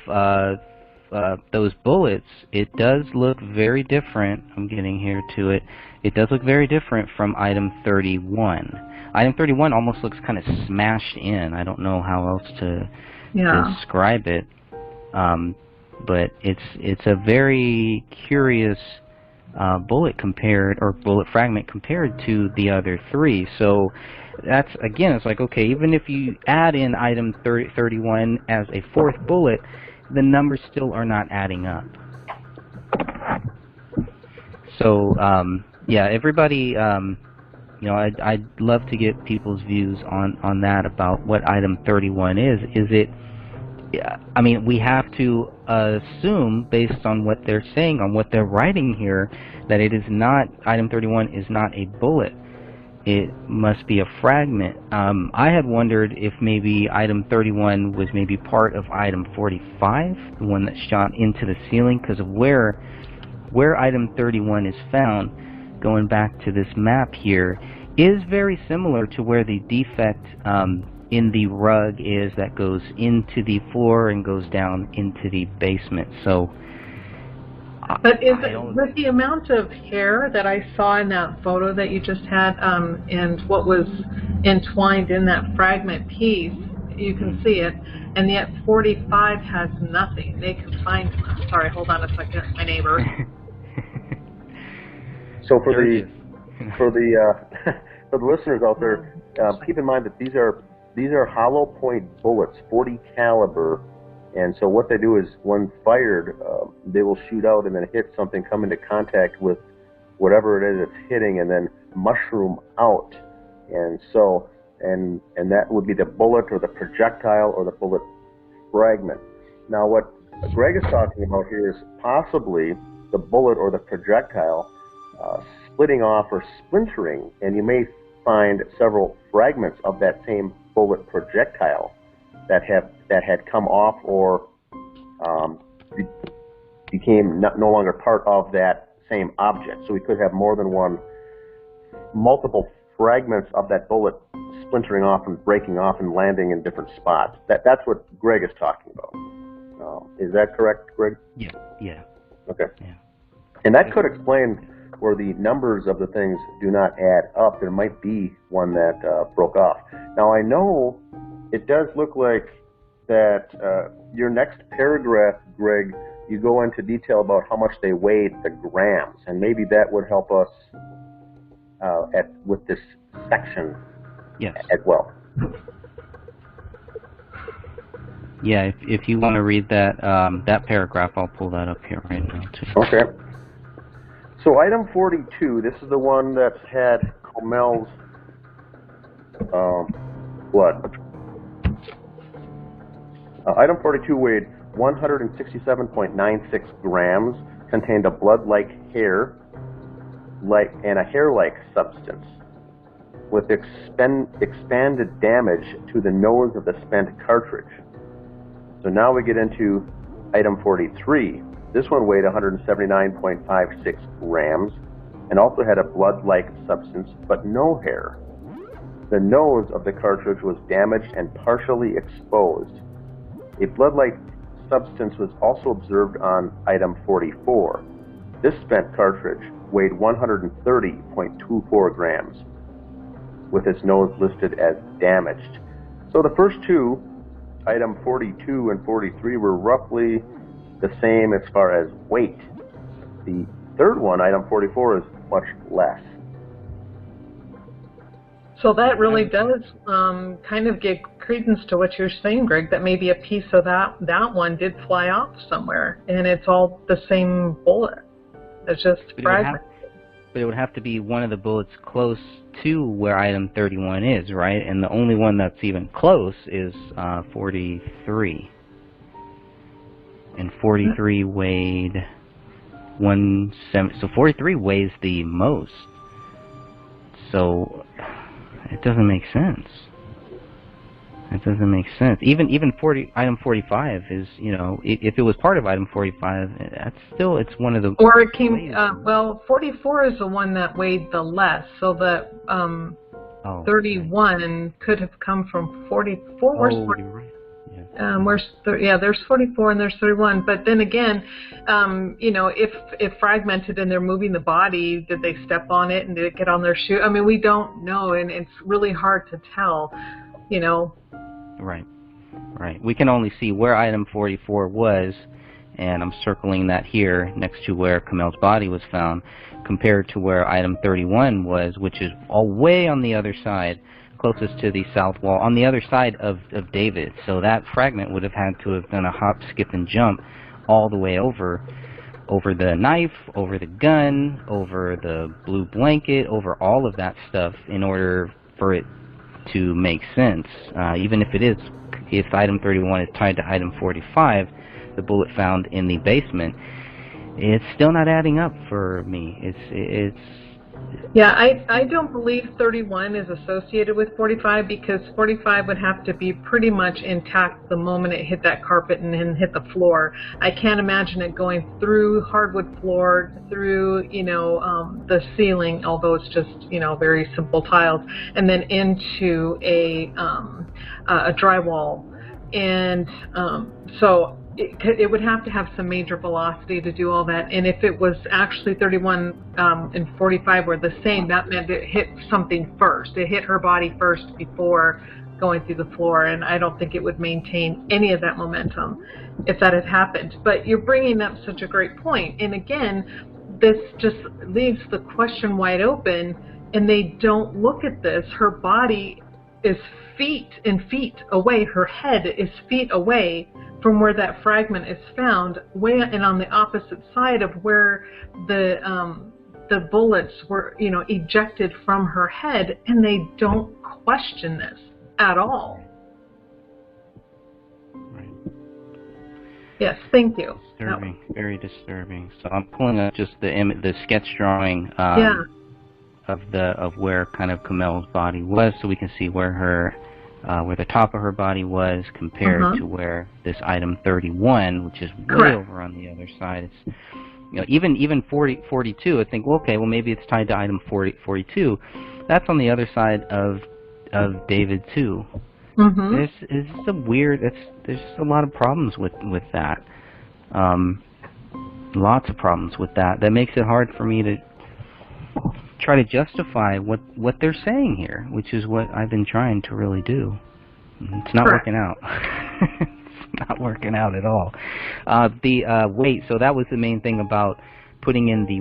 Speaker 13: those bullets, it does look very different. I'm getting here to it. It does look very different from item 31. Item 31 almost looks kind of smashed in. I don't know how else to describe it. But it's a very curious bullet fragment compared to the other 3. So that's, again, it's like, okay, even if you add in item 31 as a 4th bullet, the numbers still are not adding up. So yeah, everybody, I'd love to get people's views on that, about what item 31 is. Is it, I mean, we have to assume, based on what they're saying, on what they're writing here, that it is not, item 31 is not a bullet. It must be a fragment. I had wondered if maybe item 31 was maybe part of item 45, the one that shot into the ceiling, because of where item 31 is found, going back to this map here, is very similar to where the defect in the rug is that goes into the floor and goes down into the basement. So,
Speaker 18: but with the amount of hair that I saw in that photo that you just had, and what was entwined in that fragment piece, you can see it, and yet 45 has nothing. They can find. Sorry, hold on a second, my neighbor.
Speaker 3: So for the listeners out there, keep in mind that these are hollow point bullets, 40 caliber, and so what they do is, when fired, they will shoot out and then hit something, come into contact with whatever it is it's hitting, and then mushroom out. And so, and that would be the bullet or the projectile or the bullet fragment. Now, what Greg is talking about here is possibly the bullet or the projectile splitting off or splintering, and you may find several fragments of that same bullet projectile that had come off or became no longer part of that same object. So we could have more than multiple fragments of that bullet splintering off and breaking off and landing in different spots. That's what Greg is talking about. Is that correct, Greg?
Speaker 1: Yeah.
Speaker 3: Okay. Yeah. And that could explain where the numbers of the things do not add up. There might be one that broke off. Now, I know it does look like that your next paragraph, Greg, you go into detail about how much they weighed, the grams, and maybe that would help us with this section as well.
Speaker 1: Yeah, if you want to read that that paragraph, I'll pull that up here right now too.
Speaker 3: Okay. So item 42, this is the one that had Comel's blood. Item 42 weighed 167.96 grams, contained a blood-like hair, and a hair-like substance, with expanded damage to the nose of the spent cartridge. So now we get into item 43. This one weighed 179.56 grams and also had a blood-like substance, but no hair. The nose of the cartridge was damaged and partially exposed. A blood-like substance was also observed on item 44. This spent cartridge weighed 130.24 grams, with its nose listed as damaged. So the first two, item 42 and 43, were roughly the same as far as weight. The third one, item 44, is much less.
Speaker 18: So that really does kind of give credence to what you're saying, Greg, that maybe a piece of that one did fly off somewhere, and it's all the same bullet. It's just fragments.
Speaker 1: But it would have to be one of the bullets close to where item 31 is, right? And the only one that's even close is 43. And 43 weighed 170. So 43 weighs the most. So it doesn't make sense. It doesn't make sense. Even item 45 is, you know, if it was part of item 45, that's still, it's one of the.
Speaker 18: Or it came. Well, 44 is the one that weighed the less. So the 31 could have come from 44. Where's 40?
Speaker 1: You're right.
Speaker 18: There's 44 and there's 31. But then again, you know, if fragmented and they're moving the body, did they step on it and did it get on their shoe? I mean, we don't know, and it's really hard to tell, you know.
Speaker 1: Right. We can only see where item 44 was, and I'm circling that here next to where Comel's body was found, compared to where item 31 was, which is all way on the other side, closest to the south wall, on the other side of David. So that fragment would have had to have done a hop, skip, and jump all the way over the knife, over the gun, over the blue blanket, over all of that stuff in order for it to make sense. Even if item 31 is tied to item 45, the bullet found in the basement, it's still not adding up for me. It's
Speaker 18: Yeah, I don't believe 31 is associated with 45, because 45 would have to be pretty much intact the moment it hit that carpet and then hit the floor. I can't imagine it going through hardwood floor, through, you know, the ceiling, although it's just, you know, very simple tiles, and then into a drywall. And so it would have to have some major velocity to do all that. And if it was actually 31 and 45 were the same, that meant it hit something first. It hit her body first before going through the floor, and I don't think it would maintain any of that momentum if that had happened. But you're bringing up such a great point. And again, this just leaves the question wide open, and they don't look at this. Her body is feet away. Her head is feet away from where that fragment is found, and on the opposite side of where the bullets were, you know, ejected from her head, and they don't question this at all. Yes, thank you.
Speaker 13: Disturbing, very disturbing. So I'm pulling up just the sketch drawing of where kind of Kamel's body was, so we can see where the top of her body was compared to where this item 31, which is way over on the other side. It's, you know, even 42. I think, well, okay, well maybe it's tied to item 42. That's on the other side of David too. There's a weird. There's a lot of problems with that. Lots of problems with that. That makes it hard for me to try to justify what they're saying here, which is what I've been trying to really do. It's not working out. It's not working out at all. The weight. So that was the main thing about putting in the